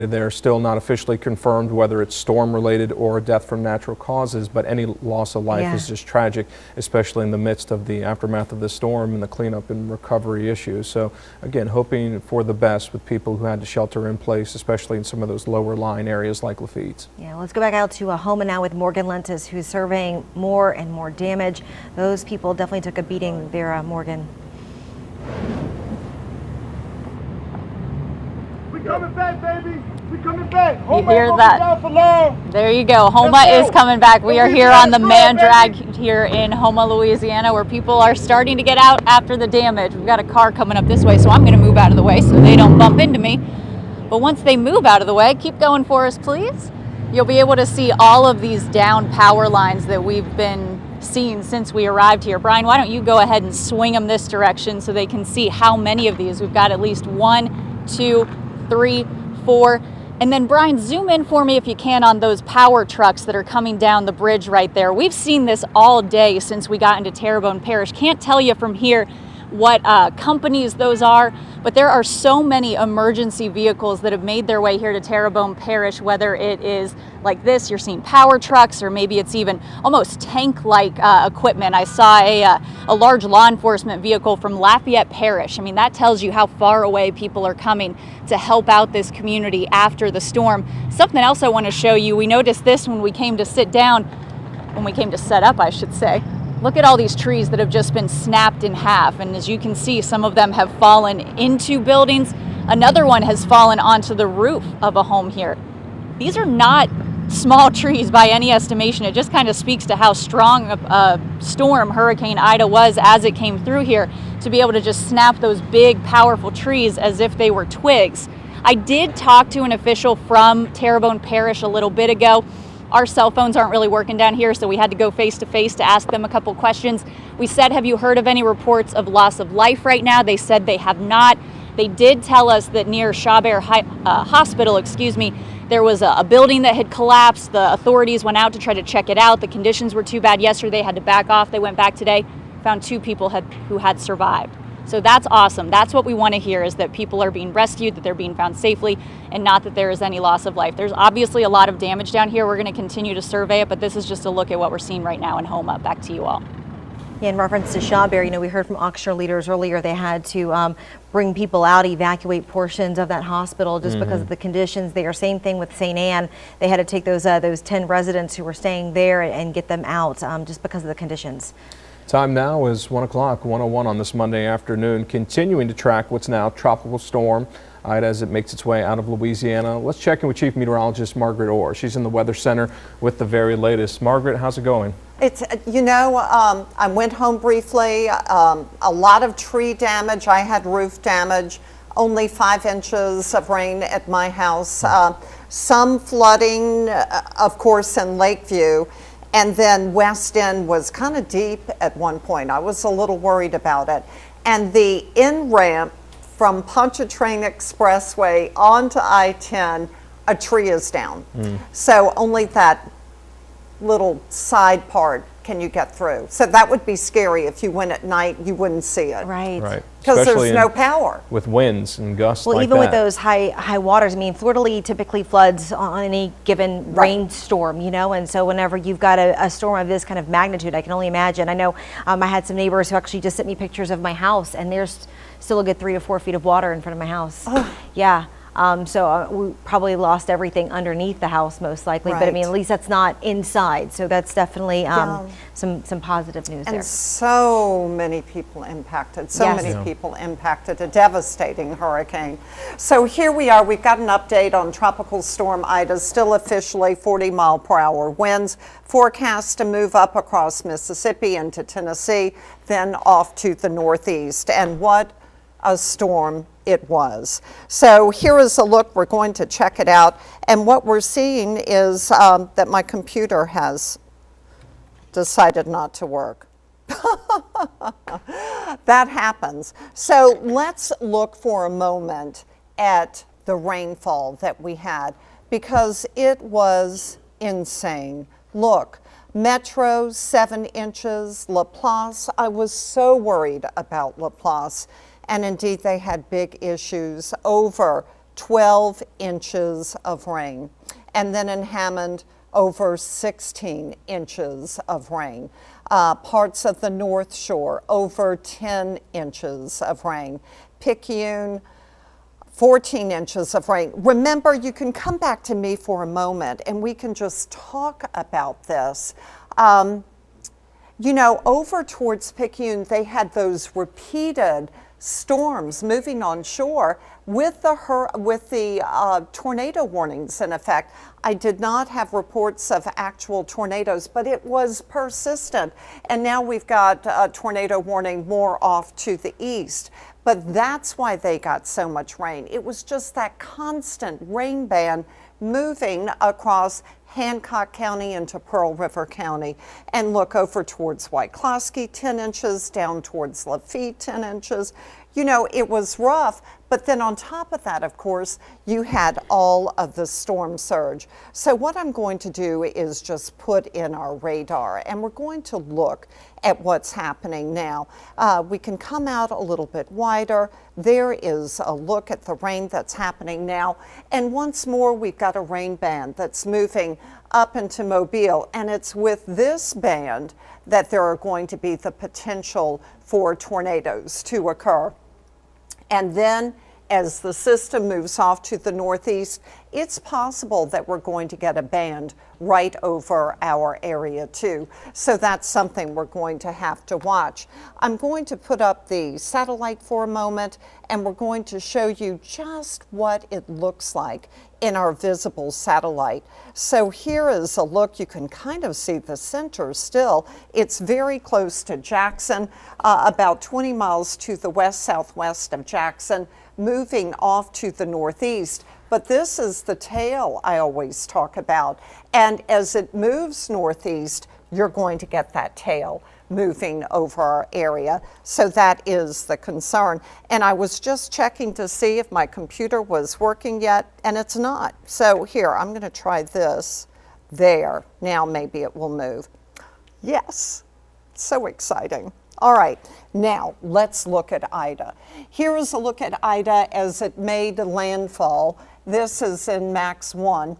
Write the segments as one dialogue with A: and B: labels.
A: They're still not officially confirmed whether it's storm-related or death from natural causes, but any loss of life is just tragic, especially in the midst of the aftermath of the storm and the cleanup and recovery issues. So again, hoping for the best with people who had to shelter in place, especially in some of those lower lying areas like Lafitte's. Yeah,
B: let's go back out to Houma now with Morgan Lentis, who's surveying more and more damage. Those people definitely took a beating there, Morgan.
C: We coming back, baby. We coming back.
D: You hear that? There you go. Houma is coming back. We are here on the man drag here in Houma, Louisiana, where people are starting to get out after the damage. We've got a car coming up this way, so I'm going to move out of the way so they don't bump into me. But once they move out of the way, keep going for us, please. You'll be able to see all of these down power lines that we've been seeing since we arrived here. Brian, why don't you go ahead and swing them this direction so they can see how many of these. We've got at least 1, 2, 3, 4. And then Brian, zoom in for me if you can on those power trucks that are coming down the bridge right there. We've seen this all day since we got into Terrebonne Parish. Can't tell you from here what companies those are, but there are so many emergency vehicles that have made their way here to Terrebonne Parish, whether it is like this, you're seeing power trucks, or maybe it's even almost tank-like equipment. I saw a large law enforcement vehicle from Lafayette Parish. I mean, that tells you how far away people are coming to help out this community after the storm. Something else I want to show you, we noticed this when we came to sit down, when we came to set up, I should say. Look at all these trees that have just been snapped in half, and as you can see, some of them have fallen into buildings. Another one has fallen onto the roof of a home here. These are not small trees by any estimation. It just kind of speaks to how strong a storm Hurricane Ida was as it came through here, to be able to just snap those big, powerful trees as if they were twigs. I did talk to an official from Terrebonne Parish a little bit ago. Our cell phones aren't really working down here, so we had to go face to face to ask them a couple questions. We said, have you heard of any reports of loss of life right now? They said they have not. They did tell us that near Chabert Hospital, there was a building that had collapsed. The authorities went out to try to check it out. The conditions were too bad yesterday. They had to back off. They went back today, found 2 people who had survived. So that's awesome. That's what we want to hear, is that people are being rescued, that they're being found safely, and not that there is any loss of life. There's obviously a lot of damage down here. We're going to continue to survey it, but this is just a look at what we're seeing right now in Houma. Back to you all.
B: Yeah, in reference to Chabert, we heard from auctioneer leaders earlier, they had to bring people out, evacuate portions of that hospital just because of the conditions there. Same thing with St. Anne. They had to take those 10 residents who were staying there and get them out just because of the conditions.
A: Time now is 1 o'clock, 1:01 on this Monday afternoon, continuing to track what's now Tropical Storm Ida as it makes its way out of Louisiana. Let's check in with Chief Meteorologist Margaret Orr. She's in the Weather Center with the very latest. Margaret, how's it going?
E: It's, I went home briefly, a lot of tree damage. I had roof damage, only 5 inches of rain at my house. Some flooding, of course, in Lakeview. And then West End was kind of deep at one point. I was a little worried about it. And the in-ramp from Pontchartrain Expressway onto I-10, a tree is down. So only that little side part can you get through. So that would be scary. If you went at night, you wouldn't see it.
B: Right.
E: Because there's no power.
A: With winds and gusts like that.
B: Well, even with those high waters, Fleur de Lis typically floods on any given rainstorm, and so whenever you've got a storm of this kind of magnitude, I can only imagine. I know I had some neighbors who actually just sent me pictures of my house, and there's still a good 3 to 4 feet of water in front of my house. Yeah. So we probably lost everything underneath the house most likely, but at least that's not inside. So that's definitely some positive news there.
E: And so many people impacted, people impacted, a devastating hurricane. So here we are, we've got an update on Tropical Storm Ida, still officially 40-mile-per-hour winds, forecast to move up across Mississippi into Tennessee, then off to the northeast. And what a storm it was. So here is a look. We're going to check it out. And what we're seeing is that my computer has decided not to work. That happens. So let's look for a moment at the rainfall that we had, because it was insane. Look, Metro 7 inches, Laplace, I was so worried about Laplace. And indeed, they had big issues over 12 inches of rain. And then in Hammond, over 16 inches of rain. Parts of the North Shore, over 10 inches of rain. Picayune, 14 inches of rain. Remember, you can come back to me for a moment and we can just talk about this. You know, over towards Picayune, they had those repeated storms moving on shore with the tornado warnings in effect. I did not have reports of actual tornadoes, but it was persistent. And now we've got a tornado warning more off to the east. But that's why they got so much rain. It was just that constant rain band moving across Hancock County into Pearl River County. And look over towards Wyclosky, 10 inches, down towards Lafitte, 10 inches. You know, it was rough, but then on top of that, of course, you had all of the storm surge. So what I'm going to do is just put in our radar, and we're going to look at what's happening now. We can come out a little bit wider. There is a look at the rain that's happening now. And once more, we've got a rain band that's moving up into Mobile. And it's with this band that there are going to be the potential for tornadoes to occur. And then as the system moves off to the northeast, it's possible that we're going to get a band right over our area too. So that's something we're going to have to watch. I'm going to put up the satellite for a moment, and we're going to show you just what it looks like in our visible satellite. So here is a look. You can kind of see the center still. It's very close to Jackson, about 20 miles to the west-southwest of Jackson, moving off to the northeast. But this is the tail I always talk about. And as it moves northeast, you're going to get that tail moving over our area. So that is the concern. And I was just checking to see if my computer was working yet, and it's not. So here, I'm going to try this. There. Now maybe it will move. Yes. So exciting. All right, now let's look at Ida. Here is a look at Ida as it made landfall. This is in Max 1.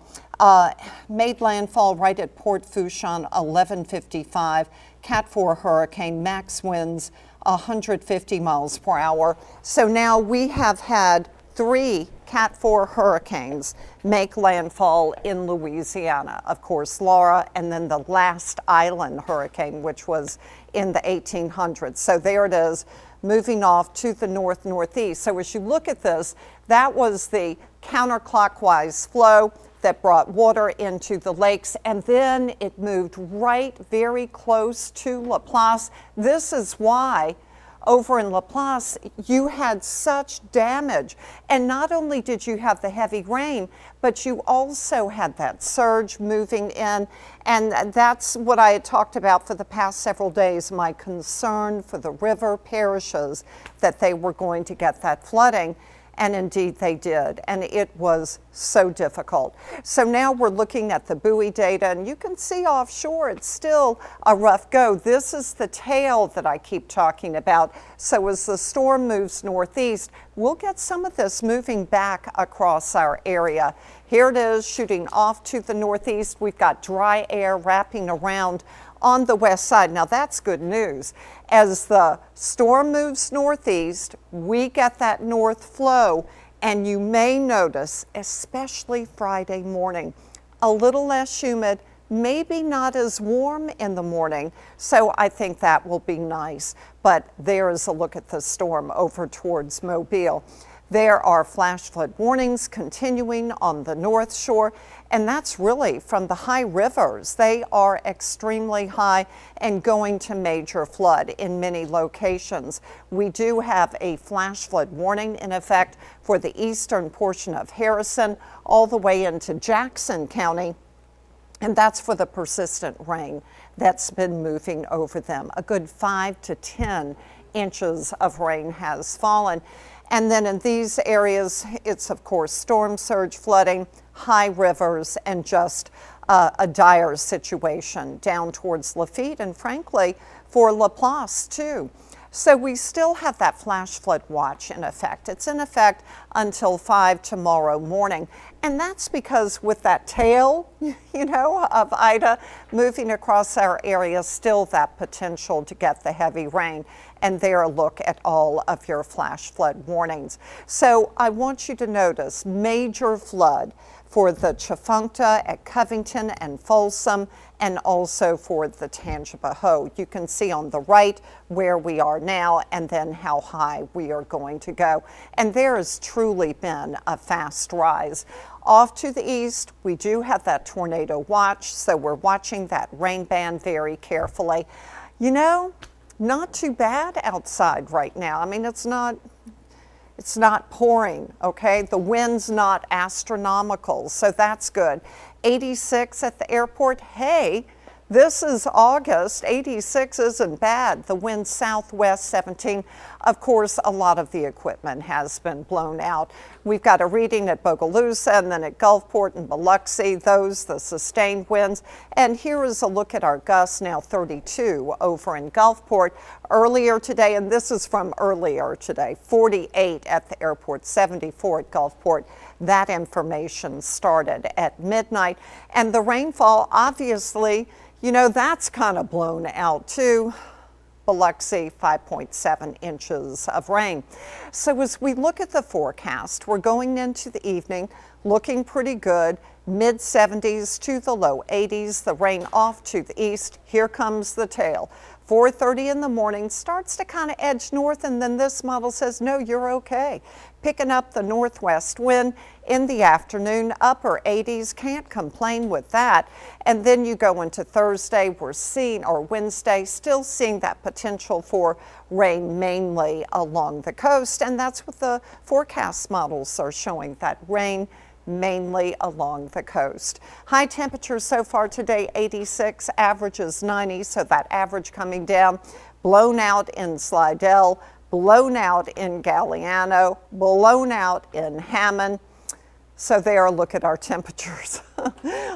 E: Made landfall right at Port Fourchon, 11:55. Cat 4 hurricane, max winds 150 miles per hour. So now we have had 3 Cat 4 hurricanes make landfall in Louisiana. Of course, Laura, and then the last island hurricane, which was in the 1800s. So there it is, moving off to the north-northeast. So as you look at this, that was the counterclockwise flow that brought water into the lakes, and then it moved right very close to Laplace. This is why over in Laplace, you had such damage. And not only did you have the heavy rain, but you also had that surge moving in. And that's what I had talked about for the past several days, my concern for the river parishes, that they were going to get that flooding. And indeed they did, and it was so difficult. So now we're looking at the buoy data, and you can see offshore it's still a rough go. This is the tail that I keep talking about. So as the storm moves northeast, we'll get some of this moving back across our area. Here it is shooting off to the northeast. We've got dry air wrapping around on the west side. Now that's good news. As the storm moves northeast, we get that north flow, and you may notice, especially Friday morning, a little less humid, maybe not as warm in the morning. So I think that will be nice. But there is a look at the storm over towards Mobile. There are flash flood warnings continuing on the North Shore, and that's really from the high rivers. They are extremely high and going to major flood in many locations. We do have a flash flood warning in effect for the eastern portion of Harrison all the way into Jackson County, and that's for the persistent rain that's been moving over them. A good 5 to 10 inches of rain has fallen. And then in these areas, it's of course storm surge flooding, high rivers, and just a dire situation down towards Lafitte, and frankly for Laplace too. So we still have that flash flood watch in effect. It's in effect until 5 tomorrow morning. And that's because with that tail, you know, of Ida moving across our area, still that potential to get the heavy rain. And there, a look at all of your flash flood warnings. So I want you to notice major flood for the Tchefuncte at Covington and Folsom, and also for the Tangipahoa. You can see on the right where we are now and then how high we are going to go. And there has truly been a fast rise. Off to the east, we do have that tornado watch, so we're watching that rain band very carefully. You know, not too bad outside right now. I mean, it's not pouring, okay? The wind's not astronomical, so that's good. 86 at the airport. Hey, this is August. 86 isn't bad. The wind southwest 17. Of course, a lot of the equipment has been blown out. We've got a reading at Bogalusa and then at Gulfport and Biloxi, those, the sustained winds. And here is a look at our gusts, now 32 over in Gulfport. Earlier today, and this is from earlier today, 48 at the airport, 74 at Gulfport. That information started at midnight. And the rainfall, obviously, you know, that's kind of blown out too. Biloxi, 5.7 inches of rain. So as we look at the forecast, we're going into the evening looking pretty good. Mid 70s to the low 80s, the rain off to the east. Here comes the tail. 4:30 in the morning, starts to kind of edge north, and then this model says, no, you're okay. Picking up the northwest wind in the afternoon, upper 80s, can't complain with that. And then you go into Thursday, we're seeing, or Wednesday, still seeing that potential for rain mainly along the coast, and that's what the forecast models are showing, that rain mainly along the coast. High temperatures so far today, 86, average is 90, so that average coming down. Blown out in Slidell, blown out in Galliano, blown out in Hammond. So there, look at our temperatures,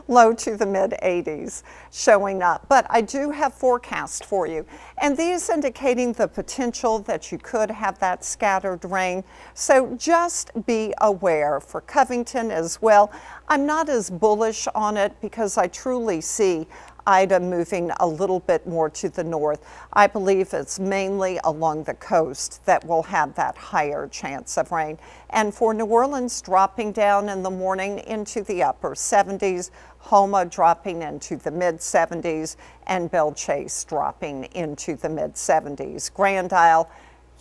E: low to the mid 80s showing up. But I do have forecasts for you, and these indicating the potential that you could have that scattered rain. So just be aware for Covington as well. I'm not as bullish on it because I truly see Ida moving a little bit more to the north. I believe it's mainly along the coast that will have that higher chance of rain. And for New Orleans, dropping down in the morning into the upper 70s, Houma dropping into the mid 70s, and Belle Chase dropping into the mid 70s. Grand Isle,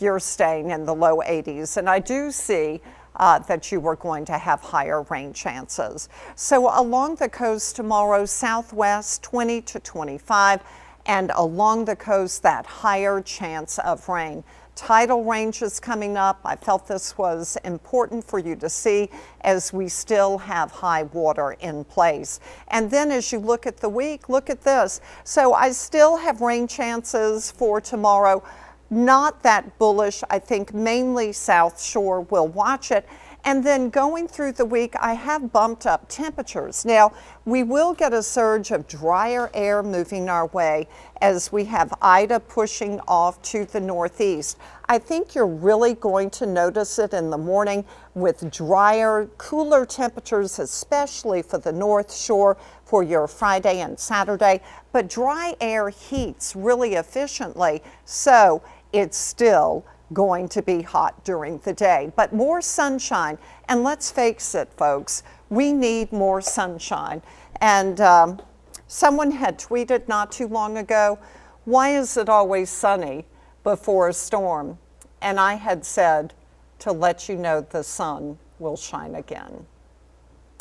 E: you're staying in the low 80s. And I do see that you were going to have higher rain chances. So along the coast tomorrow, southwest 20 to 25, and along the coast that higher chance of rain. Tidal ranges coming up. I felt this was important for you to see as we still have high water in place. And then as you look at the week, look at this. So I still have rain chances for tomorrow. Not that bullish. I think mainly South Shore will watch it. And then going through the week, I have bumped up temperatures. Now, we will get a surge of drier air moving our way as we have Ida pushing off to the northeast. I think you're really going to notice it in the morning with drier, cooler temperatures, especially for the North Shore for your Friday and Saturday. But dry air heats really efficiently, so it's still going to be hot during the day, but more sunshine. And let's face it, folks, we need more sunshine. And someone had tweeted not too long ago, why is it always sunny before a storm? And I had said, to let you know the sun will shine again.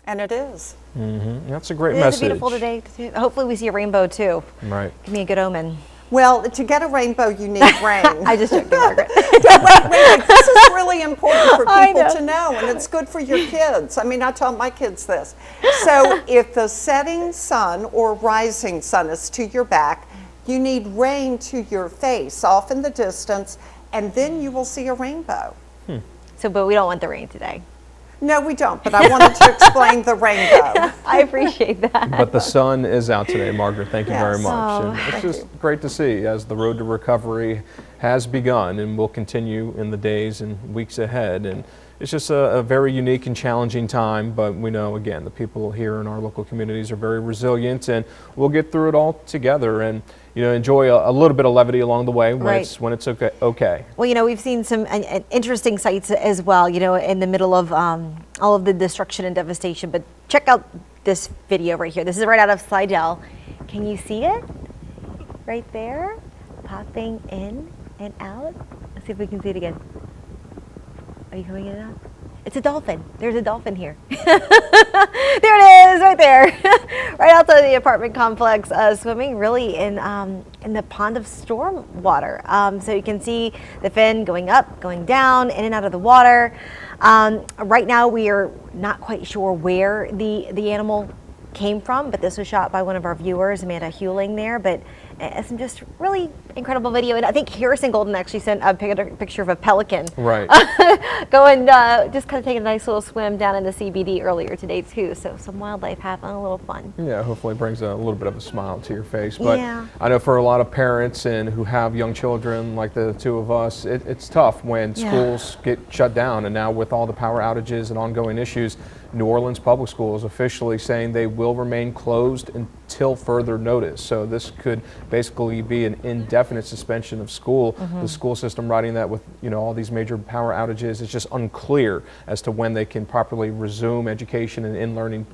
E: And it is.
A: Mm-hmm. That's a great
B: It's
A: message.
B: beautiful today. Hopefully we see a rainbow too.
A: Right.
B: Give me a good omen.
E: Well, to get a rainbow, you need rain.
B: I just joking, Margaret.
E: Wait, this is really important for
B: I
E: people
B: know.
E: to know, and it's good for your kids. I mean, I tell my kids this. So if the setting sun or rising sun is to your back, you need rain to your face, off in the distance, and then you will see a rainbow.
B: So, but we don't want the rain today.
E: No, we don't, but I wanted to explain the rainbow.
B: I appreciate that.
A: But the sun is out today, Margaret. Thank you very
E: Yes.
A: much.
B: Oh,
A: And it's
B: thank
A: just great to see as the road to recovery has begun and will continue in the days and weeks ahead. And it's just a very unique and challenging time, but we know, again, the people here in our local communities are very resilient, and we'll get through it all together and, you know, enjoy a little bit of levity along the way when it's okay.
B: Well, you know, we've seen some interesting sights as well, you know, in the middle of all of the destruction and devastation. But check out this video right here. This is right out of Slidell. Can you see it? Right there, popping in and out. Let's see if we can see it again. Are you coming in and out? It's a dolphin. There's a dolphin here. There it is, right there, right outside the apartment complex, swimming really in the pond of storm water. So you can see the fin going up, going down, in and out of the water. Right now, we are not quite sure where the animal came from, but this was shot by one of our viewers, Amanda Hewling there. But some just really incredible video. And I think Harrison Golden actually sent a picture of a pelican.
A: Right.
B: Going, just kind of taking a nice little swim down in the CBD earlier today too. So some wildlife having a little fun.
A: Yeah, hopefully it brings a little bit of a smile to your face. But
B: yeah.
A: I know for a lot of parents and who have young children like the two of us, it's tough when schools get shut down. And now with all the power outages and ongoing issues, New Orleans Public Schools officially saying they will remain closed until further notice. So this could basically be an indefinite suspension of school. The school system writing that with, you know, all these major power outages, it's just unclear as to when they can properly resume education and in-learning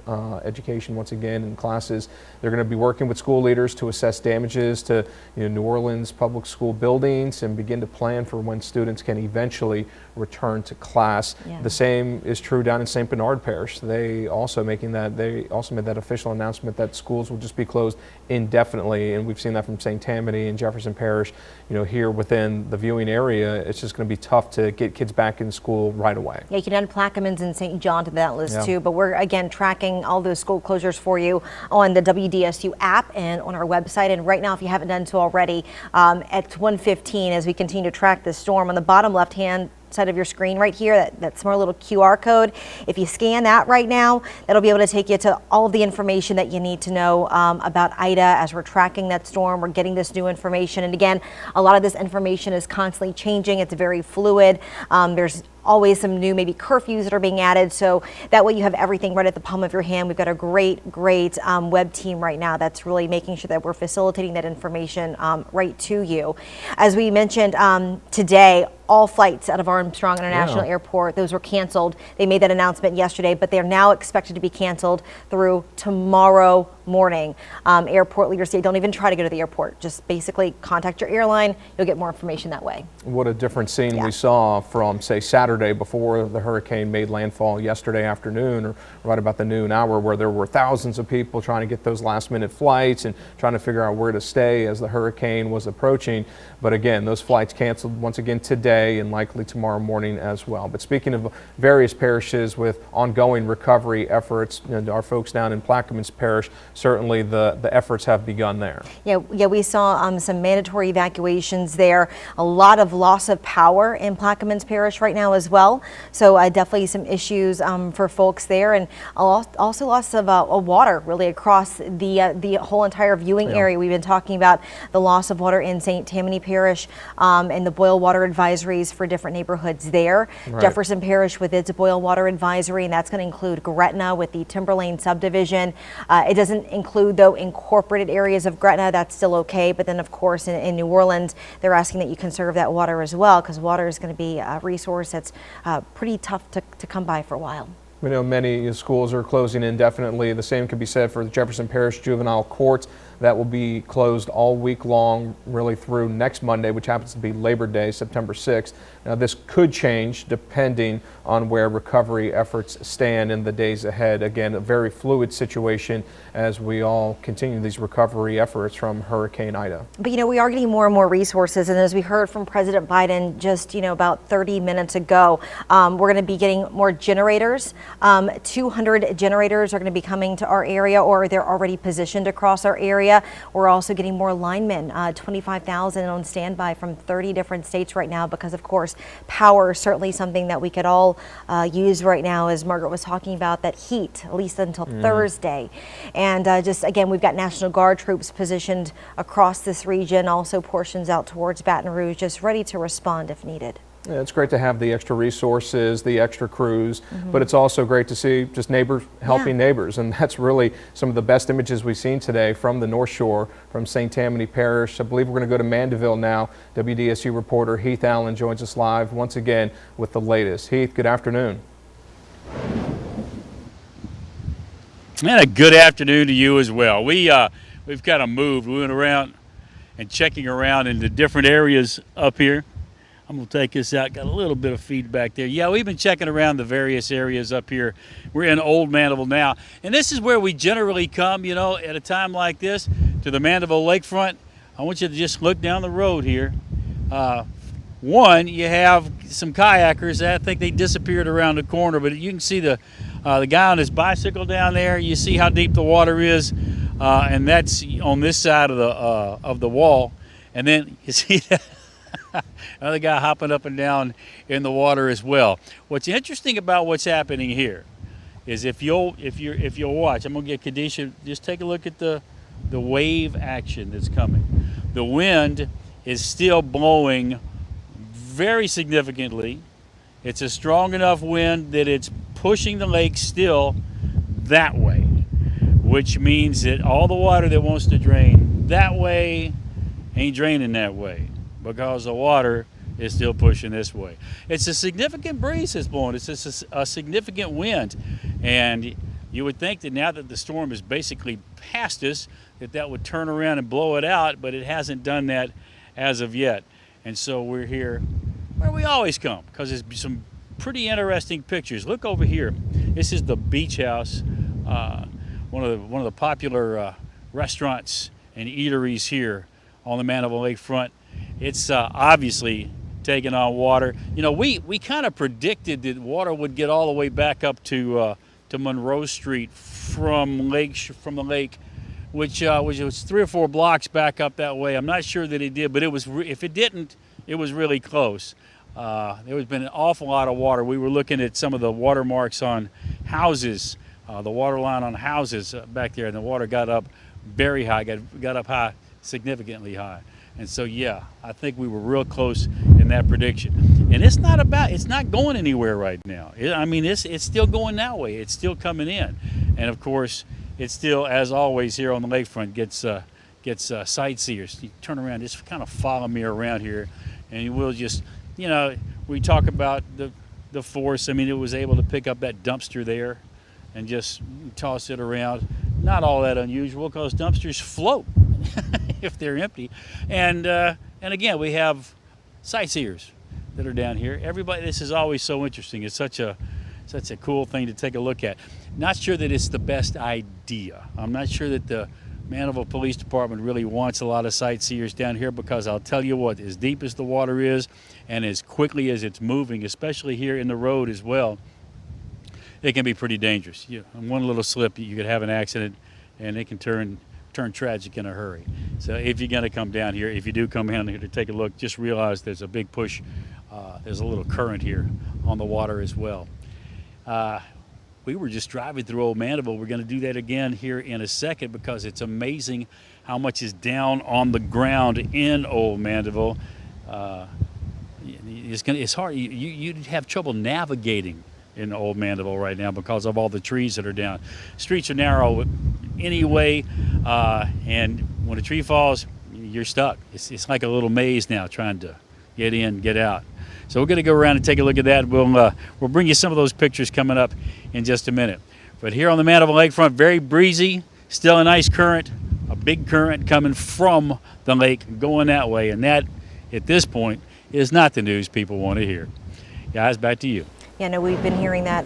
A: education once again in classes. They're going to be working with school leaders to assess damages to, you know, New Orleans public school buildings and begin to plan for when students can eventually return to class.
B: Yeah.
A: The same is true down in St. Bernard Parish. They also made that official announcement that schools will just be closed indefinitely, and we've seen that from St. Tammany and Jefferson Parish. You know, here within the viewing area, it's just going to be tough to get kids back in school right away.
B: Yeah, you can add Plaquemines and St. John to that list too, but we're again tracking all those school closures for you on the WDSU app and on our website. And right now, if you haven't done so already, at 1:15 as we continue to track this storm, on the bottom left-hand side of your screen right here, that smart little QR code. If you scan that right now, that'll be able to take you to all of the information that you need to know about Ida as we're tracking that storm. We're getting this new information. And again, a lot of this information is constantly changing. It's very fluid. There's always some new maybe curfews that are being added, so that way you have everything right at the palm of your hand. We've got a great web team right now that's really making sure that we're facilitating that information right to you. As we mentioned today, all flights out of Armstrong International Airport, those were canceled. They made that announcement yesterday, but they're now expected to be canceled through tomorrow morning. Airport leaders say don't even try to go to the airport. Just basically contact your airline. You'll get more information that way.
A: What a different scene we saw from, say, Saturday before the hurricane made landfall yesterday afternoon, or right about the noon hour, where there were thousands of people trying to get those last-minute flights and trying to figure out where to stay as the hurricane was approaching. But again, those flights canceled once again today and likely tomorrow morning as well. But speaking of various parishes with ongoing recovery efforts, you know, our folks down in Plaquemines Parish, certainly the efforts have begun there. Yeah,
B: we saw some mandatory evacuations there. A lot of loss of power in Plaquemines Parish right now as well. So definitely some issues for folks there, and also loss of water really across the whole entire viewing area. We've been talking about the loss of water in St. Tammany Parish and the boil water advisories for different neighborhoods there. Right. Jefferson Parish with its boil water advisory, and that's going to include Gretna with the Timberlane subdivision. It doesn't include, though, incorporated areas of Gretna. That's still okay. But then, of course, in New Orleans, they're asking that you conserve that water as well, because water is going to be a resource that's pretty tough to come by for a while.
A: We know many schools are closing indefinitely. The same can be said for the Jefferson Parish Juvenile Court. That will be closed all week long, really through next Monday, which happens to be Labor Day, September 6th. Now, this could change depending on where recovery efforts stand in the days ahead. Again, a very fluid situation as we all continue these recovery efforts from Hurricane Ida.
B: But, you know, we are getting more and more resources. And as we heard from President Biden just, you know, about 30 minutes ago, we're going to be getting more generators. 200 generators are going to be coming to our area, or they're already positioned across our area. area. We're also getting more linemen, 25,000 on standby from 30 different states right now, because of course power is certainly something that we could all use right now, as Margaret was talking about, that heat, at least until Thursday. And just again, we've got National Guard troops positioned across this region, also portions out towards Baton Rouge, just ready to respond if needed.
A: Yeah, it's great to have the extra resources, the extra crews, but it's also great to see just neighbors helping neighbors, and that's really some of the best images we've seen today from the North Shore, from St. Tammany Parish. I believe we're going to go to Mandeville now. WDSU reporter Heath Allen joins us live once again with the latest. Heath, good afternoon.
F: And a good afternoon to you as well. We've kind of moved. We went around and checking around in the different areas up here. I'm going to take this out. Got a little bit of feedback there. Yeah, we've been checking around the various areas up here. We're in Old Mandeville now. And this is where we generally come, you know, at a time like this, to the Mandeville lakefront. I want you to just look down the road here. One, you have some kayakers. I think they disappeared around the corner, but you can see the guy on his bicycle down there. You see how deep the water is, and that's on this side of the wall. And then you see that another guy hopping up and down in the water as well. What's interesting about what's happening here is if you'll watch, I'm gonna get Kadisha, just take a look at the wave action that's coming. The wind is still blowing very significantly. It's a strong enough wind that it's pushing the lake still that way, which means that all the water that wants to drain that way ain't draining that way, because the water is still pushing this way. It's a significant breeze that's blowing. It's just a significant wind. And you would think that now that the storm is basically past us, that would turn around and blow it out, but it hasn't done that as of yet. And so we're here where we always come, because there's some pretty interesting pictures. Look over here. This is the Beach House, one of the popular restaurants and eateries here on the Mandeville Lakefront. It's obviously taking on water. You know, we kind of predicted that water would get all the way back up to Monroe Street from the lake, which was 3 or 4 blocks back up that way. I'm not sure that it did, but if it didn't, it was really close. There has been an awful lot of water. We were looking at some of the watermarks on houses, the water line on houses back there, and the water got up very high, got up high, significantly high. And so, yeah, I think we were real close in that prediction. And it's not going anywhere right now. It's still going that way. It's still coming in. And of course, it still, as always here on the lakefront, gets sightseers. You turn around, just kind of follow me around here, and you will just, you know, we talk about the force. I mean, it was able to pick up that dumpster there and just toss it around. Not all that unusual, because dumpsters float if they're empty. And again, we have sightseers that are down here. Everybody, this is always so interesting. It's such a cool thing to take a look at. Not sure that it's the best idea. I'm not sure that the Mandeville Police Department really wants a lot of sightseers down here, because I'll tell you what, as deep as the water is and as quickly as it's moving, especially here in the road as well, it can be pretty dangerous. On one little slip, you could have an accident, and it can turn tragic in a hurry. So if you're going to come down here, if you do come down here to take a look, just realize there's a big push. There's a little current here on the water as well. We were just driving through Old Mandeville. We're going to do that again here in a second, because it's amazing how much is down on the ground in Old Mandeville. It's hard. You'd have trouble navigating in Old Mandeville right now because of all the trees that are down. Streets are narrow anyway, and when a tree falls, you're stuck. It's like a little maze now, trying to get in, get out. So we're going to go around and take a look at that. We'll bring you some of those pictures coming up in just a minute. But here on the Mandeville Lakefront, very breezy, still a nice current, a big current coming from the lake going that way, and that, at this point, is not the news people want to hear. Guys, back to you.
B: Yeah, no, we've been hearing that,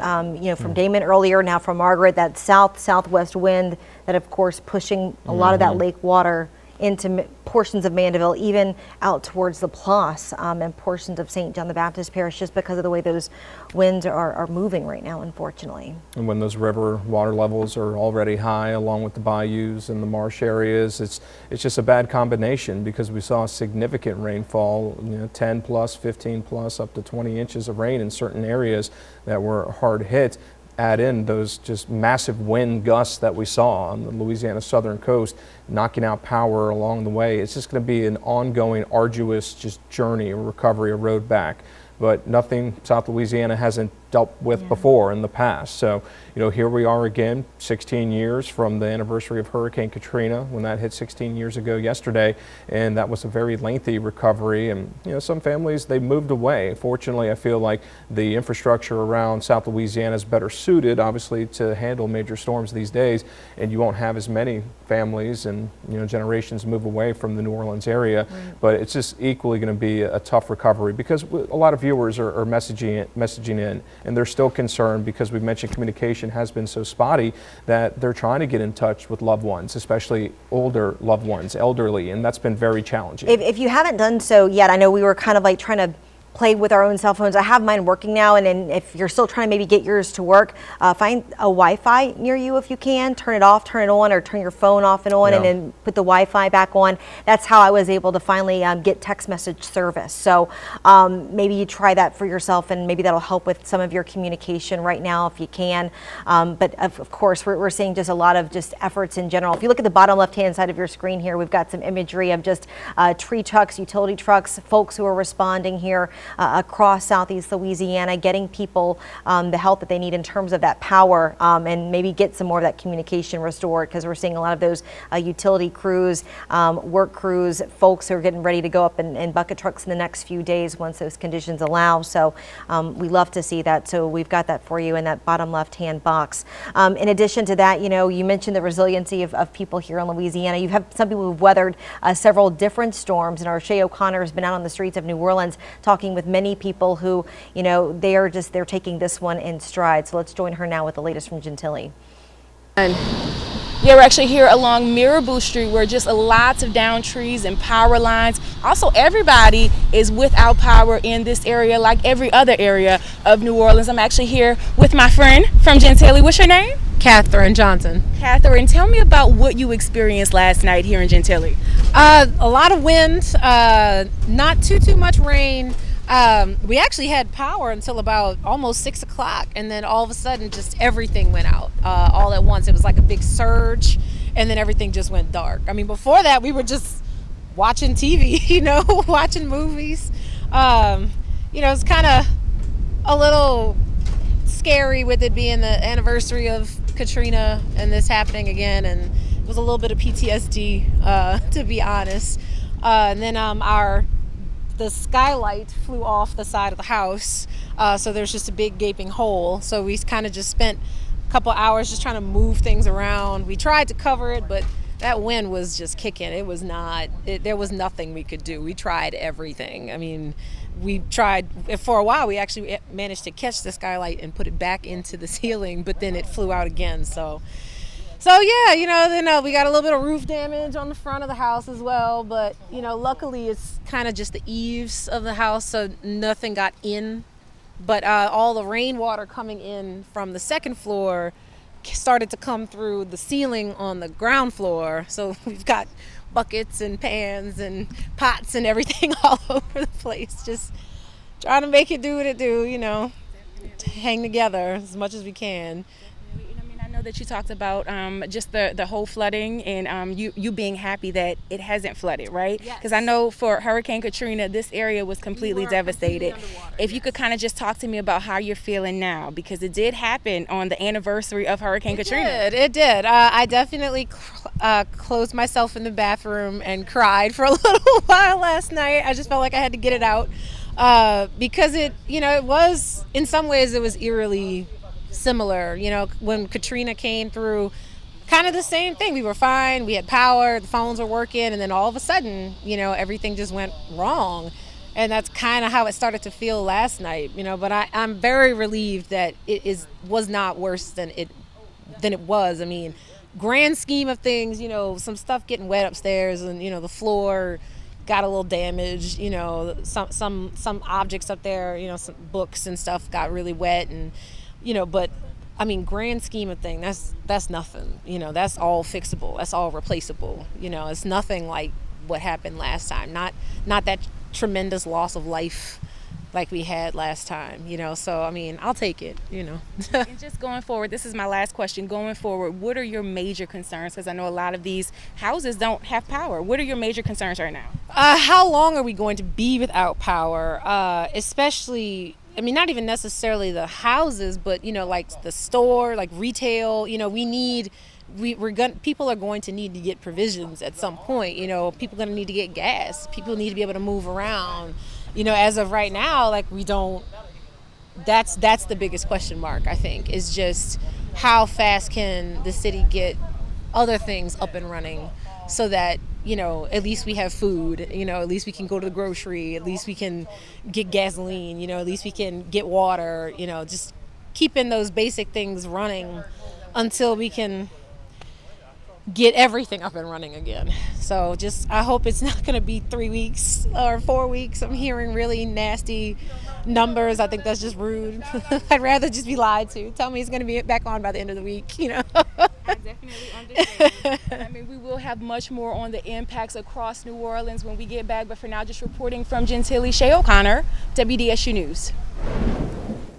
B: from Damon earlier, now from Margaret, that southwest wind that, of course, pushing a lot of that lake water into portions of Mandeville, even out towards the Place, and portions of St. John the Baptist Parish, just because of the way those winds are moving right now, unfortunately.
A: And when those river water levels are already high, along with the bayous and the marsh areas, it's just a bad combination, because we saw significant rainfall, 10 plus, 15 plus, up to 20 inches of rain in certain areas that were hard hit. Add in those just massive wind gusts that we saw on the Louisiana southern coast, knocking out power along the way. It's just going to be an ongoing, arduous just journey, a recovery, a road back. But nothing South Louisiana hasn't dealt with before in the past. So, here we are again, 16 years from the anniversary of Hurricane Katrina, when that hit 16 years ago yesterday, and that was a very lengthy recovery. And some families, they moved away. Fortunately, I feel like the infrastructure around South Louisiana is better suited, obviously, to handle major storms these days, and you won't have as many families and generations move away from the New Orleans area. Right. But it's just equally going to be a tough recovery, because a lot of viewers are messaging in, and they're still concerned, because we've mentioned communication has been so spotty, that they're trying to get in touch with loved ones, especially older loved ones, elderly, and that's been very challenging.
B: If you haven't done so yet, I know we were kind of like trying to play with our own cell phones. I have mine working now, and then if you're still trying to maybe get yours to work, find a Wi-Fi near you if you can. Turn it off, turn it on, or turn your phone off and on, and then put the Wi-Fi back on. That's how I was able to finally get text message service. So maybe you try that for yourself, and maybe that'll help with some of your communication right now if you can. But of course, we're seeing just a lot of just efforts in general. If you look at the bottom left-hand side of your screen here, we've got some imagery of just tree trucks, utility trucks, folks who are responding here across Southeast Louisiana, getting people the help that they need in terms of that power, and maybe get some more of that communication restored, because we're seeing a lot of those utility crews, work crews, folks who are getting ready to go up in bucket trucks in the next few days once those conditions allow. So we love to see that. So we've got that for you in that bottom left-hand box. In addition to that, you mentioned the resiliency of people here in Louisiana. You have some people who've weathered several different storms, and our Shay O'Connor has been out on the streets of New Orleans talking with many people who, they're taking this one in stride. So let's join her now with the latest from Gentilly.
G: Yeah, we're actually here along Mirabeau Street, where just lots of downed trees and power lines. Also, everybody is without power in this area, like every other area of New Orleans. I'm actually here with my friend from Gentilly. What's your name?
H: Catherine Johnson.
G: Catherine, tell me about what you experienced last night here in Gentilly.
H: A lot of wind, not too much rain. We actually had power until about almost 6 o'clock, and then all of a sudden just everything went out all at once. It was like a big surge, and then everything just went dark. I mean, before that we were just watching TV, watching movies. It's kind of a little scary with it being the anniversary of Katrina and this happening again, and it was a little bit of PTSD, to be honest. And then the skylight flew off the side of the house, so there's just a big gaping hole. So we kind of just spent a couple hours just trying to move things around. We tried to cover it, but that wind was just kicking. It was not, there was nothing we could do. We tried everything. I mean, we tried, for a while we actually managed to catch the skylight and put it back into the ceiling, but then it flew out again. So yeah, then we got a little bit of roof damage on the front of the house as well, but luckily it's kind of just the eaves of the house, so nothing got in. But all the rainwater coming in from the second floor started to come through the ceiling on the ground floor. So we've got buckets and pans and pots and everything all over the place, just trying to make it do what it do, to hang together as much as we can.
G: I know that you talked about just the whole flooding, and you being happy that it hasn't flooded, right? Because I know for Hurricane Katrina, this area was completely devastated. If you could kind of just talk to me about how you're feeling now, because it did happen on the anniversary of Hurricane Katrina.
H: It did. I definitely closed myself in the bathroom and cried for a little while last night. I just felt like I had to get it out because it was, in some ways, it was eerily similar. When Katrina came through, kind of the same thing. We were fine, we had power, the phones were working, and then all of a sudden, everything just went wrong. And that's kind of how it started to feel last night, but I'm very relieved that it was not worse than it was. I mean, grand scheme of things, some stuff getting wet upstairs, and the floor got a little damaged. Some objects up there, some books and stuff got really wet, and but I mean, grand scheme of thing, that's nothing. That's all fixable. That's all replaceable. It's nothing like what happened last time. Not that tremendous loss of life like we had last time. So I mean, I'll take it.
G: And just going forward, this is my last question. Going forward, what are your major concerns? Because I know a lot of these houses don't have power. What are your major concerns right now?
H: How long are we going to be without power? Especially, I mean, not even necessarily the houses, but like the store, like retail. People are going to need to get provisions at some point. People are going to need to get gas. People need to be able to move around. As of right now, like we don't. That's the biggest question mark, I think, is just how fast can the city get other things up and running, so that at least we have food, at least we can go to the grocery, at least we can get gasoline, at least we can get water, just keeping those basic things running until we can get everything up and running again. So I hope it's not going to be 3 weeks or 4 weeks. I'm hearing really nasty numbers. I think that's just rude. I'd rather just be lied to. Tell me it's going to be back on by the end of the week,
G: I definitely understand. I mean, we will have much more on the impacts across New Orleans when we get back, but for now, just reporting from Gentilly, Shay O'Connor, WDSU News.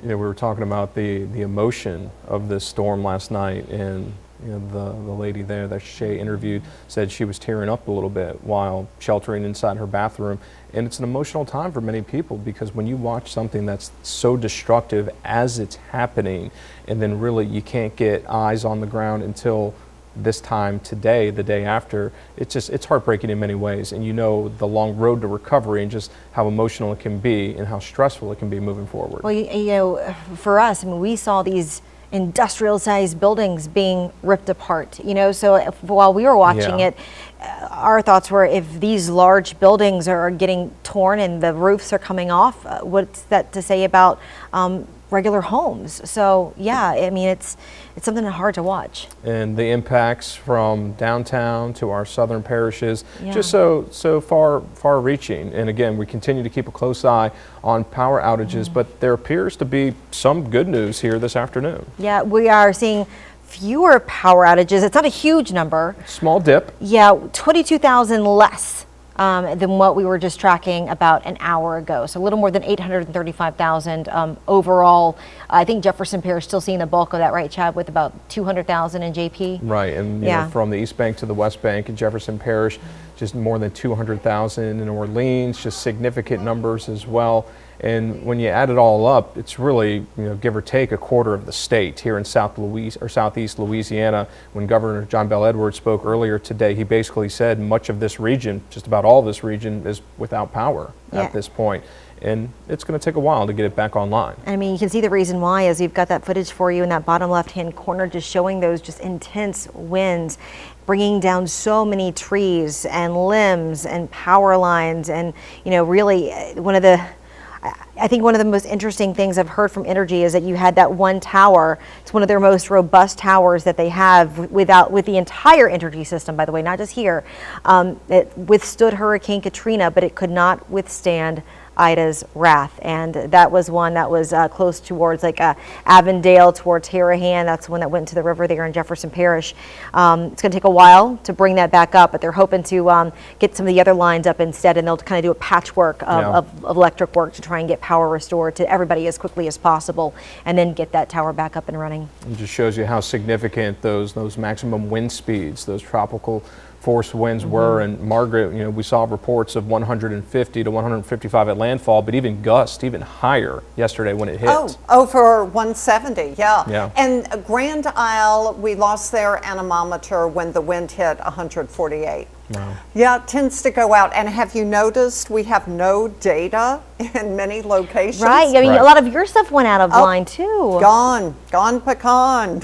A: We were talking about the emotion of this storm last night, and the lady there that Shay interviewed said she was tearing up a little bit while sheltering inside her bathroom. And it's an emotional time for many people, because when you watch something that's so destructive as it's happening, and then really you can't get eyes on the ground until this time today, the day after, it's heartbreaking in many ways. And the long road to recovery, and just how emotional it can be and how stressful it can be moving forward.
B: Well, for us, I mean, we saw these industrial-sized buildings being ripped apart, so while we were watching it, our thoughts were, if these large buildings are getting torn and the roofs are coming off, what's that to say about regular homes? So yeah, I mean, it's something hard to watch.
A: And the impacts from downtown to our southern parishes, just so far reaching. And again, we continue to keep a close eye on power outages, but there appears to be some good news here this afternoon.
B: Yeah, we are seeing fewer power outages. It's not a huge number.
A: Small dip.
B: Yeah, 22,000 less than what we were just tracking about an hour ago. So a little more than 835,000 overall. I think Jefferson Parish still seeing the bulk of that, right, Chad, with about 200,000 in JP?
A: Right, and from the East Bank to the West Bank in Jefferson Parish, just more than 200,000 in Orleans, just significant numbers as well. And when you add it all up, it's really, give or take a quarter of the state here in Southeast Louisiana. When Governor John Bel Edwards spoke earlier today, he basically said much of this region, just about all of this region, is without power at this point. And it's going to take a while to get it back online.
B: I mean, you can see the reason why, is we've got that footage for you in that bottom left-hand corner, just showing those just intense winds, bringing down so many trees and limbs and power lines. And, really I think one of the most interesting things I've heard from Energy is that you had that one tower. It's one of their most robust towers that they have with the entire energy system, by the way, not just here. It withstood Hurricane Katrina, but it could not withstand Ida's wrath, and that was one that was close towards like Avondale, towards Harahan. That's one that went to the river there in Jefferson Parish. It's going to take a while to bring that back up, but they're hoping to get some of the other lines up instead, and they'll kind of do a patchwork of electric work to try and get power restored to everybody as quickly as possible, and then get that tower back up and running.
A: It just shows you how significant those maximum wind speeds, those tropical force winds were. And Margaret, we saw reports of 150 to 155 at landfall, but even gusts even higher yesterday when it hit.
E: Over 170,
A: yeah.
E: And Grand Isle, we lost their anemometer when the wind hit 148.
A: Wow.
E: Yeah, it tends to go out. And have you noticed we have no data in many locations?
B: Right. I mean, a lot of your stuff went out of line too.
E: Gone pecan.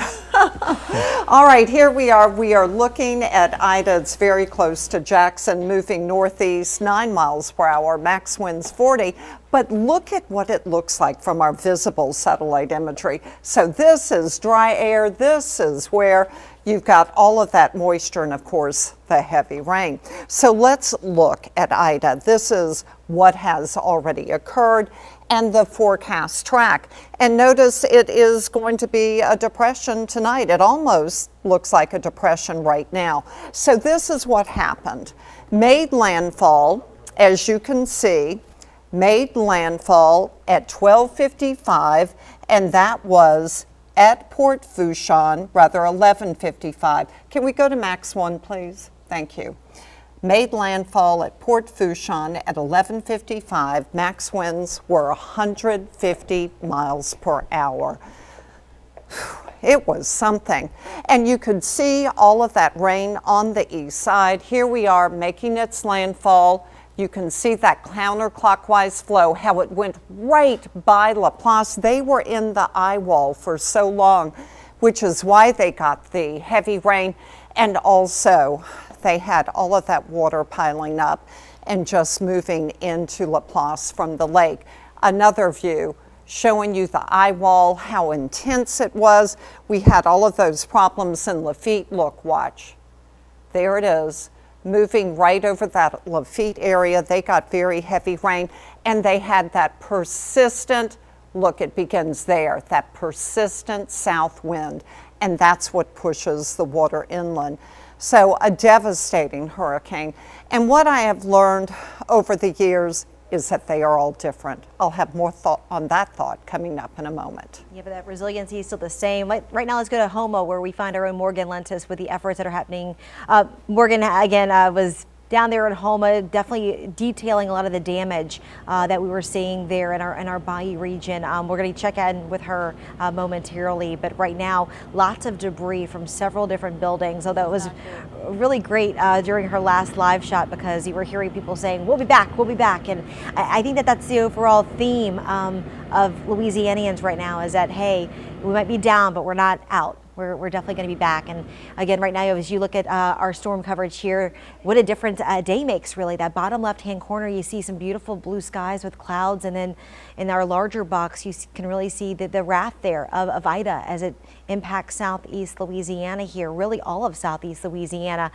E: All right, here we are. We are looking at Ida. It's very close to Jackson, moving northeast 9 miles per hour, max winds 40. But look at what it looks like from our visible satellite imagery. So this is dry air. This is where you've got all of that moisture and, of course, the heavy rain. So let's look at Ida. This is what has already occurred and the forecast track. And notice it is going to be a depression tonight. It almost looks like a depression right now. So this is what happened. Made landfall, as you can see, made landfall at 12:55, and that was at Port Fourchon, rather 11:55. Can we go to Max 1, please? Thank you. Made landfall at Port Fourchon at 11:55. Max winds were 150 miles per hour. It was something. And you could see all of that rain on the east side. Here we are making its landfall. You can see that counterclockwise flow, how it went right by Laplace. They were in the eye wall for so long, which is why they got the heavy rain. And also, they had all of that water piling up and just moving into Laplace from the lake. Another view showing you the eye wall, how intense it was. We had all of those problems in Lafitte. Look, watch. There it is, moving right over that Lafitte area. They got very heavy rain, and they had that persistent, look, it begins there, that persistent south wind, and that's what pushes the water inland. So a devastating hurricane. And what I have learned over the years is that they are all different. I'll have more thought on that thought coming up in a moment.
B: Yeah, but that resiliency is still the same. Right now, let's go to Houma, where we find our own Morgan Lentis with the efforts that are happening. Morgan, again, was down there in Houma, definitely detailing a lot of the damage that we were seeing there in our Bayou region. We're going to check in with her momentarily, but right now, lots of debris from several different buildings, although it was really great during her last live shot, because you were hearing people saying, we'll be back. And I think that that's the overall theme of Louisianians right now, is that, hey, we might be down, but we're not out. We're definitely going to be back. And again, right now, as you look at our storm coverage here, what a difference a day makes, really. That bottom left-hand corner, you see some beautiful blue skies with clouds. And then in our larger box, you can really see the raft there of Ida as it impacts southeast Louisiana here, really all of southeast Louisiana.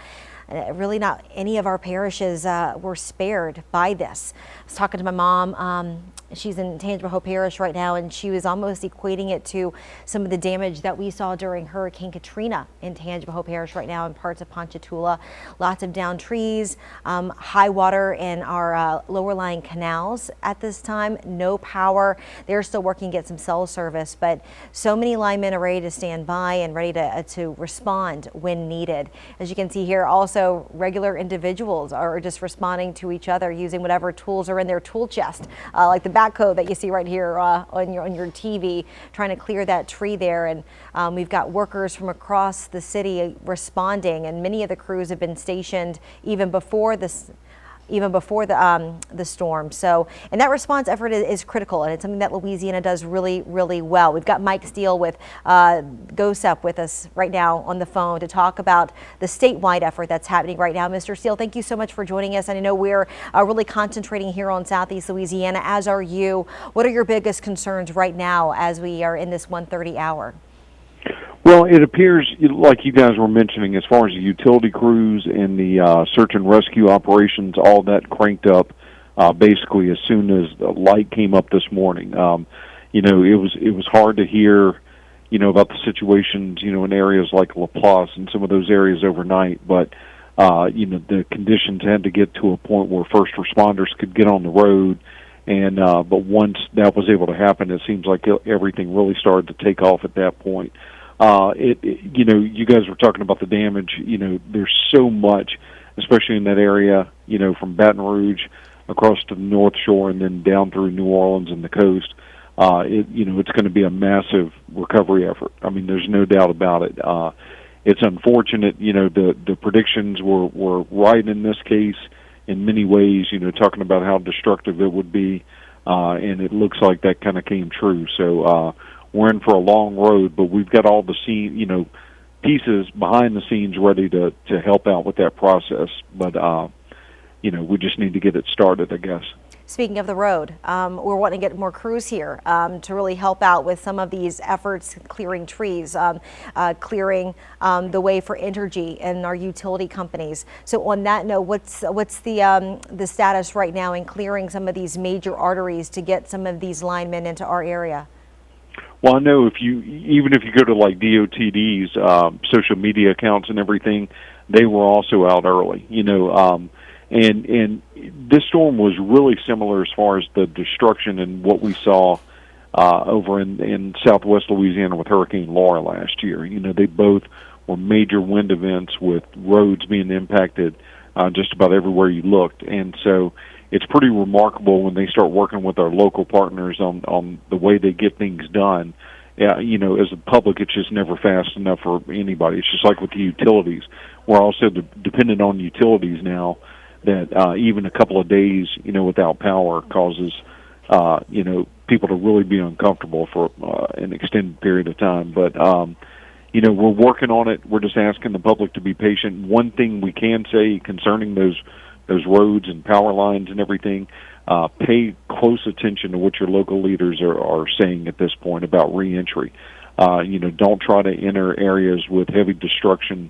B: Really not any of our parishes were spared by this. I was talking to my mom. She's in Tangipahoa Hope Parish right now, and she was almost equating it to some of the damage that we saw during Hurricane Katrina in Tangipahoa Hope Parish right now in parts of Ponchatoula. Lots of downed trees, high water in our lower lying canals at this time, no power. They're still working to get some cell service, but so many linemen are ready to stand by and ready to respond when needed. As you can see here, also regular individuals are just responding to each other using whatever tools are in their tool chest, like the backhoe that you see right here on your TV, trying to clear that tree there. And we've got workers from across the city responding, and many of the crews have been stationed even before this. Even before the storm. So, and that response effort is critical, and it's something that Louisiana does really, really well. We've got Mike Steele with GOSEP with us right now on the phone to talk about the statewide effort that's happening right now. Mr. Steele, thank you so much for joining us. And I know we're really concentrating here on southeast Louisiana, as are you. What are your biggest concerns right now as we are in this 1:30 hour?
I: Well, it appears, like you guys were mentioning, as far as the utility crews and the search and rescue operations, all that cranked up basically as soon as the light came up this morning. It was hard to hear, about the situations, in areas like Laplace and some of those areas overnight, but the conditions had to get to a point where first responders could get on the road. And but once that was able to happen, it seems like everything really started to take off at that point. You guys were talking about the damage. There's so much, especially in that area, from Baton Rouge across to the North Shore and then down through New Orleans and the coast. It's going to be a massive recovery effort. I mean, there's no doubt about it. It's unfortunate, the predictions were right in this case in many ways, talking about how destructive it would be, and it looks like that kind of came true. So, we're in for a long road, but we've got all the pieces behind the scenes ready to help out with that process. But, we just need to get it started, I guess.
B: Speaking of the road, we're wanting to get more crews here to really help out with some of these efforts, clearing trees, clearing the way for Entergy and our utility companies. So on that note, what's the status right now in clearing some of these major arteries to get some of these linemen into our area?
I: Well, I know even if you go to like DOTD's social media accounts and everything, they were also out early, and this storm was really similar as far as the destruction and what we saw over in southwest Louisiana with Hurricane Laura last year. They both were major wind events with roads being impacted just about everywhere you looked. And so it's pretty remarkable when they start working with our local partners on the way they get things done. As a public, it's just never fast enough for anybody. It's just like with the utilities. We're also dependent on utilities now that even a couple of days, without power causes, people to really be uncomfortable for an extended period of time. But, we're working on it. We're just asking the public to be patient. One thing we can say concerning those roads and power lines and everything, pay close attention to what your local leaders are saying at this point about reentry. Don't try to enter areas with heavy destruction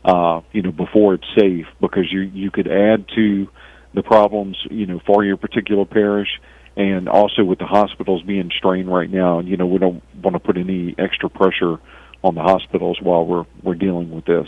I: before it's safe, because you could add to the problems, for your particular parish, and also with the hospitals being strained right now. We don't want to put any extra pressure on the hospitals while we're dealing with this.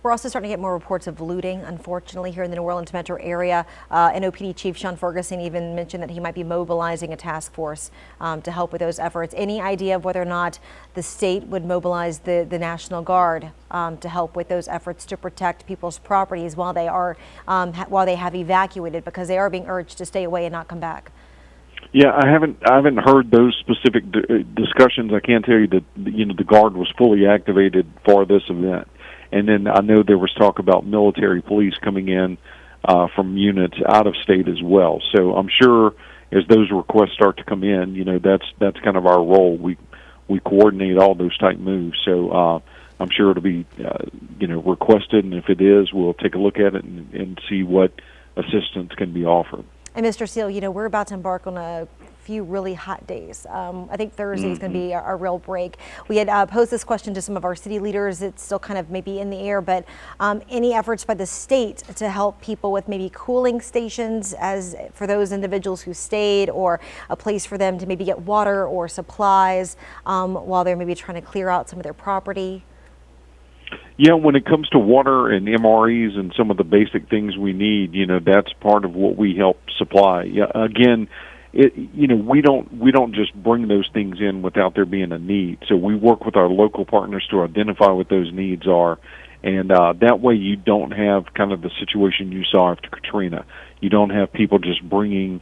B: We're also starting to get more reports of looting, unfortunately, here in the New Orleans metro area. NOPD Chief Sean Ferguson even mentioned that he might be mobilizing a task force to help with those efforts. Any idea of whether or not the state would mobilize the National Guard to help with those efforts to protect people's properties while they are while they have evacuated, because they are being urged to stay away and not come back?
I: Yeah, I haven't heard those specific discussions. I can tell you that the Guard was fully activated for this event. And then I know there was talk about military police coming in from units out of state as well. So I'm sure as those requests start to come in, that's kind of our role. We coordinate all those type moves. So I'm sure it'll be requested, and if it is, we'll take a look at it and see what assistance can be offered.
B: And Mr. Seal, we're about to embark on a few really hot days. I think Thursday is going to be a real break. We had posed this question to some of our city leaders. It's still kind of maybe in the air, but any efforts by the state to help people with maybe cooling stations as for those individuals who stayed, or a place for them to maybe get water or supplies while they're maybe trying to clear out some of their property?
I: Yeah, when it comes to water and MREs and some of the basic things we need, that's part of what we help supply. Yeah, again, we don't just bring those things in without there being a need. So we work with our local partners to identify what those needs are, and that way you don't have kind of the situation you saw after Katrina. You don't have people just bringing,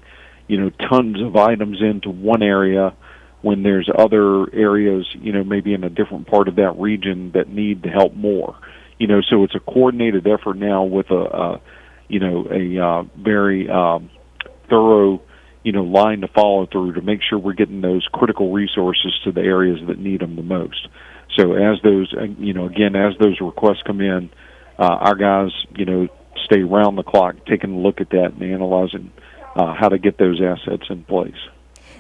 I: tons of items into one area when there's other areas, maybe in a different part of that region that need to help more. So it's a coordinated effort now with a very thorough, line to follow through to make sure we're getting those critical resources to the areas that need them the most. So as those, as those requests come in, our guys, stay around the clock taking a look at that and analyzing how to get those assets in place.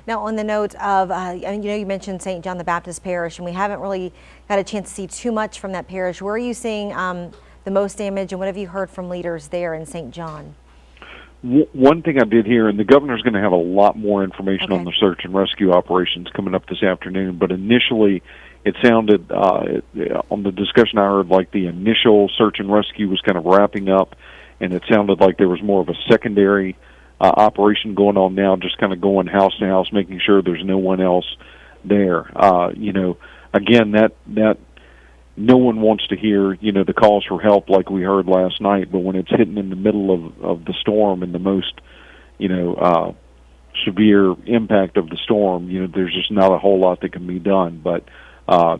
B: Now, on the note of, you mentioned St. John the Baptist Parish, and we haven't really got a chance to see too much from that parish. Where are you seeing the most damage, and what have you heard from leaders there in St. John?
I: One thing I did hear, and the governor's going to have a lot more information on the search and rescue operations coming up this afternoon, but initially it sounded, on the discussion I heard, like the initial search and rescue was kind of wrapping up, and it sounded like there was more of a secondary operation going on now, just kind of going house to house, making sure there's no one else there. Again, that no one wants to hear, the calls for help like we heard last night, but when it's hitting in the middle of the storm and the most, severe impact of the storm, there's just not a whole lot that can be done. But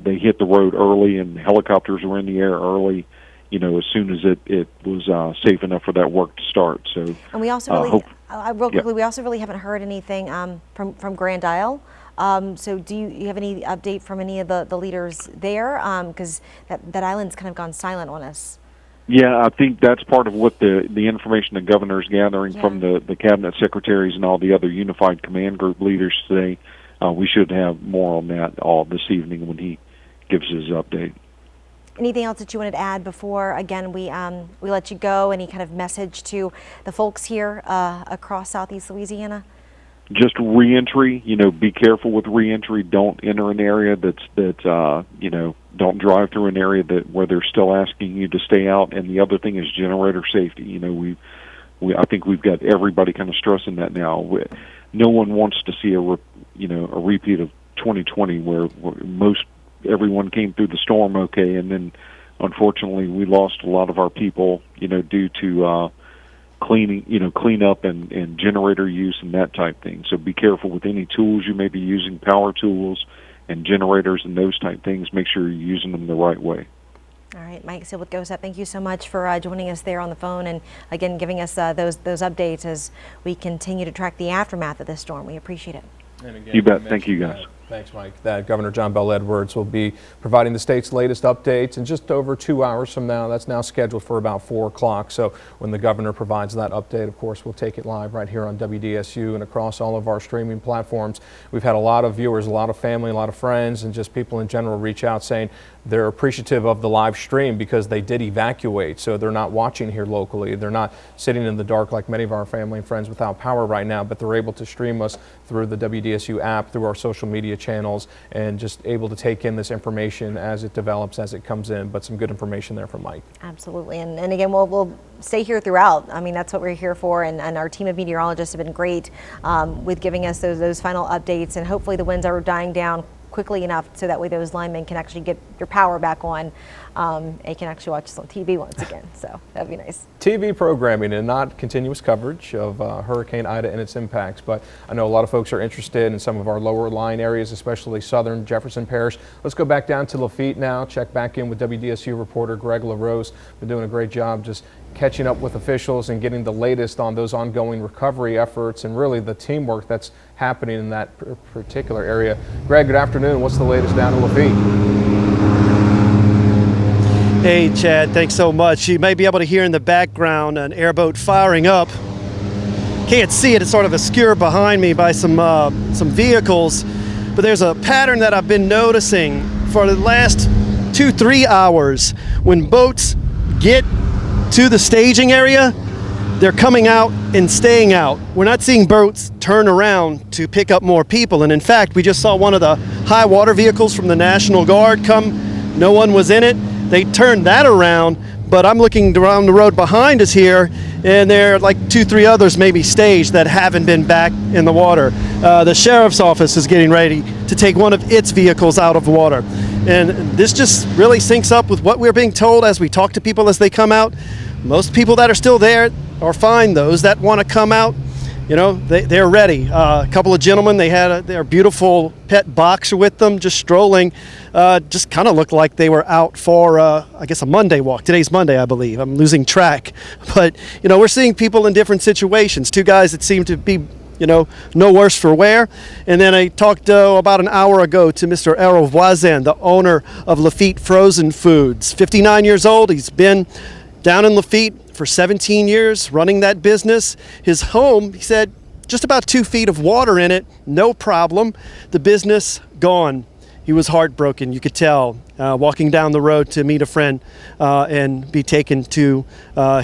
I: they hit the road early, and helicopters were in the air early, as soon as it was safe enough for that work to start. So,
B: and we also really, real quickly, we also really haven't heard anything from Grand Isle. So do you have any update from any of the leaders there? Because that island's kind of gone silent on us.
I: Yeah, I think that's part of what the information the governor's gathering from the cabinet secretaries and all the other unified command group leaders today. We should have more on that all this evening when he gives his update.
B: Anything else that you wanted to add before, again, we let you go? Any kind of message to the folks here across Southeast Louisiana?
I: Just reentry, be careful with reentry. Don't enter an area don't drive through an area where they're still asking you to stay out. And the other thing is generator safety. I think we've got everybody kind of stressing that now. No one wants to see a repeat of 2020 where everyone came through the storm okay, and then unfortunately we lost a lot of our people, due to clean up and generator use and that type thing. So be careful with any tools you may be using, power tools and generators and those type things. Make sure you're using them the right way.
B: All right, Mike Seal with GOSEP, thank you so much for joining us there on the phone and again giving us those updates as we continue to track the aftermath of this storm. We appreciate it.
A: And again,
I: you bet. Thank you, guys.
A: Thanks, Mike. That Governor John Bel Edwards will be providing the state's latest updates in just over 2 hours from now. That's now scheduled for about 4 o'clock. So when the governor provides that update, of course, we'll take it live right here on WDSU and across all of our streaming platforms. We've had a lot of viewers, a lot of family, a lot of friends, and just people in general reach out saying they're appreciative of the live stream because they did evacuate. So they're not watching here locally. They're not sitting in the dark like many of our family and friends without power right now, but they're able to stream us through the WDSU app, through our social media channels, and just able to take in this information as it develops, as it comes in. But some good information there from Mike.
B: Absolutely. And again, we'll stay here throughout. I mean, that's what we're here for. And our team of meteorologists have been great with giving us those final updates. And hopefully the winds are dying down quickly enough so that way those linemen can actually get your power back on and can actually watch this on TV once again. So that'd be nice.
A: TV programming and not continuous coverage of Hurricane Ida and its impacts. But I know a lot of folks are interested in some of our lower lying areas, especially southern Jefferson Parish. Let's go back down to Lafitte now, check back in with WDSU reporter Greg LaRose. Been doing a great job just catching up with officials and getting the latest on those ongoing recovery efforts and really the teamwork that's happening in that particular area. Greg, good afternoon. What's the latest down in Lafitte?
J: Hey, Chad, thanks so much. You may be able to hear in the background an airboat firing up. Can't see it, it's sort of obscured behind me by some vehicles, but there's a pattern that I've been noticing for the last 2-3 hours. When boats get to the staging area, they're coming out and staying out. We're not seeing boats turn around to pick up more people, and in fact, we just saw one of the high water vehicles from the National Guard come. No one was in it. They turned that around, but I'm looking around the road behind us here, and there are like 2-3 others maybe staged that haven't been back in the water. The sheriff's office is getting ready to take one of its vehicles out of water. And this just really syncs up with what we're being told as we talk to people as they come out. Most people that are still there are fine. Those that want to come out, they're ready. A couple of gentlemen, they had their beautiful pet boxer with them, just strolling. Just kind of looked like they were out for, I guess, a Monday walk. Today's Monday, I believe. I'm losing track. But, we're seeing people in different situations. 2 guys that seem to be, no worse for wear. And then I talked about an hour ago to Mr. Errol Voisin, the owner of Lafitte Frozen Foods. 59 years old. He's been down in Lafitte for 17 years running that business. His home, he said, just about 2 feet of water in it, no problem. The business gone. He was heartbroken, you could tell, walking down the road to meet a friend and be taken to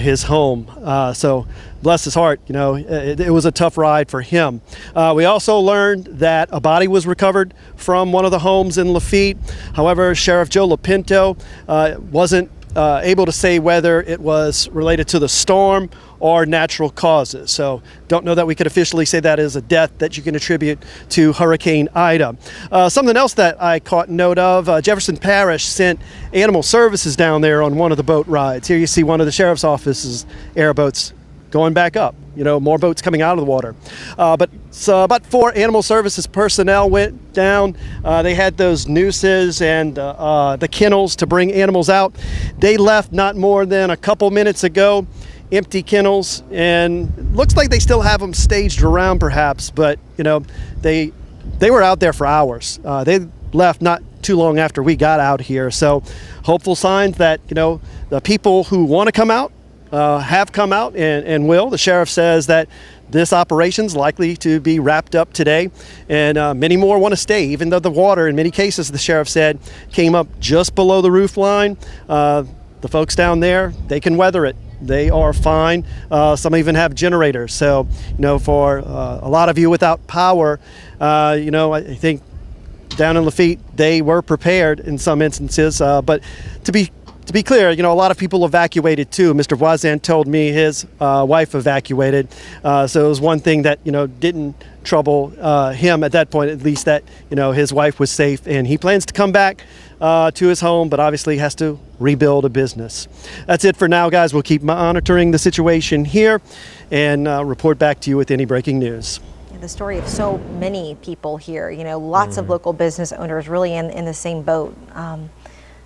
J: his home. So bless his heart, it was a tough ride for him. We also learned that a body was recovered from one of the homes in Lafitte. However, Sheriff Joe Lapinto wasn't able to say whether it was related to the storm or natural causes. So don't know that we could officially say that is a death that you can attribute to Hurricane Ida. Something else that I caught note of, Jefferson Parish sent animal services down there on one of the boat rides. Here you see one of the sheriff's office's airboats going back up. More boats coming out of the water. But about 4 animal services personnel went down. They had those nooses and the kennels to bring animals out. They left not more than a couple minutes ago. Empty kennels, and looks like they still have them staged around perhaps, but they were out there for hours. They left not too long after we got out here. So hopeful signs that, the people who want to come out have come out and will. The sheriff says that this operation's likely to be wrapped up today, and many more want to stay, even though the water, in many cases, the sheriff said, came up just below the roof line. The folks down there, they can weather it. They are fine. Some even have generators. So, for a lot of you without power, I think down in Lafitte, they were prepared in some instances. But to be clear, a lot of people evacuated too. Mr. Voisin told me his wife evacuated. So it was one thing that, didn't trouble him at that point, at least that, his wife was safe, and he plans to come back to his home, but obviously has to rebuild a business. That's it for now, guys. We'll keep monitoring the situation here and report back to you with any breaking news.
B: The story of so many people here, lots of local business owners really in the same boat.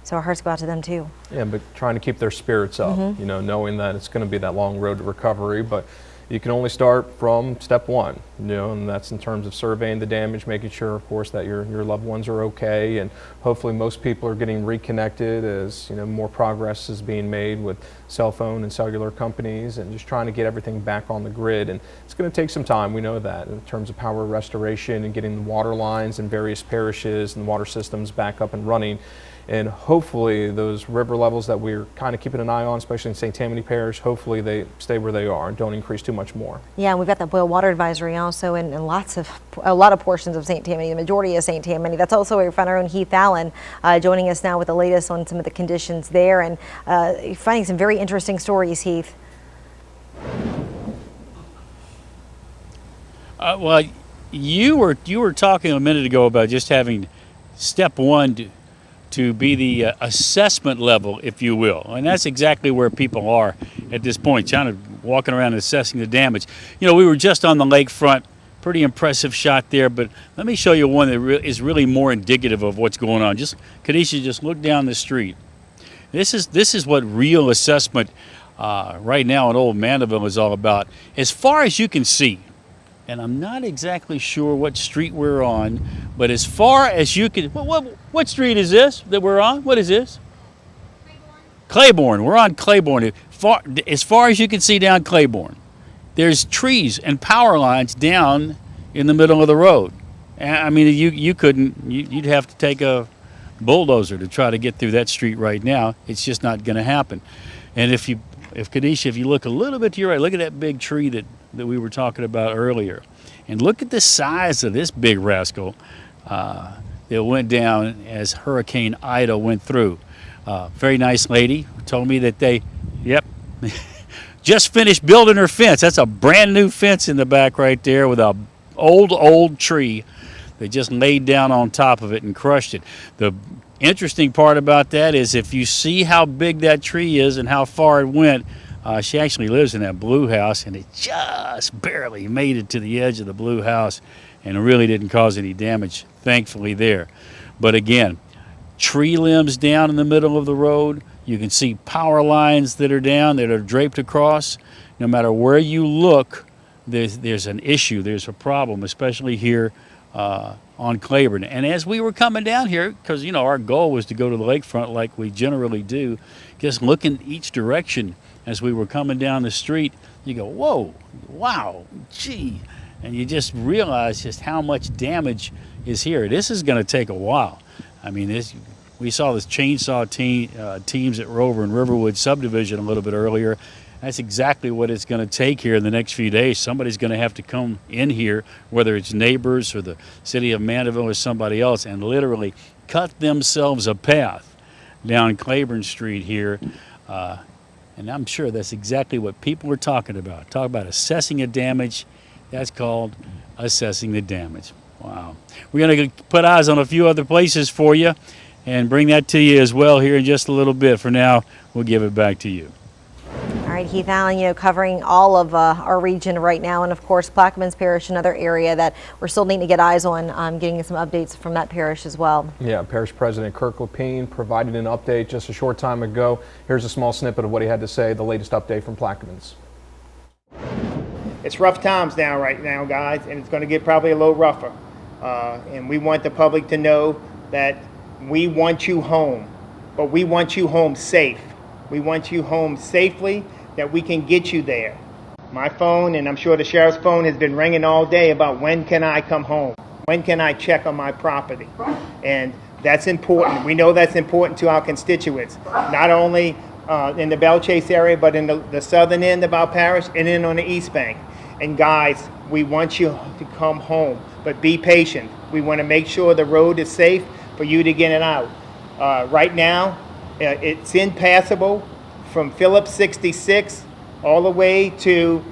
B: So our hearts go out to them too.
A: Yeah, but trying to keep their spirits up, knowing that it's going to be that long road to recovery, but you can only start from step one, and that's in terms of surveying the damage, making sure, of course, that your loved ones are okay, and hopefully most people are getting reconnected as more progress is being made with cell phone and cellular companies, and just trying to get everything back on the grid. And it's going to take some time, we know that, in terms of power restoration and getting the water lines in various parishes and water systems back up and running. And hopefully those river levels that we're kind of keeping an eye on, especially in St. Tammany Parish, hopefully they stay where they are and don't increase too much more.
B: Yeah, and we've got that boil water advisory also in a lot of portions of St. Tammany, the majority of St. Tammany. That's also where we find our own Heath Allen joining us now with the latest on some of the conditions there, and finding some very interesting stories, Heath.
F: Well, you were talking a minute ago about just having step one to be the assessment level, if you will. And that's exactly where people are at this point, kind of walking around and assessing the damage. We were just on the lakefront, pretty impressive shot there, but let me show you one that is really more indicative of what's going on. Kadisha, just look down the street. This is what real assessment right now in Old Mandeville is all about. As far as you can see, and I'm not exactly sure what street we're on, but as far as you can, what street is this that we're on? What is this? Claiborne. We're on Claiborne. As far as you can see down Claiborne, there's trees and power lines down in the middle of the road. I mean, you'd have to take a bulldozer to try to get through that street right now. It's just not going to happen. And if Kadisha, if you look a little bit to your right, look at that big tree that we were talking about earlier. And look at the size of this big rascal that went down as Hurricane Ida went through. Very nice lady told me that they, just finished building her fence. That's a brand new fence in the back right there with a old tree. They just laid down on top of it and crushed it. The interesting part about that is if you see how big that tree is and how far it went, she actually lives in that blue house, and it just barely made it to the edge of the blue house and really didn't cause any damage, thankfully, there. But again, tree limbs down in the middle of the road. You can see power lines that are down, that are draped across. No matter where you look, there's an issue, there's a problem, especially here on Claiborne. And as we were coming down here, because our goal was to go to the lakefront like we generally do, just look in each direction as we were coming down the street, you go, whoa, wow, gee. And you just realize just how much damage is here. This is going to take a while. I mean, we saw this chainsaw teams that were over in Riverwood subdivision a little bit earlier. That's exactly what it's going to take here in the next few days. Somebody's going to have to come in here, whether it's neighbors or the city of Mandeville or somebody else, and literally cut themselves a path down Claiborne Street here. And I'm sure that's exactly what people are talking about. Talk about assessing the damage. That's called assessing the damage. Wow. We're going to put eyes on a few other places for you and bring that to you as well here in just a little bit. For now, we'll give it back to you.
B: All right, Heath Allen, covering all of our region right now, and of course Plaquemines Parish, another area that we're still needing to get eyes on, getting some updates from that parish as well. Yeah, Parish President Kirk Lapine provided an update just a short time ago. Here's a small snippet of what he had to say, the latest update from Plaquemines.
K: It's rough times right now, guys, and it's going to get probably a little rougher. And we want the public to know that we want you home, but we want you home safe. We want you home safely, that we can get you there. My phone, and I'm sure the sheriff's phone, has been ringing all day about when can I come home? When can I check on my property? And that's important. We know that's important to our constituents, not only in the Belle Chase area, but in the southern end of our parish and then on the East Bank. And guys, we want you to come home, but be patient. We want to make sure the road is safe for you to get it out. Right now, it's impassable from Phillips 66 all the way to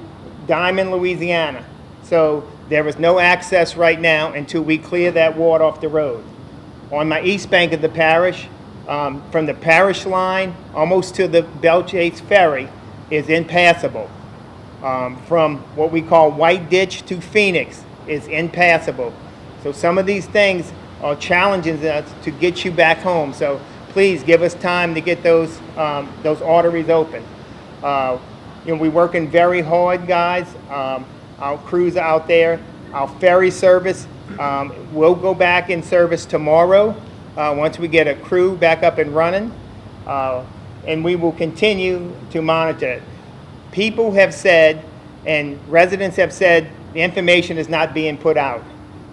K: Diamond, Louisiana. So there is no access right now until we clear that water off the road. On my east bank of the parish, from the parish line almost to the Belle Chase ferry, is impassable. From what we call White Ditch to Phoenix is impassable. So some of these things are challenging us to get you back home. So please give us time to get those arteries open. We're working very hard, guys. Our crews are out there. Our ferry service will go back in service tomorrow once we get a crew back up and running. And we will continue to monitor it. People have said, and residents have said, the information is not being put out.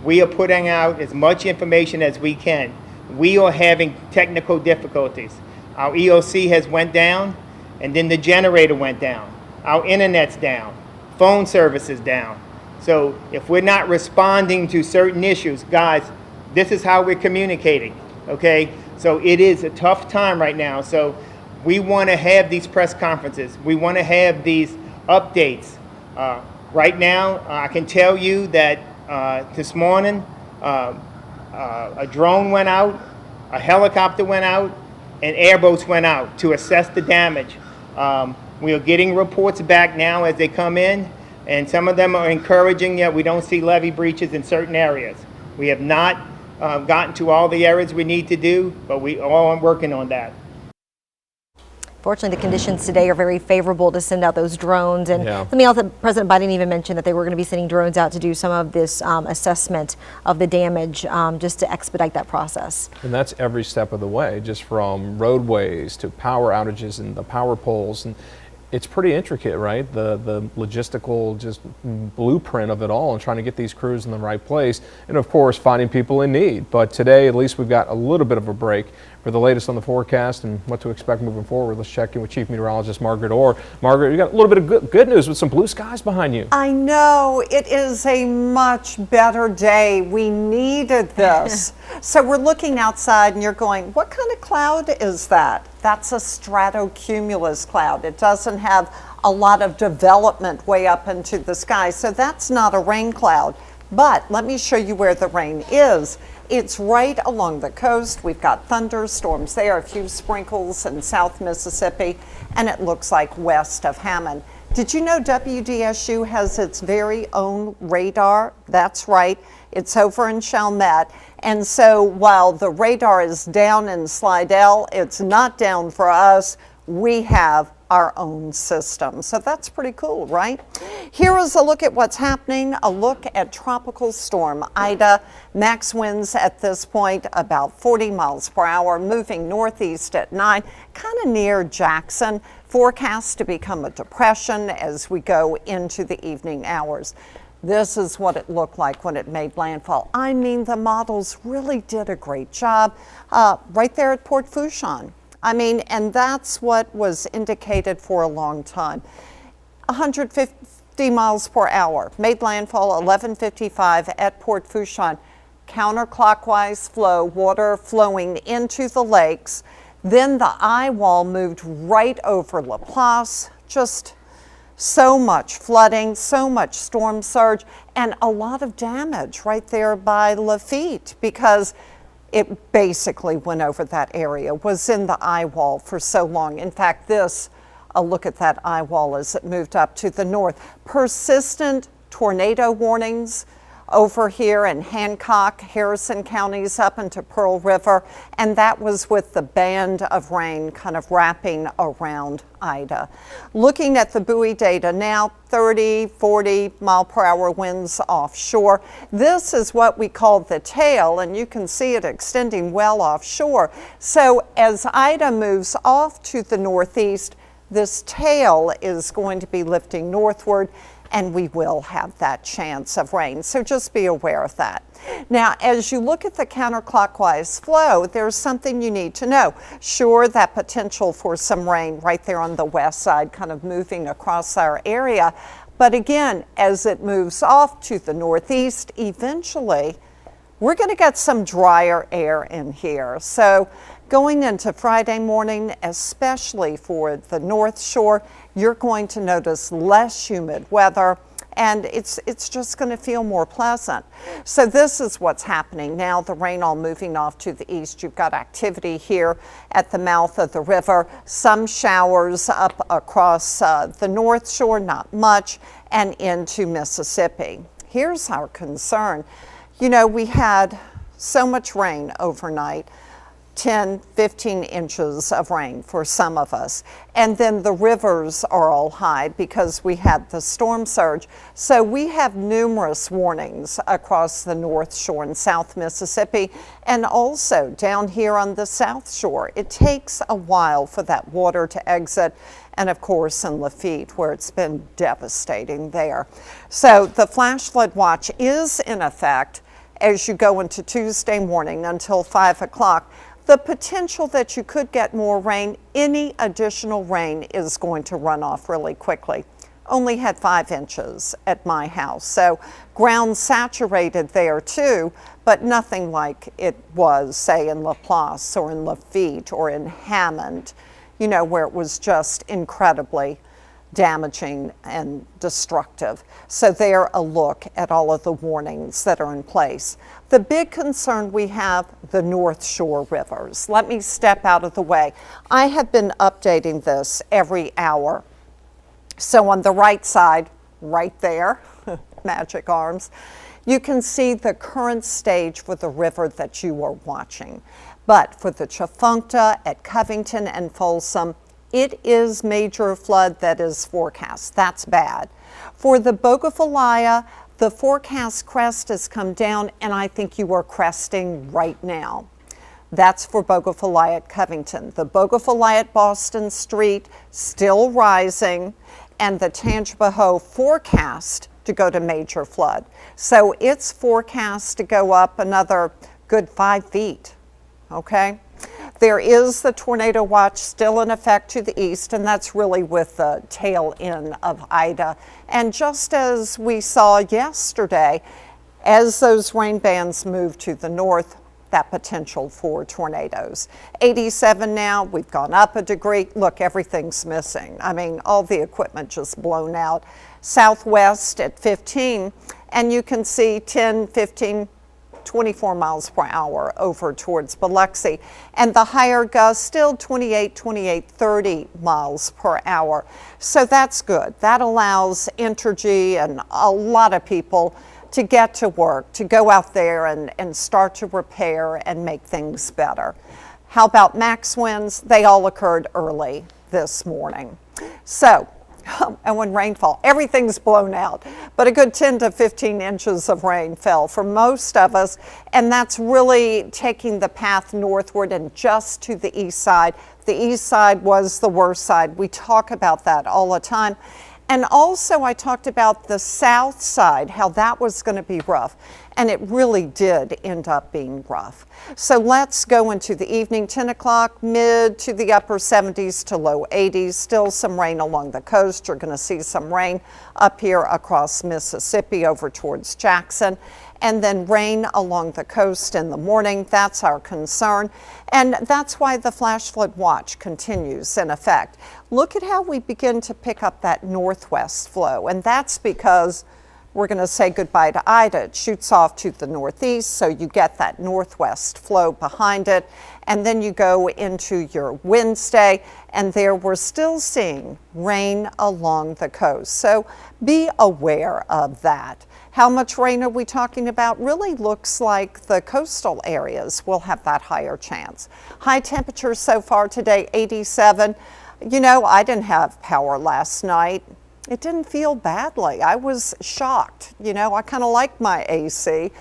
K: We are putting out as much information as we can. We are having technical difficulties. Our EOC has went down, and then the generator went down. Our internet's down. Phone service is down. So if we're not responding to certain issues, guys, this is how we're communicating, okay? So it is a tough time right now. So we want to have these press conferences. We want to have these updates. Right now, I can tell you that this morning, a drone went out, a helicopter went out, and airboats went out to assess the damage. We are getting reports back now as they come in, and some of them are encouraging that we don't see levee breaches in certain areas. We have not gotten to all the areas we need to do, but we are working on that.
B: Fortunately, the conditions today are very favorable to send out those drones. And something else that President Biden even mentioned, that they were going to be sending drones out to do some of this assessment of the damage, just to expedite that process.
A: And that's every step of the way, just from roadways to power outages and the power poles. And it's pretty intricate, right? The logistical just blueprint of it all, and trying to get these crews in the right place, and of course finding people in need. But today, at least, we've got a little bit of a break. For the latest on the forecast and what to expect moving forward, let's check in with Chief Meteorologist Margaret Orr. Margaret, you got a little bit of good news with some blue skies behind you.
E: I know, it is a much better day. We needed this. So we're looking outside and you're going, what kind of cloud is that? That's a stratocumulus cloud. It doesn't have a lot of development way up into the sky, so that's not a rain cloud. But let me show you where the rain is. It's right along the coast. We've got thunderstorms there, a few sprinkles in South Mississippi, and it looks like west of Hammond. Did you know WDSU has its very own radar? That's right. It's over in Chalmette. And so while the radar is down in Slidell, it's not down for us. We have our own system. So that's pretty cool, right? Here is a look at what's happening, a look at Tropical Storm Ida. Max winds at this point about 40 miles per hour, moving northeast at 9, kind of near Jackson. Forecast to become a depression as we go into the evening hours. This is what it looked like when it made landfall. I mean, the models really did a great job right there at Port Fourchon. I mean, and that's what was indicated for a long time. 150 miles per hour, made landfall 11:55 at Port Fourchon. Counterclockwise flow, water flowing into the lakes. Then the eye wall moved right over Laplace. Just so much flooding, so much storm surge, and a lot of damage right there by Lafitte, because it basically went over that area, was in the eye wall for so long. In fact, a look at that eye wall as it moved up to the north. Persistent tornado warnings over here in Hancock, Harrison counties up into Pearl River, and that was with the band of rain kind of wrapping around Ida. Looking at the buoy data now, 30, 40 mile per hour winds offshore. This is what we call the tail, and you can see it extending well offshore. So as Ida moves off to the northeast, this tail is going to be lifting northward, and we will have that chance of rain. So just be aware of that. Now, as you look at the counterclockwise flow, there's something you need to know. Sure, that potential for some rain right there on the west side, kind of moving across our area. But again, as it moves off to the northeast, eventually, we're going to get some drier air in here. So going into Friday morning, especially for the North Shore, you're going to notice less humid weather, and it's just going to feel more pleasant. So this is what's happening now. The rain all moving off to the east. You've got activity here at the mouth of the river. Some showers up across the North Shore, not much, and into Mississippi. Here's our concern. You know, we had so much rain overnight. 10, 15 inches of rain for some of us. And then the rivers are all high because we had the storm surge. So we have numerous warnings across the North Shore and South Mississippi, and also down here on the South Shore. It takes a while for that water to exit, and of course in Lafitte, where it's been devastating there. So the flash flood watch is in effect as you go into Tuesday morning until 5 o'clock. The potential that you could get more rain, any additional rain is going to run off really quickly. Only had 5 inches at my house, so ground saturated there too, but nothing like it was, say, in Laplace or in Lafitte or in Hammond, you know, where it was just incredibly damaging and destructive. So there a look at all of the warnings that are in place. The big concern we have, the North Shore rivers. Let me step out of the way. I have been updating this every hour. So on the right side, right there, magic arms, you can see the current stage for the river that you are watching. But for the Tchefuncte at Covington and Folsom, it is major flood that is forecast. That's bad. For the Bogafilaya, the forecast crest has come down, and I think you are cresting right now. That's for Bogafilaya at Covington. The Bogafilaya at Boston Street still rising, and the Tangipahoa forecast to go to major flood. So it's forecast to go up another good 5 feet, okay? There is the tornado watch still in effect to the east, and that's really with the tail end of Ida. And just as we saw yesterday, as those rain bands move to the north, that potential for tornadoes. 87 now, we've gone up a degree. Look, everything's missing. I mean, all the equipment just blown out. Southwest at 15, and you can see 10, 15, 24 miles per hour over towards Biloxi, and the higher gusts still 28, 30 miles per hour. So that's good. That allows Entergy and a lot of people to get to work, to go out there and start to repair and make things better. How about max winds? They all occurred early this morning. So, and when rainfall, everything's blown out, but a good 10 to 15 inches of rain fell for most of us, and that's really taking the path northward and just to the east side. The east side was the worst side. We talk about that all the time. And also I talked about the south side, how that was going to be rough. And it really did end up being rough. So let's go into the evening, 10 o'clock, mid to the upper 70s to low 80s. Still some rain along the coast. You're going to see some rain up here across Mississippi over towards Jackson. And then rain along the coast in the morning. That's our concern. And that's why the flash flood watch continues in effect. Look at how we begin to pick up that northwest flow. And that's because we're going to say goodbye to Ida. It shoots off to the northeast, so you get that northwest flow behind it. And then you go into your Wednesday, and there we're still seeing rain along the coast. So be aware of that. How much rain are we talking about? Really looks like the coastal areas will have that higher chance. High temperatures so far today, 87. You know, I didn't have power last night. It didn't feel badly. I was shocked. You know, I kind of like my AC.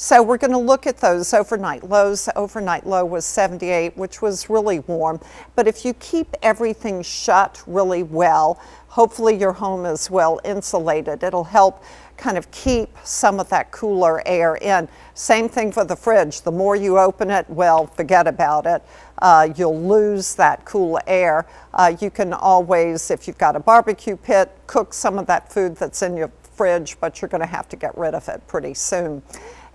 E: So we're going to look at those overnight lows. The overnight low was 78, which was really warm. But if you keep everything shut really well, hopefully your home is well insulated. It'll help kind of keep some of that cooler air in. Same thing for the fridge. The more you open it, well, forget about it. You'll lose that cool air. You can always, if you've got a barbecue pit, cook some of that food that's in your fridge, but you're going to have to get rid of it pretty soon.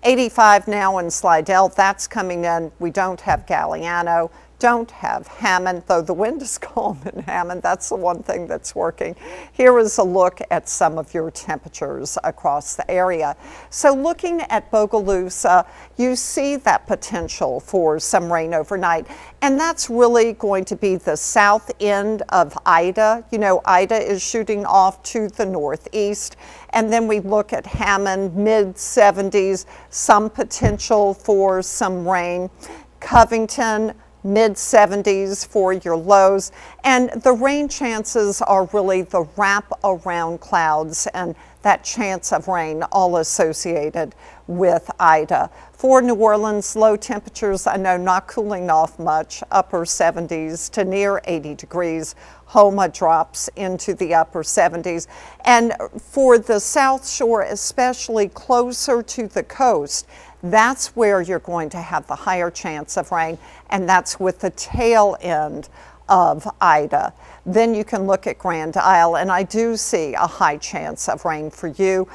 E: 85 now in Slidell. That's coming in. We don't have Galliano. Don't have Hammond, though the wind is calm in Hammond. That's the one thing that's working. Here is a look at some of your temperatures across the area. So looking at Bogalusa, you see that potential for some rain overnight, and that's really going to be the south end of Ida. You know, Ida is shooting off to the northeast, and then we look at Hammond, mid-70s, some potential for some rain. Covington, mid-70s for your lows, and the rain chances are really the wrap around clouds and that chance of rain all associated with Ida. For New Orleans, low temperatures, I know not cooling off much, upper 70s to near 80 degrees. Homa drops into the upper 70s. And for the South Shore, especially closer to the coast, that's where you're going to have the higher chance of rain, and that's with the tail end of Ida. Then you can look at Grand Isle, and I do see a high chance of rain for you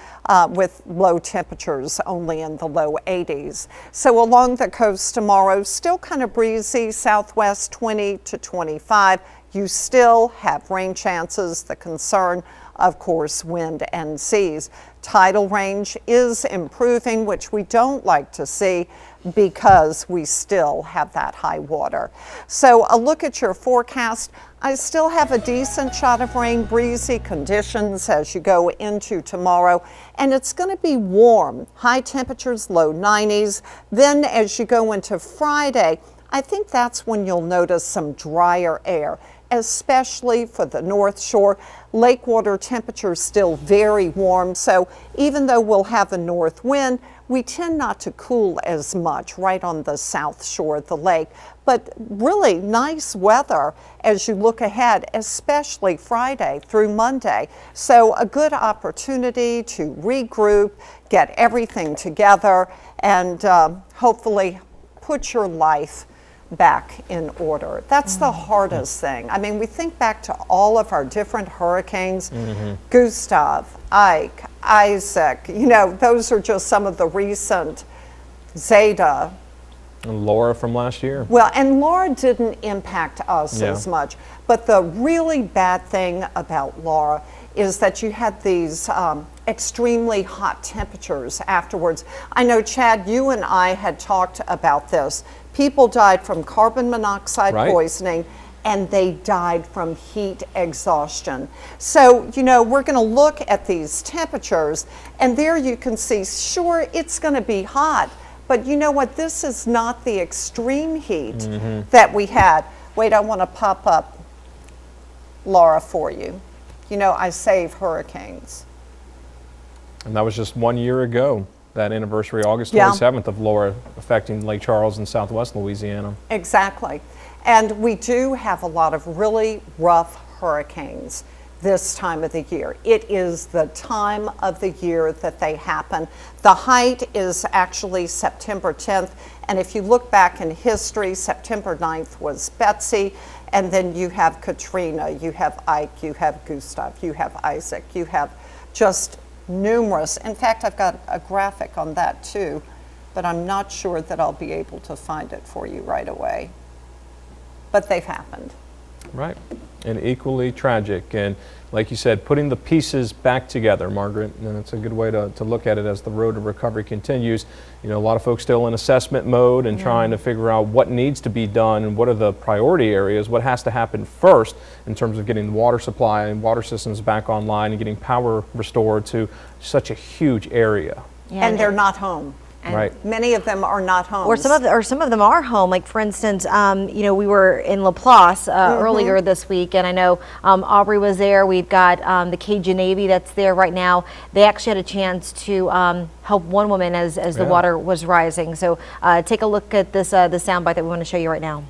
E: with low temperatures only in the low 80s. So along the coast tomorrow, still kind of breezy, southwest 20 to 25. You still have rain chances. The concern, of course, wind and seas. Tidal range is improving, which we don't like to see because we still have that high water. So a look at your forecast. I still have a decent shot of rain, breezy conditions as you go into tomorrow, and it's going to be warm, high temperatures, low 90s. Then as you go into Friday, I think that's when you'll notice some drier air, especially for the North Shore. Lake water temperatures still very warm, so even though we'll have a north wind, we tend not to cool as much right on the south shore of the lake. But really nice weather as you look ahead, especially Friday through Monday. So a good opportunity to regroup, get everything together, and hopefully put your life back in order. That's the hardest thing. I mean, we think back to all of our different hurricanes, Gustav, Ike, Isaac, you know, those are just some of the recent, Zeta.
A: And Laura from last year.
E: Well, and Laura didn't impact us as much, but the really bad thing about Laura is that you had these extremely hot temperatures afterwards. I know, Chad, you and I had talked about this. People died from carbon monoxide poisoning, and they died from heat exhaustion. So, you know, we're going to look at these temperatures, and there you can see, sure, it's going to be hot, but you know what? This is not the extreme heat that we had. Wait, I want to pop up Laura for you. You know, I save hurricanes.
A: And that was just 1 year ago, that anniversary, August 27th of Laura affecting Lake Charles in southwest Louisiana.
E: Exactly. And we do have a lot of really rough hurricanes this time of the year. It is the time of the year that they happen. The height is actually September 10th. And if you look back in history, September 9th was Betsy. And then you have Katrina, you have Ike, you have Gustav, you have Isaac, you have just numerous. In fact, I've got a graphic on that too, but I'm not sure that I'll be able to find it for you right away. But they've happened.
A: Right. And equally tragic. And like you said, putting the pieces back together, Margaret, and it's a good way to look at it as the road to recovery continues. You know, a lot of folks still in assessment mode and trying to figure out what needs to be done and what are the priority areas, what has to happen first in terms of getting the water supply and water systems back online and getting power restored to such a huge area.
B: Yeah,
E: and they're not home.
A: Right.
E: Many of them are not home.
B: Or some of them are home. Like for instance, you know, we were in Laplace earlier this week, and I know Aubrey was there. We've got the Cajun Navy that's there right now. They actually had a chance to help one woman as the water was rising. So take a look at this the soundbite that we want to show you right now.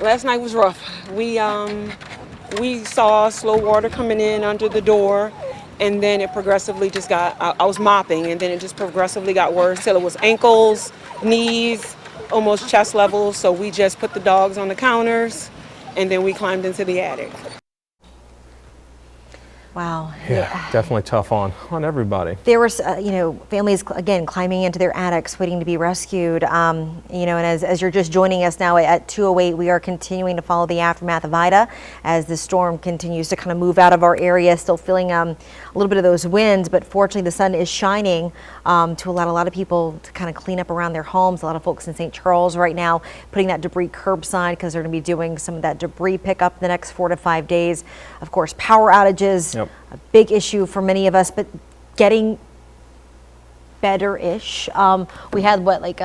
L: Last night was rough. We saw slow water coming in under the door. And then it progressively just got, I was mopping, and then it just progressively got worse till it was ankles, knees, almost chest level. So we just put the dogs on the counters, and then we climbed into the attic.
B: Wow.
A: Yeah, definitely tough on everybody.
B: There was, you know, families, again, climbing into their attics, waiting to be rescued. You know, and as you're just joining us now at 2:08, we are continuing to follow the aftermath of Ida as the storm continues to kind of move out of our area, still feeling a little bit of those winds, but fortunately the sun is shining to allow a lot of people to kind of clean up around their homes. A lot of folks in St. Charles right now putting that debris curbside because they're going to be doing some of that debris pickup the next 4 to 5 days. Of course, power outages.
A: Yep.
B: A big issue for many of us, but getting better-ish. We had what, like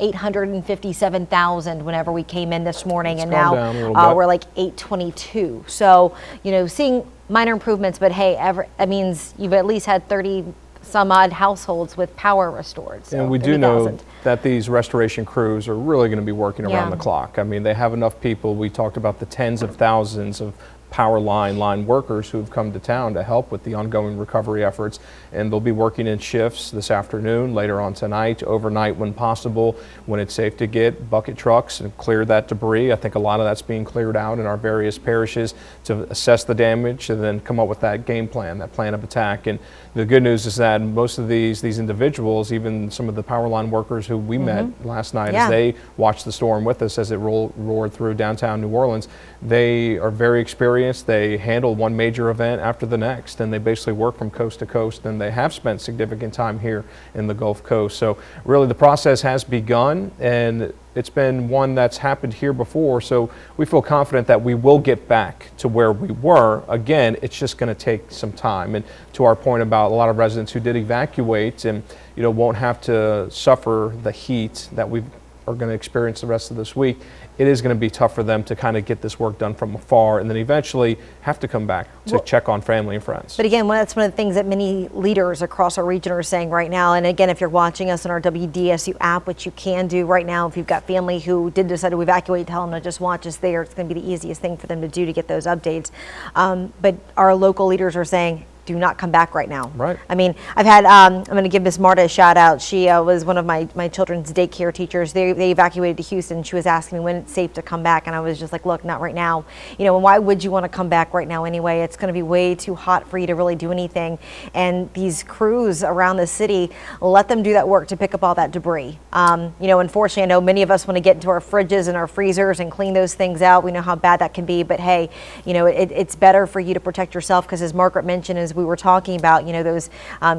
B: 857,000 whenever we came in this morning, and now we're like 822. So, you know, seeing minor improvements, but hey, that means you've at least had 30 some odd households with power restored. So
A: and we do know that these restoration crews are really going to be working around the clock. I mean, they have enough people. We talked about the tens of thousands of power line workers who've come to town to help with the ongoing recovery efforts, and they'll be working in shifts this afternoon, later on tonight, overnight when possible, when it's safe to get bucket trucks and clear that debris. I think a lot of that's being cleared out in our various parishes to assess the damage and then come up with that game plan, that plan of attack. And the good news is that most of these individuals, even some of the power line workers who we met last night as they watched the storm with us as it roared through downtown New Orleans, they are very experienced. They handle one major event after the next, and they basically work from coast to coast, and they have spent significant time here in the Gulf Coast. So really the process has begun, and it's been one that's happened here before, so we feel confident that we will get back to where we were. Again, it's just going to take some time. And to our point about a lot of residents who did evacuate and won't have to suffer the heat that we are going to experience the rest of this week, it is going to be tough for them to kind of get this work done from afar and then eventually have to come back to check on family and friends.
B: But again, that's one of the things that many leaders across our region are saying right now. And again, if you're watching us on our WDSU app, which you can do right now, if you've got family who did decide to evacuate, tell them to just watch us there. It's going to be the easiest thing for them to do to get those updates. But our local leaders are saying, do not come back right now.
A: Right.
B: I mean, I've had, I'm going to give Miss Marta a shout out. She was one of my children's daycare teachers. They evacuated to Houston. She was asking me when it's safe to come back. And I was just like, look, not right now. And why would you want to come back right now anyway? It's going to be way too hot for you to really do anything. And these crews around the city, let them do that work to pick up all that debris. Unfortunately, I know many of us want to get into our fridges and our freezers and clean those things out. We know how bad that can be. But hey, it's better for you to protect yourself, because as Margaret mentioned, as we were talking about, those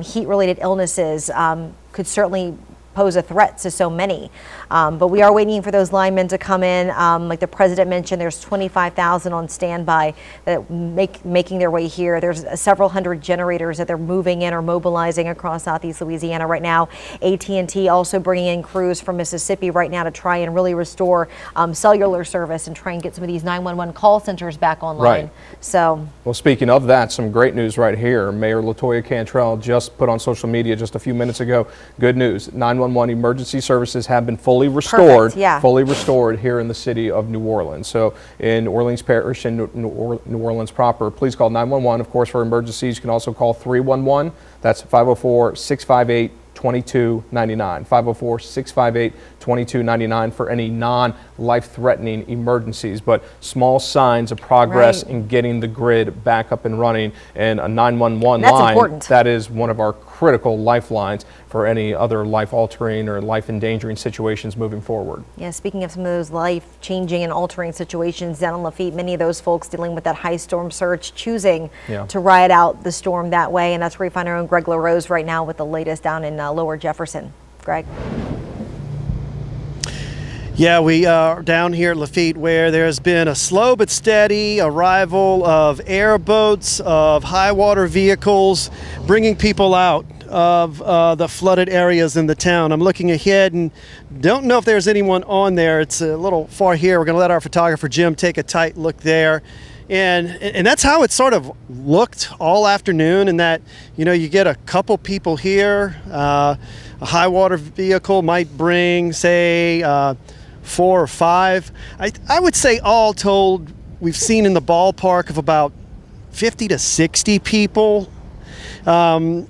B: heat-related illnesses could certainly pose a threat to so many. But we are waiting for those linemen to come in. Like the president mentioned, there's 25,000 on standby that making their way here. There's several hundred generators that they're moving in or mobilizing across Southeast Louisiana right now. AT&T also bringing in crews from Mississippi right now to try and really restore cellular service and try and get some of these 911 call centers back online.
A: Right.
B: So,
A: well, speaking of that, some great news right here. Mayor LaToya Cantrell just put on social media just a few minutes ago. Good news. 911 emergency services have been fully restored. Fully restored here in the city of New Orleans. So in Orleans Parish and New Orleans proper, please call 911. Of course, for emergencies, you can also call 311. That's 504-658-2299. 504-658-2299 for any non life-threatening emergencies, but small signs of progress in getting the grid back up and running, and a 911 line,
B: important.
A: that is one of our critical lifelines for any other life-altering or life-endangering situations moving forward.
B: Yeah, speaking of some of those life-changing and altering situations down in Lafitte, many of those folks dealing with that high storm surge choosing to ride out the storm that way, and that's where we find our own Greg LaRose right now with the latest down in Lower Jefferson. Greg.
J: Yeah, we are down here at Lafitte, where there's been a slow but steady arrival of airboats, of high water vehicles, bringing people out of the flooded areas in the town. I'm looking ahead and don't know if there's anyone on there. It's a little far here. We're going to let our photographer Jim take a tight look there. And that's how it sort of looked all afternoon, and that, you know, you get a couple people here. A high water vehicle might bring, say, 4 or 5. I would say all told, we've seen in the ballpark of about 50 to 60 people. And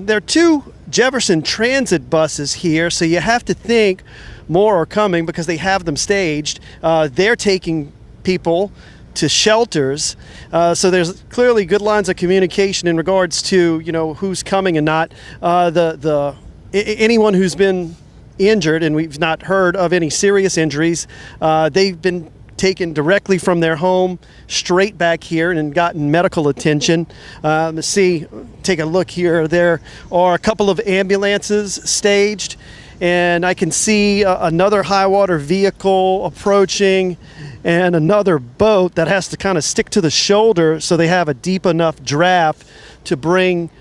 J: there are 2 Jefferson Transit buses here, so you have to think more are coming because they have them staged. They're taking people to shelters, so there's clearly good lines of communication in regards to, you know, who's coming and not. Anyone who's been injured, and we've not heard of any serious injuries, they've been taken directly from their home straight back here and gotten medical attention. Let's see, take a look here. There are a couple of ambulances staged, and I can see another high water vehicle approaching, and another boat that has to kind of stick to the shoulder so they have a deep enough draft to bring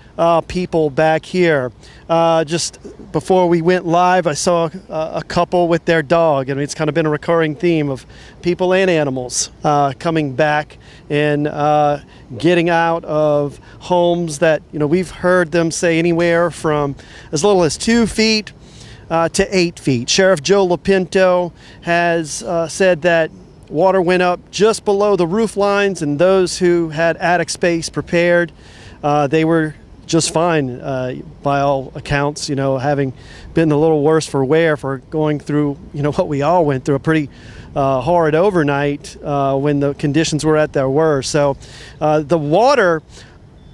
J: people back here. Just before we went live, I saw a couple with their dog. I mean, it's kind of been a recurring theme of people and animals coming back and getting out of homes that, you know, we've heard them say anywhere from as little as 2 feet to 8 feet. Sheriff Joe Lopinto has said that water went up just below the roof lines, and those who had attic space prepared, they were just fine by all accounts, you know, having been a little worse for wear for going through, you know, what we all went through, a pretty horrid overnight when the conditions were at their worst. So the water,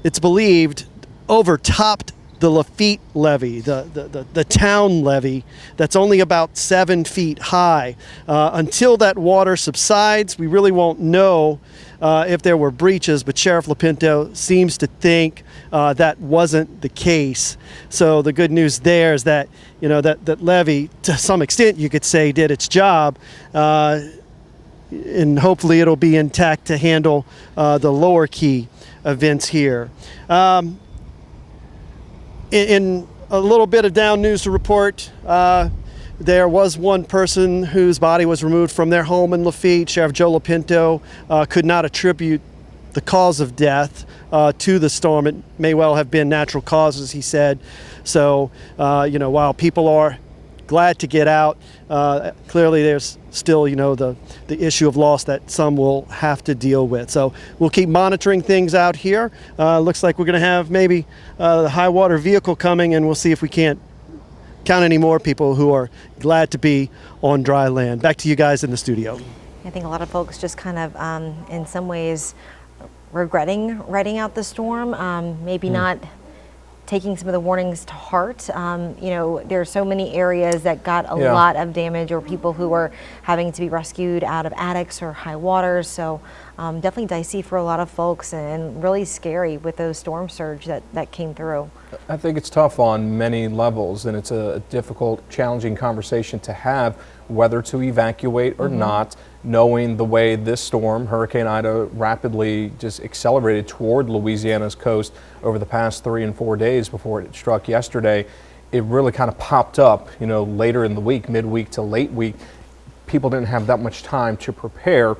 J: it's believed, overtopped the Lafitte levee, the town levee, that's only about 7 feet high. Until that water subsides, we really won't know if there were breaches, but Sheriff Lopinto seems to think that wasn't the case. So the good news there is that, you know, that levee, to some extent, you could say, did its job, and hopefully it'll be intact to handle the lower key events here. In a little bit of down news to report, there was one person whose body was removed from their home in Lafitte. Sheriff Joe Lopinto could not attribute the cause of death to the storm. It may well have been natural causes, he said. So, you know, while people are glad to get out, clearly there's still, you know, the issue of loss that some will have to deal with. So we'll keep monitoring things out here. Looks like we're going to have maybe the high water vehicle coming, and we'll see if we can't count any more people who are glad to be on dry land. Back to you guys in the studio.
B: I think a lot of folks just kind of, in some ways, regretting riding out the storm, maybe not taking some of the warnings to heart. You know, there are so many areas that got a lot of damage, or people who were having to be rescued out of attics or high waters. So definitely dicey for a lot of folks, and really scary with those storm surge that came through.
A: I think it's tough on many levels, and it's a difficult, challenging conversation to have, whether to evacuate or not, knowing the way this storm, Hurricane Ida, rapidly just accelerated toward Louisiana's coast over the past 3 and 4 days before it struck yesterday. It really kind of popped up, you know, later in the week, midweek to late week. People didn't have that much time to prepare.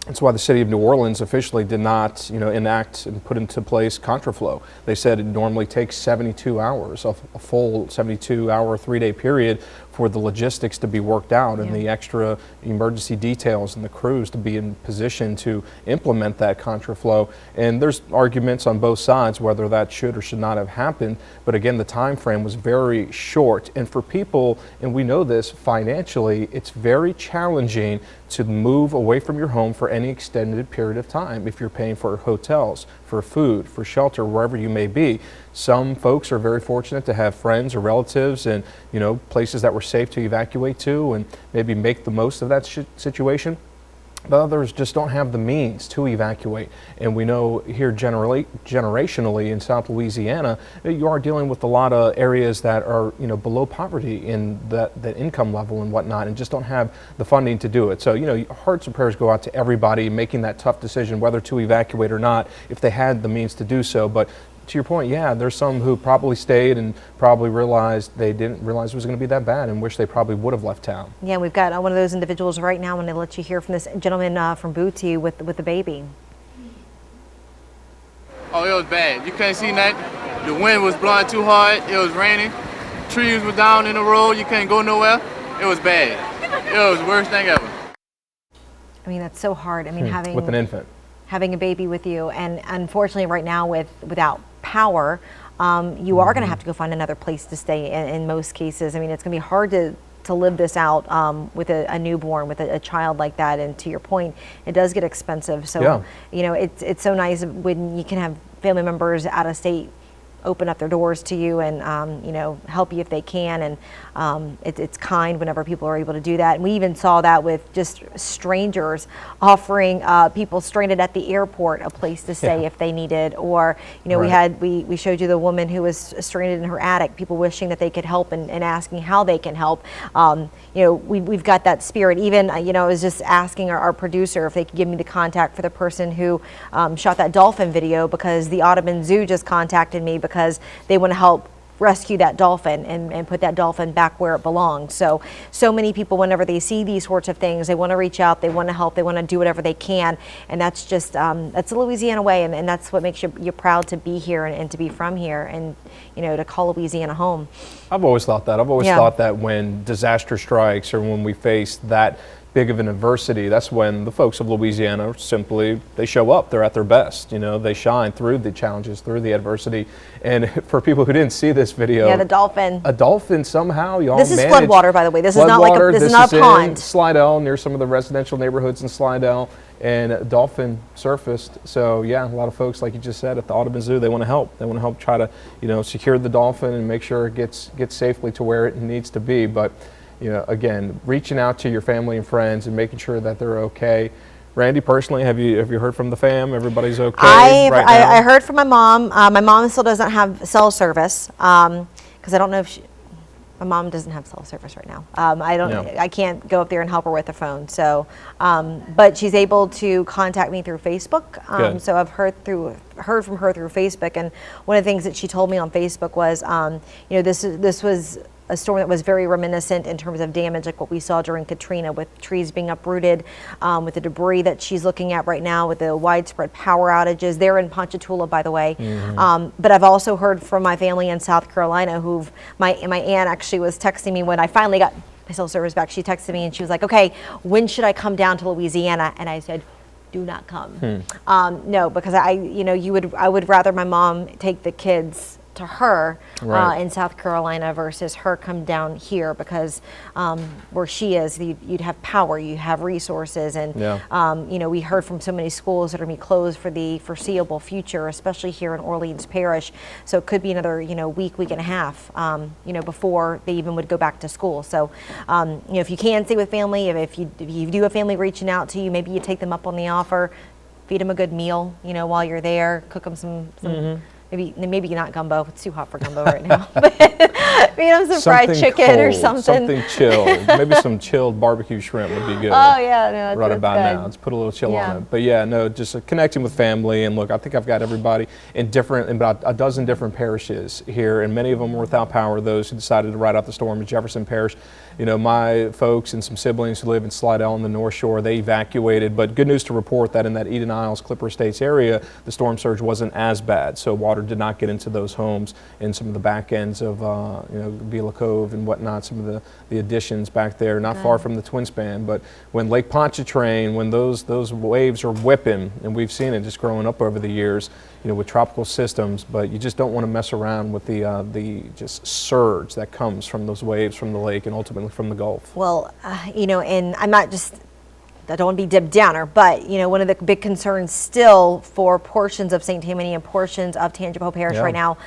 A: That's why the city of New Orleans officially did not, you know, enact and put into place contraflow. They said it normally takes 72 hours, a full 72-hour, 3-day period for the logistics to be worked out and the extra emergency details and the crews to be in position to implement that contraflow. And there's arguments on both sides whether that should or should not have happened. But again, the time frame was very short. And for people, and we know this financially, it's very challenging to move away from your home for any extended period of time if you're paying for hotels, for food, for shelter, wherever you may be. Some folks are very fortunate to have friends or relatives and, you know, places that were safe to evacuate to and maybe make the most of that situation. But others just don't have the means to evacuate. And we know here generationally in South Louisiana, you are dealing with a lot of areas that are, you know, below poverty in that income level and whatnot, and just don't have the funding to do it. So, you know, hearts and prayers go out to everybody making that tough decision whether to evacuate or not if they had the means to do so. But to your point, yeah, there's some who probably stayed and probably realized they didn't realize it was going to be that bad and wish they probably would have left town.
B: Yeah, we've got one of those individuals right now. I'm going to let you hear from this gentleman from Booty with the baby.
M: Oh, it was bad. You couldn't see nothing. The wind was blowing too hard. It was raining. Trees were down in the road. You couldn't go nowhere. It was bad. It was the worst thing ever.
B: I mean, that's so hard. I mean, having
A: with an infant,
B: having a baby with you, and unfortunately, right now without power, you are going to have to go find another place to stay. In most cases, I mean, it's going to be hard to live this out with a newborn, with a child like that. And to your point, it does get expensive. So, you know, it's so nice when you can have family members out of state open up their doors to you and you know, help you if they can, and it's kind whenever people are able to do that. And we even saw that with just strangers offering people stranded at the airport a place to stay if they needed, or you know, we showed you the woman who was stranded in her attic, people wishing that they could help and asking how they can help. You know, we've got that spirit. Even you know, I was just asking our producer if they could give me the contact for the person who shot that dolphin video, because the Audubon Zoo just contacted me because they want to help rescue that dolphin and put that dolphin back where it belongs. So many people, whenever they see these sorts of things, they want to reach out, they want to help, they want to do whatever they can. And that's just, that's the Louisiana way. And that's what makes you proud to be here and to be from here and, you know, to call Louisiana home.
A: I've always thought that. I've always thought that when disaster strikes or when we face that big of an adversity, that's when the folks of Louisiana simply, they show up, they're at their best, you know, they shine through the challenges, through the adversity. And for people who didn't see this video,
B: yeah, the dolphin.
A: A dolphin somehow, y'all
B: This is floodwater, by the way. This is not like this is not a pond.
A: In Slidell, near some of the residential neighborhoods in Slidell, and a dolphin surfaced. So yeah, a lot of folks, like you just said, at the Audubon Zoo, they want to help. They want to help try to, you know, secure the dolphin and make sure it gets safely to where it needs to be. But you know, again, reaching out to your family and friends and making sure that they're okay. Randy, personally, have you heard from the fam? Everybody's okay right now?
B: I heard from my mom. My mom still doesn't have cell service because I don't know if my mom doesn't have cell service right now. I can't go up there and help her with the phone. So, but she's able to contact me through Facebook. So I've heard from her through Facebook. And one of the things that she told me on Facebook was, you know, this was a storm that was very reminiscent in terms of damage, like what we saw during Katrina, with trees being uprooted, with the debris that she's looking at right now, with the widespread power outages. They're in Ponchatoula, by the way. But I've also heard from my family in South Carolina, my aunt actually was texting me when I finally got my cell service back. She texted me and she was like, okay, when should I come down to Louisiana? And I said, do not come. No, because I would rather my mom take the kids to her in South Carolina versus her come down here, because where she is, you'd have power, you have resources, and you know, we heard from so many schools that are going to be closed for the foreseeable future, especially here in Orleans Parish. So it could be another, you know, week and a half, you know, before they even would go back to school. So you know, if you can stay with family, if you do have family reaching out to you, maybe you take them up on the offer, feed them a good meal, you know, while you're there, cook them some maybe not gumbo. It's too hot for gumbo right now. But you know, some fried chicken
A: cold,
B: or something.
A: Something chilled. Maybe some chilled barbecue shrimp would be good.
B: Oh yeah, no,
A: right about now. Let's put a little chill on it. But yeah, no, just connecting with family. And look, I think I've got everybody in about a dozen different parishes here, and many of them were without power. Those who decided to ride out the storm in Jefferson Parish. my folks and some siblings who live in Slidell on the North Shore, they evacuated. But good news to report that in that Eden Isles, Clipper Estates area, the storm surge wasn't as bad. So water did not get into those homes in some of the back ends of, Vila Cove and whatnot, some of the additions back there, not far from the Twin Span. But when Lake Pontchartrain, when those waves are whipping, and we've seen it just growing up over the years, with tropical systems, but you just don't want to mess around with the just surge that comes from those waves from the lake and ultimately from the Gulf.
B: Well, and I don't want to be Deb Downer, but one of the big concerns still for portions of St. Tammany and portions of Tangipahoa Parish right now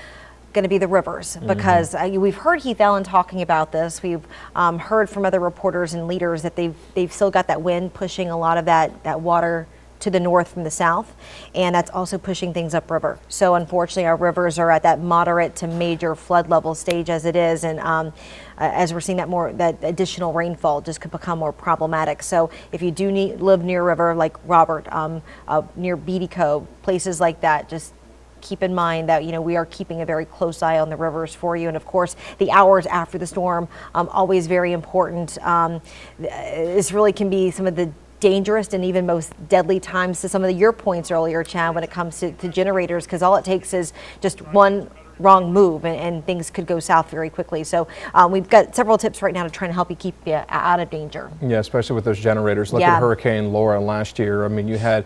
B: going to be the rivers, because we've heard Heath Allen talking about this. We've heard from other reporters and leaders that they've still got that wind pushing a lot of that water to the north from the south, and that's also pushing things upriver. So unfortunately, our rivers are at that moderate to major flood level stage as it is, and as we're seeing that additional rainfall just could become more problematic. So if you do live near a river like Robert, near Beatty Cove, places like that, just keep in mind that we are keeping a very close eye on the rivers for you, and of course the hours after the storm, always very important. This really can be some of the dangerous and even most deadly times to some of your points earlier, Chad, when it comes to generators, because all it takes is just one wrong move and things could go south very quickly. So we've got several tips right now to try and help you keep you out of danger. Yeah, especially with those generators. Look at Hurricane Laura last year. I mean, you had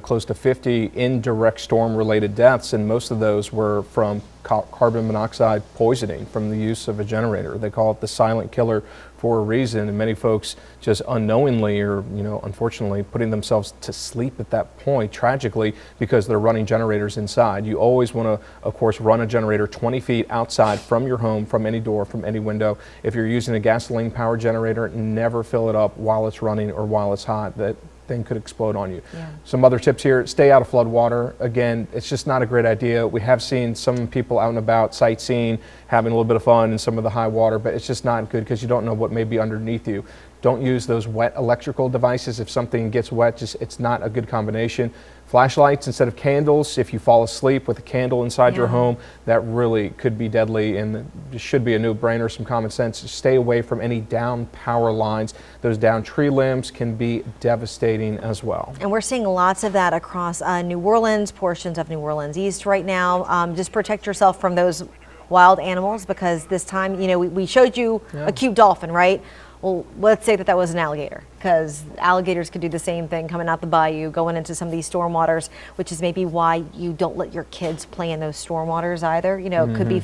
B: close to 50 indirect storm related deaths, and most of those were from carbon monoxide poisoning from the use of a generator. They call it the silent killer for a reason, and many folks just unknowingly or unfortunately putting themselves to sleep at that point, tragically, because they're running generators inside. You always want to, of course, run a generator 20 feet outside from your home, from any door, from any window. If you're using a gasoline powered generator, never fill it up while it's running or while it's hot. That thing could explode on you. Some other tips here: stay out of flood water. Again, it's just not a great idea. We have seen some people out and about sightseeing, having a little bit of fun in some of the high water, but it's just not good because you don't know what may be underneath you. Don't use those wet electrical devices. If something gets wet, it's not a good combination. Flashlights instead of candles. If you fall asleep with a candle inside your home, that really could be deadly, and it should be a no-brainer. Some common sense: stay away from any down power lines. Those down tree limbs can be devastating as well. And we're seeing lots of that across New Orleans, portions of New Orleans East right now. Just protect yourself from those wild animals, because this time, we showed you a cute dolphin, right? Well, let's say that was an alligator, because alligators could do the same thing coming out the bayou, going into some of these storm waters, which is maybe why you don't let your kids play in those storm waters either. It could be,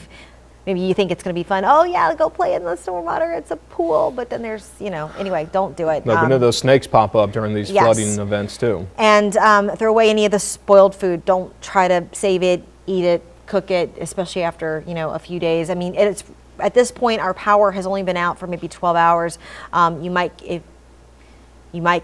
B: maybe you think it's going to be fun. Oh yeah, go play in the storm water. It's a pool, but then there's, anyway, don't do it. No, but those snakes pop up during these flooding events too. And throw away any of the spoiled food. Don't try to save it, eat it, cook it, especially after, a few days. I mean, it's, at this point, our power has only been out for maybe 12 hours. You might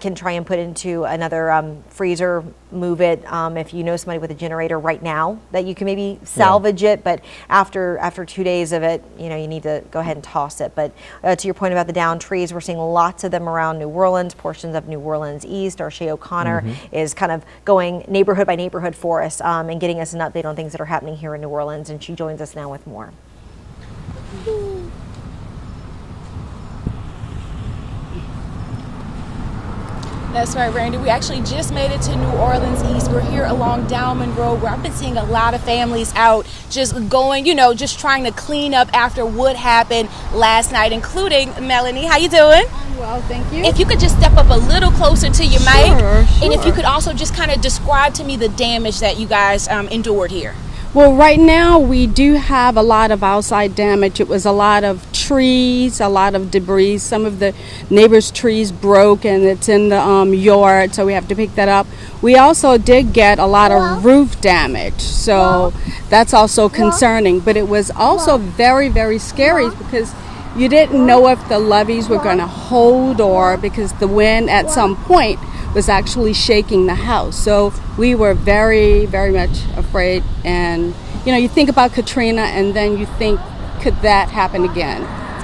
B: can try and put it into another freezer, move it. If you know somebody with a generator right now that you can maybe salvage it, but after 2 days of it, you need to go ahead and toss it. But to your point about the downed trees, we're seeing lots of them around New Orleans, portions of New Orleans East. Our Shay O'Connor is kind of going neighborhood by neighborhood for us and getting us an update on things that are happening here in New Orleans, and she joins us now with more.
G: That's right, Randy. We actually just made it to New Orleans East. We're here along Dowman Road, where I've been seeing a lot of families out just going, just trying to clean up after what happened last night, including Melanie. How you doing?
N: I'm well, thank you.
G: If you could just step up a little closer to your mic, and if you could also just kind of describe to me the damage that you guys endured here.
N: Well, right now we do have a lot of outside damage. It was a lot of trees, a lot of debris. Some of the neighbors' trees broke, and it's in the yard, so we have to pick that up. We also did get a lot of roof damage, so that's also concerning. But it was also very, very scary, because you didn't know if the levees were going to hold, or because the wind at some point was actually shaking the house. So we were very, very much afraid. And you think about Katrina, and then you think, could that happen again?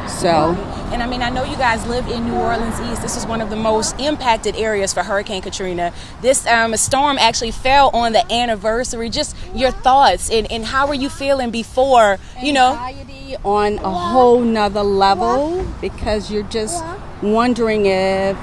N: So
G: And I mean, I know you guys live in New Orleans East. This is one of the most impacted areas for Hurricane Katrina. This storm actually fell on the anniversary. Just your thoughts and how were you feeling before, you know?
N: Anxiety on a whole nother level, because you're just wondering if,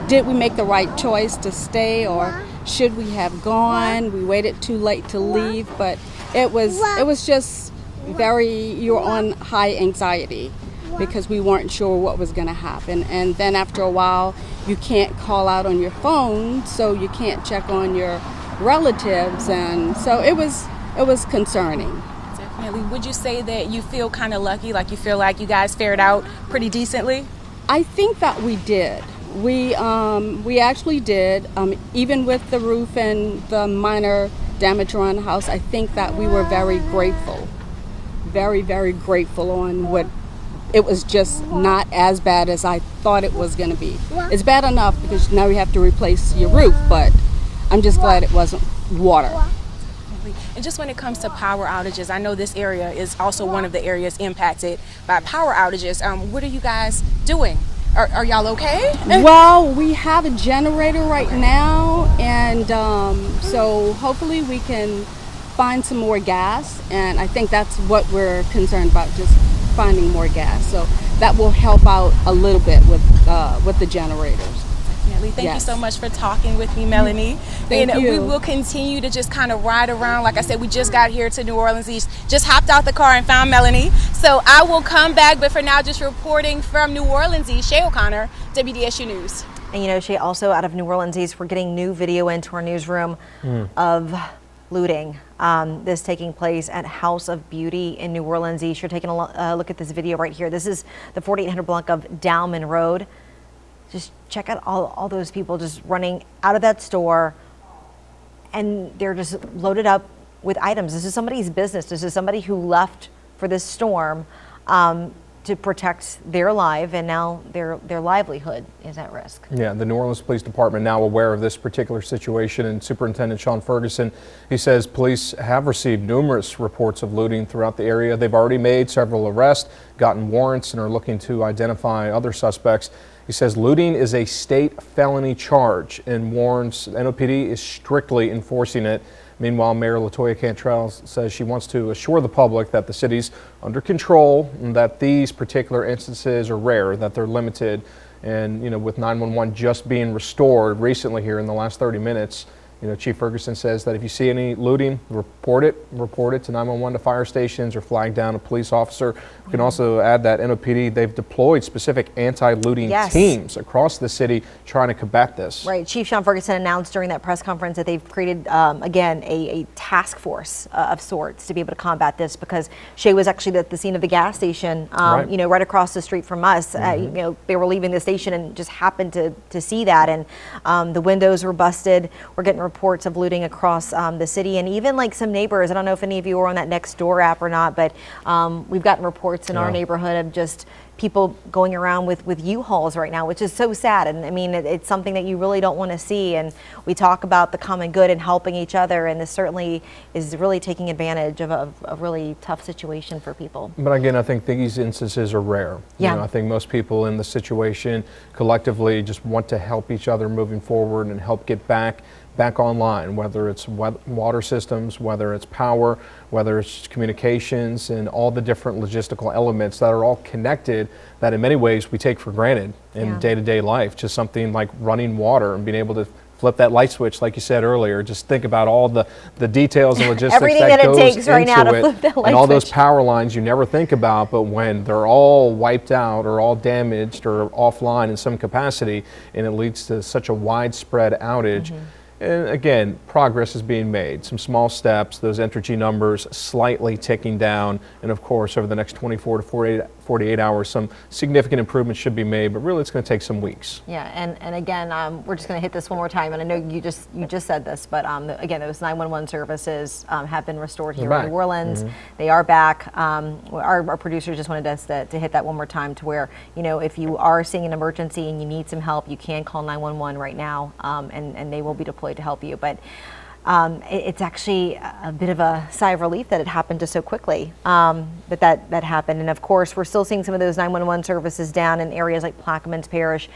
N: did we make the right choice to stay, or should we have gone? We waited too late to leave, but it was just you're on high anxiety because we weren't sure what was going to happen. And then after a while, you can't call out on your phone, so you can't check on your relatives, and so it was concerning.
G: Definitely. Would you say that you feel kind of lucky, like you feel like you guys fared out pretty decently?
N: I think that we did. We actually did. Even with the roof and the minor damage around the house, I think that we were very grateful. Very, very grateful on what it was, just not as bad as I thought it was going to be. It's bad enough because now you have to replace your roof, but I'm just glad it wasn't water.
G: And just when it comes to power outages, I know this area is also one of the areas impacted by power outages. What are you guys doing? Are y'all okay?
N: Well, we have a generator right now, and so hopefully we can find some more gas, and I think that's what we're concerned about, just finding more gas. So that will help out a little bit with the generators.
G: Thank you so much for talking with me, Melanie.
N: Thank you.
G: We will continue to just kind of ride around. Like I said, we just got here to New Orleans East, just hopped out the car and found Melanie. So I will come back, but for now, just reporting from New Orleans East, Shay O'Connor, WDSU News.
B: And you know, Shay, also out of New Orleans East, we're getting new video into our newsroom of looting. This taking place at House of Beauty in New Orleans East. You're taking a look at this video right here. This is the 4800 block of Dowman Road. Just check out all those people just running out of that store, and they're just loaded up with items. This is somebody's business. This is somebody who left for this storm to protect their life, and now their livelihood is at risk.
A: Yeah, the New Orleans Police Department now aware of this particular situation, and Superintendent Sean Ferguson, he says police have received numerous reports of looting throughout the area. They've already made several arrests, gotten warrants, and are looking to identify other suspects. He says looting is a state felony charge and warns NOPD is strictly enforcing it. Meanwhile, Mayor LaToya Cantrell says she wants to assure the public that the city's under control and that these particular instances are rare, that they're limited. And, you know, with 911 just being restored recently here in the last 30 minutes, you know, Chief Ferguson says that if you see any looting, report it to 911, to fire stations, or flag down a police officer. We can also add that NOPD, they've deployed specific anti-looting teams across the city trying to combat this.
B: Right. Chief Sean Ferguson announced during that press conference that they've created, again, a task force of sorts to be able to combat this, because Shay was actually at the scene of the gas station, you know, right across the street from us. You know, they were leaving the station and just happened to see that, and the windows were busted. We're getting reports of looting across the city, and even like some neighbors. I don't know if any of you were on that Next Door app or not, but we've gotten reports in our neighborhood of just people going around with U-Hauls right now, which is so sad. And I mean, it's something that you really don't want to see. And we talk about the common good and helping each other, and this certainly is really taking advantage of a really tough situation for people.
A: But again, I think these instances are rare.
B: Yeah.
A: You know, I think most people in the situation collectively just want to help each other moving forward and help get back online, whether it's water systems, whether it's power, whether it's communications, and all the different logistical elements that are all connected that in many ways we take for granted in day-to-day life. Just something like running water and being able to flip that light switch, like you said earlier. Just think about all the details and logistics
B: everything that it takes right now to flip that light
A: and all
B: switch.
A: those power lines you never think about, but when they're all wiped out or all damaged or offline in some capacity, and it leads to such a widespread outage. And again, progress is being made. Some small steps, those Entergy numbers slightly ticking down. And of course, over the next 24 to 48 hours, some significant improvements should be made, but really it's going to take some weeks.
B: Yeah, and again, we're just going to hit this one more time. And I know you just said this, but again, those 911 services have been restored here in New Orleans. They are back. Our producers just wanted us to hit that one more time, to where, you know, if you are seeing an emergency and you need some help, you can call 911 right now, and they will be deployed to help you. But it's actually a bit of a sigh of relief that it happened just so quickly, that happened. And of course, we're still seeing some of those 911 services down in areas like Plaquemines Parish,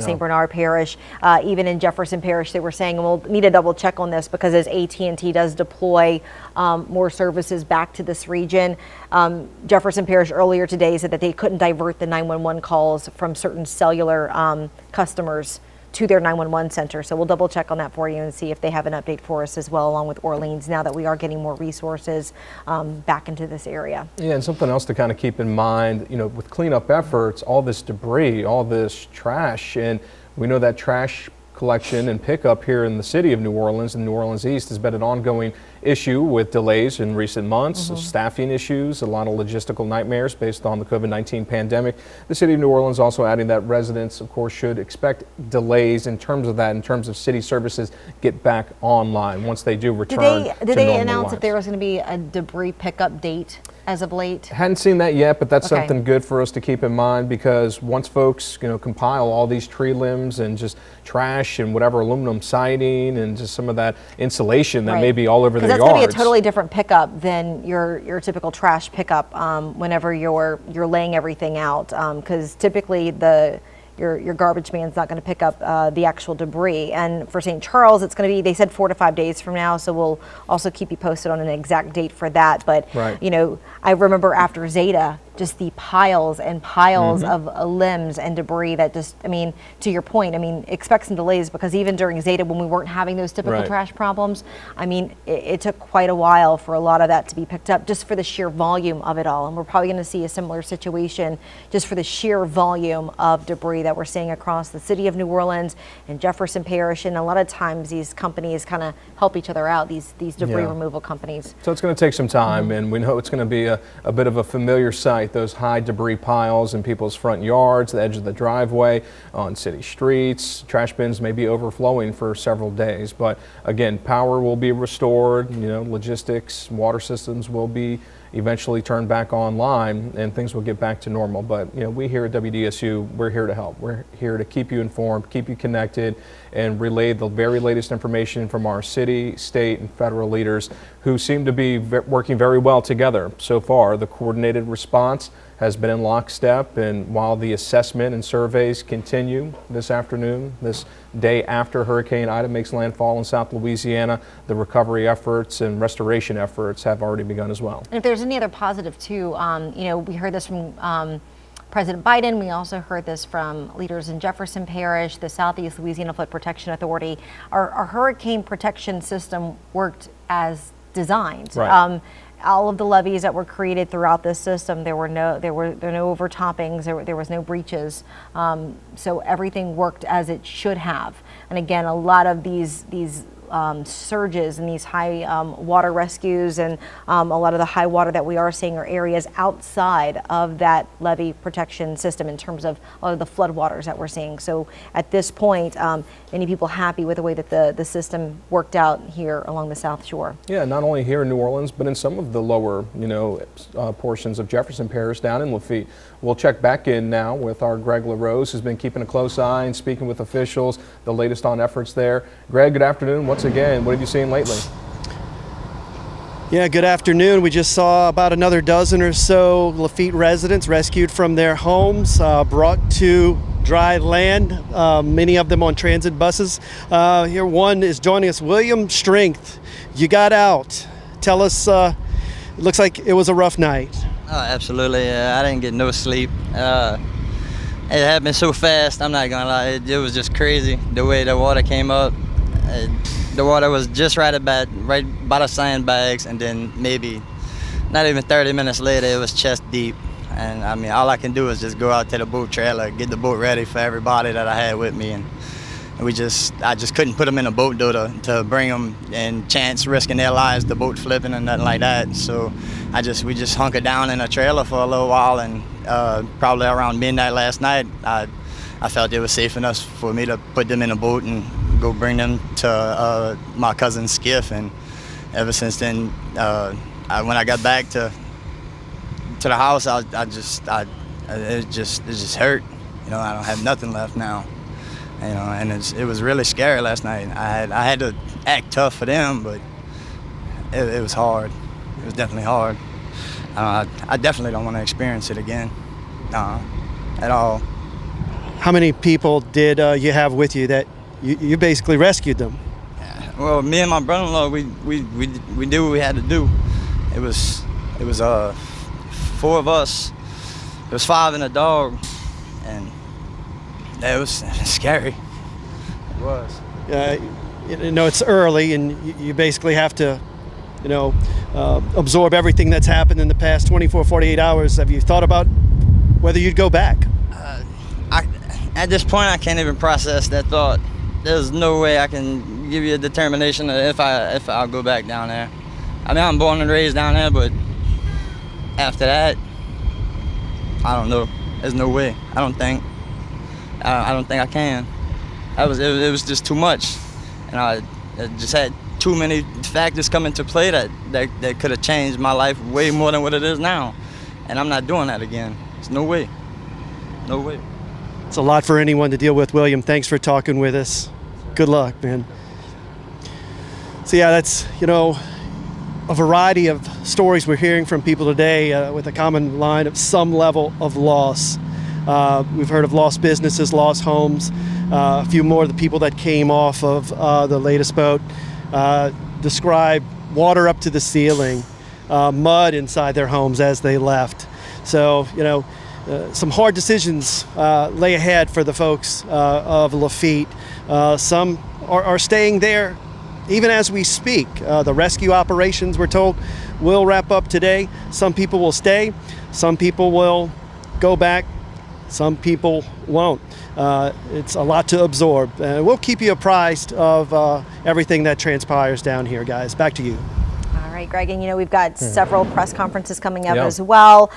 B: St. Bernard Parish, even in Jefferson Parish. They were saying, and we'll need to double check on this because as AT&T does deploy more services back to this region, Jefferson Parish earlier today said that they couldn't divert the 911 calls from certain cellular customers to their 911 center. So we'll double check on that for you and see if they have an update for us as well, along with Orleans, now that we are getting more resources back into this area.
A: Yeah, and something else to kind of keep in mind, you know, with cleanup efforts, all this debris, all this trash, and we know that trash collection and pickup here in the city of New Orleans and New Orleans East has been an ongoing issue with delays in recent months, staffing issues, a lot of logistical nightmares based on the COVID-19 pandemic. The city of New Orleans also adding that residents, of course, should expect delays in terms of that, in terms of city services get back online once they do return to normal lives.
B: Did they announce if there was going to be a debris pickup date as of late?
A: Hadn't seen that yet, but that's something good for us to keep in mind, because once folks, you know, compile all these tree limbs and just trash and whatever aluminum siding and just some of that insulation that may be all over their yards.
B: That's going to be a totally different pickup than your typical trash pickup whenever you're laying everything out, because typically your garbage man's not going to pick up the actual debris. And for St. Charles, it's going to be, they said 4 to 5 days from now, so we'll also keep you posted on an exact date for that. But you know, I remember after Zeta, just the piles and piles of limbs and debris that just, I mean, to your point, I mean, expect some delays, because even during Zeta, when we weren't having those typical trash problems, I mean, it took quite a while for a lot of that to be picked up, just for the sheer volume of it all. And we're probably going to see a similar situation just for the sheer volume of debris that we're seeing across the city of New Orleans and Jefferson Parish. And a lot of times these companies kind of help each other out, these debris removal companies.
A: So it's going to take some time, and we know it's going to be a bit of a familiar sight, those high debris piles in people's front yards, the edge of the driveway, on city streets. Trash bins may be overflowing for several days, but again, power will be restored, you know, logistics, water systems will be eventually turned back online, and things will get back to normal. But you know, we here at WDSU, we're here to help. We're here to keep you informed, keep you connected, and relay the very latest information from our city, state, and federal leaders, who seem to be working very well together so far. The coordinated response has been in lockstep, and while the assessment and surveys continue this afternoon, this day after Hurricane Ida makes landfall in South Louisiana, the recovery efforts and restoration efforts have already begun as well.
B: And if there's any other positive too, you know, we heard this from President Biden. We also heard this from leaders in Jefferson Parish, the Southeast Louisiana Flood Protection Authority. Our hurricane protection system worked as designed. All of the levees that were created throughout this system, there were no overtoppings, there was no breaches, so everything worked as it should have. And again, a lot of these surges and these high water rescues and a lot of the high water that we are seeing are areas outside of that levee protection system in terms of a lot of the flood waters that we're seeing. So at this point, many people happy with the way that the system worked out here along the South Shore.
A: Yeah, not only here in New Orleans, but in some of the lower, you know, portions of Jefferson Parish down in Lafitte. We'll check back in now with our Greg LaRose, who's been keeping a close eye and speaking with officials, the latest on efforts there. Greg, good afternoon. Once again, what have you seen lately?
J: Yeah, good afternoon. We just saw about another dozen or so Lafitte residents rescued from their homes, brought to dry land, many of them on transit buses. Here one is joining us, William Strength. You got out. Tell us, it looks like it was a rough night.
O: Oh, absolutely. I didn't get no sleep. It happened so fast, I'm not gonna lie. It was just crazy the way the water came up. The water was just right by the sandbags, and then maybe not even 30 minutes later, it was chest deep. And I mean, all I can do is just go out to the boat trailer, get the boat ready for everybody that I had with me, and I just couldn't put them in a boat though to bring them and chance risking their lives, the boat flipping and nothing like that. So we just hunkered down in a trailer for a little while, and probably around midnight last night, I felt it was safe enough for me to put them in a boat and go bring them to my cousin's skiff. And ever since then, when I got back to the house, it just hurt. You know, I don't have nothing left now. You know, and it was really scary last night. I had to act tough for them, but it was hard. It was definitely hard. I definitely don't want to experience it again, at all.
J: How many people did you have with you that you basically rescued them?
O: Well, me and my brother-in-law, we did what we had to do. It was 4 of us. It was 5 and a dog, and it was scary. It was.
J: It's early, and you basically have to, absorb everything that's happened in the past 24, 48 hours. Have you thought about whether you'd go back?
O: At this point, I can't even process that thought. There's no way I can give you a determination if I'll go back down there. I mean, I'm born and raised down there, but after that, I don't know. There's no way. I don't think I can. It was just too much, and I just had too many factors come into play that could have changed my life way more than what it is now, and I'm not doing that again. There's no way. No way.
J: It's a lot for anyone to deal with, William. Thanks for talking with us. Good luck, man. So yeah, that's, a variety of stories we're hearing from people today with a common line of some level of loss. We've heard of lost businesses, lost homes. A few more of the people that came off of the latest boat describe water up to the ceiling, mud inside their homes as they left. So, some hard decisions lay ahead for the folks of Lafitte. Some are staying there even as we speak. The rescue operations, we're told, will wrap up today. Some people will stay. Some people will go back. Some people won't. It's a lot to absorb. We'll keep you apprised of everything that transpires down here, guys. Back to you.
B: All right, Greg, and we've got several press conferences coming up as well.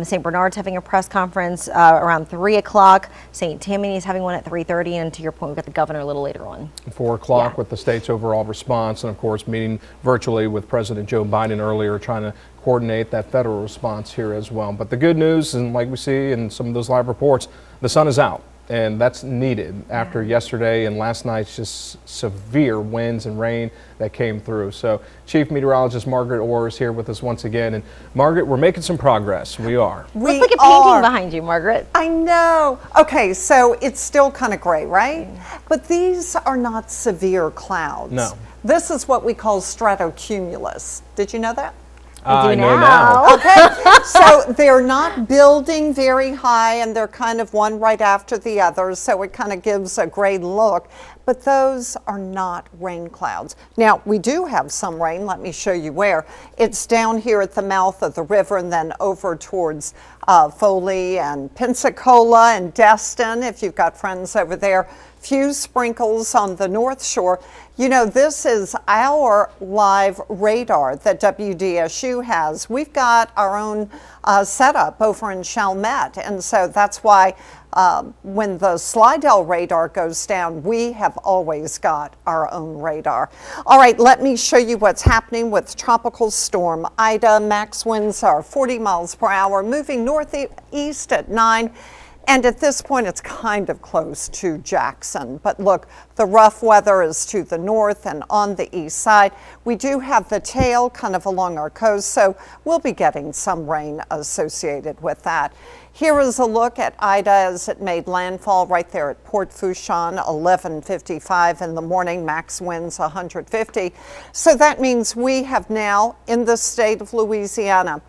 B: St. Bernard's having a press conference around 3 o'clock. St. Tammany is having one at 3:30, and to your point, we've got the governor a little later on.
A: 4 o'clock with the state's overall response, and of course meeting virtually with President Joe Biden earlier, trying to coordinate that federal response here as well. But the good news, and like we see in some of those live reports, the sun is out. And that's needed after yesterday and last night's just severe winds and rain that came through. So Chief Meteorologist Margaret Orr is here with us once again. And Margaret, we're making some progress. We are.
B: Let's look at painting behind you, Margaret.
E: I know. Okay, so it's still kind of gray, right? But these are not severe clouds.
A: No.
E: This is what we call stratocumulus. Did you know that?
A: I know now.
E: Okay, so they're not building very high, and they're kind of one right after the other, so it kind of gives a gray look. But those are not rain clouds. Now, we do have some rain. Let me show you where. It's down here at the mouth of the river, and then over towards Foley and Pensacola and Destin, if you've got friends over there. Few sprinkles on the North Shore. This is our live radar that WDSU has. We've got our own setup over in Chalmette, and so that's why when the Slidell radar goes down, we have always got our own radar. All right, let me show you what's happening with Tropical Storm Ida. Max winds are 40 miles per hour, moving northeast at 9. And at this point, it's kind of close to Jackson. But look, the rough weather is to the north and on the east side. We do have the tail kind of along our coast, so we'll be getting some rain associated with that. Here is a look at Ida as it made landfall right there at Port Fourchon, 11:55 in the morning, max winds 150. So that means we have now, in the state of Louisiana,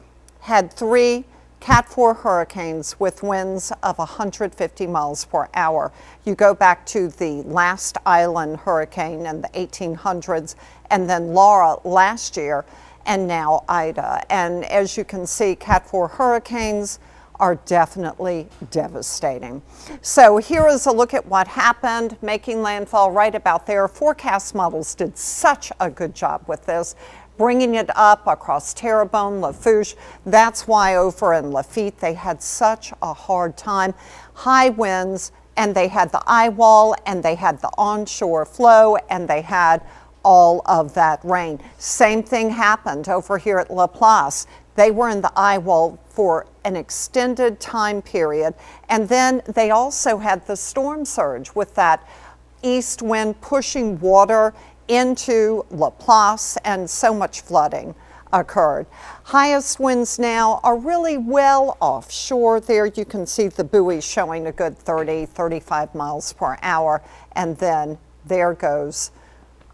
E: had 3 Cat 4 hurricanes with winds of 150 miles per hour. You go back to the last island hurricane in the 1800s, and then Laura last year, and now Ida. And as you can see, Cat 4 hurricanes are definitely devastating. So here is a look at what happened, making landfall right about there. Forecast models did such a good job with this, bringing it up across Terrebonne, Lafourche. That's why over in Lafitte they had such a hard time. High winds, and they had the eye wall, and they had the onshore flow, and they had all of that rain. Same thing happened over here at Laplace. They were in the eye wall for an extended time period, and then they also had the storm surge with that east wind pushing water into Laplace, and so much flooding occurred. Highest winds now are really well offshore. There you can see the buoy showing a good 30, 35 miles per hour, and then there goes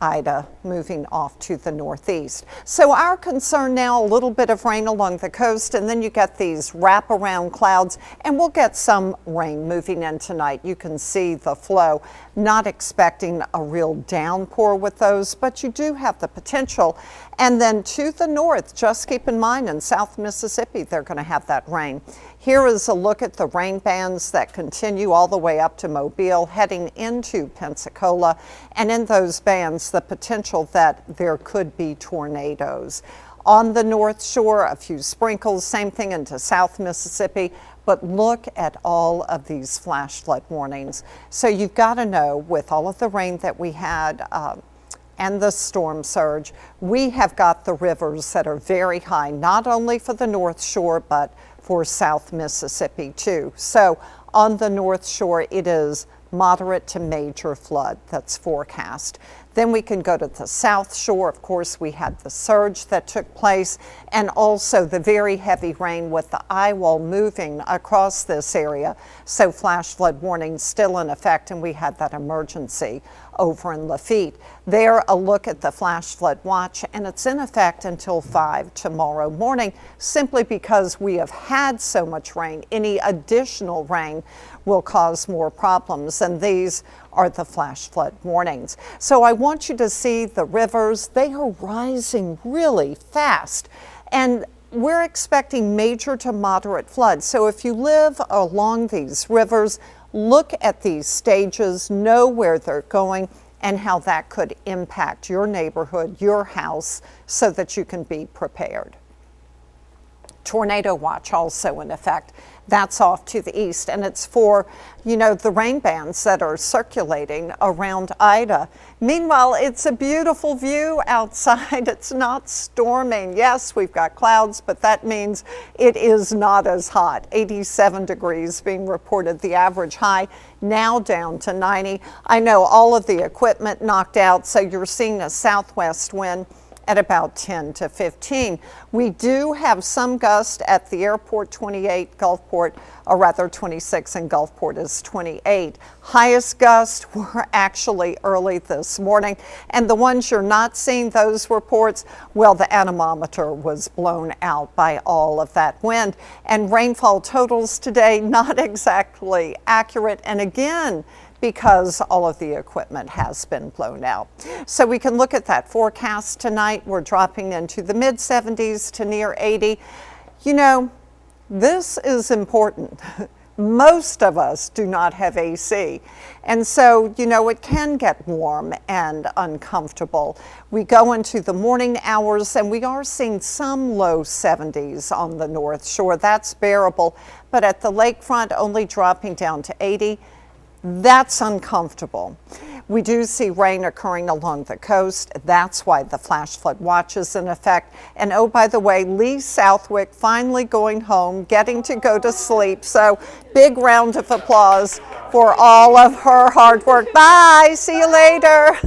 E: Ida moving off to the northeast. So our concern now, a little bit of rain along the coast, and then you get these wraparound clouds, and we'll get some rain moving in tonight. You can see the flow. Not expecting a real downpour with those, but you do have the potential. And then to the north, just keep in mind in South Mississippi, they're going to have that rain. Here is a look at the rain bands that continue all the way up to Mobile, heading into Pensacola. And in those bands, the potential that there could be tornadoes. On the North Shore, a few sprinkles, same thing into South Mississippi. But look at all of these flash flood warnings. So you've got to know, with all of the rain that we had and the storm surge, we have got the rivers that are very high, not only for the North Shore, but for South Mississippi too. So on the North Shore, it is moderate to major flood that's forecast. Then we can go to the South Shore. Of course, we had the surge that took place, and also the very heavy rain with the eye wall moving across this area. So flash flood warning still in effect, and we had that emergency over in Lafitte. There, a look at the flash flood watch, and it's in effect until 5 tomorrow morning, simply because we have had so much rain. Any additional rain will cause more problems, and these are the flash flood warnings. So I want you to see the rivers. They are rising really fast, and we're expecting major to moderate floods. So if you live along these rivers, look at these stages, know where they're going, and how that could impact your neighborhood, your house, so that you can be prepared. Tornado watch also in effect. That's off to the east, and it's for, you know, the rain bands that are circulating around Ida. Meanwhile, it's a beautiful view outside. It's not storming. Yes, we've got clouds, but that means it is not as hot. 87 degrees being reported, the average high, now down to 90. I know all of the equipment knocked out, so you're seeing a southwest wind at about 10 to 15. We do have some gust at the airport, 28, Gulfport, or rather 26, and Gulfport is 28. Highest gusts were actually early this morning, and the ones you're not seeing, those reports, well, the anemometer was blown out by all of that wind. And rainfall totals today, not exactly accurate, and again, because all of the equipment has been blown out. So we can look at that forecast tonight. We're dropping into the mid 70s to near 80. You know, this is important. Most of us do not have AC. And so, you know, it can get warm and uncomfortable. We go into the morning hours and we are seeing some low 70s on the North Shore. That's bearable. But at the lakefront, only dropping down to 80. That's uncomfortable. We do see rain occurring along the coast. That's why the flash flood watch is in effect. And oh, by the way, Lee Southwick finally going home, getting to go to sleep. So big round of applause for all of her hard work. Bye, see you later.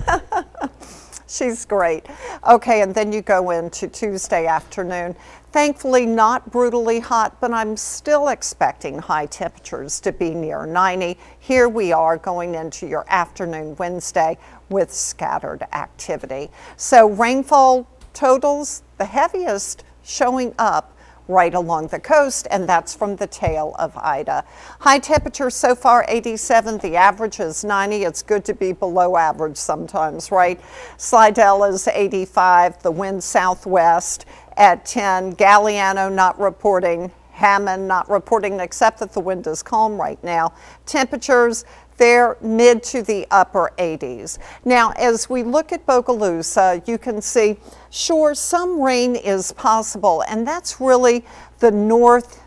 E: She's great. Okay, and then you go into Tuesday afternoon. Thankfully not brutally hot, but I'm still expecting high temperatures to be near 90. Here we are going into your afternoon Wednesday with scattered activity. So rainfall totals, the heaviest showing up right along the coast, and that's from the tail of Ida. High temperature so far 87, the average is 90. It's good to be below average sometimes, right? Slidell is 85, the wind southwest at 10. Galliano not reporting, Hammond not reporting, except that the wind is calm right now. Temperatures, they're mid to the upper 80s. Now, as we look at Bogalusa, you can see, sure, some rain is possible, and that's really the north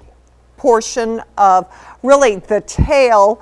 E: portion of really the tail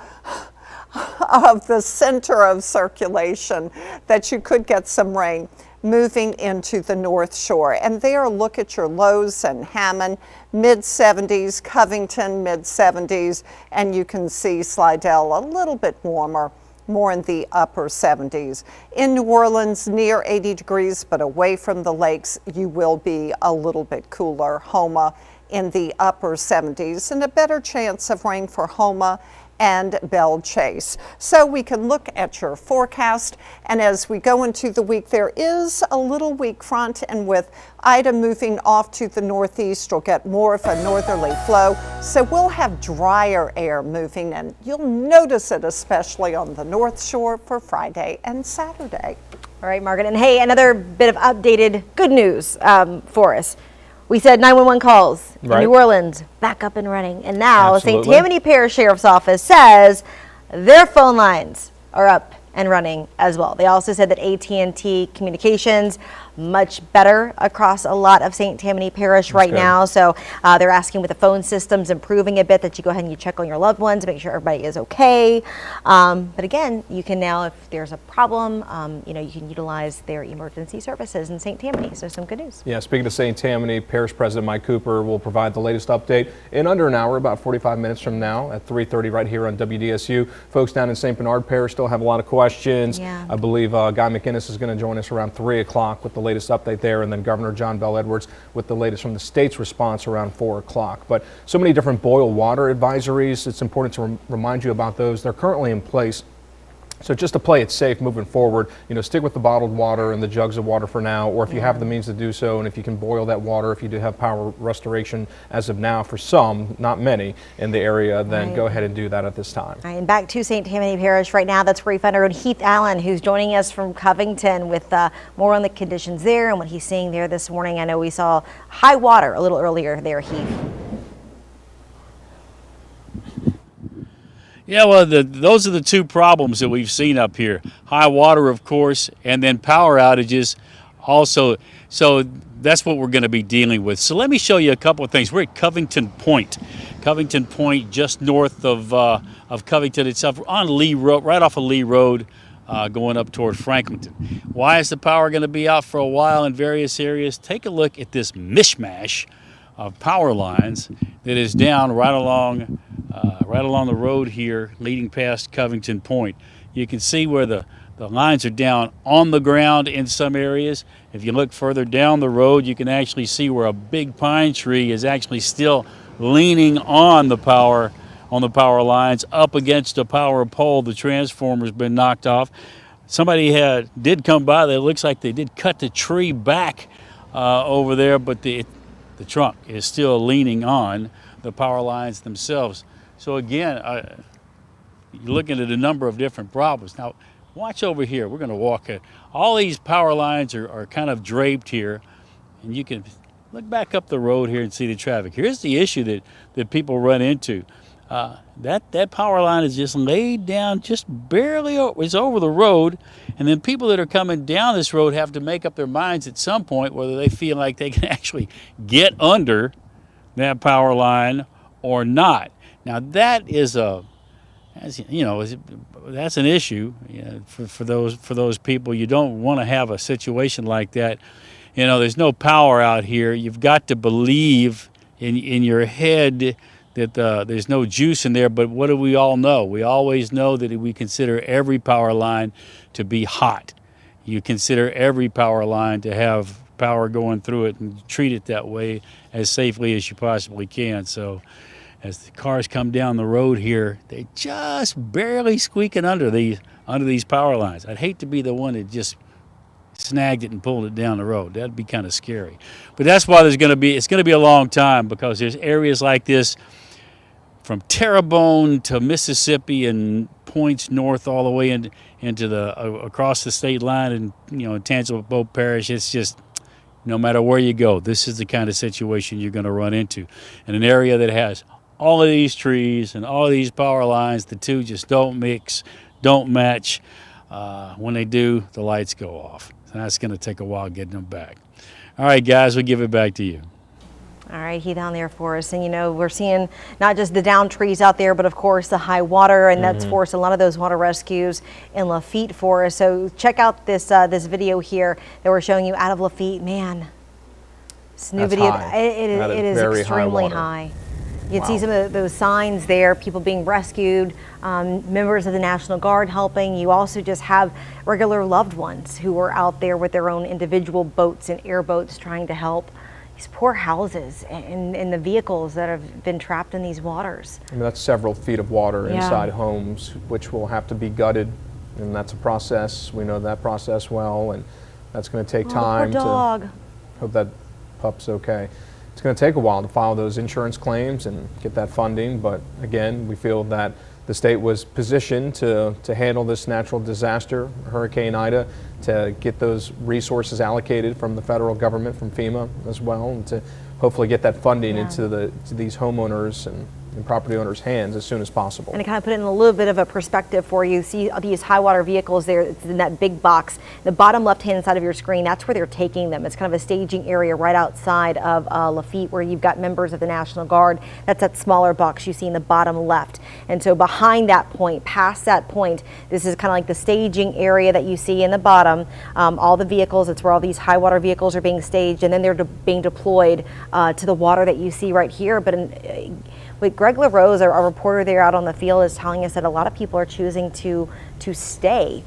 E: of the center of circulation that you could get some rain moving into the North Shore. And there, look at your lows and Hammond, mid 70s, Covington, mid 70s, and you can see Slidell a little bit warmer more in the upper 70s. In New Orleans, near 80 degrees, but away from the lakes, you will be a little bit cooler. Homa in the upper 70s, and a better chance of rain for Homa and Belle Chase. So we can look at your forecast, and as we go into the week, there is a little weak front, and with Ida moving off to the northeast, you'll get more of a northerly flow. So we'll have drier air moving, and you'll notice it especially on the North Shore for Friday and Saturday.
B: All right, Margaret, and hey, another bit of updated good news for us. We said 911 calls in New Orleans back up and running. And now St. Tammany Parish Sheriff's Office says their phone lines are up and running as well. They also said that AT&T communications much better across a lot of St. Tammany Parish right now. So they're asking with the phone systems improving a bit that you go ahead and you check on your loved ones, make sure everybody is okay. But again, you can now, if there's a problem, you can utilize their emergency services in St. Tammany. So some good news. Yeah, speaking of St. Tammany, Parish President Mike Cooper will provide the latest update in under an hour, about 45 minutes from now at 3:30 right here on WDSU. Folks down in St. Bernard Parish still have a lot of questions. I believe Guy McInnes is going to join us around 3 o'clock with the latest update there, and then Governor John Bell Edwards with the latest from the state's response around 4 o'clock. But so many different boil water advisories. It's important to remind you about those. They're currently in place. So just to play it safe moving forward, stick with the bottled water and the jugs of water for now, or if you have the means to do so, and if you can boil that water, if you do have power restoration as of now for some, not many, in the area, then go ahead and do that at this time. All right, and back to St. Tammany Parish right now. That's where we find our own Heath Allen, who's joining us from Covington with more on the conditions there and what he's seeing there this morning. I know we saw high water a little earlier there, Heath.
F: Yeah, well, those are the two problems that we've seen up here. High water, of course, and then power outages also. So that's what we're going to be dealing with. So let me show you a couple of things. We're at Covington Point. Covington Point, just north of Covington itself, on Lee Road, right off of Lee Road, going up toward Franklinton. Why is the power going to be out for a while in various areas? Take a look at this mishmash of power lines that is down right along the road here leading past Covington Point. You can see where the lines are down on the ground in some areas. If you look further down the road, you can actually see where a big pine tree is actually still leaning on the power lines up against a power pole. The transformer's been knocked off. Somebody did come by. It looks like they did cut the tree back over there, but the trunk is still leaning on the power lines themselves. So again, you're looking at a number of different problems. Now, watch over here. We're going to walk it. All these power lines are kind of draped here, and you can look back up the road here and see the traffic. Here's the issue that people run into. That power line is just laid down, just barely it's over the road, and then people that are coming down this road have to make up their minds at some point whether they feel like they can actually get under that power line or not. Now that is that's an issue for those people. You don't want to have a situation like that. There's no power out here. You've got to believe in your head that there's no juice in there, but what do we all know? We always know that we consider every power line to be hot. You consider every power line to have power going through it and treat it that way as safely as you possibly can. So as the cars come down the road here, they just barely squeaking under these power lines. I'd hate to be the one that just snagged it and pulled it down the road. That'd be kind of scary. But that's why it's going to be a long time, because there's areas like this from Terrebonne to Mississippi and points north all the way into across the state line, and in Tangipahoa Parish. It's just, no matter where you go, this is the kind of situation you're going to run into. In an area that has all of these trees and all of these power lines, the two just don't mix, don't match. When they do, the lights go off. And that's going to take a while getting them back. All right, guys, we'll give it back to you.
B: All right, Heath down there for us. And, we're seeing not just the downed trees out there, but of course the high water, and that's forced a lot of those water rescues in Lafitte for us. So check out this video here that we're showing you out of Lafitte. Man, this new video, it is extremely high. You can see some of those signs there, people being rescued, members of the National Guard helping. You also just have regular loved ones who are out there with their own individual boats and airboats trying to help these poor houses and the vehicles that have been trapped in these waters.
A: I mean, that's several feet of water inside homes, which will have to be gutted, and that's a process. We know that process well, and that's going to take time.
B: Poor dog.
A: Hope that pup's okay. It's going to take a while to file those insurance claims and get that funding, but again, we feel that the state was positioned to handle this natural disaster, Hurricane Ida, to get those resources allocated from the federal government, from FEMA as well, and to hopefully get that funding into these homeowners and property owners' hands as soon as possible.
B: And to kind of put it in a little bit of a perspective for you, see these high water vehicles there, it's in that big box, the bottom left-hand side of your screen, that's where they're taking them. It's kind of a staging area right outside of Lafitte where you've got members of the National Guard. That's that smaller box you see in the bottom left. And so behind that point, past that point, this is kind of like the staging area that you see in the bottom. All the vehicles, it's where all these high water vehicles are being staged, and then they're being deployed to the water that you see right here. But with Greg LaRose, our reporter there out on the field, is telling us that a lot of people are choosing to stay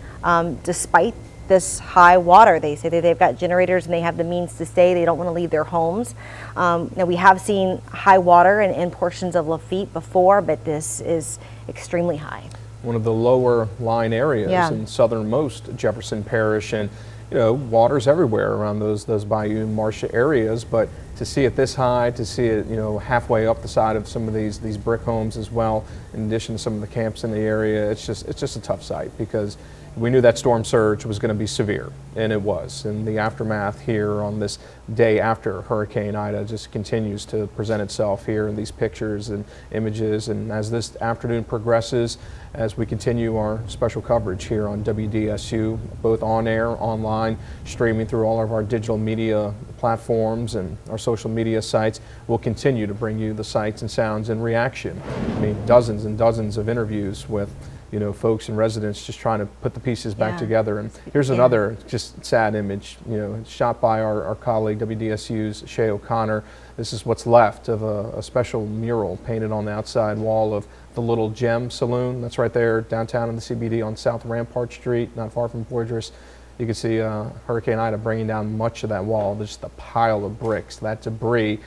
B: despite this high water. They say that they've got generators and they have the means to stay. They don't want to leave their homes. Now we have seen high water in portions of Lafitte before, but this is extremely high.
A: One of the lower lying areas in southernmost Jefferson Parish, and water's everywhere around those bayou and marsh areas, but to see it this high, to see it halfway up the side of some of these brick homes as well, in addition to some of the camps in the area, it's just a tough sight, because we knew that storm surge was going to be severe, and it was. And the aftermath here on this day after Hurricane Ida just continues to present itself here in these pictures and images. And as this afternoon progresses, as we continue our special coverage here on WDSU, both on air, online, streaming through all of our digital media platforms and our social media sites, we'll continue to bring you the sights and sounds and reaction. I mean, dozens and dozens of interviews with folks and residents just trying to put the pieces back together. And here's another just sad image, shot by our colleague WDSU's Shay O'Connor. This is what's left of a special mural painted on the outside wall of the Little Gem Saloon. That's right there downtown in the CBD on South Rampart Street, not far from Fortress. You can see Hurricane Ida bringing down much of that wall. There's just a pile of bricks, that debris.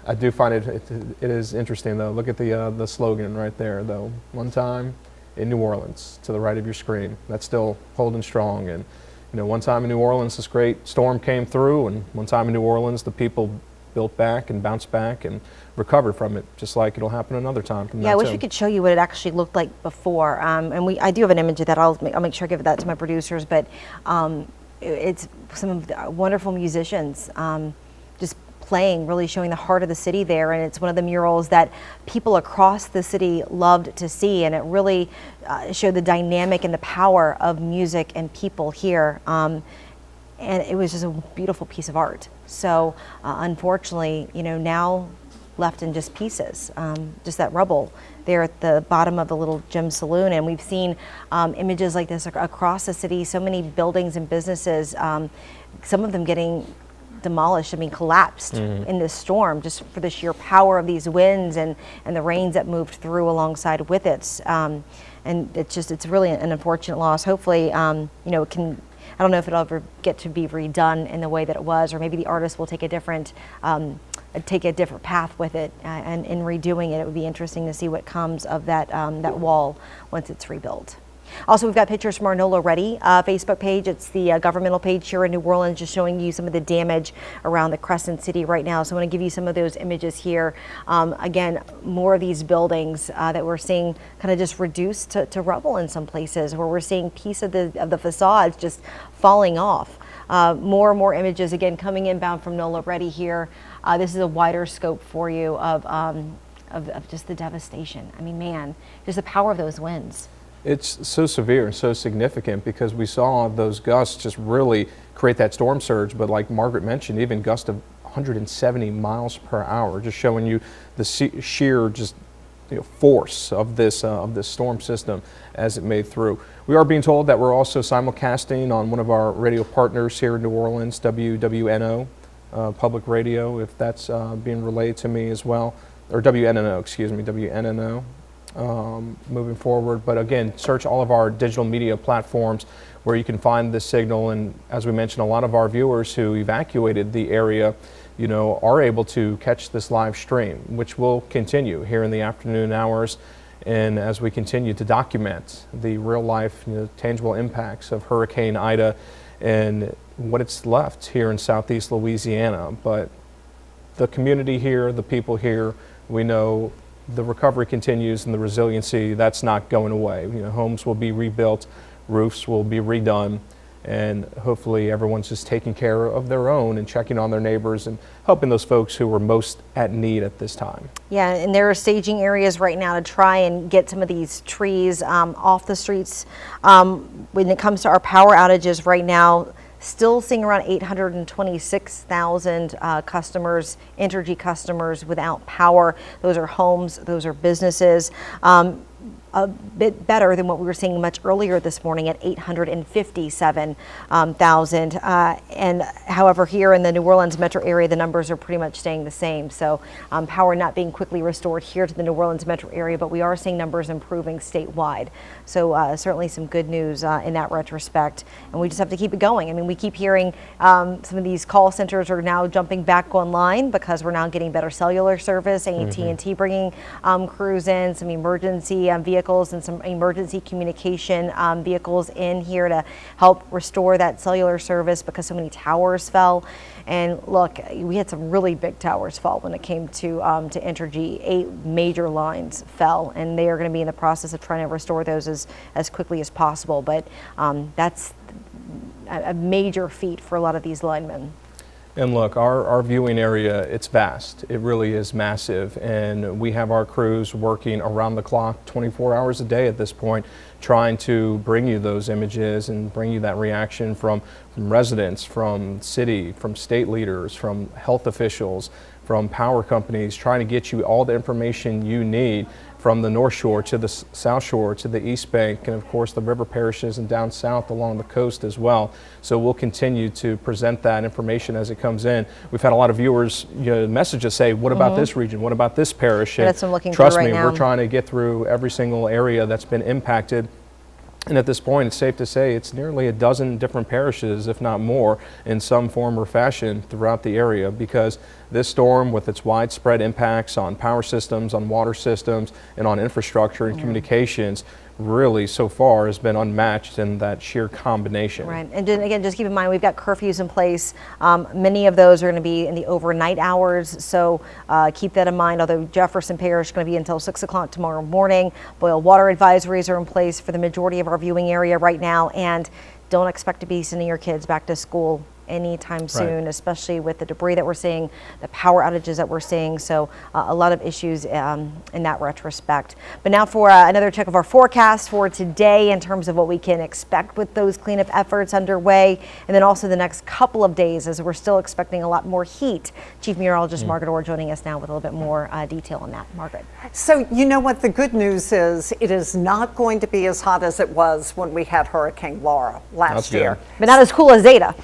A: I do find it is interesting though. Look at the slogan right there though. One time in New Orleans, to the right of your screen. That's still holding strong. And one time in New Orleans, this great storm came through, and one time in New Orleans, the people built back and bounced back and recovered from it, just like it'll happen another time from
B: I wish we could show you what it actually looked like before. And I do have an image of that. I'll make sure I give that to my producers. But it's some of the wonderful musicians just playing, really showing the heart of the city there, and it's one of the murals that people across the city loved to see, and it really showed the dynamic and the power of music and people here, and it was just a beautiful piece of art. So unfortunately, now left in just pieces, just that rubble there at the bottom of the Little Gem Saloon. And we've seen images like this across the city, so many buildings and businesses, some of them getting demolished, collapsed in this storm, just for the sheer power of these winds and the rains that moved through alongside with it. And it's really an unfortunate loss. Hopefully, I don't know if it'll ever get to be redone in the way that it was, or maybe the artist will take a different path with it, and in redoing it, it would be interesting to see what comes of that wall once it's rebuilt. Also, we've got pictures from our NOLA Ready Facebook page. It's the governmental page here in New Orleans, just showing you some of the damage around the Crescent City right now. So I want to give you some of those images here. Again, more of these buildings that we're seeing kind of just reduced to rubble in some places, where we're seeing piece of the facades just falling off. More and more images, again, coming inbound from NOLA Ready here. This is a wider scope for you of just the devastation. Man, just the power of those winds.
A: It's so severe and so significant, because we saw those gusts just really create that storm surge, but like Margaret mentioned, even gusts of 170 miles per hour, just showing you the sheer just force of this storm system as it made through. We are being told that we're also simulcasting on one of our radio partners here in New Orleans, WWNO public radio, if that's being relayed to me as well. or WNNO, excuse me, WNNO, moving forward. But again, search all of our digital media platforms where you can find this signal. And as we mentioned, a lot of our viewers who evacuated the area, you know, are able to catch this live stream, which will continue here in the afternoon hours. And as we continue to document the real life, you know, tangible impacts of Hurricane Ida and what it's left here in Southeast Louisiana. But the community here, the people here, we know the recovery continues and the resiliency, that's not going away. You know, homes will be rebuilt, roofs will be redone, and hopefully everyone's just taking care of their own and checking on their neighbors and helping those folks who are most at need at this time.
B: Yeah, and there are staging areas right now to try and get some of these trees off the streets. When it comes to our power outages right now, still seeing around 826,000 customers, Entergy customers without power. Those are homes, those are businesses. A bit better than what we were seeing much earlier this morning at 857,000. And however, here in the New Orleans metro area, the numbers are pretty much staying the same. So power not being quickly restored here to the New Orleans metro area, but we are seeing numbers improving statewide. So certainly some good news in that retrospect. And we just have to keep it going. I mean, we keep hearing some of these call centers are now jumping back online because we're now getting better cellular service, AT&T bringing crews in, some emergency vehicles and some emergency communication vehicles in here to help restore that cellular service because so many towers fell. And look, we had some really big towers fall when it came to Entergy. 8 major lines fell, and they are going to be in the process of trying to restore those as quickly as possible. But that's a major feat for a lot of these linemen.
A: And look, our viewing area, it's vast. It really is massive. And we have our crews working around the clock, 24 hours a day at this point, trying to bring you those images and bring you that reaction from residents, from city, from state leaders, from health officials, from power companies, trying to get you all the information you need from the North Shore to the South Shore to the East Bank, and of course the river parishes and down south along the coast as well. So we'll continue to present that information as it comes in. We've had a lot of viewers message us, say, what about this region? What about this parish?
B: That's what I'm looking
A: trust
B: through
A: me,
B: right now.
A: we're trying to get through every single area that's been impacted. And at this point, it's safe to say it's nearly a dozen different parishes, if not more, in some form or fashion throughout the area, because this storm, with its widespread impacts on power systems, on water systems, and on infrastructure and communications, really so far has been unmatched in that sheer combination.
B: Right, and then again, just keep in mind we've got curfews in place. Many of those are going to be in the overnight hours, so keep that in mind. Although Jefferson Parish is going to be until 6 o'clock tomorrow morning. Boil water advisories are in place for the majority of our viewing area right now, and don't expect to be sending your kids back to school anytime soon, especially with the debris that we're seeing, the power outages that we're seeing. So a lot of issues in that retrospect. But now for another check of our forecast for today in terms of what we can expect with those cleanup efforts underway, and then also the next couple of days as we're still expecting a lot more heat. Chief Meteorologist Margaret Orr joining us now with a little bit more detail on that. Margaret.
E: So you know what the good news is, it is not going to be as hot as it was when we had Hurricane Laura last year.
B: But not as cool as Zeta.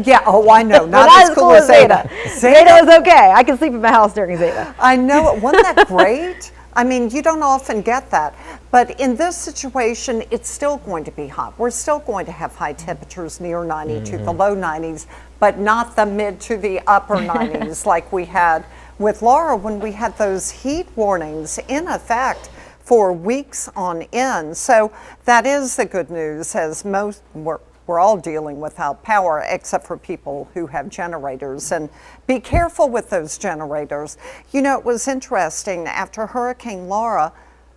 E: Yeah, oh, I know. Not as cool as Zeta.
B: Zeta is okay. I can sleep in my house during Zeta.
E: I know. Wasn't that great? I mean, you don't often get that. But in this situation, it's still going to be hot. We're still going to have high temperatures near 90 to the low 90s, but not the mid to the upper 90s like we had with Laura when we had those heat warnings in effect for weeks on end. So that is the good news, as we're all dealing without power except for people who have generators, and be careful with those generators. You know, it was interesting, after Hurricane Laura,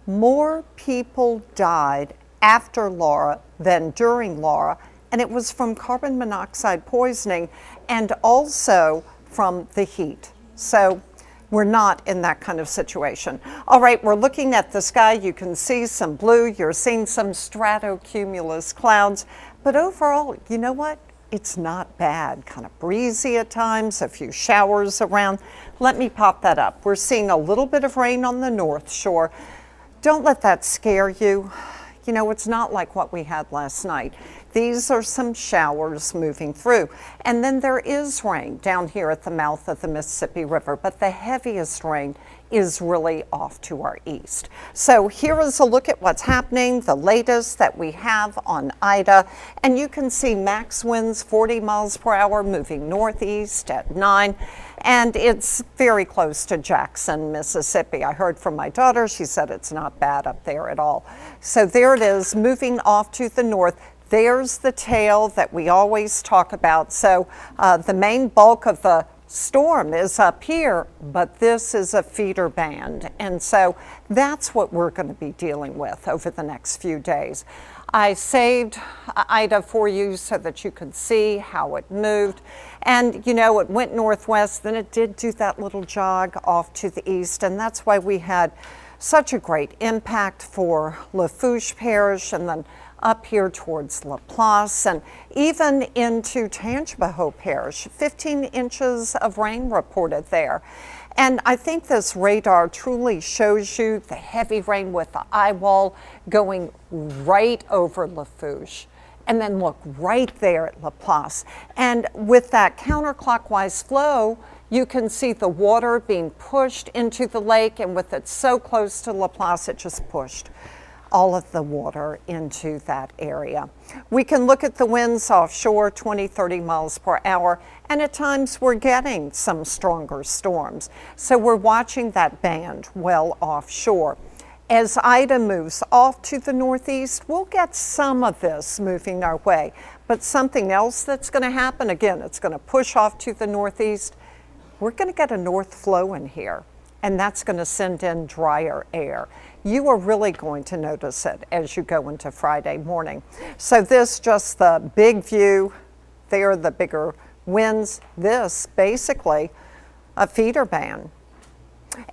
E: more people died after Laura than during Laura, and it was from carbon monoxide poisoning and also from the heat. So we're not in that kind of situation. All right, we're looking at the sky. You can see some blue. You're seeing some stratocumulus clouds. But overall, you know what? It's not bad. Kind of breezy at times, a few showers around. Let me pop that up. We're seeing a little bit of rain on the North Shore. Don't let that scare you. You know, it's not like what we had last night. These are some showers moving through. And then there is rain down here at the mouth of the Mississippi River, but the heaviest rain is really off to our east. So here is a look at what's happening, the latest that we have on Ida. And you can see max winds 40 miles per hour moving northeast at 9. And it's very close to Jackson, Mississippi. I heard from my daughter, she said it's not bad up there at all. So there it is, moving off to the north. There's the tail that we always talk about. So the main bulk of the storm is up here, but this is a feeder band. And so that's what we're going to be dealing with over the next few days. I saved Ida for you so that you could see how it moved. And, you know, it went northwest, then it did do that little jog off to the east. And that's why we had such a great impact for Lafourche Parish and then up here towards Laplace and even into Tangipahoa Parish. 15 inches of rain reported there. And I think this radar truly shows you the heavy rain with the eye wall going right over Lafourche. And then look right there at Laplace. And with that counterclockwise flow, you can see the water being pushed into the lake, and with it so close to Laplace, it just pushed all of the water into that area. We can look at the winds offshore, 20, 30 miles per hour, and at times we're getting some stronger storms. So we're watching that band well offshore. As Ida moves off to the northeast, we'll get some of this moving our way. But something else that's going to happen, again, it's going to push off to the northeast. We're going to get a north flow in here, and that's going to send in drier air. You are really going to notice it as you go into Friday morning. So this just the big view. There are the bigger winds. This basically a feeder band.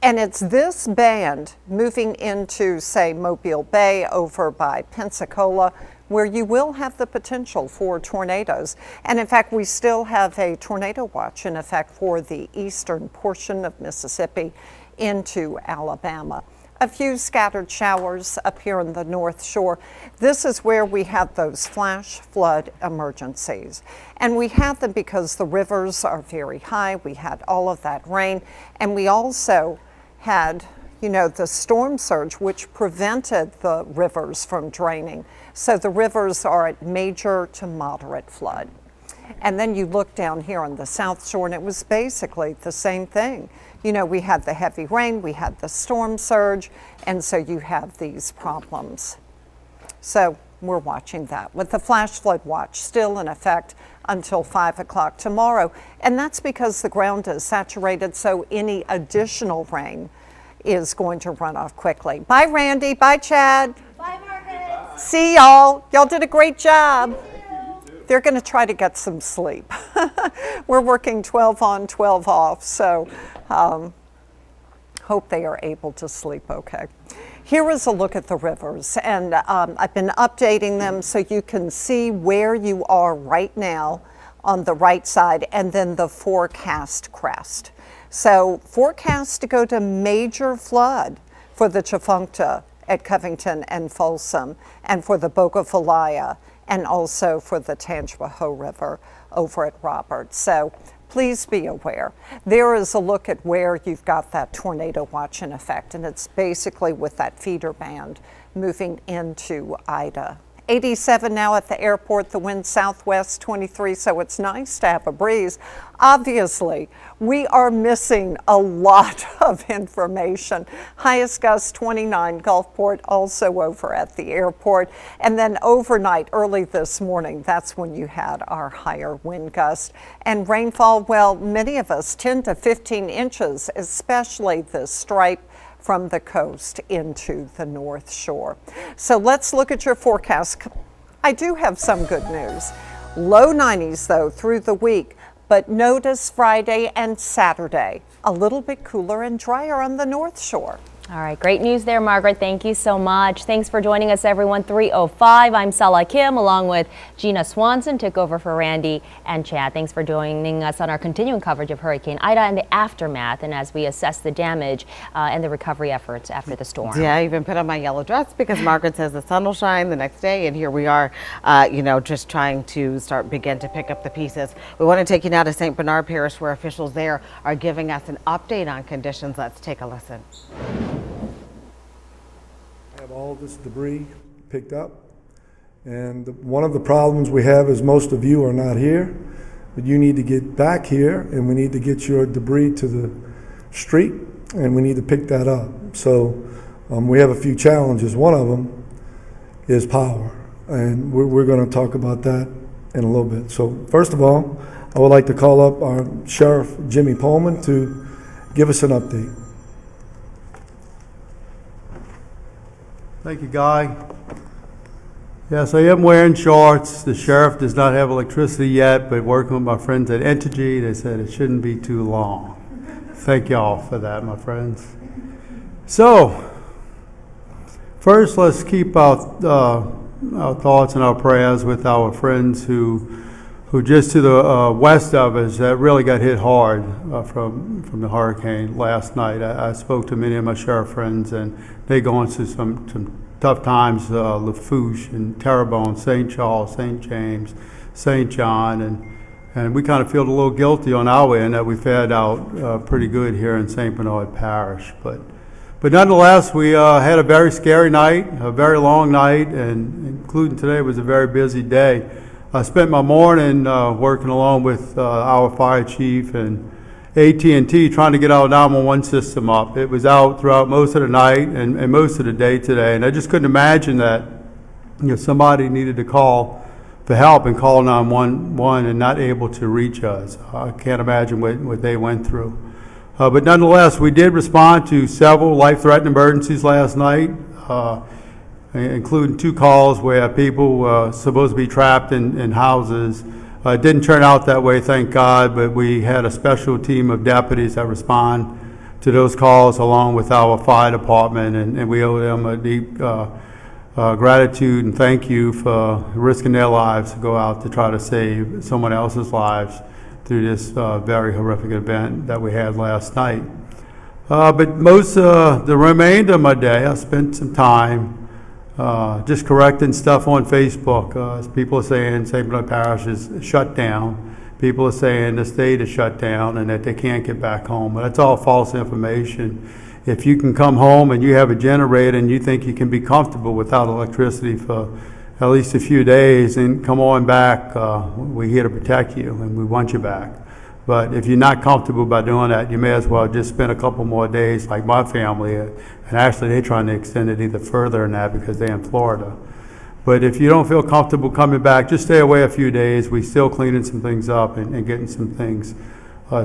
E: And it's this band moving into, say, Mobile Bay over by Pensacola, where you will have the potential for tornadoes. And in fact, we still have a tornado watch in effect for the eastern portion of Mississippi into Alabama. A few scattered showers up here in the North Shore. This is where we have those flash flood emergencies. And we have them because the rivers are very high. We had all of that rain. And we also had, you know, the storm surge, which prevented the rivers from draining. So the rivers are at major to moderate flood. And then you look down here on the South Shore, and it was basically the same thing. You know, we had the heavy rain, we had the storm surge, and so you have these problems. So we're watching that with the flash flood watch still in effect until 5 o'clock tomorrow. And that's because the ground is saturated, so any additional rain is going to run off quickly. Bye, Randy. Bye, Chad.
B: Bye, Marcus.
E: See y'all. Y'all did a great job. They're going to try to get some sleep. We're working 12 on, 12 off, so hope they are able to sleep okay. Here is a look at the rivers, and I've been updating them so you can see where you are right now on the right side, and then the forecast crest. So forecast to go to major flood for the Tchefuncte at Covington and Folsom, and for the Bogafalaya, and also for the Tangipahoa River over at Roberts. So please be aware. There is a look at where you've got that tornado watch in effect, and it's basically with that feeder band moving into Ida. 87 now at the airport, the wind southwest 23, so it's nice to have a breeze. Obviously, we are missing a lot of information. Highest gust 29, Gulfport also over at the airport. And then overnight, early this morning, that's when you had our higher wind gust. And rainfall, well, many of us 10 to 15 inches, especially the stripe from the coast into the North Shore. So let's look at your forecast. I do have some good news. Low 90s though through the week, but notice Friday and Saturday, a little bit cooler and drier on the North Shore.
P: All right, great news there, Margaret. Thank you so much. Thanks for joining us, everyone. 3:05. I'm Sala Kim, along with Gina Swanson, took over for Randy and Chad. Thanks for joining us on our continuing coverage of Hurricane Ida and the aftermath, and as we assess the damage and the recovery efforts after the storm.
Q: Yeah, I even put on my yellow dress because Margaret says the sun will shine the next day, and here we are, just trying to begin to pick up the pieces. We want to take you now to St. Bernard Parish, where officials there are giving us an update on conditions. Let's take a listen.
R: Have all this debris picked up, and one of the problems we have is most of you are not here, but you need to get back here, and we need to get your debris to the street, and we need to pick that up. So we have a few challenges. One of them is power, and we're going to talk about that in a little bit. So first of all, I would like to call up our Sheriff Jimmy Pullman to give us an update.
S: Thank you, Guy. Yes, I am wearing shorts. The sheriff does not have electricity yet, but working with my friends at Entergy, they said it shouldn't be too long. Thank y'all for that, my friends. So, first, let's keep our thoughts and our prayers with our friends who just to the west of us that really got hit hard from the hurricane last night. I spoke to many of my sheriff friends, and they going through some tough times. Lafourche and Terrebonne, St. Charles, St. James, St. John, and we kind of feel a little guilty on our end that we fared out pretty good here in St. Bernard Parish. But nonetheless, we had a very scary night, a very long night, and including today was a very busy day. I spent my morning working along with our fire chief and AT&T trying to get our 911 system up. It was out throughout most of the night and most of the day today, and I just couldn't imagine that somebody needed to call for help and call 911 and not able to reach us. I can't imagine what they went through. But nonetheless, we did respond to several life-threatening emergencies last night, including 2 calls where people were supposed to be trapped in houses. It didn't turn out that way, thank God, but we had a special team of deputies that respond to those calls along with our fire department, and we owe them a deep gratitude and thank you for risking their lives to go out to try to save someone else's lives through this very horrific event that we had last night. But most the remainder of my day, I spent some time just correcting stuff on Facebook. People are saying St. Bernard Parish is shut down. People are saying the state is shut down and that they can't get back home. But that's all false information. If you can come home and you have a generator and you think you can be comfortable without electricity for at least a few days, then come on back. We're here to protect you and we want you back. But if you're not comfortable by doing that, you may as well just spend a couple more days like my family. And actually, they're trying to extend it even further than that because they're in Florida. But if you don't feel comfortable coming back, just stay away a few days. We're still cleaning some things up and getting some things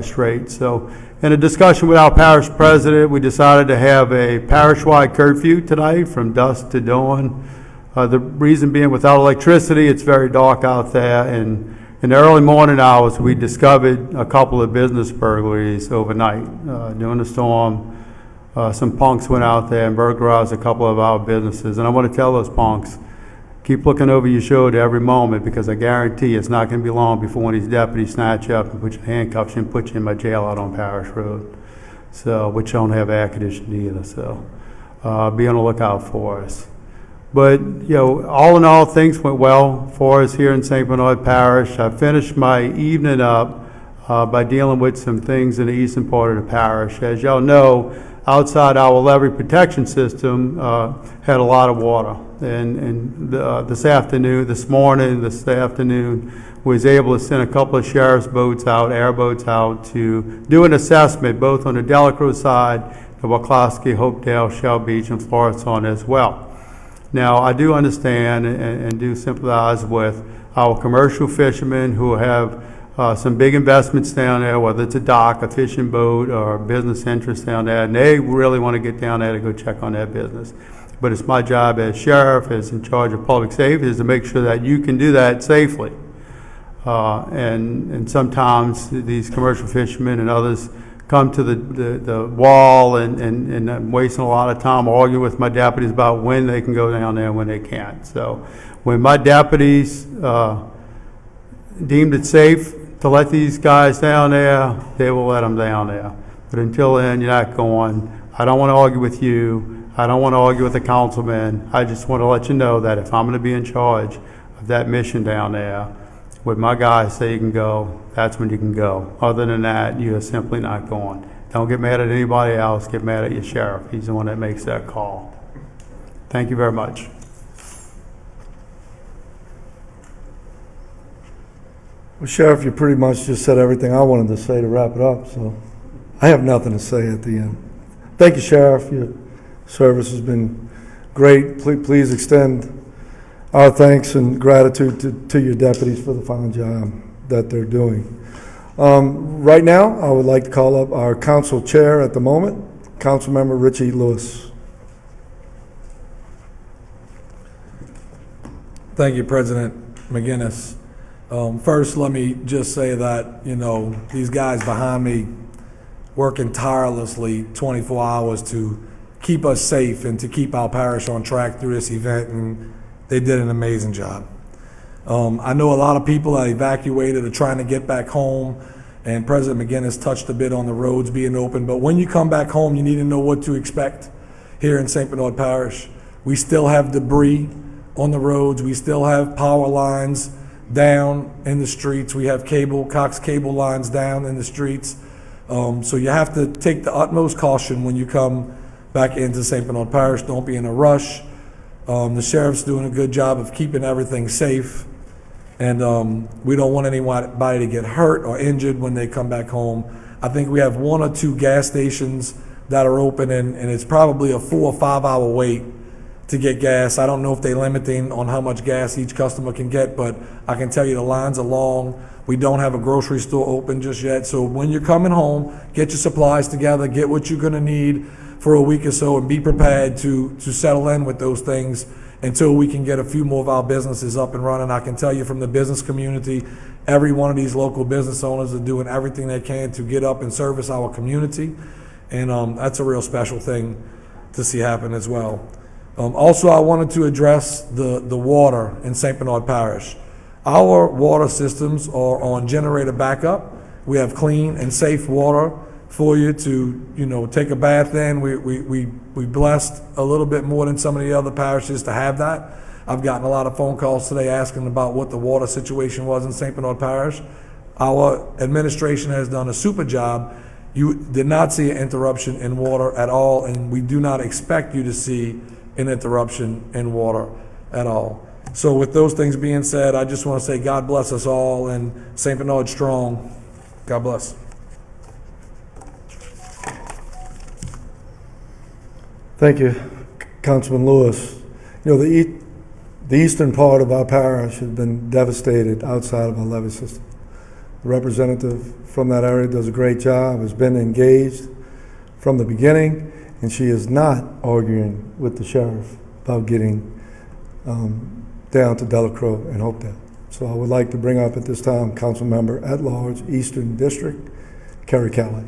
S: straight. So in a discussion with our parish president, we decided to have a parish-wide curfew tonight from dusk to dawn. The reason being, without electricity, it's very dark out there, and in the early morning hours, we discovered a couple of business burglaries overnight. During the storm, some punks went out there and burglarized a couple of our businesses. And I want to tell those punks, keep looking over your shoulder every moment, because I guarantee it's not going to be long before one of these deputies snatch you up and put you in handcuffs and put you in my jail out on Parish Road. So, which don't have air conditioning either. So be on the lookout for us. But, all in all, things went well for us here in St. Bernard Parish. I finished my evening up by dealing with some things in the eastern part of the parish. As y'all know, outside our levee protection system had a lot of water. And this afternoon, was able to send a couple of sheriff's boats out, airboats out, to do an assessment both on the Delacroix side, the Waclosky, Hopedale, Shell Beach, and Florissant as well. Now, I do understand and do sympathize with our commercial fishermen who have some big investments down there, whether it's a dock, a fishing boat, or business interest down there, and they really want to get down there to go check on their business. But it's my job as sheriff, as in charge of public safety, is to make sure that you can do that safely. And sometimes these commercial fishermen and others come to the wall, and I'm wasting a lot of time arguing with my deputies about when they can go down there and when they can't. So when my deputies deemed it safe to let these guys down there, they will let them down there. But until then, you're not going. I don't want to argue with you. I don't want to argue with the councilman. I just want to let you know that if I'm going to be in charge of that mission down there, with my guys say you can go, that's when you can go. Other than that, you are simply not going. Don't get mad at anybody else. Get mad at your sheriff. He's the one that makes that call. Thank you very much.
R: Well, Sheriff, you pretty much just said everything I wanted to say to wrap it up, so I have nothing to say at the end. Thank you, Sheriff. Your service has been great. Please extend our thanks and gratitude to your deputies for the fine job that they're doing. Right now, I would like to call up our council chair at the moment, Councilmember Richie Lewis.
T: Thank you, President McGinnis. First, let me just say that, these guys behind me working tirelessly 24 hours to keep us safe and to keep our parish on track through this event, and they did an amazing job. I know a lot of people that evacuated are trying to get back home, and President McGinnis touched a bit on the roads being open, but when you come back home, you need to know what to expect here in St. Bernard Parish. We still have debris on the roads. We still have power lines down in the streets. We have Cox cable lines down in the streets. So you have to take the utmost caution when you come back into St. Bernard Parish. Don't be in a rush. The sheriff's doing a good job of keeping everything safe, and we don't want anybody to get hurt or injured when they come back home. I think we have 1 or 2 gas stations that are open, and it's probably a 4 or 5 hour wait to get gas. I don't know if they're limiting on how much gas each customer can get, but I can tell you the lines are long. We don't have a grocery store open just yet, so when you're coming home, get your supplies together, get what you're gonna need for a week or so, and be prepared to settle in with those things until we can get a few more of our businesses up and running. I can tell you from the business community, every one of these local business owners are doing everything they can to get up and service our community, and that's a real special thing to see happen as well. Also, I wanted to address the water in St. Bernard Parish. Our water systems are on generator backup. We have clean and safe water for you to, take a bath in. We blessed a little bit more than some of the other parishes to have that. I've gotten a lot of phone calls today asking about what the water situation was in St. Bernard Parish. Our administration has done a super job. You did not see an interruption in water at all, and we do not expect you to see an interruption in water at all. So with those things being said, I just want to say God bless us all, and St. Bernard strong. God bless.
R: Thank you, Councilman Lewis. The eastern part of our parish has been devastated outside of our levee system. The representative from that area does a great job, has been engaged from the beginning, and she is not arguing with the sheriff about getting down to Delacroix and Hopedale. So I would like to bring up at this time Council Member at Large, Eastern District, Kerry Kelly.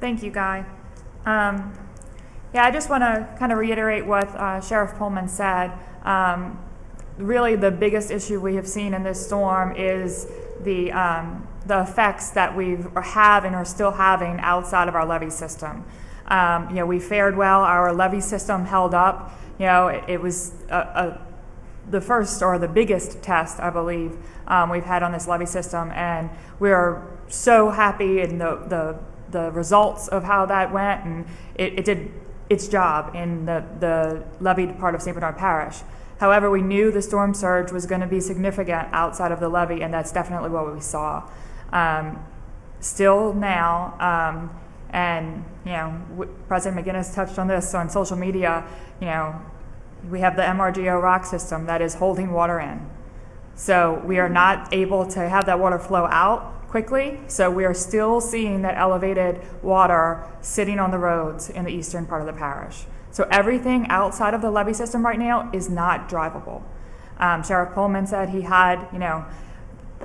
U: Thank you, Guy. I just want to kind of reiterate what Sheriff Pullman said. Really, the biggest issue we have seen in this storm is the effects that we have and are still having outside of our levee system. We fared well. Our levee system held up. It was the first or the biggest test, I believe, we've had on this levee system, and we are so happy in the results of how that went, and it did its job in the leveed part of St. Bernard Parish. However, we knew the storm surge was going to be significant outside of the levee, and that's definitely what we saw. Still now, and President McGinnis touched on this on social media, we have the MRGO rock system that is holding water in. So we are not able to have that water flow out quickly, so we are still seeing that elevated water sitting on the roads in the eastern part of the parish. So everything outside of the levee system right now is not drivable. Sheriff Pullman said he had,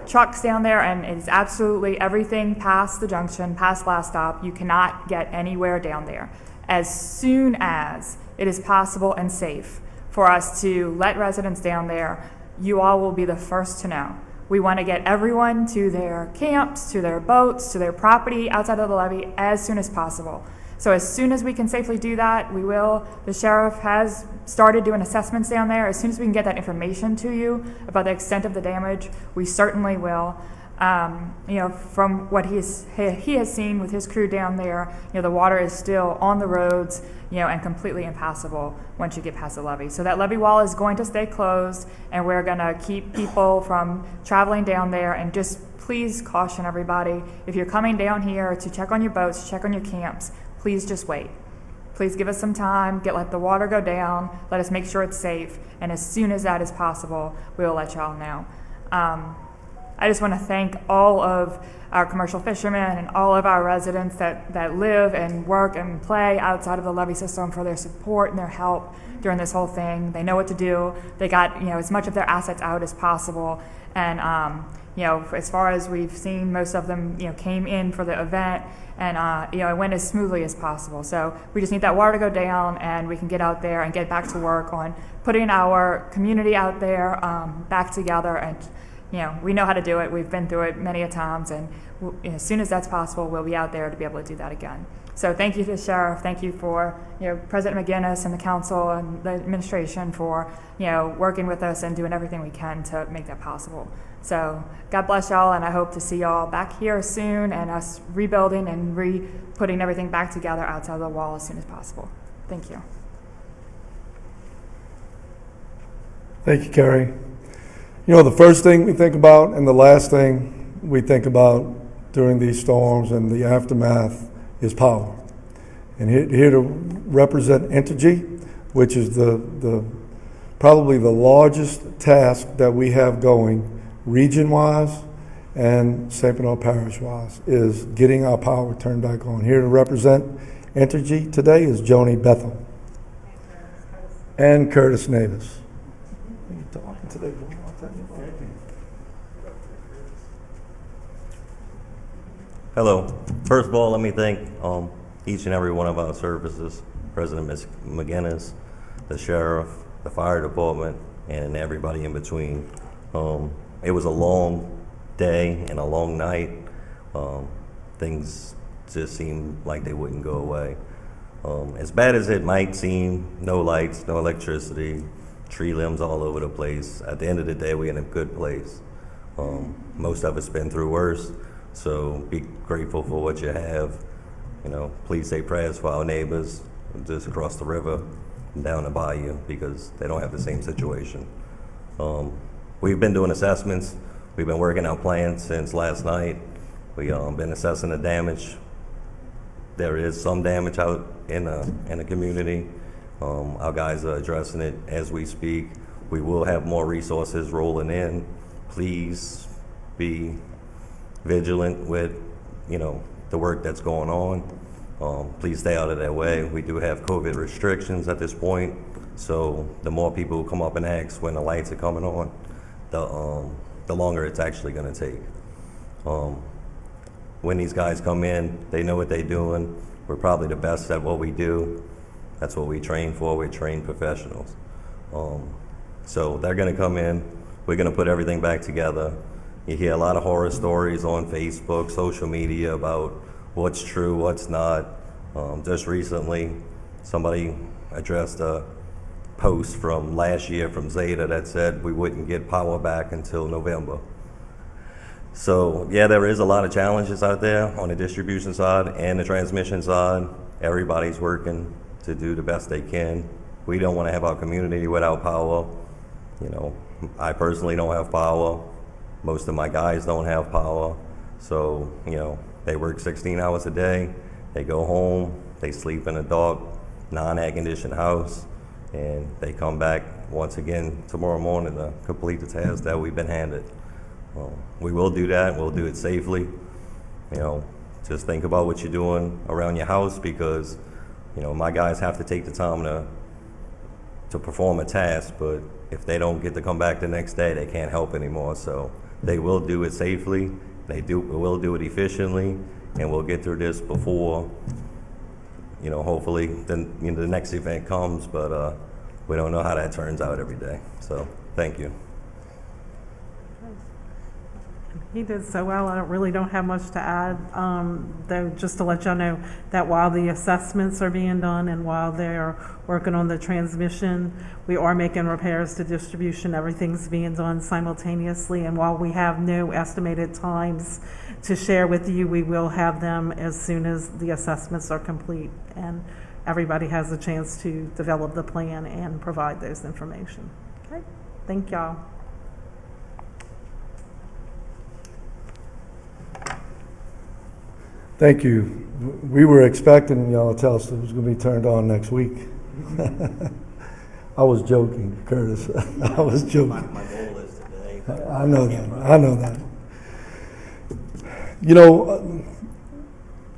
U: trucks down there, and it's absolutely everything past the junction, past last stop. You cannot get anywhere down there. As soon as it is possible and safe for us to let residents down there, you all will be the first to know. We want to get everyone to their camps, to their boats, to their property outside of the levee as soon as possible. So as soon as we can safely do that, we will. The sheriff has started doing assessments down there. As soon as we can get that information to you about the extent of the damage, we certainly will. From what he has seen with his crew down there, the water is still on the roads, and completely impassable once you get past the levee. So that levee wall is going to stay closed, and we're going to keep people from traveling down there. And just please caution everybody, if you're coming down here to check on your boats, check on your camps, please just wait. Please give us some time, let the water go down, let us make sure it's safe, and as soon as that is possible, we will let y'all know. I just want to thank all of our commercial fishermen and all of our residents that live and work and play outside of the levee system for their support and their help during this whole thing. They know what to do. They got as much of their assets out as possible, and as far as we've seen, most of them came in for the event, and it went as smoothly as possible. So we just need that water to go down, and we can get out there and get back to work on putting our community out there back together. And we know how to do it. We've been through it many a times, and as soon as that's possible, we'll be out there to be able to do that again. So thank you to the sheriff. Thank you for President McGinnis and the council and the administration for working with us and doing everything we can to make that possible. So God bless y'all, and I hope to see y'all back here soon, and us rebuilding and putting everything back together outside of the wall as soon as possible. Thank you.
R: Thank you, Carrie. The first thing we think about and the last thing we think about during these storms and the aftermath is power. And here to represent Entergy, which is probably the largest task that we have going region-wise and St. Bernard Parish-wise, is getting our power turned back on. Here to represent Entergy today is Joni Bethel and Curtis Navis.
C: Hello. First of all, let me thank each and every one of our services, President Ms. McGinnis, the sheriff, the fire department, and everybody in between. It was a long day and a long night. Things just seemed like they wouldn't go away. As bad as it might seem, no lights, no electricity, tree limbs all over the place. At the end of the day, we're in a good place. Most of us been through worse, so be grateful for what you have. Please say prayers for our neighbors just across the river and down the bayou, because they don't have the same situation. We've been doing assessments. We've been working our plans since last night. We've been assessing the damage. There is some damage out in the community. Our guys are addressing it as we speak. We will have more resources rolling in. Please be vigilant with, the work that's going on. Please stay out of their way. We do have COVID restrictions at this point, so the more people who come up and ask when the lights are coming on, the longer it's actually going to take. When these guys come in, they know what they're doing. We're probably the best at what we do. That's what we train for. We're trained professionals. So they're going to come in. We're going to put everything back together. You hear a lot of horror stories on Facebook, social media about what's true, what's not. Just recently, somebody addressed a post from last year from Zeta that said we wouldn't get power back until November. So yeah, there is a lot of challenges out there on the distribution side and the transmission side. Everybody's working to do the best they can. We don't want to have our community without power. I personally don't have power. Most of my guys don't have power. So, they work 16 hours a day. They go home, they sleep in a dark, non-air conditioned house, and they come back once again tomorrow morning to complete the task that we've been handed. We will do that. We'll do it safely. Just think about what you're doing around your house, because my guys have to take the time to perform a task, but if they don't get to come back the next day, they can't help anymore. So they will do it safely, will do it efficiently, and we'll get through this before, hopefully then the next event comes, but we don't know how that turns out every day. So thank you.
D: He did so well. I really don't have much to add, though, just to let y'all know that while the assessments are being done and while they're working on the transmission, we are making repairs to distribution. Everything's being done simultaneously, and while we have no estimated times to share with you, we will have them as soon as the assessments are complete and everybody has a chance to develop the plan and provide those information. Okay, thank y'all.
R: Thank you. We were expecting y'all to tell us it was going to be turned on next week. I was joking, Curtis. I was joking.
C: My goal is today.
R: I know that. I know that.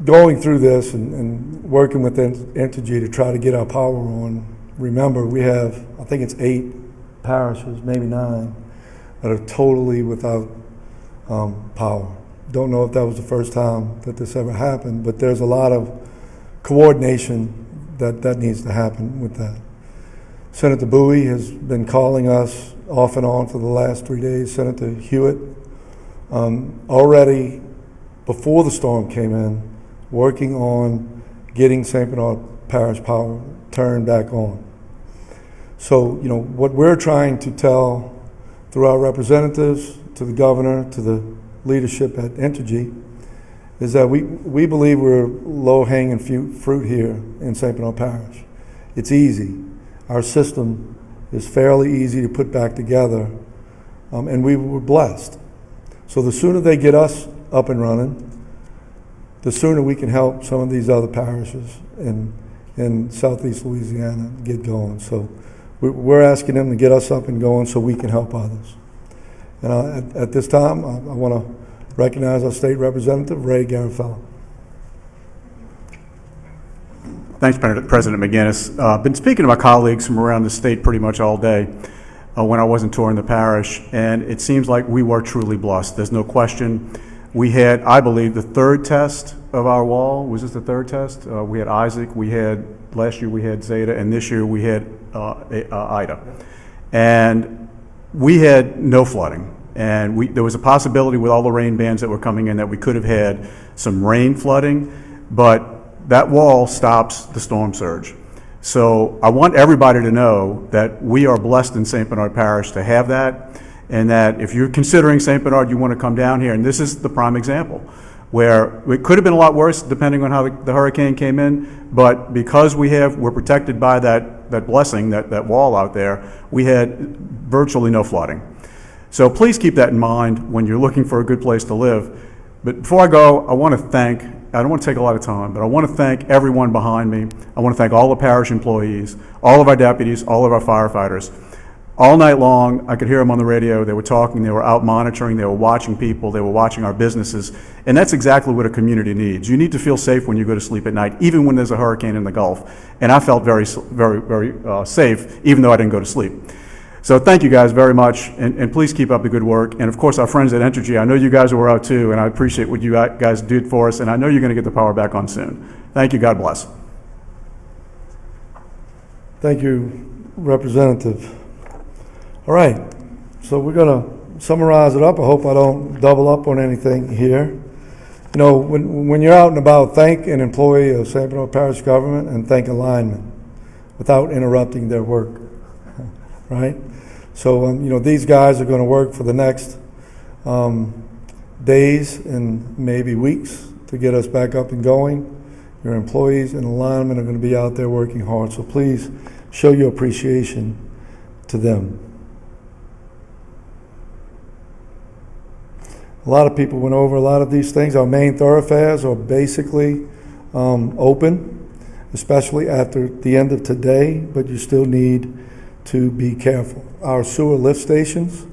R: Going through this and working with Entergy to try to get our power on, remember we have, I think it's 8 parishes, maybe 9, that are totally without power. Don't know if that was the first time that this ever happened, but there's a lot of coordination that needs to happen with that. Senator Bowie has been calling us off and on for the last 3 days. Senator Hewitt, already before the storm came in, working on getting St. Bernard Parish power turned back on. So, what we're trying to tell through our representatives to the governor, to the leadership at Entergy, is that we believe we're low-hanging fruit here in St. Bernard Parish. It's easy. Our system is fairly easy to put back together, and we were blessed. So the sooner they get us up and running, the sooner we can help some of these other parishes in southeast Louisiana get going. So we're asking them to get us up and going so we can help others. And at this time, I want to recognize our state representative, Ray Garofalo.
V: Thanks, President McGinnis. I've been speaking to my colleagues from around the state pretty much all day when I wasn't touring the parish, and it seems like we were truly blessed. There's no question. We had, I believe, the 3rd test of our wall. Was this the 3rd test? We had Isaac, last year we had Zeta, and this year we had Ida. And we had no flooding, and there was a possibility with all the rain bands that were coming in that we could have had some rain flooding, but that wall stops the storm surge. So I want everybody to know that we are blessed in St. Bernard Parish to have that, and that if you're considering St. Bernard, you want to come down here, and this is the prime example, where it could have been a lot worse depending on how the hurricane came in, but because we're protected by that blessing, that wall out there, we had virtually no flooding. So please keep that in mind when you're looking for a good place to live. But before I go, I don't want to take a lot of time, but I want to thank everyone behind me. I want to thank all the parish employees, all of our deputies, all of our firefighters. All night long, I could hear them on the radio. They were talking, they were out monitoring, they were watching people, they were watching our businesses. And that's exactly what a community needs. You need to feel safe when you go to sleep at night, even when there's a hurricane in the Gulf. And I felt very, very, very safe, even though I didn't go to sleep. So thank you guys very much, and please keep up the good work. And of course, our friends at Entergy, I know you guys were out too, and I appreciate what you guys did for us, and I know you're going to get the power back on soon. Thank you, God bless.
R: Thank you, Representative. All right, so we're going to summarize it up. I hope I don't double up on anything here. When you're out and about, thank an employee of St. Bernard Parish government and thank a lineman without interrupting their work, right? So, these guys are going to work for the next days and maybe weeks to get us back up and going. Your employees and the linemen are going to be out there working hard, so please show your appreciation to them. A lot of people went over a lot of these things. Our main thoroughfares are basically open, especially after the end of today, but you still need to be careful. Our sewer lift stations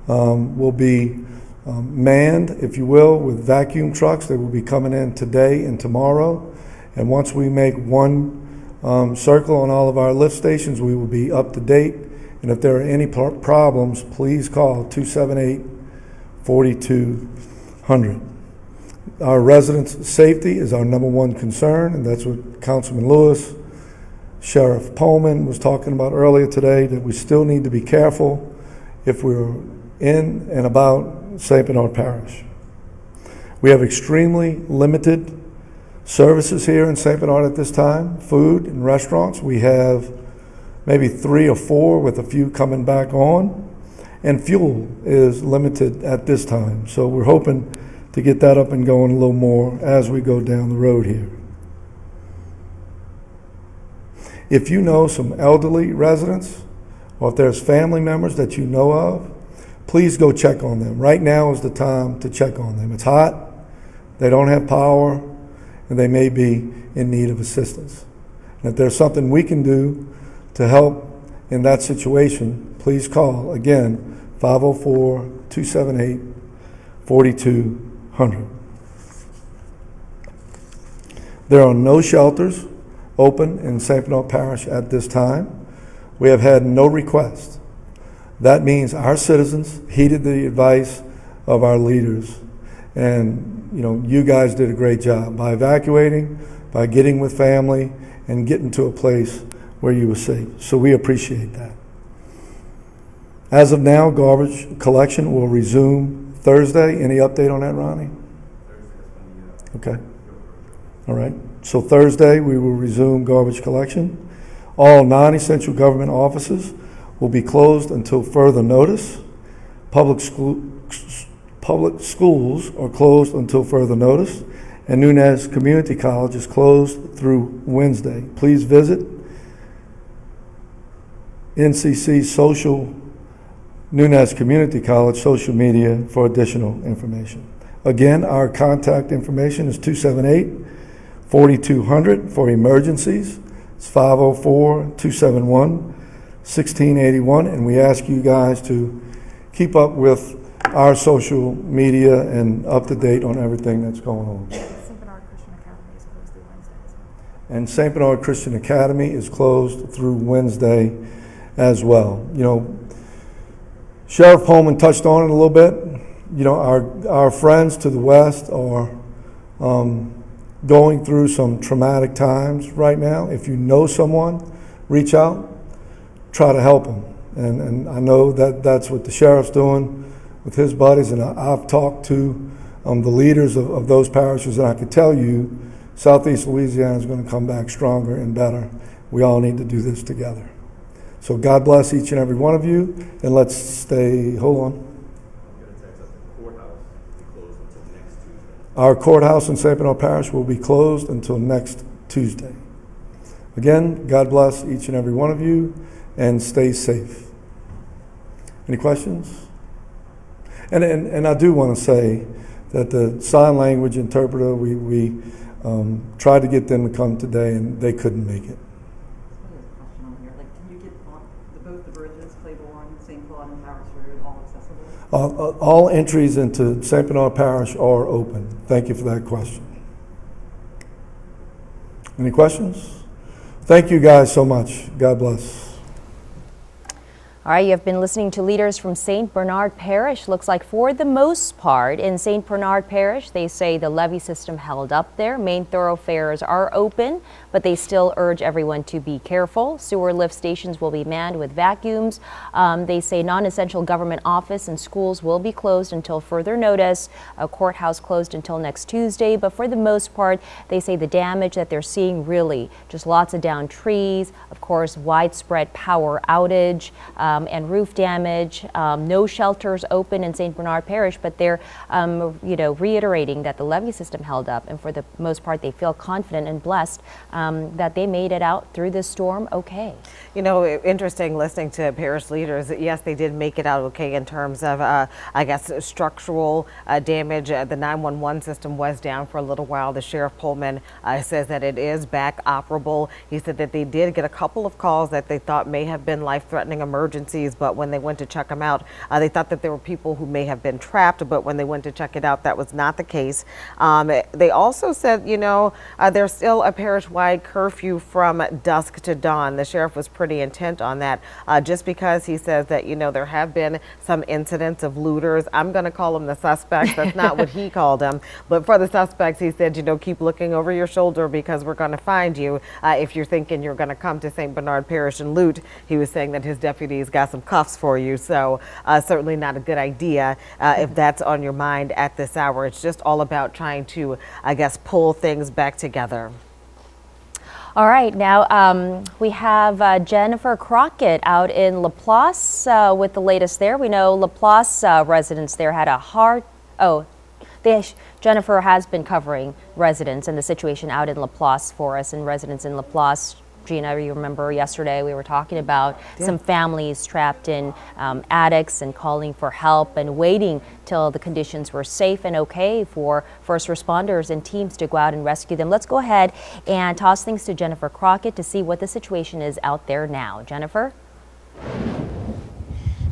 R: will be manned, if you will, with vacuum trucks. They will be coming in today and tomorrow. And once we make one circle on all of our lift stations, we will be up to date. And if there are any problems, please call 4200. Our residents' safety is our #1 concern, and that's what Councilman Lewis, Sheriff Pullman was talking about earlier today, that we still need to be careful if we're in and about St. Bernard Parish. We have extremely limited services here in St. Bernard at this time, food and restaurants. We have maybe 3 or 4 with a few coming back on, and fuel is limited at this time. So we're hoping to get that up and going a little more as we go down the road here. If you know some elderly residents, or if there's family members that you know of, please go check on them. Right now is the time to check on them. It's hot, they don't have power, and they may be in need of assistance. And if there's something we can do to help in that situation, please call, again, 504-278-4200. There are no shelters open in St. Bernard Parish at this time. We have had no requests. That means our citizens heeded the advice of our leaders. And, you know, you guys did a great job by evacuating, by getting with family, and getting to a place where you were safe. So we appreciate that. As of now, garbage collection will resume Thursday. Any update on that, Ronnie? Okay. All right. So Thursday, we will resume garbage collection. All non-essential government offices will be closed until further notice. Public schools are closed until further notice, and Nunez Community College is closed through Wednesday. Please visit NCC Nunez Community College social media for additional information. Again, our contact information is 278-4200 for emergencies. It's 504-271-1681, and we ask you guys to keep up with our social media and up to date on everything that's going on. And St. Bernard Christian Academy is closed through Wednesday as well. You know, Sheriff Pullman touched on it a little bit. You know, our friends to the west are going through some traumatic times right now. If you know someone, reach out, try to help them. And I know that that's what the sheriff's doing with his buddies, and I've talked to the leaders of those parishes, and I can tell you Southeast Louisiana is going to come back stronger and better. We all need to do this together. So God bless each and every one of you, and let's stay, hold on. Our courthouse in St. Bernard Parish will be closed until next Tuesday. Again, God bless each and every one of you, and stay safe. Any questions? And I do want to say that the sign language interpreter, we tried to get them to come today, and they couldn't make it. All entries into St. Bernard Parish are open. Thank you for that question. Any questions? Thank you guys so much. God bless.
P: All right, you have been listening to leaders from St. Bernard Parish. Looks like for the most part in St. Bernard Parish, they say the levee system held up there. Main thoroughfares are open, but they still urge everyone to be careful. Sewer lift stations will be manned with vacuums. They say non-essential government office and schools will be closed until further notice. A courthouse closed until next Tuesday, but for the most part, they say the damage that they're seeing really just lots of downed trees, of course, widespread power outage, and roof damage. No shelters open in St. Bernard Parish, but they're reiterating that the levee system held up, and for the most part they feel confident and blessed that they made it out through this storm okay.
Q: You know, interesting listening to parish leaders. Yes, they did make it out okay in terms of I guess structural damage. The 911 system was down for a little while. The Sheriff Pullman says that it is back operable. He said that they did get a couple of calls that they thought may have been life-threatening emergencies emergencies, but when they went to check them out, they thought that there were people who may have been trapped, but when they went to check it out, that was not the case. They also said, you know, there's still a parish-wide curfew from dusk to dawn. The sheriff was pretty intent on that, just because he says that, you know, there have been some incidents of looters. I'm going to call them the suspects. That's not what he called them. But for the suspects, he said, you know, keep looking over your shoulder because we're going to find you if you're thinking you're going to come to St. Bernard Parish and loot. He was saying that his deputies got some cuffs for you. So certainly not a good idea if that's on your mind at this hour. It's just all about trying to, I guess, pull things back together.
P: All right, now we have Jennifer Crockett out in Laplace with the latest there. We know Laplace residents there had a hard, Jennifer has been covering residents and the situation out in Laplace for us, and residents in Laplace. Gina, you remember yesterday we were talking about some families trapped in attics and calling for help and waiting till the conditions were safe and okay for first responders and teams to go out and rescue them. Let's go ahead and toss things to Jennifer Crockett to see what the situation is out there now. Jennifer?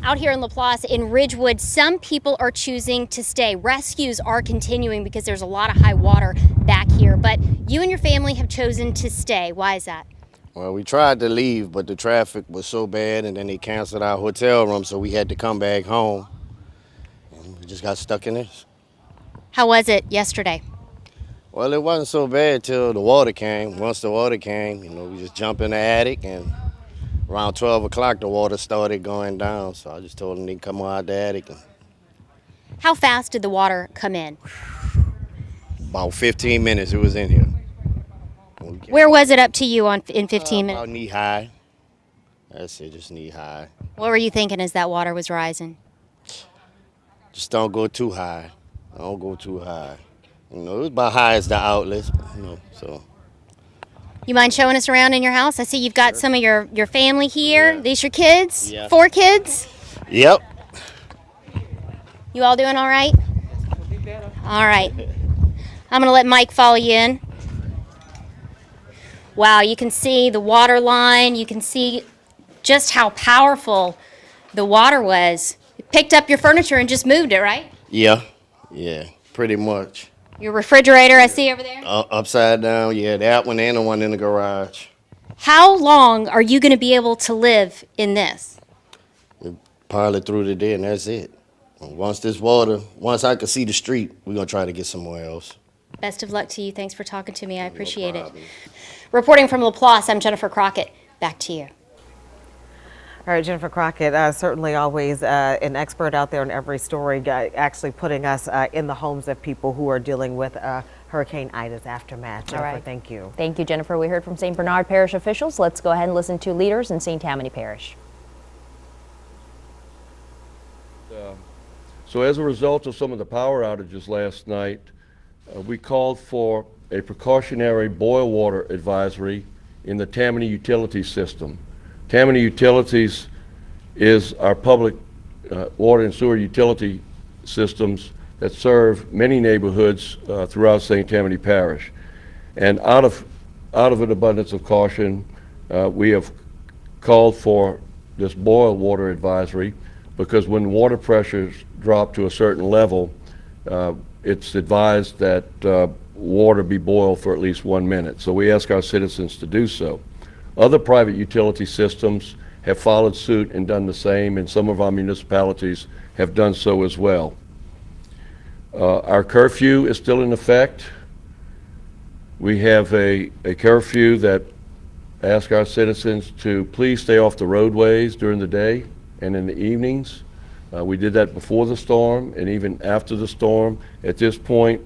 H: Out here in Laplace, in Ridgewood, some people are choosing to stay. Rescues are continuing because there's a lot of high water back here, but you and your family have chosen to stay. Why is that?
I: Well, we tried to leave, but the traffic was so bad, and then they canceled our hotel room, so we had to come back home. And we just got stuck in this.
H: How was it yesterday?
I: Well, it wasn't so bad till the water came. Once the water came, you know, we just jumped in the attic, and around 12 o'clock, the water started going down. So I just told them they can come out the attic. And
H: How fast did the water come in?
I: about 15 minutes, it was in here.
H: Where was it up to you in 15 minutes?
I: About knee high. That's it, just knee high.
H: What were you thinking as that water was rising?
I: Just don't go too high. Don't go too high. You know, it was about high as the outlets, you know, so.
H: You mind showing us around in your house? I see you've got some of your family here. These your kids?
I: Yeah.
H: 4 kids?
I: Yep.
H: You all doing all right? All right. I'm going to let Mike follow you in. Wow, you can see the water line. You can see just how powerful the water was. You picked up your furniture and just moved it, right?
I: Yeah, pretty much.
H: Your refrigerator I see over there.
I: Upside down, yeah, that one and the one in the garage.
H: How long are you going to be able to live in this?
I: We pile it through the day and that's it. Once I can see the street, we're going to try to get somewhere else.
H: Best of luck to you. Thanks for talking to me. I appreciate it. Reporting from Laplace, I'm Jennifer Crockett. Back to you.
Q: All right, Jennifer Crockett, certainly always an expert out there in every story, actually putting us in the homes of people who are dealing with Hurricane Ida's aftermath. Jennifer,
P: All right.
Q: thank you.
P: Thank you, Jennifer. We heard from St. Bernard Parish officials. Let's go ahead and listen to leaders in St. Tammany Parish.
W: So as a result of some of the power outages last night, we called for a precautionary boil water advisory in the Tammany utility system. Tammany Utilities is our public water and sewer utility systems that serve many neighborhoods throughout St. Tammany Parish. And out of an abundance of caution, we have called for this boil water advisory because when water pressures drop to a certain level, it's advised that water be boiled for at least 1 minute. So we ask our citizens to do so. Other private utility systems have followed suit and done the same, and some of our municipalities have done so as well. Our curfew is still in effect. We have a curfew that asks our citizens to please stay off the roadways during the day and in the evenings. We did that before the storm and even after the storm. At this point,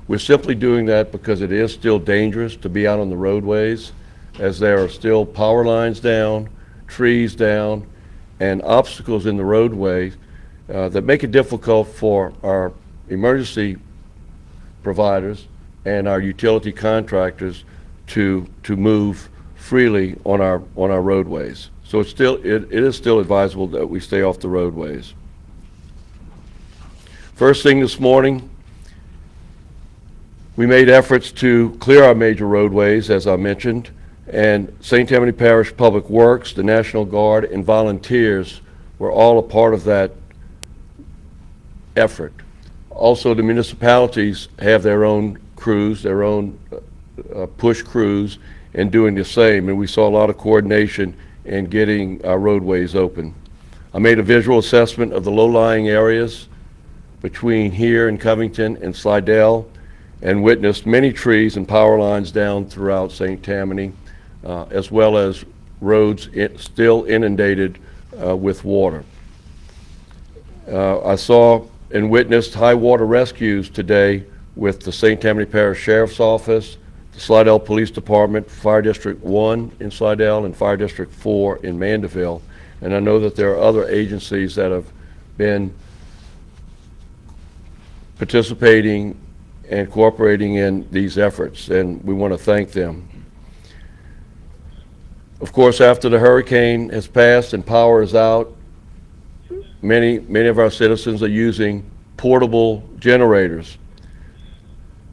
W: we're simply doing that because it is still dangerous to be out on the roadways, as there are still power lines down, trees down, and obstacles in the roadway that make it difficult for our emergency providers and our utility contractors to move freely on our roadways. So it is still advisable that we stay off the roadways. First thing this morning, we made efforts to clear our major roadways, as I mentioned, and St. Tammany Parish Public Works, the National Guard, and volunteers we're all a part of that effort. Also, the municipalities have their own crews, their own push crews, and doing the same. And we saw a lot of coordination in getting our roadways open. I made a visual assessment of the low-lying areas between here and Covington and Slidell, and witnessed many trees and power lines down throughout St. Tammany, as well as roads still inundated with water. I saw and witnessed high water rescues today with the St. Tammany Parish Sheriff's Office, the Slidell Police Department, Fire District 1 in Slidell, and Fire District 4 in Mandeville. And I know that there are other agencies that have been participating and cooperating in these efforts, and we want to thank them. Of course, after the hurricane has passed and power is out, many of our citizens are using portable generators.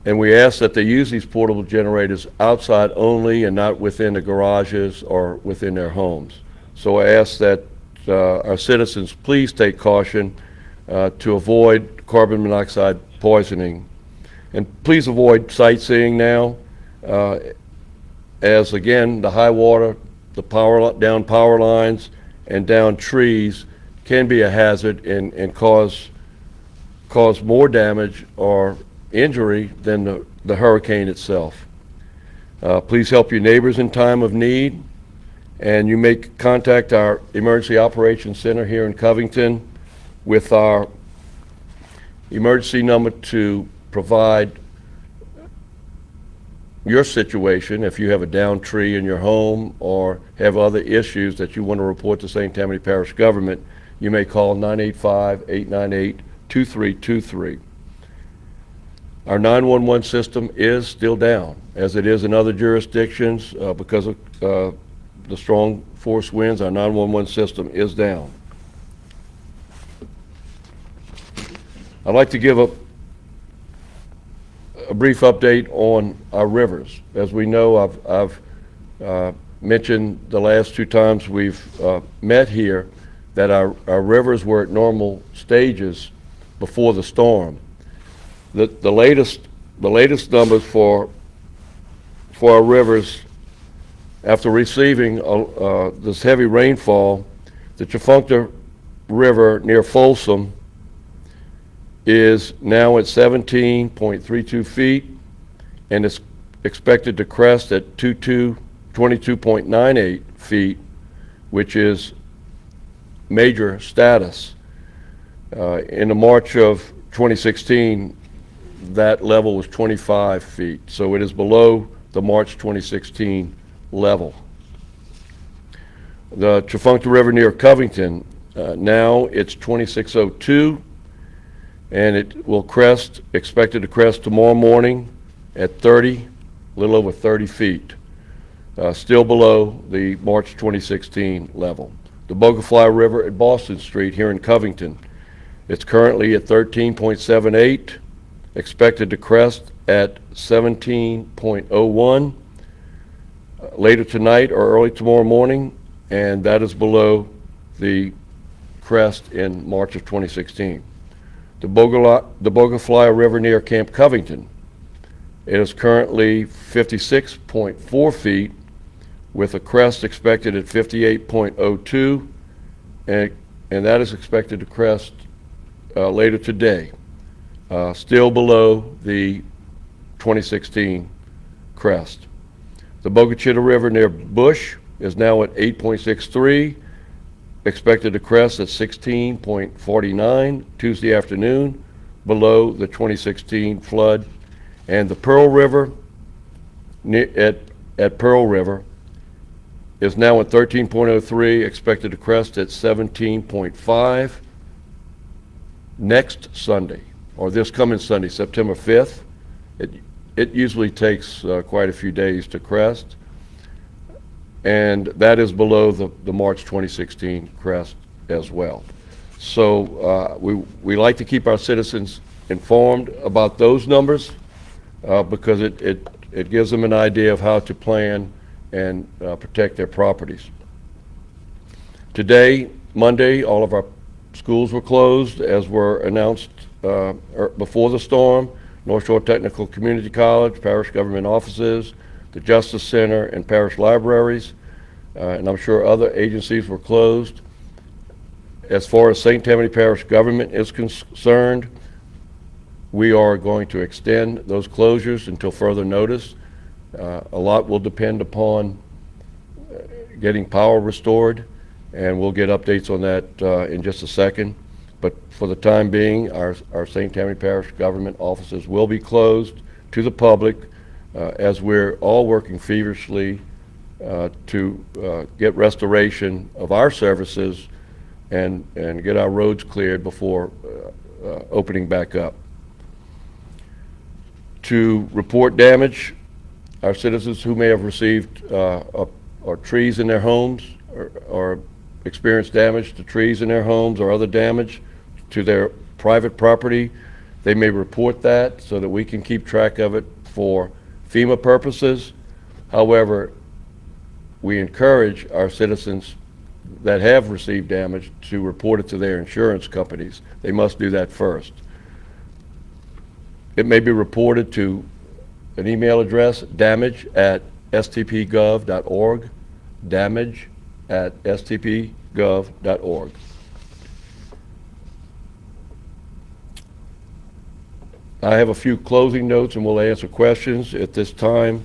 W: And we ask that they use these portable generators outside only and not within the garages or within their homes. So I ask that our citizens please take caution to avoid carbon monoxide poisoning. And please avoid sightseeing now, as again, the high water, the down power lines, and down trees can be a hazard and cause more damage or injury than the hurricane itself. Please help your neighbors in time of need, and you may contact our Emergency Operations Center here in Covington with our emergency number to provide your situation. If you have a downed tree in your home or have other issues that you want to report to St. Tammany Parish government, you may call 985-898-2323. Our 911 system is still down, as it is in other jurisdictions because of the strong force winds. Our 911 system is down. I'd like to give a brief update on our rivers. As we know, I've mentioned the last two times we've met here that our rivers were at normal stages before the storm. The latest numbers for our rivers after receiving this heavy rainfall, the Tchefuncte River near Folsom is now at 17.32 feet and is expected to crest at 22.98 feet, which is major status. In the March of 2016, that level was 25 feet, so it is below the March 2016 level. The Tchefuncte River near Covington, now it's 2602, and it will crest, expected to crest tomorrow morning at a little over 30 feet, still below the March 2016 level. The Bogafly River at Boston Street here in Covington, it's currently at 13.78, expected to crest at 17.01 later tonight or early tomorrow morning, and that is below the crest in March of 2016. The Bogafly River near Camp Covington, it is currently 56.4 feet with a crest expected at 58.02, and that is expected to crest later today, still below the 2016 crest. The Bogachita River near Bush is now at 8.63, expected to crest at 16.49 Tuesday afternoon, below the 2016 flood. And the Pearl River at Pearl River is now at 13.03, expected to crest at 17.5 next Sunday, or this coming Sunday, September 5th. It usually takes quite a few days to crest, and that is below the March 2016 crest as well. So we like to keep our citizens informed about those numbers because it gives them an idea of how to plan and protect their properties. Today, Monday, all of our schools were closed, as were announced before the storm. North Shore Technical Community College, parish government offices, the Justice Center, and parish libraries. And I'm sure other agencies were closed. As far as St. Tammany Parish government is concerned, we are going to extend those closures until further notice. A lot will depend upon getting power restored, and we'll get updates on that in just a second. But for the time being, our St. Tammany Parish government offices will be closed to the public as we're all working feverishly to get restoration of our services and get our roads cleared before opening back up. To report damage, our citizens who may have received or trees in their homes or experienced damage to trees in their homes or other damage to their private property, they may report that so that we can keep track of it for FEMA purposes. However, we encourage our citizens that have received damage to report it to their insurance companies. They must do that first. It may be reported to an email address, damage@stpgov.org, damage@stpgov.org. I have a few closing notes and we'll answer questions. At this time,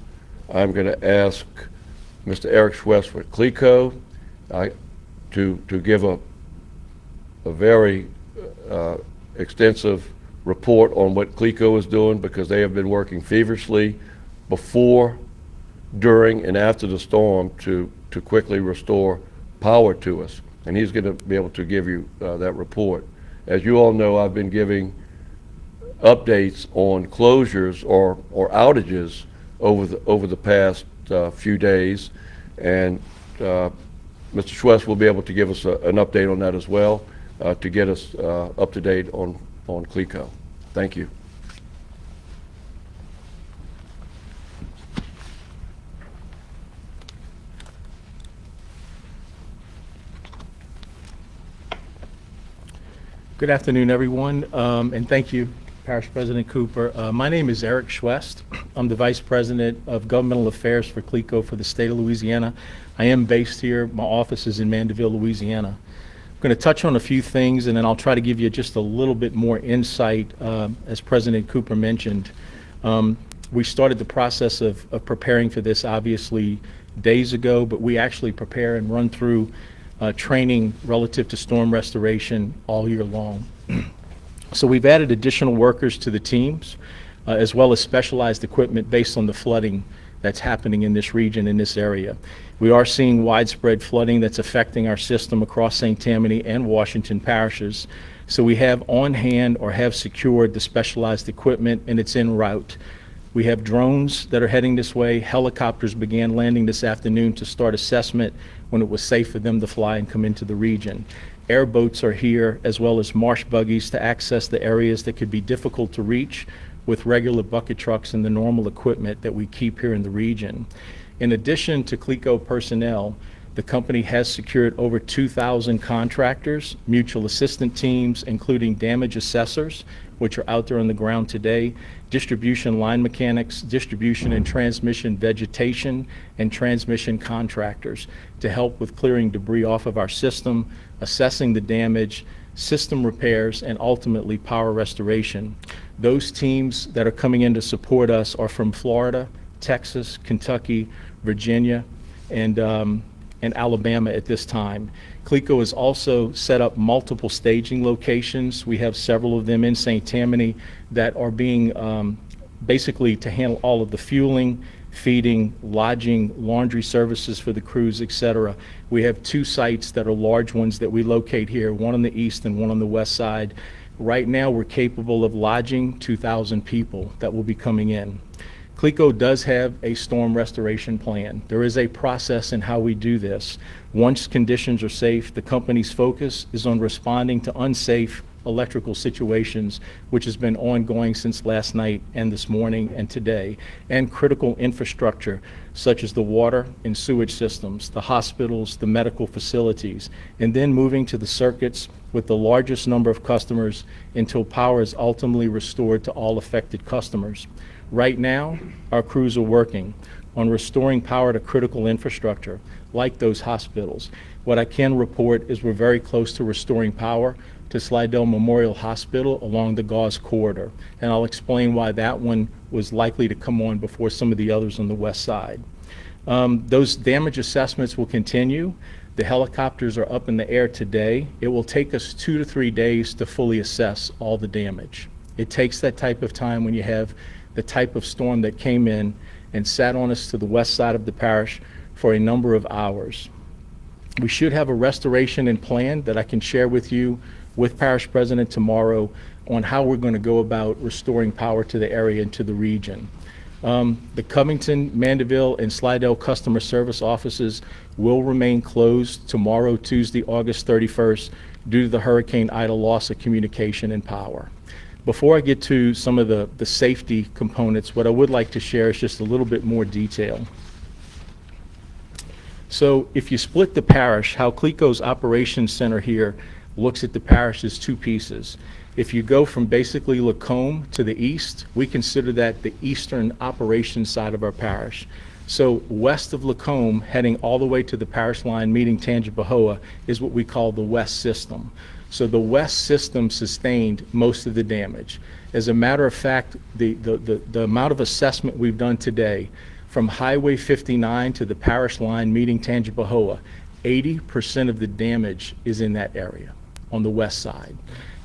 W: I'm going to ask Mr. Eric Schwest with CLECO to give a very extensive report on what CLECO is doing, because they have been working feverishly before, during, and after the storm to quickly restore power to us. And he's going to be able to give you that report. As you all know, I've been giving updates on closures or outages over the past few days, and Mr. Schwest will be able to give us an update on that as well to get us up to date on CLECO. Thank you.
K: Good afternoon, everyone, and thank you, Parish President Cooper. My name is Eric Schwest. I'm the Vice President of Governmental Affairs for CLECO for the state of Louisiana. I am based here. My office is in Mandeville, Louisiana. I'm going to touch on a few things, and then I'll try to give you just a little bit more insight. As President Cooper mentioned, we started the process of preparing for this obviously days ago, but we actually prepare and run through training relative to storm restoration all year long. So we've added additional workers to the teams, as well as specialized equipment based on the flooding that's happening in this region, in this area. We are seeing widespread flooding that's affecting our system across St. Tammany and Washington parishes. So we have on hand or have secured the specialized equipment, and it's en route. We have drones that are heading this way. Helicopters began landing this afternoon to start assessment when it was safe for them to fly and come into the region. Airboats are here, as well as marsh buggies to access the areas that could be difficult to reach with regular bucket trucks and the normal equipment that we keep here in the region. In addition to CLECO personnel, the company has secured over 2,000 contractors, mutual assistant teams, including damage assessors, which are out there on the ground today, distribution line mechanics, distribution and transmission vegetation, and transmission contractors to help with clearing debris off of our system, assessing the damage, system repairs, and ultimately power restoration. Those teams that are coming in to support us are from Florida, Texas, Kentucky, Virginia, and Alabama at this time. CLECO has also set up multiple staging locations. We have several of them in St. Tammany that are being basically to handle all of the fueling, feeding, lodging, laundry services for the crews, etc. We have 2 sites that are large ones that we locate here, one on the east and one on the west side. Right now we're capable of lodging 2,000 people that will be coming in. CLECO does have a storm restoration plan. There is a process in how we do this. Once conditions are safe, the company's focus is on responding to unsafe electrical situations, which has been ongoing since last night and this morning and today, and critical infrastructure such as the water and sewage systems, the hospitals, the medical facilities, and then moving to the circuits with the largest number of customers until power is ultimately restored to all affected customers. Right now, our crews are working on restoring power to critical infrastructure like those hospitals. What I can report is we're very close to restoring power to Slidell Memorial Hospital along the Gauze corridor, and I'll explain why that one was likely to come on before some of the others on the west side. Those damage assessments will continue. The helicopters are up in the air today. It will take us 2 to 3 days to fully assess all the damage. It takes that type of time when you have the type of storm that came in and sat on us to the west side of the parish for a number of hours. We should have a restoration in plan that I can share with you with Parish President tomorrow on how we're going to go about restoring power to the area and to the region. The Covington, Mandeville, and Slidell customer service offices will remain closed tomorrow, Tuesday, August 31st, due to the Hurricane Ida loss of communication and power. Before I get to some of the safety components, what I would like to share is just a little bit more detail. So if you split the parish, how CLECO's operations center here looks at the parish as two pieces. If you go from basically Lacombe to the east, we consider that the eastern operations side of our parish. So west of Lacombe, heading all the way to the parish line meeting Tangipahoa, is what we call the west system. So the west system sustained most of the damage. As a matter of fact, the amount of assessment we've done today, from Highway 59 to the parish line meeting Tangipahoa, 80% of the damage is in that area on the west side.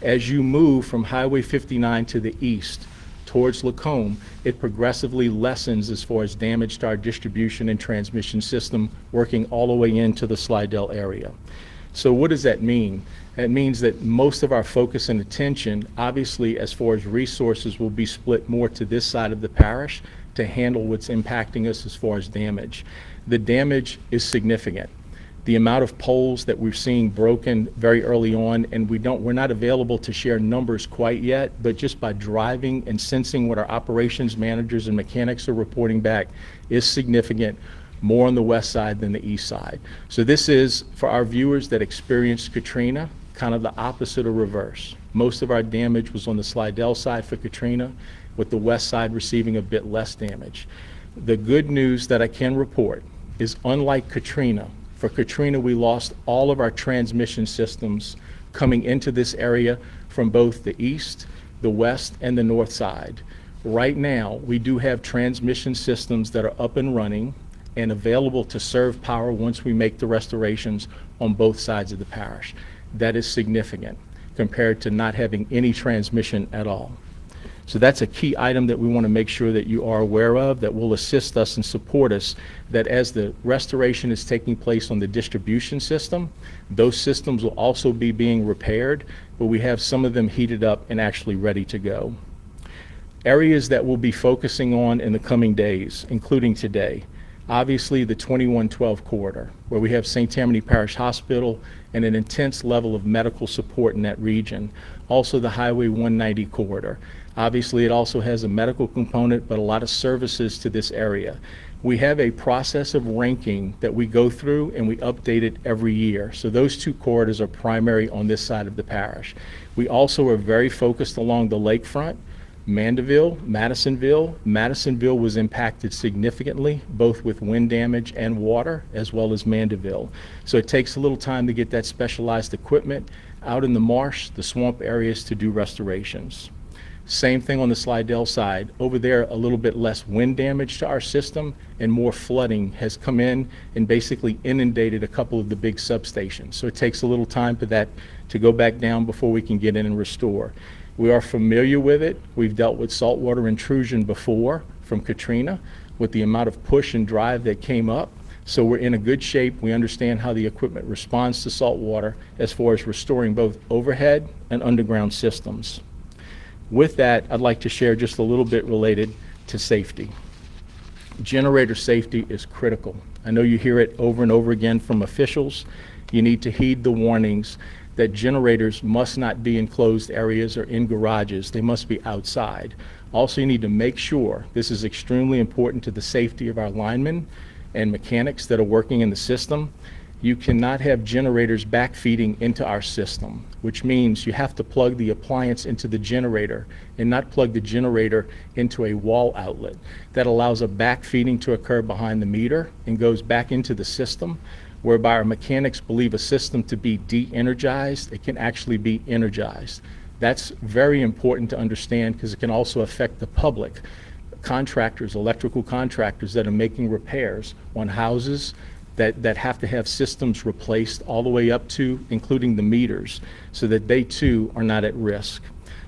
K: As you move from Highway 59 to the east towards Lacombe, it progressively lessens as far as damage to our distribution and transmission system, working all the way into the Slidell area. So what does that mean? That means that most of our focus and attention, obviously as far as resources, will be split more to this side of the parish to handle what's impacting us as far as damage. The damage is significant. The amount of poles that we're seeing broken very early on, and we're not available to share numbers quite yet, but just by driving and sensing what our operations managers and mechanics are reporting back is significant, more on the west side than the east side. So this is, for our viewers that experienced Katrina, kind of the opposite or reverse. Most of our damage was on the Slidell side for Katrina, with the west side receiving a bit less damage. The good news that I can report is, unlike Katrina, for Katrina we lost all of our transmission systems coming into this area from both the east, the west, and the north side. Right now, we do have transmission systems that are up and running and available to serve power once we make the restorations on both sides of the parish. That is significant compared to not having any transmission at all. So that's a key item that we want to make sure that you are aware of, that will assist us and support us, that as the restoration is taking place on the distribution system, those systems will also be being repaired, but we have some of them heated up and actually ready to go. Areas that we'll be focusing on in the coming days, including today, obviously the 2112 corridor, where we have St. Tammany Parish Hospital and an intense level of medical support in that region. Also the Highway 190 corridor. Obviously it also has a medical component, but a lot of services to this area. We have a process of ranking that we go through and we update it every year. So those two corridors are primary on this side of the parish. We also are very focused along the lakefront. Mandeville, Madisonville. Madisonville was impacted significantly, both with wind damage and water, as well as Mandeville. So it takes a little time to get that specialized equipment out in the marsh, the swamp areas, to do restorations. Same thing on the Slidell side. Over there, a little bit less wind damage to our system and more flooding has come in and basically inundated a couple of the big substations. So it takes a little time for that to go back down before we can get in and restore. We are familiar with it. We've dealt with saltwater intrusion before from Katrina with the amount of push and drive that came up. So we're in a good shape. We understand how the equipment responds to salt water as far as restoring both overhead and underground systems. With that, I'd like to share just a little bit related to safety. Generator safety is critical. I know you hear it over and over again from officials. You need to heed the warnings that generators must not be in closed areas or in garages. They must be outside. Also, you need to make sure, this is extremely important to the safety of our linemen and mechanics that are working in the system. You cannot have generators backfeeding into our system, which means you have to plug the appliance into the generator and not plug the generator into a wall outlet. That allows a backfeeding to occur behind the meter and goes back into the system, whereby our mechanics believe a system to be de-energized. It can actually be energized. That's very important to understand because it can also affect the public. Contractors, electrical contractors that are making repairs on houses that have to have systems replaced all the way up to, including the meters, so that they too are not at risk.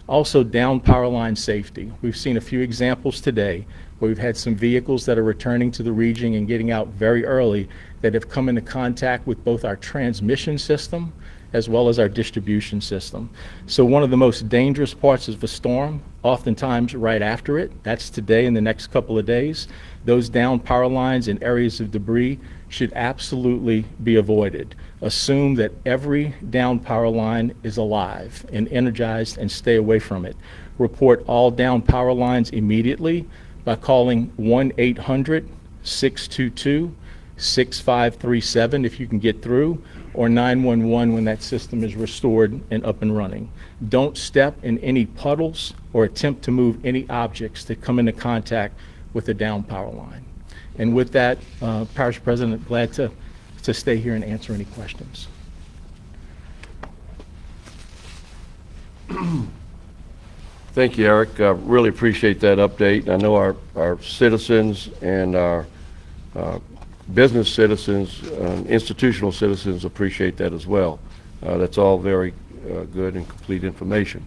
K: Also, down power line safety. We've seen a few examples today where we've had some vehicles that are returning to the region and getting out very early that have come into contact with both our transmission system as well as our distribution system. So one of the most dangerous parts of the storm, oftentimes right after it, that's today and the next couple of days, those down power lines and areas of debris should absolutely be avoided. Assume that every down power line is alive and energized and stay away from it. Report all down power lines immediately by calling 1-800-622-6537 if you can get through, or 911 when that system is restored and up and running. Don't step in any puddles or attempt to move any objects that come into contact with the down power line. And with that, Parish President, glad to stay here and answer any questions.
W: Thank you, Eric. Really appreciate that update. I know our citizens and our business citizens, institutional citizens appreciate that as well. That's all very good and complete information.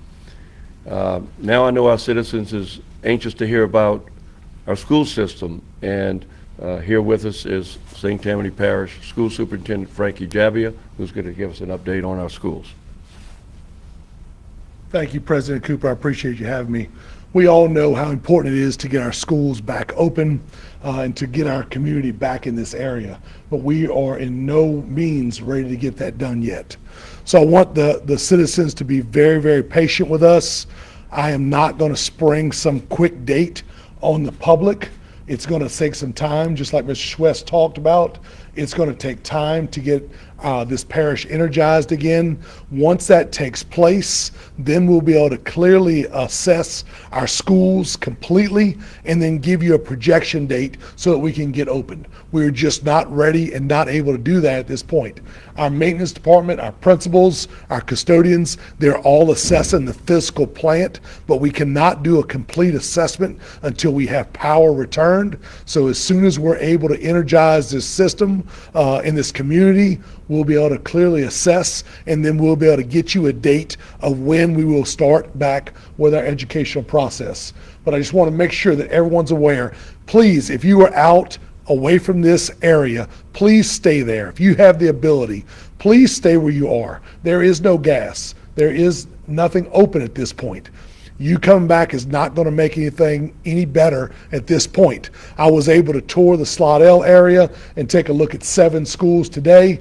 W: Now I know our citizens is anxious to hear about our school system, and here with us is St. Tammany Parish School Superintendent Frankie Jabbia, who's going to give us an update on our schools.
L: Thank you, President Cooper. I appreciate you having me. We all know how important it is to get our schools back open and to get our community back in this area, but we are in no means ready to get that done yet. So I want the citizens to be very, very patient with us. I am not going to spring some quick date on the public. It's going to take some time, just like Mr. Schwest talked about. It's going to take time to get this parish energized again. Once that takes place, then we'll be able to clearly assess our schools completely and then give you a projection date so that we can get open. We're just not ready and not able to do that at this point. Our maintenance department, our principals, our custodians, they're all assessing the physical plant, but we cannot do a complete assessment until we have power returned. So as soon as we're able to energize this system in this community, we'll be able to clearly assess, and then we'll be able to get you a date of when we will start back with our educational process. But I just want to make sure that everyone's aware. Please, if you are out away from this area, please stay there. If you have the ability, please stay where you are. There is no gas. There is nothing open at this point. You coming back is not going to make anything any better at this point. I was able to tour the Slidell area and take a look at 7 schools today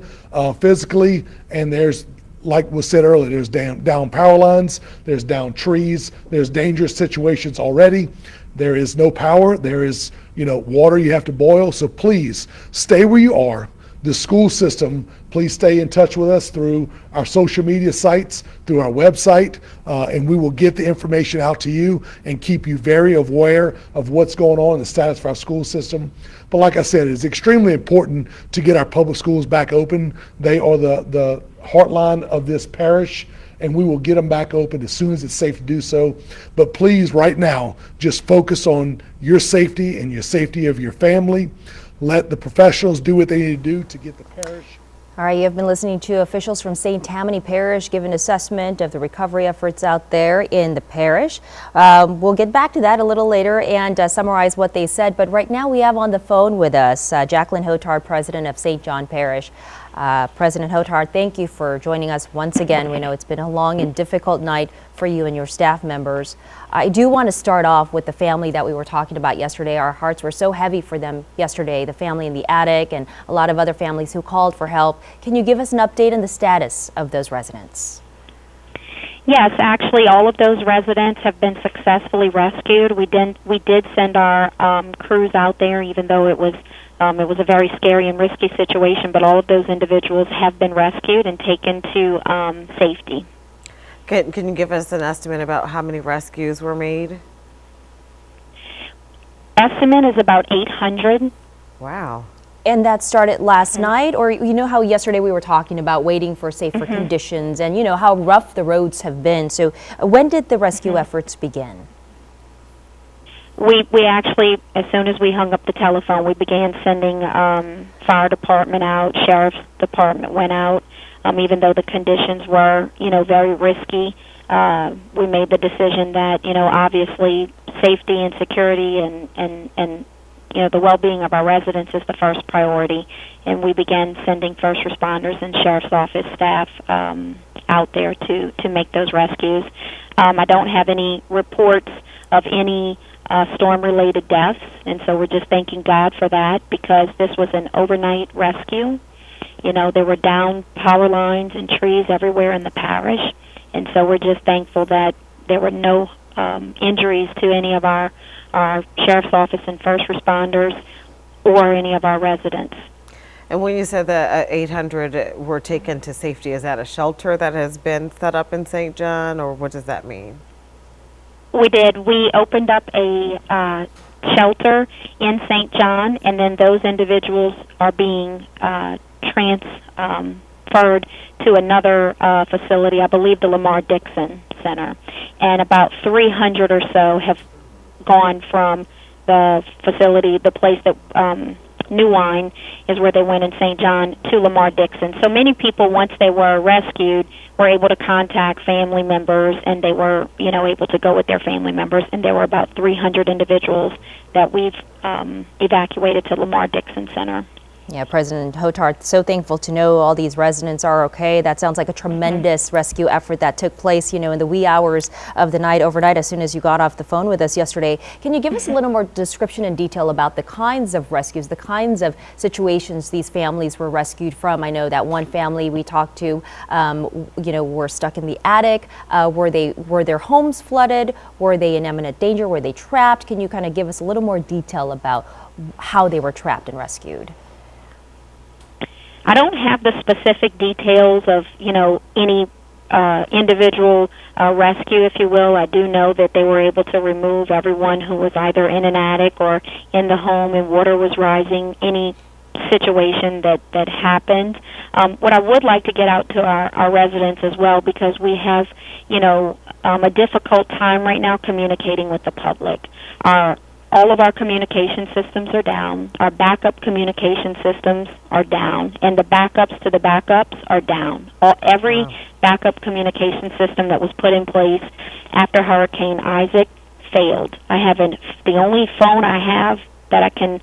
L: physically, and there's, like was said earlier, there's down power lines, there's down trees, there's dangerous situations already. There is no power, there is water you have to boil, so please stay where you are. The school system, please stay in touch with us through our social media sites, through our website, and we will get the information out to you and keep you very aware of what's going on in the status of our school system. But like I said, it's extremely important to get our public schools back open. They are the heartline of this parish, and we will get them back open as soon as it's safe to do so. But please, right now, just focus on your safety and your safety of your family. Let the professionals do what they need to do to get the parish.
P: All right, you have been listening to officials from St. Tammany Parish give an assessment of the recovery efforts out there in the parish. We'll get back to that a little later and summarize what they said, but right now we have on the phone with us Jacqueline Hotard, president of St. John Parish. President Hotard, thank you for joining us once again. We know it's been a long and difficult night for you and your staff members. I do want to start off with the family that we were talking about yesterday. Our hearts were so heavy for them yesterday, the family in the attic and a lot of other families who called for help. Can you give us an update on the status of those residents?
G: Yes, actually all of those residents have been successfully rescued. We did send our crews out there, even though it was a very scary and risky situation, but all of those individuals have been rescued and taken to safety.
Q: Can you give us an estimate about how many rescues were made?
G: Estimate is about 800.
Q: Wow.
P: And that started last night, or you know how yesterday we were talking about waiting for safer conditions and you know how rough the roads have been. So when did the rescue efforts begin?
G: We actually, as soon as we hung up the telephone, we began sending fire department out, sheriff's department went out. Even though the conditions were, very risky, we made the decision that, obviously safety and security and the well-being of our residents is the first priority. And we began sending first responders and sheriff's office staff out there to make those rescues. I don't have any reports of any storm-related deaths, and so we're just thanking God for that because this was an overnight rescue. There were down power lines and trees everywhere in the parish, and so we're just thankful that there were no injuries to any of our sheriff's office and first responders or any of our residents.
Q: And when you said that 800 were taken to safety, is that a shelter that has been set up in St. John, or what does that mean?
G: We did. We opened up a shelter in St. John, and then those individuals are being transferred to another facility, I believe the Lamar Dixon Center. And about 300 or so have gone from the facility, the place that New Wine is where they went in St. John, to Lamar Dixon. So many people, once they were rescued, were able to contact family members, and they were, able to go with their family members. And there were about 300 individuals that we've evacuated to Lamar Dixon Center.
P: Yeah, President Hotard, so thankful to know all these residents are okay. That sounds like a tremendous rescue effort that took place, in the wee hours of the night, overnight, as soon as you got off the phone with us yesterday. Can you give us a little more description and detail about the kinds of rescues, the kinds of situations these families were rescued from? I know that one family we talked to, were stuck in the attic. Were their homes flooded? Were they in imminent danger? Were they trapped? Can you kind of give us a little more detail about how they were trapped and rescued?
G: I don't have the specific details of, any individual rescue, if you will. I do know that they were able to remove everyone who was either in an attic or in the home and water was rising, any situation that happened. What I would like to get out to our residents as well, because we have, a difficult time right now communicating with the public. All of our communication systems are down. Our backup communication systems are down, and the backups to the backups are down. Every backup communication system that was put in place after Hurricane Isaac failed. The only phone I have that I can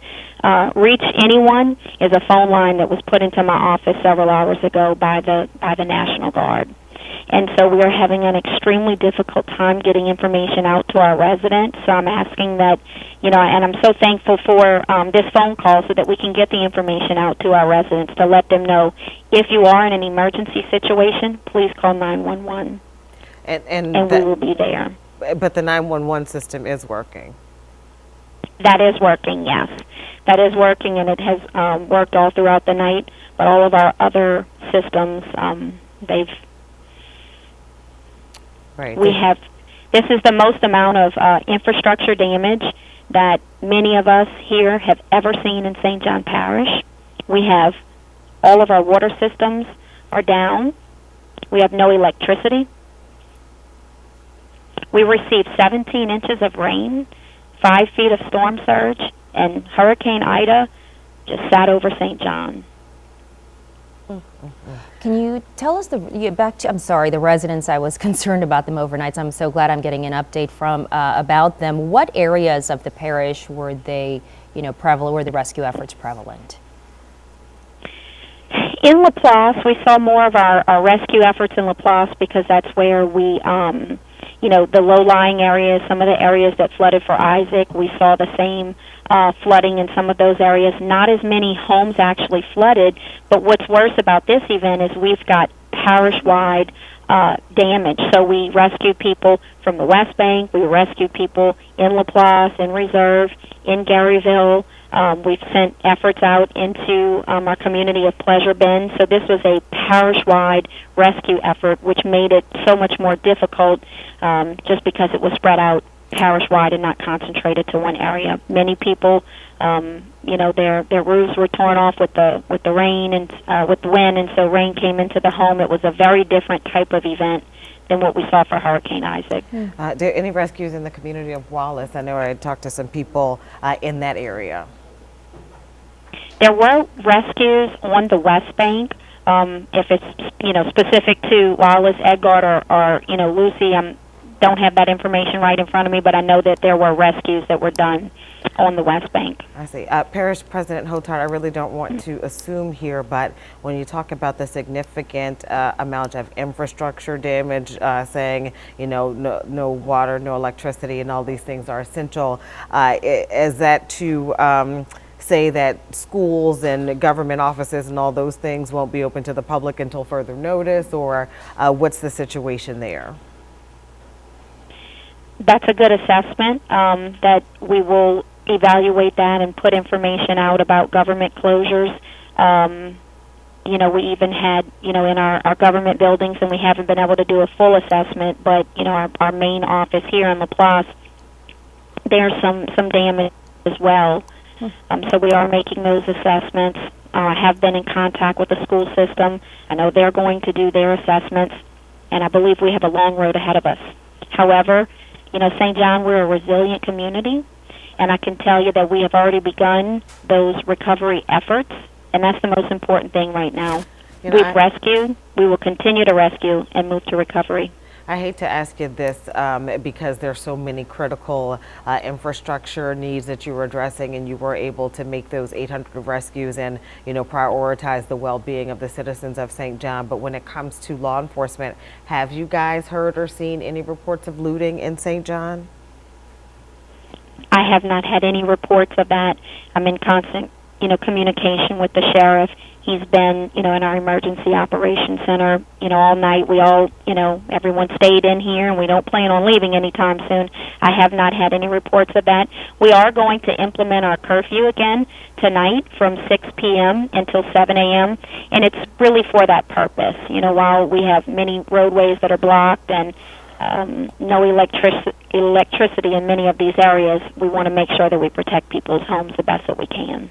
G: reach anyone is a phone line that was put into my office several hours ago by the National Guard. And so we are having an extremely difficult time getting information out to our residents. So I'm asking that, and I'm so thankful for this phone call so that we can get the information out to our residents to let them know if you are in an emergency situation, please call 911. And we will be there.
Q: But the 911 system is working.
G: That is working, yes. That is working, and it has worked all throughout the night. But all of our other systems, this is the most amount of infrastructure damage that many of us here have ever seen in St. John Parish. We have all of our water systems are down. We have no electricity. We received 17 inches of rain, 5 feet of storm surge, and Hurricane Ida just sat over St. John.
P: Can you tell us the residents? I was concerned about them overnight, so I'm so glad I'm getting an update from about them. What areas of the parish were they, prevalent? Were the rescue efforts prevalent?
G: In Laplace, we saw more of our rescue efforts in Laplace because that's where we, the low-lying areas, some of the areas that flooded for Isaac, we saw the same flooding in some of those areas. Not as many homes actually flooded, but what's worse about this event is we've got parish-wide damage. So we rescued people from the West Bank, we rescued people in Laplace, in Reserve, in Garyville. We've sent efforts out into our community of Pleasure Bend. So this was a parish-wide rescue effort, which made it so much more difficult just because it was spread out parish-wide and not concentrated to one area. Many people, their roofs were torn off with the rain and with the wind, and so rain came into the home. It was a very different type of event than what we saw for Hurricane Isaac.
Q: Are there any rescues in the community of Wallace? I know I had talked to some people in that area.
G: There were rescues on the West Bank. If it's specific to Wallace, Edgard, or Lucy, don't have that information right in front of me, but I know that there were rescues that were done on the West Bank.
Q: I see. Parish President Hotard, I really don't want to assume here, but when you talk about the significant amount of infrastructure damage, saying, no water, no electricity, and all these things are essential, is that to say that schools and government offices and all those things won't be open to the public until further notice, or what's the situation there?
G: That's a good assessment, that we will evaluate that and put information out about government closures. We even had, in our government buildings, and we haven't been able to do a full assessment, but, our main office here in Laplace, there's some damage as well. So we are making those assessments. I have been in contact with the school system. I know they're going to do their assessments, and I believe we have a long road ahead of us. However, St. John, we're a resilient community, and I can tell you that we have already begun those recovery efforts, and that's the most important thing right now. We've rescued, we will continue to rescue, and move to recovery.
Q: I hate to ask you this because there's so many critical infrastructure needs that you were addressing, and you were able to make those 800 rescues and prioritize the well-being of the citizens of St. John. But when it comes to law enforcement, have you guys heard or seen any reports of looting in St. John?
G: I have not had any reports of that. I'm in constant communication with the sheriff. He's been, in our emergency operations center, all night. We all, everyone stayed in here, and we don't plan on leaving anytime soon. I have not had any reports of that. We are going to implement our curfew again tonight from 6 p.m. until 7 a.m., and it's really for that purpose. While we have many roadways that are blocked and no electricity in many of these areas, we want to make sure that we protect people's homes the best that we can.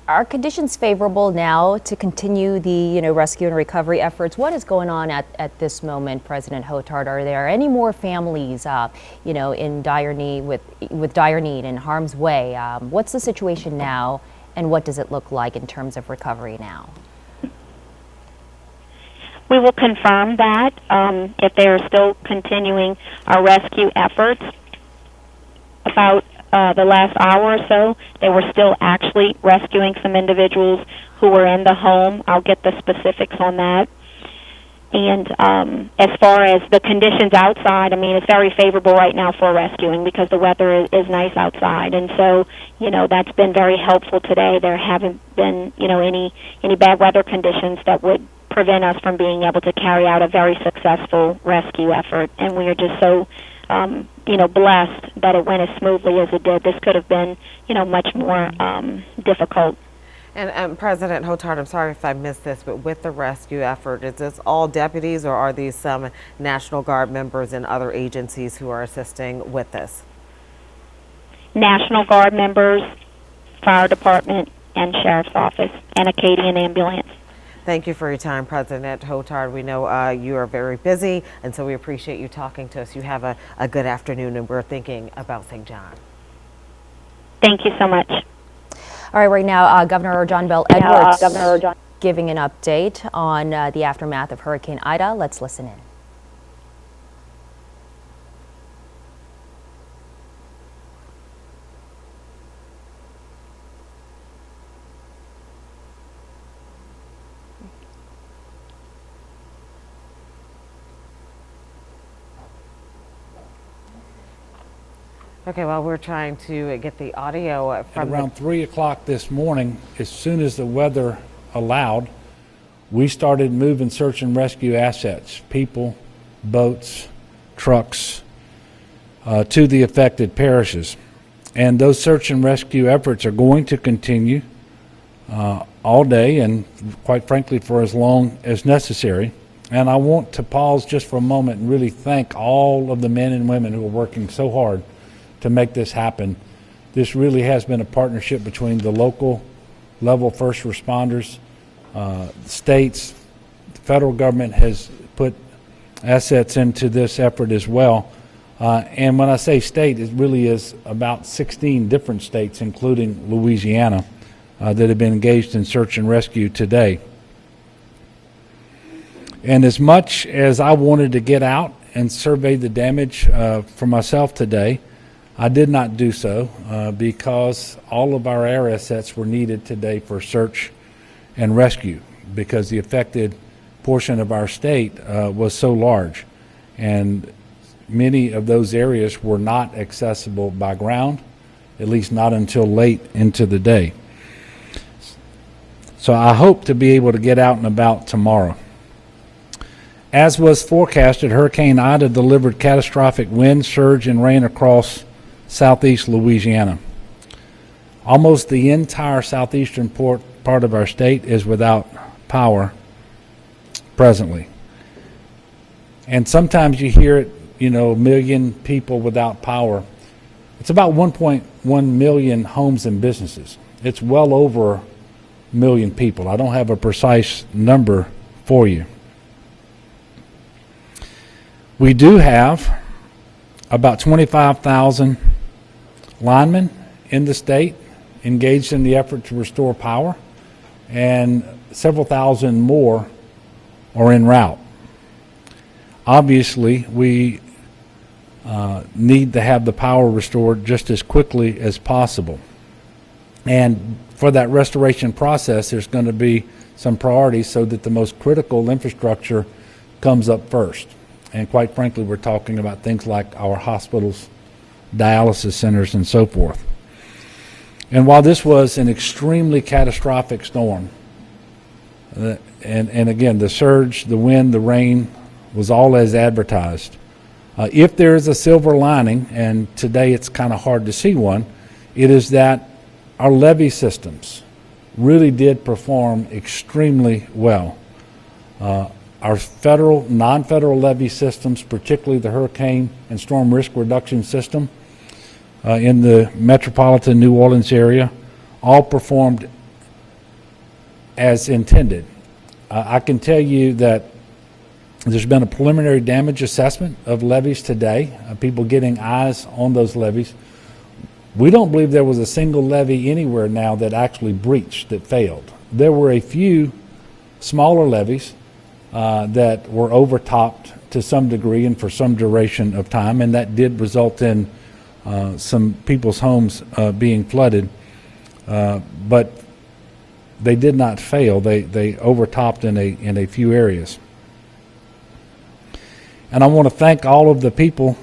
P: Are conditions favorable now to continue the rescue and recovery efforts? What is going on at this moment, President Hotard? Are there any more families in dire need with dire need and harm's way? What's the situation now, and what does it look like in terms of recovery now?
G: We will confirm that if they are still continuing our rescue efforts. About the last hour or so, they were still actually rescuing some individuals who were in the home. I'll get the specifics on that. And as far as the conditions outside, it's very favorable right now for rescuing because the weather is nice outside. And so, that's been very helpful today. There haven't been, any bad weather conditions that would prevent us from being able to carry out a very successful rescue effort. And we are just so blessed that it went as smoothly as it did. This could have been, much more difficult.
Q: And President Hotard, I'm sorry if I missed this, but with the rescue effort, is this all deputies, or are these some National Guard members and other agencies who are assisting with this?
G: National Guard members, Fire Department, and Sheriff's Office, and Acadian Ambulance.
Q: Thank you for your time, President Hotard. We know you are very busy, and so we appreciate you talking to us. You have a good afternoon, and we're thinking about St. John.
G: Thank you so much.
P: All right, right now, Governor John Bell Edwards giving an update on the aftermath of Hurricane Ida. Let's listen in.
Q: Okay, well, we're trying to get the audio from
M: around 3 o'clock this morning, as soon as the weather allowed, we started moving search and rescue assets, people, boats, trucks, to the affected parishes. And those search and rescue efforts are going to continue all day and, quite frankly, for as long as necessary. And I want to pause just for a moment and really thank all of the men and women who are working so hard to make this happen. This really has been a partnership between the local level first responders, states, the federal government has put assets into this effort as well. And when I say state, it really is about 16 different states, including Louisiana, that have been engaged in search and rescue today. And as much as I wanted to get out and survey the damage for myself today, I did not do so because all of our air assets were needed today for search and rescue, because the affected portion of our state was so large, and many of those areas were not accessible by ground, at least not until late into the day. So I hope to be able to get out and about tomorrow. As was forecasted, Hurricane Ida delivered catastrophic wind, surge, and rain across southeast Louisiana. Almost the entire southeastern part of our state is without power presently. And sometimes you hear it, a million people without power. It's about 1.1 million homes and businesses. It's well over a million people. I don't have a precise number for you. We do have about 25,000 linemen in the state engaged in the effort to restore power, and several thousand more are en route. Obviously, we need to have the power restored just as quickly as possible. And for that restoration process, there's going to be some priorities so that the most critical infrastructure comes up first. And quite frankly, we're talking about things like our hospitals, dialysis centers, and so forth. And while this was an extremely catastrophic storm, and again, the surge, the wind, the rain was all as advertised. If there is a silver lining, and today it's kind of hard to see one, it is that our levee systems really did perform extremely well. Our federal, non-federal levee systems, particularly the hurricane and storm risk reduction system in the metropolitan New Orleans area, all performed as intended. I can tell you that there's been a preliminary damage assessment of levees today, people getting eyes on those levees. We don't believe there was a single levee anywhere now that actually breached, that failed. There were a few smaller levees that were overtopped to some degree and for some duration of time, and that did result in some people's homes being flooded, but they did not fail. They overtopped in a few areas. And I want to thank all of the people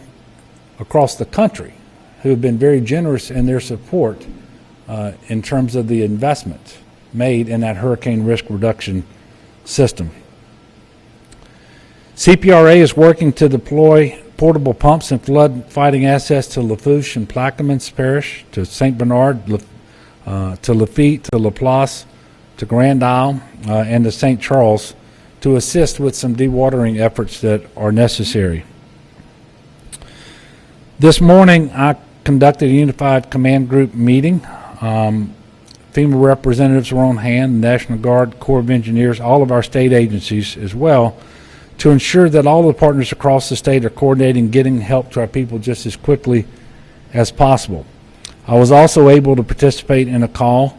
M: across the country who have been very generous in their support in terms of the investment made in that hurricane risk reduction system. CPRA is working to deploy portable pumps and flood fighting assets to Lafourche and Plaquemines Parish, to St. Bernard, to Lafitte, to Laplace, to Grand Isle, and to St. Charles, to assist with some dewatering efforts that are necessary. This morning, I conducted a unified command group meeting. FEMA representatives were on hand, National Guard, Corps of Engineers, all of our state agencies as well, to ensure that all the partners across the state are coordinating, getting help to our people just as quickly as possible. I was also able to participate in a call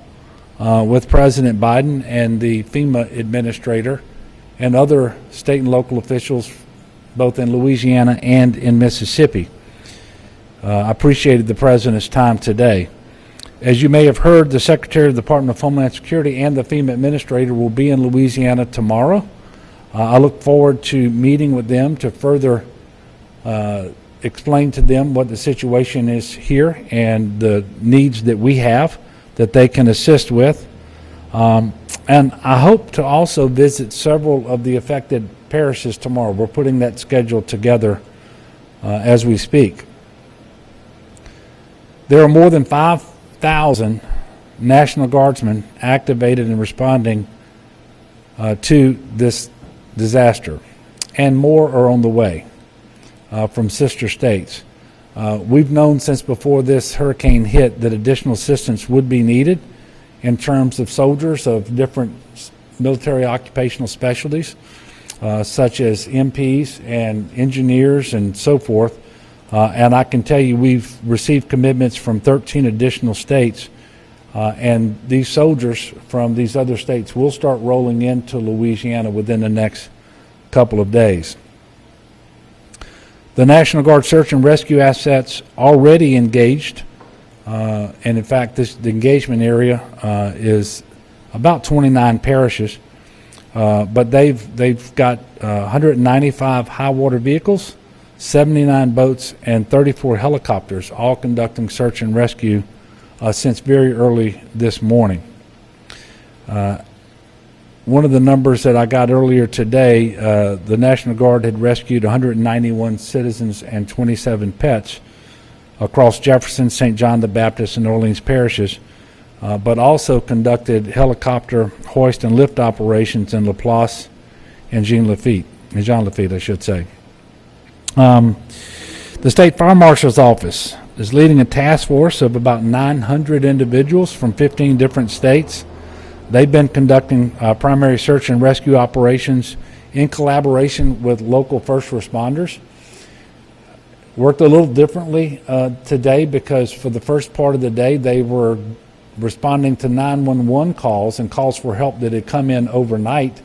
M: with President Biden and the FEMA administrator and other state and local officials, both in Louisiana and in Mississippi. I appreciated the President's time today. As you may have heard, the Secretary of the Department of Homeland Security and the FEMA administrator will be in Louisiana tomorrow. I look forward to meeting with them to further explained to them what the situation is here and the needs that we have that they can assist with. And I hope to also visit several of the affected parishes tomorrow. We're putting that schedule together as we speak. There are more than 5,000 National Guardsmen activated and responding to this disaster, and more are on the way from sister states. We've known since before this hurricane hit that additional assistance would be needed in terms of soldiers of different military occupational specialties, such as MPs and engineers and so forth. And I can tell you we've received commitments from 13 additional states, and these soldiers from these other states will start rolling into Louisiana within the next couple of days. The National Guard search and rescue assets already engaged, and in fact the engagement area is about 29 parishes, but they've got 195 high water vehicles, 79 boats, and 34 helicopters, all conducting search and rescue since very early this morning. One of the numbers that I got earlier today, the National Guard had rescued 191 citizens and 27 pets across Jefferson, St. John the Baptist, and Orleans parishes, but also conducted helicopter hoist and lift operations in Laplace and Jean Lafitte, I should say. The State Fire Marshal's Office is leading a task force of about 900 individuals from 15 different states. They've been conducting primary search and rescue operations in collaboration with local first responders. Worked a little differently today because for the first part of the day they were responding to 911 calls and calls for help that had come in overnight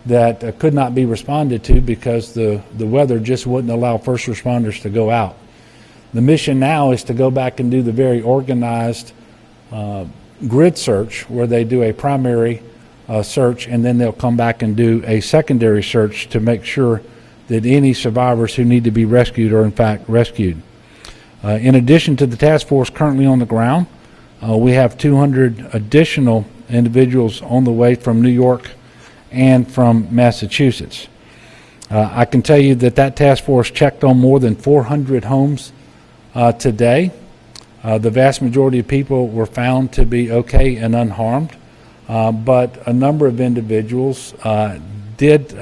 M: that could not be responded to because the weather just wouldn't allow first responders to go out. The mission now is to go back and do the very organized grid search where they do a primary search and then they'll come back and do a secondary search to make sure that any survivors who need to be rescued are in fact rescued. In addition to the task force currently on the ground, we have 200 additional individuals on the way from New York and from Massachusetts. I can tell you that task force checked on more than 400 homes today. The vast majority of people were found to be okay and unharmed, but a number of individuals did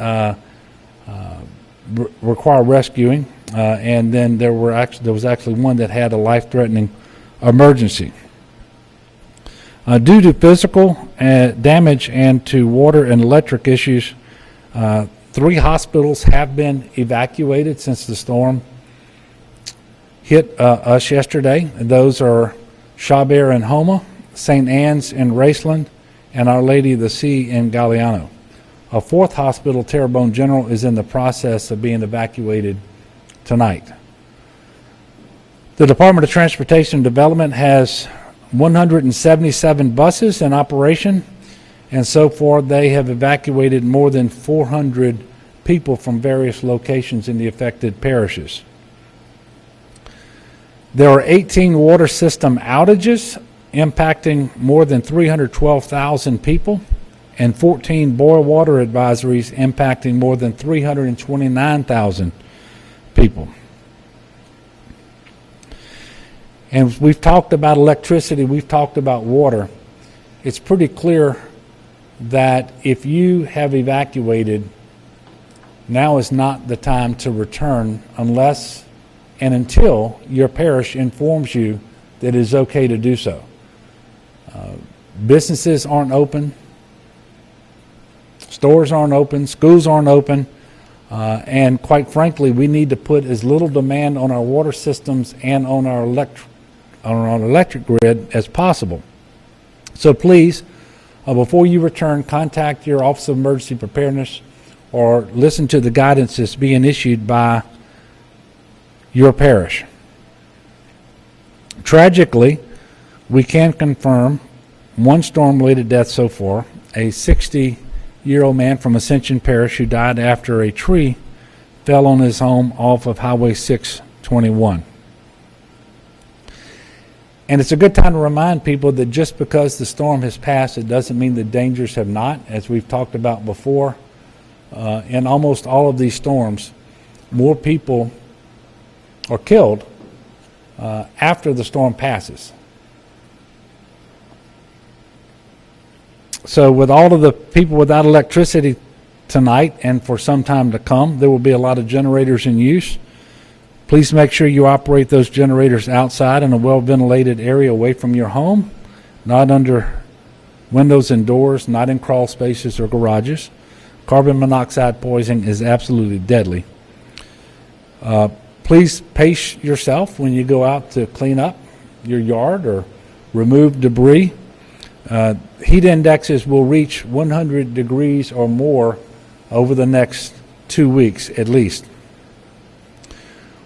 M: require rescuing, and then there was actually one that had a life-threatening emergency. Due to physical damage and to water and electric issues, 3 hospitals have been evacuated since the storm hit us yesterday. Those are Chabert in Homa, St. Anne's in Raceland, and Our Lady of the Sea in Galliano. A 4th hospital, Terrebonne General, is in the process of being evacuated tonight. The Department of Transportation and Development has 177 buses in operation, and so far they have evacuated more than 400 people from various locations in the affected parishes. There are 18 water system outages impacting more than 312,000 people and 14 boil water advisories impacting more than 329,000 people. And we've talked about electricity, we've talked about water. It's pretty clear that if you have evacuated, now is not the time to return unless and until your parish informs you that it is okay to do so. Businesses aren't open, stores aren't open, schools aren't open, and quite frankly, we need to put as little demand on our water systems and on our electric grid as possible. So please, before you return, contact your Office of Emergency Preparedness or listen to the guidance that's being issued by your parish. Tragically, we can confirm 1 storm-related death so far, a 60-year-old man from Ascension Parish who died after a tree fell on his home off of Highway 6 2021. And it's a good time to remind people that just because the storm has passed, it doesn't mean the dangers have not. As we've talked about before, in almost all of these storms, more people are killed after the storm passes. So with all of the people without electricity tonight and for some time to come, there will be a lot of generators in use. Please make sure you operate those generators outside in a well-ventilated area away from your home, not under windows and doors, not in crawl spaces or garages. Carbon monoxide poisoning is absolutely deadly. Please pace yourself when you go out to clean up your yard or remove debris. Heat indexes will reach 100 degrees or more over the next 2 weeks at least.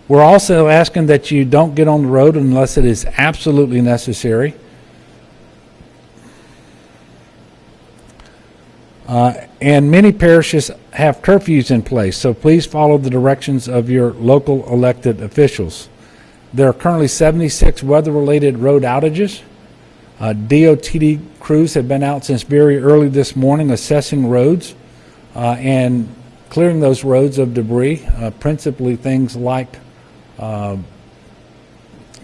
M: We're also asking that you don't get on the road unless it is absolutely necessary. And many parishes have curfews in place, so please follow the directions of your local elected officials. There are currently 76 weather-related road outages. DOTD crews have been out since very early this morning assessing roads and clearing those roads of debris, principally things like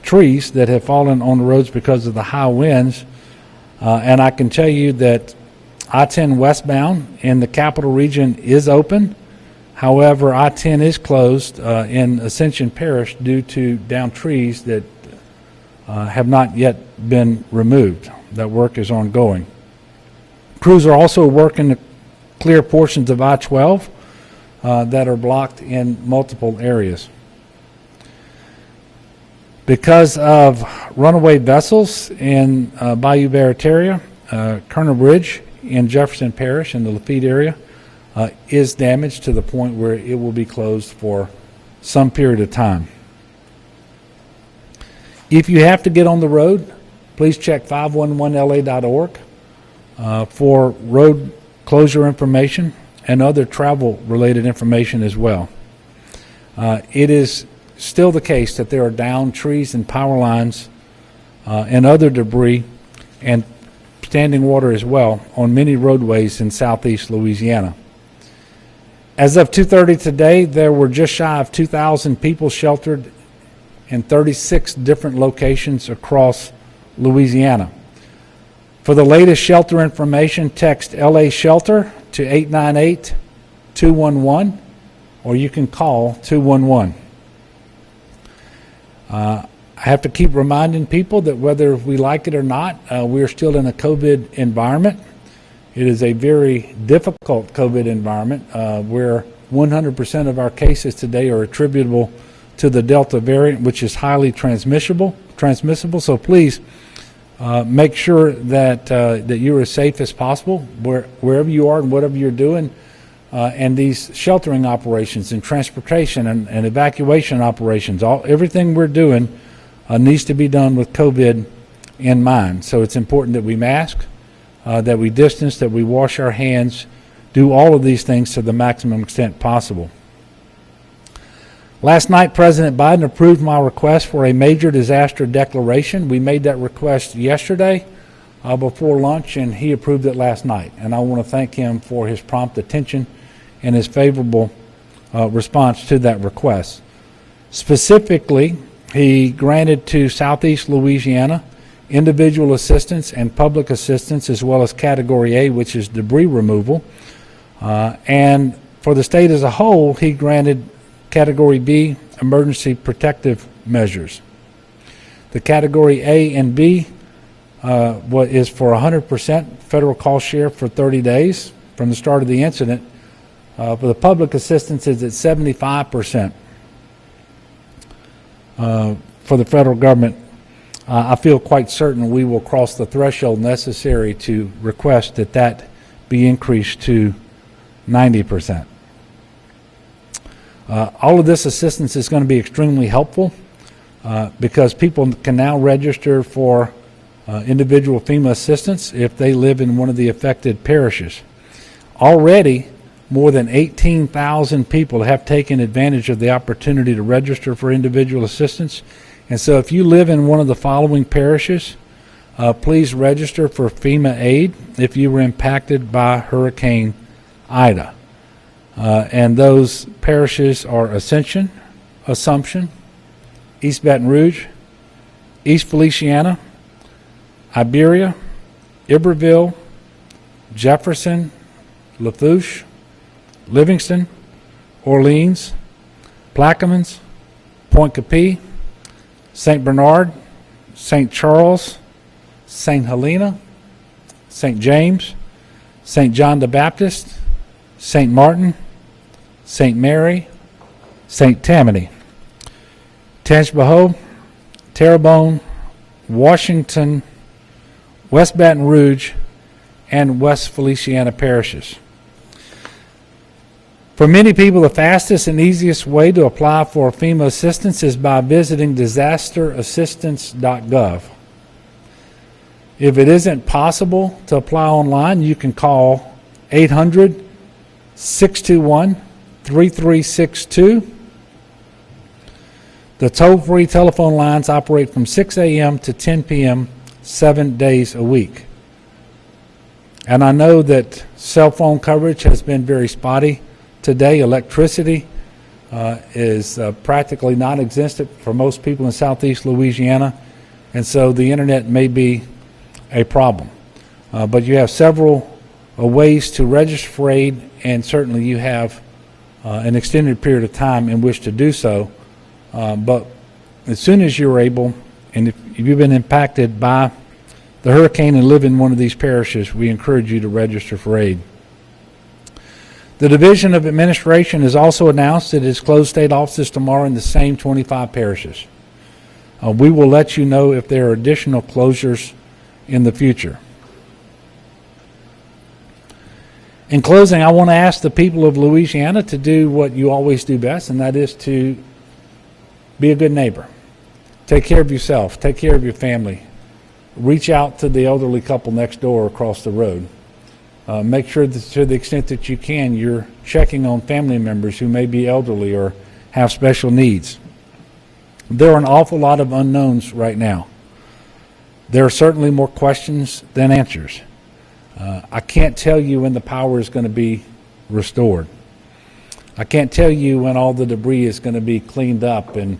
M: trees that have fallen on the roads because of the high winds. And I can tell you that I-10 westbound in the capital region is open. However, I-10 is closed in Ascension Parish due to downed trees that have not yet been removed. That work is ongoing. Crews are also working to clear portions of I-12 that are blocked in multiple areas. Because of runaway vessels in Bayou Barataria, Colonel Bridge in Jefferson Parish in the Lafitte area is damaged to the point where it will be closed for some period of time. If you have to get on the road, please check 511la.org for road closure information and other travel-related information as well. It is still the case that there are downed trees and power lines and other debris and standing water as well on many roadways in southeast Louisiana. As of 2:30 today, there were just shy of 2,000 people sheltered in 36 different locations across Louisiana. For the latest shelter information, text LA Shelter to 898-211, or you can call 211. I have to keep reminding people that whether we like it or not, we're still in a COVID environment. It is a very difficult COVID environment where 100% of our cases today are attributable to the Delta variant, which is highly transmissible. So please make sure that that you're as safe as possible wherever you are and whatever you're doing. And these sheltering operations and transportation and evacuation operations, everything we're doing needs to be done with COVID in mind. So it's important that we mask, that we distance, that we wash our hands, do all of these things to the maximum extent possible. Last night, President Biden approved my request for a major disaster declaration. We made that request yesterday before lunch, and he approved it last night. And I want to thank him for his prompt attention and his favorable response to that request. Specifically, he granted to Southeast Louisiana individual assistance and public assistance, as well as Category A, which is debris removal. And for the state as a whole, he granted Category B, emergency protective measures. The Category A and B is for 100% federal cost share for 30 days from the start of the incident. For the public assistance is at 75% for the federal government. I feel quite certain we will cross the threshold necessary to request that be increased to 90%. All of this assistance is going to be extremely helpful because people can now register for individual FEMA assistance if they live in one of the affected parishes. Already, more than 18,000 people have taken advantage of the opportunity to register for individual assistance. And so if you live in one of the following parishes, please register for FEMA aid if you were impacted by Hurricane Ida. And those parishes are Assumption, East Baton Rouge, East Feliciana, Iberia, Iberville, Jefferson, Lafourche, Livingston, Orleans, Plaquemines, Point Capee, St. Bernard, St. Charles, St. Helena, St. James, St. John the Baptist, St. Martin, St. Mary, St. Tammany, Tangipahoa, Terrebonne, Washington, West Baton Rouge, and West Feliciana parishes. For many people, the fastest and easiest way to apply for FEMA assistance is by visiting disasterassistance.gov. If it isn't possible to apply online, you can call 800-621-3362. The toll-free telephone lines operate from 6 a.m. to 10 p.m. 7 days a week. And I know that cell phone coverage has been very spotty today. Electricity is practically non-existent for most people in southeast Louisiana, and so the internet may be a problem. But you have several ways to register for aid, and certainly you have an extended period of time in which to do so. But as soon as you're able, and if you've been impacted by the hurricane and live in one of these parishes, we encourage you to register for aid. The Division of Administration has also announced that it has closed state offices tomorrow in the same 25 parishes. We will let you know if there are additional closures in the future. In closing, I want to ask the people of Louisiana to do what you always do best, and that is to be a good neighbor. Take care of yourself. Take care of your family. Reach out to the elderly couple next door across the road. Make sure that to the extent that you can, you're checking on family members who may be elderly or have special needs. There are an awful lot of unknowns right now. There are certainly more questions than answers. I can't tell you when the power is going to be restored. I can't tell you when all the debris is going to be cleaned up and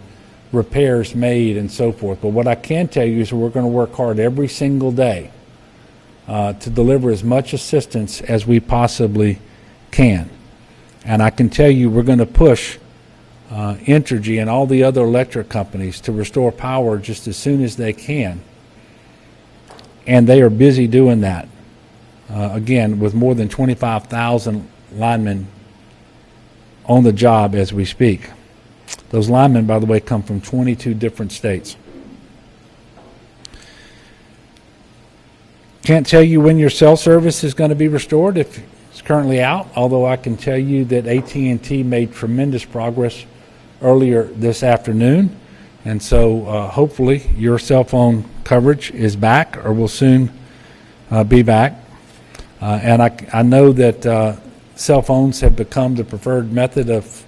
M: repairs made and so forth. But what I can tell you is we're going to work hard every single day to deliver as much assistance as we possibly can. And I can tell you we're going to push Entergy and all the other electric companies to restore power just as soon as they can. And they are busy doing that. Again, with more than 25,000 linemen on the job as we speak. Those linemen, by the way, come from 22 different states. Can't tell you when your cell service is going to be restored if it's currently out, although I can tell you that AT&T made tremendous progress earlier this afternoon. And so hopefully your cell phone coverage is back or will soon be back. And I know that cell phones have become the preferred method of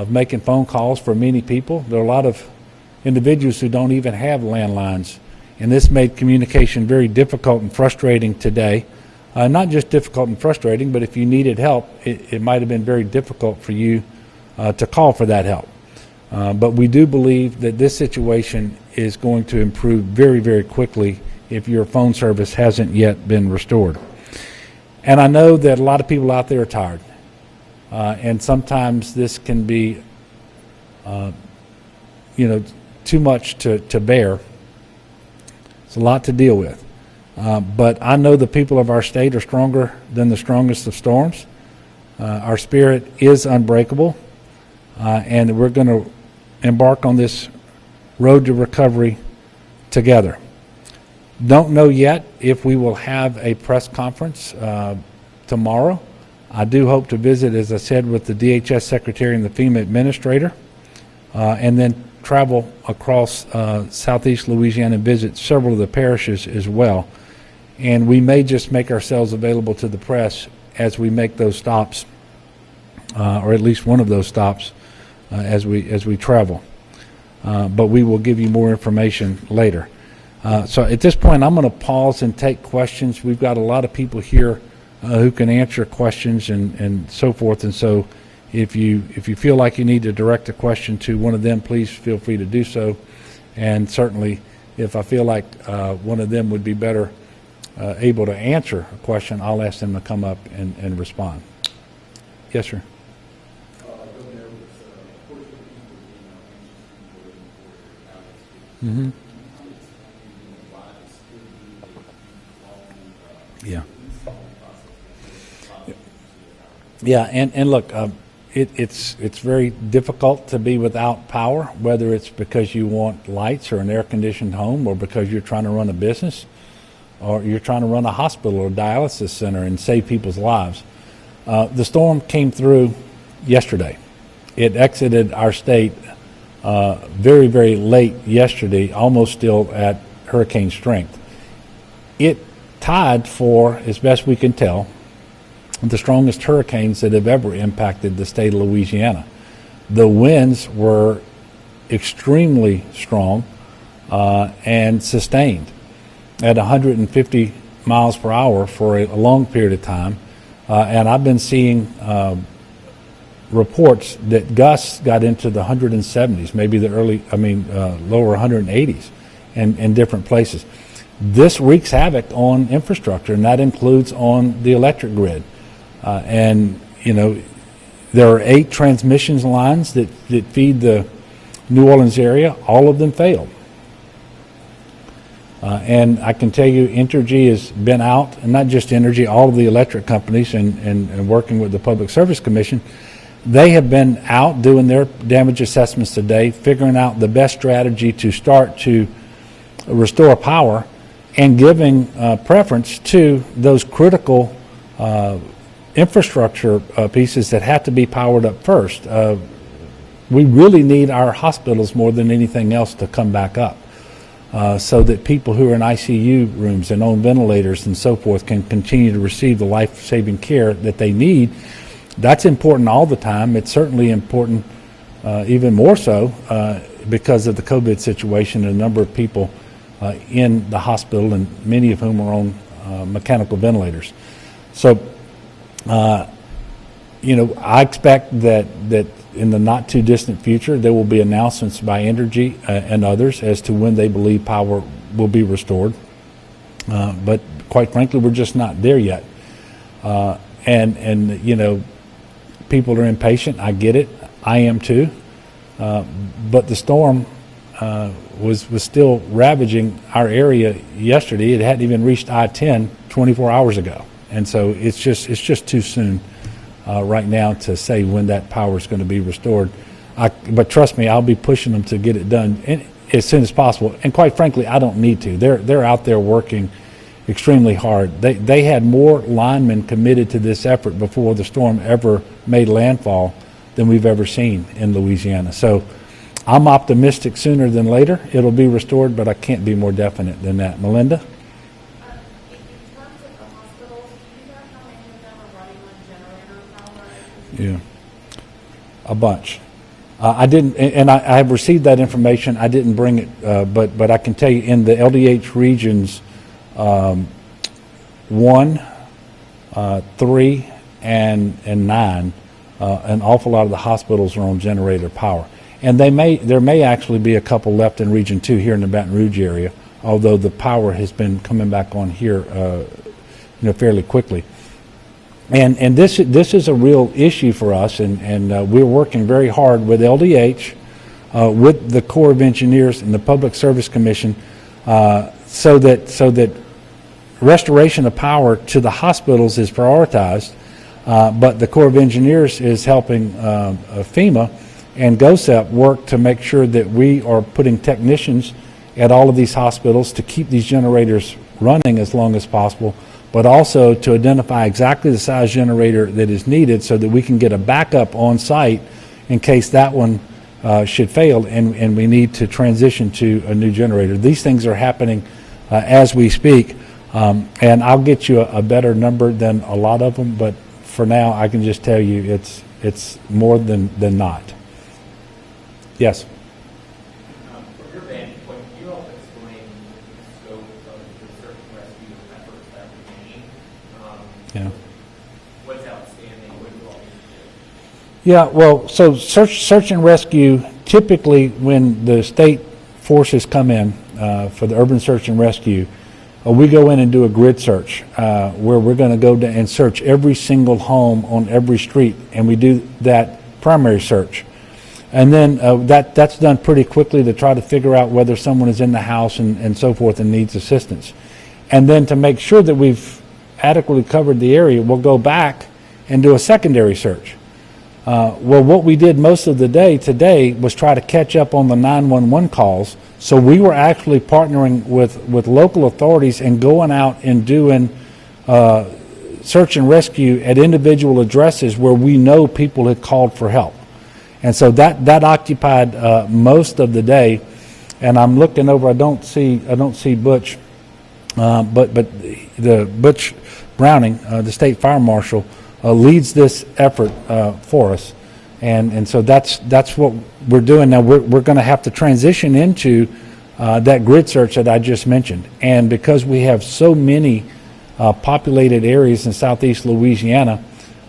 M: making phone calls for many people. There are a lot of individuals who don't even have landlines. And this made communication very difficult and frustrating today. Not just difficult and frustrating, but if you needed help, it might have been very difficult for you to call for that help. But we do believe that this situation is going to improve very, very quickly if your phone service hasn't yet been restored. And I know that a lot of people out there are tired. And sometimes this can be, too much to bear. It's a lot to deal with. But I know the people of our state are stronger than the strongest of storms. Our spirit is unbreakable. And we're going to embark on this road to recovery together. Don't know yet if we will have a press conference tomorrow. I do hope to visit, as I said, with the DHS Secretary and the FEMA Administrator, and then travel across southeast Louisiana and visit several of the parishes as well. And we may just make ourselves available to the press as we make those stops or at least one of those stops as we travel. But we will give you more information later. So at this point, I'm going to pause and take questions. We've got a lot of people here who can answer questions and so forth. And so if you feel like you need to direct a question to one of them, please feel free to do so. And certainly, if I feel like one of them would be better able to answer a question, I'll ask them to come up and respond. Yes, sir. Mm-hmm. Yeah. Yeah, and look, it's very difficult to be without power, whether it's because you want lights or an air-conditioned home, or because you're trying to run a business, or you're trying to run a hospital or dialysis center and save people's lives. The storm came through yesterday. It exited our state very, very late yesterday, almost still at hurricane strength. It tied for, as best we can tell, the strongest hurricanes that have ever impacted the state of Louisiana. The winds were extremely strong and sustained at 150 miles per hour for a long period of time. And I've been seeing reports that gusts got into the 170s, maybe the lower 180s in different places. This wreaks havoc on infrastructure, and that includes on the electric grid. And, you know, there are 8 transmission lines that feed the New Orleans area. All of them failed. And I can tell you Entergy has been out, and not just Entergy, all of the electric companies and working with the Public Service Commission, they have been out doing their damage assessments today, figuring out the best strategy to start to restore power and giving preference to those critical infrastructure pieces that have to be powered up first. We really need our hospitals more than anything else to come back up so that people who are in ICU rooms and on ventilators and so forth can continue to receive the life-saving care that they need. That's important all the time. It's certainly important even more so because of the COVID situation and a number of people in the hospital, and many of whom are on mechanical ventilators. So, you know, I expect that in the not too distant future there will be announcements by Entergy and others as to when they believe power will be restored. But quite frankly, we're just not there yet. And you know, people are impatient. I get it. I am too. But the storm was still ravaging our area yesterday. It hadn't even reached I-10 24 hours ago, and so it's just too soon right now to say when that power is going to be restored. But trust me, I'll be pushing them to get it done as soon as possible. And quite frankly, I don't need to. They're out there working extremely hard. They had more linemen committed to this effort before the storm ever made landfall than we've ever seen in Louisiana. So I'm optimistic sooner than later it'll be restored, but I can't be more definite than that. Melinda? Yeah, a bunch. I didn't, and I have received that information. I didn't bring it, but I can tell you in the LDH regions 1, 3, and 9, an awful lot of the hospitals are on generator power. And there may actually be a couple left in Region 2 here in the Baton Rouge area, although the power has been coming back on here fairly quickly. And this is a real issue for us, and we're working very hard with LDH, with the Corps of Engineers and the Public Service Commission, so that restoration of power to the hospitals is prioritized, but the Corps of Engineers is helping FEMA and GOSEP work to make sure that we are putting technicians at all of these hospitals to keep these generators running as long as possible, but also to identify exactly the size generator that is needed so that we can get a backup on site in case that one should fail and we need to transition to a new generator. These things are happening as we speak, and I'll get you a better number than a lot of them, but for now I can just tell you It's more than not. Yes.
J: From your vantage point, can you help explain the scope of the search and rescue efforts that remain?
M: Yeah.
J: What's outstanding? What do you all need to do?
M: Yeah, well, so search and rescue, typically when the state forces come in for the urban search and rescue, we go in and do a grid search where we're going to go and search every single home on every street, and we do that primary search. And then that's done pretty quickly to try to figure out whether someone is in the house and so forth and needs assistance. And then to make sure that we've adequately covered the area, we'll go back and do a secondary search. Well, what we did most of the day today was try to catch up on the 911 calls. So we were actually partnering with local authorities and going out and doing search and rescue at individual addresses where we know people had called for help. And so that occupied most of the day. And I'm looking over, I don't see Butch, but the Butch Browning, the state fire marshal, leads this effort for us. And so that's what we're doing now. We're going to have to transition into that grid search that I just mentioned. And because we have so many populated areas in southeast Louisiana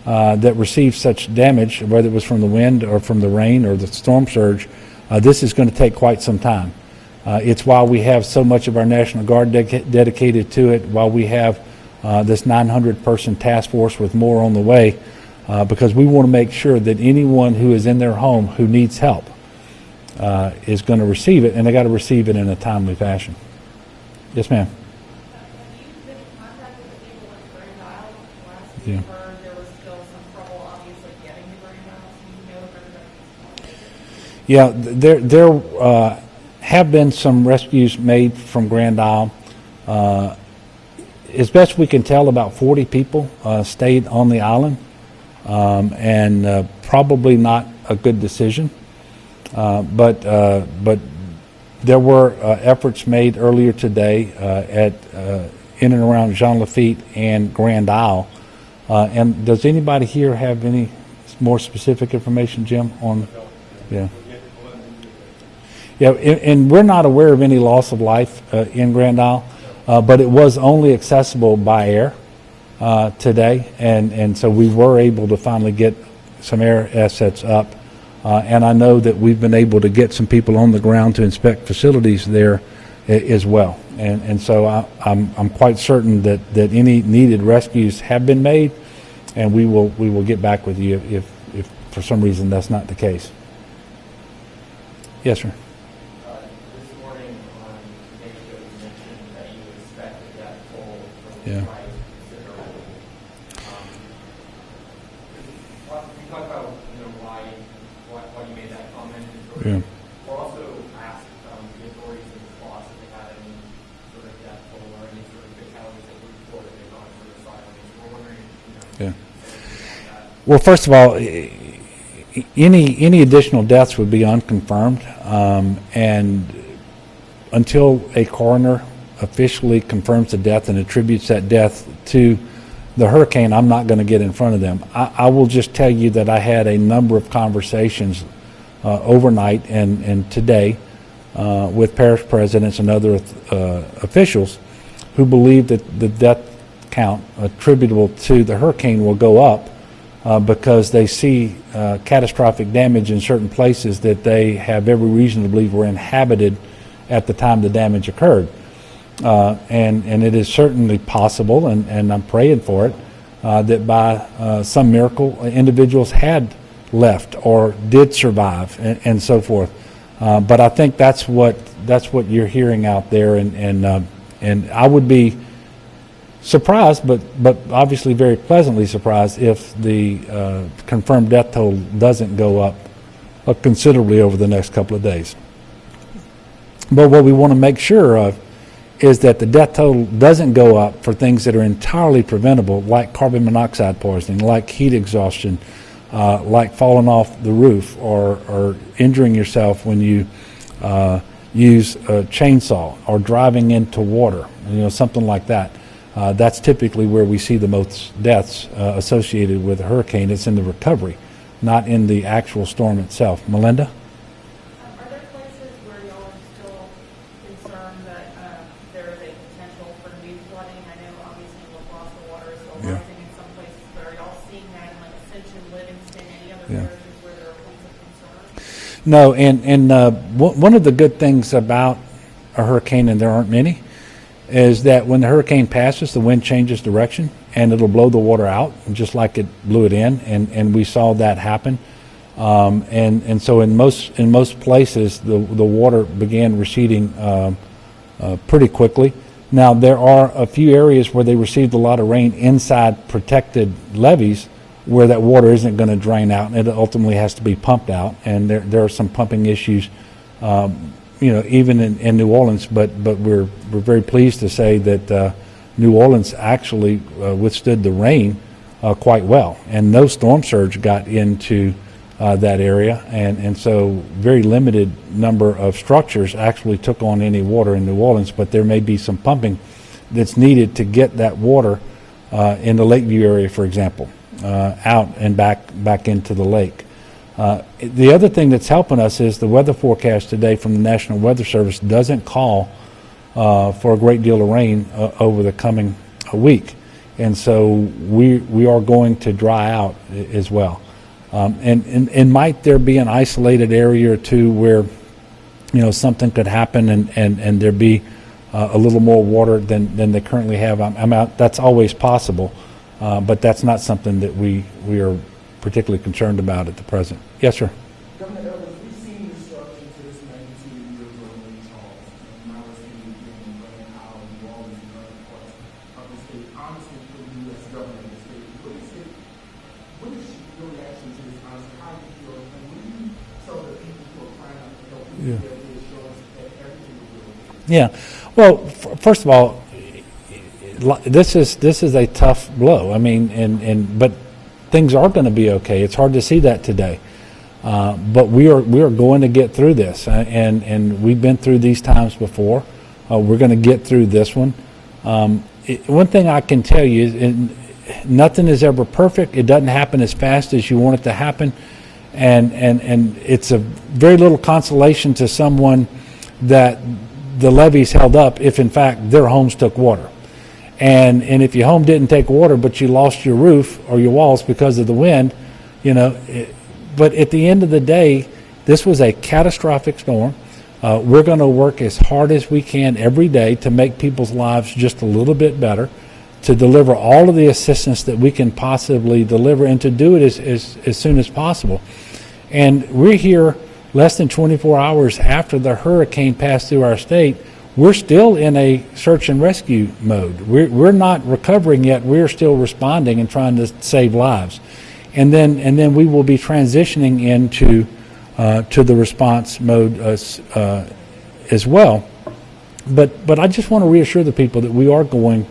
M: that receive such damage, whether it was from the wind or from the rain or the storm surge, this is going to take quite some time. It's why we have so much of our National Guard dedicated to it, while we have this 900-person task force with more on the way, because we want to make sure that anyone who is in their home who needs help is going to receive it, and they got to receive it in a timely fashion. Yes, ma'am. Yeah. Yeah, there have been some rescues made from Grand Isle. As best we can tell, about 40 people stayed on the island, and probably not a good decision. But there were efforts made earlier today in and around Jean Lafitte and Grand Isle. And does anybody here have any more specific information, Jim, on? Yeah. Yeah, and we're not aware of any loss of life in Grand Isle, but it was only accessible by air today, and so we were able to finally get some air assets up, and I know that we've been able to get some people on the ground to inspect facilities there as well, and so I'm quite certain that any needed rescues have been made, and we will get back with you if for some reason that's not the case. Yes, sir.
J: This morning on the Navy show, you mentioned that you expect a death toll from the
M: Yeah.
J: price considerable. Can you talk about why you made that comment? And sort of,
M: Yeah.
J: or also ask the authorities in the class if they had any sort of death toll or any sort of fatalities that were reported they've gone sort of sideways. We're wondering,
M: Yeah. Well, first of all, any additional deaths would be unconfirmed, and until a coroner officially confirms the death and attributes that death to the hurricane, I'm not going to get in front of them. I will just tell you that I had a number of conversations overnight and today with parish presidents and other officials who believe that the death count attributable to the hurricane will go up because they see catastrophic damage in certain places that they have every reason to believe were inhabited at the time the damage occurred. And it is certainly possible, and I'm praying for it, that by some miracle individuals had left or did survive and so forth. But I think that's what you're hearing out there, and I would be surprised, but obviously very pleasantly surprised if the confirmed death toll doesn't go up considerably over the next couple of days. But what we want to make sure of is that the death toll doesn't go up for things that are entirely preventable, like carbon monoxide poisoning, like heat exhaustion, like falling off the roof or injuring yourself when you use a chainsaw or driving into water, something like that. That's typically where we see the most deaths associated with a hurricane. It's in the recovery not in the actual storm itself. Melinda?
F: Are there places where y'all are still concerned that there is a potential for new flooding? I know obviously the water is still rising in some places, but are y'all seeing that in like Ascension, Livingston, any other areas where there are points of concern?
M: No, and one of the good things about a hurricane, and there aren't many, is that when the hurricane passes, the wind changes direction and it'll blow the water out, just like it blew it in, and we saw that happen. And so in most places, the water began receding pretty quickly. Now there are a few areas where they received a lot of rain inside protected levees, where that water isn't going to drain out, and it ultimately has to be pumped out. And there are some pumping issues, even in New Orleans. But we're very pleased to say that New Orleans actually withstood the rain quite well, and no storm surge got into that area, and so very limited number of structures actually took on any water in New Orleans. But there may be some pumping that's needed to get that water in the Lakeview area, for example, out and back into the lake. The other thing that's helping us is the weather forecast today from the National Weather Service doesn't call for a great deal of rain over the coming week, and so we are going to dry out as well. And might there be an isolated area or two where something could happen and there be a little more water than they currently have? I'm out. That's always possible, but that's not something that we are particularly concerned about at the present. Yes, sir.
N: Governor Edwards, we've seen destruction to this magnitude in your Lake Charles, and now we're seeing rain out in New Orleans and other parts of the state. Honestly, for the U.S. government and the state, what is your reaction to this? Honestly, how do you feel, and what do you tell the people who are crying out for help? What do you get the assurance that everything will be okay?
M: Yeah. Well, first of all, this is a tough blow. I mean, but things are going to be okay. It's hard to see that today, but we are going to get through this, and we've been through these times before. We're going to get through this one. One thing I can tell you is nothing is ever perfect. It doesn't happen as fast as you want it to happen, and it's a very little consolation to someone that the levees held up if in fact their homes took water. And if your home didn't take water, but you lost your roof or your walls because of the wind, but at the end of the day, this was a catastrophic storm. We're going to work as hard as we can every day to make people's lives just a little bit better, to deliver all of the assistance that we can possibly deliver, and to do it as soon as possible. And we're here less than 24 hours after the hurricane passed through our state. We're still in a search and rescue mode. We're not recovering yet. We're still responding and trying to save lives, and then we will be transitioning into to the response mode as well. But I just want to reassure the people that we are going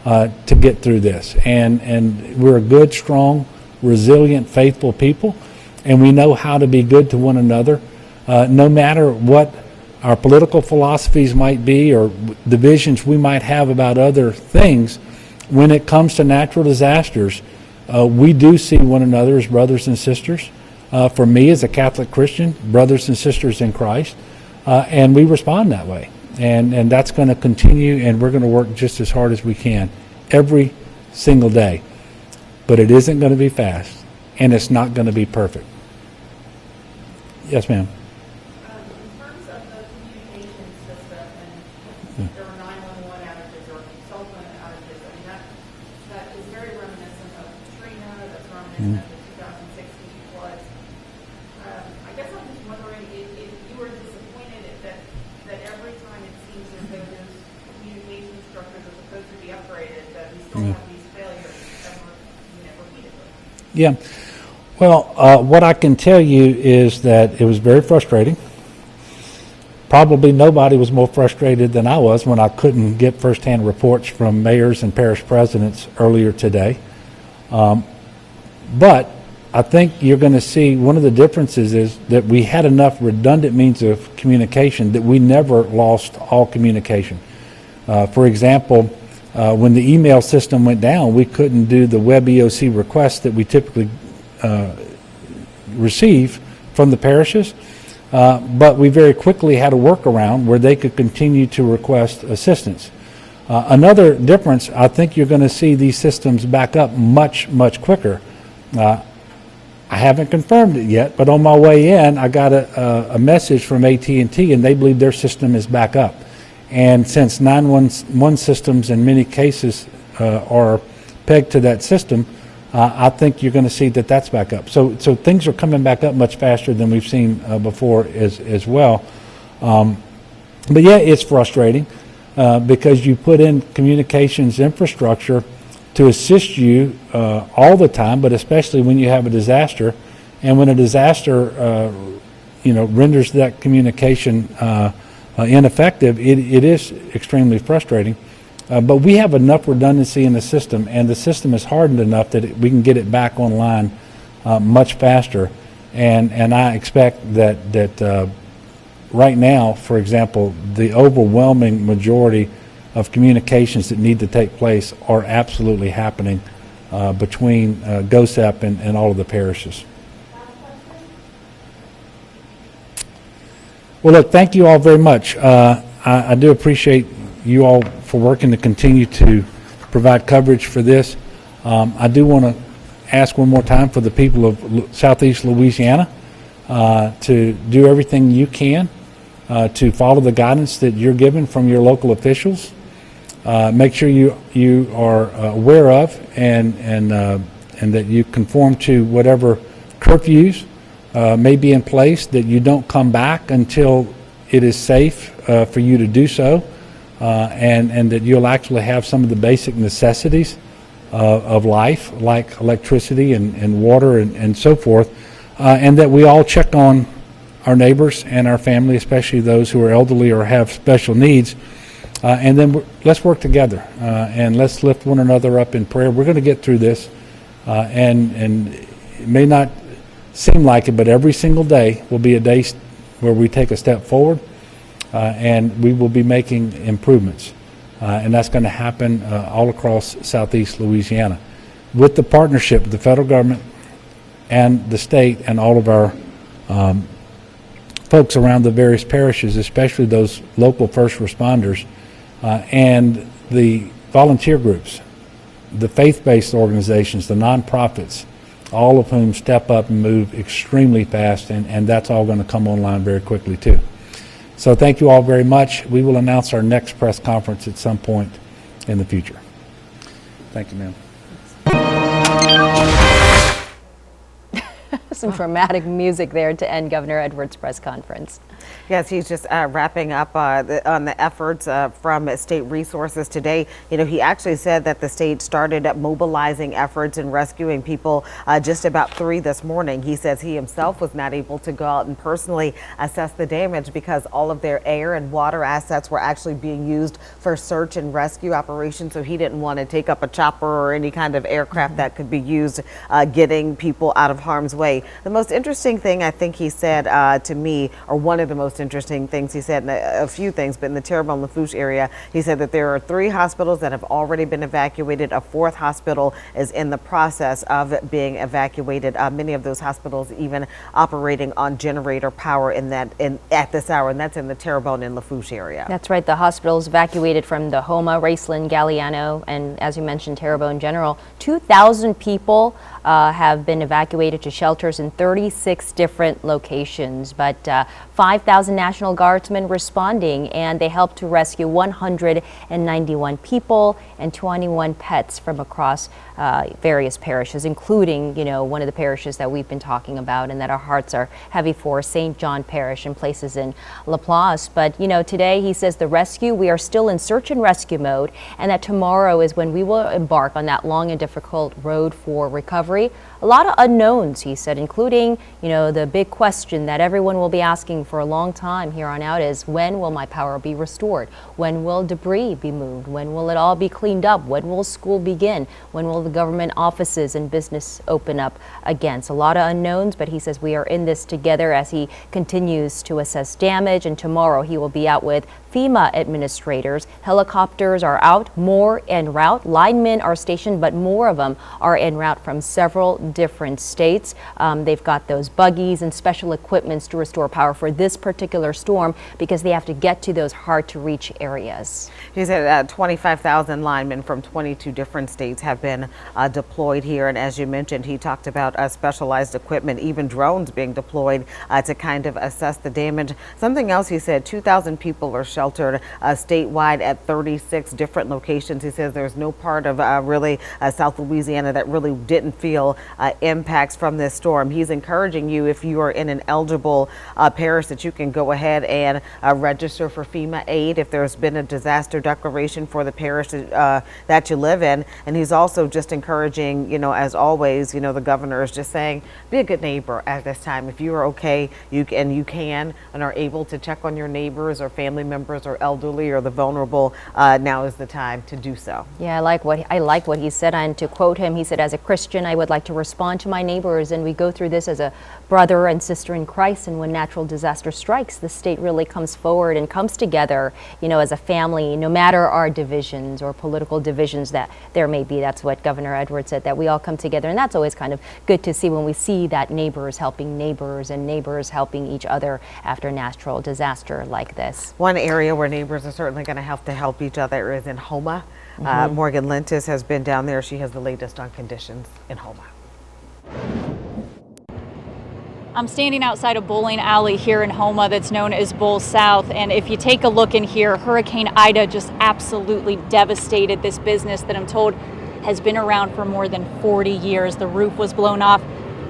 M: to get through this, and we're a good, strong, resilient, faithful people, and we know how to be good to one another, no matter what our political philosophies might be or divisions we might have about other things. When it comes to natural disasters, we do see one another as brothers and sisters. For me as a Catholic Christian, brothers and sisters in Christ, and we respond that way. And that's going to continue, and we're going to work just as hard as we can every single day. But it isn't going to be fast, and it's not going to be perfect. Yes, ma'am.
F: There were 911 outages or cell phone outages. I mean, that is very reminiscent of Katrina. That's reminiscent of the 2016 floods. I guess I'm just wondering if you were disappointed that every time it seems as though those communication structures are supposed to be upgraded, that we still have these failures repeatedly.
M: Yeah. Well, what I can tell you is that it was very frustrating. Probably nobody was more frustrated than I was when I couldn't get firsthand reports from mayors and parish presidents earlier today. But I think you're going to see one of the differences is that we had enough redundant means of communication that we never lost all communication. For example, when the email system went down, we couldn't do the web EOC requests that we typically receive from the parishes. But we very quickly had a workaround where they could continue to request assistance. Another difference, I think you're going to see these systems back up much, much quicker. I haven't confirmed it yet, but on my way in, I got a message from AT&T, and they believe their system is back up. And since 911 systems in many cases are pegged to that system, I think you're going to see that that's back up. So things are coming back up much faster than we've seen before as well. But yeah, it's frustrating because you put in communications infrastructure to assist you all the time, but especially when you have a disaster. And when a disaster, renders that communication ineffective, it is extremely frustrating. But we have enough redundancy in the system, and the system is hardened enough that we can get it back online much faster. And I expect that right now, for example, the overwhelming majority of communications that need to take place are absolutely happening between GOSEP and all of the parishes. Well, look, thank you all very much. I do appreciate you all for working to continue to provide coverage for this. I do want to ask one more time for the people of Southeast Louisiana to do everything you can to follow the guidance that you're given from your local officials. Make sure you are aware of and that you conform to whatever curfews may be in place, that you don't come back until it is safe for you to do so, and that you'll actually have some of the basic necessities of life, like electricity and water and so forth, and that we all check on our neighbors and our family, especially those who are elderly or have special needs. And then let's work together and let's lift one another up in prayer. We're going to get through this, and it may not seem like it, but every single day will be a day where we take a step forward, and we will be making improvements. And that's going to happen all across Southeast Louisiana with the partnership of the federal government and the state and all of our folks around the various parishes, especially those local first responders and the volunteer groups, the faith-based organizations, the nonprofits, all of whom step up and move extremely fast, and that's all going to come online very quickly too. So thank you all very much. We will announce our next press conference at some point in the future. Thank you, ma'am.
P: Some dramatic music there to end Governor Edwards' press conference.
Q: Yes, he's just wrapping up on the efforts from state resources today. You know, he actually said that the state started mobilizing efforts and rescuing people just about 3 this morning. He says he himself was not able to go out and personally assess the damage because all of their air and water assets were actually being used for search and rescue operations. So he didn't want to take up a chopper or any kind of aircraft that could be used getting people out of harm's way. The most interesting thing I think he said to me, or one of the most interesting things he said, a few things, but in the Terrebonne-Lafourche area, he said that there are 3 hospitals that have already been evacuated. A 4th hospital is in the process of being evacuated. Many of those hospitals even operating on generator power at this hour, and that's in the Terrebonne and Lafourche area.
P: That's right. The hospitals evacuated from the Homa, Raceland, Galliano, and as you mentioned, Terrebonne General. 2,000 people have been evacuated to shelters in 36 different locations, but 5,000 National Guardsmen responding, and they helped to rescue 191 people and 21 pets from across various parishes, including, you know, one of the parishes that we've been talking about and that our hearts are heavy for, St. John Parish, and places in Laplace. But, you know, today he says the rescue, we are still in search and rescue mode, and that tomorrow is when we will embark on that long and difficult road for recovery. A lot of unknowns, he said, including, you know, the big question that everyone will be asking for a long time here on out is, when will my power be restored? When will debris be moved? When will it all be cleaned up? When will school begin? When will the government offices and business open up again? So a lot of unknowns, but he says we are in this together as he continues to assess damage, and tomorrow he will be out with FEMA administrators. Helicopters are out, more en route. Linemen are stationed, but more of them are en route from several different states. They've got those buggies and special equipments to restore power for this particular storm because they have to get to those hard-to-reach areas.
Q: He said 25,000 linemen from 22 different states have been deployed here. And as you mentioned, he talked about specialized equipment, even drones being deployed to kind of assess the damage. Something else he said, 2,000 people are sheltered statewide at 36 different locations. He says there's no part of really South Louisiana that really didn't feel impacts from this storm. He's encouraging you, if you are in an eligible parish, that you can go ahead and register for FEMA aid if there's been a disaster declaration for the parish that you live in. And he's also just encouraging, as always, the governor is just saying, be a good neighbor at this time. If you are okay, you can and are able to check on your neighbors or family members or elderly or the vulnerable, now is the time to do so.
P: Yeah, I like what he said, and to quote him, he said, as a Christian, I would like to respond to my neighbors, and we go through this as a brother and sister in Christ, and when natural disaster strikes, the state really comes forward and comes together, as a family, no matter our divisions or political divisions that there may be. That's what Governor Edwards said, that we all come together, and that's always kind of good to see when we see that neighbors helping neighbors and neighbors helping each other after natural disaster like this.
Q: One area where neighbors are certainly going to have to help each other is in Homa. Morgan Lentis has been down there. She has the latest on conditions in Homa.
A: I'm standing outside a bowling alley here in Homa that's known as Bowl South, and if you take a look in here, Hurricane Ida just absolutely devastated this business that I'm told has been around for more than 40 years. The roof was blown off,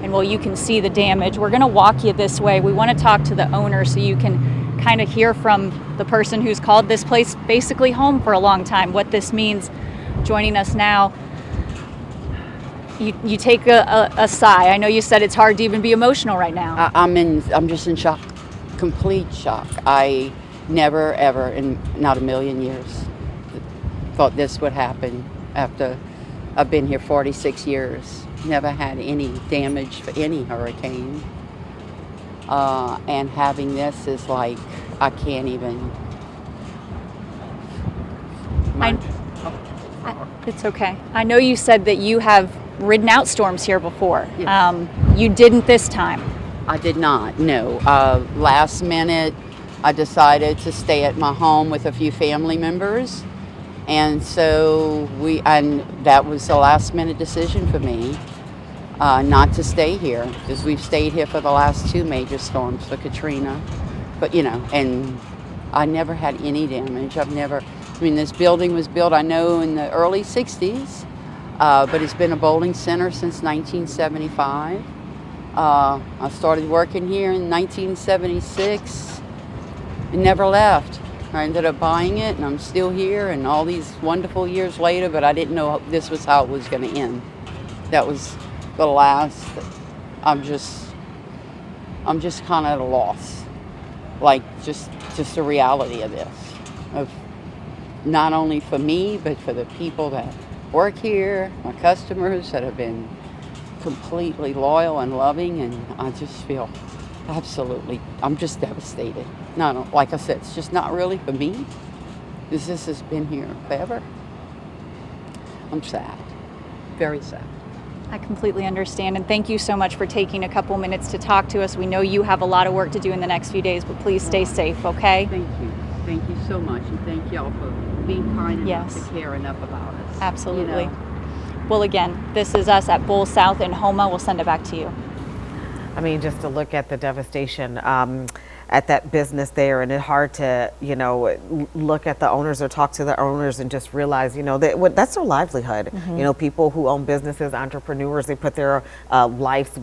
A: and well, you can see the damage. We're going to walk you this way. We want to talk to the owner so you can kind of hear from the person who's called this place basically home for a long time, what this means. Joining us now, you take a sigh. I know you said it's hard to even be emotional right now.
B: I'm just in shock, complete shock. I never ever in not a million years thought this would happen after I've been here 46 years. Never had any damage for any hurricane. And having this is like, I can't even.
A: It's okay. I know you said that you have ridden out storms here before.
B: Yes.
A: You didn't this time.
B: I did not, no. Last minute, I decided to stay at my home with a few family members. And so that was a last minute decision for me, not to stay here, because we've stayed here for the last two major storms for Katrina. But, and I never had any damage. This building was built, I know, in the early 60s. But it's been a bowling center since 1975. I started working here in 1976 and never left. I ended up buying it, and I'm still here, and all these wonderful years later, but I didn't know this was how it was going to end. That was the last. I'm just kind of at a loss, like just the reality of this, of not only for me, but for the people that work here, my customers that have been completely loyal and loving, and I just feel I'm just devastated. No, like I said, it's just not really for me, because this has been here forever. I'm sad, very sad.
A: I completely understand, and thank you so much for taking a couple minutes to talk to us. We know you have a lot of work to do in the next few days, but please stay safe, okay?
B: Thank you so much, and thank y'all for being kind enough to care enough about us.
A: Absolutely. Well, again, this is us at Bowl South in Homa. We'll send it back to you.
Q: Just to look at the devastation at that business there, and it's hard to, look at the owners or talk to the owners and just realize, that's their livelihood. People who own businesses, entrepreneurs, they put their life's,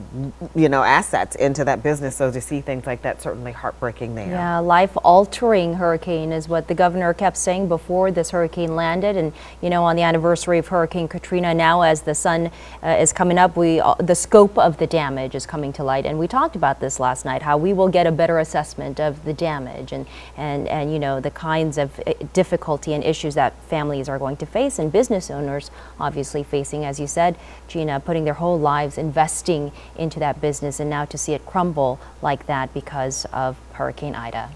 Q: assets into that business. So to see things like that, certainly heartbreaking there.
P: Yeah, life-altering hurricane is what the governor kept saying before this hurricane landed. And, on the anniversary of Hurricane Katrina, now as the sun is coming up, the scope of the damage is coming to light. And we talked about this last night, how we will get a better assessment of the damage and the kinds of difficulty and issues that families are going to face, and business owners obviously facing, as you said, Gina, putting their whole lives investing into that business, and now to see it crumble like that because of Hurricane Ida.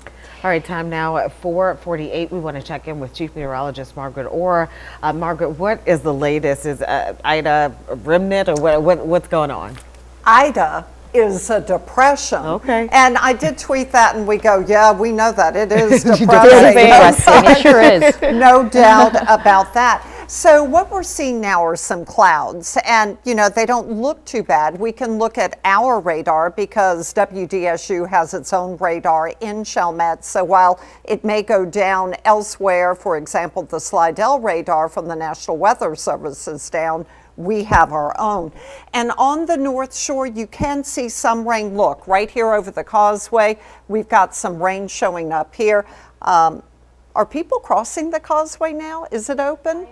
Q: All right, time now at 4:48. We want to check in with Chief Meteorologist Margaret Orr. Margaret, what is the latest? Is Ida a remnant, or what's going on?
E: Ida is a depression.
Q: Okay.
E: And I did tweet that, and we go, yeah, we know that. It is depressing.
P: It sure is.
E: No doubt about that. So what we're seeing now are some clouds, and you know, they don't look too bad. We can look at our radar because WDSU has its own radar in Chalmette. So while it may go down elsewhere, for example, the Slidell radar from the National Weather Service is down, we have our own. And on the North Shore, you can see some rain. Look, right here over the causeway, we've got some rain showing up here. Are people crossing the causeway now? Is it open?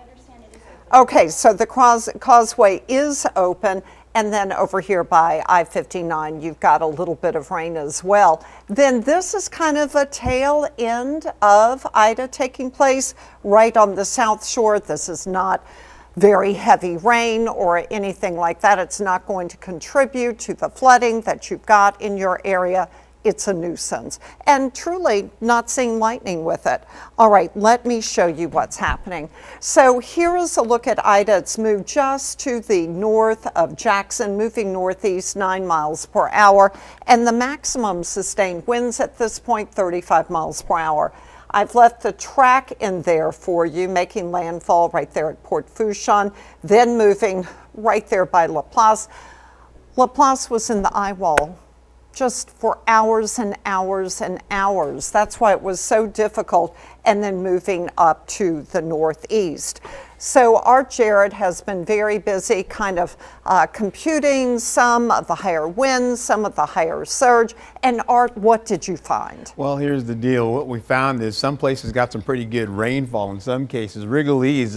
E: Okay, so the causeway is open, and then over here by I-59, you've got a little bit of rain as well. Then this is kind of a tail end of Ida taking place right on the South Shore. This is not very heavy rain or anything like that. It's not going to contribute to the flooding that you've got in your area. It's a nuisance, and truly not seeing lightning with it. All right, let me show you what's happening. So here is a look at Ida. It's moved just to the north of Jackson, moving northeast 9 miles per hour, and the maximum sustained winds at this point, 35 miles per hour. I've left the track in there for you, making landfall right there at Port Fourchon, then moving right there by Laplace. Laplace was in the eye wall just for hours and hours and hours. That's why it was so difficult, and then moving up to the northeast. So Art Jarrett has been very busy kind of computing some of the higher winds, some of the higher surge. And Art, what did you find?
O: Well, here's the deal. What we found is some places got some pretty good rainfall in some cases. Wrigley's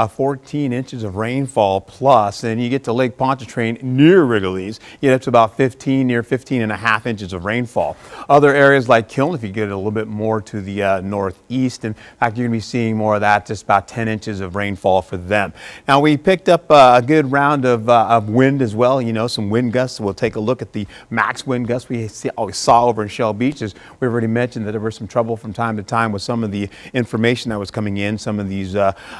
O: 14 inches of rainfall plus, and you get to Lake Pontchartrain near Wrigley's, you get up to about 15, near 15 and a half inches of rainfall. Other areas like Kiln, if you get a little bit more to the northeast, in fact, you're going to be seeing more of that, just about 10 inches of rainfall for them. Now, we picked up a good round of wind as well, you know, some wind gusts. We'll take a look at the max wind gusts we saw over in Shell Beach. As we've already mentioned that there was some trouble from time to time with some of the information that was coming in. Some of these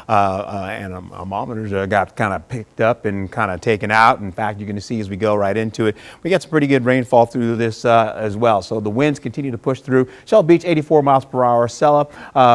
O: anemometers got kind of picked up and kind of taken out. In fact, you're going to see as we go right into it, we got some pretty good rainfall through this as well. So the winds continue to push through. Shell Beach, 84 miles per hour. Sella,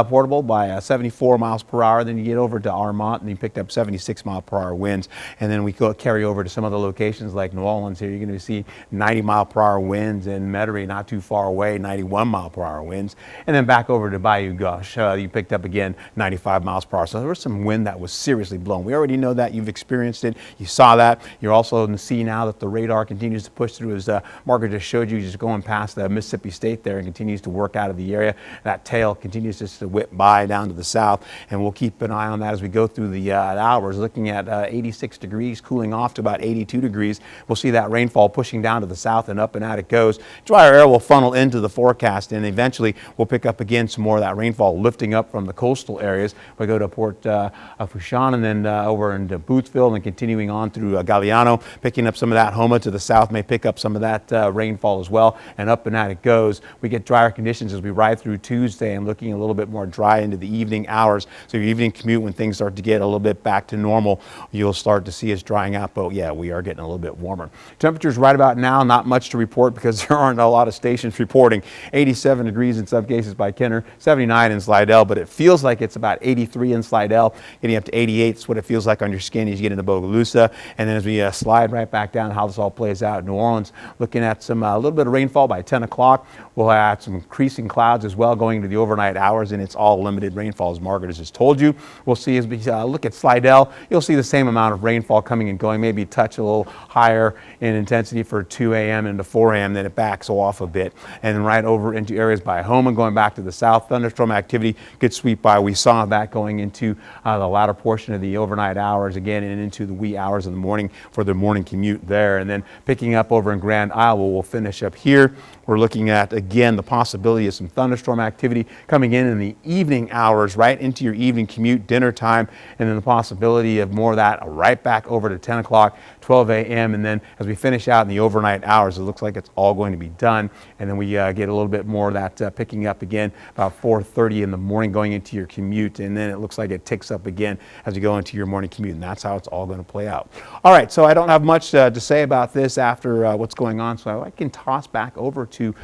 O: Portable by 74 miles per hour. Then you get over to Armont and you picked up 76 mile per hour winds. And then we go carry over to some other locations like New Orleans. Here you're going to see 90 mile per hour winds, and Metairie not too far away, 91 mile per hour winds. And then back over to Bayou Gauche, you picked up again 95 miles per hour. So there was some wind that was seriously blown. We already know that. You've experienced it. You saw that. You're also going to see now that the radar continues to push through, as Margaret just showed you, just going past Mississippi State there, and continues to work out of the area. That tail continues just to whip by down to the south, and we'll keep an eye on that as we go through the hours, looking at 86 degrees, cooling off to about 82 degrees. We'll see that rainfall pushing down to the south, and up and out it goes. Drier air will funnel into the forecast, and eventually we'll pick up again some more of that rainfall lifting up from the coastal areas. We go to Port Fourchon, and then over into Boothville, and continuing on through Galliano, picking up some of that. Homa to the south may pick up some of that rainfall as well, and up and out it goes. We get drier conditions as we ride through Tuesday, and looking a little bit more dry into the evening hours. So your evening commute, when things start to get a little bit back to normal, you'll start to see us drying out. But yeah, we are getting a little bit warmer. Temperatures right about now, not much to report because there aren't a lot of stations reporting. 87 degrees in some cases by Kenner, 79 in Slidell, but it feels like it's about 83 in Slidell, getting up to 88. It's what it feels like on your skin as you get into Bogalusa. And then as we slide right back down, how this all plays out in New Orleans, looking at some a little bit of rainfall by 10 o'clock. We'll have some increasing clouds as well going into the overnight hours, and it's all limited rainfall, as Margaret has just told you. We'll see as we look at Slidell, you'll see the same amount of rainfall coming and going, maybe touch a little higher in intensity for 2 a.m. into 4 a.m., then it backs off a bit. And then right over into areas by Homa, going back to the south, thunderstorm activity could sweep by. We saw that going into the latter portion of the overnight hours again, and into the wee hours of the morning for the morning commute there. And then picking up over in Grand Isle, we'll finish up here. We're looking at, again, the possibility of some thunderstorm activity coming in in the evening hours, right into your evening commute, dinner time, and then the possibility of more of that right back over to 10 o'clock, 12 a.m. And then as we finish out in the overnight hours, it looks like it's all going to be done. And then we get a little bit more of that picking up again about 4:30 in the morning going into your commute. And then it looks like it ticks up again as you go into your morning commute. And that's how it's all going to play out. All right, so I don't have much to say about this after what's going on. So I can toss back over to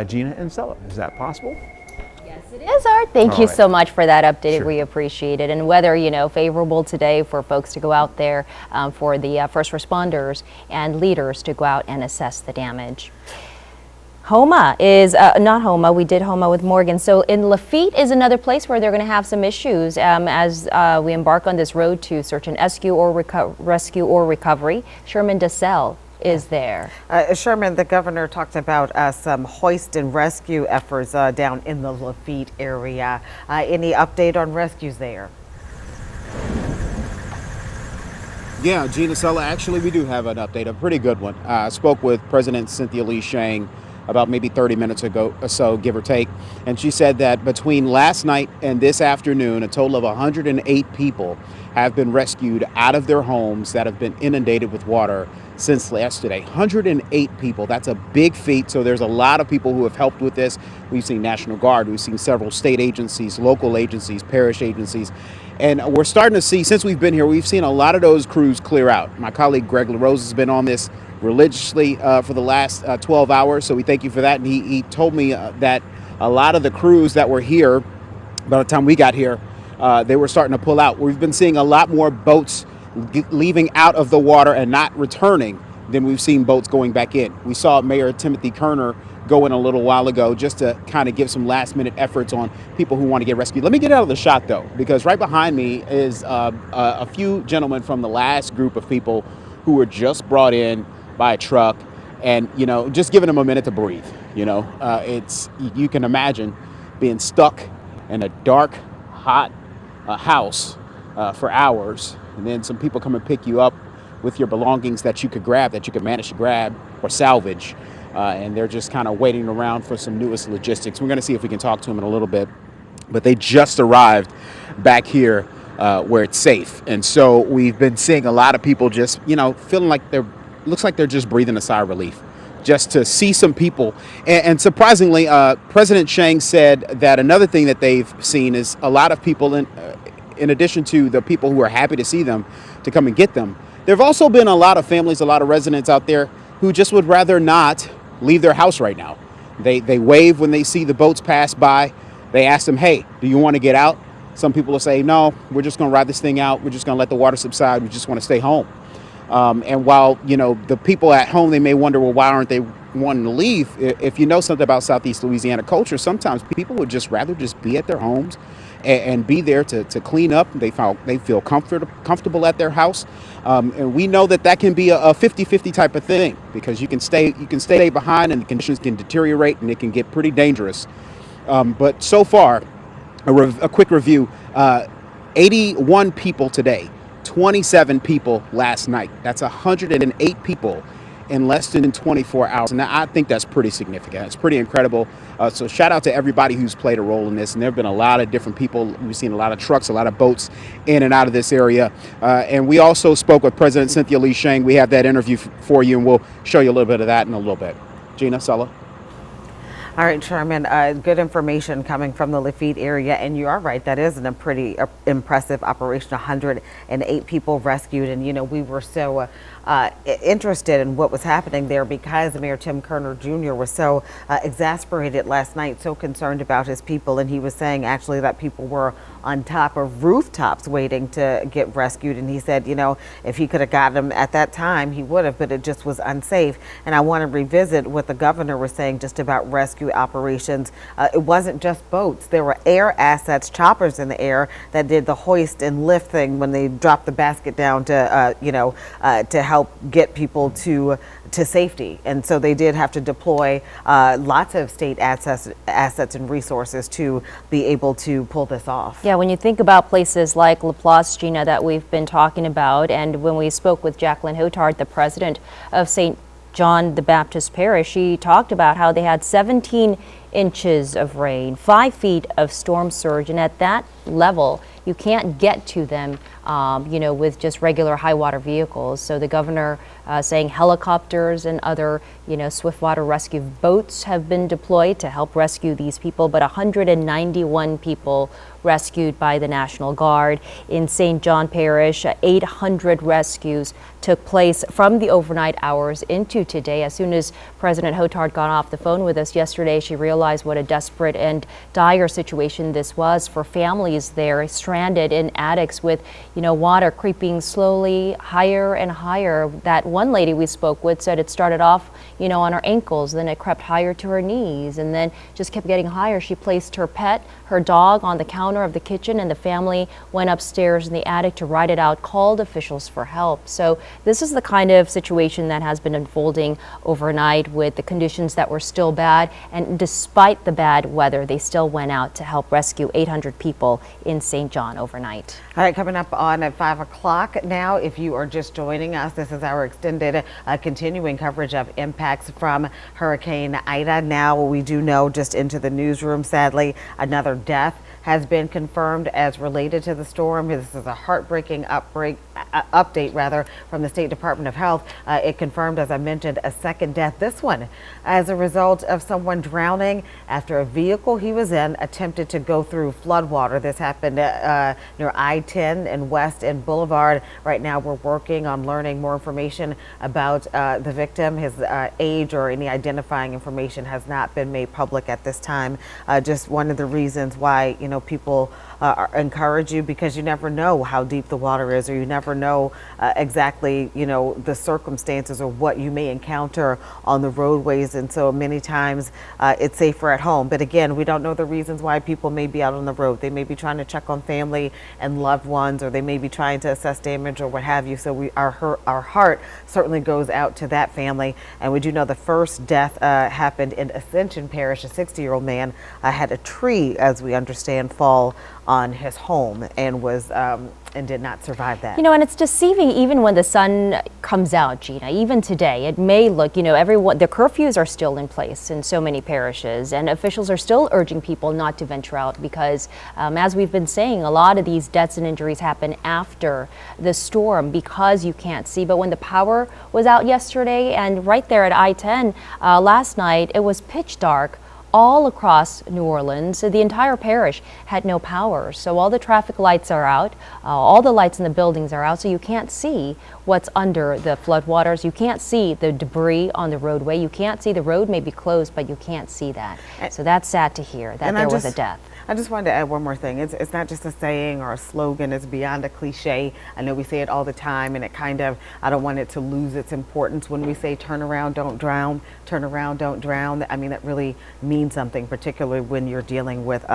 O: Gina and Stella. Is that possible?
P: It is, Art. Thank you
O: right.
P: so much for that update.
O: Sure.
P: We appreciate it. And weather, favorable today for folks to go out there, for the first responders and leaders to go out and assess the damage. Homa is, not Homa, we did Homa with Morgan. So in Lafitte is another place where they're going to have some issues as we embark on this road to search and rescue or recovery. Sherman DeSalle is there.
Q: Sherman, the governor talked about some hoist and rescue efforts down in the Lafitte area. Any update on rescues there?
S: Yeah, Gina Sella, actually we do have an update, a pretty good one. I spoke with President Cynthia Lee Shang about maybe 30 minutes ago or so, give or take, and she said that between last night and this afternoon, a total of 108 people have been rescued out of their homes that have been inundated with water since yesterday. 108 people, that's a big feat. So there's a lot of people who have helped with this. We've seen National Guard, we've seen several state agencies, local agencies, parish agencies. And we're starting to see, since we've been here, we've seen a lot of those crews clear out. My colleague Greg LaRose has been on this religiously for the last 12 hours. So we thank you for that. And he told me that a lot of the crews that were here, by the time we got here, they were starting to pull out. We've been seeing a lot more boats leaving out of the water and not returning than we've seen boats going back in. We saw Mayor Timothy Kerner go in a little while ago just to kind of give some last minute efforts on people who want to get rescued. Let me get out of the shot though, because right behind me is a few gentlemen from the last group of people who were just brought in by a truck and, just giving them a minute to breathe. You can imagine being stuck in a dark, hot house for hours, and then some people come and pick you up with your belongings that you could grab, that you could manage to grab or salvage, and they're just kind of waiting around for some newest logistics. We're going to see if we can talk to them in a little bit, but they just arrived back here where it's safe, and so we've been seeing a lot of people just, feeling like looks like they're just breathing a sigh of relief, just to see some people. And surprisingly, President Shang said that another thing that they've seen is a lot of people, in addition to the people who are happy to see them, to come and get them, there have also been a lot of families, a lot of residents out there who just would rather not leave their house right now. They wave when they see the boats pass by. They ask them, hey, do you want to get out? Some people will say, no, we're just going to ride this thing out. We're just going to let the water subside. We just want to stay home. And while, the people at home, they may wonder, well, why aren't they wanting to leave? If you know something about Southeast Louisiana culture, sometimes people would just rather just be at their homes and be there to clean up. They feel comfortable at their house. And we know that can be a 50-50 type of thing, because you can stay behind and the conditions can deteriorate and it can get pretty dangerous. But so far, a quick review, 81 people today, 27 people last night. That's 108 people in less than 24 hours. And I think that's pretty significant. It's pretty incredible. So shout out to everybody who's played a role in this. And there have been a lot of different people. We've seen a lot of trucks, a lot of boats in and out of this area. And we also spoke with President Cynthia Lee Shang. We have that interview for you, and we'll show you a little bit of that in a little bit. Gina, Sella.
Q: All right, Sherman, good information coming from the Lafitte area, and you are right, that is a pretty impressive operation. 108 people rescued, and we were so interested in what was happening there because Mayor Tim Kerner Jr. was so exasperated last night, so concerned about his people, and he was saying actually that people were on top of rooftops waiting to get rescued, and he said, if he could have got them at that time, he would have, but it just was unsafe. And I want to revisit what the governor was saying just about rescue operations. It wasn't just boats. There were air assets, choppers in the air that did the hoist and lift thing when they dropped the basket down to, to help get people to safety. And so they did have to deploy lots of state assets and resources to be able to pull this off.
P: Yeah, when you think about places like LaPlace, Gina, that we've been talking about, and when we spoke with Jacqueline Hotard, the president of St. John the Baptist Parish, he talked about how they had 17 inches of rain, 5 feet of storm surge, and at that level, you can't get to them, with just regular high water vehicles. So the governor saying helicopters and other, swift water rescue boats have been deployed to help rescue these people, but 191 people rescued by the National Guard. In St. John Parish, 800 rescues took place from the overnight hours into today. As soon as President Hotard got off the phone with us yesterday, she realized what a desperate and dire situation this was for families there stranded in attics with, water creeping slowly higher and higher. That one lady we spoke with said it started off, on her ankles, then it crept higher to her knees, and then just kept getting higher. She placed her dog on the counter of the kitchen, and the family went upstairs in the attic to ride it out, called officials for help. So this is the kind of situation that has been unfolding overnight with the conditions that were still bad, and despite the bad weather, they still went out to help rescue 800 people in St. John overnight.
Q: All right, coming up on at 5 o'clock now, if you are just joining us, this is our extended continuing coverage of impacts from Hurricane Ida. Now we do know, just into the newsroom, sadly, another death has been confirmed as related to the storm. This is a heartbreaking update from the State Department of Health. It confirmed, as I mentioned, a second death, this one as a result of someone drowning after a vehicle he was in attempted to go through floodwater. This happened near I-10 and West and Boulevard. Right now we're working on learning more information about the victim. His age or any identifying information has not been made public at this time. Just one of the reasons why, people encourage you, because you never know how deep the water is, or you never know exactly, the circumstances or what you may encounter on the roadways. And so many times it's safer at home. But again, we don't know the reasons why people may be out on the road. They may be trying to check on family and loved ones, or they may be trying to assess damage or what have you. So our heart certainly goes out to that family. And we do know the first death happened in Ascension Parish. A 60-year-old man had a tree, as we understand, fall on his home and was and did not survive that.
P: And it's deceiving even when the sun comes out, Gina. Even today, it may look, the curfews are still in place in so many parishes, and officials are still urging people not to venture out because, as we've been saying, a lot of these deaths and injuries happen after the storm because you can't see. But when the power was out yesterday and right there at I-10 last night, it was pitch dark all across New Orleans. The entire parish had no power. So all the traffic lights are out, all the lights in the buildings are out, so you can't see what's under the floodwaters. You can't see the debris on the roadway. You can't see the road may be closed, but you can't see that. So that's sad to hear that there was a death.
Q: I just wanted to add one more thing. It's not just a saying or a slogan. It's beyond a cliche. I know we say it all the time, and I don't want it to lose its importance when we say turn around, don't drown, turn around, don't drown. I mean, that really means something, particularly when you're dealing with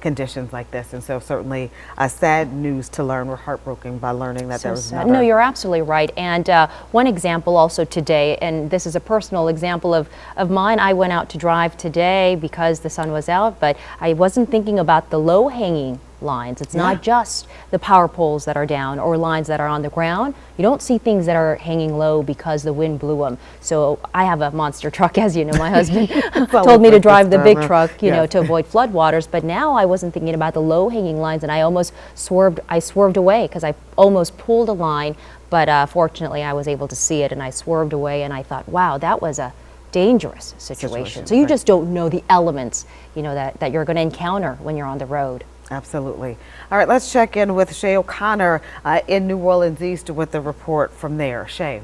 Q: conditions like this. And so certainly sad news to learn. We're heartbroken by learning that there was another.
P: No, you're absolutely right. And one example also today, and this is a personal example of mine. I went out to drive today because the sun was out, but I wasn't thinking about the low-hanging lines. It's not just the power poles that are down or lines that are on the ground. You don't see things that are hanging low because the wind blew them. So I have a monster truck, as you know. My husband told me to drive the big truck, to avoid floodwaters. But now I wasn't thinking about the low-hanging lines, and I almost swerved. I swerved away because I almost pulled a line. But fortunately, I was able to see it, and I swerved away. And I thought, wow, that was a dangerous situation. So you just don't know the elements, that you're going to encounter when you're on the road.
Q: Absolutely. All right, let's check in with Shay O'Connor in New Orleans East with the report from there. Shay.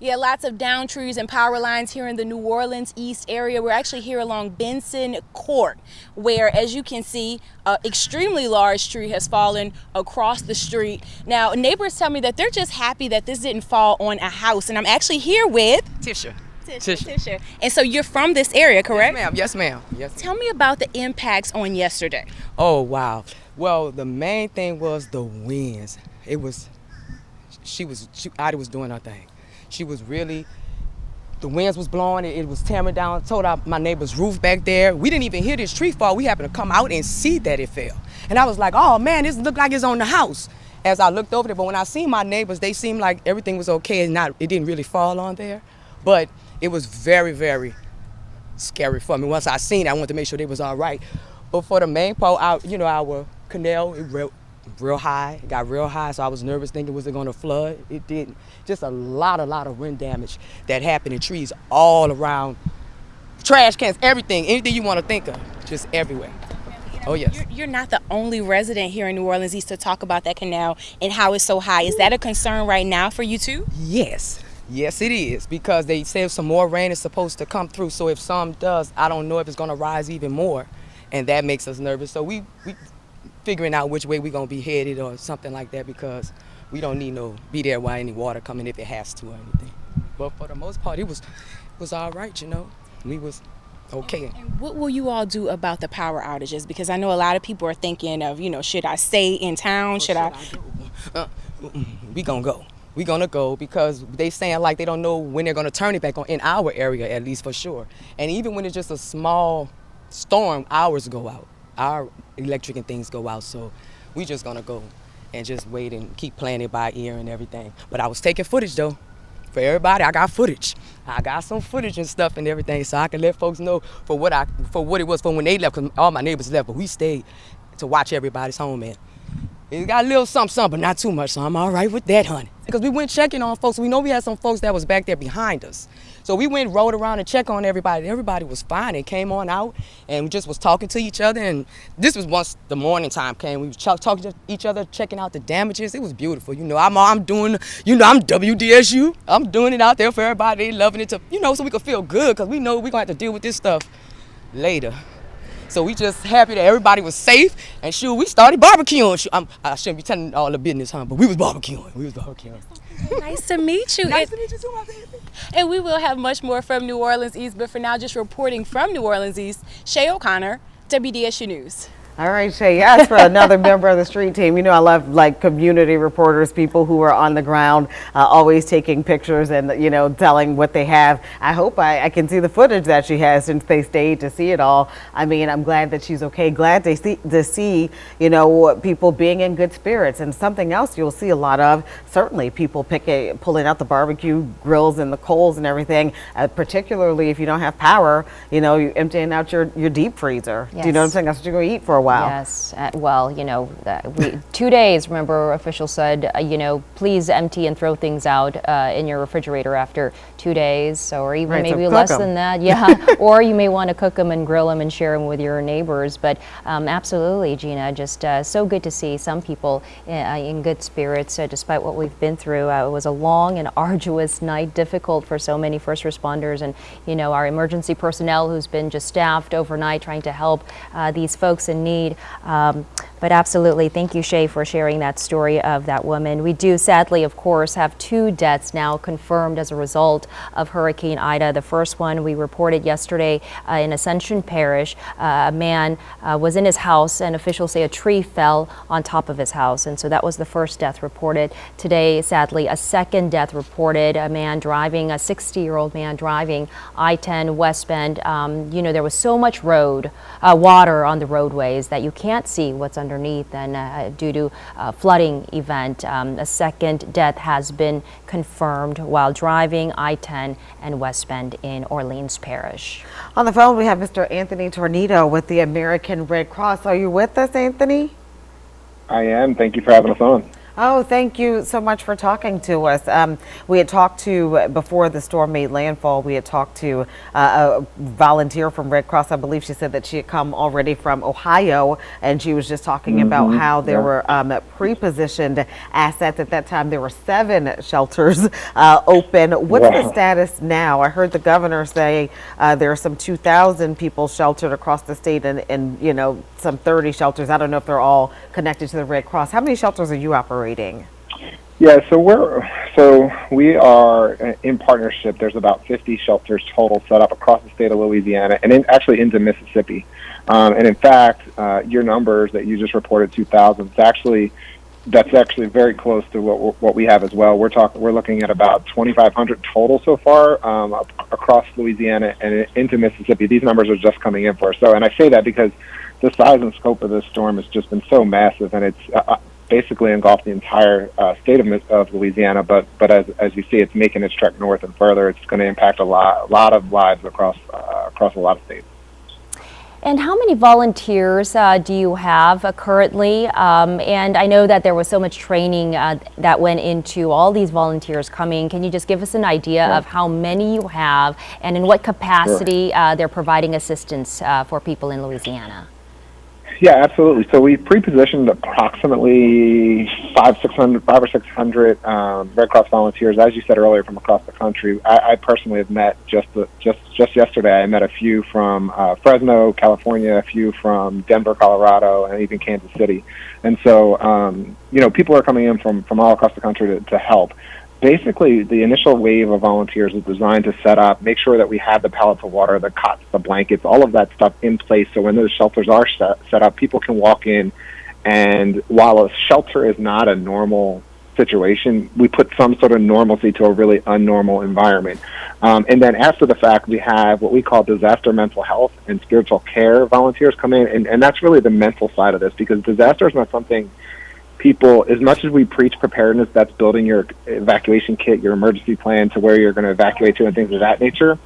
D: Yeah, lots of down trees and power lines here in the New Orleans East area. We're actually here along Benson Court, where, as you can see, an extremely large tree has fallen across the street. Now, neighbors tell me that they're just happy that this didn't fall on a house. And I'm actually here with
T: Tisha.
D: And so you're from this area, correct?
T: Yes, ma'am. Yes.
D: Tell me about the impacts on yesterday.
T: Oh, wow. Well, the main thing was the winds. Ida was doing her thing. She was really, the winds was blowing, it was tearing down, told out my neighbor's roof back there. We didn't even hear this tree fall. We happened to come out and see that it fell. And I was like, oh man, this looked like it's on the house. as I looked over there. But when I seen my neighbors, they seemed like everything was okay and it didn't really fall on there. But it was very, very scary for me. Once I seen it, I wanted to make sure they was all right. But for the main part, our canal, it real high. It got real high, so I was nervous thinking, was it going to flood? It didn't. Just a lot of wind damage that happened, and trees all around. Trash cans, everything, anything you want to think of, just everywhere. Oh, yes.
D: You're not the only resident here in New Orleans East to talk about that canal and how it's so high. Is that a concern right now for you too?
T: Yes. Yes, it is, because they say some more rain is supposed to come through. So if some does, I don't know if it's going to rise even more, and that makes us nervous. So we figuring out which way we're going to be headed or something like that, because we don't need be there while any water coming if it has to or anything. But for the most part, it was all right, We was okay.
D: And what will you all do about the power outages? Because I know a lot of people are thinking of, should I stay in town? Should I
T: go? We gonna go. We gonna go because they saying like they don't know when they're gonna turn it back on in our area, at least for sure. And even when it's just a small storm, ours go out. Our electric and things go out. So we just gonna go and just wait and keep playing it by ear and everything. But I was taking footage though. For everybody, I got footage. I got some footage and stuff and everything, so I can let folks know for what it was for when they left, because all my neighbors left, but we stayed to watch everybody's home, and it got a little something, but not too much, so I'm all right with that, honey. Because we went checking on folks. We know we had some folks that was back there behind us. So we went, rode around and checked on everybody. Everybody was fine and came on out, and we just was talking to each other. And this was once the morning time came. We was talking to each other, checking out the damages. It was beautiful. I'm doing, I'm WDSU. I'm doing it out there for everybody. They loving it so we could feel good, because we know we're going to have to deal with this stuff later. So we just happy that everybody was safe, and shoot, we started barbecuing. I shouldn't be telling all the business, but we was barbecuing.
D: Nice to meet you.
T: Nice to meet you too, my baby.
D: And we will have much more from New Orleans East, but for now, just reporting from New Orleans East, Shay O'Connor, WDSU News.
Q: All right, Shay, yes, for another member of the street team. I love community reporters, people who are on the ground, always taking pictures and, telling what they have. I hope I can see the footage that she has since they stayed to see it all. I'm glad that she's okay. Glad to see, people being in good spirits. And something else you'll see a lot of, certainly people pulling out the barbecue grills and the coals and everything, particularly if you don't have power, you're emptying out your deep freezer. Yes. Do you know what I'm saying? That's what you're going to eat for a while.
P: Yes. 2 days, remember, officials said, please empty and throw things out in your refrigerator after 2 days, or even maybe less than that. Yeah. Or you may want to cook them and grill them and share them with your neighbors. But absolutely, Gina, just so good to see some people in good spirits despite what we've been through. It was a long and arduous night, difficult for so many first responders and, our emergency personnel who's been just staffed overnight trying to help these folks in need. But absolutely, thank you, Shay, for sharing that story of that woman. We do, sadly, of course, have 2 deaths now confirmed as a result of Hurricane Ida. The first one we reported yesterday in Ascension Parish. A man was in his house, and officials say a tree fell on top of his house, and so that was the first death reported. Today, sadly, a second death reported. A 60-year-old man driving I-10 westbound. There was so much water on the roadways that you can't see what's underneath, and due to a flooding event, a second death has been confirmed while driving I-10 and westbound in Orleans Parish.
Q: On the phone, we have Mr. Anthony Tornado with the American Red Cross. Are you with us, Anthony?
C: I am. Thank you for having us on.
Q: Oh, thank you so much for talking to us. We had talked to, before the storm made landfall, we had talked to a volunteer from Red Cross. I believe she said that she had come already from Ohio, and she was just talking about how there were pre-positioned assets. At that time, there were 7 shelters open. What's the status now? I heard the governor say there are some 2,000 people sheltered across the state and some 30 shelters. I don't know if they're all connected to the Red Cross. How many shelters are you operating?
C: Yeah, so we are in partnership. There's about 50 shelters total set up across the state of Louisiana and actually into Mississippi. And in fact, your numbers that you just reported, 2,000, that's actually very close to what we have as well. We're looking at about 2,500 total so far across Louisiana and into Mississippi. These numbers are just coming in for us. And I say that because the size and scope of this storm has just been so massive, and it's basically engulfed the entire state of Louisiana. But as you see, it's making its trek north and further. It's going to impact a lot of lives across a lot of states.
P: And how many volunteers do you have currently? And I know that there was so much training that went into all these volunteers coming. Can you just give us an idea of how many you have and in what capacity they're providing assistance for people in Louisiana?
C: Yeah, absolutely. So we pre-positioned approximately 500 or 600 Red Cross volunteers, as you said earlier, from across the country. I personally have met just yesterday. I met a few from Fresno, California, a few from Denver, Colorado, and even Kansas City. And so, people are coming in from all across the country to help. Basically, the initial wave of volunteers is designed to set up, make sure that we have the pallets of water, the cots, the blankets, all of that stuff in place. So when those shelters are set up, people can walk in. And while a shelter is not a normal situation, we put some sort of normalcy to a really unnormal environment. And then after the fact, we have what we call disaster mental health and spiritual care volunteers come in. And that's really the mental side of this, because disaster is not something people, as much as we preach preparedness, that's building your evacuation kit, your emergency plan to where you're going to evacuate to and things of that nature.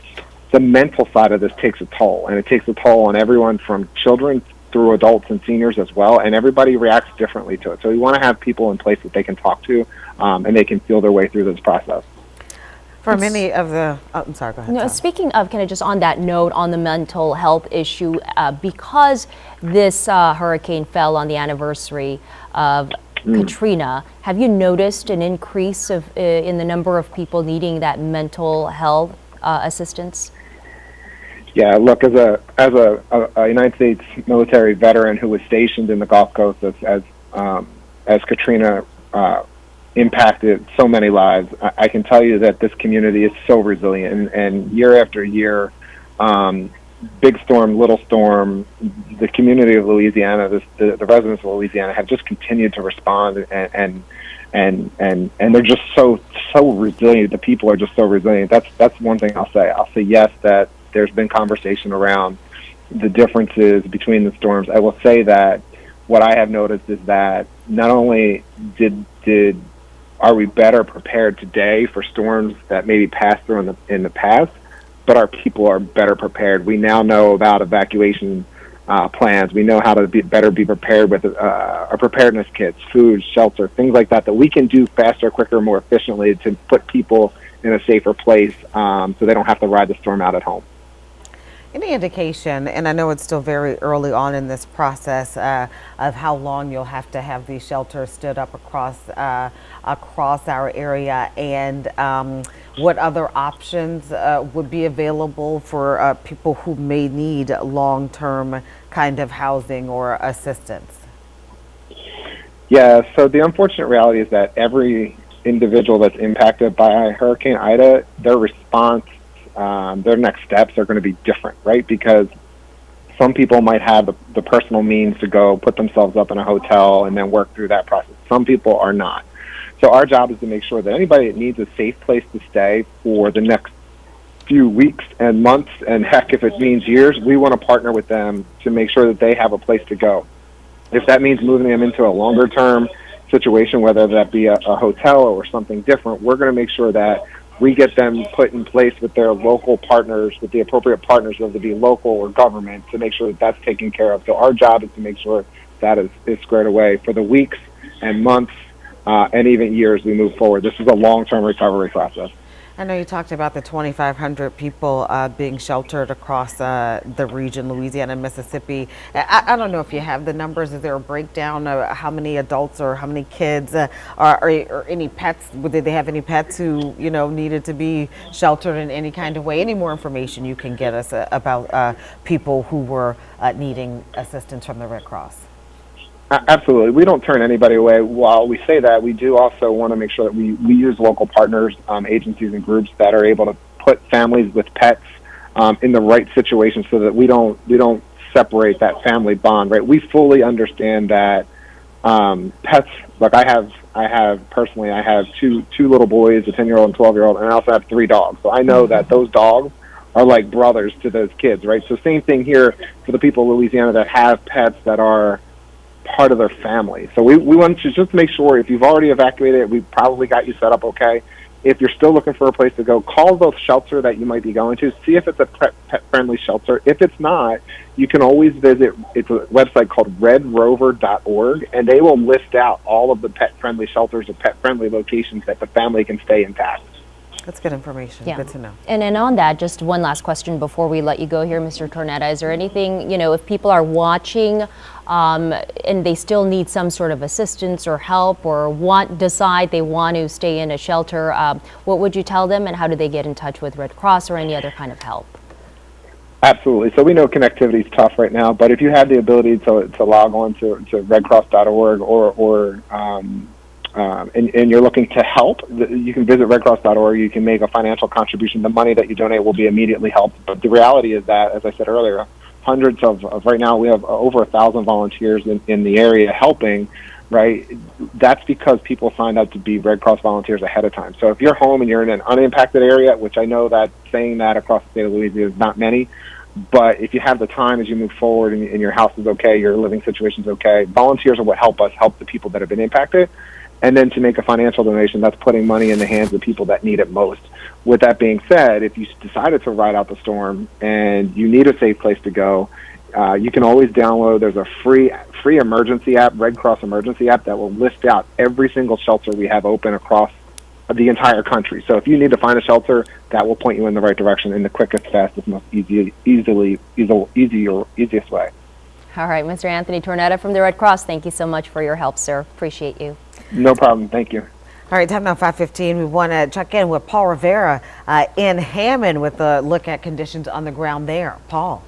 C: The mental side of this takes a toll, and it takes a toll on everyone from children through adults and seniors as well, and everybody reacts differently to it. So we want to have people in place that they can talk to, and they can feel their way through this process.
Q: For many of the, I'm sorry, go ahead.
P: No, speaking of, kind of just on that note, on the mental health issue, because this hurricane fell on the anniversary of Katrina, have you noticed an increase in the number of people needing that mental health assistance?
C: Yeah, look, as a United States military veteran who was stationed in the Gulf Coast as Katrina impacted so many lives, I can tell you that this community is so resilient, and year after year, big storm, little storm, the community of Louisiana, the residents of Louisiana have just continued to respond, and they're just so resilient. The people are just so resilient. That's one thing I'll say. I'll say yes, that there's been conversation around the differences between the storms. I will say that what I have noticed is that not only are we better prepared today for storms that maybe passed through in the past, but our people are better prepared. We now know about evacuation plans. We know how to better be prepared with our preparedness kits, food, shelter, things like that we can do faster, quicker, more efficiently to put people in a safer place so they don't have to ride the storm out at home.
Q: Any indication, and I know it's still very early on in this process, of how long you'll have to have these shelters stood up across our area, and what other options would be available for people who may need long-term kind of housing or assistance?
C: Yeah, so the unfortunate reality is that every individual that's impacted by Hurricane Ida, their response, their next steps are going to be different, right? Because some people might have the personal means to go put themselves up in a hotel and then work through that process. Some people are not. So our job is to make sure that anybody that needs a safe place to stay for the next few weeks and months, and heck, if it means years, we want to partner with them to make sure that they have a place to go. If that means moving them into a longer term situation, whether that be a hotel or something different, we're going to make sure that we get them put in place with their local partners, with the appropriate partners, whether it be local or government, to make sure that that's taken care of. So our job is to make sure that is squared away for the weeks and months and even years we move forward. This is a long-term recovery process.
Q: I know you talked about the 2,500 people being sheltered across the region, Louisiana and Mississippi. I don't know if you have the numbers. Is there a breakdown of how many adults or how many kids or any pets? Did they have any pets who needed to be sheltered in any kind of way? Any more information you can get us about people who were needing assistance from the Red Cross?
C: Absolutely. We don't turn anybody away. While we say that, we do also want to make sure that we use local partners, agencies and groups that are able to put families with pets in the right situation so that we don't separate that family bond, right? We fully understand that pets, like I have personally two little boys, a 10-year-old and 12-year-old, and I also have 3 dogs. So I know that those dogs are like brothers to those kids, right? So same thing here for the people of Louisiana that have pets that are part of their family. So we want to just make sure if you've already evacuated, we probably got you set up okay. If you're still looking for a place to go, call the shelter that you might be going to. See if it's a pet-friendly shelter. If it's not, you can always visit, it's a website called redrover.org, and they will list out all of the pet-friendly shelters or pet-friendly locations that the family can stay intact.
Q: That's good information.
P: Yeah.
Q: Good to know.
P: And on that, just one last question before we let you go here, Mr. Tornetta. Is there anything, if people are watching and they still need some sort of assistance or help or decide they want to stay in a shelter, what would you tell them, and how do they get in touch with Red Cross or any other kind of help?
C: Absolutely. So we know connectivity is tough right now, but if you have the ability to log on to redcross.org and you're looking to help, you can visit redcross.org. You can make a financial contribution. The money that you donate will be immediately helped. But the reality is that, as I said earlier, hundreds of right now we have over 1,000 volunteers in the area helping, right? That's because people signed up to be Red Cross volunteers ahead of time. So if you're home and you're in an unimpacted area, which I know that saying that across the state of Louisiana is not many, but if you have the time as you move forward and your house is okay, your living situation is okay, volunteers are what help us help the people that have been impacted. And then to make a financial donation, that's putting money in the hands of people that need it most. With that being said, if you decided to ride out the storm and you need a safe place to go, you can always download. There's a free emergency app, Red Cross emergency app, that will list out every single shelter we have open across the entire country. So if you need to find a shelter, that will point you in the right direction in the quickest, fastest, most easiest way.
P: All right, Mr. Anthony Tornetta from the Red Cross, thank you so much for your help, sir. Appreciate you.
C: No problem. Thank you.
Q: All right, time now 5:15. We want to check in with Paul Rivera in Hammond with a look at conditions on the ground there. Paul.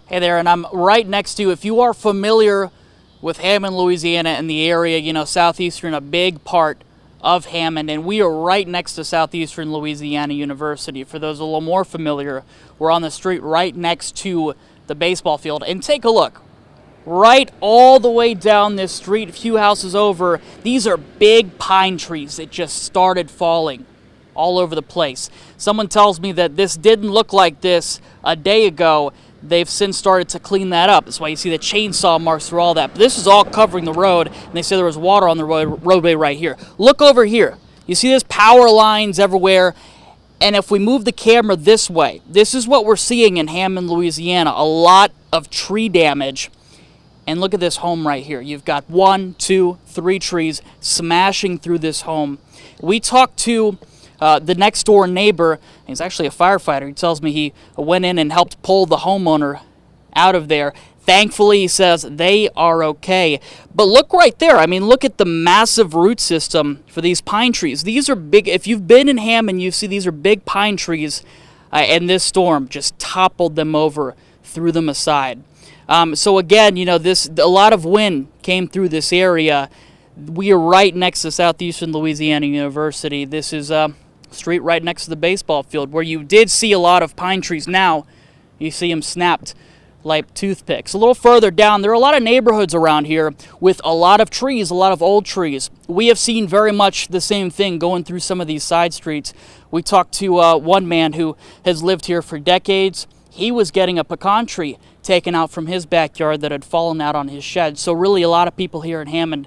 R: Hey there, and I'm right next to you. If you are familiar with Hammond, Louisiana and the area, Southeastern, a big part of Hammond, and we are right next to Southeastern Louisiana University. For those a little more familiar, we're on the street right next to the baseball field. And take a look. Right all the way down this street, a few houses over, these are big pine trees that just started falling all over the place. Someone tells me that this didn't look like this a day ago. They've since started to clean that up. That's why you see the chainsaw marks through all that. But this is all covering the road, and they say there was water on the roadway right here. Look over here. You see there's power lines everywhere. And if we move the camera this way, this is what we're seeing in Hammond, Louisiana. A lot of tree damage. And look at this home right here. You've got 1, 2, 3 trees smashing through this home. We talked to the next door neighbor. He's actually a firefighter. He tells me he went in and helped pull the homeowner out of there. Thankfully, he says they are okay. But look right there. I mean, look at the massive root system for these pine trees. These are big. If you've been in Hammond, you see these are big pine trees, and this storm just toppled them over, threw them aside. So again, a lot of wind came through this area. We are right next to Southeastern Louisiana University. This is a street right next to the baseball field where you did see a lot of pine trees. Now you see them snapped like toothpicks. A little further down, there are a lot of neighborhoods around here with a lot of trees, a lot of old trees. We have seen very much the same thing going through some of these side streets. We talked to one man who has lived here for decades. He was getting a pecan tree taken out from his backyard that had fallen out on his shed. So really a lot of people here in Hammond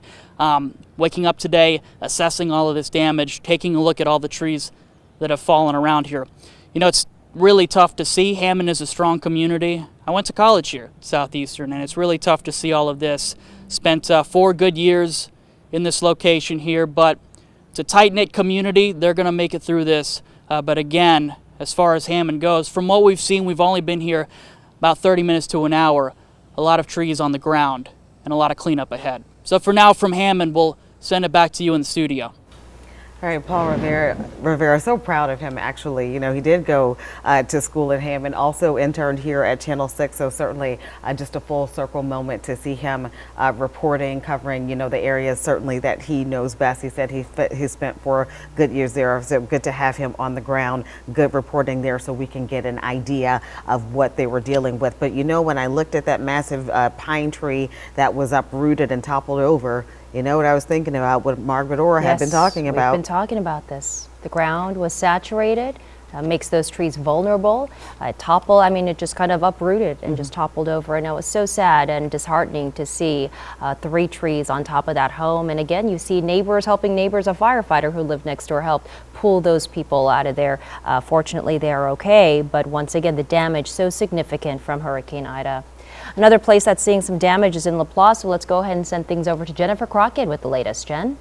R: waking up today, assessing all of this damage, taking a look at all the trees that have fallen around here. It's really tough to see. Hammond is a strong community. I went to college here at Southeastern, and it's really tough to see all of this. Spent 4 good years in this location here, but it's a tight-knit community. They're going to make it through this. But again, as far as Hammond goes, from what we've seen, we've only been here about 30 minutes to an hour. A lot of trees on the ground and a lot of cleanup ahead. So for now, from Hammond, we'll send it back to you in the studio.
Q: All right, Paul Rivera, so proud of him, actually. He did go to school at Hammond, also interned here at Channel 6, so certainly just a full circle moment to see him reporting, covering, the areas certainly that he knows best. He said he spent 4 good years there, so good to have him on the ground, good reporting there so we can get an idea of what they were dealing with. But when I looked at that massive pine tree that was uprooted and toppled over, you know what I was thinking about, what Margaret Orr had been talking about.
P: We've been talking about this. The ground was saturated. makes those trees vulnerable. It just kind of uprooted and just toppled over. And it was so sad and disheartening to see 3 trees on top of that home. And again, you see neighbors helping neighbors. A firefighter who lived next door helped pull those people out of there. Fortunately, they are okay. But once again, the damage so significant from Hurricane Ida. Another place that's seeing some damage is in LaPlace. So let's go ahead and send things over to Jennifer Crockett with the latest. Jen?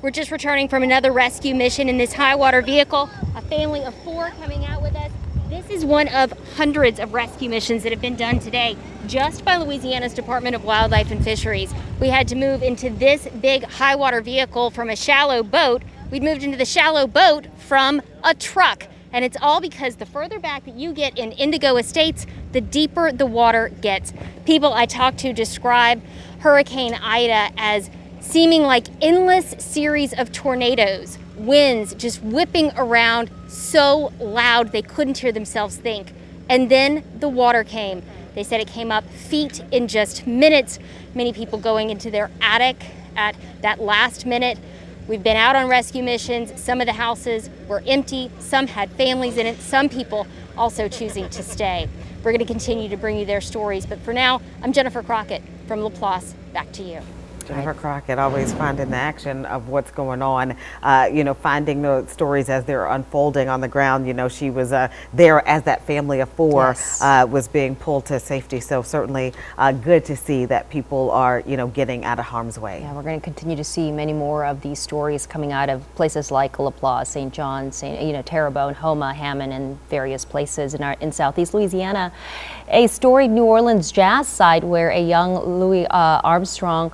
H: We're just returning from another rescue mission in this high water vehicle, a family of 4 coming out with us. This is one of hundreds of rescue missions that have been done today just by Louisiana's Department of Wildlife and Fisheries. We had to move into this big high water vehicle from a shallow boat. We'd moved into the shallow boat from a truck. And it's all because the further back that you get in Indigo Estates, the deeper the water gets. People I talked to describe Hurricane Ida as seeming like endless series of tornadoes, winds just whipping around so loud they couldn't hear themselves think. And then the water came. They said it came up feet in just minutes. Many people going into their attic at that last minute. We've been out on rescue missions. Some of the houses were empty. Some had families in it. Some people also choosing to stay. We're going to continue to bring you their stories. But for now, I'm Jennifer Crockett from LaPlace. Back to you.
Q: Jennifer Crockett, always finding the action of what's going on, finding the stories as they're unfolding on the ground. She was there as that family of 4
P: Yes.
Q: was being pulled to safety. So certainly good to see that people are, getting out of harm's way.
P: Yeah, we're going to continue to see many more of these stories coming out of places like LaPlace, St. John, Terrebonne, Homa, Hammond, and various places in Southeast Louisiana. A storied New Orleans jazz site where a young Louis Armstrong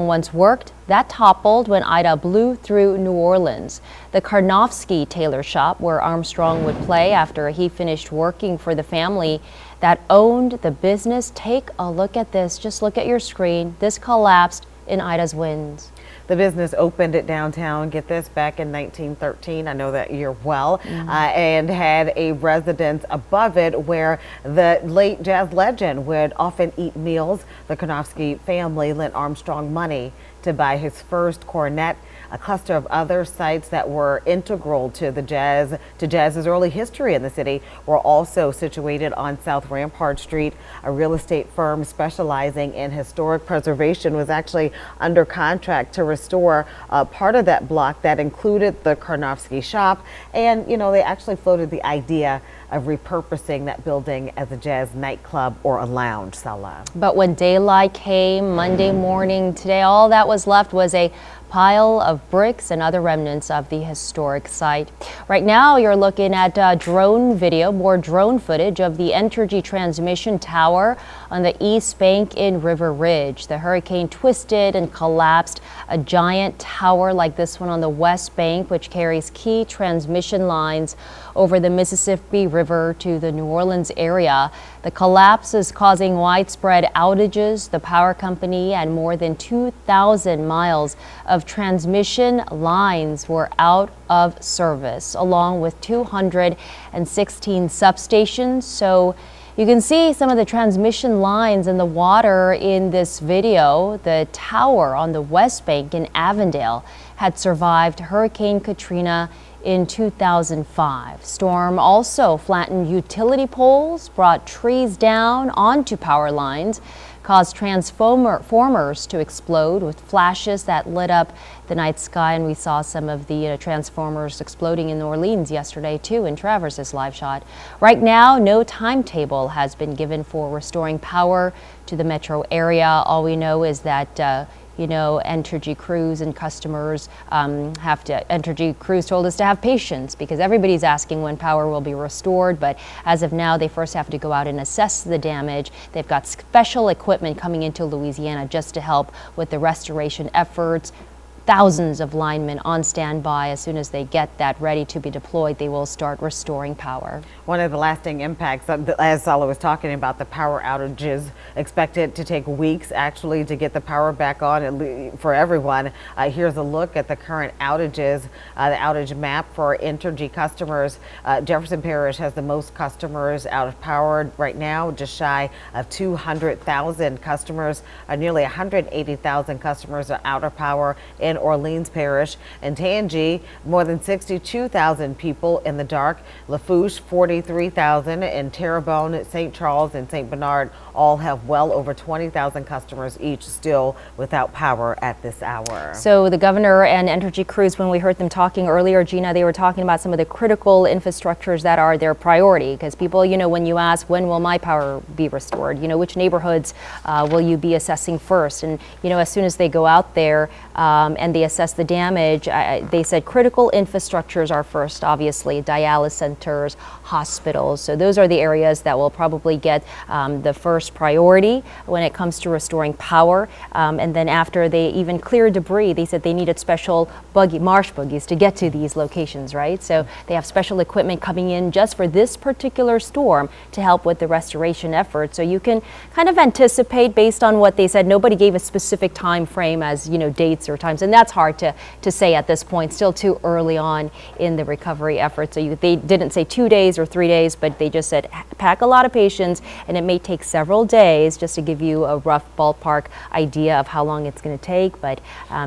P: once worked, that toppled when Ida blew through New Orleans. The Karnofsky tailor shop where Armstrong would play after he finished working for the family that owned the business. Take a look at this. Just look at your screen. This collapsed in Ida's winds.
Q: The business opened at downtown, get this, back in 1913, I know that year well, and had a residence above it where the late jazz legend would often eat meals. The Karnofsky family lent Armstrong money to buy his first cornet. A cluster of other sites that were integral to jazz's early history in the city were also situated on South Rampart Street. A real estate firm specializing in historic preservation was actually under contract to restore part of that block that included the Karnofsky shop. And, they actually floated the idea of repurposing that building as a jazz nightclub or a lounge, Salah.
P: But when daylight came Monday morning, today all that was left was a pile of bricks and other remnants of the historic site. Right now, you're looking at drone video, more drone footage of the Entergy transmission tower on the East Bank in River Ridge. The hurricane twisted and collapsed a giant tower like this one on the West Bank, which carries key transmission lines over the Mississippi River to the New Orleans area. The collapse is causing widespread outages. The power company and more than 2,000 miles of transmission lines were out of service, along with 216 substations. So you can see some of the transmission lines in the water in this video. The tower on the West Bank in Avondale had survived Hurricane Katrina in 2005. Storm also flattened utility poles, brought trees down onto power lines, caused transformers to explode with flashes that lit up the night sky. And we saw some of the transformers exploding in New Orleans yesterday too in Traverse's live shot. Right now, no timetable has been given for restoring power to the metro area. All we know is that Entergy crews and customers Entergy crews told us to have patience because everybody's asking when power will be restored. But as of now, they first have to go out and assess the damage. They've got special equipment coming into Louisiana just to help with the restoration efforts. Thousands of linemen on standby. As soon as they get that ready to be deployed, they will start restoring power.
Q: One of the lasting impacts, as Sala was talking about, the power outages expected to take weeks actually to get the power back on for everyone. Here's a look at the current outages, the outage map for Entergy customers. Jefferson Parish has the most customers out of power right now, just shy of 200,000 customers. Nearly 180,000 customers are out of power in Orleans Parish. In Tangi, more than 62,000 people in the dark. Lafourche, 43,000. And Terrebonne, St. Charles, and St. Bernard all have well over 20,000 customers each still without power at this hour.
P: So the governor and energy crews, when we heard them talking earlier, Gina, they were talking about some of the critical infrastructures that are their priority, because people, you know, when you ask when will my power be restored, you know, which neighborhoods will you be assessing first, and you know, as soon as they go out there and they assess the damage, they said critical infrastructures are first, obviously dialysis centers, hospitals. So those are the areas that will probably get the first priority when it comes to restoring power. And then after they even clear debris, they said they needed special marsh buggies to get to these locations, right? So they have special equipment coming in just for this particular storm to help with the restoration effort. So you can kind of anticipate based on what they said. Nobody gave a specific time frame as, you know, dates or times, and that's hard to say at this point, still too early on in the recovery effort. So they didn't say 2 days or 3 days, but they just said pack a lot of patience, and it may take several days, just to give you a rough ballpark idea of how long it's going to take, but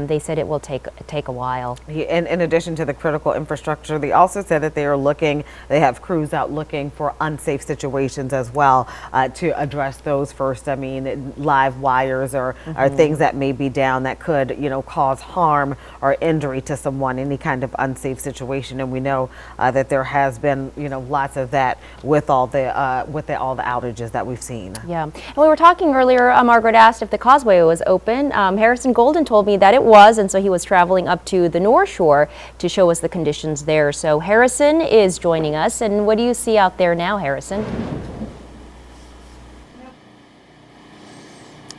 P: they said it will take a while.
Q: In addition to the critical infrastructure, they also said that they have crews out looking for unsafe situations as well to address those first. I mean, live wires or things that may be down that could, you know, cause harm or injury to someone, any kind of unsafe situation. And we know that there has been, you know, lots of that with all the outages that we've seen.
P: Yeah, and we were talking earlier, Margaret asked if the causeway was open. Harrison Golden told me that it was, and so he was traveling up to the North Shore to show us the conditions there. So Harrison is joining us, and what do you see out there now, Harrison?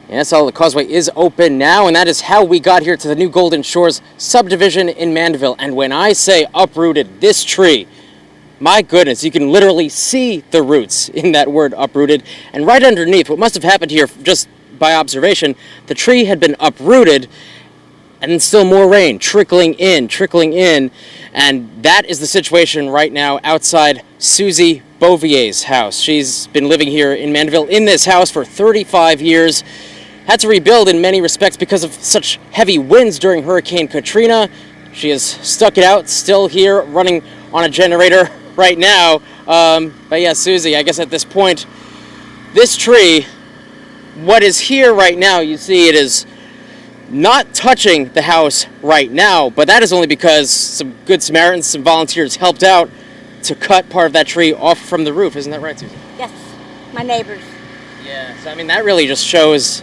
I: Yes, the causeway is open now, and that is how we got here to the new Golden Shores subdivision in Mandeville. And when I say uprooted, this tree, my goodness, you can literally see the roots in that word uprooted. And right underneath, what must have happened here, just by observation, the tree had been uprooted, and then still more rain trickling in, and that is the situation right now outside Susie Bovier's house. She's been living here in Mandeville in this house for 35 years, had to rebuild in many respects because of such heavy winds during Hurricane Katrina. She has stuck it out, still here, running on a generator right now. But yeah, Susie, I guess at this point, this tree, what is here right now, you see it is not touching the house right now, but that is only because some good Samaritans, some volunteers helped out to cut part of that tree off from the roof. Isn't that right, Susan?
U: Yes, my neighbors.
I: Yeah, so I mean, that really just shows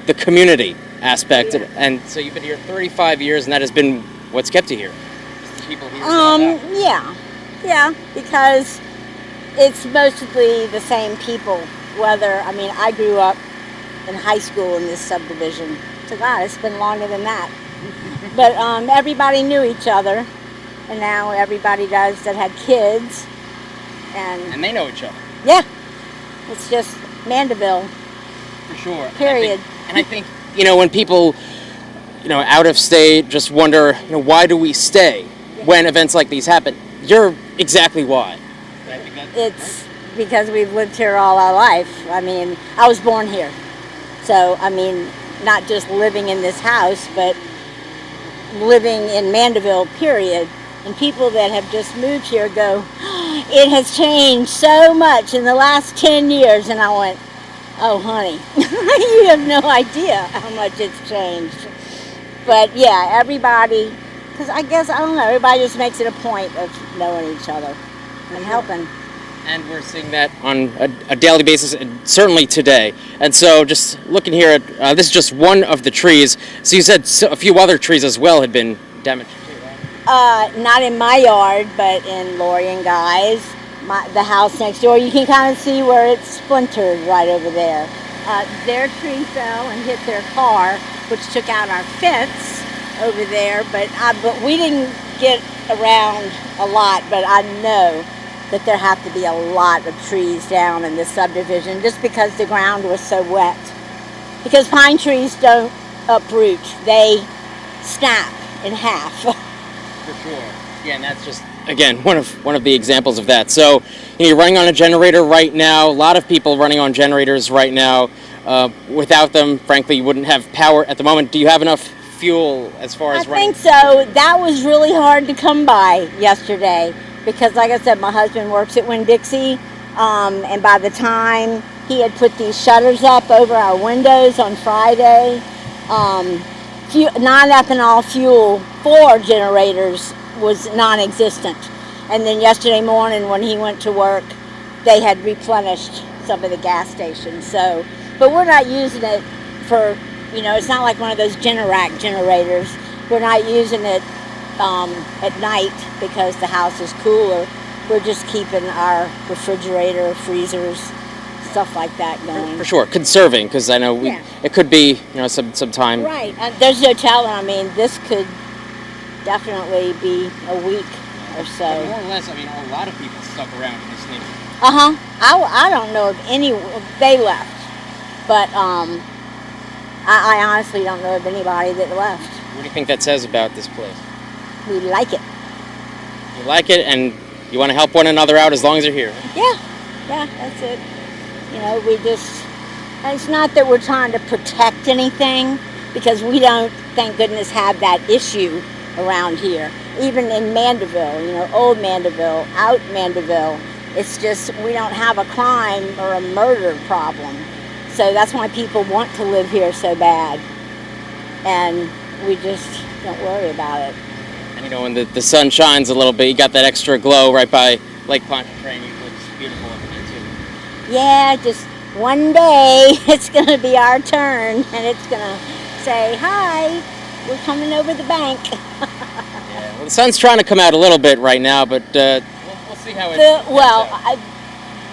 I: the community aspect.
U: Yeah.
I: And so you've been here 35 years, and that has been what's kept you here. People here.
U: Yeah, because it's mostly the same people. I mean, I grew up in high school in this subdivision. To God, it's been longer than that. But everybody knew each other, and now everybody does that had kids. And
I: they know each other.
U: Yeah, it's just Mandeville.
I: For sure.
U: Period.
I: And I think, you know, when people, you know, out of state just wonder, you know, why do we stay when events like these happen? You're exactly why.
U: It's because we've lived here all our life. I mean, I was born here. So, I mean, not just living in this house, but living in Mandeville, period. And people that have just moved here go, it has changed so much in the last 10 years. And I went, oh, honey, you have no idea how much it's changed. But yeah, everybody, because I guess, I don't know, everybody just makes it a point of knowing each other and helping.
I: And we're seeing that on a daily basis, and certainly today. And so just looking here at, this is just one of the trees. So you said a few other trees as well had been damaged too, right?
U: Not in my yard, but in Lori and Guy's, the house next door. You can kind of see where it's splintered right over there. Their tree fell and hit their car, which took out our fence over there. But we didn't get around a lot, but I know that there have to be a lot of trees down in this subdivision just because the ground was so wet. Because pine trees don't uproot, they snap in half.
I: For sure. Yeah, and that's just, again, one of the examples of that. So, you know, you're running on a generator right now. A lot of people running on generators right now. Without them, frankly, you wouldn't have power at the moment. Do you have enough fuel as far as
U: I
I: running?
U: think so. That was really hard to come by yesterday because, like I said, my husband works at Winn-Dixie, and by the time he had put these shutters up over our windows on Friday, non-ethanol fuel for generators was non-existent. And then yesterday morning when he went to work, they had replenished some of the gas stations. So, but we're not using it for, it's not like one of those Generac generators. We're not using it at night because the house is cooler. We're just keeping our refrigerator, freezers, stuff like that going.
I: For sure, conserving, because I know it could be, some time.
U: Right. There's no telling. I mean, this could definitely be a week or so.
I: But more or less, a lot of people stuck around in this neighborhood.
U: I don't know if they left, but I honestly don't know of anybody that left.
I: What do you think that says about this place?
U: We like it.
I: You like it, and you want to help one another out as long as you're here.
U: Yeah, that's it. It's not that we're trying to protect anything, because we don't, thank goodness, have that issue around here. Even in Mandeville, old Mandeville, out Mandeville, it's just we don't have a crime or a murder problem. So that's why people want to live here so bad. And we just don't worry about it.
I: And when the sun shines a little bit, you got that extra glow right by Lake Pontchartrain. It looks beautiful over there too.
U: Yeah, just one day it's going to be our turn, and it's going to say, "Hi, we're coming over the bank."
I: Well, the sun's trying to come out a little bit right now, but we'll see how it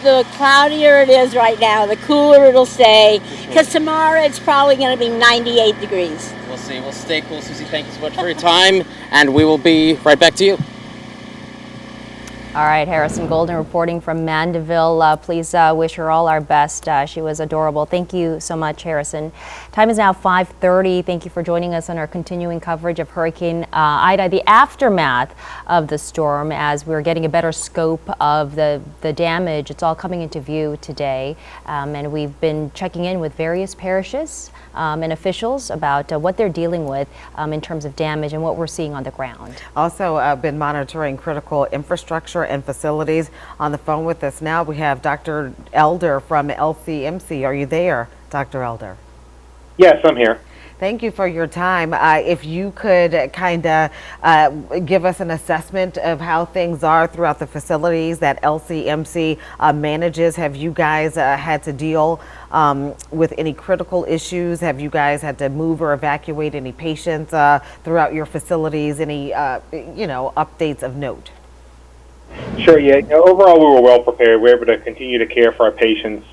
U: the cloudier it is right now, the cooler it'll stay, because tomorrow it's probably going to be 98 degrees.
I: We'll see. We'll stay cool. Susie, thank you so much for your time, and we will be right back to you.
P: All right, Harrison Golden reporting from Mandeville. Please wish her all our best. She was adorable. Thank you so much, Harrison. Time is now 5:30. Thank you for joining us on our continuing coverage of Hurricane Ida, the aftermath of the storm, as we're getting a better scope of the damage. It's all coming into view today, and we've been checking in with various parishes and officials about what they're dealing with in terms of damage and what we're seeing on the ground.
Q: Also been monitoring critical infrastructure and facilities. On the phone with us now, we have Dr. Elder from LCMC. Are you there, Dr. Elder?
K: Yes, I'm here.
Q: Thank you for your time. If you could kind of give us an assessment of how things are throughout the facilities that LCMC manages. Have you guys had to deal with any critical issues? Have you guys had to move or evacuate any patients throughout your facilities? Any, updates of note?
K: Sure, yeah. Overall, we were well prepared. We were able to continue to care for our patients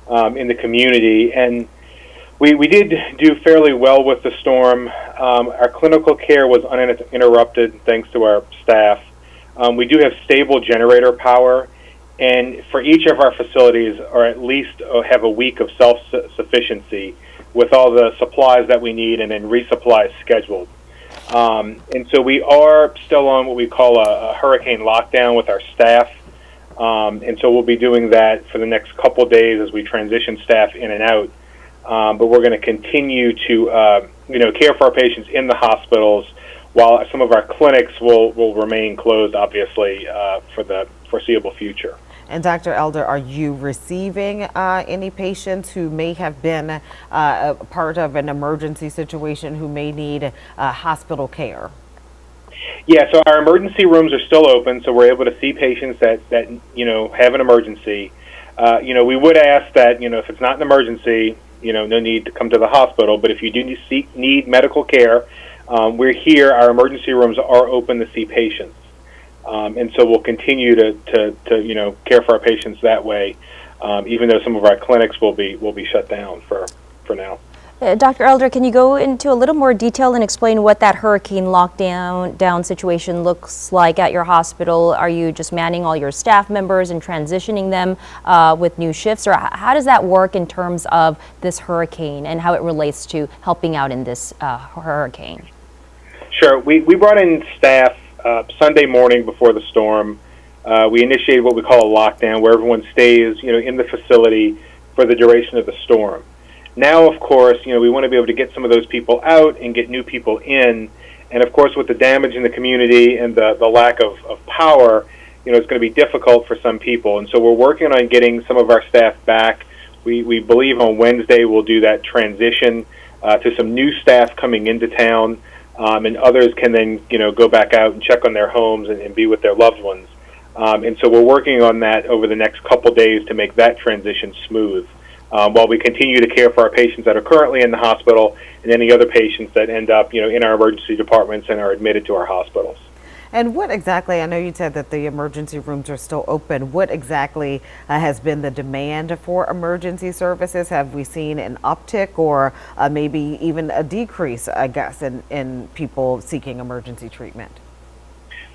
K: in the community. And we did do fairly well with the storm. Our clinical care was uninterrupted thanks to our staff. We do have stable generator power. And for each of our facilities, or at least have a week of self-sufficiency with all the supplies that we need and then resupplies scheduled. And so we are still on what we call a hurricane lockdown with our staff. And so we'll be doing that for the next couple days as we transition staff in and out. But we're going to continue to, care for our patients in the hospitals while some of our clinics will remain closed, obviously, for the foreseeable future.
Q: And Dr. Elder, are you receiving any patients who may have been a part of an emergency situation who may need hospital care?
K: Yeah, so our emergency rooms are still open, so we're able to see patients that have an emergency. We would ask that, if it's not an emergency, no need to come to the hospital, but if you do need medical care, we're here. Our emergency rooms are open to see patients. And so we'll continue to care for our patients that way, even though some of our clinics will be shut down for now.
P: Dr. Elder, can you go into a little more detail and explain what that hurricane lockdown situation looks like at your hospital? Are you just manning all your staff members and transitioning them with new shifts, or how does that work in terms of this hurricane and how it relates to helping out in this hurricane?
K: Sure. We brought in staff Sunday morning before the storm. We initiated what we call a lockdown, where everyone stays, in the facility for the duration of the storm. Now, of course, we want to be able to get some of those people out and get new people in. And of course, with the damage in the community and the lack of power, it's going to be difficult for some people. And so we're working on getting some of our staff back. We believe on Wednesday we'll do that transition to some new staff coming into town, and others can then go back out and check on their homes and be with their loved ones. And so we're working on that over the next couple days to make that transition smooth, while we continue to care for our patients that are currently in the hospital and any other patients that end up in our emergency departments and are admitted to our hospitals.
Q: And what exactly, I know you said that the emergency rooms are still open. What exactly has been the demand for emergency services? Have we seen an uptick or maybe even a decrease, I guess, in people seeking emergency treatment?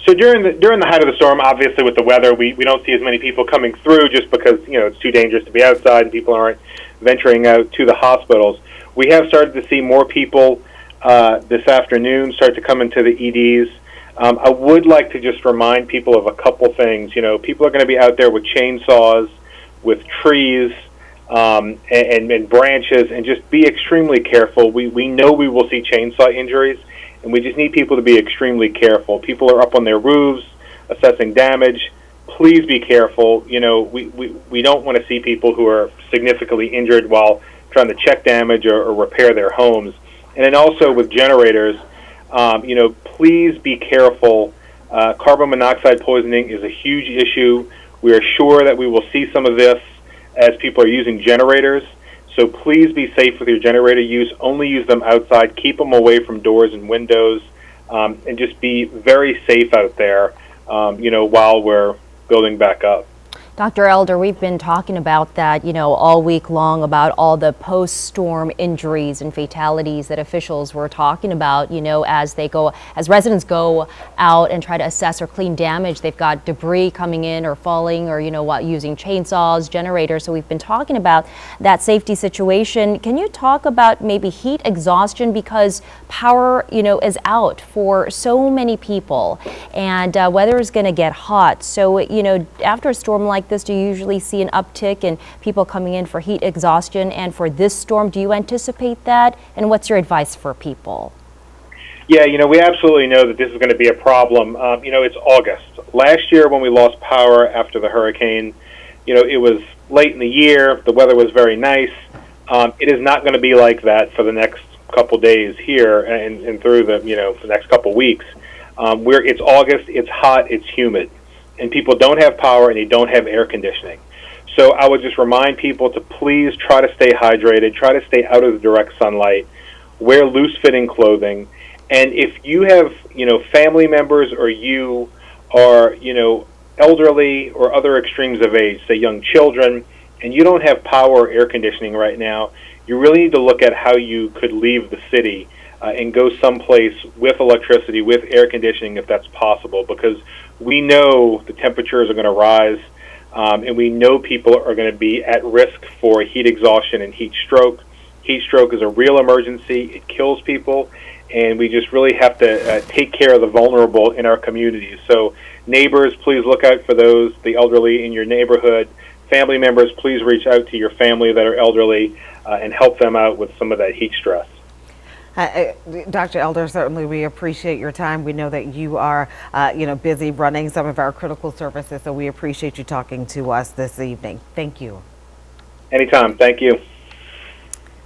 K: So during the height of the storm, obviously with the weather, we don't see as many people coming through just because it's too dangerous to be outside and people aren't venturing out to the hospitals. We have started to see more people this afternoon start to come into the EDs. I would like to just remind people of a couple things. People are going to be out there with chainsaws, with trees, and branches, and just be extremely careful. We know we will see chainsaw injuries, and we just need people to be extremely careful. People are up on their roofs assessing damage. Please be careful. We don't want to see people who are significantly injured while trying to check damage or repair their homes. And then also with generators, please be careful. Carbon monoxide poisoning is a huge issue. We are sure that we will see some of this as people are using generators. So please be safe with your generator use. Only use them outside. Keep them away from doors and windows, and just be very safe out there, while we're building back up.
P: Dr. Elder, we've been talking about that, all week long, about all the post-storm injuries and fatalities that officials were talking about, as residents go out and try to assess or clean damage. They've got debris coming in or falling or, using chainsaws, generators. So we've been talking about that safety situation. Can you talk about maybe heat exhaustion, because power, is out for so many people, and weather is going to get hot. So, after a storm like this, do you usually see an uptick in people coming in for heat exhaustion? And for this storm, do you anticipate that? And what's your advice for people?
K: Yeah, we absolutely know that this is going to be a problem. It's August. Last year when we lost power after the hurricane, it was late in the year. The weather was very nice. It is not going to be like that for the next couple days here and through the next couple weeks. It's August. It's hot. It's humid. And people don't have power and they don't have air conditioning. So I would just remind people to please try to stay hydrated, try to stay out of the direct sunlight, wear loose-fitting clothing, and if you have, family members or you are, elderly or other extremes of age, say young children, and you don't have power or air conditioning right now, you really need to look at how you could leave the city and go someplace with electricity, with air conditioning if that's possible, because we know the temperatures are going to rise, and we know people are going to be at risk for heat exhaustion and heat stroke. Heat stroke is a real emergency. It kills people, and we just really have to take care of the vulnerable in our communities. So neighbors, please look out for those, the elderly in your neighborhood. Family members, please reach out to your family that are elderly and help them out with some of that heat stress.
Q: Dr. Elder, certainly we appreciate your time. We know that you are, busy running some of our critical services, so we appreciate you talking to us this evening. Thank you.
K: Anytime. Thank you.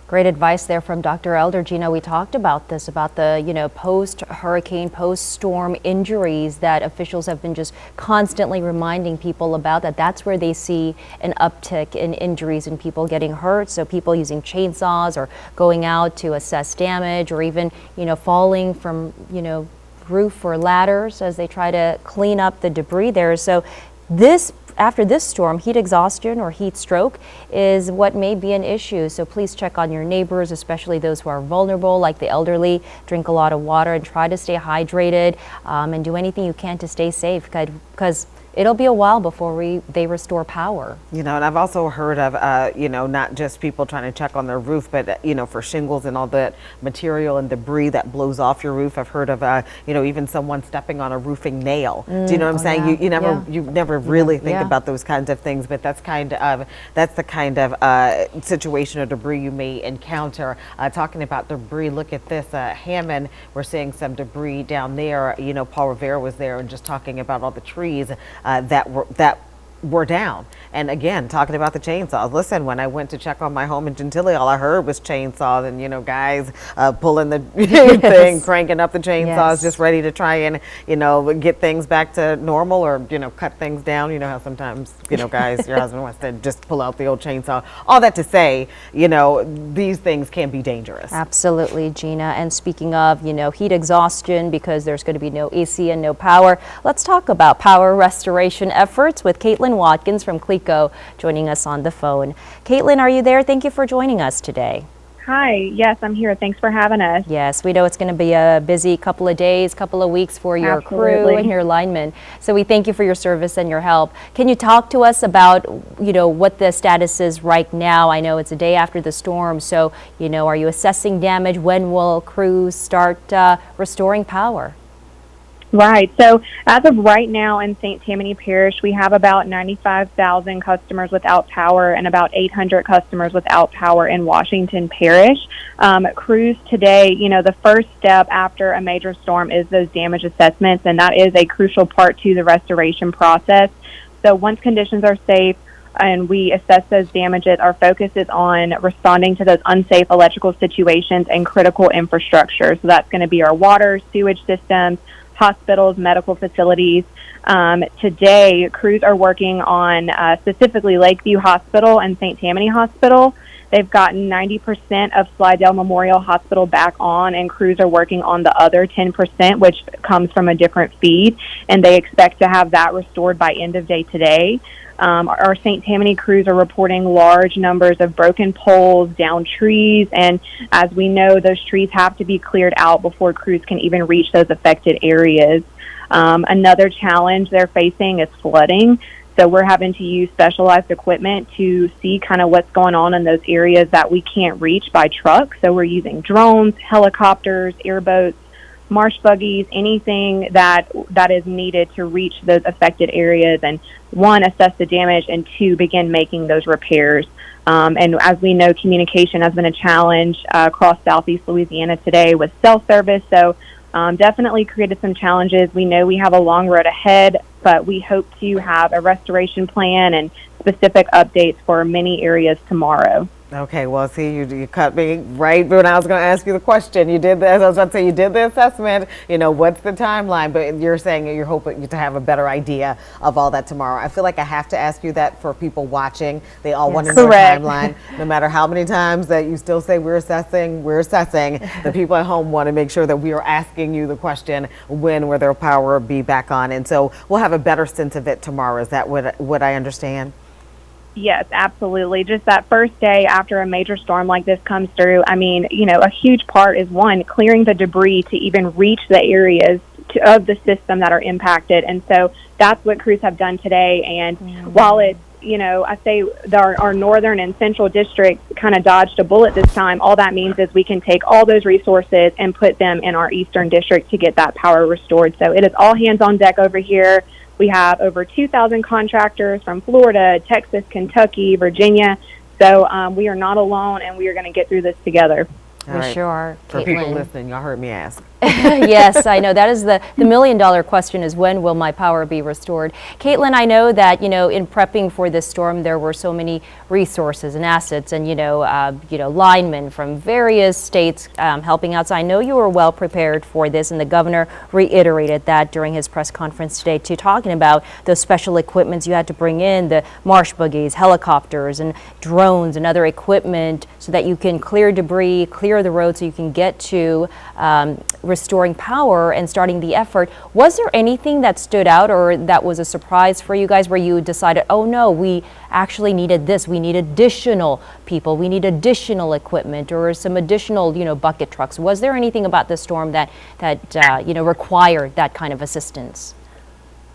P: Great advice there from Dr. Elder. Gina, we talked about this, about the, post-hurricane, post-storm injuries that officials have been just constantly reminding people about, that's where they see an uptick in injuries and people getting hurt. So people using chainsaws or going out to assess damage, or even, falling from, roof or ladders as they try to clean up the debris there. So after this storm, heat exhaustion or heat stroke is what may be an issue. So please check on your neighbors, especially those who are vulnerable, like the elderly. Drink a lot of water and try to stay hydrated, and do anything you can to stay safe, because it'll be a while before they restore power.
Q: You know, and I've also heard of, you know, not just people trying to check on their roof, but, you know, for shingles and all that material and debris that blows off your roof. I've heard of, you know, even someone stepping on a roofing nail. Do you know what I'm saying?
P: Yeah.
Q: You never really think
P: Yeah.
Q: about those kinds of things, but that's the kind of situation or debris you may encounter. Talking about debris, look at this, Hammond, we're seeing some debris down there. You know, Paul Rivera was there and just talking about all the trees that were down. And again, talking about the chainsaws. Listen, when I went to check on my home in Gentilly, all I heard was chainsaws and, you know, guys pulling the thing, cranking up the chainsaws, just ready to try and, you know, get things back to normal or, you know, cut things down. You know how sometimes, you know, guys, your husband wants to just pull out the old chainsaw. All that to say, you know, these things can be dangerous.
P: Absolutely, Gina. And speaking of, you know, heat exhaustion because there's going to be no AC and no power, let's talk about power restoration efforts with Caitlin Watkins from CLECO joining us on the phone. Caitlin, are you there? Thank you for joining us today.
L: Hi, yes, I'm here. Thanks for having us.
P: Yes, we know it's going to be a busy couple of days, couple of weeks for your crew and your linemen. So we thank you for your service and your help. Can you talk to us about, you know, what the status is right now? I know it's a day after the storm, so, you know, are you assessing damage? When will crews start restoring power?
L: Right. So as of right now in St. Tammany Parish, we have about 95,000 customers without power and about 800 customers without power in Washington Parish. Crews today, you know, the first step after a major storm is those damage assessments, and that is a crucial part to the restoration process. So once conditions are safe and we assess those damages, our focus is on responding to those unsafe electrical situations and critical infrastructure. So that's going to be our water, sewage systems, hospitals, medical facilities. Today, crews are working on specifically Lakeview Hospital and St. Tammany Hospital. They've gotten 90% of Slidell Memorial Hospital back on, and crews are working on the other 10%, which comes from a different feed, and they expect to have that restored by end of day today. Our St. Tammany crews are reporting large numbers of broken poles, downed trees, and as we know, those trees have to be cleared out before crews can even reach those affected areas. Another challenge they're facing is flooding. So we're having to use specialized equipment to see kind of what's going on in those areas that we can't reach by truck. So we're using drones, helicopters, airboats, marsh buggies, anything that is needed to reach those affected areas and, one, assess the damage, and two, begin making those repairs. And as we know, communication has been a challenge across Southeast Louisiana today with cell service. So definitely created some challenges. We know we have a long road ahead, but we hope to have a restoration plan and specific updates for many areas tomorrow.
Q: Okay, well, see, you cut me right when I was going to ask you the question. You did this. I was about to say you did the assessment. You know, what's the timeline? But you're saying you're hoping to have a better idea of all that tomorrow. I feel like I have to ask you that for people watching. They all want to know a timeline. No matter how many times that you still say we're assessing. The people at home want to make sure that we are asking you the question, when will their power be back on? And so we'll have a better sense of it tomorrow. Is that what I understand?
L: Yes, absolutely. Just that first day after a major storm like this comes through, I mean, you know, a huge part is, one, clearing the debris to even reach the areas of the system that are impacted. And so that's what crews have done today. And while it's, you know, I say our northern and central districts kind of dodged a bullet this time, all that means is we can take all those resources and put them in our eastern district to get that power restored. So it is all hands on deck over here. We have over 2,000 contractors from Florida, Texas, Kentucky, Virginia. So we are not alone, and we are going to get through this together.
P: We sure are.
Q: For people listening, y'all heard me ask.
P: Yes, I know. That is the million-dollar question, is when will my power be restored? Caitlin, I know that, you know, in prepping for this storm, there were so many resources and assets and, you know, linemen from various states helping out. So I know you were well prepared for this, and the governor reiterated that during his press conference today too, talking about those special equipments you had to bring in, the marsh buggies, helicopters, and drones and other equipment so that you can clear debris, clear the road so you can get to restoring power and starting the effort. Was there anything that stood out or that was a surprise for you guys where you decided, oh no, we actually needed this, we need additional people, we need additional equipment or some additional, you know, bucket trucks? Was there anything about the storm that you know, required that kind of assistance?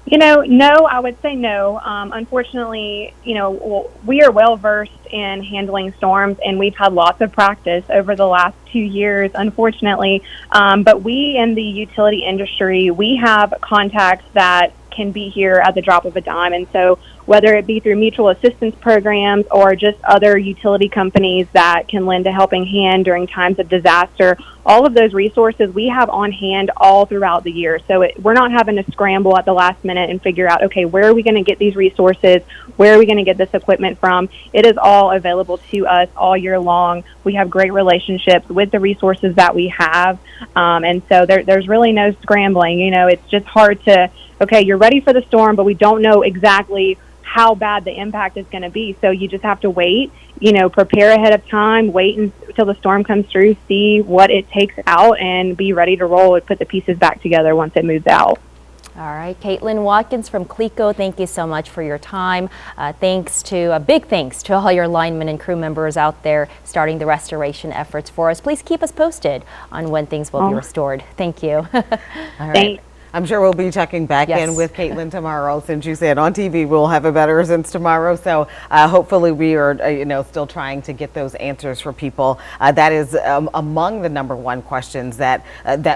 L: No, I would say no. Unfortunately, we are well versed in handling storms, and we've had lots of practice over the last 2 years, unfortunately. But we in the utility industry, we have contacts that can be here at the drop of a dime. And so whether it be through mutual assistance programs or just other utility companies that can lend a helping hand during times of disaster, all of those resources we have on hand all throughout the year. So we're not having to scramble at the last minute and figure out, okay, where are we going to get these resources? Where are we going to get this equipment from? It is all available to us all year long. We have great relationships with the resources that we have. And so there's really no scrambling. It's just hard to, okay, you're ready for the storm, but we don't know exactly how bad the impact is going to be. So you just have to wait, prepare ahead of time, wait until the storm comes through, see what it takes out, and be ready to roll and put the pieces back together once it moves out.
P: All right, Caitlin Watkins from CLECO, thank you so much for your time. Big thanks to all your linemen and crew members out there starting the restoration efforts for us. Please keep us posted on when things will be restored. Thank you.
Q: All right. Thanks. I'm sure we'll be checking back in with Caitlin tomorrow. Since you said on TV we'll have a better sense tomorrow, so hopefully we are still trying to get those answers for people. That is among the #1 questions that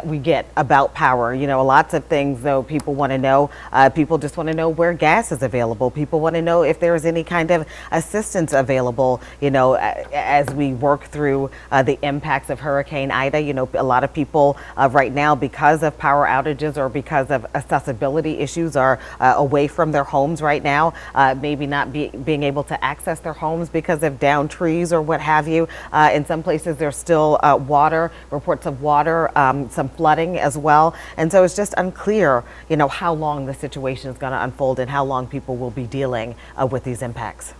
Q: we get about power. Lots of things though people want to know. People just want to know where gas is available. People want to know if there is any kind of assistance available. As we work through the impacts of Hurricane Ida. A lot of people right now, because of power outages or because of accessibility issues, are away from their homes right now, maybe not being able to access their homes because of downed trees or what have you. In some places there's still reports of water, some flooding as well. And so it's just unclear, how long the situation is going to unfold and how long people will be dealing with these impacts.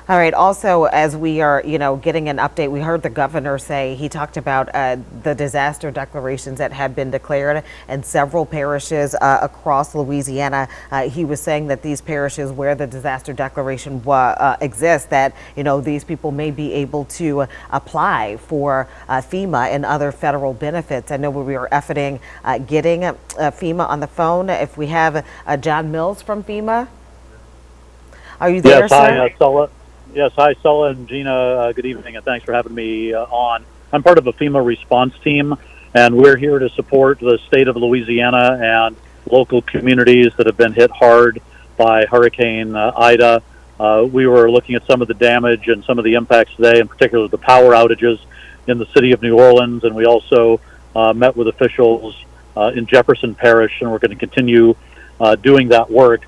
Q: All right. Also, as we are, getting an update, we heard the governor say, he talked about the disaster declarations that have been declared in several parishes across Louisiana. He was saying that these parishes where the disaster declaration exists, that, these people may be able to apply for FEMA and other federal benefits. I know we are efforting getting FEMA on the phone. If we have John Mills from FEMA. Are you there, sir?
G: Hi, Sulla. Yes, hi, Sulla and Gina. Good evening, and thanks for having me on. I'm part of a FEMA response team, and we're here to support the state of Louisiana and local communities that have been hit hard by Hurricane Ida. We were looking at some of the damage and some of the impacts today, in particular the power outages in the city of New Orleans, and we also met with officials in Jefferson Parish, and we're going to continue doing that work.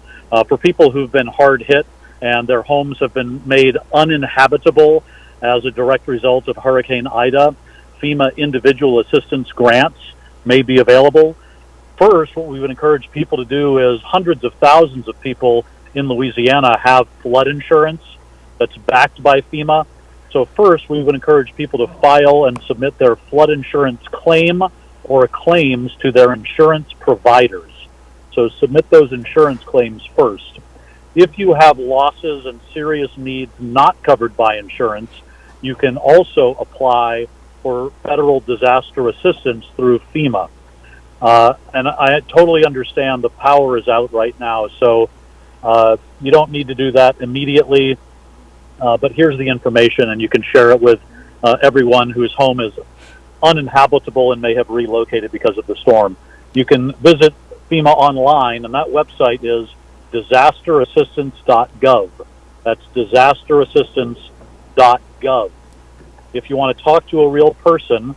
G: For people who've been hard hit, and their homes have been made uninhabitable as a direct result of Hurricane Ida, FEMA individual assistance grants may be available. First, what we would encourage people to do is hundreds of thousands of people in Louisiana have flood insurance that's backed by FEMA. So first, we would encourage people to file and submit their flood insurance claim or claims to their insurance providers. So submit those insurance claims first. If you have losses and serious needs not covered by insurance, you can also apply for federal disaster assistance through FEMA. And I totally understand the power is out right now, so you don't need to do that immediately. But here's the information, and you can share it with everyone whose home is uninhabitable and may have relocated because of the storm. You can visit FEMA online, and that website is disasterassistance.gov. That's disasterassistance.gov. If you want to talk to a real person,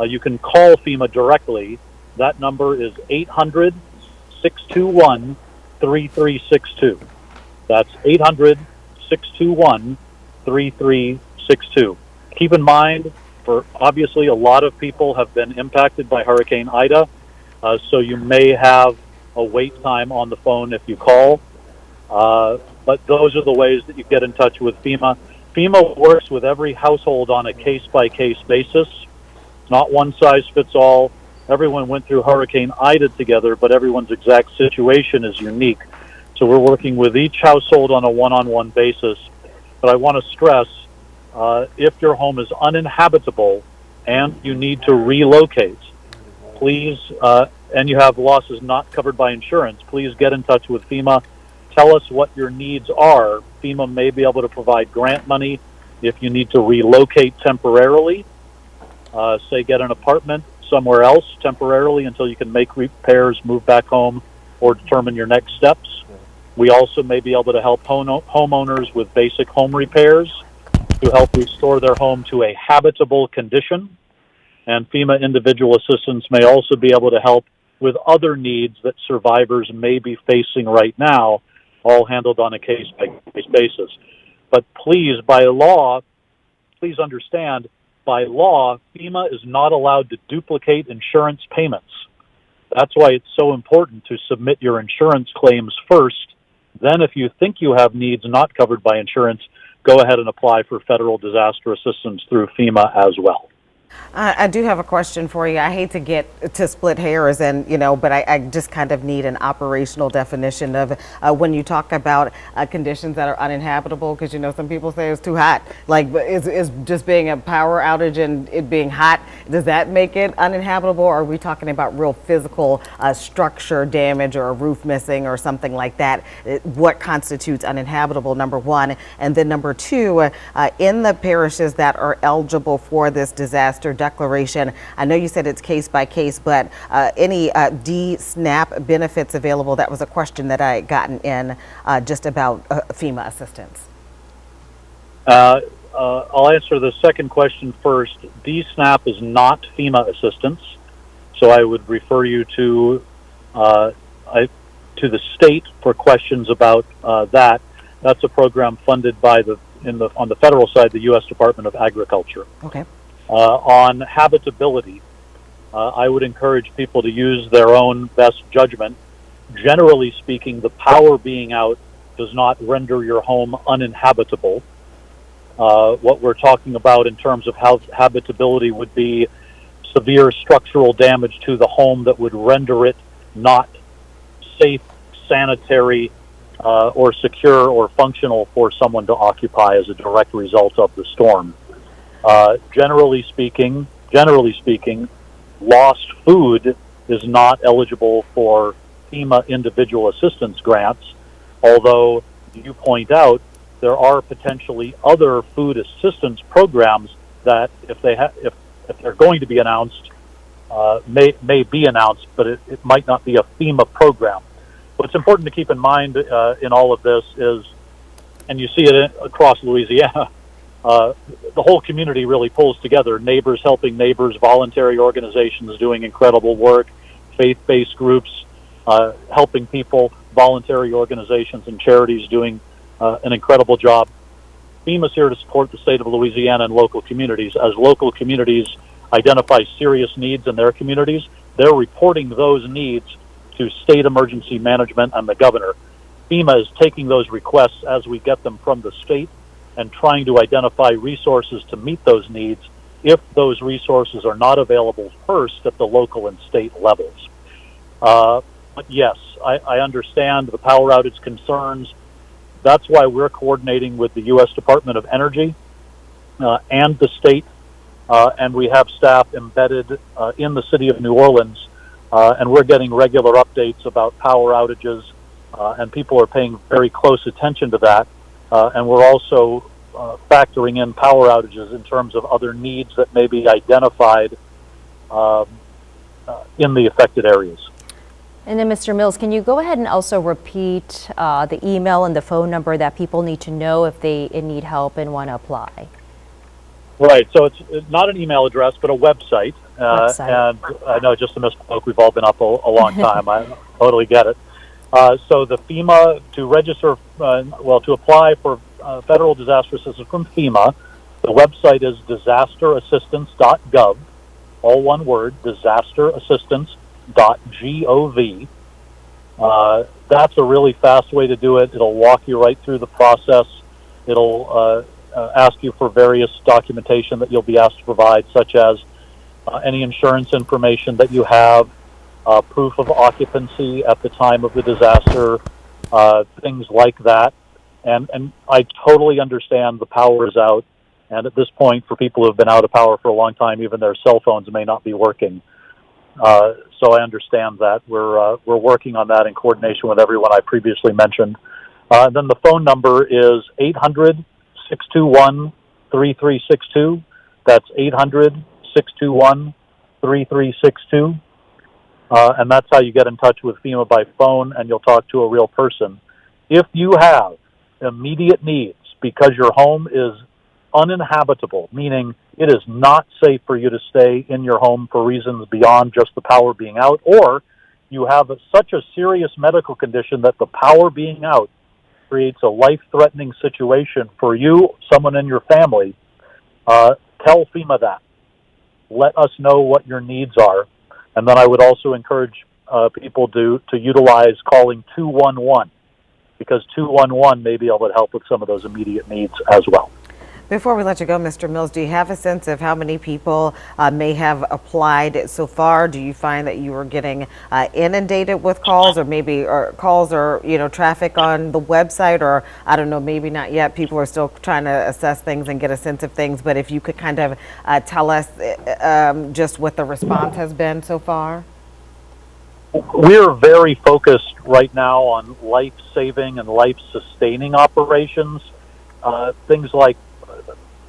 G: you can call FEMA directly. That number is 800-621-3362. That's 800-621-3362. Keep in mind, obviously a lot of people have been impacted by Hurricane Ida, so you may have a wait time on the phone if you call. But those are the ways that you get in touch with FEMA. FEMA works with every household on a case-by-case basis. It's not one size fits all. Everyone went through Hurricane Ida together, but everyone's exact situation is unique. So we're working with each household on a one-on-one basis. But I want to stress, if your home is uninhabitable and you need to relocate, please and you have losses not covered by insurance, please get in touch with FEMA. Tell us what your needs are. FEMA may be able to provide grant money if you need to relocate temporarily, say get an apartment somewhere else temporarily until you can make repairs, move back home, or determine your next steps. We also may be able to help homeowners with basic home repairs to help restore their home to a habitable condition. And FEMA individual assistance may also be able to help with other needs that survivors may be facing right now, all handled on a case-by-case basis. But please, by law, please understand, by law, FEMA is not allowed to duplicate insurance payments. That's why it's so important to submit your insurance claims first. Then if you think you have needs not covered by insurance, go ahead and apply for federal disaster assistance through FEMA as well.
Q: I do have a question for you. I hate to get to split hairs, and but I just kind of need an operational definition of when you talk about conditions that are uninhabitable, because some people say it's too hot. Like, is just being a power outage and it being hot, does that make it uninhabitable? Or are we talking about real physical structure damage or a roof missing or something like that? What constitutes uninhabitable, number one? And then number two, in the parishes that are eligible for this disaster declaration, I know you said it's case by case, but any D-SNAP benefits available? That was a question that I had gotten in just about FEMA assistance.
G: I'll answer the second question first. D-SNAP is not FEMA assistance, so I would refer you to the state for questions about that. That's a program funded by on the federal side, the U.S. Department of Agriculture.
Q: Okay.
G: On habitability, I would encourage people to use their own best judgment. Generally speaking, the power being out does not render your home uninhabitable. What we're talking about in terms of habitability would be severe structural damage to the home that would render it not safe, sanitary, or secure or functional for someone to occupy as a direct result of the storm. Generally speaking, lost food is not eligible for FEMA individual assistance grants, although you point out there are potentially other food assistance programs that if they're going to be announced, may be announced, but it might not be a FEMA program. What's important to keep in mind in all of this is, and you see it across Louisiana, the whole community really pulls together. Neighbors helping neighbors, voluntary organizations doing incredible work, faith-based groups helping people, voluntary organizations and charities doing an incredible job. FEMA's here to support the state of Louisiana and local communities. As local communities identify serious needs in their communities, they're reporting those needs to state emergency management and the governor. FEMA is taking those requests as we get them from the state and trying to identify resources to meet those needs if those resources are not available first at the local and state levels. But yes, I understand the power outage concerns. That's why we're coordinating with the U.S. Department of Energy and the state, and we have staff embedded in the city of New Orleans, and we're getting regular updates about power outages, and people are paying very close attention to that. And we're also factoring in power outages in terms of other needs that may be identified in the affected areas.
P: And then, Mr. Mills, can you go ahead and also repeat the email and the phone number that people need to know if they need help and want to apply?
G: Right. So it's not an email address, but a website. And I know, just a misspoke. We've all been up a long time. I totally get it. So the FEMA, to register, to apply for federal disaster assistance from FEMA, the website is disasterassistance.gov, all one word, disasterassistance.gov. That's a really fast way to do it. It'll walk you right through the process. It'll ask you for various documentation that you'll be asked to provide, such as any insurance information that you have, proof of occupancy at the time of the disaster, things like that. And I totally understand the power is out. And at this point, for people who have been out of power for a long time, even their cell phones may not be working. So I understand that. We're working on that in coordination with everyone I previously mentioned. Then the phone number is 800-621-3362. That's 800-621-3362. And that's how you get in touch with FEMA by phone, and you'll talk to a real person. If you have immediate needs because your home is uninhabitable, meaning it is not safe for you to stay in your home for reasons beyond just the power being out, or you have such a serious medical condition that the power being out creates a life-threatening situation for you, someone in your family, tell FEMA that. Let us know what your needs are. And then I would also encourage people to utilize calling 211, because 211 may be able to help with some of those immediate needs as well.
Q: Before we let you go, Mr. Mills, do you have a sense of how many people may have applied so far? Do you find that you are getting inundated with calls, or maybe calls or traffic on the website, or I don't know, maybe not yet? People are still trying to assess things and get a sense of things, but if you could kind of tell us just what the response has been so far.
G: We're very focused right now on life-saving and life-sustaining operations, things like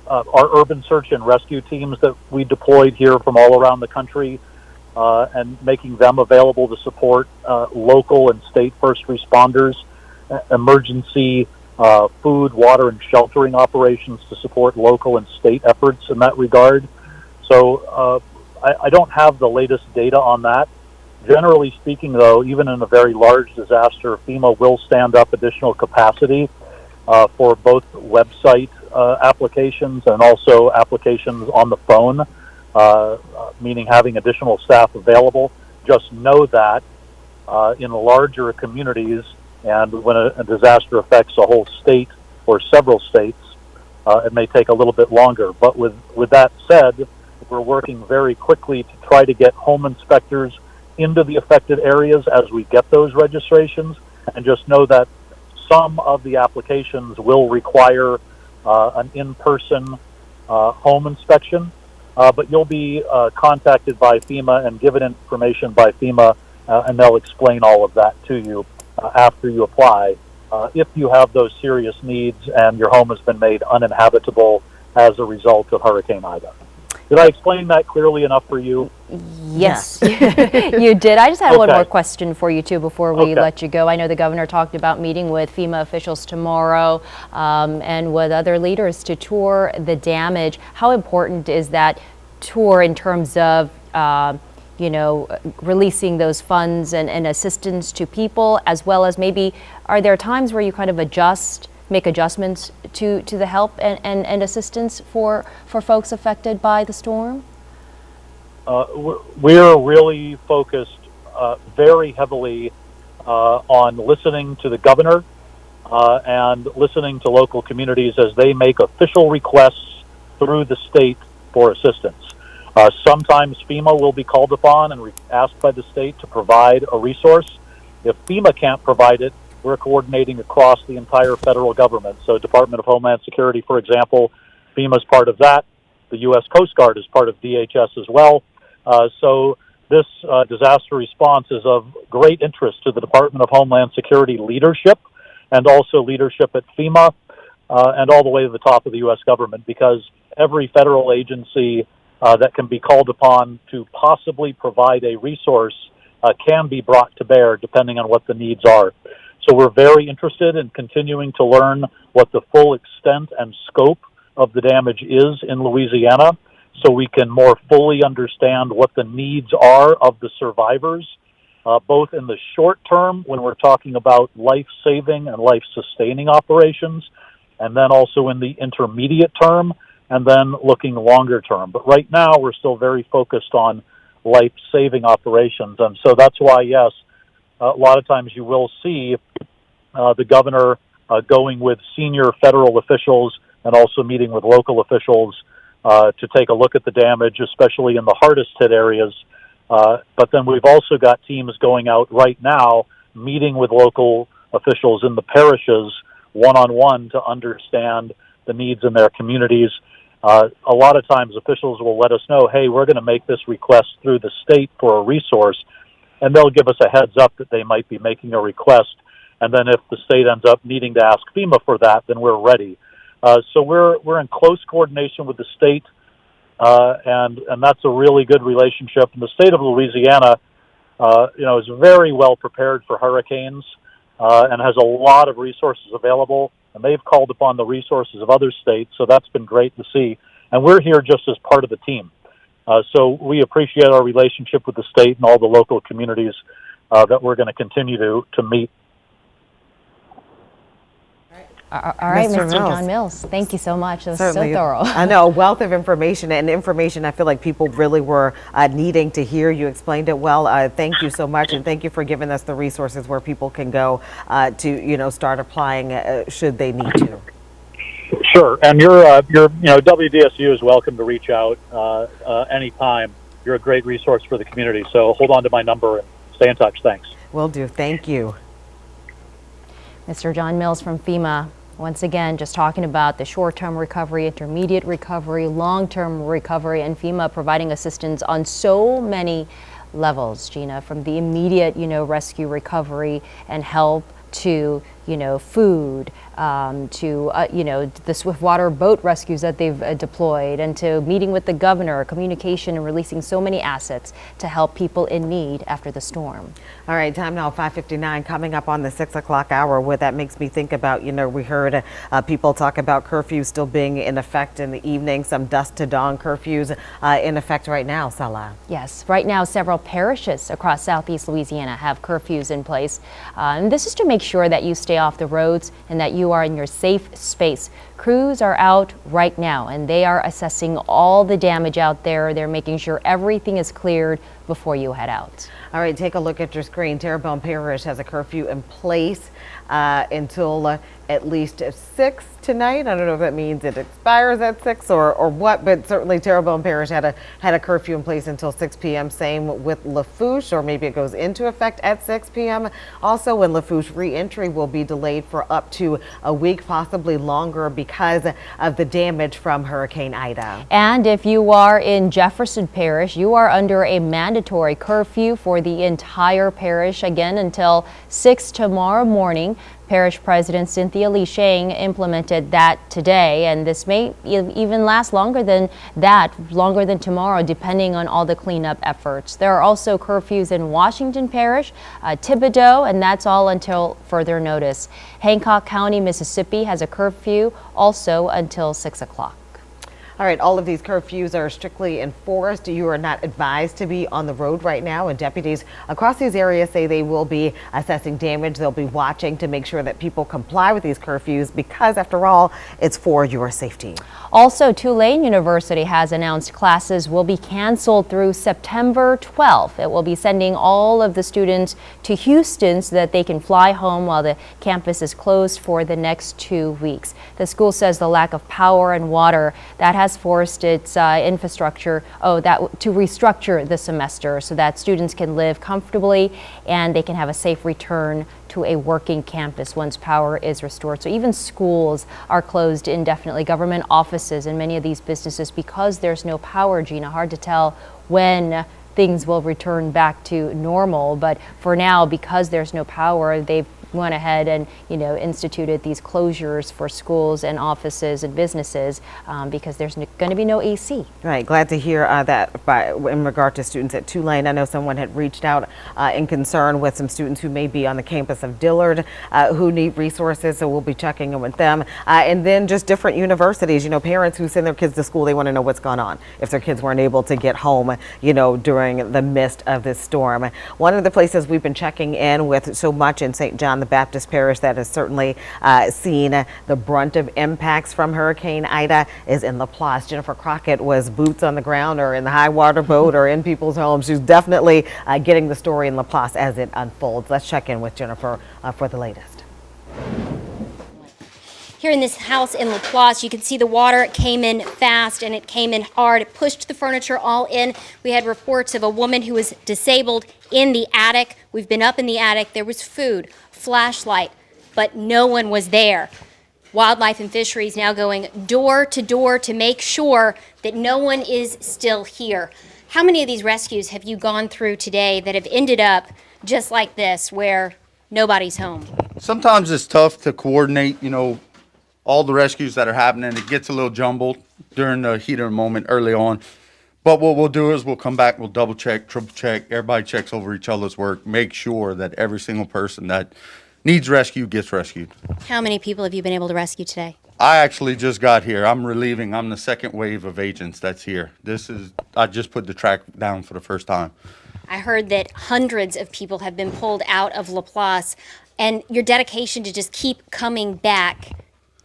G: our urban search and rescue teams that we deployed here from all around the country, and making them available to support local and state first responders, emergency food, water, and sheltering operations to support local and state efforts in that regard. So I don't have the latest data on that. Generally speaking, though, even in a very large disaster, FEMA will stand up additional capacity for both website applications and also applications on the phone, meaning having additional staff available. Just know that in larger communities, and when a disaster affects a whole state or several states, it may take a little bit longer. But with that said, we're working very quickly to try to get home inspectors into the affected areas as we get those registrations, and just know that some of the applications will require an in-person home inspection, but you'll be contacted by FEMA and given information by FEMA, and they'll explain all of that to you after you apply, if you have those serious needs and your home has been made uninhabitable as a result of Hurricane Ida. Did I explain that clearly enough for you?
P: Yes, you did. I just had one more question for you, too, before we let you go. I know the governor talked about meeting with FEMA officials tomorrow and with other leaders to tour the damage. How important is that tour in terms of, releasing those funds and assistance to people, as well as maybe are there times where you kind of make adjustments to the help and assistance for folks affected by the storm?
G: We're really focused very heavily on listening to the governor and listening to local communities as they make official requests through the state for assistance. Sometimes FEMA will be called upon and asked by the state to provide a resource. If FEMA can't provide it, we're coordinating across the entire federal government. So Department of Homeland Security, for example, FEMA is part of that. The U.S. Coast Guard is part of DHS as well. So this disaster response is of great interest to the Department of Homeland Security leadership, and also leadership at FEMA, and all the way to the top of the U.S. government, because every federal agency that can be called upon to possibly provide a resource can be brought to bear depending on what the needs are. So we're very interested in continuing to learn what the full extent and scope of the damage is in Louisiana, so we can more fully understand what the needs are of the survivors, both in the short term when we're talking about life-saving and life-sustaining operations, and then also in the intermediate term, and then looking longer term. But right now, we're still very focused on life-saving operations. And so that's why, yes, a lot of times you will see the governor going with senior federal officials and also meeting with local officials to take a look at the damage, especially in the hardest hit areas. But then we've also got teams going out right now, meeting with local officials in the parishes one-on-one to understand the needs in their communities. A lot of times officials will let us know, hey, we're going to make this request through the state for a resource, and they'll give us a heads up that they might be making a request. And then if the state ends up needing to ask FEMA for that, then we're ready. So we're in close coordination with the state, and that's a really good relationship. And the state of Louisiana, is very well prepared for hurricanes and has a lot of resources available. And they've called upon the resources of other states, so that's been great to see. And we're here just as part of the team. So we appreciate our relationship with the state and all the local communities that we're going to continue to meet.
P: All right, Mr.
Q: Mills.
P: John Mills, thank you so much. That was
Q: Certainly.
P: so thorough.
Q: I know, a wealth of information, and information I feel like people really were needing to hear. You explained it well. Thank you so much, and thank you for giving us the resources where people can go to, start applying should they need to.
G: Sure, and your WDSU is welcome to reach out anytime. You're a great resource for the community, so hold on to my number and stay in touch. Thanks.
Q: Will do. Thank you.
P: Mr. John Mills from FEMA. Once again, just talking about the short-term recovery, intermediate recovery, long-term recovery, and FEMA providing assistance on so many levels, Gina, from the immediate, rescue, recovery, and help to, food, to, the swiftwater boat rescues that they've deployed, and to meeting with the governor, communication, and releasing so many assets to help people in need after the storm.
Q: All right, time now, 5:59, coming up on the 6 o'clock hour. What that makes me think about, we heard people talk about curfews still being in effect in the evening, some dusk to dawn curfews in effect right now, Salah.
P: Yes, right now several parishes across southeast Louisiana have curfews in place. And this is to make sure that you stay off the roads and that you are in your safe space. Crews are out right now and they are assessing all the damage out there. They're making sure everything is cleared before you head out.
Q: All right, take a look at your screen. Terrebonne Parish has a curfew in place until at least 6 tonight. I don't know if that means it expires at 6 or what, but certainly Terrebonne Parish had a curfew in place until 6 p.m. Same with Lafourche, or maybe it goes into effect at 6 p.m. Also, in Lafourche, re-entry will be delayed for up to a week, possibly longer, because of the damage from Hurricane Ida.
P: And if you are in Jefferson Parish, you are under a mandatory curfew for the entire parish, again until 6 tomorrow morning. Parish President Cynthia Lee Shang implemented that today, and this may even last longer than that, longer than tomorrow, depending on all the cleanup efforts. There are also curfews in Washington Parish, Thibodaux, and that's all until further notice. Hancock County, Mississippi has a curfew also until 6 o'clock.
Q: All right, all of these curfews are strictly enforced. You are not advised to be on the road right now, and deputies across these areas say they will be assessing damage. They'll be watching to make sure that people comply with these curfews because, after all, it's for your safety.
P: Also, Tulane University has announced classes will be canceled through September 12th. It will be sending all of the students to Houston so that they can fly home while the campus is closed for the next 2 weeks. The school says the lack of power and water that has forced its infrastructure to restructure the semester so that students can live comfortably and they can have a safe return to a working campus once power is restored. So even schools are closed indefinitely, government offices and many of these businesses, because there's no power, Gina. Hard to tell when things will return back to normal, but for now, because there's no power, they've went ahead and instituted these closures for schools and offices and businesses because there's going to be no AC.
Q: Right, glad to hear that in regard to students at Tulane. I know someone had reached out in concern with some students who may be on the campus of Dillard who need resources, so we'll be checking in with them. And then just different universities, parents who send their kids to school, they want to know what's going on if their kids weren't able to get home, during the midst of this storm. One of the places we've been checking in with so much in St. John the Baptist Parish that has certainly seen the brunt of impacts from Hurricane Ida is in LaPlace. Jennifer Crockett was boots on the ground or in the high water boat or in people's homes. She's definitely getting the story in LaPlace as it unfolds. Let's check in with Jennifer for the latest.
H: Here in this house in LaPlace, you can see the water came in fast and it came in hard. It pushed the furniture all in. We had reports of a woman who was disabled in the attic. We've been up in the attic. There was food, flashlight, but no one was there. Wildlife and Fisheries now going door to door to make sure that no one is still here. How many of these rescues have you gone through today that have ended up just like this, where nobody's home?
J: Sometimes it's tough to coordinate, all the rescues that are happening. It gets a little jumbled during the heat of the moment early on. But what we'll do is we'll come back, we'll double check, triple check. Everybody checks over each other's work, make sure that every single person that needs rescue gets rescued.
H: How many people have you been able to rescue today?
J: I actually just got here. I'm relieving. I'm the second wave of agents that's here. I just put the track down for the first time.
H: I heard that hundreds of people have been pulled out of Laplace, and your dedication to just keep coming back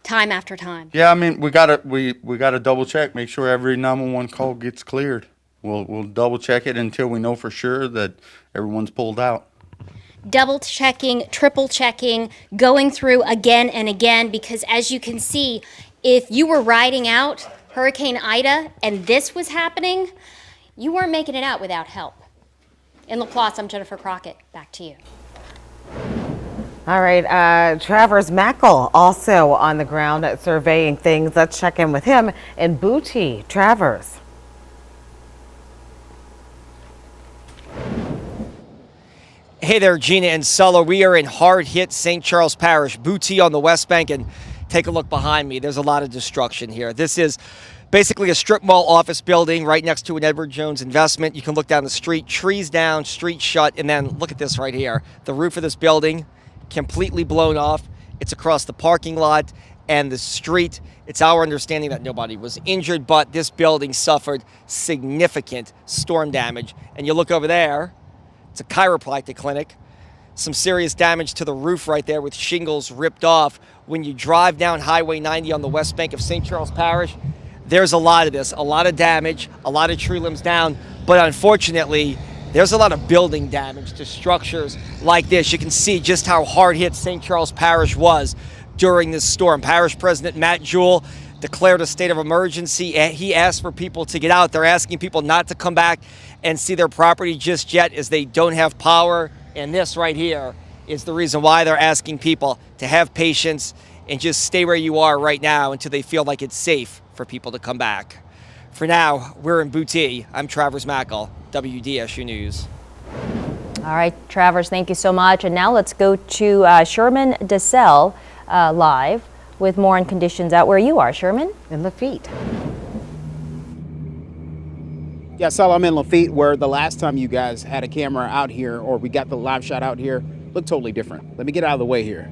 H: time after time.
J: Yeah, I mean, we gotta double check, make sure every 911 call gets cleared. We'll double check it until we know for sure that everyone's pulled out.
H: Double checking, triple checking, going through again and again, because as you can see, if you were riding out Hurricane Ida and this was happening, you weren't making it out without help. In Laplace, I'm Jennifer Crockett. Back to you.
Q: All right, Travers Mackel also on the ground surveying things. Let's check in with him in Booty. Travers.
V: Hey there, Gina and Sulla. We are in hard-hit St. Charles Parish, Booty on the West Bank, and take a look behind me. There's a lot of destruction here. This is basically a strip mall office building right next to an Edward Jones investment. You can look down the street, trees down, street shut, and then look at this right here. The roof of this building completely blown off. It's across the parking lot and the street. It's our understanding that nobody was injured, but this building suffered significant storm damage. And you look over there, it's a chiropractic clinic. Some serious damage to the roof right there with shingles ripped off. When you drive down Highway 90 on the west bank of St. Charles Parish, there's a lot of this, a lot of damage, a lot of tree limbs down, but unfortunately, there's a lot of building damage to structures like this. You can see just how hard hit St. Charles Parish was during this storm. Parish President Matt Jewell declared a state of emergency. He asked for people to get out. They're asking people not to come back and see their property just yet as they don't have power. And this right here is the reason why they're asking people to have patience and just stay where you are right now until they feel like it's safe for people to come back. For now, we're in Booty. I'm Travers Mackel, WDSU News.
P: All right, Travers, thank you so much. And now let's go to Sherman DeSalle live with more on conditions out where you are, Sherman.
Q: In Lafitte.
S: Yeah, Sal, I'm in Lafitte, where the last time you guys had a camera out here, or we got the live shot out here, looked totally different. Let me get out of the way here.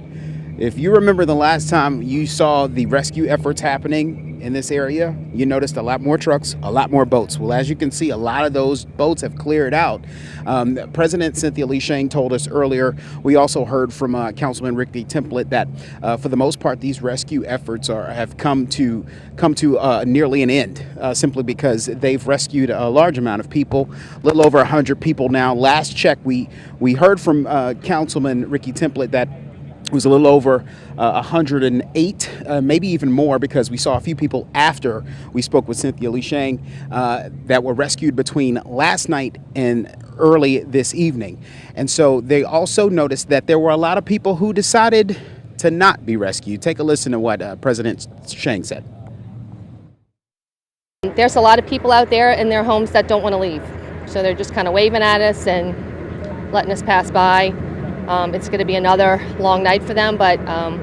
S: If you remember the last time you saw the rescue efforts happening in this area, you noticed a lot more trucks, a lot more boats. Well, as you can see, a lot of those boats have cleared out. President Cynthia Lee Shang told us earlier. We also heard from Councilman Ricky Template that for the most part, these rescue efforts have come to nearly an end, simply because they've rescued a large amount of people, a little over 100 people now. Last check, we heard from Councilman Ricky Template that it was a little over 108, maybe even more, because we saw a few people after we spoke with Cynthia Lee Shang that were rescued between last night and early this evening. And so they also noticed that there were a lot of people who decided to not be rescued. Take a listen to what President Shang said.
W: There's a lot of people out there in their homes that don't want to leave. So they're just kind of waving at us and letting us pass by. It's going to be another long night for them, but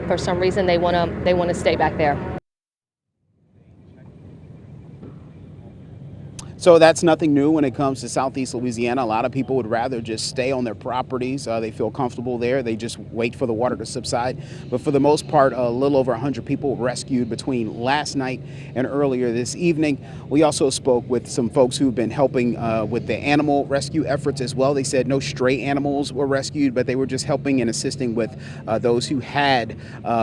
W: for some reason they want to stay back there.
S: So that's nothing new when it comes to Southeast Louisiana. A lot of people would rather just stay on their properties. They feel comfortable there. They just wait for the water to subside. But for the most part, a little over 100 people were rescued between last night and earlier this evening. We also spoke with some folks who've been helping with the animal rescue efforts as well. They said no stray animals were rescued, but they were just helping and assisting with those who had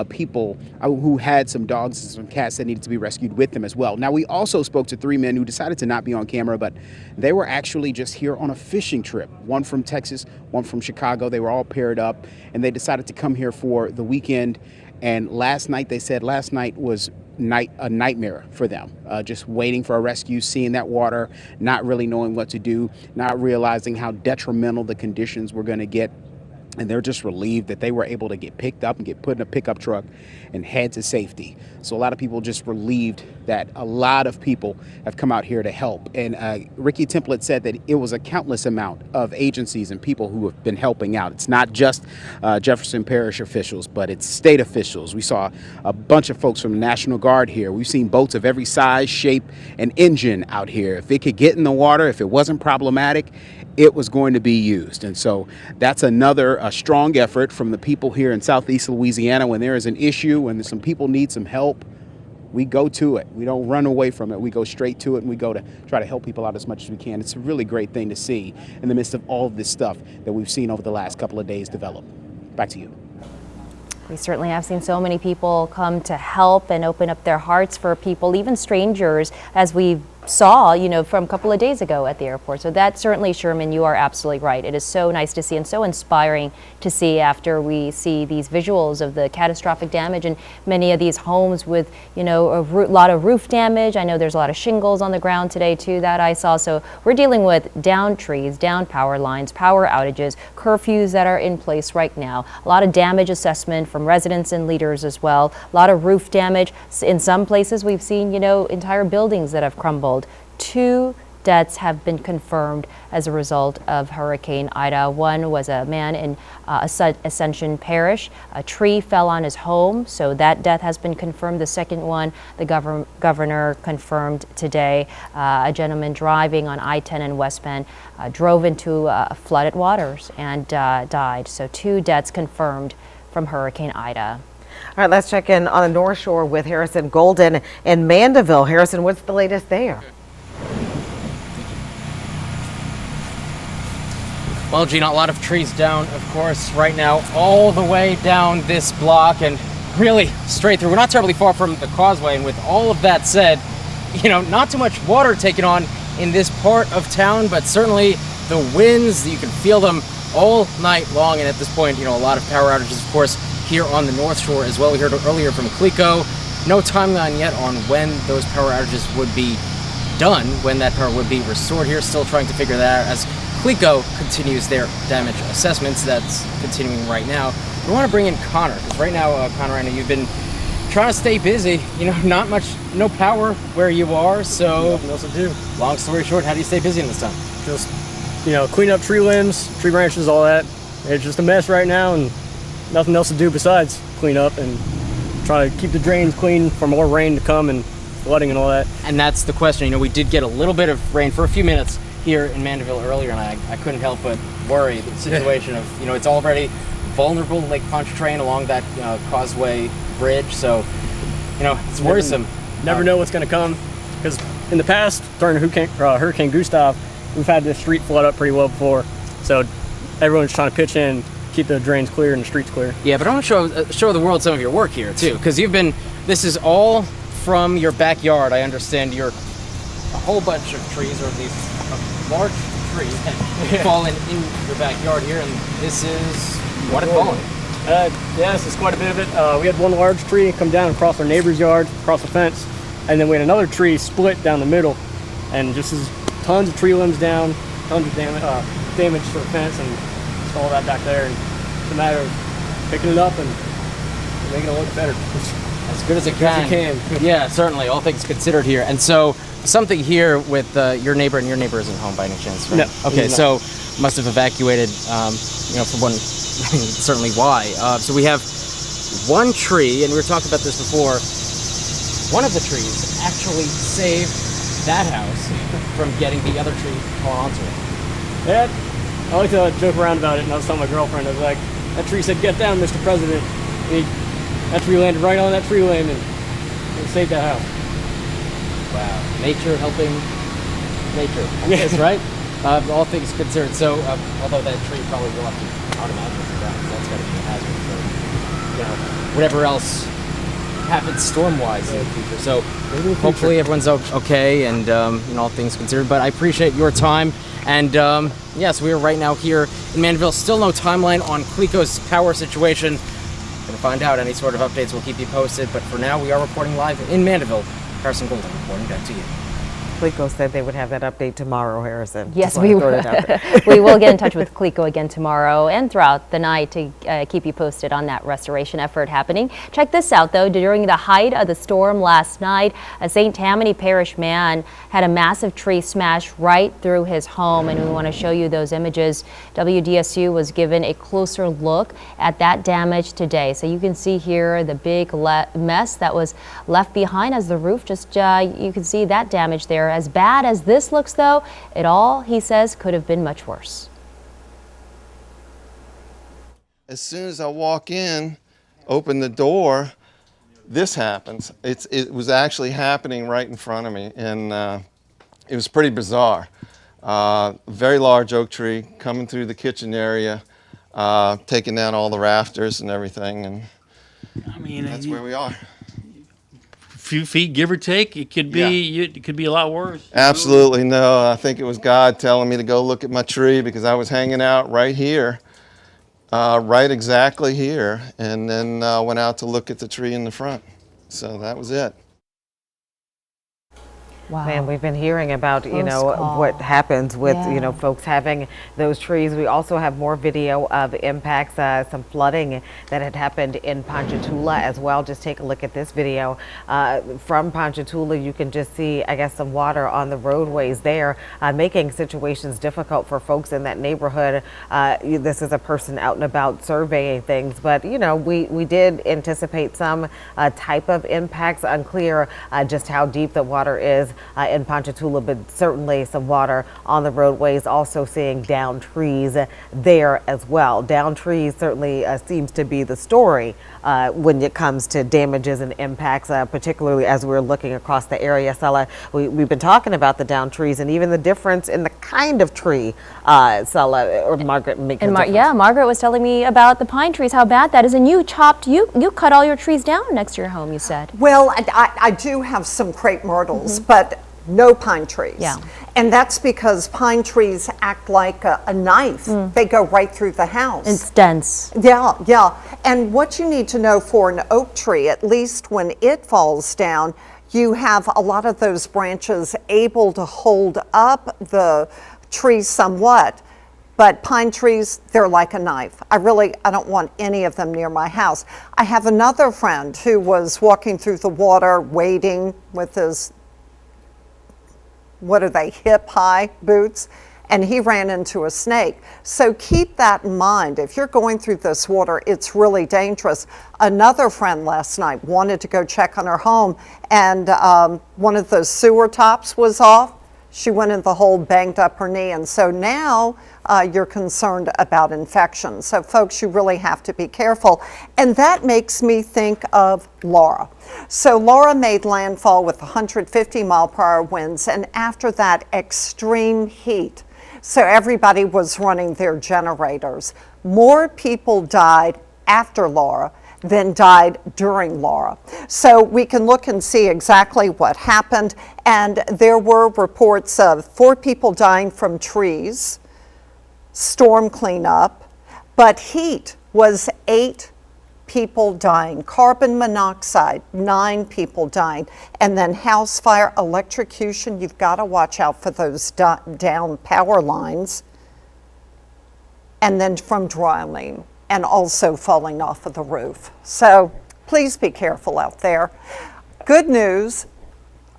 S: people who had some dogs and some cats that needed to be rescued with them as well. Now, we also spoke to 3 men who decided to not be on camera, but they were actually just here on a fishing trip. One from Texas, one from Chicago. They were all paired up, and they decided to come here for the weekend. And last night, they said last night was a nightmare for them, just waiting for a rescue, seeing that water, not really knowing what to do, not realizing how detrimental the conditions were going to get. And they're just relieved that they were able to get picked up and get put in a pickup truck and head to safety. So a lot of people just relieved that a lot of people have come out here to help. And Ricky Template said that it was a countless amount of agencies and people who have been helping out. It's not just Jefferson Parish officials, but it's state officials. We saw a bunch of folks from the National Guard here. We've seen boats of every size, shape, and engine out here. If it could get in the water, if it wasn't problematic, it was going to be used. And so that's another strong effort from the people here in Southeast Louisiana. When there is an issue, when some people need some help, we go to it. We don't run away from it. We go straight to it, and we go to try to help people out as much as we can. It's a really great thing to see in the midst of all of this stuff that we've seen over the last couple of days develop. Back to you.
P: We certainly have seen so many people come to help and open up their hearts for people, even strangers, as we saw, from a couple of days ago at the airport. So that certainly, Sherman, you are absolutely right. It is so nice to see and so inspiring to see after we see these visuals of the catastrophic damage in many of these homes with, a lot of roof damage. I know there's a lot of shingles on the ground today too that I saw. So we're dealing with down trees, down power lines, power outages, curfews that are in place right now. A lot of damage assessment from residents and leaders as well. A lot of roof damage. In some places we've seen, entire buildings that have crumbled. 2 deaths have been confirmed as a result of Hurricane Ida. One was a man in Ascension Parish. A tree fell on his home, so that death has been confirmed. The second one, the governor confirmed today. A gentleman driving on I-10 in West Bend drove into flooded waters and died. So 2 deaths confirmed from Hurricane Ida.
Q: All right, let's check in on the North Shore with Harrison Golden in Mandeville. Harrison, what's the latest there?
I: Well, Gina, a lot of trees down, of course, right now, all the way down this block and really straight through. We're not terribly far from the causeway, and with all of that said, not too much water taken on in this part of town, but certainly the winds, you can feel them all night long, and at this point, a lot of power outages, of course, here on the North Shore as well. We heard earlier from Clico. No timeline yet on when those power outages would be done, when that power would be restored here. Still trying to figure that out as Clico continues their damage assessments. That's continuing right now. We want to bring in Connor, because right now, Connor, I know you've been trying to stay busy. No power where you are, so
F: nothing else to do.
I: Long story short, how do you stay busy in this time?
F: Just, clean up tree limbs, tree branches, all that. It's just a mess right now, and nothing else to do besides clean up and try to keep the drains clean for more rain to come and flooding and all that.
I: And that's the question. We did get a little bit of rain for a few minutes here in Mandeville earlier, and I couldn't help but worry the situation of, it's already vulnerable Lake Pontchartrain along that causeway bridge. So, it's worrisome.
F: Never know what's going to come, because in the past, during Hurricane Gustav, we've had this street flood up pretty well before. So everyone's trying to pitch in, keep the drains clear and the streets clear.
I: Yeah, but I want to show the world some of your work here too, because this is all from your backyard. I understand you're a whole bunch of trees, or at least a large tree that fallen in your backyard here, and this is what had fallen.
F: Yeah, this is quite a bit of it. We had one large tree come down across our neighbor's yard, across the fence, and then we had another tree split down the middle, and just tons of tree limbs down, tons of damage to the fence, and just all that back there. And it's a matter of picking it up and making it look better.
I: As good as it can. Yeah, certainly, all things considered here. And so, something here with your neighbor, and your neighbor isn't home by any chance, right?
F: No.
I: Okay, so must have evacuated, for one, certainly why. So we have one tree, and we were talking about this before. One of the trees actually saved that house from getting the other tree caught onto it.
F: Yeah, I like to joke around about it, and I was telling my girlfriend, I was like, that tree said, "Get down, Mr. President." That tree landed right on that tree limb and saved that house.
I: Wow, nature helping nature, I guess, right? All things considered. So, although that tree probably will have to automatically down, that's got to be a hazard for, whatever else happens storm-wise in the future. So, hopefully everyone's okay, and all things considered. But I appreciate your time. And yes, we are right now here in Mandeville. Still no timeline on Clico's power situation. Going to find out any sort of updates. We'll keep you posted. But for now, we are reporting live in Mandeville. Harrison Golden reporting back to you.
Q: Clico said they would have that update tomorrow, Harrison.
P: Yes,
Q: Just
P: we
Q: wanted to throw that out there.
P: we will get in touch with Clico again tomorrow and throughout the night to keep you posted on that restoration effort happening. Check this out, though. During the height of the storm last night, a St. Tammany Parish man had a massive tree smash right through his home, and we want to show you those images. WDSU was given a closer look at that damage today. So you can see here the big mess that was left behind as the roof just, you can see that damage there. As bad as this looks, though, it all, he says, could have been much worse.
B: As soon as I walk in, open the door, this happens. It was actually happening right in front of me, and it was pretty bizarre. Very large oak tree coming through the kitchen area, taking down all the rafters and everything, and
M: I mean,
B: that's where we are.
M: Few feet, give or take. It could be it could be a lot worse.
B: Absolutely no. I think it was God telling me to go look at my tree because I was hanging out right here, right exactly here, and then went out to look at the tree in the front. So that was it.
Q: Wow. Man, we've been hearing about, what happens with, folks having those trees. We also have more video of impacts, some flooding that had happened in Ponchatoula as well. Just take a look at this video from Ponchatoula. You can just see, I guess, some water on the roadways there, making situations difficult for folks in that neighborhood. This is a person out and about surveying things, but, we did anticipate some type of impacts. Unclear just how deep the water is in Ponchatoula, but certainly some water on the roadways. Also seeing downed trees there as well. Downed trees certainly seems to be the story when it comes to damages and impacts, particularly as we're looking across the area. Sella, we've been talking about the downed trees and even the difference in the kind of tree, Sella, or Margaret.
P: Yeah, Margaret was telling me about the pine trees, how bad that is, and you cut all your trees down next to your home, you said.
E: Well, I do have some crepe myrtles, but no pine trees.
P: Yeah.
E: And that's because pine trees act like a knife. They go right through the house.
P: It's dense.
E: Yeah. And what you need to know for an oak tree, at least when it falls down, you have a lot of those branches able to hold up the tree somewhat. But pine trees, they're like a knife. I don't want any of them near my house. I have another friend who was walking through the water, wading with his, hip-high boots, and he ran into a snake. So keep that in mind. If you're going through this water, it's really dangerous. Another friend last night wanted to go check on her home, and one of those sewer tops was off. She went in the hole, banged up her knee, and so now you're concerned about infection. So folks, you really have to be careful. And that makes me think of Laura. So Laura made landfall with 150 mile per hour winds, and after that, extreme heat. So everybody was running their generators. More people died after Laura than died during Laura. So we can look and see exactly what happened. And there were reports of 4 people dying from trees, storm cleanup, but heat was 8 people dying. Carbon monoxide, 9 people dying. And then house fire, electrocution, you've got to watch out for those down power lines. And then from drowning and also falling off of the roof. So please be careful out there. Good news,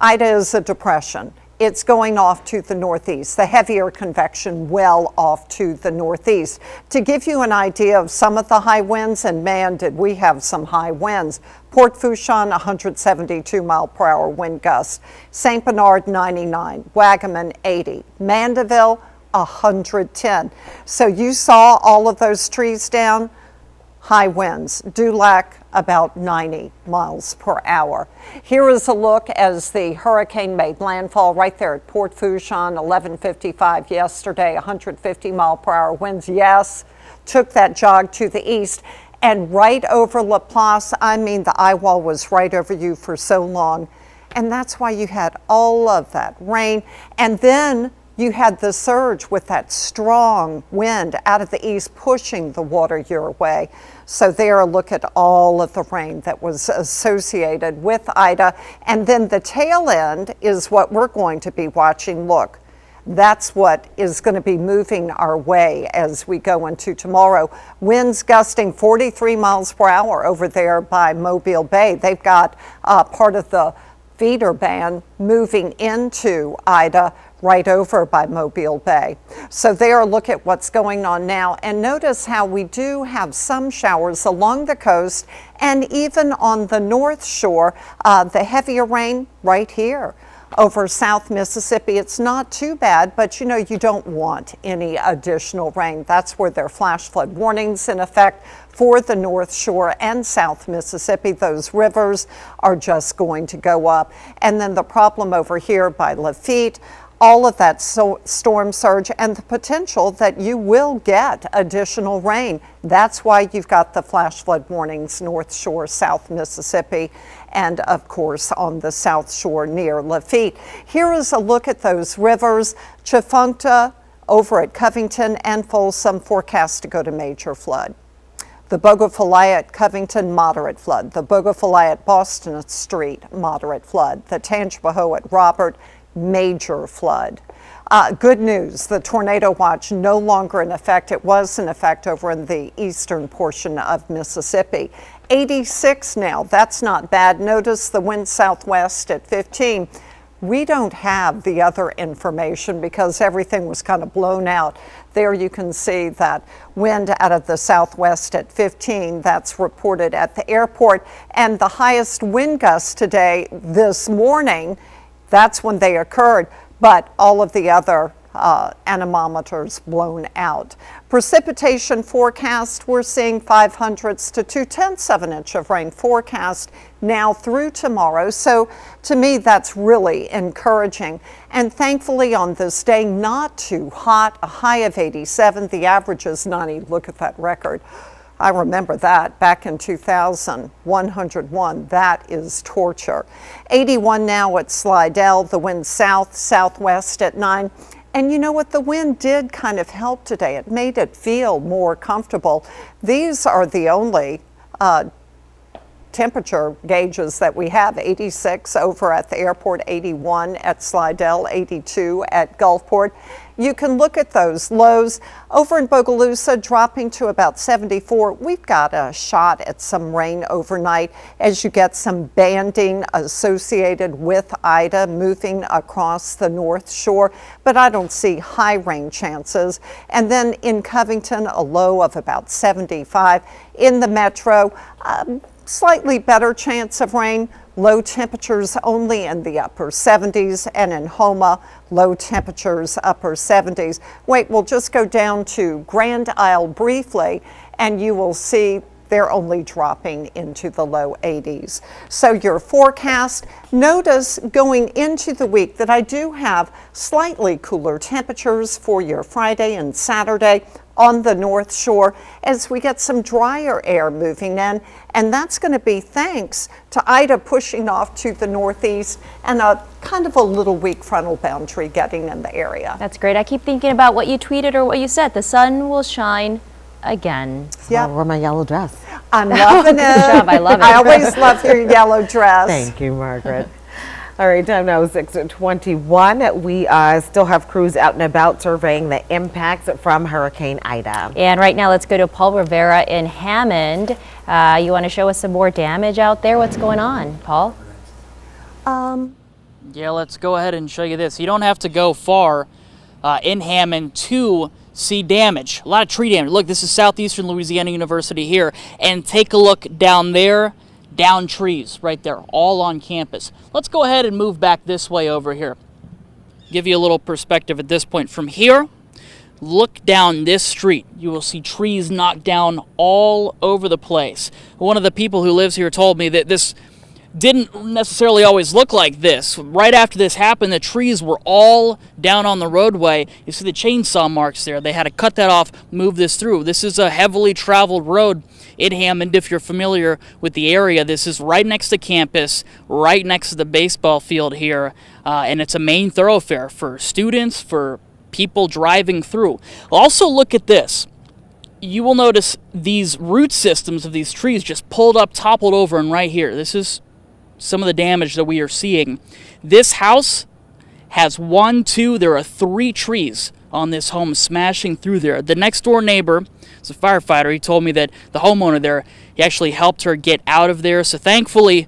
E: Ida is a depression. It's going off to the northeast, the heavier convection well off to the northeast. To give you an idea of some of the high winds, and man, did we have some high winds. Port Fourchon, 172 mile per hour wind gusts. St. Bernard, 99. Wagaman, 80. Mandeville, 110. So you saw all of those trees down, high winds. Dulac, about 90 miles per hour. Here is a look as the hurricane made landfall right there at Port Fourchon, 11:55 yesterday, 150 mile per hour winds. Yes, took that jog to the east and right over La Place. I mean, the eye wall was right over you for so long. And that's why you had all of that rain. And then you had the surge with that strong wind out of the east pushing the water your way. So there, look at all of the rain that was associated with Ida. And then the tail end is what we're going to be watching. Look, that's what is going to be moving our way as we go into tomorrow. Winds gusting 43 miles per hour over there by Mobile Bay. They've got part of the feeder band moving into Ida right over by Mobile Bay. So there, look at what's going on now, and notice how we do have some showers along the coast and even on the North Shore. The heavier rain right here over South Mississippi. It's not too bad, but you know, you don't want any additional rain. That's where there are flash flood warnings in effect for the North Shore and South Mississippi. Those rivers are just going to go up. And then the problem over here by Lafitte, all of that storm surge and the potential that you will get additional rain. That's why you've got the flash flood warnings, North Shore, South Mississippi, and of course on the South Shore near Lafitte. Here is a look at those rivers. Tchefuncte over at Covington and Folsom forecast to go to major flood. The Bogafilai at Covington, moderate flood. The Bogafilai at Boston Street, moderate flood. The Tangipahoa at Robert, major flood. Good news, the tornado watch no longer in effect. It was in effect over in the eastern portion of Mississippi. 86 now, that's not bad. Notice the wind southwest at 15. We don't have the other information because everything was kind of blown out. There you can see that wind out of the southwest at 15. That's reported at the airport. And the highest wind gusts today, this morning, that's when they occurred, but all of the other anemometers blown out. Precipitation forecast, we're seeing 0.05 to 0.2 of an inch of rain forecast now through tomorrow. So to me, that's really encouraging. And thankfully on this day, not too hot, a high of 87, the average is 90. Look at that record. I remember that back in 2000, 101. That is torture. 81 now at Slidell, the wind southwest at 9. And you know what? The wind did kind of help today. It made it feel more comfortable. These are the only temperature gauges that we have. 86 over at the airport, 81 at Slidell, 82 at Gulfport. You can look at those lows. Over in Bogalusa, dropping to about 74. We've got a shot at some rain overnight as you get some banding associated with Ida moving across the North Shore, but I don't see high rain chances. And then in Covington, a low of about 75. In the metro, slightly better chance of rain. Low temperatures only in the upper 70s, and in Houma, low temperatures upper 70s. Wait, we'll just go down to Grand Isle briefly, and you will see they're only dropping into the low 80s. So your forecast, notice going into the week that I do have slightly cooler temperatures for your Friday and Saturday on the North Shore as we get some drier air moving in, and that's going to be thanks to Ida pushing off to the northeast and a kind of a little weak frontal boundary getting in the area.
P: That's great. I keep thinking about what you tweeted or what you said. The sun will shine again.
Q: Yeah, I wore my yellow dress.
E: I'm loving it.
P: Good job. I love it.
E: I always love your yellow dress.
Q: Thank you, Margaret. All right, time now is 6:21. We still have crews out and about surveying the impacts from Hurricane Ida.
P: And right now, let's go to Paul Rivera in Hammond. You want to show us some more damage out there? What's going on, Paul?
R: Yeah, let's go ahead and show you this. You don't have to go far in Hammond to see damage. A lot of tree damage. Look, this is Southeastern Louisiana University here. And take a look down there. Down trees right there, all on campus. Let's go ahead and move back this way over here. Give you a little perspective at this point. From here, look down this street. You will see trees knocked down all over the place. One of the people who lives here told me that this didn't necessarily always look like this. Right after this happened, the trees were all down on the roadway. You see the chainsaw marks there. They had to cut that off, move this through. This is a heavily traveled road in Hammond. If you're familiar with the area, this is right next to campus, right next to the baseball field here, and it's a main thoroughfare for students, for people driving through. Also, look at this. You will notice these root systems of these trees just pulled up, toppled over, and right here. This is some of the damage that we are seeing. This house has 1, 2, there are 3 trees on this home smashing through there. The next door neighbor is a firefighter. He told me that the homeowner there, he actually helped her get out of there. So thankfully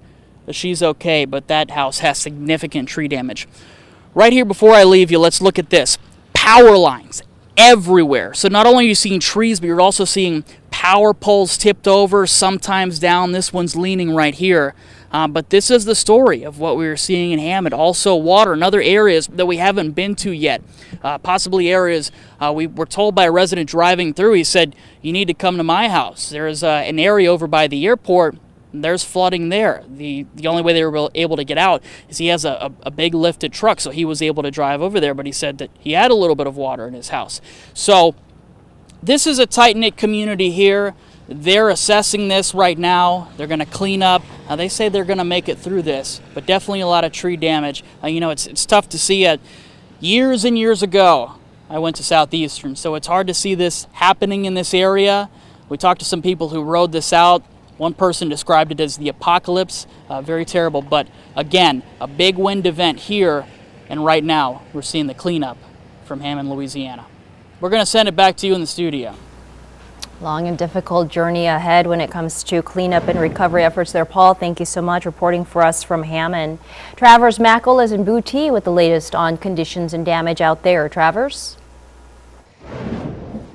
R: she's okay, but that house has significant tree damage. Right here before I leave you, let's look at this. Power lines everywhere. So not only are you seeing trees, but you're also seeing power poles tipped over, sometimes down. This one's leaning right here. But this is the story of what we were seeing in Hammond. Also water in other areas that we haven't been to yet. Possibly areas we were told by a resident driving through. He said, you need to come to my house. There's an area over by the airport. There's flooding there. The only way they were able to get out is he has a big lifted truck, so he was able to drive over there, but he said that he had a little bit of water in his house. So this is a tight-knit community here. They're assessing this right now. They're going to clean up. They say they're going to make it through this, but definitely a lot of tree damage. It's tough to see. Years and years ago, I went to Southeastern, so it's hard to see this happening in this area. We talked to some people who rode this out. One person described it as the apocalypse, very terrible. But again, a big wind event here, and right now we're seeing the cleanup from Hammond, Louisiana. We're going to send it back to you in the studio.
P: Long and difficult journey ahead when it comes to cleanup and recovery efforts there. Paul, thank you so much reporting for us from Hammond. Travers Mackel is in Booty with the latest on conditions and damage out there. Travers?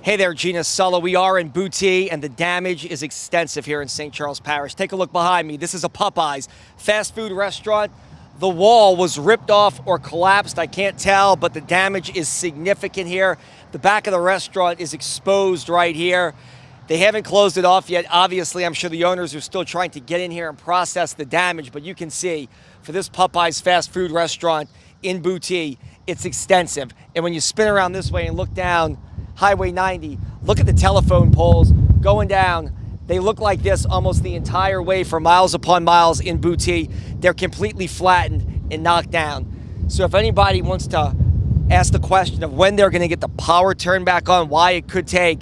V: Hey there, Gina Sulla. We are in Booty, and the damage is extensive here in St. Charles Parish. Take a look behind me. This is a Popeyes fast food restaurant. The wall was ripped off or collapsed. I can't tell, but the damage is significant here. The back of the restaurant is exposed right here. They haven't closed it off yet. Obviously, I'm sure the owners are still trying to get in here and process the damage, but you can see for this Popeyes fast food restaurant in Booty, it's extensive. And when you spin around this way and look down Highway 90, look at the telephone poles going down. They look like this almost the entire way for miles upon miles in Booty. They're completely flattened and knocked down. So if anybody wants to ask the question of when they're going to get the power turned back on, why it could take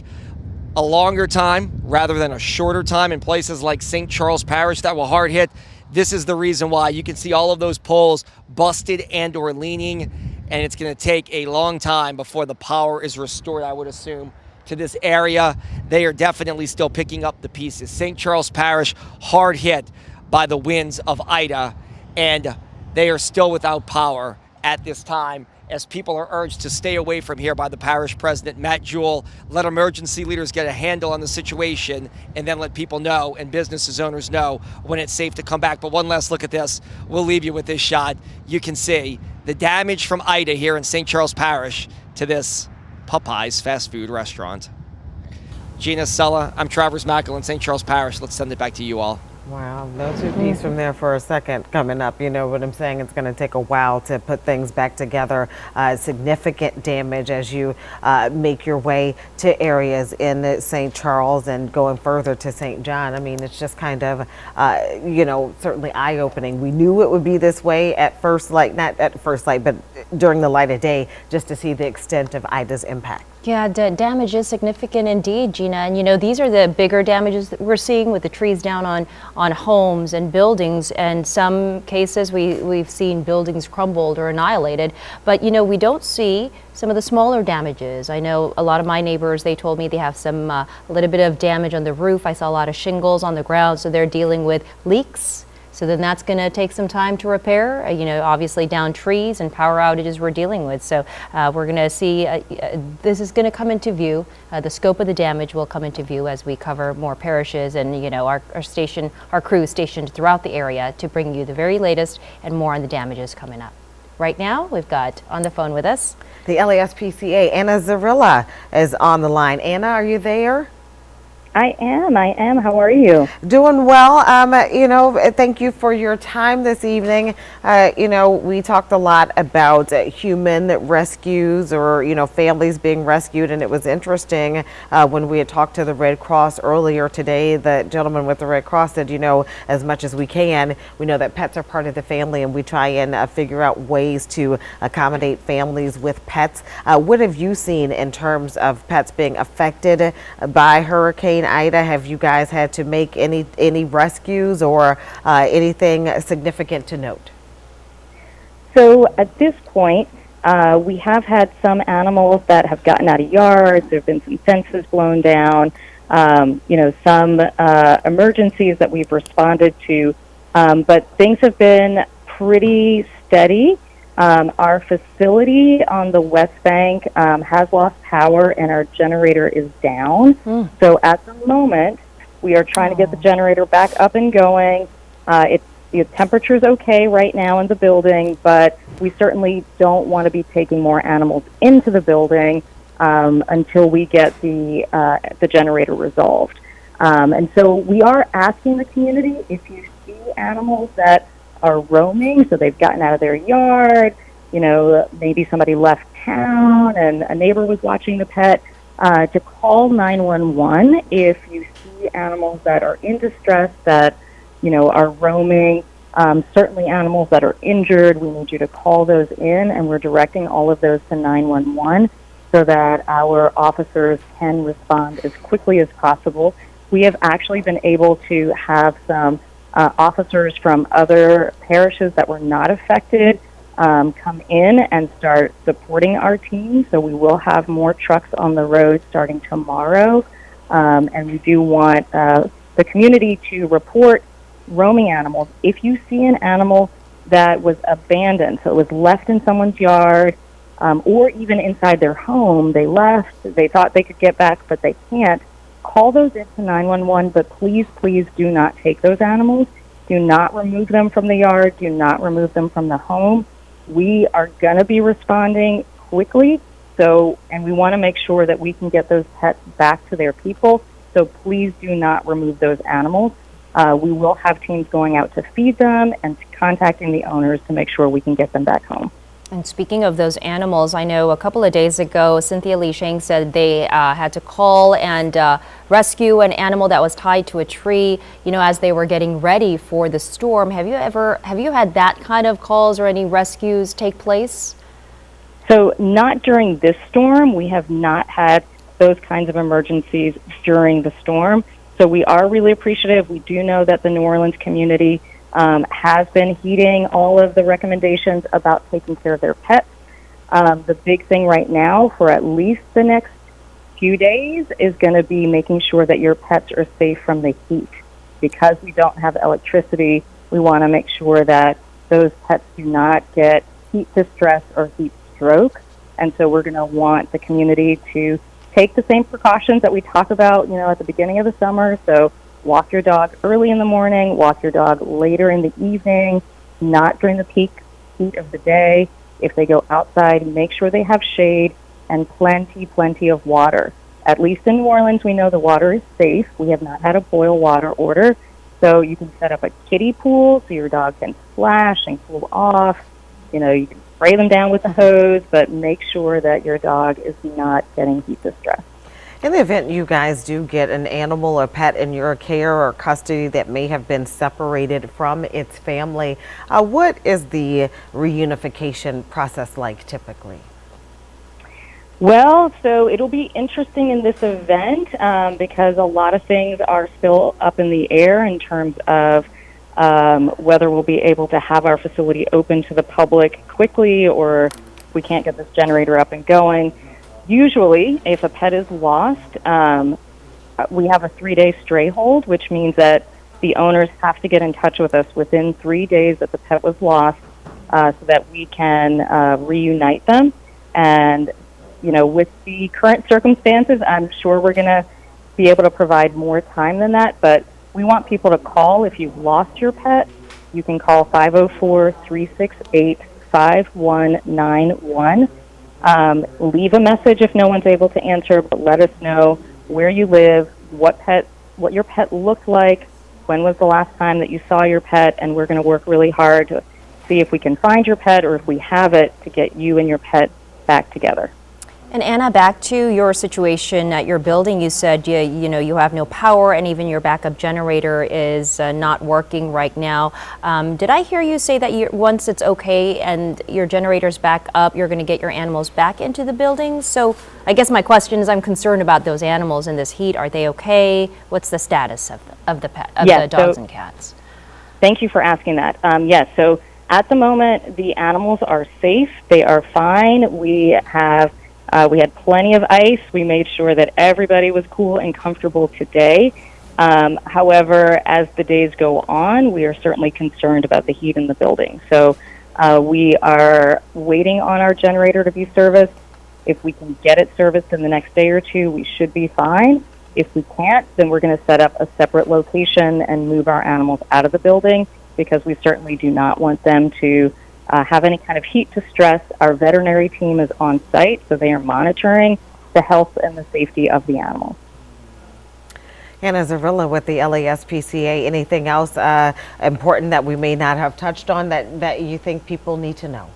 V: a longer time rather than a shorter time in places like St. Charles Parish that were hard hit, this is the reason why. You can see all of those poles busted and or leaning, and it's going to take a long time before the power is restored, I would assume, to this area. They are definitely still picking up the pieces. St. Charles Parish hard hit by the winds of Ida, and they are still without power at this time as people are urged to stay away from here by the parish president, Matt Jewell. Let emergency leaders get a handle on the situation and then let people know and businesses owners know when it's safe to come back. But one last look at this. We'll leave you with this shot. You can see the damage from Ida here in St. Charles Parish to this Popeyes fast food restaurant. Gina Sulla, I'm Travers Mackel in St. Charles Parish. Let's send it back to you all.
Q: Wow, no two peas from there for a second coming up. You know what I'm saying? It's going to take a while to put things back together. Significant damage as you make your way to areas in St. Charles and going further to St. John. I mean, it's just kind of, certainly eye-opening. We knew it would be this way at first light, not at first light, but during the light of day, just to see the extent of Ida's impact.
P: Yeah, the damage is significant indeed, Gina. And these are the bigger damages that we're seeing with the trees down on homes and buildings. And some cases we've seen buildings crumbled or annihilated. But we don't see some of the smaller damages. I know a lot of my neighbors, they told me they have a little bit of damage on the roof. I saw a lot of shingles on the ground, so they're dealing with leaks. So then that's going to take some time to repair, obviously down trees and power outages we're dealing with. So we're going to see, this is going to come into view. The scope of the damage will come into view as we cover more parishes and, our crew stationed throughout the area to bring you the very latest and more on the damages coming up. Right now, we've got on the phone with us
Q: the LASPCA, Anna Zarilla is on the line. Anna, are you there?
L: I am. How are you?
Q: Doing well. Thank you for your time this evening. We talked a lot about human rescues or, families being rescued. And it was interesting when we had talked to the Red Cross earlier today, the gentleman with the Red Cross said, as much as we can, we know that pets are part of the family and we try and figure out ways to accommodate families with pets. What have you seen in terms of pets being affected by Hurricane Ida? Have you guys had to make any rescues or anything significant to note?
L: So at this point, we have had some animals that have gotten out of yards. There have been some fences blown down, some emergencies that we've responded to, but things have been pretty steady. Our facility on the West Bank has lost power and our generator is down. So at the moment, we are trying to get the generator back up and going. The temperature's okay right now in the building, but we certainly don't want to be taking more animals into the building until we get the generator resolved. And so we are asking the community, if you see animals that are roaming, so they've gotten out of their yard, maybe somebody left town and a neighbor was watching the pet, to call 911 if you see animals that are in distress, that, are roaming. Certainly animals that are injured, we need you to call those in, and we're directing all of those to 911 so that our officers can respond as quickly as possible. We have actually been able to have some officers from other parishes that were not affected come in and start supporting our team. So we will have more trucks on the road starting tomorrow. And we do want the community to report roaming animals. If you see an animal that was abandoned, so it was left in someone's yard, or even inside their home, they left, they thought they could get back, but they can't, call those into 911, but please do not take those animals. Do not remove them from the yard. Do not remove them from the home. We are going to be responding quickly, and we want to make sure that we can get those pets back to their people. So please do not remove those animals. We will have teams going out to feed them and contacting the owners to make sure we can get them back home.
P: And speaking of those animals, I know a couple of days ago, Cynthia Lee Shang said they had to call and rescue an animal that was tied to a tree, as they were getting ready for the storm. Have you had that kind of calls or any rescues take place?
L: So not during this storm. We have not had those kinds of emergencies during the storm. So we are really appreciative. We do know that the New Orleans community has been heeding all of the recommendations about taking care of their pets. The big thing right now for at least the next few days is going to be making sure that your pets are safe from the heat. Because we don't have electricity, we want to make sure that those pets do not get heat distress or heat stroke. And so we're going to want the community to take the same precautions that we talk about, at the beginning of the summer. So walk your dog early in the morning, walk your dog later in the evening, not during the peak heat of the day. If they go outside, make sure they have shade and plenty of water. At least in New Orleans, we know the water is safe. We have not had a boil water order. So you can set up a kiddie pool so your dog can splash and cool off. You can spray them down with a hose, but make sure that your dog is not getting heat distress.
Q: In the event you guys do get an animal or pet in your care or custody that may have been separated from its family, what is the reunification process like typically?
L: Well, so it'll be interesting in this event because a lot of things are still up in the air in terms of whether we'll be able to have our facility open to the public quickly or we can't get this generator up and going. Usually, if a pet is lost, we have a 3-day stray hold, which means that the owners have to get in touch with us within 3 days that the pet was lost so that we can reunite them. And, with the current circumstances, I'm sure we're going to be able to provide more time than that, but we want people to call. If you've lost your pet, you can call 504-368-5191. Leave a message if no one's able to answer, but let us know where you live, what your pet looked like, when was the last time that you saw your pet, and we're going to work really hard to see if we can find your pet, or if we have it, to get you and your pet back together.
P: And Anna, back to your situation at your building, you said you have no power, and even your backup generator is not working right now. Did I hear you say that once it's okay and your generator's back up, you're going to get your animals back into the building? So I guess my question is, I'm concerned about those animals in this heat. Are they okay? What's the status of the dogs and cats?
L: Thank you for asking that. Yes, so at the moment, the animals are safe. They are fine. We had plenty of ice. We made sure that everybody was cool and comfortable today. However, as the days go on, we are certainly concerned about the heat in the building. So we are waiting on our generator to be serviced. If we can get it serviced in the next day or two, we should be fine. If we can't, then we're going to set up a separate location and move our animals out of the building, because we certainly do not want them to have any kind of heat to stress. Our veterinary team is on site, so they are monitoring the health and the safety of the animals.
Q: Anna Zarilla with the LASPCA. Anything else important that we may not have touched on that you think people need to know?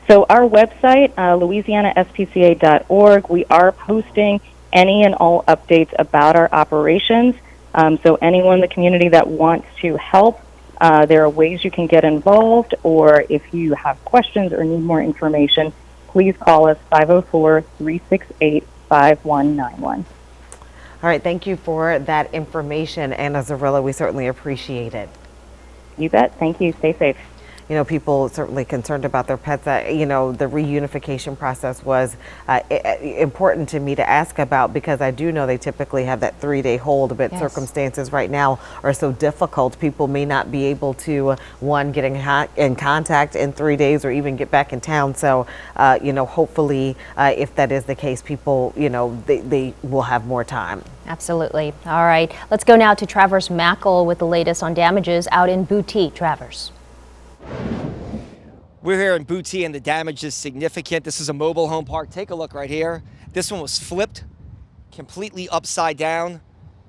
L: So our website, louisianaspca.org, we are posting any and all updates about our operations. So anyone in the community that wants to help, there are ways you can get involved, or if you have questions or need more information, please call us 504-368-5191.
Q: All right, thank you for that information, Anna Zarilla. We certainly appreciate it.
L: You bet. Thank you. Stay safe.
Q: You know, people certainly concerned about their pets. You know, the reunification process was important to me to ask about, because I do know they typically have that 3-day hold, but circumstances right now are so difficult. People may not be able to, one, get in contact in 3 days or even get back in town. So, you know, hopefully, if that is the case, people, you know, they will have more time.
P: Absolutely. All right. Let's go now to Travers Mackel with the latest on damages out in Booty. Travers.
V: We're here in Booty, and the damage is significant. This is a mobile home park. Take a look right here. This one was flipped completely upside down.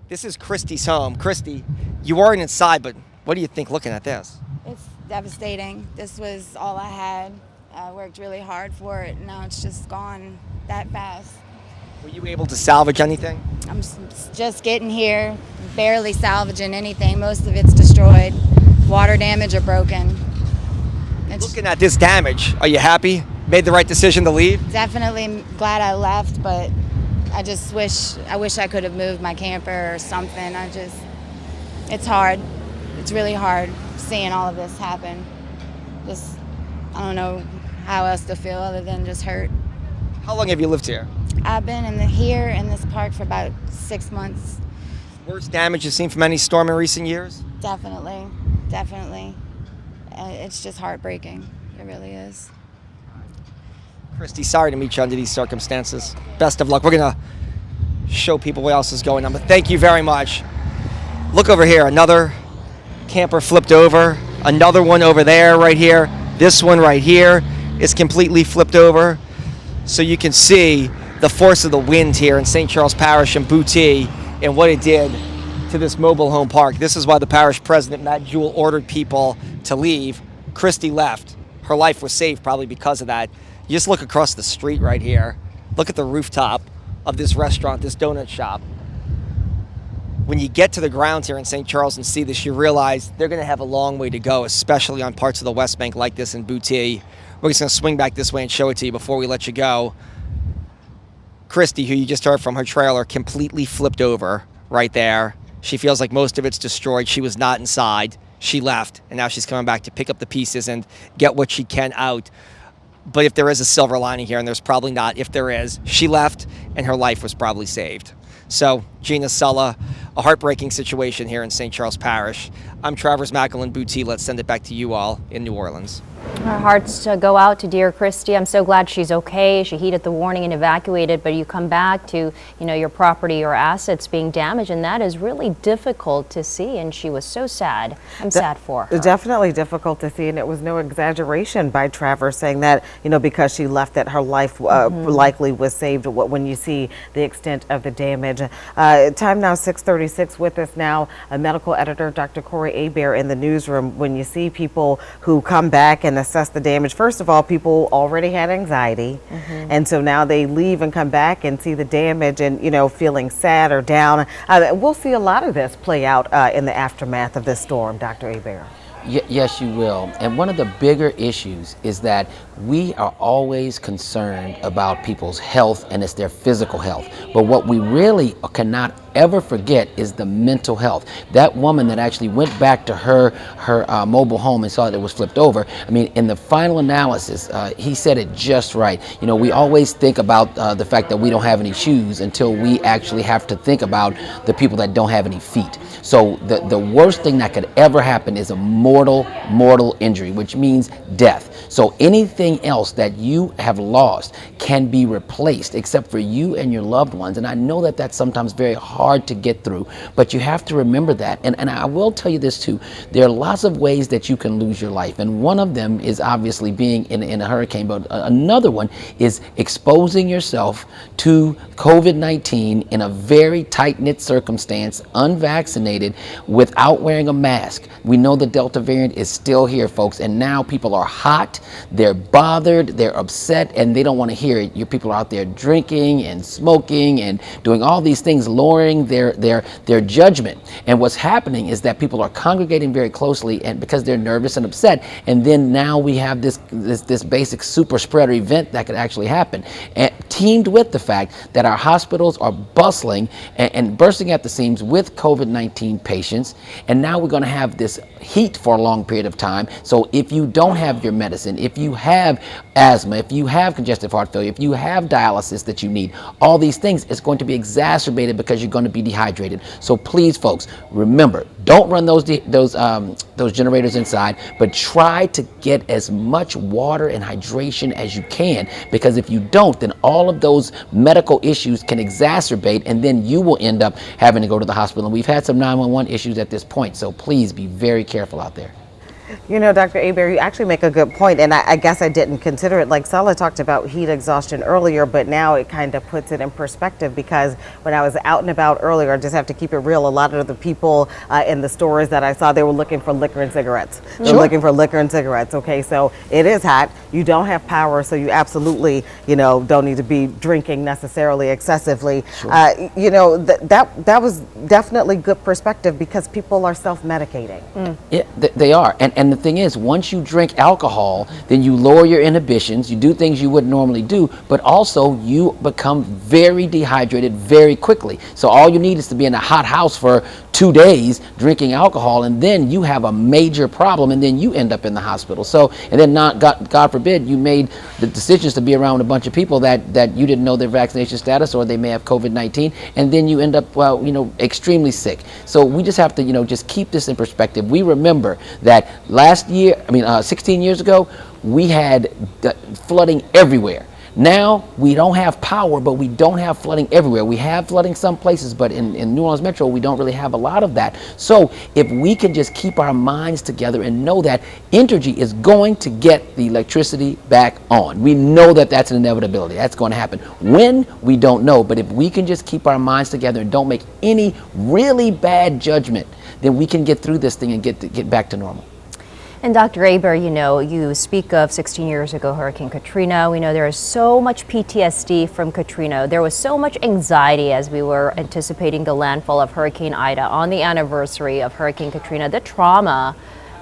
V: This is Christy's home. Christy, you weren't inside, but what do you think looking at this?
A: It's devastating. This was all I had. I worked really hard for it, and now it's just gone that fast.
V: Were you able to salvage anything?
A: I'm just getting here, barely salvaging anything. Most of it's destroyed. Water damage or broken.
V: Looking at this damage, are you happy? Made the right decision to leave?
A: Definitely glad I left, but I just wish I could have moved my camper or something. It's hard. It's really hard seeing all of this happen. Just, I don't know how else to feel other than just hurt.
V: How long have you lived here?
A: I've been here in this park for about 6 months.
V: Worst damage you've seen from any storm in recent years?
A: Definitely. It's just heartbreaking. It really is.
V: Christy, sorry to meet you under these circumstances. Best of luck. We're going to show people what else is going on, but thank you very much. Look over here. Another camper flipped over. Another one over there right here. This one right here is completely flipped over. So you can see the force of the wind here in St. Charles Parish and Booty and what it did to this mobile home park. This is why the parish president, Matt Jewell, ordered people to leave. Christy left. Her life was saved probably because of that. You just look across the street right here. Look at the rooftop of this restaurant, this donut shop. When you get to the grounds here in St. Charles and see this, you realize they're going to have a long way to go, especially on parts of the West Bank like this in Booty. We're just going to swing back this way and show it to you before we let you go. Christy, who you just heard from, her trailer completely flipped over right there. She feels like most of it's destroyed. She was not inside. She left, and now she's coming back to pick up the pieces and get what she can out. But if there is a silver lining here, and there's probably not, if there is, she left, and her life was probably saved. So, Gina Sulla, a heartbreaking situation here in St. Charles Parish. I'm Travers Mackel in Booty. Let's send it back to you all in New Orleans.
P: Our hearts go out to dear Christy. I'm so glad she's okay. She heeded the warning and evacuated, but you come back to, your property or assets being damaged, and that is really difficult to see, and she was so sad. I'm sad for her.
Q: Definitely difficult to see, and it was no exaggeration by Travers saying that, because she left, that her life likely was saved when you see the extent of the damage. Time now 6:36. With us now, a medical editor, Dr. Corey Hebert, in the newsroom. When you see people who come back and assess the damage, first of all, people already had anxiety, and so now they leave and come back and see the damage, and feeling sad or down. We'll see a lot of this play out in the aftermath of this storm, Dr. Hebert.
N: Yes, you will. And one of the bigger issues is that we are always concerned about people's health, and it's their physical health. But what we really cannot ever forget is the mental health. That woman that actually went back to her mobile home and saw that it was flipped over. I mean, in the final analysis, he said it just right. We always think about the fact that we don't have any shoes until we actually have to think about the people that don't have any feet. So the worst thing that could ever happen is a mortal injury, which means death. So anything else that you have lost can be replaced, except for you and your loved ones. And I know that that's sometimes very hard to get through, but you have to remember that. And I will tell you this too, there are lots of ways that you can lose your life. And one of them is obviously being in a hurricane, but another one is exposing yourself to COVID-19 in a very tight-knit circumstance, unvaccinated, without wearing a mask. We know the Delta variant is still here, folks, and now people are hot, they're bothered, they're upset, and they don't want to hear it. Your people are out there drinking and smoking and doing all these things, lowering their judgment. And what's happening is that people are congregating very closely, and because they're nervous and upset, and then now we have this basic super spreader event that could actually happen, and teamed with the fact that our hospitals are bustling and bursting at the seams with COVID-19 patients. And now we're going to have this heat for a long period of time. So if you don't have your medicine, if you have asthma, if you have congestive heart failure, if you have dialysis that you need, all these things, it's going to be exacerbated because you're going to be dehydrated. So please, folks, remember, don't run those generators inside, but try to get as much water and hydration as you can, because if you don't, then all of those medical issues can exacerbate, and then you will end up having to go to the hospital. And we've had some 911 issues at this point, so please be very careful out there.
Q: Dr. Hebert, you actually make a good point, and I guess I didn't consider it. Like Sala talked about heat exhaustion earlier, but now it kind of puts it in perspective, because when I was out and about earlier, I just have to keep it real, a lot of the people in the stores that I saw, they were looking for liquor and cigarettes. They're looking for liquor and cigarettes. Okay, so it is hot. You don't have power, so you absolutely, don't need to be drinking necessarily excessively. That was definitely good perspective, because people are self-medicating.
N: Yeah, they are. And the thing is, once you drink alcohol, then you lower your inhibitions, you do things you wouldn't normally do, but also you become very dehydrated very quickly. So all you need is to be in a hot house for 2 days drinking alcohol, and then you have a major problem, and then you end up in the hospital. So, and then God forbid, you made the decisions to be around a bunch of people that you didn't know their vaccination status, or they may have COVID-19, and then you end up, extremely sick. So we just have to, just keep this in perspective. We remember that 16 years ago, we had flooding everywhere. Now we don't have power, but we don't have flooding everywhere. We have flooding some places, but in New Orleans Metro, we don't really have a lot of that. So if we can just keep our minds together and know that Entergy is going to get the electricity back on. We know that that's an inevitability. That's going to happen. When, we don't know, but if we can just keep our minds together and don't make any really bad judgment, then we can get through this thing and get back to normal.
P: And Dr. Hebert, you speak of 16 years ago, Hurricane Katrina. We know there is so much PTSD from Katrina. There was so much anxiety as we were anticipating the landfall of Hurricane Ida on the anniversary of Hurricane Katrina. The trauma,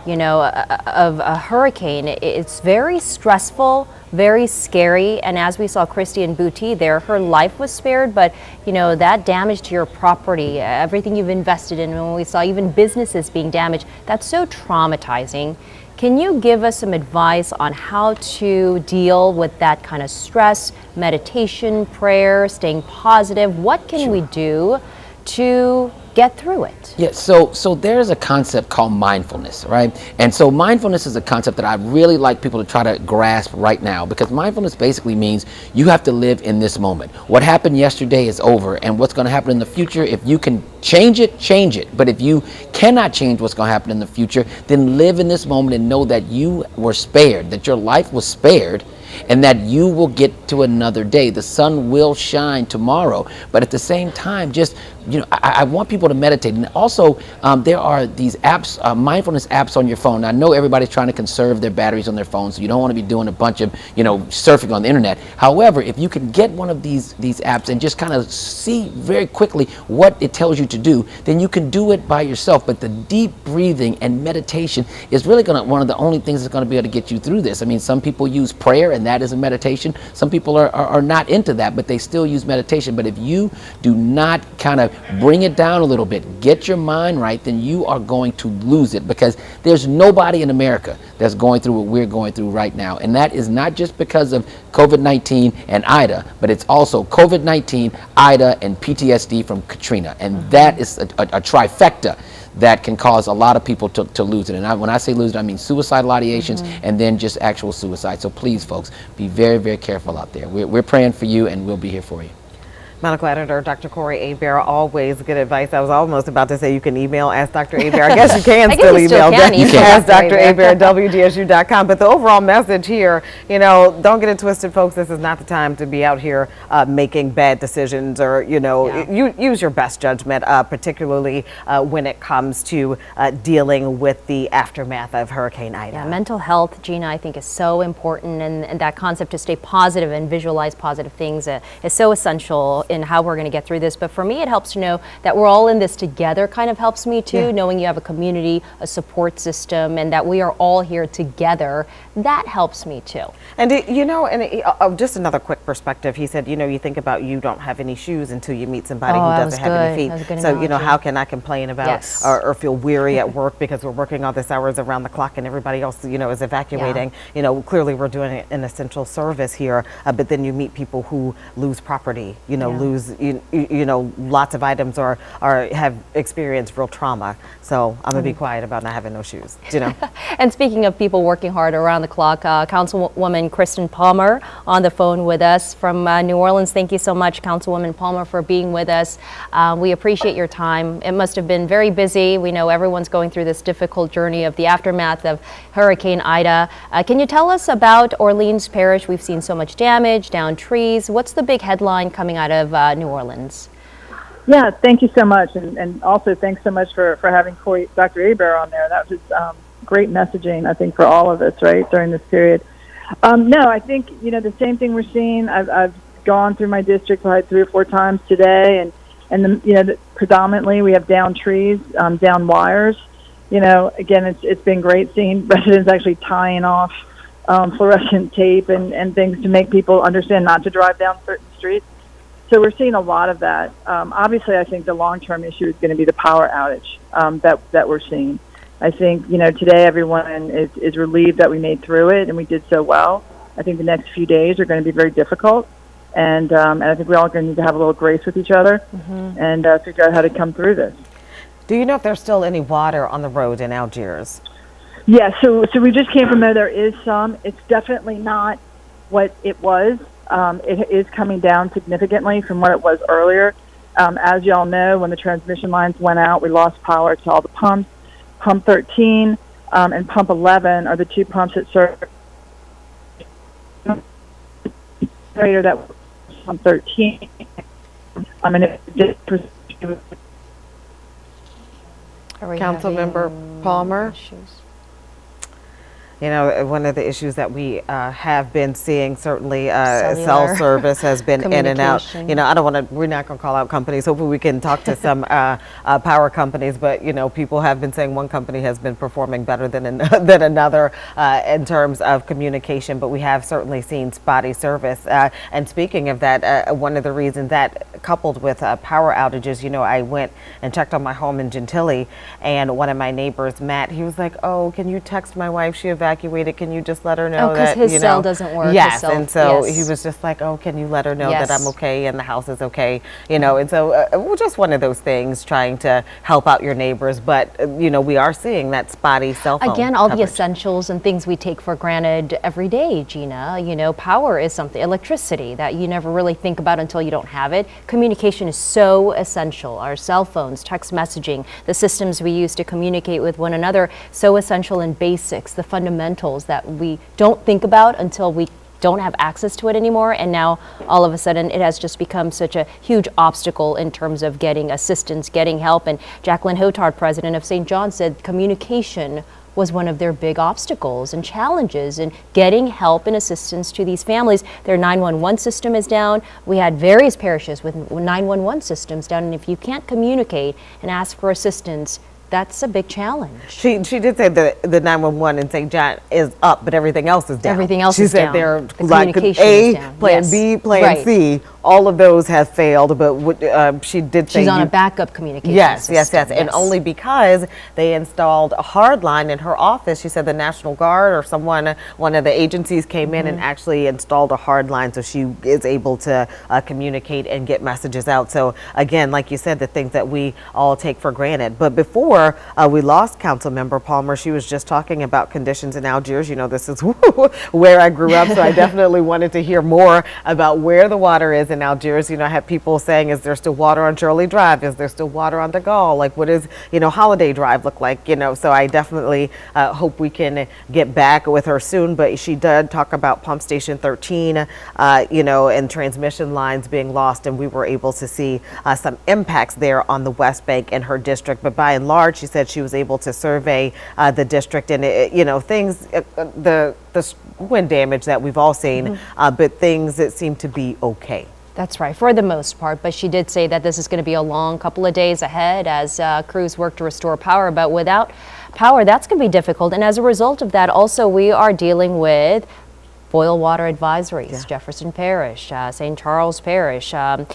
P: of a hurricane, it's very stressful, very scary. And as we saw Christy and Booty there, her life was spared, but that damage to your property, everything you've invested in, when we saw even businesses being damaged, that's so traumatizing. Can you give us some advice on how to deal with that kind of stress, meditation, prayer, staying positive? What can we do to get through it?
N: Yeah, so there's a concept called mindfulness, right? And so mindfulness is a concept that I really like people to try to grasp right now, because mindfulness basically means you have to live in this moment. What happened yesterday is over, and what's going to happen in the future, if you can change it, change it. But if you cannot change what's going to happen in the future, then live in this moment and know that you were spared, that your life was spared, and that you will get to another day. The sun will shine tomorrow, but at the same time, just, you know, I want people to meditate. And also, there are these apps, mindfulness apps on your phone. I know everybody's trying to conserve their batteries on their phones, so you don't want to be doing a bunch of, you know, surfing on the internet. However, if you can get one of these apps and just kind of see very quickly what it tells you to do, then you can do it by yourself. But the deep breathing and meditation is really one of the only things that's going to be able to get you through this. I mean, some people use prayer, and that is a meditation. Some people are not into that, but they still use meditation. But if you do not kind of bring it down a little bit, get your mind right, then you are going to lose it, because there's nobody in America that's going through what we're going through right now. And that is not just because of COVID-19 and Ida, but it's also COVID-19, Ida, and PTSD from Katrina. And that is a trifecta that can cause a lot of people to lose it. And when I say lose it, I mean suicidal ideations and then just actual suicide. So please, folks, be very, very careful out there. We're praying for you, and we'll be here for you.
Q: Medical editor Dr. Corey Hebert, always good advice. I was almost about to say you can email Ask Dr. Hebert. I guess you can still email Ask Dr. Hebert at WDSU.com. But the overall message here, you know, don't get it twisted, folks. This is not the time to be out here making bad decisions, or, you know, use your best judgment, particularly when it comes to dealing with the aftermath of Hurricane Ida.
P: Yeah, mental health, Gina, I think is so important, and that concept to stay positive and visualize positive things is so essential in how we're going to get through this. But for me, it helps to know that we're all in this together. Kind of helps me too, knowing you have a community, a support system, and that we are all here together. That helps me too.
Q: And you know, and just another quick perspective. He said, you know, you think about you don't have any shoes until you meet somebody who doesn't have any feet. So you know, how can I complain about or feel weary at work because we're working all this hours around the clock and everybody else, you know, is evacuating? You know, clearly we're doing an essential service here, but then you meet people who lose property, you know, lose, you know, lots of items or have experienced real trauma. So I'm gonna be quiet about not having no shoes, you know.
P: And speaking of people working hard around the clock, Councilwoman Kristen Palmer on the phone with us from New Orleans. Thank you so much, Councilwoman Palmer, for being with us. We appreciate your time. It must have been very busy. We know everyone's going through this difficult journey of the aftermath of Hurricane Ida. Can you tell us about Orleans Parish? We've seen so much damage, downed trees. What's the big headline coming out of New Orleans?
D: Yeah, thank you so much. And also thanks so much for having Dr. Hebert on there. That was great messaging, I think, for all of us, right, during this period. No, I think, you know, the same thing we're seeing. I've gone through my district probably 3 or 4 times today, and you know, predominantly we have down trees, down wires. You know, again, it's been great seeing residents actually tying off fluorescent tape and things to make people understand not to drive down certain streets. So we're seeing a lot of that. Obviously, I think the long-term issue is going to be the power outage that we're seeing. I think, you know, today everyone is relieved that we made through it and we did so well. I think the next few days are going to be very difficult, and I think we all going to need to have a little grace with each other and figure out how to come through this.
Q: Do you know if there's still any water on the road in Algiers?
D: Yeah, so we just came from there. There is some. It's definitely not what it was. It is coming down significantly from what it was earlier. As y'all know, when the transmission lines went out, we lost power to all the pumps. Pump 13 and Pump 11 are the 2 pumps that serve that Pump 13.
Q: Councilmember Palmer? You know, one of the issues that we have been seeing, certainly cell service has been in and out. You know, we're not going to call out companies. Hopefully we can talk to some power companies, but, you know, people have been saying one company has been performing better than another in terms of communication, but we have certainly seen spotty service. And speaking of that, one of the reasons that, coupled with power outages, you know, I went and checked on my home in Gentilly, and one of my neighbors, Matt, he was like, oh, can you text my wife? She evacuated. Can you just let her know that,
P: his cell doesn't work.
Q: Yes, and so he was just like, oh, can you let her know that I'm okay and the house is okay? You know, and so we're just one of those things, trying to help out your neighbors. But, you know, we are seeing that spotty cell phone
P: Again, all
Q: coverage.
P: the essentials and things we take for granted every day, Gina. You know, power is something, electricity, that you never really think about until you don't have it. Communication is so essential. Our cell phones, text messaging, the systems we use to communicate with one another, so essential in basics, the fundamentals that we don't think about until we don't have access to it anymore, and now all of a sudden it has just become such a huge obstacle in terms of getting assistance, getting help. And Jacqueline Hotard, president of St. John, said communication was one of their big obstacles and challenges in getting help and assistance to these families. Their 911 system is down. We had various parishes with 911 systems down, and if you can't communicate and ask for assistance, that's a big challenge.
Q: She did say that the 911 in St. John is up, but everything else is down.
P: Everything else
Q: she
P: is
Q: said
P: down.
Q: they're
P: The
Q: like
P: communication
Q: A,
P: is down.
Q: plan
P: Yes.
Q: B, plan
P: Right.
Q: C. All of those have failed, but she did say
P: She's on a backup communication
Q: Yes,
P: system.
Q: and only because they installed a hard line in her office. She said the National Guard or one of the agencies came in and actually installed a hard line, so she is able to communicate and get messages out. So again, like you said, the things that we all take for granted. But before we lost Councilmember Palmer, she was just talking about conditions in Algiers. You know, this is where I grew up, so I definitely wanted to hear more about where the water is in Algiers. You know, I have people saying, is there still water on Shirley Drive? Is there still water on the Gaulle? Like, what is, Holiday Drive look like? So I definitely hope we can get back with her soon. But she did talk about Pump Station 13, and transmission lines being lost. And we were able to see some impacts there on the West Bank in her district. But by and large, she said she was able to survey the district and, things, the wind damage that we've all seen, but things that seem to be okay.
P: That's right, for the most part, but she did say that this is going to be a long couple of days ahead as crews work to restore power, but without power, that's going to be difficult. And as a result of that, also, we are dealing with boil water advisories, Jefferson Parish, St. Charles Parish, and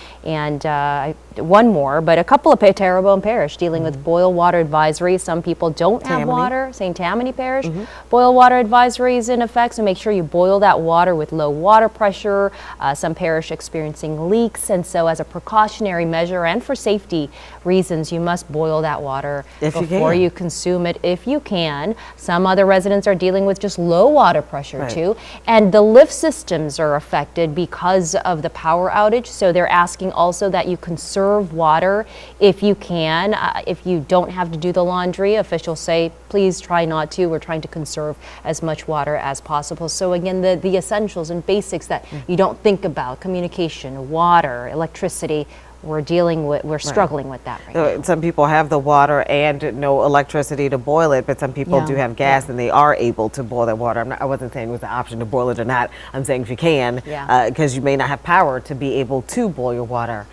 P: one more, but a couple of Terrebonne Parish dealing with boil water advisories. Some people don't have water. St. Tammany Parish, boil water advisories in effect, so make sure you boil that water with low water pressure. Some parish experiencing leaks, and so as a precautionary measure and for safety reasons, you must boil that water before you consume it if you can. Some other residents are dealing with just low water pressure too, and the lift systems are affected because of the power outage, so they're asking also that you conserve water if you can. If you don't have to do the laundry, officials say please try not to. We're trying to conserve as much water as possible. So again, the essentials and basics that you don't think about, communication, water, electricity, we're struggling with that right now.
Q: Some people have the water and no electricity to boil it, but some people do have gas and they are able to boil that water. I wasn't saying it was an option to boil it or not. I'm saying if you can, because you may not have power to be able to boil your water.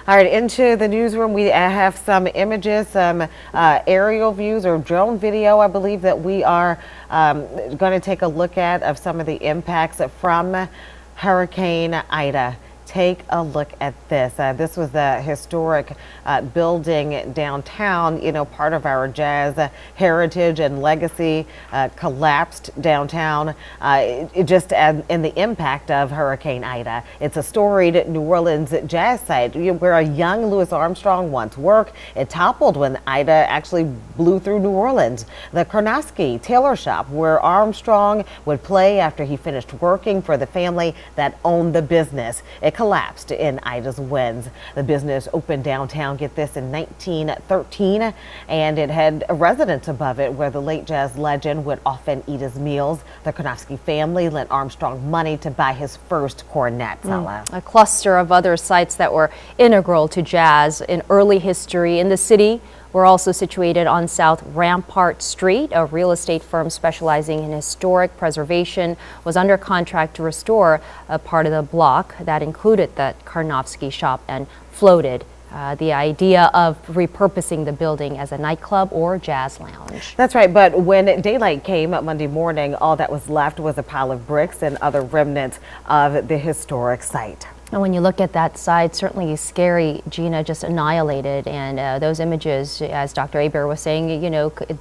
Q: All right, into the newsroom, we have some images, some aerial views or drone video, I believe, that we are going to take a look at of some of the impacts from Hurricane Ida. Take a look at this. This was the historic building downtown, part of our jazz heritage and legacy, collapsed downtown just in the impact of Hurricane Ida. It's a storied New Orleans jazz site where a young Louis Armstrong once worked. It toppled when Ida actually blew through New Orleans. The Karnofsky tailor shop where Armstrong would play after he finished working for the family that owned the business. It collapsed in Ida's winds. The business opened downtown, get this, in 1913, and it had a residence above it where the late jazz legend would often eat his meals. The Karnofsky family lent Armstrong money to buy his first cornet.
P: A cluster of other sites that were integral to jazz in early history in the city were also situated on South Rampart Street. A real estate firm specializing in historic preservation was under contract to restore a part of the block that included the Karnofsky shop and floated the idea of repurposing the building as a nightclub or jazz lounge.
Q: That's right, but when daylight came Monday morning, all that was left was a pile of bricks and other remnants of the historic site.
P: And when you look at that side, certainly scary, Gina, just annihilated. And those images, as Dr. Aber was saying,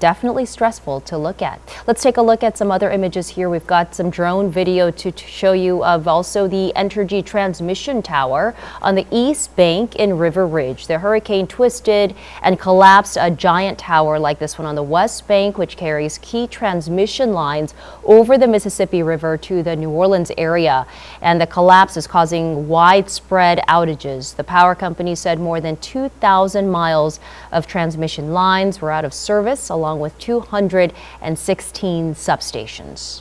P: definitely stressful to look at. Let's take a look at some other images here. We've got some drone video to show you of also the Entergy transmission tower on the east bank in River Ridge. The hurricane twisted and collapsed a giant tower like this one on the west bank, which carries key transmission lines over the Mississippi River to the New Orleans area. And the collapse is causing widespread outages. The power company said more than 2,000 miles of transmission lines were out of service, along with 216 substations.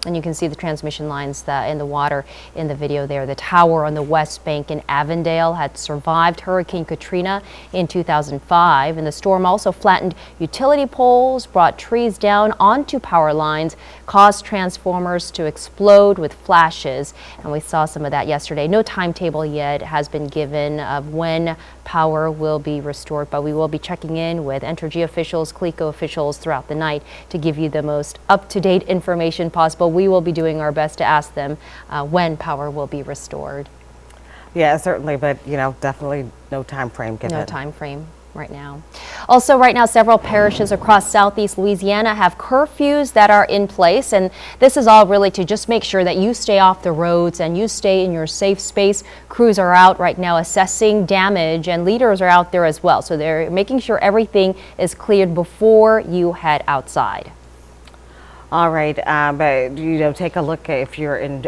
P: And you can see the transmission lines in the water in the video there. The tower on the West Bank in Avondale had survived Hurricane Katrina in 2005. And the storm also flattened utility poles, brought trees down onto power lines, caused transformers to explode with flashes. And we saw some of that yesterday. No timetable yet has been given of when power will be restored, but we will be checking in with Entergy officials, CLECO officials throughout the night to give you the most up-to-date information possible. We will be doing our best to ask them when power will be restored.
Q: Yeah, certainly, but definitely no time frame given.
P: No time frame right now. Also, right now, several parishes across southeast Louisiana have curfews that are in place, and this is all really to just make sure that you stay off the roads and you stay in your safe space. Crews are out right now assessing damage, and leaders are out there as well, so they're making sure everything is cleared before you head outside.
Q: All right, but take a look if you're in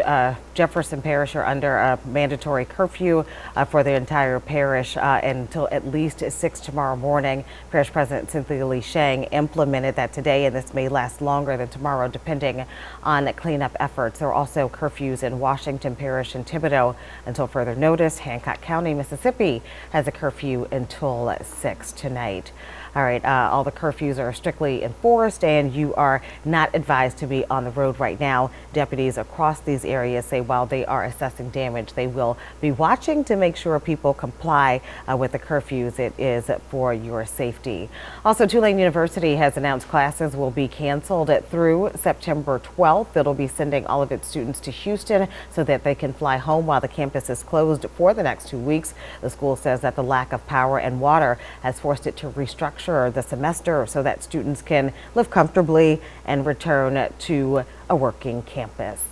Q: Jefferson Parish are under a mandatory curfew for the entire parish until at least 6 tomorrow morning. Parish President Cynthia Lee Shang implemented that today, and this may last longer than tomorrow depending on cleanup efforts. There are also curfews in Washington Parish and Thibodaux until further notice. Hancock County, Mississippi has a curfew until 6 tonight. All right, all the curfews are strictly enforced, and you are not advised to be on the road right now. Deputies across these areas say while they are assessing damage, they will be watching to make sure people comply with the curfews. It is for your safety. Also, Tulane University has announced classes will be canceled through September 12th. It'll be sending all of its students to Houston so that they can fly home while the campus is closed for the next 2 weeks. The school says that the lack of power and water has forced it to restructure the semester so that students can live comfortably and return to a working campus.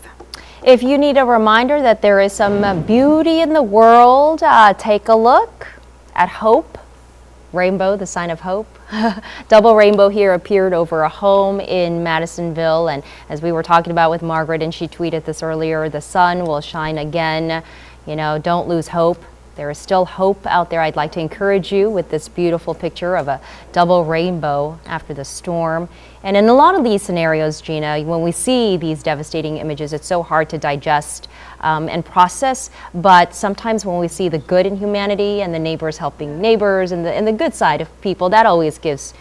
P: If you need a reminder that there is some beauty in the world, take a look at hope. Rainbow, the sign of hope. Double rainbow here appeared over a home in Madisonville, and as we were talking about with Margaret, and she tweeted this earlier, the sun will shine again. Don't lose hope. There is still hope out there. I'd like to encourage you with this beautiful picture of a double rainbow after the storm. And in a lot of these scenarios, Gina, when we see these devastating images, it's so hard to digest and process. But sometimes when we see the good in humanity and the neighbors helping neighbors and the good side of people, that always gives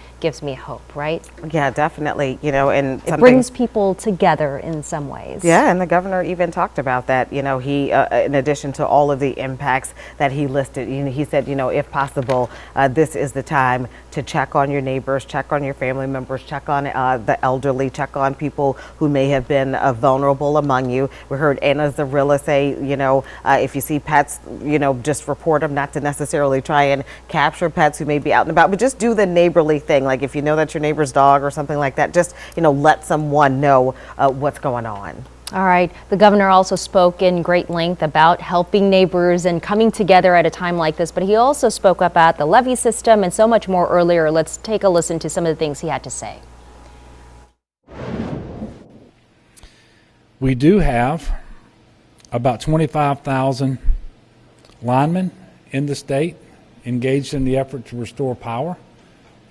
P: me hope, right?
Q: Yeah, definitely. And
P: it brings people together in some ways.
Q: Yeah, and the governor even talked about that. He, in addition to all of the impacts that he listed, he said, if possible, this is the time to check on your neighbors, check on your family members, check on the elderly, check on people who may have been vulnerable among you. We heard Anna Zarilla say, if you see pets, just report them, not to necessarily try and capture pets who may be out and about, but just do the neighborly thing. Like if you know that's your neighbor's dog or something like that, just, let someone know what's going on.
P: All right. The governor also spoke in great length about helping neighbors and coming together at a time like this, but he also spoke about the levee system and so much more earlier. Let's take a listen to some of the things he had to say.
C: We do have about 25,000 linemen in the state engaged in the effort to restore power,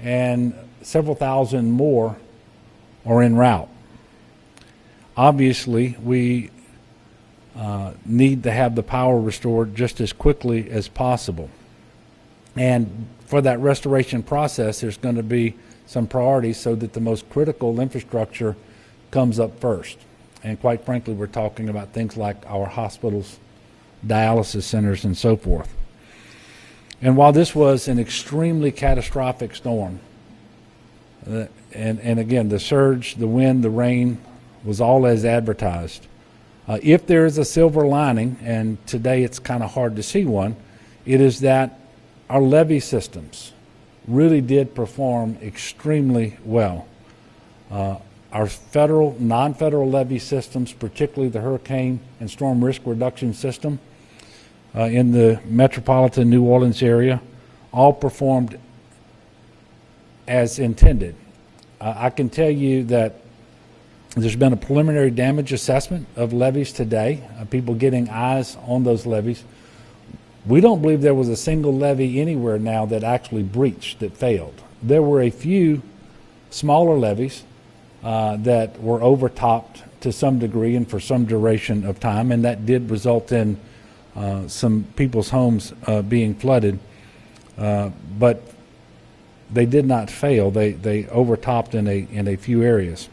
C: and several thousand more are en route. Obviously, we need to have the power restored just as quickly as possible. And for that restoration process, there's going to be some priorities so that the most critical infrastructure comes up first. And quite frankly, we're talking about things like our hospitals, dialysis centers, and so forth. And while this was an extremely catastrophic storm, and again, the surge, the wind, the rain was all as advertised. If there is a silver lining, and today it's kind of hard to see one, it is that our levee systems really did perform extremely well. Our federal, non-federal levee systems, particularly the hurricane and storm risk reduction system in the metropolitan New Orleans area, all performed as intended. I can tell you that there's been a preliminary damage assessment of levees today, people getting eyes on those levees. We don't believe there was a single levee anywhere now that actually breached, that failed. There were a few smaller levees that were overtopped to some degree and for some duration of time, and that did result in some people's homes being flooded. But they did not fail. They overtopped in a few areas.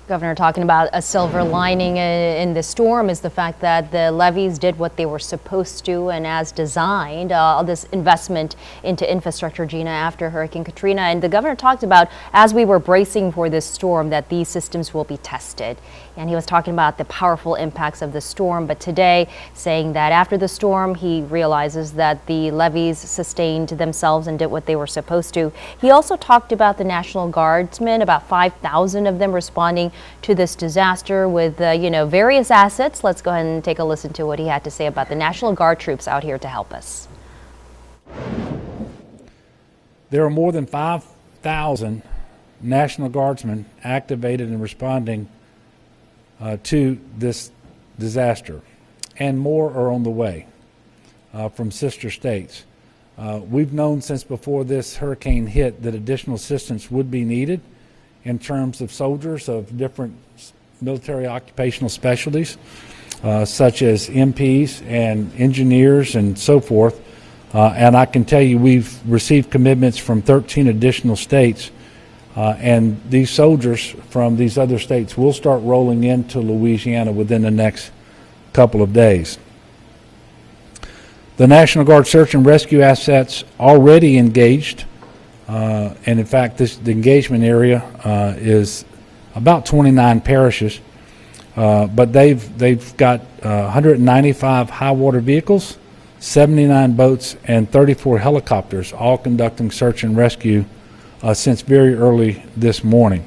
P: Governor, talking about a silver lining in the storm is the fact that the levees did what they were supposed to and as designed. All this investment into infrastructure, Gina, after Hurricane Katrina. And the governor talked about, as we were bracing for this storm, that these systems will be tested. And he was talking about the powerful impacts of the storm. But today, saying that after the storm, he realizes that the levees sustained themselves and did what they were supposed to. He also talked about the National Guardsmen, about 5,000 of them responding to this disaster with, various assets. Let's go ahead and take a listen to what he had to say about the National Guard troops out here to help us.
C: There are more than 5,000 National Guardsmen activated and responding to this disaster, and more are on the way from sister states. We've known since before this hurricane hit that additional assistance would be needed in terms of soldiers of different military occupational specialties, such as MPs and engineers and so forth. And I can tell you we've received commitments from 13 additional states, and these soldiers from these other states will start rolling into Louisiana within the next couple of days. The National Guard search and rescue assets already engaged. And in fact, the engagement area is about 29 parishes, but they've got 195 high water vehicles, 79 boats, and 34 helicopters, all conducting search and rescue since very early this morning.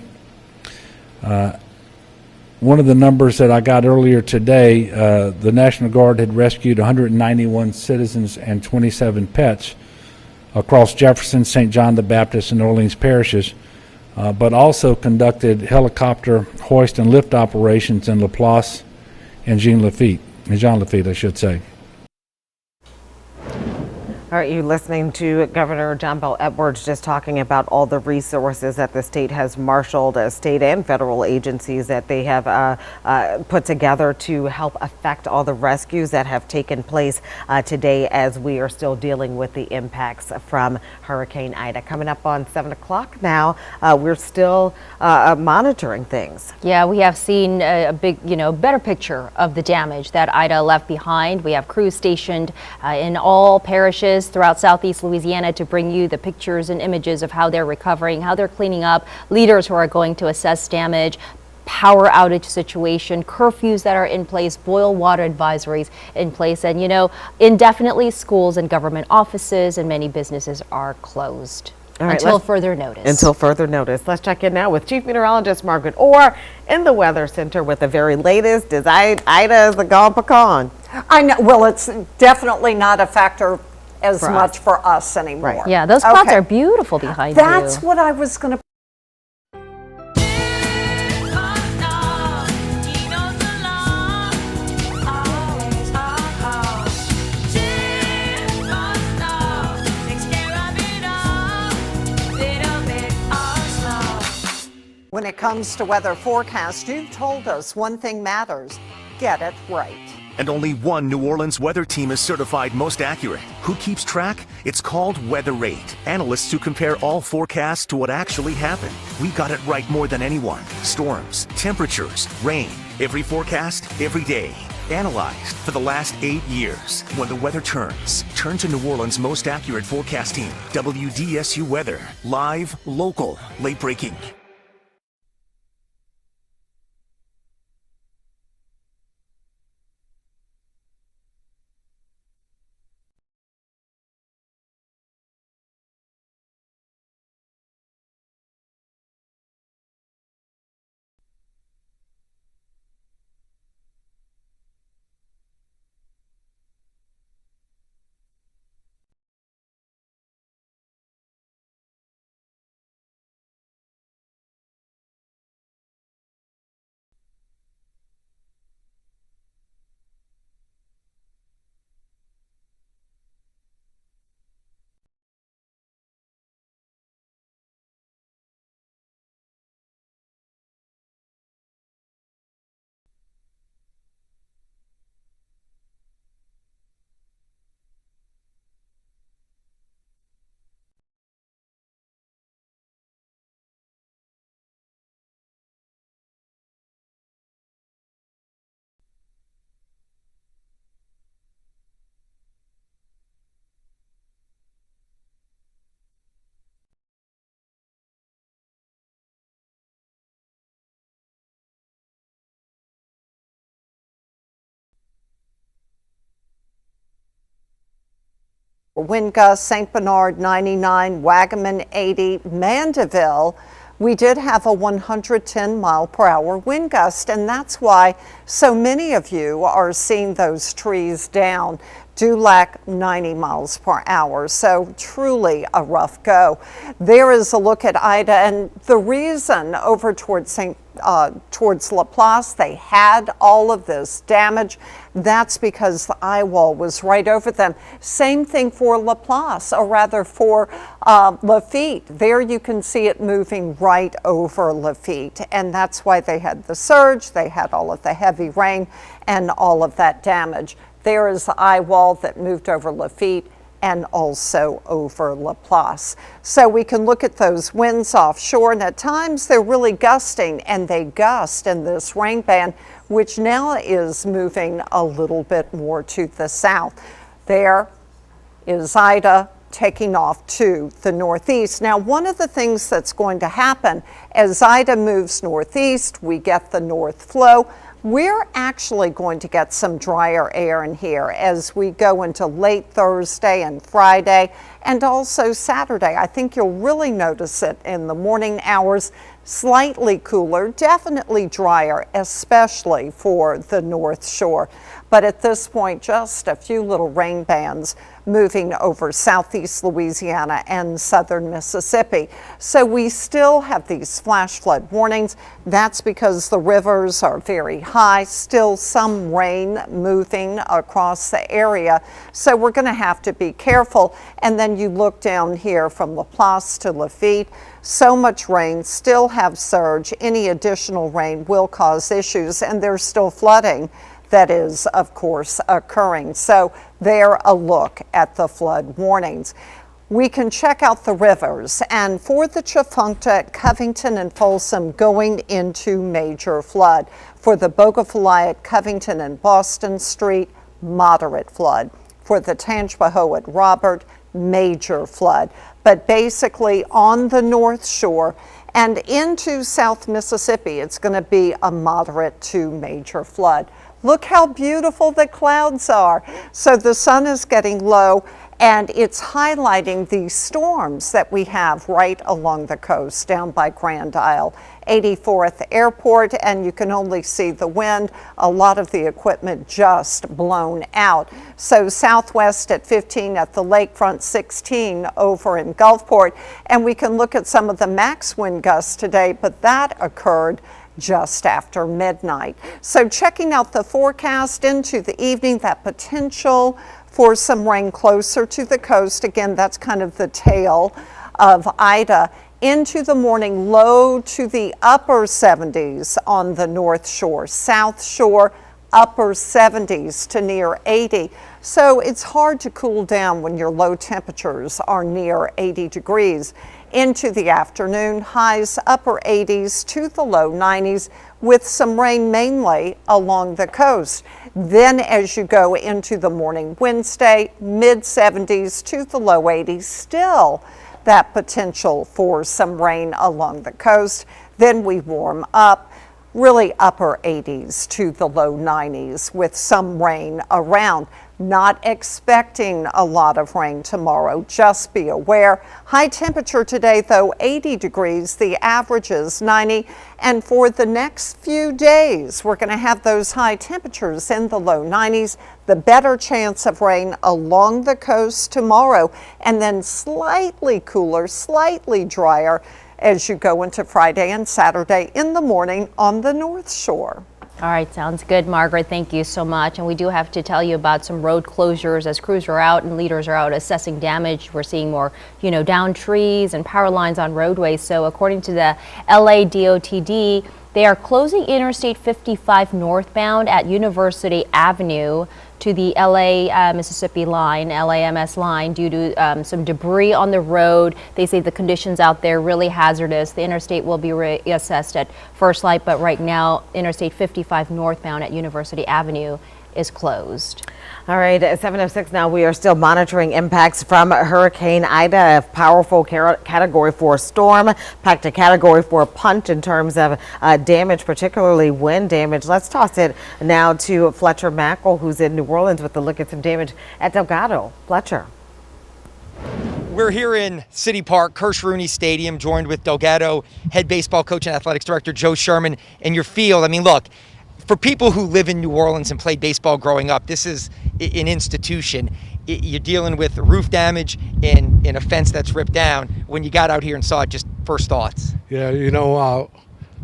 C: One of the numbers that I got earlier today, the National Guard had rescued 191 citizens and 27 pets across Jefferson, St. John the Baptist, and Orleans parishes, but also conducted helicopter hoist and lift operations in Laplace and Jean Lafitte, I should say.
Q: All right, you listening to Governor John Bel Edwards just talking about all the resources that the state has marshaled, state and federal agencies that they have put together to help affect all the rescues that have taken place today as we are still dealing with the impacts from Hurricane Ida. Coming up on 7 o'clock now, we're still monitoring things.
P: Yeah, we have seen a big, better picture of the damage that Ida left behind. We have crews stationed in all parishes throughout southeast Louisiana to bring you the pictures and images of how they're recovering, how they're cleaning up, leaders who are going to assess damage, power outage situation, curfews that are in place, boil water advisories in place, and indefinitely schools and government offices and many businesses are closed. Until further notice. Let's check in now with Chief Meteorologist Margaret Orr in the Weather Center with the very latest. Is Ida is the gone pecan?
E: I know. Well, it's definitely not a factor as much for us anymore.
P: Right. Yeah, those clouds are beautiful behind you.
E: That's what I was going to. When it comes to weather forecast, you've told us one thing matters: get it right.
O: And only one New Orleans weather team is certified most accurate. Who keeps track? It's called Weather Rate. Analysts who compare all forecasts to what actually happened. We got it right more than anyone. Storms, temperatures, rain. Every forecast, every day. Analyzed for the last 8 years. When the weather turns, turn to New Orleans' most accurate forecast team. WDSU Weather. Live, local, late breaking.
E: wind gusts, St. Bernard 99, Wagaman 80, Mandeville. We did have a 110 mile per hour wind gust, and that's why so many of you are seeing those trees down. Dulac 90 miles per hour. So truly a rough go. There is a look at Ida, and the reason over towards towards Laplace they had all of this damage, that's because the eye wall was right over them. Same thing for Laplace, or rather for Lafitte. There you can see it moving right over Lafitte, and that's why they had the surge, they had all of the heavy rain and all of that damage. There is the eye wall that moved over Lafitte and also over Laplace. So we can look at those winds offshore, and at times they're really gusting, and they gust in this rain band, which now is moving a little bit more to the south. There is Ida taking off to the northeast. Now, one of the things that's going to happen as Ida moves northeast, we get the north flow. We're actually going to get some drier air in here as we go into late Thursday and Friday, and also Saturday. I think you'll really notice it in the morning hours. Slightly cooler, definitely drier, especially for the North Shore. But at this point, just a few little rain bands moving over southeast Louisiana and southern Mississippi. So we still have these flash flood warnings. That's because the rivers are very high, still some rain moving across the area. So we're going to have to be careful. And then you look down here from Laplace to Lafitte. So much rain, still have surge. Any additional rain will cause issues, and there's still flooding that is, of course, occurring. So there a look at the flood warnings. We can check out the rivers, and for the Tchefuncte, Covington, and Folsom going into major flood. For the Bogafly at Covington and Boston Street, moderate flood. For the Tangipahoa at Robert, major flood. But basically on the North Shore and into South Mississippi, it's going to be a moderate to major flood. Look how beautiful the clouds are. So the sun is getting low, and it's highlighting these storms that we have right along the coast down by Grand Isle, 84th Airport, and you can only see the wind. A lot of the equipment just blown out. So southwest at 15 at the lakefront, 16 over in Gulfport, and we can look at some of the max wind gusts today, but that occurred just after midnight. So checking out the forecast into the evening, that potential for some rain closer to the coast. Again, that's kind of the tail of Ida. Into the morning, low to the upper 70s on the North Shore. South Shore, upper 70s to near 80. So it's hard to cool down when your low temperatures are near 80 degrees. Into the afternoon, highs upper 80s to the low 90s with some rain mainly along the coast. Then as you go into the morning Wednesday, mid 70s to the low 80s, still that potential for some rain along the coast. Then we warm up, really upper 80s to the low 90s with some rain around. Not expecting a lot of rain tomorrow, just be aware. High temperature today though, 80 degrees, the average is 90. And for the next few days, we're going to have those high temperatures in the low 90s. The better chance of rain along the coast tomorrow, and then slightly cooler, slightly drier as you go into Friday and Saturday in the morning on the North Shore.
P: All right, sounds good, Margaret. Thank you so much. And we do have to tell you about some road closures as crews are out and leaders are out assessing damage. We're seeing more, down trees and power lines on roadways. So according to the LA DOTD, they are closing Interstate 55 northbound at University Avenue to the LA Mississippi line, LAMS line, due to some debris on the road. They say the conditions out there really hazardous. The interstate will be reassessed at first light, but right now Interstate 55 northbound at University Avenue is closed.
Q: All right, at 7:06 now, we are still monitoring impacts from Hurricane Ida, a powerful Category 4 storm, packed a Category 4 punch in terms of damage, particularly wind damage. Let's toss it now to Fletcher Mackel, who's in New Orleans with a look at some damage at Delgado. Fletcher.
V: We're here in City Park, Kirsch Rooney Stadium, joined with Delgado head baseball coach and athletics director Joe Sherman. And your field, I mean, look, for people who live in New Orleans and played baseball growing up, this is an institution. You're dealing with roof damage and a fence that's ripped down. When you got out here and saw it, just first thoughts.
K: Yeah, you know,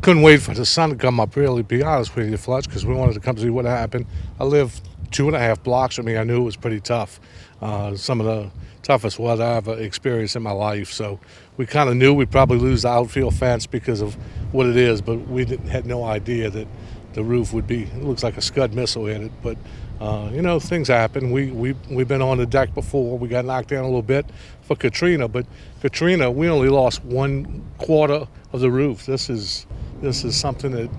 K: couldn't wait for the sun to come up, really, to be honest with you, Fletch, because we wanted to come see what happened. I live 2.5 blocks from me. I knew it was pretty tough. Some of the toughest weather I've ever experienced in my life. So we kind of knew we'd probably lose the outfield fence because of what it is, but we had no idea that the roof would be, it looks like a Scud missile hit it. But, you know, things happen. We've been on the deck before. We got knocked down a little bit for Katrina, but Katrina, we only lost 1/4 of the roof. This is something that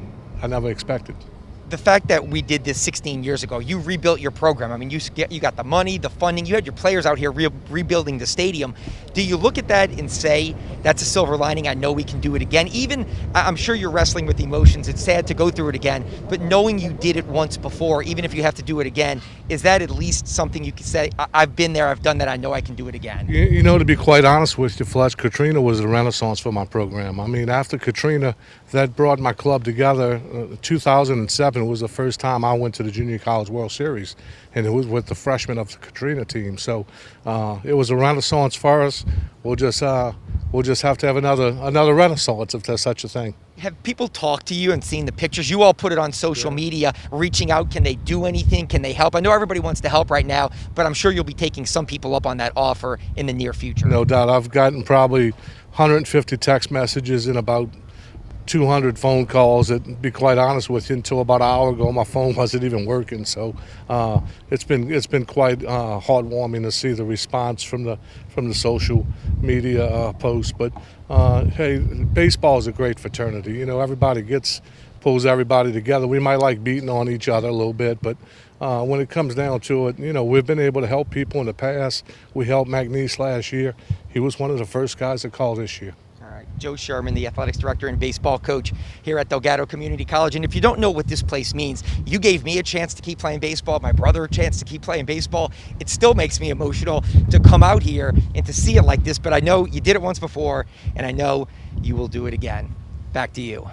K: I never expected.
V: The fact that we did this 16 years ago, you rebuilt your program. I mean, you got the money, the funding, you had your players out here rebuilding the stadium. Do you look at that and say, that's a silver lining, I know we can do it again? Even, I'm sure you're wrestling with emotions, it's sad to go through it again, but knowing you did it once before, even if you have to do it again, is that at least something you can say, I've been there, I've done that, I know I can do it again?
K: You know, to be quite honest with you, Fletch, Katrina was a renaissance for my program. I mean, after Katrina, that brought my club together. 2007 was the first time I went to the Junior College World Series, and it was with the freshmen of the Katrina team. So it was a renaissance for us. We'll just have to have another renaissance if there's such a thing.
V: Have people talked to you and seen the pictures? You all put it on social media, reaching out. Can they do anything? Can they help? I know everybody wants to help right now, but I'm sure you'll be taking some people up on that offer in the near future.
K: No doubt. I've gotten probably 150 text messages and about 200 phone calls. To be quite honest with you, until about an hour ago, my phone wasn't even working. So it's been quite heartwarming to see the response from the social media posts. But hey, baseball is a great fraternity. You know, everybody pulls everybody together. We might like beating on each other a little bit, but when it comes down to it, you know, we've been able to help people in the past. We helped McNeese last year. He was one of the first guys that called this year.
V: Joe Sherman, the athletics director and baseball coach here at Delgado Community College. And if you don't know what this place means, you gave me a chance to keep playing baseball, my brother a chance to keep playing baseball. It still makes me emotional to come out here and to see it like this, but I know you did it once before, and I know you will do it again. Back to you.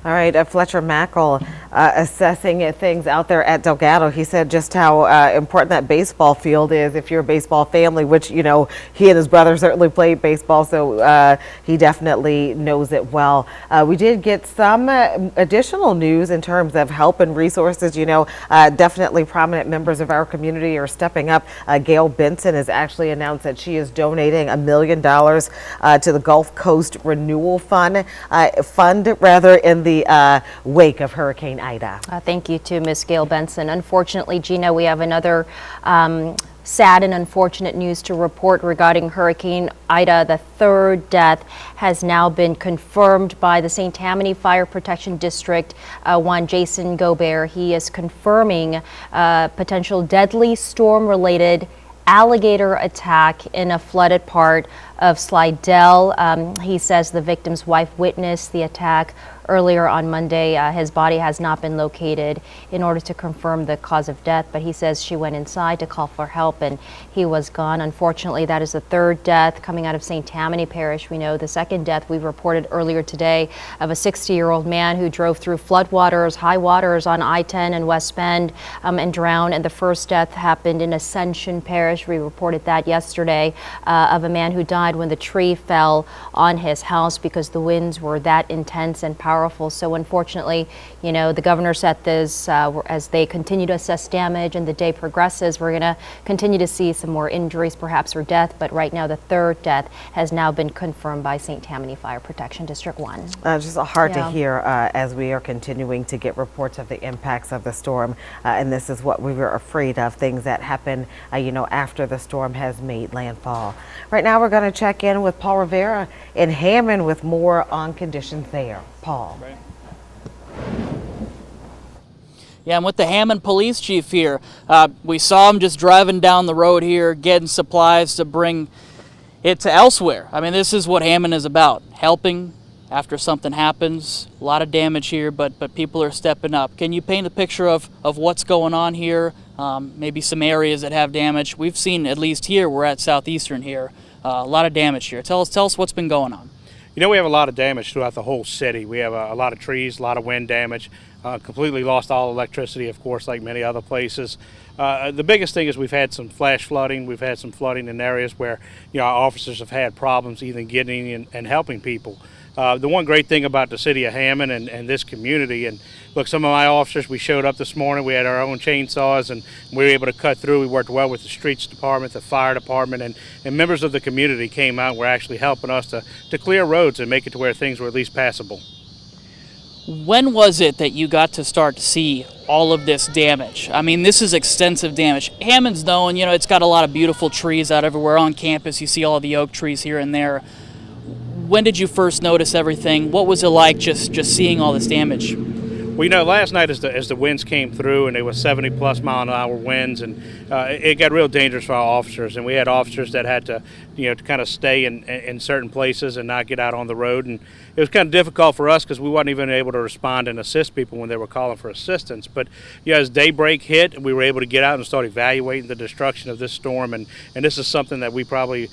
Q: All right, Fletcher Mackel assessing things out there at Delgado. He said just how important that baseball field is if you're a baseball family, which, you know, he and his brother certainly played baseball, so he definitely knows it well. We did get some additional news in terms of help and resources. You know, definitely prominent members of our community are stepping up. Gail Benson has actually announced that she is donating $1 million to the Gulf Coast Renewal Fund, in the wake of Hurricane Ida.
P: Thank you to Ms. Gail Benson. Unfortunately, Gina, we have another sad and unfortunate news to report regarding Hurricane Ida. The third death has now been confirmed by the St. Tammany Fire Protection District. One Jason Gobert, he is confirming potential deadly storm-related alligator attack in a flooded part of Slidell. He says the victim's wife witnessed the attack earlier on Monday. His body has not been located in order to confirm the cause of death, but he says she went inside to call for help and he was gone. Unfortunately, that is the third death coming out of St. Tammany Parish. We know the second death we reported earlier today of a 60-year-old man who drove through floodwaters, high waters on I-10 in West Bend and drowned. And the first death happened in Ascension Parish. We reported that yesterday of a man who died when the tree fell on his house because the winds were that intense and powerful. So unfortunately, you know, the governor said this as they continue to assess damage and the day progresses, we're going to continue to see some more injuries, perhaps, or death. But right now, the third death has now been confirmed by St. Tammany Fire Protection District 1.
Q: Just hard to hear as we are continuing to get reports of the impacts of the storm. And this is what we were afraid of, things that happen, you know, after the storm has made landfall. Right now, we're going to check in with Paul Rivera in Hammond with more on conditions there. Paul.
R: Right. Yeah, I'm with the Hammond Police Chief here. We saw him just driving down the road here, getting supplies to bring it to elsewhere. I mean, this is what Hammond is about, helping after something happens. A lot of damage here, but people are stepping up. Can you paint a picture of what's going on here, maybe some areas that have damage. We've seen, at least here, we're at Southeastern here, a lot of damage here. Tell us what's been going on.
G: You know, we have a lot of damage throughout the whole city. We have a lot of trees, a lot of wind damage, completely lost all electricity, of course, like many other places. The biggest thing is we've had some flash flooding. We've had some flooding in areas where, our officers have had problems even getting in and helping people. The one great thing about the city of Hammond and this community, and look, some of my officers, we showed up this morning, we had our own chainsaws and we were able to cut through. We worked well with the streets department, the fire department, and members of the community came out and were actually helping us to clear roads and make it to where things were at least passable.
R: When was it that you got to start to see all of this damage? I mean, this is extensive damage. Hammond's known, it's got a lot of beautiful trees out everywhere on campus. You see all the oak trees here and there. When did you first notice everything? What was it like just seeing all this damage?
G: Well, last night as the winds came through and they were 70+ mile-an-hour winds, and it got real dangerous for our officers. And we had officers that had to, to kind of stay in certain places and not get out on the road. And it was kind of difficult for us because we weren't even able to respond and assist people when they were calling for assistance. But as daybreak hit, we were able to get out and start evaluating the destruction of this storm. And this is something that we probably,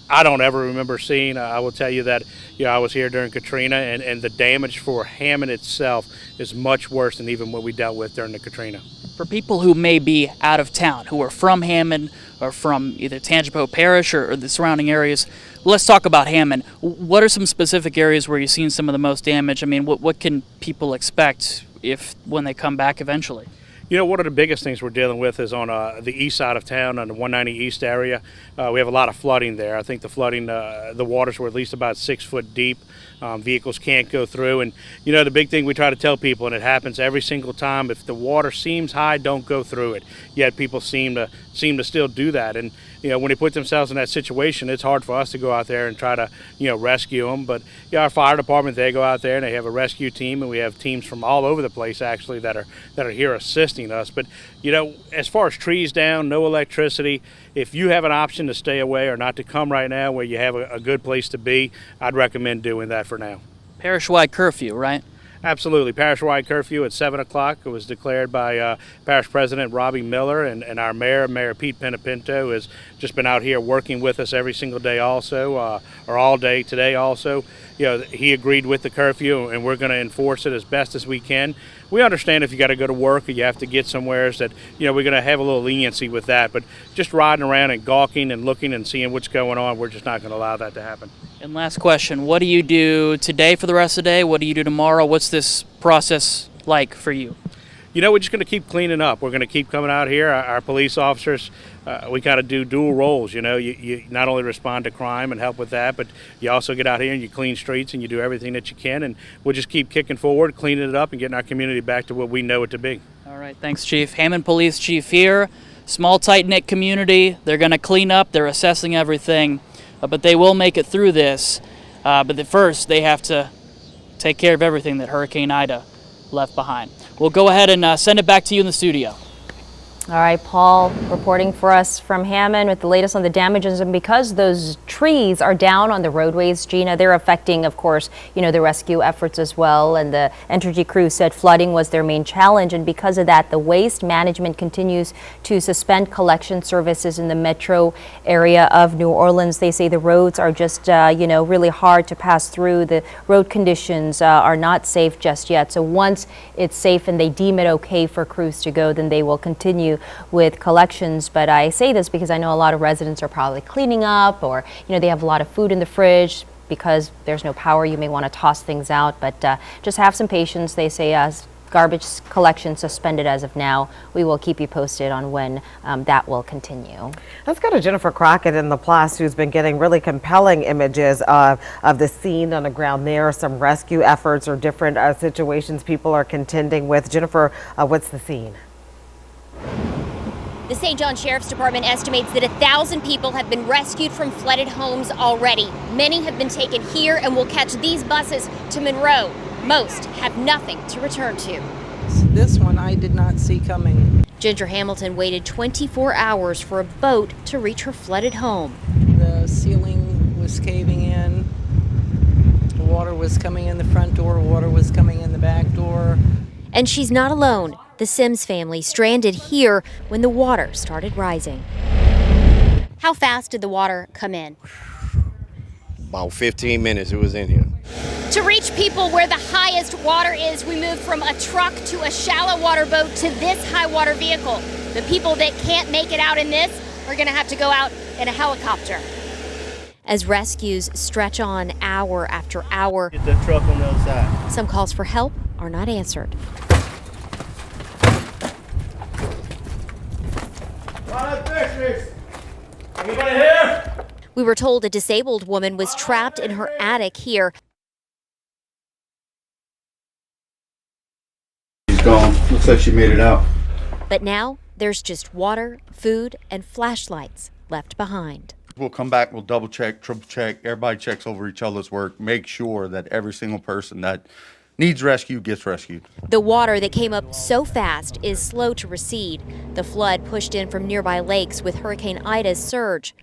G: I don't ever remember seeing. I will tell you that, I was here during Katrina, and the damage for Hammond itself is much worse than even what we dealt with during the Katrina.
R: For people who may be out of town, who are from Hammond or from either Tangipahoa Parish or the surrounding areas, let's talk about Hammond. What are some specific areas where you've seen some of the most damage? I mean, what can people expect when they come back eventually?
G: One of the biggest things we're dealing with is on the east side of town, on the 190 East area. We have a lot of flooding there. I think the flooding, the waters were at least about 6 foot deep. Vehicles can't go through. And, the big thing we try to tell people, and it happens every single time, if the water seems high, don't go through it. Yet people seem to still do that. And, when they put themselves in that situation, it's hard for us to go out there and try to, rescue them. But, our fire department, they go out there and they have a rescue team, and we have teams from all over the place, actually, that are here assisting us. But, as far as trees down, no electricity, if you have an option to stay away or not to come right now where you have a good place to be, I'd recommend doing that for now.
R: Parish-wide curfew, right?
G: Absolutely. Parish-wide curfew at 7 o'clock. It was declared by Parish President Robbie Miller, and our Mayor Pete Penapinto, has just been out here working with us every single day also, or all day today also. He agreed with the curfew, and we're going to enforce it as best as we can. We understand if you got to go to work or you have to get somewhere, that we're going to have a little leniency with that. But just riding around and gawking and looking and seeing what's going on, we're just not going to allow that to happen.
R: And last question, what do you do today for the rest of the day? What do you do tomorrow? What's this process like for you?
G: We're just going to keep cleaning up. We're going to keep coming out here. Our police officers, we got to do dual roles. You not only respond to crime and help with that, but you also get out here and you clean streets and you do everything that you can. And we'll just keep kicking forward, cleaning it up, and getting our community back to what we know it to be.
R: All right, thanks, Chief. Hammond Police Chief here. Small, tight-knit community. They're going to clean up. They're assessing everything, but they will make it through this. But first, they have to take care of everything that Hurricane Ida left behind. We'll go ahead and send it back to you in the studio.
P: All right, Paul reporting for us from Hammond with the latest on the damages. And because those trees are down on the roadways, Gina, they're affecting, of course, the rescue efforts as well. And the Entergy crew said flooding was their main challenge. And because of that, the Waste Management continues to suspend collection services in the metro area of New Orleans. They say the roads are just, really hard to pass through. The road conditions are not safe just yet. So once it's safe and they deem it okay for crews to go, then they will continue with collections. But I say this because I know a lot of residents are probably cleaning up, or they have a lot of food in the fridge. Because there's no power, you may want to toss things out, but just have some patience. They say garbage collection suspended as of now. We will keep you posted on when that will continue.
Q: Let's go to Jennifer Crockett in La Place, who's been getting really compelling images of the scene on the ground there, some rescue efforts or different situations people are contending with. Jennifer, what's the scene?
H: The St. John Sheriff's Department estimates that 1,000 people have been rescued from flooded homes already. Many have been taken here and will catch these buses to Monroe. Most have nothing to return to.
T: This one I did not see coming.
H: Ginger Hamilton waited 24 hours for a boat to reach her flooded home.
T: The ceiling was caving in. Water was coming in the front door, water was coming in the back door.
H: And she's not alone. The Sims family stranded here when the water started rising. How fast did the water come in?
J: About 15 minutes it was in here.
H: To reach people where the highest water is, we moved from a truck to a shallow water boat to this high water vehicle. The people that can't make it out in this are going to have to go out in a helicopter. As rescues stretch on hour after hour,
F: Get the truck on the other side.
H: some calls for help are not answered.
F: Anybody here?
H: We were told a disabled woman was trapped in her attic here.
U: She's gone. Looks like she made it out.
H: But now there's just water, food, and flashlights left behind.
U: We'll come back, we'll double check, triple check. Everybody checks over each other's work. Make sure that every single person that needs rescue gets rescued.
H: The water that came up so fast is slow to recede. The flood pushed in from nearby lakes with Hurricane Ida's surge.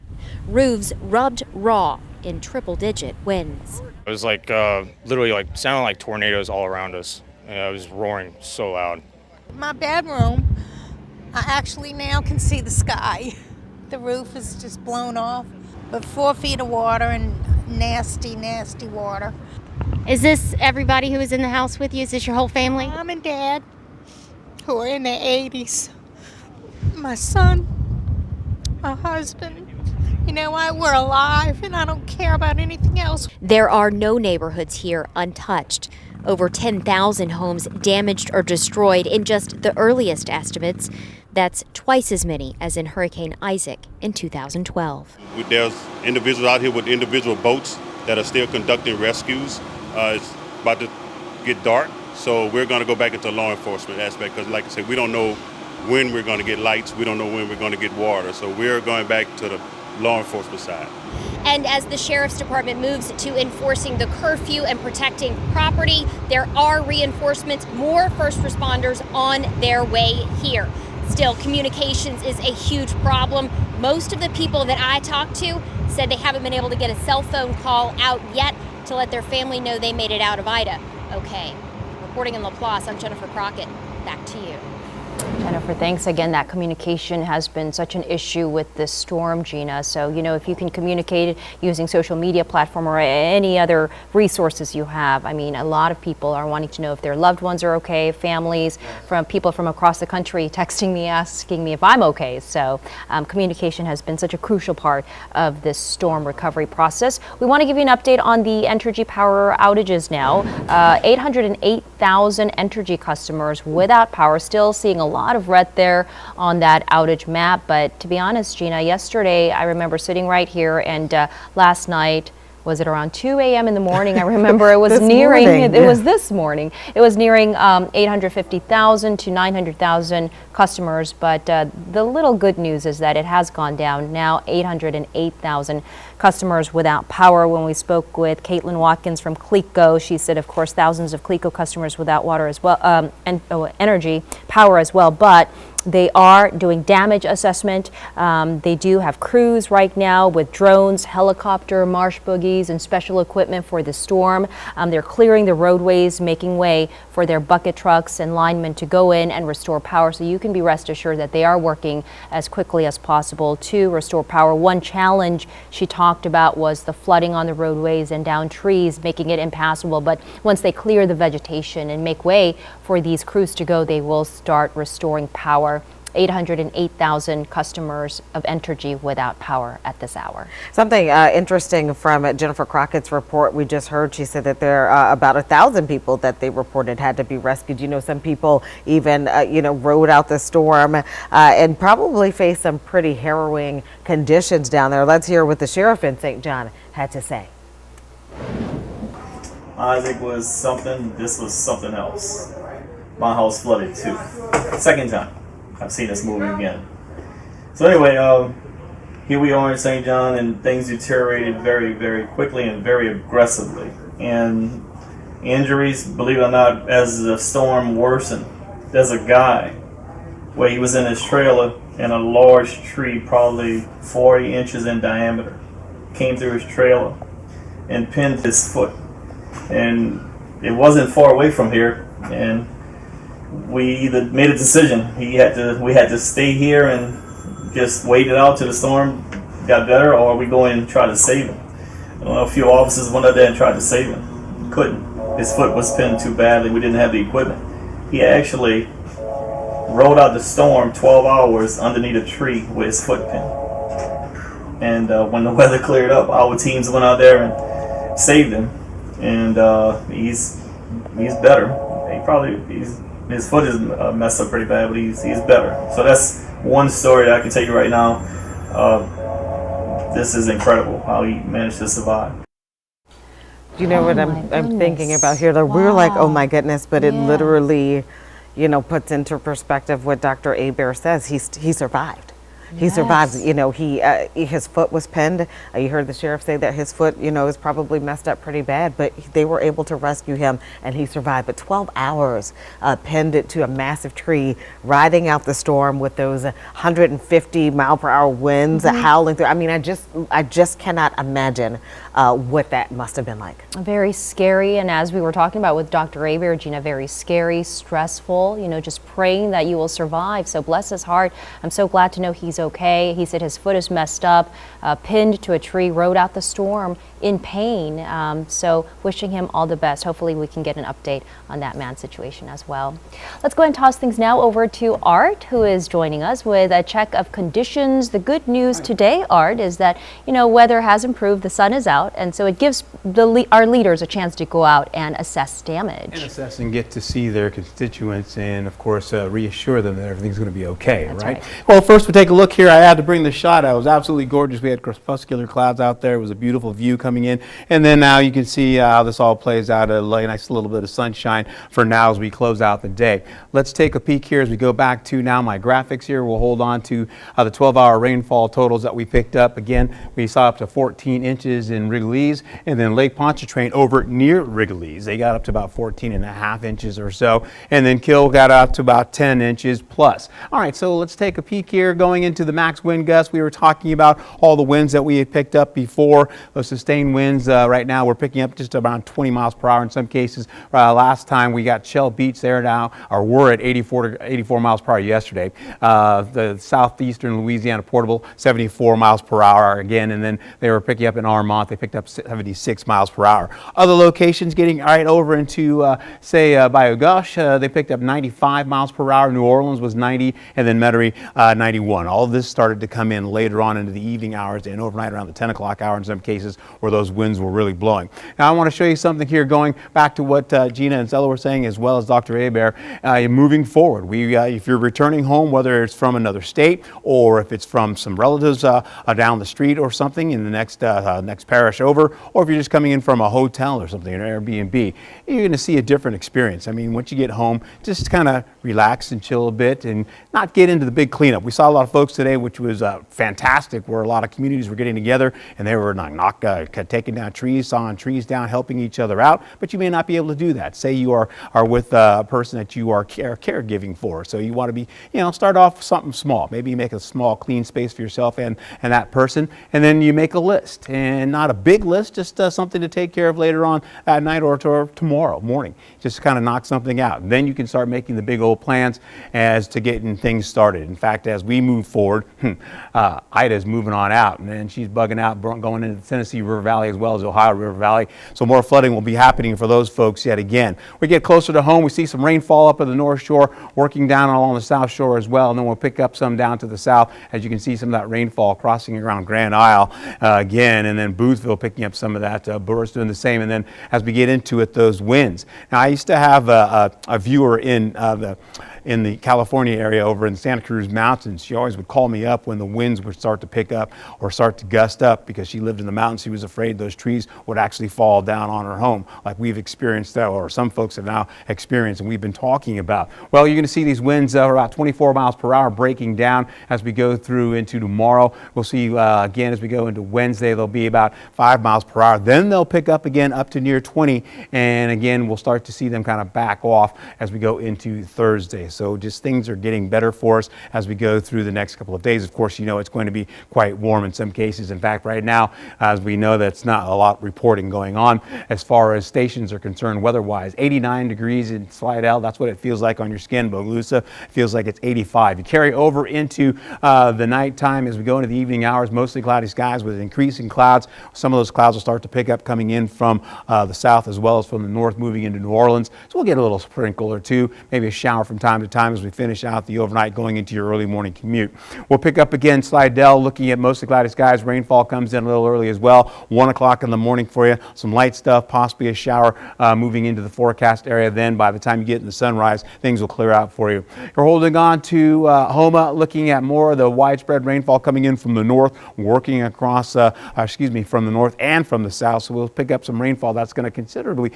H: Roofs rubbed raw in triple-digit winds.
W: It was like literally like sounded like tornadoes all around us. It was roaring so loud.
X: My bedroom, I actually now can see the sky. The roof is just blown off, but 4 feet of water and nasty, nasty water.
H: Is this everybody who was in the house with you? Is this your whole family?
X: Mom and Dad, who are in their 80s. My son, my husband. You know what? We're alive, and I don't care about anything else.
H: There are no neighborhoods here untouched. Over 10,000 homes damaged or destroyed in just the earliest estimates. That's twice as many as in Hurricane Isaac in 2012.
Y: There's individuals out here with individual boats that are still conducting rescues. It's about to get dark, so we're going to go back into law enforcement aspect because, like I said, we don't know when we're going to get lights. We don't know when we're going to get water. So we're going back to the law enforcement side.
H: And as the Sheriff's Department moves to enforcing the curfew and protecting property, there are reinforcements, more first responders on their way here. Still, communications is a huge problem. Most of the people that I talked to said they haven't been able to get a cell phone call out yet to let their family know they made it out of Ida. Okay. Reporting in LaPlace, I'm Jennifer Crockett. Back to you.
P: Jennifer, thanks again. That communication has been such an issue with this storm, Gina. So, you know, if you can communicate using social media platform or any other resources you have, I mean, a lot of people are wanting to know if their loved ones are okay, families, from people from across the country texting me, asking me if I'm okay. So communication has been such a crucial part of this storm recovery process. We want to give you an update on the Entergy power outages now. 808,000 Entergy customers without power, still seeing a lot of red there on that outage map. But to be honest, Gina, yesterday I remember sitting right here, and last night, was it around 2 a.m. in the morning? I remember it was this morning. It was nearing 850,000 to 900,000 customers. But the little good news is that it has gone down. Now 808,000 customers without power. When we spoke with Caitlin Watkins from CLECO, she said, of course, thousands of CLECO customers without water as well, and energy power as well. But they are doing damage assessment. They do have crews right now with drones, helicopter, marsh buggies, and special equipment for the storm. They're clearing the roadways, making way for their bucket trucks and linemen to go in and restore power. So you can be rest assured that they are working as quickly as possible to restore power. One challenge she talked about was the flooding on the roadways and down trees, making it impassable. But once they clear the vegetation and make way for these crews to go, they will start restoring power. 808,000 customers of Entergy without power at this hour.
Q: Something interesting from Jennifer Crockett's report we just heard. She said that there are about 1,000 people that they reported had to be rescued. You know, some people even, rode out the storm and probably faced some pretty harrowing conditions down there. Let's hear what the sheriff in St. John had to say.
Z: Isaac was something, this was something else. My house flooded too. Second time I've seen this movie again. So anyway, here we are in St. John, and things deteriorated very, very quickly and very aggressively. And injuries, believe it or not, as the storm worsened, there's a guy where he was in his trailer and a large tree, probably 40 inches in diameter, came through his trailer and pinned his foot. And it wasn't far away from here, and we either made a decision. We had to stay here and just wait it out till the storm got better, or we go in and try to save him. A few officers went up there and tried to save him. Couldn't. His foot was pinned too badly. We didn't have the equipment. He actually rode out the storm 12 hours underneath a tree with his foot pinned. And when the weather cleared up, our teams went out there and saved him. And he's better. His foot is messed up pretty bad, but he's better. So that's one story that I can tell you right now. This is incredible how he managed to survive.
Q: You know what I'm thinking about here? We're like, oh my goodness, but it literally, puts into perspective what Dr. Hebert says. He survived. He survived. His foot was pinned. You heard the sheriff say that his foot, is probably messed up pretty bad, but they were able to rescue him and he survived. But 12 hours pinned it to a massive tree, riding out the storm with those 150-mile-per-hour winds howling through. I mean, I just cannot imagine what that must have been like.
P: Very scary, and as we were talking about with Dr. Hebert, Gina, very scary, stressful, just praying that you will survive. So bless his heart. I'm so glad to know he's okay. He said his foot is messed up, pinned to a tree, rode out the storm in pain. So wishing him all the best. Hopefully we can get an update on that man's situation as well. Let's go and toss things now over to Art, who is joining us with a check of conditions. The good news today, Art, is that, weather has improved, the sun is out, and so it gives our leaders a chance to go out and assess damage.
A: And assess and get to see their constituents and, of course, reassure them that everything's going to be okay, right? Well, first we take a look here. I had to bring the shot. It was absolutely gorgeous. We had crepuscular clouds out there. It was a beautiful view coming in. And then now you can see how this all plays out. A nice little bit of sunshine for now as we close out the day. Let's take a peek here as we go back to now my graphics here. We'll hold on to the 12-hour rainfall totals that we picked up. Again, we saw up to 14 inches in Rigolets, and then Lake Pontchartrain over near Rigolets. They got up to about 14.5 inches or so. And then Kill got up to about 10 inches plus. All right, so let's take a peek here going into the max wind gusts. We were talking about all the winds that we had picked up before. Those sustained winds right now we're picking up just around 20 miles per hour in some cases. Last time we got Shell Beach there now, or we're at 84 miles per hour yesterday. The southeastern Louisiana Portable, 74 miles per hour again, and then they were picking up in Armont, they picked up 76 miles per hour. Other locations getting right over into, say, Bayou-Gauche, they picked up 95 miles per hour. New Orleans was 90, and then Metairie 91. All of this started to come in later on into the evening hours and overnight around the 10 o'clock hour in some cases where those winds were really blowing. Now I want to show you something here going back to what Gina and Stella were saying as well as Dr. Hebert. Moving forward, if you're returning home, whether it's from another state or if it's from some relatives down the street or something in the next parish over, or if you're just coming in from a hotel or something, an Airbnb, you're going to see a different experience. I mean, once you get home, just kind of relax and chill a bit and not get into the big cleanup. We saw a lot of folks today, which was fantastic, where a lot of communities were getting together and they were taking down trees, sawing trees down, helping each other out, but you may not be able to do that. Say you are with a person that you are caregiving for, so you want to be, start off with something small. Maybe you make a small clean space for yourself and that person, and then you make a list, and not a big list, just something to take care of later on at night or tomorrow morning. Just kind of knock something out. And then you can start making the big old plans as to getting things started. In fact, as we move forward, Ida's moving on out, and then she's bugging out, going into the Tennessee River Valley as well as Ohio River Valley. So more flooding will be happening for those folks yet again. We get closer to home, we see some rainfall up at the North Shore, working down along the South Shore as well, and then we'll pick up some down to the south. As you can see, some of that rainfall crossing around Grand Isle again, and then Boothville picking up some of that. Burris doing the same, and then as we get into it, those winds. Now, I used to have a viewer in the California area over in Santa Cruz Mountains. She always would call me up when the winds would start to pick up or start to gust up, because she lived in the mountains. She was afraid those trees would actually fall down on her home, like we've experienced that, or some folks have now experienced and we've been talking about. Well, you're going to see these winds about 24 miles per hour breaking down as we go through into tomorrow. We'll see again as we go into Wednesday, they'll be about 5 miles per hour. Then they'll pick up again up to near 20, and again we'll start to see them kind of back off as we go into Thursday. So just things are getting better for us as we go through the next couple of days. Of course, you know it's going to be quite warm in some cases. In fact, right now, as we know, that's not a lot of reporting going on as far as stations are concerned weather-wise. 89 degrees in Slidell, that's what it feels like on your skin. Bogalusa feels like it's 85. You carry over into the nighttime as we go into the evening hours, mostly cloudy skies with increasing clouds. Some of those clouds will start to pick up coming in from the south as well as from the north moving into New Orleans. So we'll get a little sprinkle or two, maybe a shower from time to time as we finish out the overnight going into your early morning commute. We'll pick up again Slidell, looking at mostly cloudy skies. Rainfall comes in a little early as well. 1 o'clock in the morning for you. Some light stuff, possibly a shower moving into the forecast area. Then by the time you get in the sunrise, things will clear out for you. You're holding on to Houma, looking at more of the widespread rainfall coming in from the north, working across, from the north and from the south. So we'll pick up some rainfall that's going to considerably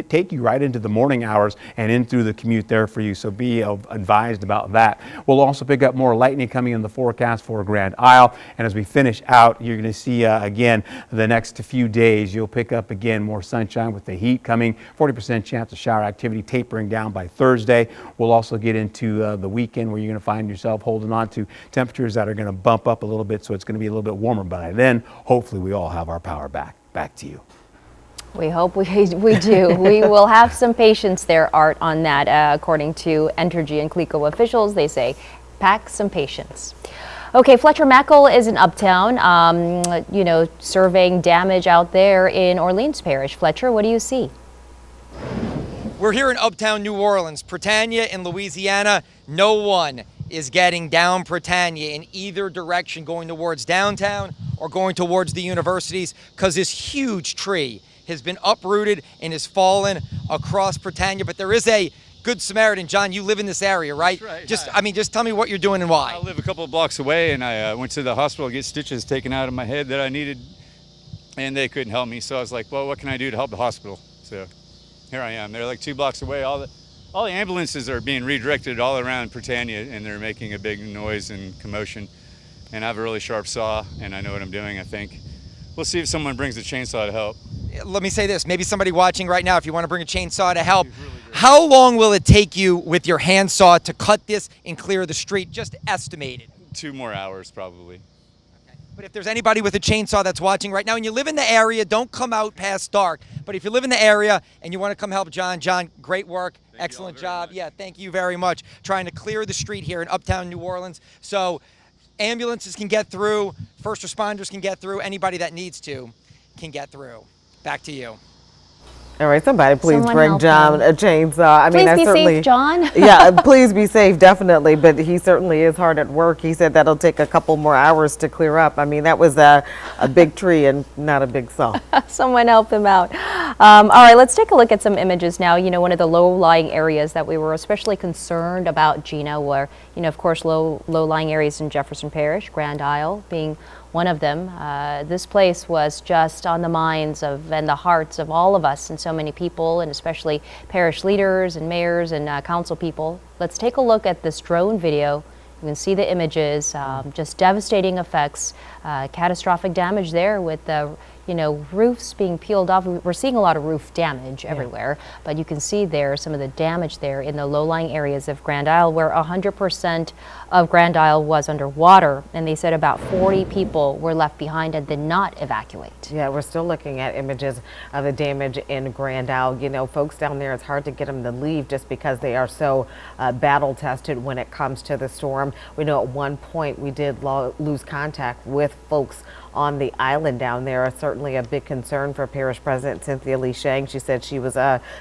A: take you right into the morning hours and in through the commute there for you. So be advised about that. We'll also pick up more lightning coming in the forecast for Grand Isle. And as we finish out, you're going to see again the next few days, you'll pick up again more sunshine with the heat coming. 40% chance of shower activity tapering down by Thursday. We'll also get into the weekend where you're going to find yourself holding on to temperatures that are going to bump up a little bit. So it's going to be a little bit warmer. By then, hopefully we all have our power back. Back to you.
P: We hope we do. We will have some patience there, Art, on that. According to Entergy and CLECO officials, they say pack some patience. Okay, Fletcher Mackel is in Uptown, surveying damage out there in Orleans Parish. Fletcher, what do you see?
V: We're here in Uptown New Orleans, Britannia in Louisiana. No one is getting down Britannia in either direction, going towards downtown or going towards the universities, because this huge tree has been uprooted and has fallen across Britannia. But there is a Good Samaritan. John, you live in this area, right?
B: That's right.
V: Just tell me what you're doing and why.
B: I live a couple of blocks away, and I went to the hospital to get stitches taken out of my head that I needed, and they couldn't help me. So I was like, well, what can I do to help the hospital? So here I am. They're like 2 blocks away. All the ambulances are being redirected all around Britannia, and they're making a big noise and commotion. And I have a really sharp saw, and I know what I'm doing, I think. We'll see if someone brings a chainsaw to help.
V: Let me say this. Maybe somebody watching right now, if you want to bring a chainsaw to help, how long will it take you with your handsaw to cut this and clear the street? Just estimated.
B: 2 more hours, probably.
V: But if there's anybody with a chainsaw that's watching right now and you live in the area, don't come out past dark. But if you live in the area and you want to come help John, great work. Excellent job. Yeah, thank you very much. Trying to clear the street here in Uptown New Orleans. So ambulances can get through, first responders can get through, anybody that needs to can get through. Back to you.
Q: All right, somebody please bring John a chainsaw.
P: Please be safe, John.
Q: Yeah, please be safe, definitely. But he certainly is hard at work. He said that'll take a couple more hours to clear up. I mean, that was a big tree and not a big saw.
P: Someone help him out. All right, let's take a look at some images now. You know, one of the low-lying areas that we were especially concerned about, Gina, were, of course, low-lying areas in Jefferson Parish, Grand Isle being one of them. This place was just on the minds and the hearts of all of us and so many people, and especially parish leaders and mayors and council people. Let's take a look at this drone video. You can see the images, just devastating effects, catastrophic damage there with the roofs being peeled off. We're seeing a lot of roof damage everywhere, but you can see there some of the damage there in the low-lying areas of Grand Isle, where 100% of Grand Isle was underwater, and they said about 40 people were left behind and did not evacuate.
Q: Yeah, we're still looking at images of the damage in Grand Isle. Folks down there, it's hard to get them to leave just because they are so battle-tested when it comes to the storm. We know at one point we did lose contact with folks on the island down there. Certainly a big concern for Parish President Cynthia Lee Shang. She said she was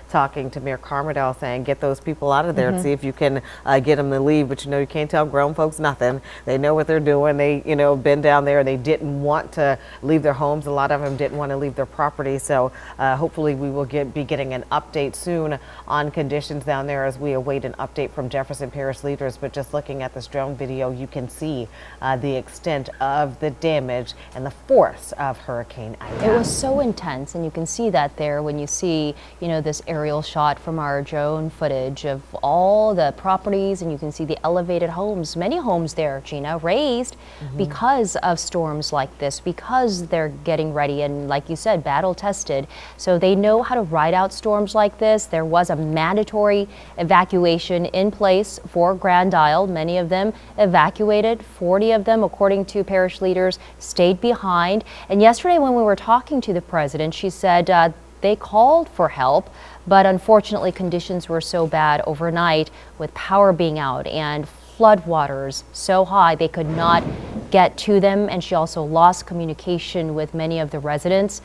Q: talking to Mayor Carmerdale saying, get those people out of there and see if you can get them to leave. But you can't tell grown folks nothing. They know what they're doing. They, been down there. They didn't want to leave their homes. A lot of them didn't want to leave their property. So hopefully we will be getting an update soon on conditions down there as we await an update from Jefferson Parish leaders. But just looking at this drone video, you can see the extent of the damage and and the force of Hurricane Ida.
P: It was so intense, and you can see that there when you see, this aerial shot from our drone footage of all the properties, and you can see the elevated homes. Many homes there, Gina, raised because of storms like this, because they're getting ready and, like you said, battle tested. So they know how to ride out storms like this. There was a mandatory evacuation in place for Grand Isle. Many of them evacuated. 40 of them, according to parish leaders, stayed behind. And yesterday when we were talking to the president, she said they called for help, but unfortunately conditions were so bad overnight with power being out and floodwaters so high they could not get to them. And she also lost communication with many of the residents.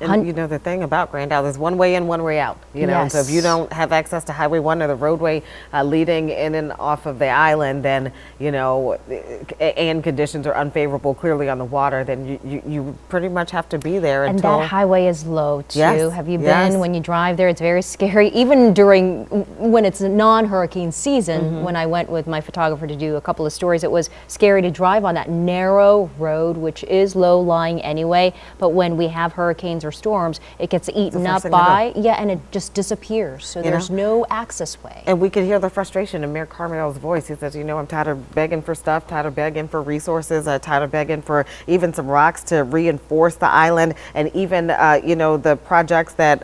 Q: And the thing about Grand Isle is one way in, one way out.
P: Yes.
Q: So if you don't have access to Highway 1 or the roadway leading in and off of the island, then, and conditions are unfavorable clearly on the water, then you pretty much have to be there
P: and
Q: until...
P: that highway is low, too.
Q: Yes.
P: Have you been?
Q: Yes.
P: When you drive there, it's very scary. Even when it's non-hurricane season, when I went with my photographer to do a couple of stories, it was scary to drive on that narrow road, which is low-lying anyway. But when we have hurricanes or storms, it gets eaten up by, and it just disappears. So there's no access way.
Q: And we could hear the frustration in Mayor Carmichael's voice. He says, I'm tired of begging for stuff, tired of begging for resources, tired of begging for even some rocks to reinforce the island, and even, the projects that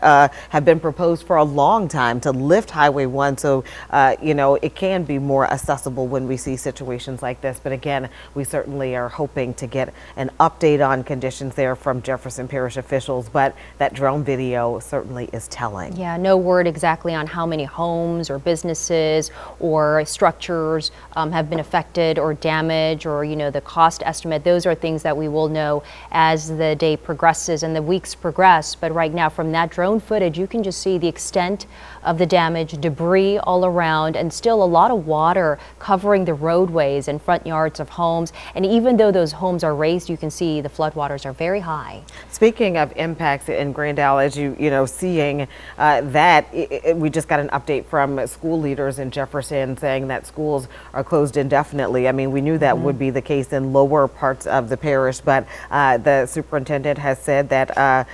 Q: have been proposed for a long time to lift Highway 1 so, it can be more accessible when we see situations like this. But again, we certainly are hoping to get an update on conditions there from Jefferson Parish officials. But that drone video certainly is telling.
P: Yeah, no word exactly on how many homes or businesses or structures have been affected or damaged, or the cost estimate. Those are things that we will know as the day progresses and the weeks progress. But right now, from that drone footage, you can just see the extent of the damage, debris all around, and still a lot of water covering the roadways and front yards of homes. And even though those homes are raised, you can see the floodwaters are very high.
Q: Speaking of impacts in Grand Isle, as seeing that, we just got an update from school leaders in Jefferson saying that schools are closed indefinitely. I mean, we knew that would be the case in lower parts of the parish, but the superintendent has said that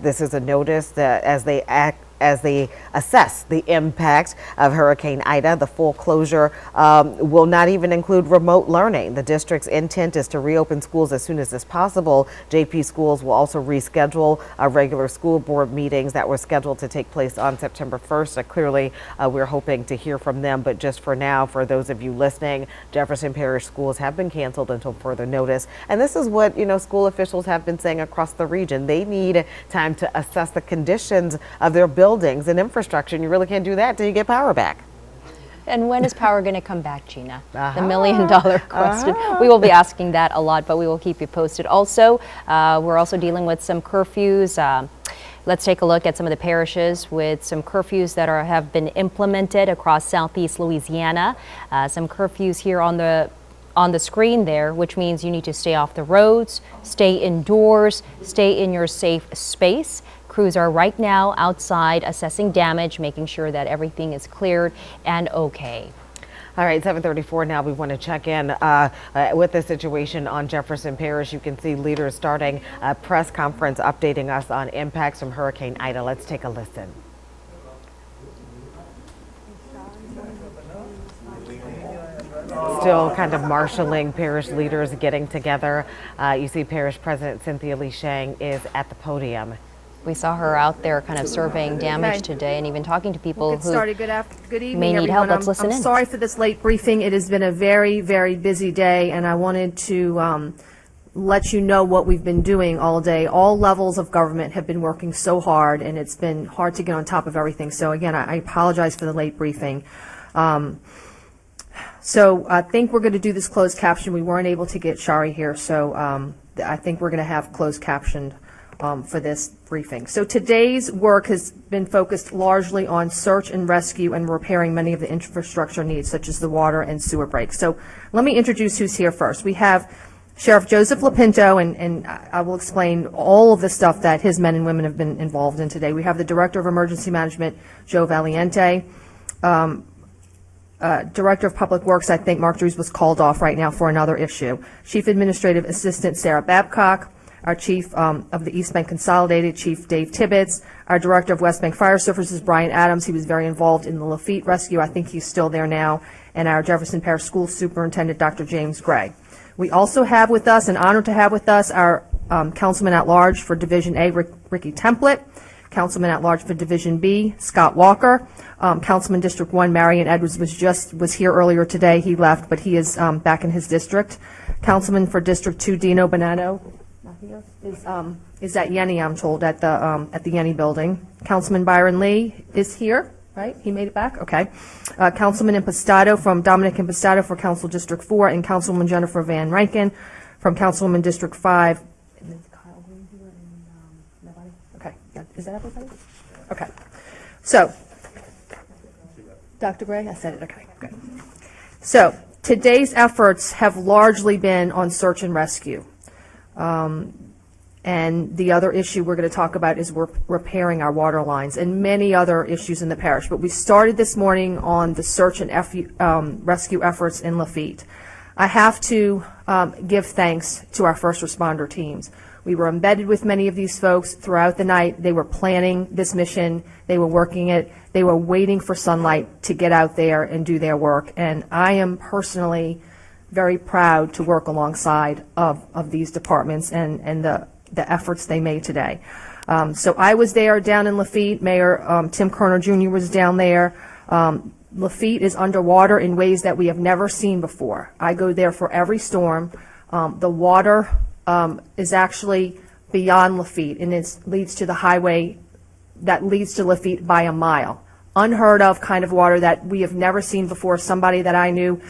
Q: this is a notice that as they assess the impact of Hurricane Ida. The full closure will not even include remote learning. The district's intent is to reopen schools as soon as is possible. JP schools will also reschedule regular school board meetings that were scheduled to take place on September 1st. Clearly, we're hoping to hear from them, but just for now, for those of you listening, Jefferson Parish schools have been canceled until further notice. And this is what, school officials have been saying across the region. They need time to assess the conditions of their buildings and infrastructure, and you really can't do that until you get power back.
P: And when is power going to come back, Gina? The $1 million question. We will be asking that a lot, but we will keep you posted. Also, we're also dealing with some curfews. Let's take a look at some of the parishes with some curfews that have been implemented across southeast Louisiana. Some curfews here on the screen there, which means you need to stay off the roads, stay indoors, stay in your safe space. Crews are right now outside assessing damage, making sure that everything is cleared and okay.
Q: All right, 7:34 now. We want to check in with the situation on Jefferson Parish. You can see leaders starting a press conference updating us on impacts from Hurricane Ida. Let's take a listen. Still kind of marshaling parish leaders getting together. You see Parish President Cynthia Lee Shang is at the podium.
P: We saw her out there kind of surveying damage today and even talking to people who
D: Good evening,
P: may need help.
D: everyone.
P: Let's listen
D: I'm
P: in.
D: sorry for this late briefing. It has been a very, very busy day, and I wanted to let you know what we've been doing all day. All levels of government have been working so hard, and it's been hard to get on top of everything. So again, I apologize for the late briefing. So I think we're going to do this closed caption. We weren't able to get Shari here, so I think we're going to have closed captioned for this briefing. So today's work has been focused largely on search and rescue and repairing many of the infrastructure needs, such as the water and sewer breaks. So let me introduce who's here first. We have Sheriff Joseph Lapinto, and I will explain all of the stuff that his men and women have been involved in today. We have the Director of Emergency Management, Joe Valiente. Director of Public Works, I think Mark Drews was called off right now for another issue. Chief Administrative Assistant Sarah Babcock, our Chief of the East Bank Consolidated, Chief Dave Tibbetts, our Director of West Bank Fire Services, Brian Adams. He was very involved in the Lafitte rescue. I think he's still there now. And our Jefferson Parish School Superintendent, Dr. James Gray. We also have with us, and honored to have with us, our Councilman at Large for Division A, Ricky Templett, Councilman at Large for Division B, Scott Walker, Councilman District 1, Marion Edwards was here earlier today. He left, but he is back in his district. Councilman for District 2, Dino Bonanno, not here, is at Yenny, I'm told, at the Yenny building. Councilman Byron Lee is here, right? He made it back? Okay. Councilman Impastato from Dominic Impastato for Council District 4, and Councilwoman Jennifer Van Rankin from Councilwoman District 5. And is Kyle Green here and nobody? Okay. Is that everybody? Okay. So, Dr. Gray, I said it. Okay, good. So, today's efforts have largely been on search and rescue. And the other issue we're going to talk about is we're repairing our water lines and many other issues in the parish. But we started this morning on the search and rescue efforts in Lafitte. I have to give thanks to our first responder teams. We were embedded with many of these folks throughout the night. They were planning this mission. They were working it. They were waiting for sunlight to get out there and do their work. And I am personally very proud to work alongside of these departments and the efforts they made today. So I was there down in Lafitte. Mayor Tim Kerner Jr. was down there. Lafitte is underwater in ways that we have never seen before. I go there for every storm. The water is actually beyond Lafitte, and it leads to the highway that leads to Lafitte by a mile. Unheard of kind of water that we have never seen before. Somebody that I knew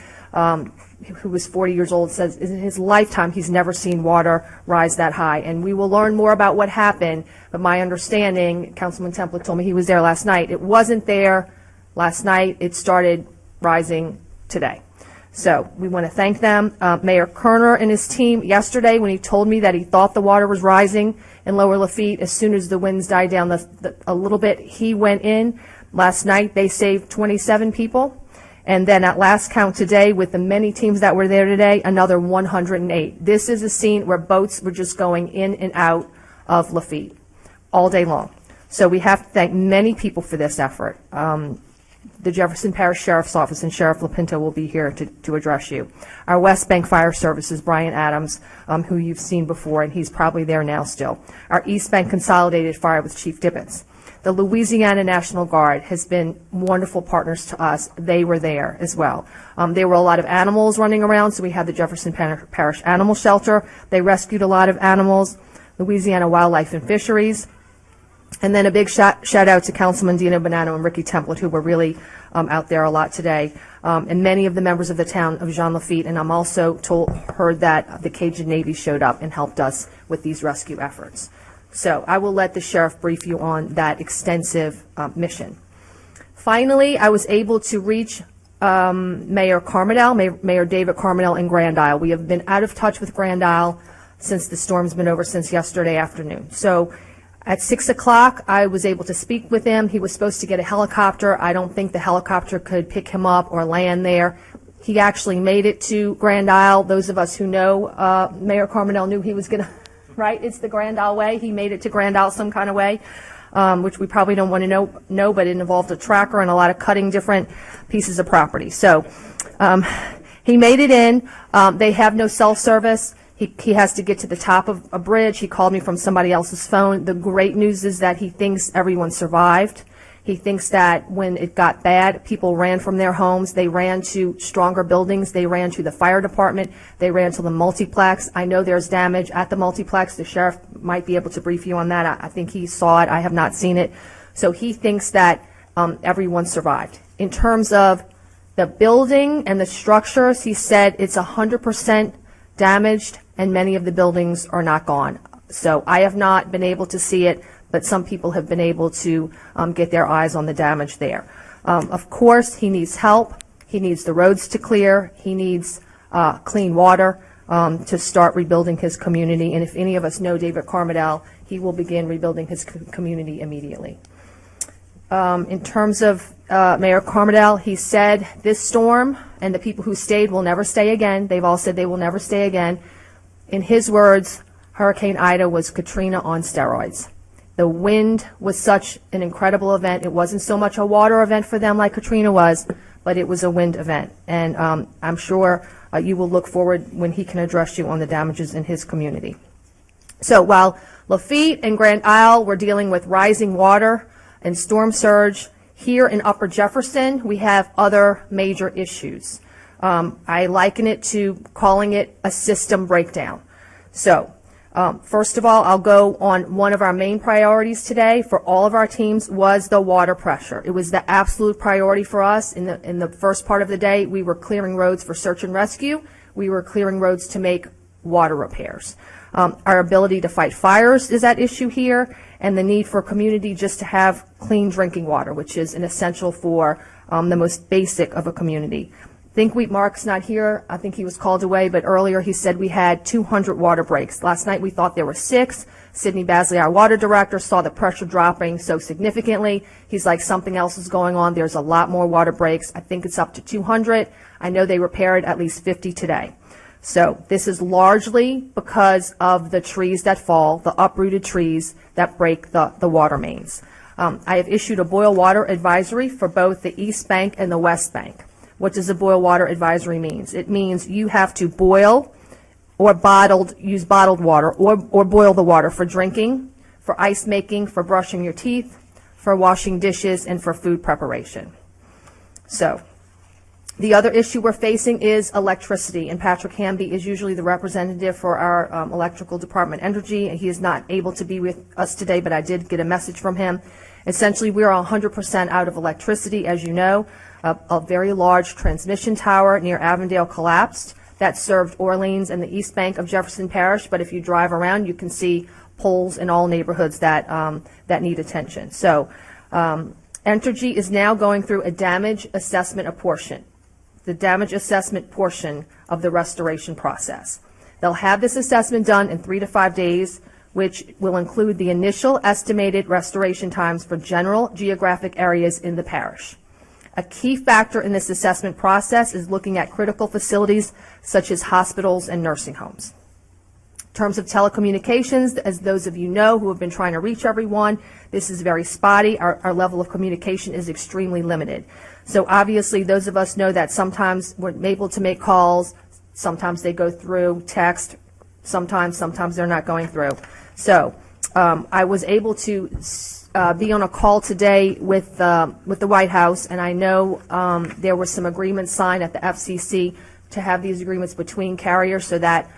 D: who was 40 years old says in his lifetime he's never seen water rise that high. And we will learn more about what happened, but my understanding, Councilman Templett told me he was there last night. It wasn't there last night. It started rising today. So we want to thank them. Mayor Kerner and his team yesterday, when he told me that he thought the water was rising in Lower Lafitte, as soon as the winds died down a little bit, he went in. Last night they saved 27 people. And then at last count today, with the many teams that were there today, another 108. This is a scene where boats were just going in and out of Lafitte all day long. So we have to thank many people for this effort. The Jefferson Parish Sheriff's Office and Sheriff LaPinto will be here to address you. Our West Bank Fire Services, Brian Adams, who you've seen before, and he's probably there now still. Our East Bank Consolidated Fire with Chief Tibbetts. The Louisiana National Guard has been wonderful partners to us. They were there as well. There were a lot of animals running around, so we had the Jefferson Parish Animal Shelter. They rescued a lot of animals. Louisiana Wildlife and Fisheries. And then a big shout out to Councilman Dino Bonanno and Ricky Templett, who were really out there a lot today, and many of the members of the town of Jean Lafitte. And I'm also heard that the Cajun Navy showed up and helped us with these rescue efforts. So I will let the sheriff brief you on that extensive mission. Finally, I was able to reach Mayor Carmidel, Mayor David Carmidel in Grand Isle. We have been out of touch with Grand Isle since the storm's been over, since yesterday afternoon. So at 6 o'clock, I was able to speak with him. He was supposed to get a helicopter. I don't think the helicopter could pick him up or land there. He actually made it to Grand Isle. Those of us who know Mayor Carmidel knew he was going to, right? It's the Grand Isle way. He made it to Grand Isle some kind of way, which we probably don't want to know, but it involved a tracker and a lot of cutting different pieces of property. So he made it in. They have no cell service. He has to get to the top of a bridge. He called me from somebody else's phone. The great news is that he thinks everyone survived. He thinks that when it got bad, people ran from their homes. They ran to stronger buildings. They ran to the fire department. They ran to the multiplex. I know there's damage at the multiplex. The sheriff might be able to brief you on that. I think he saw it. I have not seen it. So he thinks that everyone survived. In terms of the building and the structures, he said it's 100% damaged, and many of the buildings are not gone. So I have not been able to see it, but some people have been able to get their eyes on the damage there. Of course, he needs help. He needs the roads to clear. He needs clean water to start rebuilding his community. And if any of us know David Carmidel, he will begin rebuilding his community immediately. In terms of Mayor Carmodel, he said this storm and the people who stayed will never stay again. They've all said they will never stay again. In his words, Hurricane Ida was Katrina on steroids. The wind was such an incredible event. It wasn't so much a water event for them like Katrina was, but it was a wind event. And I'm sure you will look forward when he can address you on the damages in his community. So while Lafitte and Grand Isle were dealing with rising water and storm surge, here in Upper Jefferson, we have other major issues. I liken it to calling it a system breakdown. So, first of all, I'll go on one of our main priorities today for all of our teams was the water pressure. It was the absolute priority for us. In the first part of the day, we were clearing roads for search and rescue. We were clearing roads to make water repairs. Our ability to fight fires is at issue here, and the need for a community just to have clean drinking water, which is an essential for the most basic of a community. Mark's not here. I think he was called away, but earlier he said we had 200 water breaks. Last night we thought there were 6. Sidney Basley, our water director, saw the pressure dropping so significantly. He's like, something else is going on. There's a lot more water breaks. I think it's up to 200. I know they repaired at least 50 today. So this is largely because of the trees that fall, the uprooted trees that break the water mains. I have issued a boil water advisory for both the East Bank and the West Bank. What does a boil water advisory means? It means you have to boil or use bottled water or boil the water for drinking, for ice making, for brushing your teeth, for washing dishes, and for food preparation. So the other issue we're facing is electricity, and Patrick Hamby is usually the representative for our electrical department energy, and he is not able to be with us today, but I did get a message from him. Essentially, we are 100% out of electricity, as you know. A very large transmission tower near Avondale collapsed. That served Orleans and the East Bank of Jefferson Parish, but if you drive around, you can see poles in all neighborhoods that need attention. So Entergy is now going through a damage assessment portion, the damage assessment portion of the restoration process. They'll have this assessment done in 3 to 5 days, which will include the initial estimated restoration times for general geographic areas in the parish. A key factor in this assessment process is looking at critical facilities such as hospitals and nursing homes. In terms of telecommunications, as those of you know who have been trying to reach everyone, this is very spotty. Our level of communication is extremely limited. So obviously those of us know that sometimes we're able to make calls, sometimes they go through text, sometimes they're not going through. So I was able to be on a call today with the White House, and I know there were some agreements signed at the FCC to have these agreements between carriers so that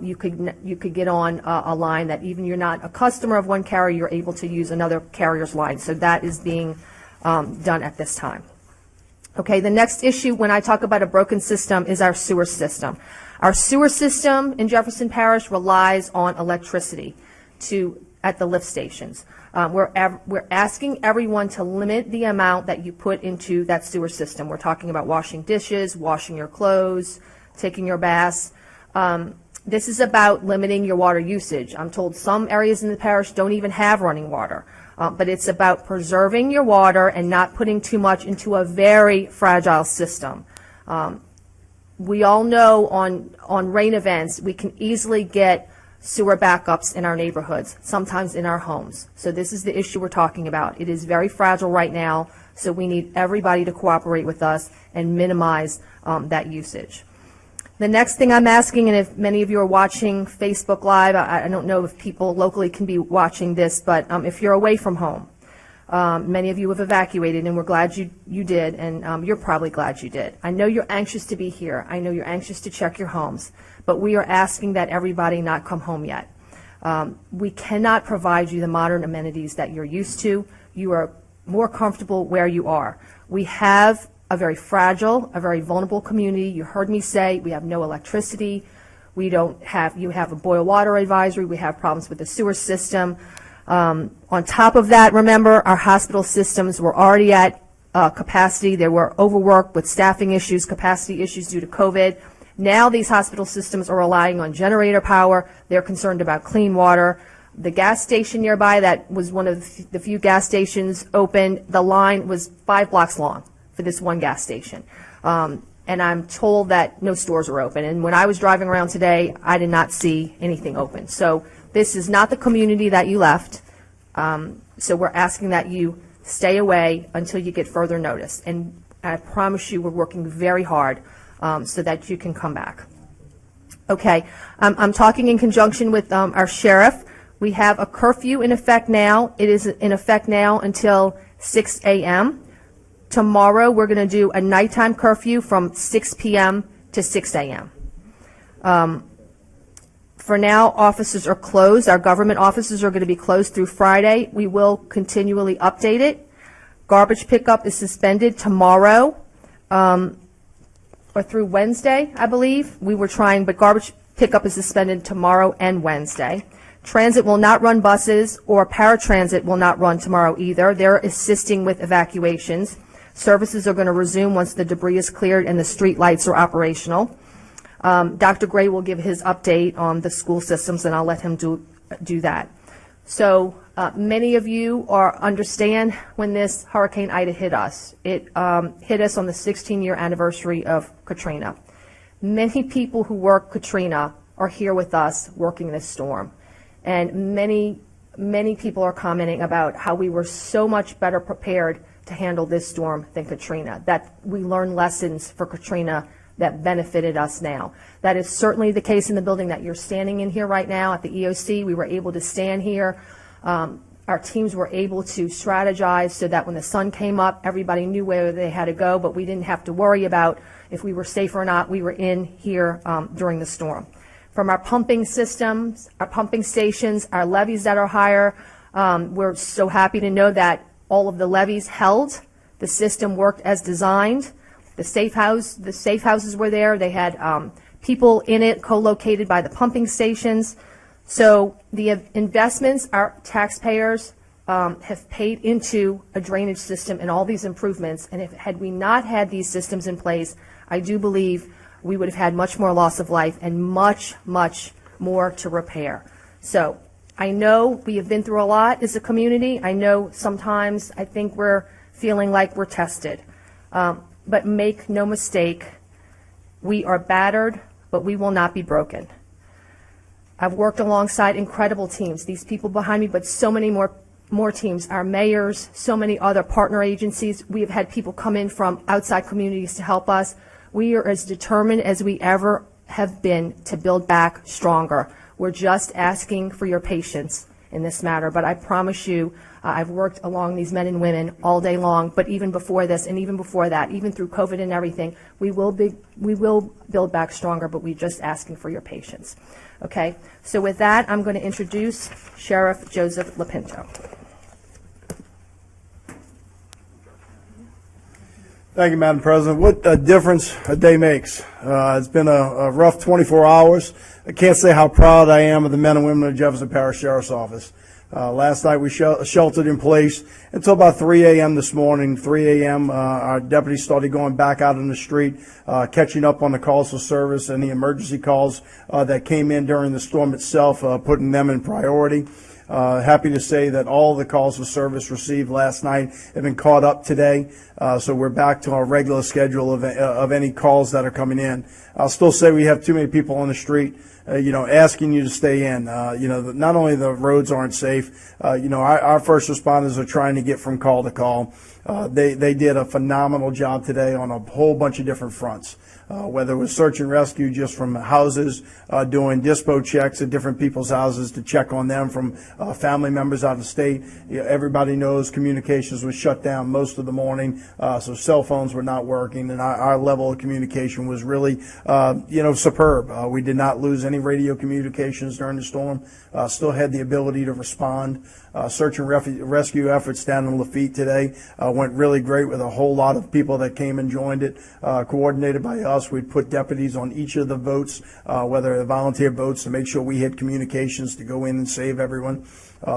D: you could get on a line that even you're not a customer of one carrier, you're able to use another carrier's line. So that is being done at this time. Okay, the next issue when I talk about a broken system is our sewer system. Our sewer system in Jefferson Parish relies on electricity at the lift stations. We're asking everyone to limit the amount that you put into that sewer system. We're talking about washing dishes, washing your clothes, taking your baths. This is about limiting your water usage. I'm told some areas in the parish don't even have running water. But it's about preserving your water and not putting too much into a very fragile system. We all know on rain events, we can easily get sewer backups in our neighborhoods, sometimes in our homes. So this is the issue we're talking about. It is very fragile right now, so we need everybody to cooperate with us and minimize that usage. The next thing I'm asking, and if many of you are watching Facebook Live, I don't know if people locally can be watching this, but if you're away from home, many of you have evacuated, and we're glad you did, and you're probably glad you did. I know you're anxious to be here. I know you're anxious to check your homes, but we are asking that everybody not come home yet. We cannot provide you the modern amenities that you're used to. You are more comfortable where you are. We have a very fragile, a very vulnerable community. You heard me say we have no electricity. You have a boil water advisory. We have problems with the sewer system. On top of that, remember, our hospital systems were already at capacity. They were overworked with staffing issues, capacity issues due to COVID. Now these hospital systems are relying on generator power. They're concerned about clean water. The gas station nearby, that was one of the few gas stations open, the line was 5 blocks long for this one gas station. And I'm told that no stores are open. And when I was driving around today, I did not see anything open. So this is not the community that you left. So we're asking that you stay away until you get further notice. And I promise you we're working very hard so that you can come back. Okay, I'm talking in conjunction with our sheriff. We have a curfew in effect now. It is in effect now until 6 a.m. Tomorrow we're going to do a nighttime curfew from 6 p.m. to 6 a.m. For now, offices are closed. Our government offices are going to be closed through Friday. We will continually update it. Garbage pickup is suspended tomorrow or through Wednesday, I believe. We were trying, but garbage pickup is suspended tomorrow and Wednesday. Transit will not run buses, or paratransit will not run tomorrow either. They're assisting with evacuations. Services are going to resume once the debris is cleared and the street lights are operational. Dr. Gray will give his update on the school systems, and I'll let him do that. So many of you understand when this Hurricane Ida hit us. It hit us on the 16-year anniversary of Katrina. Many people who worked Katrina are here with us working this storm. And many people are commenting about how we were so much better prepared to handle this storm than Katrina, that we learned lessons for Katrina that benefited us now. That is certainly the case in the building that you're standing in here right now at the EOC. We were able to stand here. Our teams were able to strategize so that when the sun came up, everybody knew where they had to go, but we didn't have to worry about if we were safe or not. We were in here during the storm. From our pumping systems, our pumping stations, our levees that are higher, we're so happy to know that all of the levees held. The system worked as designed. The safe houses were there. They had people in it co-located by the pumping stations. So the investments our taxpayers have paid into a drainage system and all these improvements, and had we not had these systems in place, I do believe we would have had much more loss of life and much, much more to repair. So I know we have been through a lot as a community. I know sometimes I think we're feeling like we're tested. But make no mistake, we are battered, but we will not be broken. I've worked alongside incredible teams, these people behind me, but so many more teams, our mayors, so many other partner agencies. We have had people come in from outside communities to help us. We are as determined as we ever have been to build back stronger. We're just asking for your patience in this matter, but I promise you, I've worked along these men and women all day long, but even before this and even before that, even through COVID and everything, we will build back stronger, but we're just asking for your patience. Okay, so with that, I'm going to introduce Sheriff Joseph Lapinto.
C: Thank you, Madam President. What a difference a day makes. It's been a rough 24 hours. I can't say how proud I am of the men and women of the Jefferson Parish Sheriff's Office. Last night we sheltered in place until about 3 a.m. this morning. 3 a.m. Our deputies started going back out in the street, catching up on the calls for service and the emergency calls that came in during the storm itself, putting them in priority. Happy to say that all the calls for service received last night have been caught up today, so we're back to our regular schedule of any calls that are coming in. I'll still say we have too many people on the street, asking you to stay in. Not only the roads aren't safe, our first responders are trying to get from call to call. They did a phenomenal job today on a whole bunch of different fronts. Whether it was search and rescue just from houses, doing dispo checks at different people's houses to check on them from family members out of state. Everybody knows communications was shut down most of the morning, so cell phones were not working, and our level of communication was really, superb. We did not lose any radio communications during the storm. Still had the ability to respond. Search and rescue efforts down in Lafitte today went really great with a whole lot of people that came and joined it, coordinated by us. We'd put deputies on each of the boats, whether they're volunteer boats, to make sure we had communications to go in and save everyone.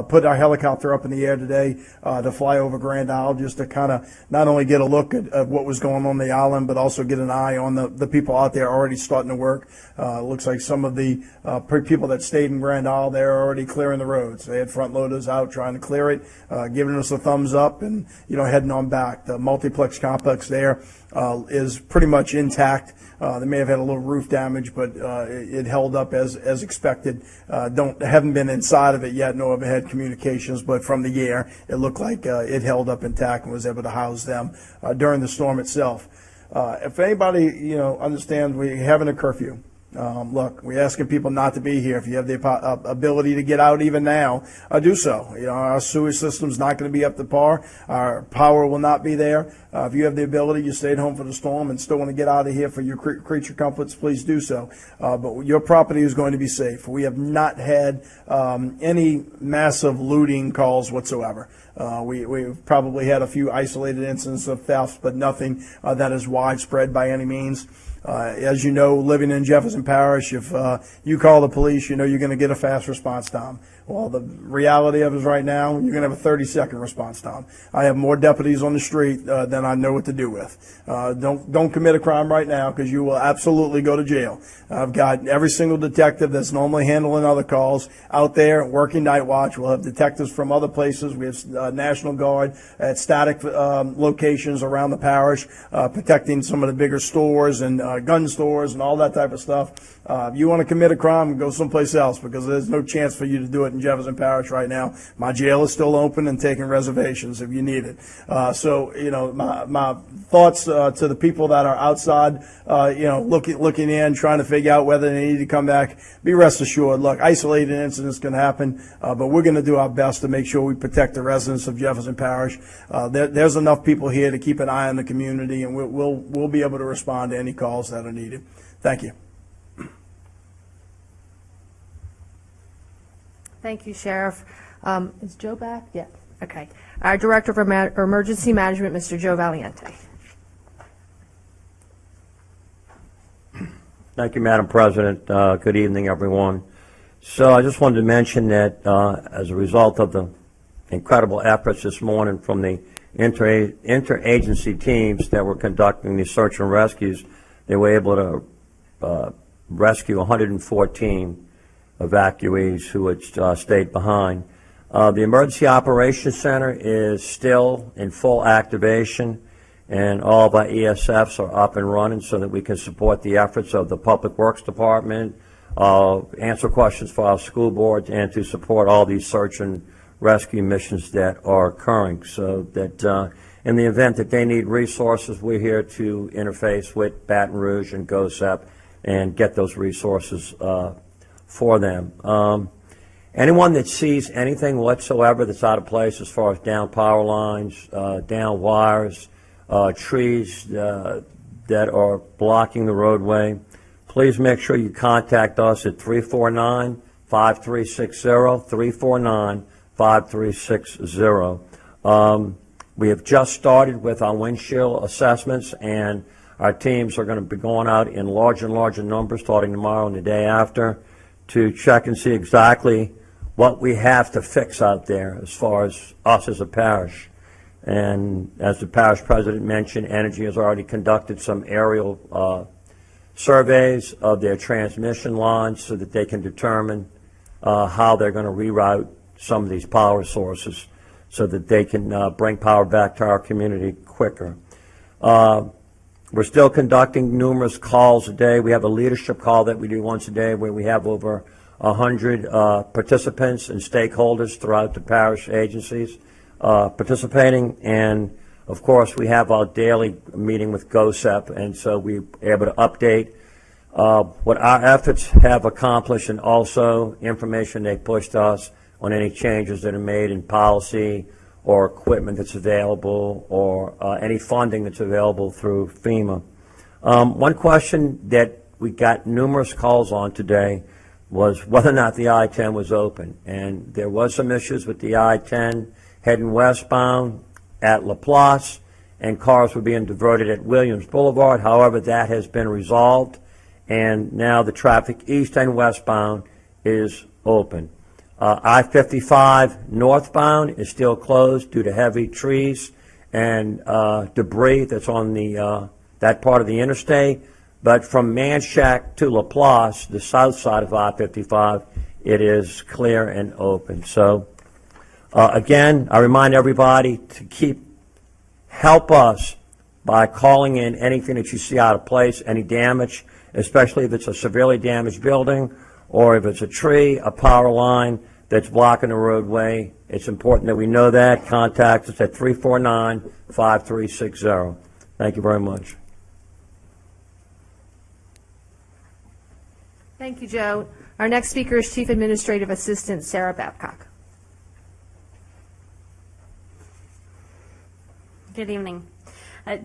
C: Put our helicopter up in the air today to fly over Grand Isle, just to kind of not only get a look at what was going on the island, but also get an eye on the people out there already starting to work. Looks like some of the the people that stayed in Grand Isle, they're already clearing the roads. They had front loaders out trying to clear it, giving us a thumbs up, and heading on back. The multiplex complex there is pretty much intact. They may have had a little roof damage, but it held up as expected. Haven't been inside of it yet, no overhead communications, but from the air, it looked like it held up intact and was able to house them during the storm itself. If anybody, understands we're having a curfew. Look, we're asking people not to be here. If you have the ability to get out even now, do so. Our sewage system's not going to be up to par. Our power will not be there. If you have the ability, you stayed home for the storm and still want to get out of here for your creature comforts, please do so. But your property is going to be safe. We have not had any massive looting calls whatsoever. We've probably had a few isolated incidents of theft, but nothing that is widespread by any means. As you know, living in Jefferson Parish, if you call the police, you're going to get a fast response time. Well, the reality of it is right now, you're going to have a 30-second response time. I have more deputies on the street than I know what to do with. Don't commit a crime right now, because you will absolutely go to jail. I've got every single detective that's normally handling other calls out there working night watch. We'll have detectives from other places. We have National Guard at static locations around the parish, protecting some of the bigger stores and gun stores and all that type of stuff. If you want to commit a crime, go someplace else, because there's no chance for you to do it in Jefferson Parish right now. My jail is still open and taking reservations if you need it. So, my thoughts to the people that are outside, looking in, trying to figure out whether they need to come back. Be rest assured, look, isolated incidents can happen, but we're going to do our best to make sure we protect the residents of Jefferson Parish. There's enough people here to keep an eye on the community, and we'll be able to respond to any calls that are needed. Thank you.
D: Thank you, Sheriff. Is Joe back? Yeah. Okay. Our Director of Emergency Management, Mr. Joe Valiente.
I: Thank you, Madam President. Good evening, everyone. So I just wanted to mention that as a result of the incredible efforts this morning from the interagency teams that were conducting the search and rescues, they were able to rescue 114 evacuees who had stayed behind. The Emergency Operations Center is still in full activation, and all of our ESFs are up and running so that we can support the efforts of the Public Works Department, answer questions for our school boards, and to support all these search and rescue missions that are occurring, so that in the event that they need resources, we're here to interface with Baton Rouge and GOSEP and get those resources for them. Anyone that sees anything whatsoever that's out of place as far as down power lines, down wires, trees that are blocking the roadway, please make sure you contact us at 349-5360, 349-5360. We have just started with our windshield assessments, and our teams are going to be going out in larger and larger numbers starting tomorrow and the day after to check and see exactly what we have to fix out there as far as us as a parish. And as the parish president mentioned, Energy has already conducted some aerial surveys of their transmission lines so that they can determine how they're going to reroute some of these power sources so that they can bring power back to our community quicker. We're still conducting numerous calls a day. We have a leadership call that we do once a day where we have over 100 participants and stakeholders throughout the parish agencies participating. And, of course, we have our daily meeting with GOSEP, and so we're able to update what our efforts have accomplished and also information they pushed us on any changes that are made in policy or equipment that's available or any funding that's available through FEMA. One question that we got numerous calls on today was whether or not the I-10 was open. And there was some issues with the I-10 heading westbound at LaPlace, and cars were being diverted at Williams Boulevard. However, that has been resolved, and now the traffic east and westbound is open. I-55 northbound is still closed due to heavy trees and debris that's on the that part of the interstate. But from Manchac to LaPlace, the south side of I-55, it is clear and open. So, again, I remind everybody to help us by calling in anything that you see out of place, any damage, especially if it's a severely damaged building or if it's a tree, a power line that's blocking the roadway. It's important that we know that. Contact us at 349-5360. Thank you very much.
D: Thank you, Joe. Our next speaker is Chief Administrative Assistant Sarah Babcock.
E: Good evening.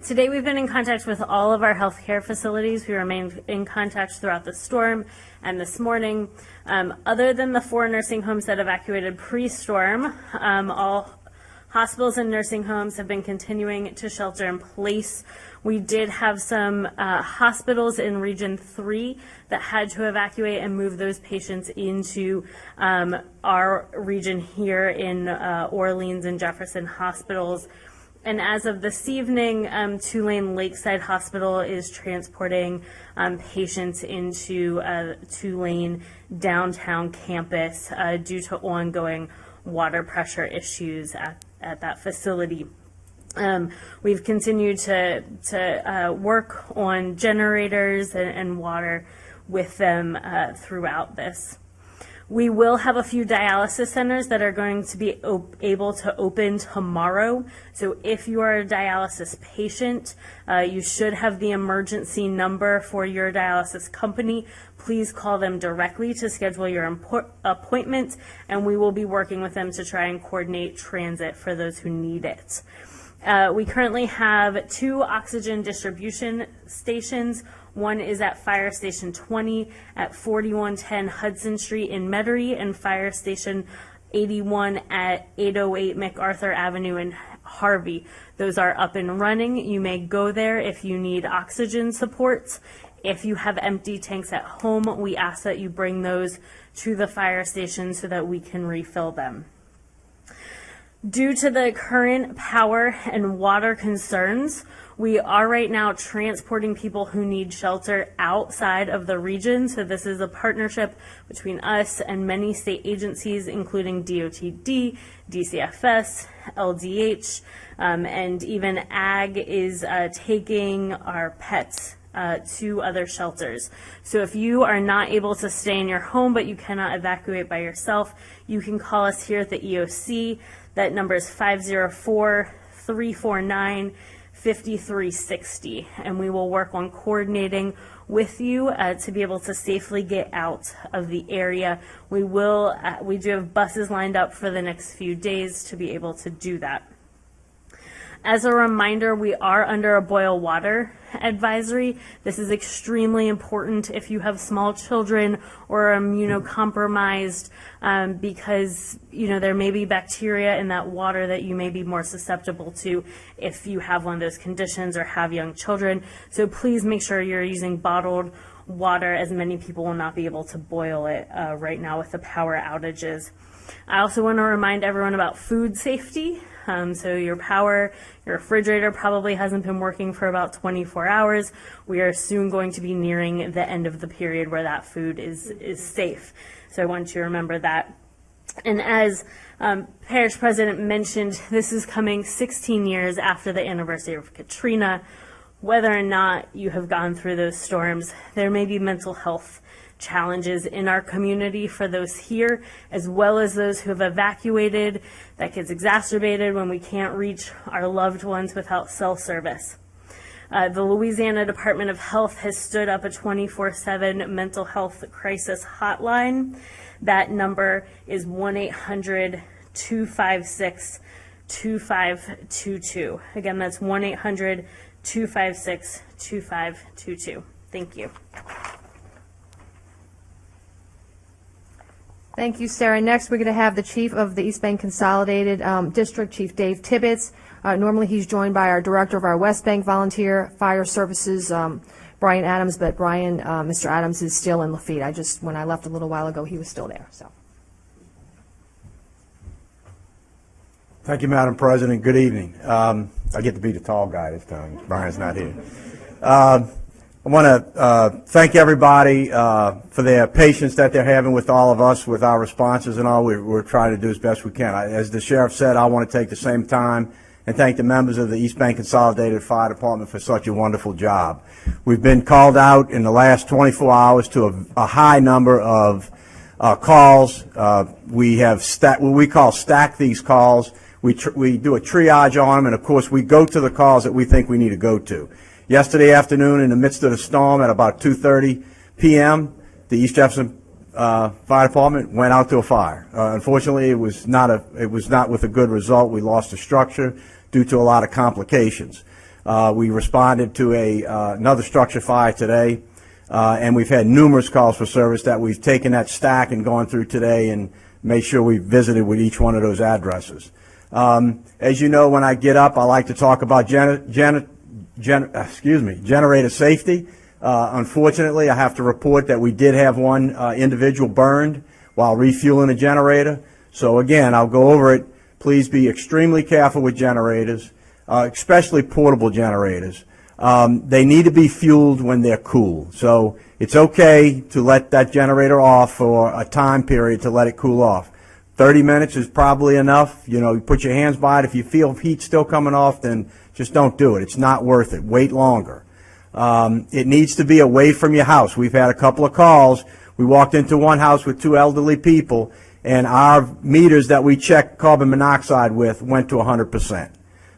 E: Today we've been in contact with all of our healthcare facilities. We remained in contact throughout the storm and this morning. Other than the 4 nursing homes that evacuated pre-storm, all hospitals and nursing homes have been continuing to shelter in place. We did have some hospitals in Region 3 that had to evacuate and move those patients into our region here in Orleans and Jefferson hospitals. And as of this evening, Tulane Lakeside Hospital is transporting patients into Tulane downtown campus due to ongoing water pressure issues at that facility. We've continued to work on generators and water with them throughout this. We will have a few dialysis centers that are going to be able to open tomorrow. So if you are a dialysis patient, you should have the emergency number for your dialysis company. Please call them directly to schedule your appointment, and we will be working with them to try and coordinate transit for those who need it. We currently have 2 oxygen distribution stations. One is at Fire Station 20 at 4110 Hudson Street in Metairie, and Fire Station 81 at 808 MacArthur Avenue in Harvey. Those are up and running. You may go there if you need oxygen support. If you have empty tanks at home, we ask that you bring those to the fire station so that we can refill them. Due to the current power and water concerns, we are right now transporting people who need shelter outside of the region. So this is a partnership between us and many state agencies, including DOTD, DCFS, LDH, and even AG is taking our pets to other shelters. So if you are not able to stay in your home but you cannot evacuate by yourself, you can call us here at the EOC. That number is 504-349-5360, and we will work on coordinating with you to be able to safely get out of the area. We do have buses lined up for the next few days to be able to do that. As a reminder, we are under a boil water advisory. This is extremely important if you have small children or are immunocompromised, because there may be bacteria in that water that you may be more susceptible to if you have one of those conditions or have young children. So please make sure you're using bottled water, as many people will not be able to boil it right now with the power outages. I also want to remind everyone about food safety. So your refrigerator probably hasn't been working for about 24 hours. We are soon going to be nearing the end of the period where that food is safe. So I want you to remember that. And as Parish President mentioned, this is coming 16 years after the anniversary of Katrina. Whether or not you have gone through those storms, there may be mental health challenges in our community for those here, as well as those who have evacuated. That gets exacerbated when we can't reach our loved ones without cell service. The Louisiana Department of Health has stood up a 24/7 mental health crisis hotline. That number is 1-800-256-2522. Again, that's 1-800-256-2522. Thank you.
D: Thank you, Sarah. Next, we're going to have the Chief of the East Bank Consolidated District, Chief Dave Tibbetts. Normally, he's joined by our Director of our West Bank Volunteer Fire Services, Brian Adams, but Mr. Adams is still in Lafitte. When I left a little while ago, he was still there. So,
L: thank you, Madam President. Good evening. I get to be the tall guy this time. Brian's not here. I want to thank everybody for their patience that they're having with all of us, with our responses and all. We're trying to do as best we can. As the sheriff said, I want to take the same time and thank the members of the East Bank Consolidated Fire Department for such a wonderful job. We've been called out in the last 24 hours to a high number of calls. We have what we call stack these calls. We do a triage on them, and of course we go to the calls that we think we need to go to. Yesterday afternoon, in the midst of the storm, at about 2:30 p.m., the East Jefferson Fire Department went out to a fire. Unfortunately, it was not with a good result. We lost a structure due to a lot of complications. We responded to another structure fire today, and we've had numerous calls for service that we've taken that stack and gone through today and made sure we visited with each one of those addresses. As you know, when I get up, I like to talk about generator safety. Unfortunately, I have to report that we did have one individual burned while refueling a generator. So again, I'll go over it. Please be extremely careful with generators, especially portable generators. They need to be fueled when they're cool. So it's okay to let that generator off for a time period to let it cool off. 30 minutes is probably enough. You know, you put your hands by it. If you feel heat still coming off, then just don't do it. It's not worth it. Wait longer. It needs to be away from your house. We've had a couple of calls. We walked into one house with 2 elderly people, and our meters that we checked carbon monoxide with went to 100%.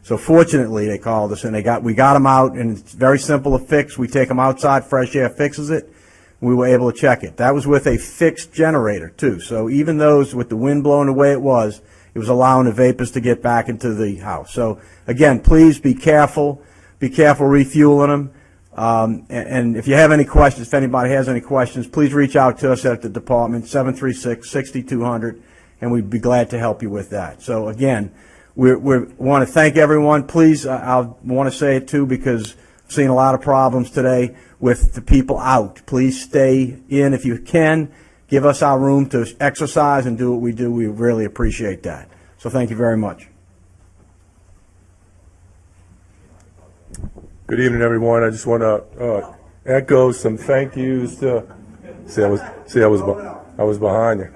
L: So fortunately, they called us, and we got them out, and it's very simple to fix. We take them outside, fresh air fixes it. We were able to check it. That was with a fixed generator, too. So even those with the wind blowing the way it was allowing the vapors to get back into the house. So again, please be careful. Be careful refueling them. And if you have any questions, if anybody has any questions, please reach out to us at the department, 736-6200, and we'd be glad to help you with that. So again, we want to thank everyone. Please, I want to say it too, because I've seen a lot of problems today with the people out. Please stay in if you can. Give us our room to exercise and do what we do. We really appreciate that. So thank you very much.
G: Good evening, everyone. I just want to echo some thank yous to. I was behind you.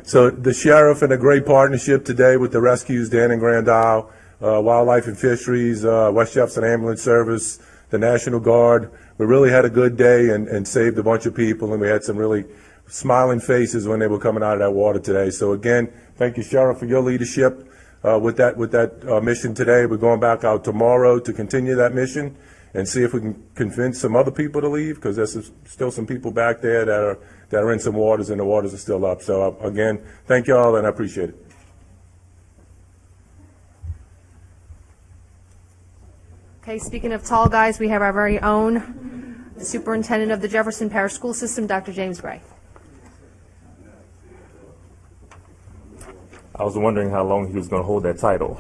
G: So the sheriff and a great partnership today with the rescues, Dan and Grand Isle, Wildlife and Fisheries, West Jefferson Ambulance Service, the National Guard. We really had a good day and saved a bunch of people, and we had some really smiling faces when they were coming out of that water today. So again, thank you, Sheriff, for your leadership with that mission today. We're going back out tomorrow to continue that mission and see if we can convince some other people to leave, because there's still some people back there that are in some waters, and the waters are still up. So again, thank you all, and I appreciate it.
D: Okay, speaking of tall guys, we have our very own Superintendent of the Jefferson Parish School System, Dr. James Gray.
K: I was wondering how long he was going to hold that title.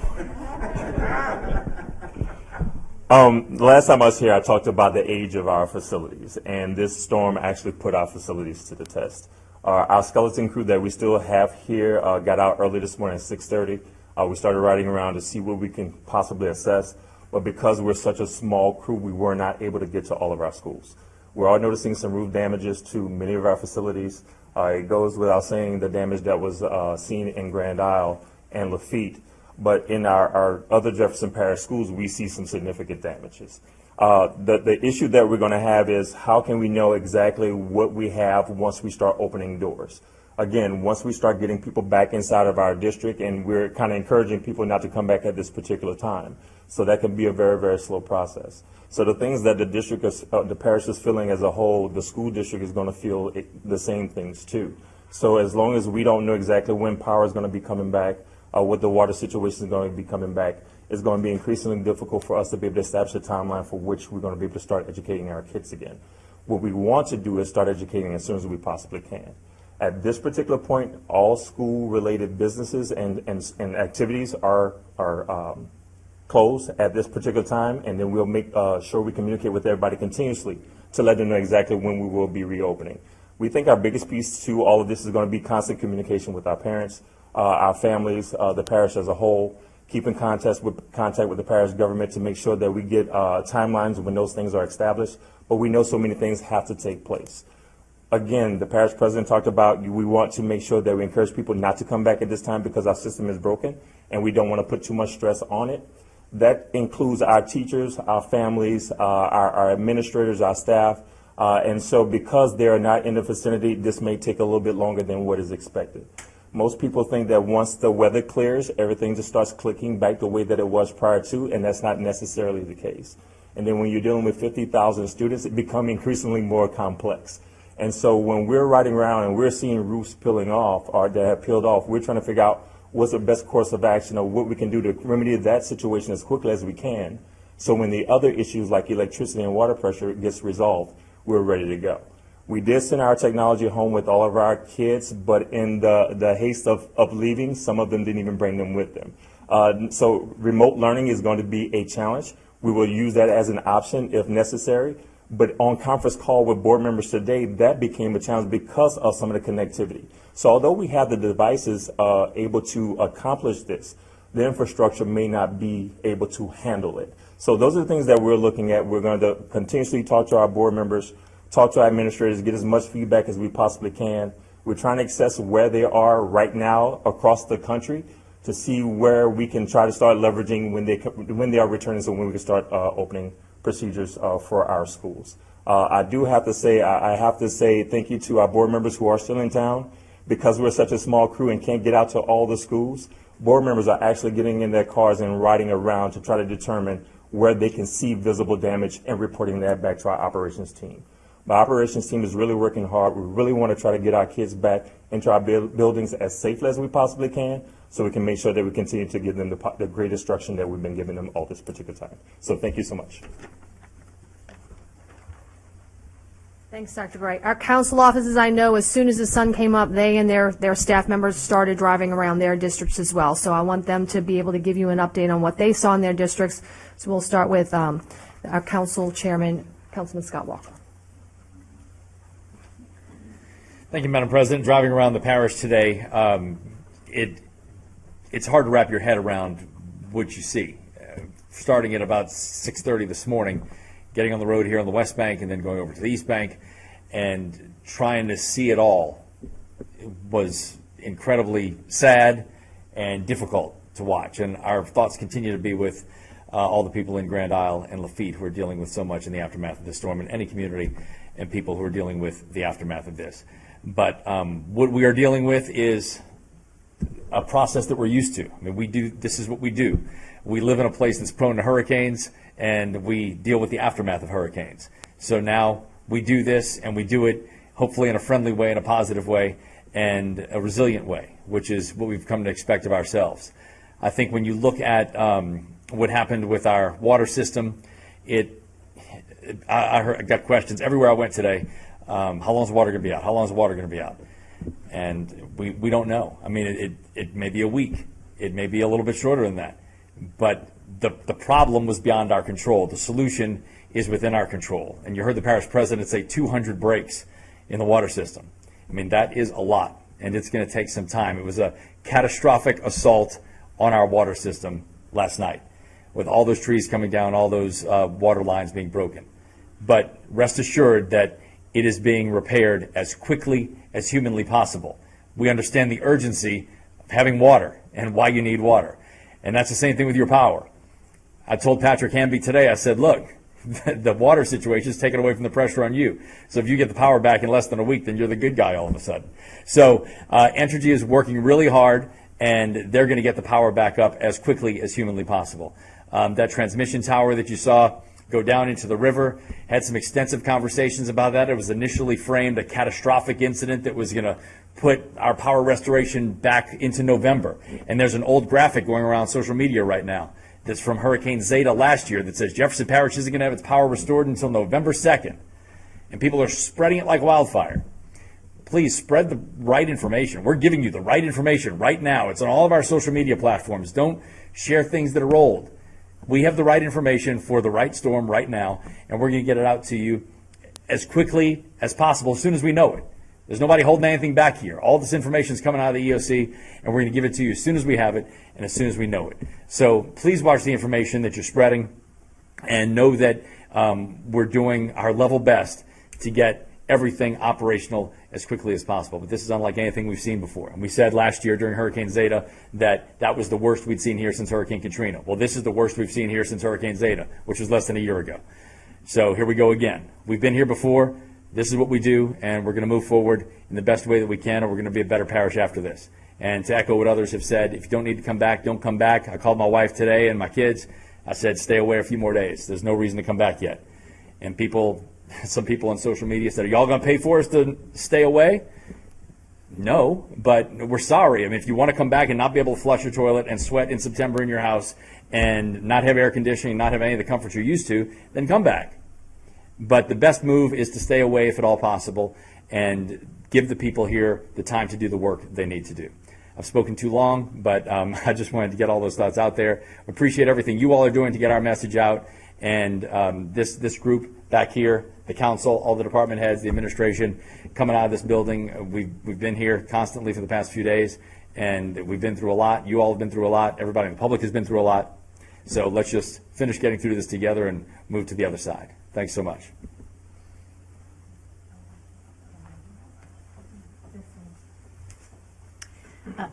K: The last time I was here, I talked about the age of our facilities, and this storm actually put our facilities to the test. Our skeleton crew that we still have here got out early this morning at 6:30. We started riding around to see what we can possibly assess, but because we're such a small crew, we were not able to get to all of our schools. We're all noticing some roof damages to many of our facilities. It goes without saying the damage that was seen in Grand Isle and Lafitte, but in our other Jefferson Parish schools, we see some significant damages. The issue that we're going to have is how can we know exactly what we have once we start opening doors? Again, once we start getting people back inside of our district, and we're kind of encouraging people not to come back at this particular time. So that can be a very, very slow process. So the things that the district, the parish is feeling as a whole, the school district is going to feel the same things too. So as long as we don't know exactly when power is going to be coming back, what the water situation is going to be coming back, it's going to be increasingly difficult for us to be able to establish a timeline for which we're going to be able to start educating our kids again. What we want to do is start educating as soon as we possibly can. At this particular point, all school-related businesses and activities are closed at this particular time, and then we'll make sure we communicate with everybody continuously to let them know exactly when we will be reopening. We think our biggest piece to all of this is going to be constant communication with our parents, our families, the parish as a whole, keep in contact with the parish government to make sure that we get timelines when those things are established. But we know so many things have to take place. Again, the parish president talked about we want to make sure that we encourage people not to come back at this time because our system is broken and we don't want to put too much stress on it. That includes our teachers, our families, our administrators, our staff. And so because they are not in the vicinity, this may take a little bit longer than what is expected. Most people think that once the weather clears, everything just starts clicking back the way that it was prior to, and that's not necessarily the case. And then when you're dealing with 50,000 students, it becomes increasingly more complex. And so when we're riding around and we're seeing roofs peeling off or that have peeled off, we're trying to figure out what's the best course of action or what we can do to remedy that situation as quickly as we can. So when the other issues like electricity and water pressure gets resolved, we're ready to go. We did send our technology home with all of our kids, but in the haste of leaving, some of them didn't even bring them with them. So remote learning is going to be a challenge. We will use that as an option if necessary. But on conference call with board members today, that became a challenge because of some of the connectivity. So although we have the devices able to accomplish this, the infrastructure may not be able to handle it. So those are the things that we're looking at. We're going to continuously talk to our board members, talk to our administrators, get as much feedback as we possibly can. We're trying to assess where they are right now across the country to see where we can try to start leveraging when they are returning, so when we can start opening procedures for our schools. I do have to say, I have to say thank you to our board members who are still in town. Because we're such a small crew and can't get out to all the schools, board members are actually getting in their cars and riding around to try to determine where they can see visible damage and reporting that back to our operations team. My operations team is really working hard. We really want to try to get our kids back into our buildings as safely as we possibly can, so we can make sure that we continue to give them the great instruction that we've been giving them all this particular time. So thank you so much.
D: Thanks, Dr. Gray. Our council offices, I know, as soon as the sun came up, they and their staff members started driving around their districts as well. So I want them to be able to give you an update on what they saw in their districts. So we'll start with our council chairman, Councilman Scott Walker.
M: Thank you, Madam President. Driving around the parish today, it's hard to wrap your head around what you see. Starting at about 6:30 this morning, getting on the road here on the West Bank and then going over to the East Bank and trying to see it all was incredibly sad and difficult to watch. And our thoughts continue to be with all the people in Grand Isle and Lafitte who are dealing with so much in the aftermath of this storm, and any community and people who are dealing with the aftermath of this. But what we are dealing with is a process that we're used to. I mean, this is what we do. We live in a place that's prone to hurricanes, and we deal with the aftermath of hurricanes. So now we do this, and we do it hopefully in a friendly way, in a positive way, and a resilient way, which is what we've come to expect of ourselves. I think when you look at what happened with our water system, I got questions everywhere I went today. How long is the water going to be out? How long is the water going to be out? And we don't know. I mean, it may be a week. It may be a little bit shorter than that. But the problem was beyond our control. The solution is within our control. And you heard the parish president say 200 breaks in the water system. I mean, that is a lot, and it's going to take some time. It was a catastrophic assault on our water system last night, with all those trees coming down, all those water lines being broken. But rest assured that it is being repaired as quickly as humanly possible. We understand the urgency of having water and why you need water. And that's the same thing with your power. I told Patrick Hamby today, I said, look, the water situation is taken away from the pressure on you. So if you get the power back in less than a week, then you're the good guy all of a sudden. So Entergy is working really hard, and they're going to get the power back up as quickly as humanly possible. That transmission tower that you saw go down into the river, had some extensive conversations about that. It was initially framed a catastrophic incident that was going to put our power restoration back into November. And there's an old graphic going around social media right now that's from Hurricane Zeta last year that says Jefferson Parish isn't going to have its power restored until November 2nd. And people are spreading it like wildfire. Please spread the right information. We're giving you the right information right now. It's on all of our social media platforms. Don't share things that are old. We have the right information for the right storm right now, and we're going to get it out to you as quickly as possible, as soon as we know it. There's nobody holding anything back here. All this information is coming out of the EOC, and we're going to give it to you as soon as we have it and as soon as we know it. So please watch the information that you're spreading and know that we're doing our level best to get everything operational as quickly as possible. But this is unlike anything we've seen before. And we said last year during Hurricane Zeta that that was the worst we'd seen here since Hurricane Katrina. Well, this is the worst we've seen here since Hurricane Zeta, which was less than a year ago. So here we go again. We've been here before. This is what we do, and we're going to move forward in the best way that we can, or we're going to be a better parish after this. And to echo what others have said, if you don't need to come back, don't come back. I called my wife today and my kids. I said, stay away a few more days. There's no reason to come back yet. And some people on social media said, are y'all going to pay for us to stay away? No, but we're sorry. I mean, if you want to come back and not be able to flush your toilet and sweat in September in your house and not have air conditioning, not have any of the comforts you're used to, then come back. But the best move is to stay away if at all possible and give the people here the time to do the work they need to do. I've spoken too long, but I just wanted to get all those thoughts out there. Appreciate everything you all are doing to get our message out. And this group back here, the council, all the department heads, the administration, coming out of this building, we've been here constantly for the past few days, and we've been through a lot. You all have been through a lot. Everybody in the public has been through a lot. So let's just finish getting through this together and move to the other side. Thanks so much.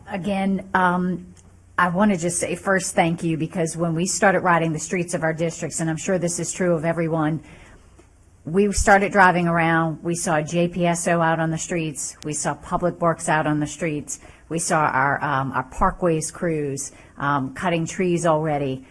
J: Again, I want to just say first thank you, because when we started riding the streets of our districts, and I'm sure this is true of everyone, we started driving around, we saw JPSO out on the streets, we saw Public Works out on the streets, we saw our parkways crews cutting trees already.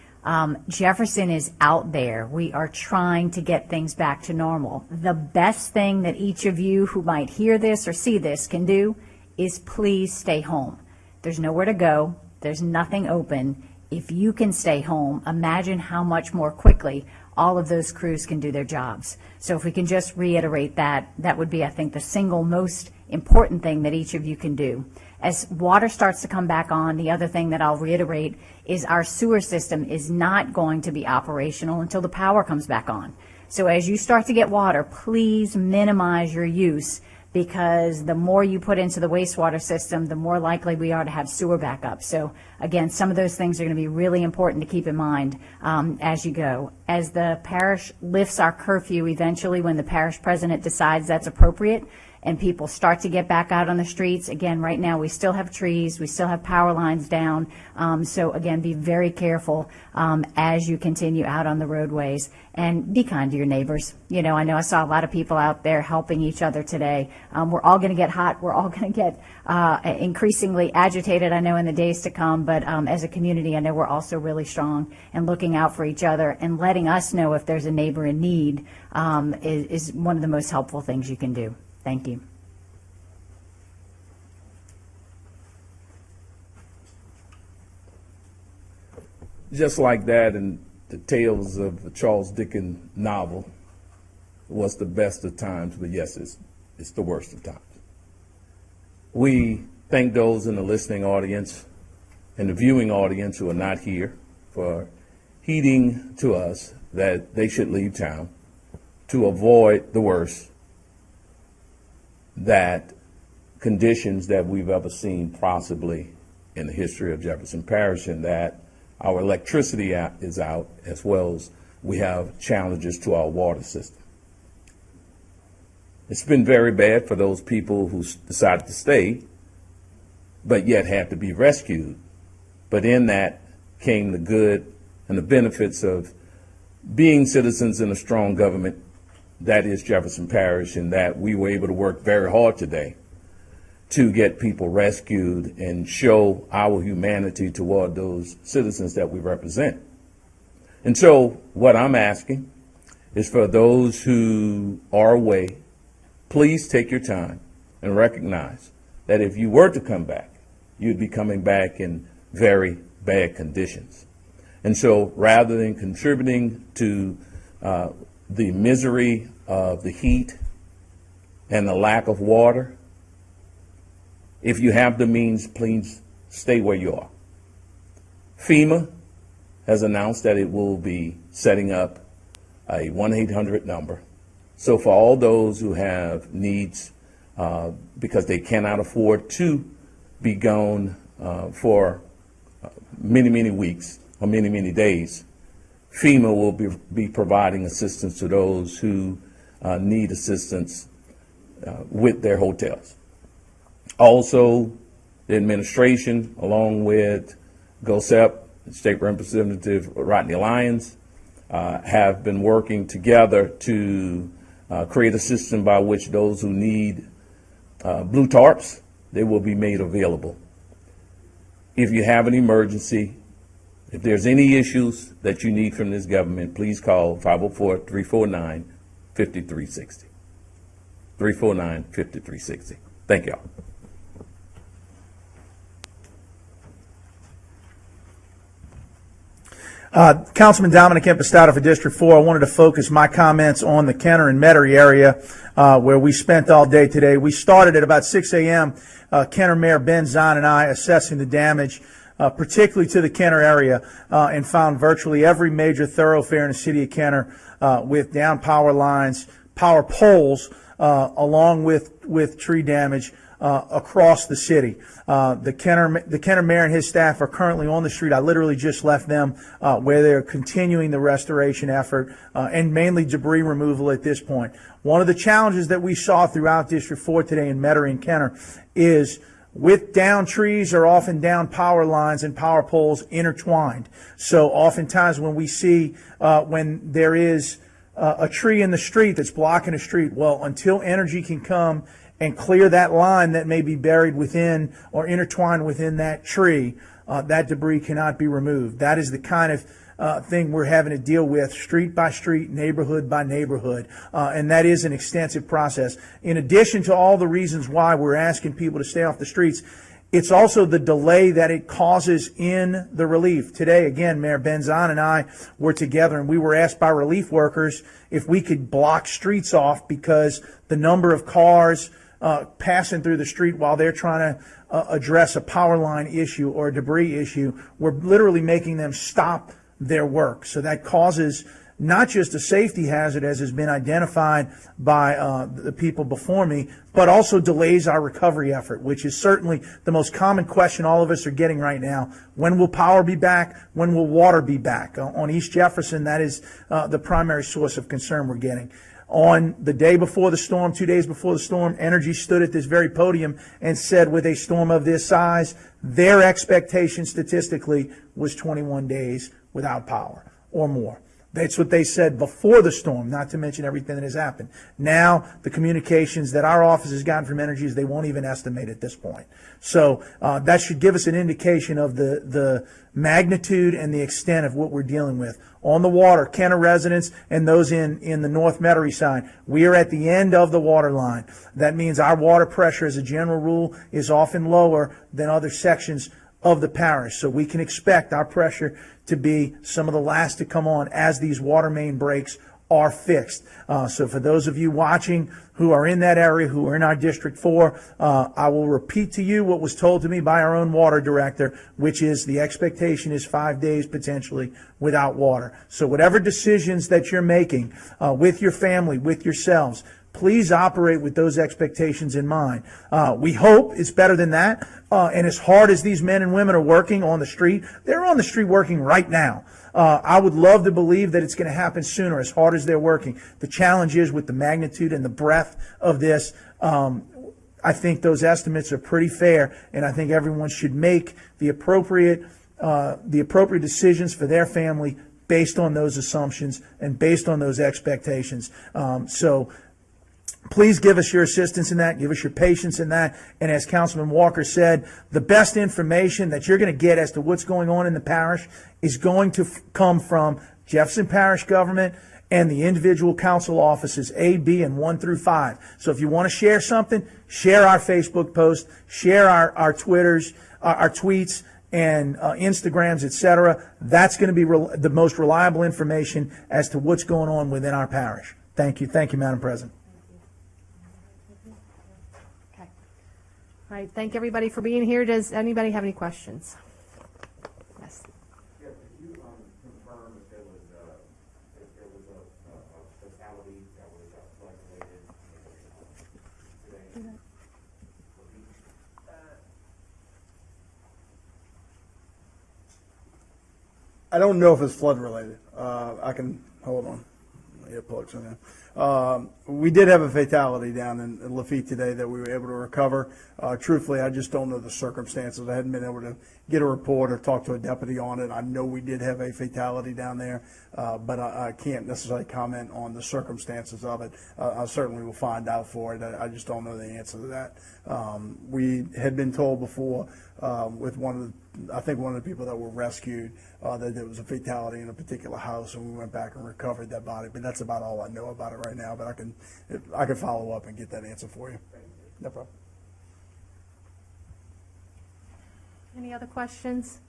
J: Jefferson is out there. We are trying to get things back to normal. The best thing that each of you who might hear this or see this can do is please stay home. There's nowhere to go. There's nothing open. If you can stay home, imagine how much more quickly all of those crews can do their jobs. So if we can just reiterate that, that would be, I think, the single most important thing that each of you can do. As water starts to come back on, the other thing that I'll reiterate is our sewer system is not going to be operational until the power comes back on. So as you start to get water, please minimize your use, because the more you put into the wastewater system, the more likely we are to have sewer backup. So again, some of those things are going to be really important to keep in mind as you go. As the parish lifts our curfew eventually, when the parish president decides that's appropriate, and people start to get back out on the streets. Again, right now we still have trees, we still have power lines down. So again, be very careful as you continue out on the roadways, and be kind to your neighbors. You know I saw a lot of people out there helping each other today. We're all going to get hot. We're all going to get increasingly agitated, I know, in the days to come. But as a community, I know we're also really strong and looking out for each other, and letting us know if there's a neighbor in need is one of the most helpful things you can do. Thank you.
N: Just like that, in the tales of a Charles Dickens novel, was the best of times, but yes, it's the worst of times. We thank those in the listening audience and the viewing audience who are not here for heeding to us that they should leave town to avoid the worst, that conditions that we've ever seen possibly in the history of Jefferson Parish, and that our electricity is out, as well as we have challenges to our water system. It's been very bad for those people who decided to stay, but yet had to be rescued. But in that came the good and the benefits of being citizens in a strong government. That is Jefferson Parish, and that we were able to work very hard today to get people rescued and show our humanity toward those citizens that we represent. And so what I'm asking is for those who are away, please take your time and recognize that if you were to come back, you'd be coming back in very bad conditions. And so rather than contributing to the misery of the heat and the lack of water, if you have the means, please stay where you are. FEMA has announced that it will be setting up a 1-800 number. So for all those who have needs because they cannot afford to be gone for many, many weeks or many, many days. FEMA will be providing assistance to those who need assistance with their hotels. Also, the administration, along with GOSEP, State Representative Rodney Lyons, have been working together to create a system by which those who need blue tarps, they will be made available. If you have an emergency, if there's any issues that you need from this government, please call 504-349-5360. 349-5360. Thank y'all.
F: Councilman Dominic Impastato for District 4. I wanted to focus my comments on the Kenner and Metairie area where we spent all day today. We started at about 6 a.m. Kenner Mayor Ben Zahn and I assessing the damage, particularly to the Kenner area, and found virtually every major thoroughfare in the city of Kenner with down power lines, power poles, along with tree damage across the city. The Kenner mayor and his staff are currently on the street. I literally just left them where they're continuing the restoration effort and mainly debris removal at this point. One of the challenges that we saw throughout District 4 today in Metairie and Kenner is with down trees or often down power lines and power poles intertwined. So oftentimes when we see when there is a tree in the street that's blocking a street, well, until energy can come and clear that line that may be buried within or intertwined within that tree, that debris cannot be removed. That is the kind of thing we're having to deal with street by street, neighborhood by neighborhood, and that is an extensive process. In addition to all the reasons why we're asking people to stay off the streets, it's also the delay that it causes in the relief. Today, again, Mayor Ben Zahn and I were together, and we were asked by relief workers if we could block streets off because the number of cars passing through the street while they're trying to address a power line issue or a debris issue, we're literally making them stop their work. So that causes not just a safety hazard as has been identified by the people before me, but also delays our recovery effort, which is certainly the most common question all of us are getting right now. When will power be back? When will water be back? On East Jefferson, that is the primary source of concern we're getting. On the day before the storm, 2 days before the storm, Energy stood at this very podium and said with a storm of this size, their expectation statistically was 21 days without power or more. That's what they said before the storm, not to mention everything that has happened. Now, the communications that our office has gotten from Energy is they won't even estimate at this point. So that should give us an indication of the magnitude and the extent of what we're dealing with. On the water, Kenner residents and those in the North Metairie side, we are at the end of the water line. That means our water pressure, as a general rule, is often lower than other sections of the parish. So we can expect our pressure to be some of the last to come on as these water main breaks are fixed. So for those of you watching who are in that area, who are in our District 4, I will repeat to you what was told to me by our own water director, which is the expectation is 5 days potentially without water. So whatever decisions that you're making with your family, with yourselves, please operate with those expectations in mind. We hope it's better than that. And as hard as these men and women are working on the street, they're on the street working right now. I would love to believe that it's going to happen sooner, as hard as they're working. The challenge is with the magnitude and the breadth of this. I think those estimates are pretty fair, and I think everyone should make the appropriate decisions for their family based on those assumptions and based on those expectations. So please give us your assistance in that, give us your patience in that, and as Councilman Walker said, the best information that you're going to get as to what's going on in the parish is going to come from Jefferson Parish government and the individual council offices, A, B, and 1 through 5. So if you want to share something, share our Facebook post, share our Twitters, our tweets, and Instagrams, etc. That's going to be the most reliable information as to what's going on within our parish. Thank you. Thank you, Madam President.
D: All right, thank everybody for being here. Does anybody have any questions? Yes.
O: Yeah, could you confirm if there was a fatality that was calculated today?
C: I don't know if it's flood related. I can, hold on. Earplugs in there. We did have a fatality down in Lafitte today that we were able to recover. Truthfully, I just don't know the circumstances. I hadn't been able to get a report or talk to a deputy on it. I know we did have a fatality down there, but I can't necessarily comment on the circumstances of it. I certainly will find out for it. I just don't know the answer to that. We had been told before with I think one of the people that were rescued that there was a fatality in a particular house, and we went back and recovered that body. But that's about all I know about it right now. But I can follow up and get that answer for you. No problem.
D: Any other questions?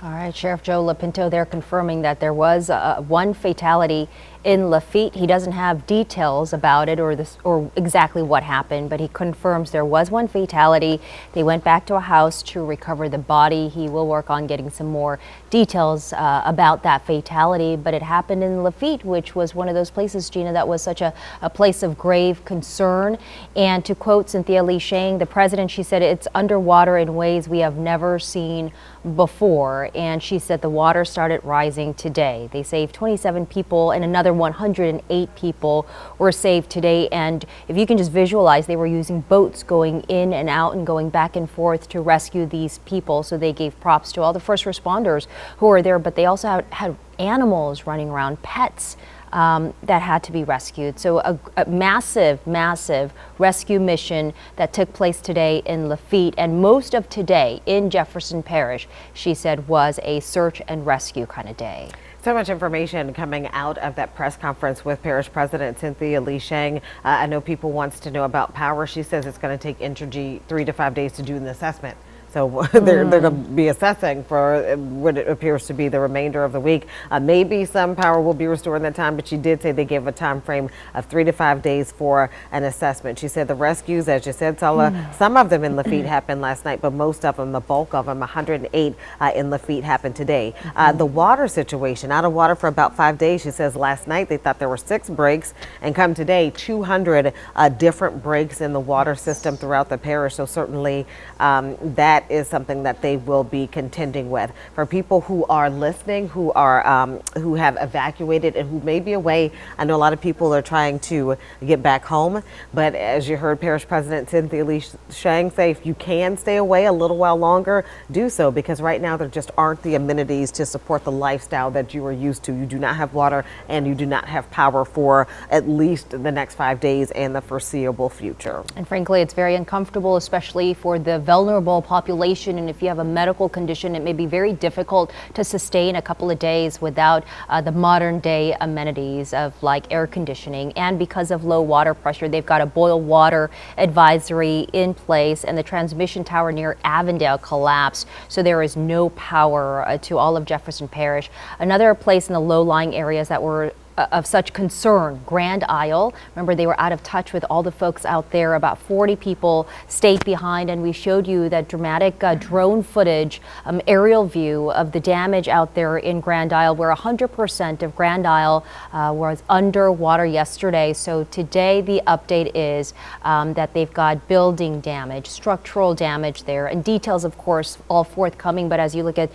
P: All right, Sheriff Joe Lapinto there confirming that there was one fatality in Lafitte. He doesn't have details about it or exactly what happened, but he confirms there was one fatality. They went back to a house to recover the body. He will work on getting some more details about that fatality, but it happened in Lafitte, which was one of those places, Gina, that was such a place of grave concern. And to quote Cynthia Lee Shang, the president, she said, it's underwater in ways we have never seen before. And she said the water started rising today. They saved 27 people and another 108 people were saved today. And if you can just visualize, they were using boats going in and out and going back and forth to rescue these people. So they gave props to all the first responders who were there, but they also had animals running around, pets that had to be rescued. So a massive, massive rescue mission that took place today in Lafitte, and most of today in Jefferson Parish, she said, was a search and rescue kind of day.
Q: So much information coming out of that press conference with Parish President Cynthia Lee Shang. I know people wants to know about power. She says it's going to take Entergy 3 to 5 days to do an assessment. So they're going to be assessing for what it appears to be the remainder of the week. Maybe some power will be restored in that time, but she did say they gave a time frame of 3 to 5 days for an assessment. She said the rescues, as you said, Sala, some of them in Lafitte happened last night, but most of them, the bulk of them, 108 in Lafitte happened today. The water situation, out of water for about 5 days. She says last night they thought there were 6 breaks, and come today, 200 different breaks in the water system throughout the parish. So certainly that is something that they will be contending with. For people who are listening, who have evacuated and who may be away, I know a lot of people are trying to get back home, but as you heard Parish President Cynthia Lee Shang say, if you can stay away a little while longer, do so, because right now there just aren't the amenities to support the lifestyle that you are used to. You do not have water and you do not have power for at least the next 5 days and the foreseeable future.
P: And frankly, it's very uncomfortable, especially for the vulnerable population. And if you have a medical condition, it may be very difficult to sustain a couple of days without the modern day amenities of like air conditioning. And because of low water pressure, they've got a boil water advisory in place, and the transmission tower near Avondale collapsed. So there is no power to all of Jefferson Parish. Another place in the low-lying areas that were of such concern, Grand Isle. Remember, they were out of touch with all the folks out there. About 40 people stayed behind, and we showed you that dramatic drone footage, aerial view of the damage out there in Grand Isle, where 100% of Grand Isle was underwater yesterday. So today the update is that they've got building damage, structural damage there, and details, of course, all forthcoming. But as you look at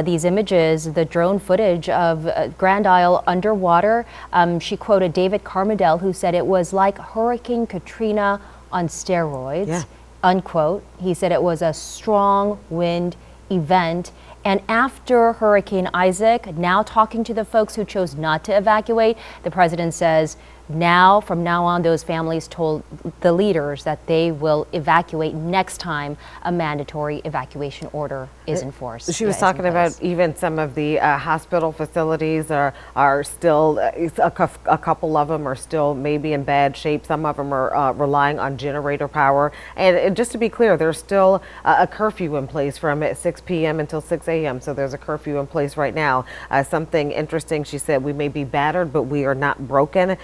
P: these images, the drone footage of Grand Isle underwater, she quoted David Carmadel, who said it was like Hurricane Katrina on steroids, unquote. He said it was a strong wind event. And after Hurricane Isaac, now talking to the folks who chose not to evacuate, the president says, from now on, those families told the leaders that they will evacuate next time a mandatory evacuation order is enforced.
Q: She was talking about even some of the hospital facilities are still, a couple of them are still maybe in bad shape. Some of them are relying on generator power. And just to be clear, there's still a curfew in place from 6 p.m. until 6 a.m. So there's a curfew in place right now. Something interesting, she said, we may be battered, but we are not broken.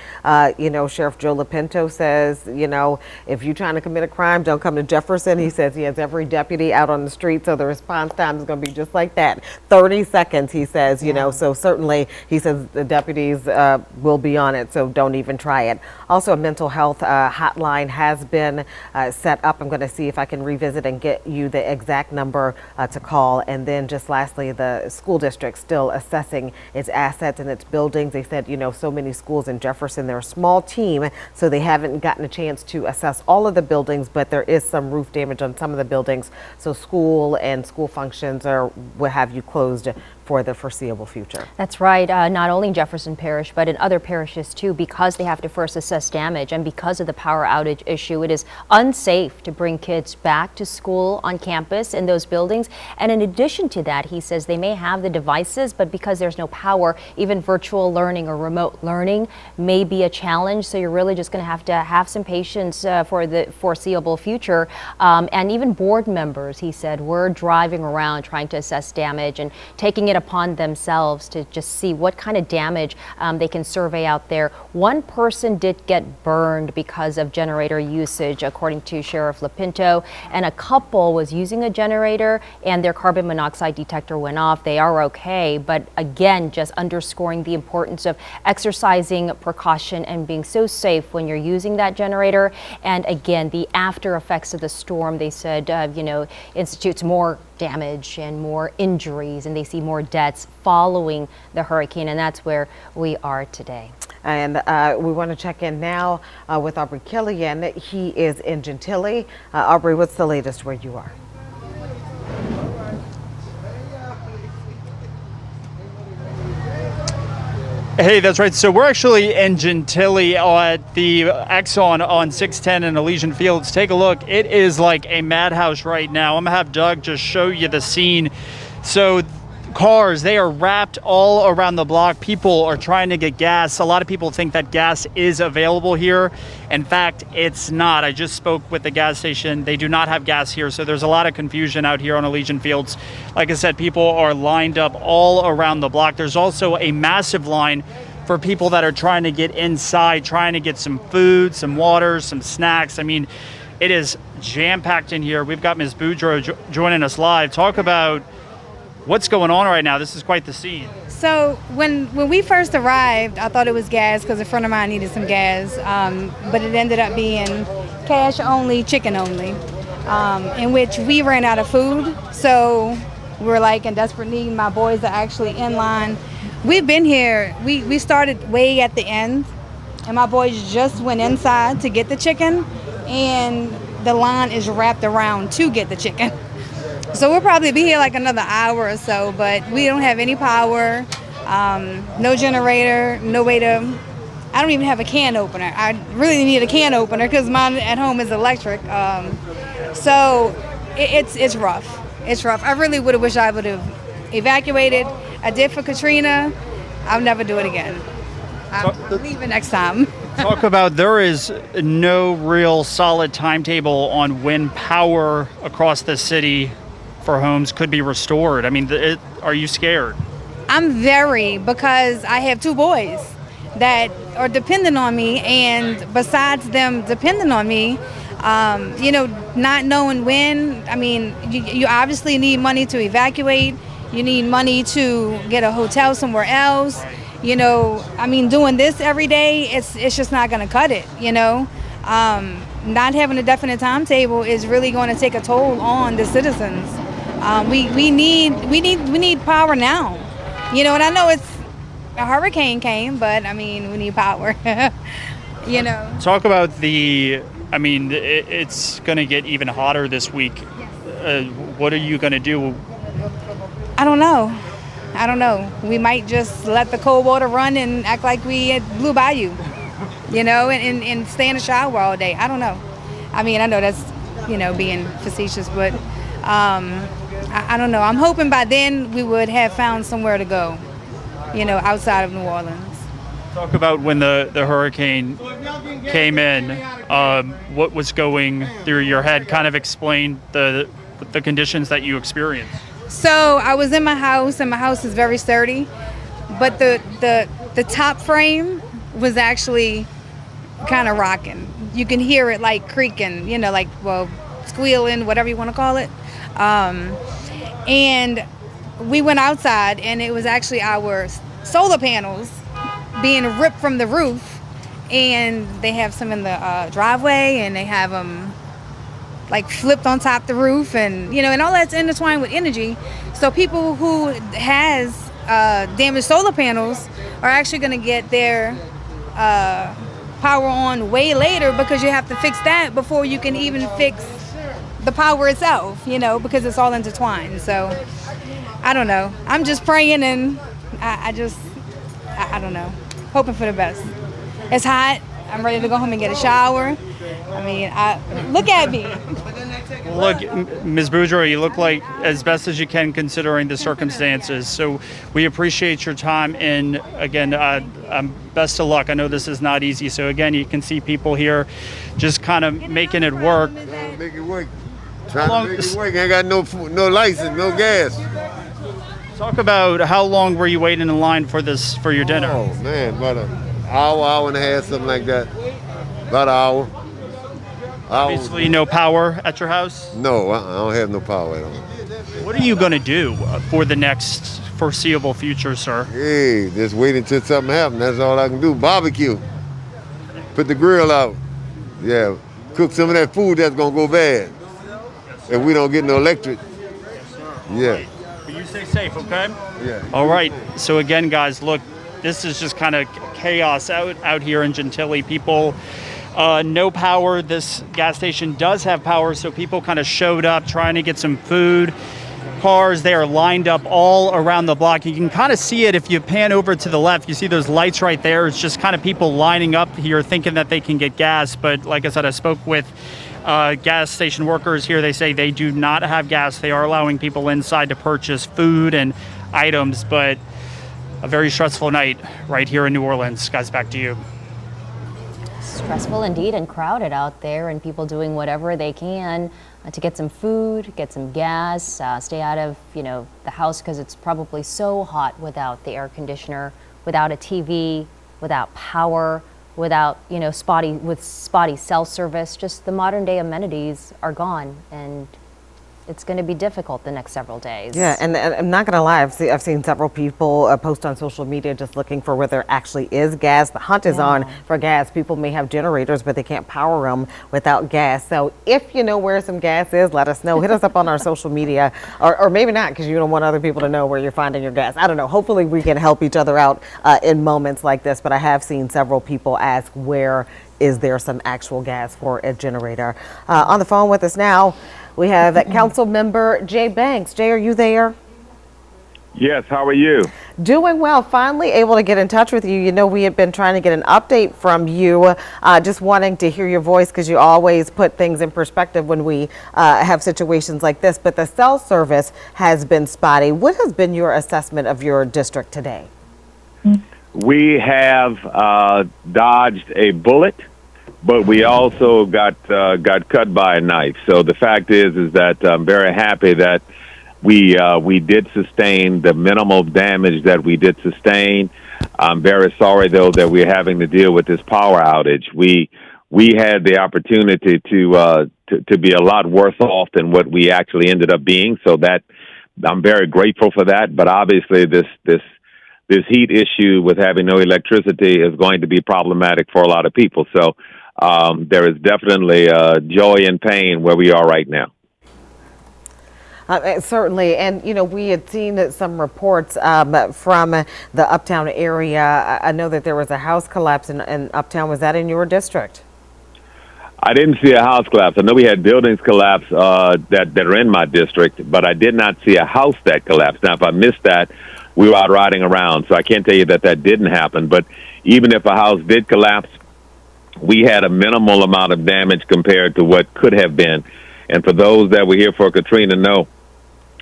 Q: Sheriff Joe Lopinto says, if you're trying to commit a crime, don't come to Jefferson. He says he has every deputy out on the street, so the response time is going to be just like that. 30 seconds, he says, so certainly he says the deputies will be on it, so don't even try it. Also, a mental health hotline has been set up. I'm going to see if I can revisit and get you the exact number to call. And then just lastly, the school district still assessing its assets and its buildings. They said, so many schools in Jefferson, they're a small team, so they haven't gotten a chance to assess all of the buildings, but there is some roof damage on some of the buildings. So school and school functions will have you closed for the foreseeable future.
P: That's right. Not only in Jefferson Parish, but in other parishes too, because they have to first assess damage and because of the power outage issue, it is unsafe to bring kids back to school on campus in those buildings. And in addition to that, he says they may have the devices, but because there's no power, even virtual learning or remote learning may be a challenge. So you're really just going to have some patience for the foreseeable future. And even board members, he said, were driving around trying to assess damage and taking it upon themselves to just see what kind of damage they can survey out there. One person did get burned because of generator usage, according to Sheriff Lopinto, and a couple was using a generator and their carbon monoxide detector went off. They are okay, but again, just underscoring the importance of exercising precaution and being so safe when you're using that generator. And again, the after effects of the storm, they said, institutes more damage and more injuries, and they see more deaths following the hurricane, and that's where we are today.
Q: And we want to check in now with Aubrey Killian. He is in Gentilly. Aubrey, what's the latest where you are?
R: Hey, that's right. So we're actually in Gentilly at the Exxon on 610 and Elysian Fields. Take a look. It is like a madhouse right now. I'm going to have Doug just show you the scene. So cars, they are wrapped all around the block. People are trying to get gas. A lot of people think that gas is available here. In fact, it's not. I just spoke with the gas station. They do not have gas here. So there's a lot of confusion out here on Elysian Fields. Like I said, people are lined up all around the block. There's also a massive line for people that are trying to get inside, trying to get some food, some water, some snacks. I mean, it is jam-packed in here. We've got Ms. Boudreaux joining us live. Talk about what's going on right now. This is quite the scene.
S: So when we first arrived, I thought it was gas because a friend of mine needed some gas, but it ended up being cash only, chicken only, in which we ran out of food. So we're like in desperate need. My boys are actually in line. We've been here. We started way at the end, and my boys just went inside to get the chicken, and the line is wrapped around to get the chicken. So we'll probably be here like another hour or so, but we don't have any power, no generator, no way to, I don't even have a can opener. I really need a can opener because mine at home is electric. So it's rough. It's rough. I really would have wished I would have evacuated. I did for Katrina. I'll never do it again. I'm leaving next time.
R: Talk about, there is no real solid timetable on when power across the city for homes could be restored. I mean, are you scared?
S: I'm very, because I have two boys that are dependent on me, and besides them depending on me, not knowing when, I mean, you obviously need money to evacuate, you need money to get a hotel somewhere else, I mean, doing this every day, it's just not gonna cut it, Not having a definite timetable is really going to take a toll on the citizens. We need power now, and I know it's a hurricane came, but I mean we need power.
R: Talk about it's going to get even hotter this week. What are you going to do?
S: I don't know. We might just let the cold water run and act like we had Blue Bayou, and stay in the shower all day. I don't know. I mean, I know that's, being facetious, but I don't know. I'm hoping by then we would have found somewhere to go, outside of New Orleans.
R: Talk about when the hurricane came in, what was going through your head. Kind of explain the conditions that you experienced.
S: So I was in my house, and my house is very sturdy, but the top frame was actually kind of rocking. You can hear it like creaking, like, well, squealing, whatever you want to call it. And we went outside, and it was actually our solar panels being ripped from the roof, and they have some in the driveway, and they have them like flipped on top the roof, and and all that's intertwined with energy. So people who has damaged solar panels are actually going to get their power on way later, because you have to fix that before you can even fix the power itself, because it's all intertwined. So I don't know. I'm just praying, and I don't know, hoping for the best. It's hot. I'm ready to go home and get a shower. I mean, look at me.
R: Look, Ms. Boudreaux, you look like as best as you can considering the circumstances. So we appreciate your time, and again, best of luck. I know this is not easy. So again, you can see people here just kind of making it work.
H: Make it work. Trying to make it work. Ain't got no license, no gas.
R: Talk about how long were you waiting in line for your dinner?
H: Oh man, about an hour and a half, something like that. About an hour.
R: Obviously, no power at your house?
H: No, I don't have no power at all.
R: What are you going to do for the next foreseeable future, sir?
H: Hey, just wait until something happens. That's all I can do. Barbecue. Put the grill out. Yeah, cook some of that food that's going to go bad if we don't get no electric. Yeah.
R: But you stay safe, okay?
H: Yeah.
R: All right. So again, guys, look, this is just kind of chaos out here in Gentilly. People... no power. This gas station does have power, so people kind of showed up trying to get some food. Cars, they are lined up all around the block. You can kind of see it if you pan over to the left. You see those lights right there. It's just kind of people lining up here thinking that they can get gas. But like I said, I spoke with gas station workers here. They say they do not have gas. They are allowing people inside to purchase food and items, but a very stressful night right here in New Orleans. Guys, back to you.
P: Stressful indeed, and crowded out there, and people doing whatever they can to get some food, get some gas, stay out of the house, because it's probably so hot without the air conditioner, without a TV, without power, without spotty cell service. Just the modern day amenities are gone, and it's going to be difficult the next several days.
Q: Yeah, and I'm not going to lie, I've seen several people post on social media just looking for where there actually is gas. The hunt is on for gas. People may have generators, but they can't power them without gas. So if you know where some gas is, let us know. Hit us up on our social media, or maybe not, because you don't want other people to know where you're finding your gas. I don't know. Hopefully we can help each other out in moments like this, but I have seen several people ask, where is there some actual gas for a generator? On the phone with us now, we have Council Member Jay Banks. Jay, are you there?
T: Yes, how are you?
Q: Doing well. Finally able to get in touch with you. We had been trying to get an update from you, just wanting to hear your voice, because you always put things in perspective when we have situations like this. But the cell service has been spotty. What has been your assessment of your district today?
T: We have dodged a bullet, but we also got cut by a knife. So the fact is that I'm very happy that we did sustain the minimal damage that we did sustain. I'm very sorry though that we're having to deal with this power outage. We had the opportunity to be a lot worse off than what we actually ended up being. So that I'm very grateful for that. But obviously this heat issue with having no electricity is going to be problematic for a lot of people. So there is definitely joy and pain where we are right now.
Q: Certainly, and we had seen some reports from the Uptown area. I know that there was a house collapse in Uptown. Was that in your district?
T: I didn't see a house collapse. I know we had buildings collapse that are in my district, but I did not see a house that collapsed. Now, if I missed that, we were out riding around, so I can't tell you that didn't happen. But even if a house did collapse, we had a minimal amount of damage compared to what could have been. And for those that were here for Katrina, know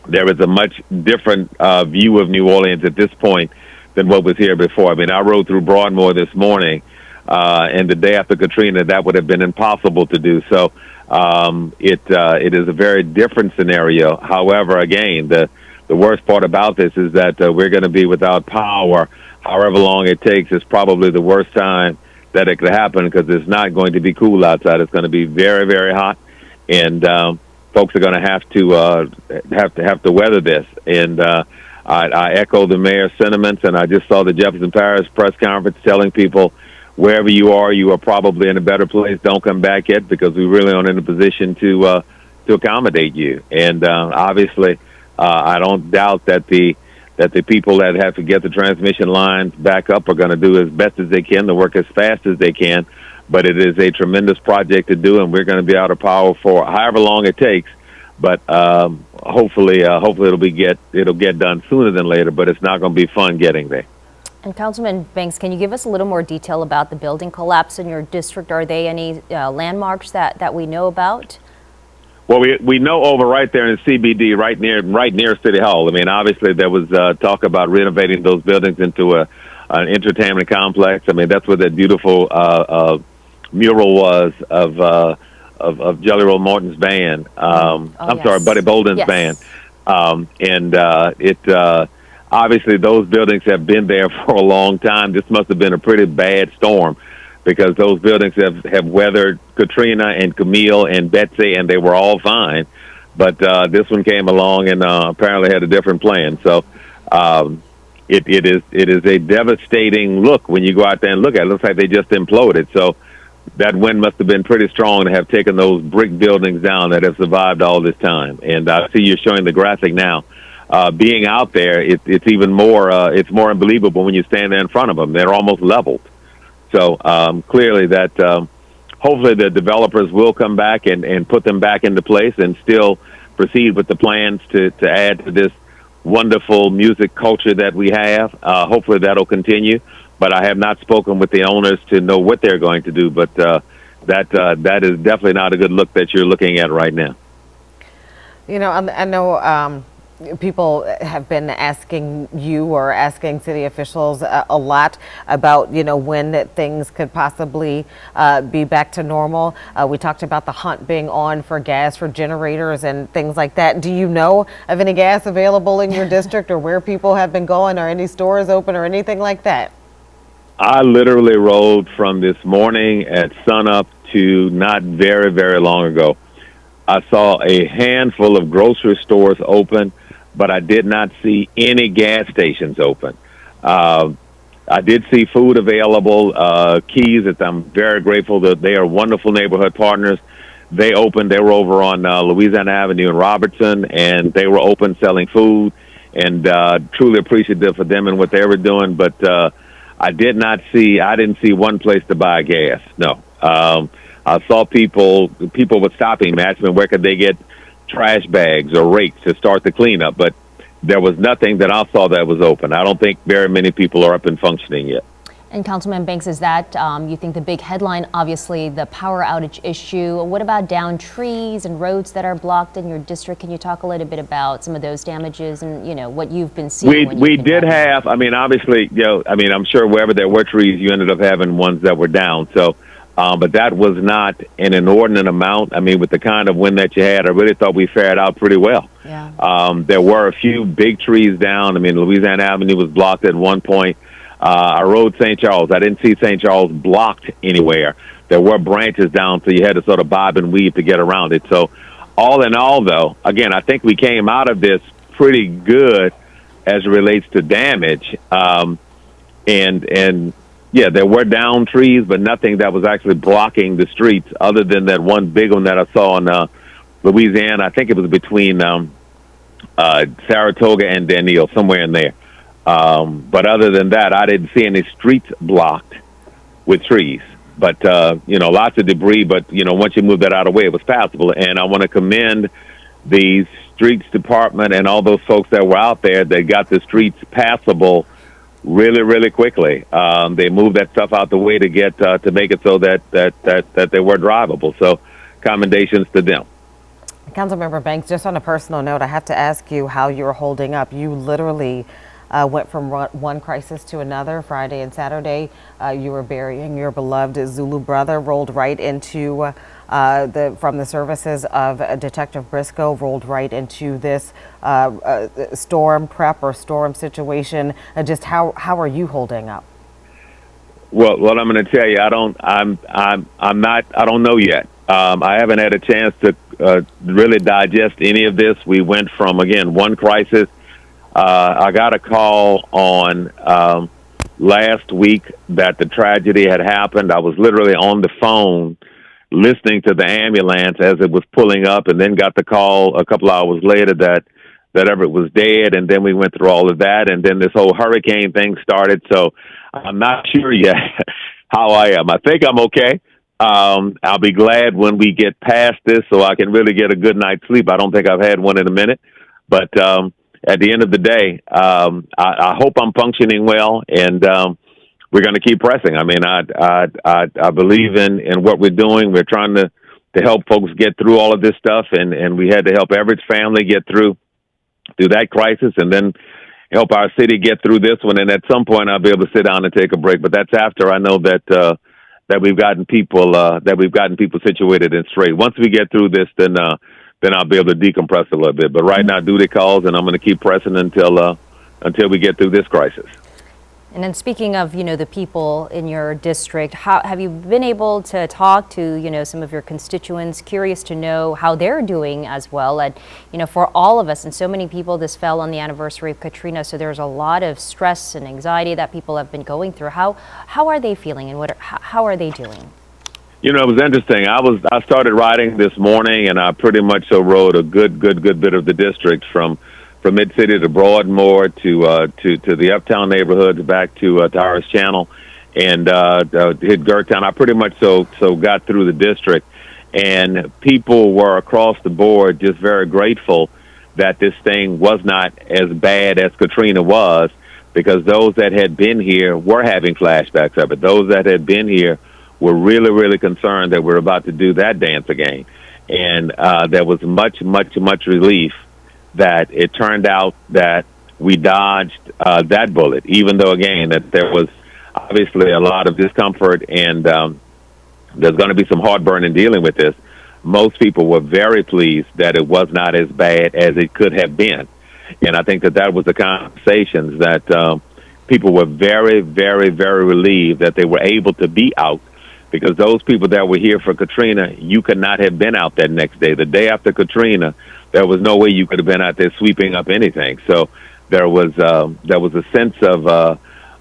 T: there is a much different view of New Orleans at this point than what was here before. I mean, I rode through Broadmoor this morning, and the day after Katrina, that would have been impossible to do. So it is a very different scenario. However, again, the worst part about this is that we're going to be without power however long it takes. It's probably the worst time that it could happen, because it's not going to be cool outside. It's going to be very, very hot, and folks are going to have to weather this. And I echo the mayor's sentiments, and I just saw the Jefferson Parish press conference telling people, wherever you are probably in a better place. Don't come back yet, because we really aren't in a position to accommodate you. And obviously, I don't doubt that the people that have to get the transmission lines back up are going to do as best as they can to work as fast as they can. But it is a tremendous project to do, and we're going to be out of power for however long it takes. But hopefully it'll get done sooner than later. But it's not going to be fun getting there.
P: And Councilman Banks, can you give us a little more detail about the building collapse in your district? Are they any landmarks that we know about?
T: Well, we know over right there in CBD, right near City Hall. I mean, obviously there was talk about renovating those buildings into an entertainment complex. I mean, that's where that beautiful mural was of Jelly Roll Morton's band. Sorry, Buddy Bolden's band. Obviously, those buildings have been there for a long time. This must have been a pretty bad storm, because those buildings have weathered Katrina and Camille and Betsy, and they were all fine. But this one came along and apparently had a different plan. So it is a devastating look when you go out there and look at it. It looks like they just imploded. So that wind must have been pretty strong to have taken those brick buildings down that have survived all this time. And I see you're showing the graphic now. Being out there, it's even more it's more unbelievable when you stand there in front of them. They're almost leveled. So clearly that hopefully the developers will come back and put them back into place and still proceed with the plans to add to this wonderful music culture that we have. Hopefully that'll continue. But I have not spoken with the owners to know what they're going to do. But that is definitely not a good look that you're looking at right now.
Q: You know, I know people have been asking you or asking city officials a lot about, you know, when things could possibly be back to normal. We talked about the hunt being on for gas for generators and things like that. Do you know of any gas available in your district, or where people have been going, or any stores open or anything like that?
T: I literally rode from this morning at sunup to not very, very long ago. I saw a handful of grocery stores open, but I did not see any gas stations open. I did see food available. Keys, that I'm very grateful that they are wonderful neighborhood partners. They opened. They were over on Louisiana Avenue in Robertson, and they were open selling food, and truly appreciative for them and what they were doing. But I didn't see one place to buy gas. No. I saw people with stopping match, and where could they get trash bags or rakes to start the cleanup? But there was nothing that I saw that was open. I don't think very many people are up and functioning yet.
P: And Councilman Banks, is that, you think, the big headline, obviously the power outage issue? What about downed trees and roads that are blocked in your district? Can you talk a little bit about some of those damages and, you know, what you've been seeing?
T: We did have, I mean, obviously, you know, I mean, I'm sure wherever there were trees, you ended up having ones that were down. So, but that was not an inordinate amount. I mean, with the kind of wind that you had, I really thought we fared out pretty well. Yeah. There were a few big trees down. I mean, Louisiana Avenue was blocked at one point. I rode St. Charles. I didn't see St. Charles blocked anywhere. There were branches down, so you had to sort of bob and weave to get around it. So all in all, though, again, I think we came out of this pretty good as it relates to damage. And yeah, there were downed trees, but nothing that was actually blocking the streets other than that one big one that I saw in Louisiana. I think it was between Saratoga and Daniel, somewhere in there. But other than that, I didn't see any streets blocked with trees. But, you know, lots of debris. But, you know, once you move that out of the way, it was passable. And I want to commend the streets department and all those folks that were out there that got the streets passable really, really quickly. They moved that stuff out the way to get to make it so that they were drivable. So commendations to them.
Q: Councilmember Banks, just on a personal note, I have to ask you how you're holding up. You literally went from one crisis to another. Friday and Saturday, you were burying your beloved Zulu brother, rolled right into from the services of Detective Briscoe, rolled right into this storm prep or storm situation. Just how are you holding up?
T: Well, I'm going to tell you, I don't know yet. I haven't had a chance to really digest any of this. We went from, again, one crisis. I got a call on last week that the tragedy had happened. I was literally on the phone listening to the ambulance as it was pulling up, and then got the call a couple hours later that Everett was dead, and then we went through all of that, and then this whole hurricane thing started. So I'm not sure yet how I am. I think I'm okay. I'll be glad when we get past this so I can really get a good night's sleep. I don't think I've had one in a minute, but at the end of the day, I hope I'm functioning well, and we're going to keep pressing. I mean, I believe in what we're doing. We're trying to help folks get through all of this stuff, and we had to help Everett's family get through that crisis, and then help our city get through this one. And at some point, I'll be able to sit down and take a break. But that's after I know that we've gotten people situated and straight. Once we get through this, then I'll be able to decompress a little bit. But right now, duty calls, and I'm going to keep pressing until we get through this crisis.
P: And then speaking of, the people in your district, how have you been able to talk to, some of your constituents? Curious to know how they're doing as well. And, for all of us, and so many people, this fell on the anniversary of Katrina, so there's a lot of stress and anxiety that people have been going through. How are they feeling, and how are they doing?
T: It was interesting. I started riding this morning, and I pretty much rode a good bit of the district from Mid-City to Broadmoor to the uptown neighborhoods back to Towers Channel and hit Gertown. I pretty much got through the district, and people were across the board just very grateful that this thing was not as bad as Katrina was, because those that had been here were having flashbacks of it. Those that had been here were really, really concerned that we're about to do that dance again. And there was much relief that it turned out that we dodged that bullet, even though, again, that there was obviously a lot of discomfort, and there's going to be some heartburn in dealing with this. Most people were very pleased that it was not as bad as it could have been. And I think that was the conversations that people were very, very, very relieved that they were able to be out, because those people that were here for Katrina, you could not have been out that next day. The day after Katrina, there was no way you could have been out there sweeping up anything. So there was a sense of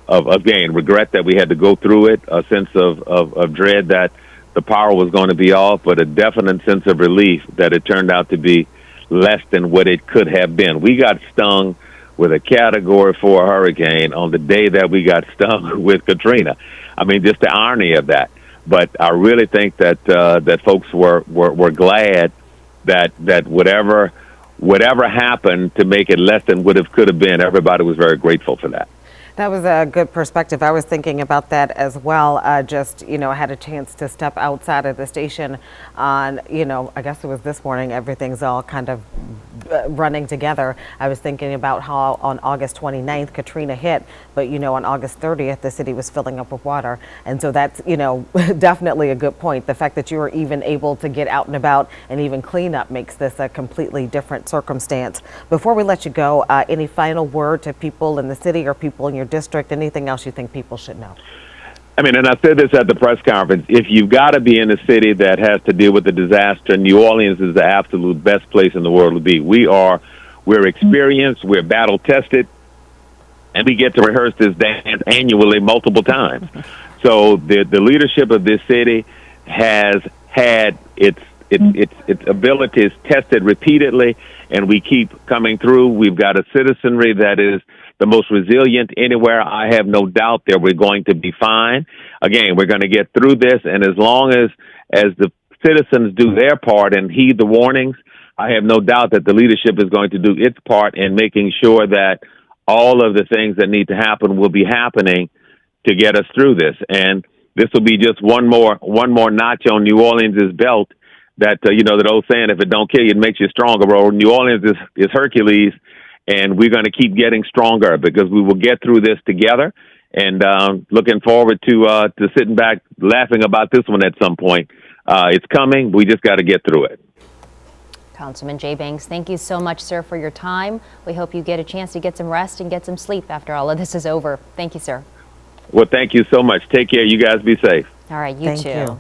T: again, regret that we had to go through it, a sense of dread that the power was going to be off, but a definite sense of relief that it turned out to be less than what it could have been. We got stung with a Category 4 hurricane on the day that we got stung with Katrina. I mean, just the irony of that. But I really think that folks were glad that whatever happened to make it less than what it could have been, everybody was very grateful for that.
Q: That was a good perspective. I was thinking about that as well. I had a chance to step outside of the station on, I guess it was this morning, everything's all kind of running together. I was thinking about how on August 29th, Katrina hit, but, on August 30th, the city was filling up with water. And so that's, definitely a good point. The fact that you were even able to get out and about and even clean up makes this a completely different circumstance. Before we let you go, any final word to people in the city or people in your district, anything else you think people should know?
T: I mean, and I said this at the press conference, if you've got to be in a city that has to deal with a disaster, New Orleans is the absolute best place in the world to be. We're experienced, we're battle tested, and we get to rehearse this dance annually multiple times. So the leadership of this city has had its abilities tested repeatedly, and we keep coming through. We've got a citizenry that is the most resilient anywhere. I have no doubt that we're going to be fine. Again, we're going to get through this, and as long as the citizens do their part and heed the warnings, I have no doubt that the leadership is going to do its part in making sure that all of the things that need to happen will be happening to get us through this. And this will be just one more notch on New Orleans' belt. That that old saying, if it don't kill you, it makes you stronger. Well, New Orleans is Hercules, and we're going to keep getting stronger because we will get through this together. And looking forward to sitting back laughing about this one at some point. It's coming. We just got to get through it.
P: Councilman Jay Banks, thank you so much, sir, for your time. We hope you get a chance to get some rest and get some sleep after all of this is over. Thank you, sir.
T: Well, thank you so much. Take care. You guys be safe.
P: All right, you
Q: Thank
P: too.
Q: you.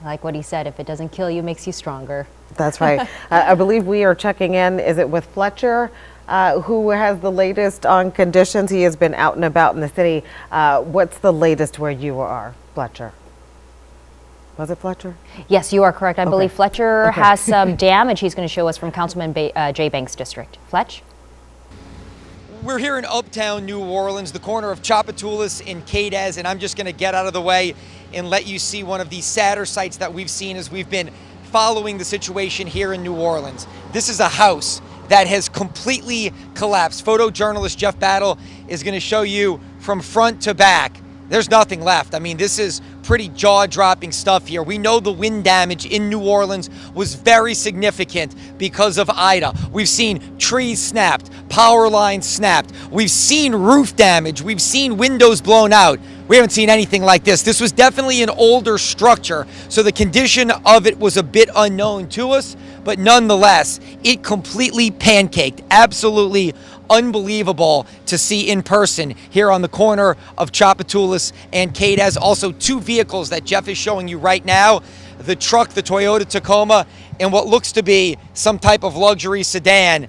P: Like what he said, if it doesn't kill you, it makes you stronger.
Q: That's right. I believe we are checking in. Is it with Fletcher, who has the latest on conditions? He has been out and about in the city. What's the latest where you are, Fletcher? Was it Fletcher?
P: Yes, you are correct. I believe Fletcher
Q: Okay.
P: has some damage he's going to show us from Councilman Jay Banks' district. Fletch?
V: We're here in Uptown New Orleans, the corner of Tchoupitoulas and Cadiz, and I'm just going to get out of the way and let you see one of the sadder sights that we've seen as we've been following the situation here in New Orleans. This is a house that has completely collapsed. Photojournalist Jeff Battle is going to show you from front to back. There's nothing left. I mean, this is pretty jaw-dropping stuff here. We know the wind damage in New Orleans was very significant because of Ida. We've seen trees snapped, power lines snapped. We've seen roof damage. We've seen windows blown out. We haven't seen anything like this. This was definitely an older structure, so the condition of it was a bit unknown to us, but nonetheless, it completely pancaked. Absolutely unbelievable to see in person here on the corner of Tchoupitoulas and Cadiz. Also, two vehicles that Jeff is showing you right now, the truck, the Toyota Tacoma, and what looks to be some type of luxury sedan.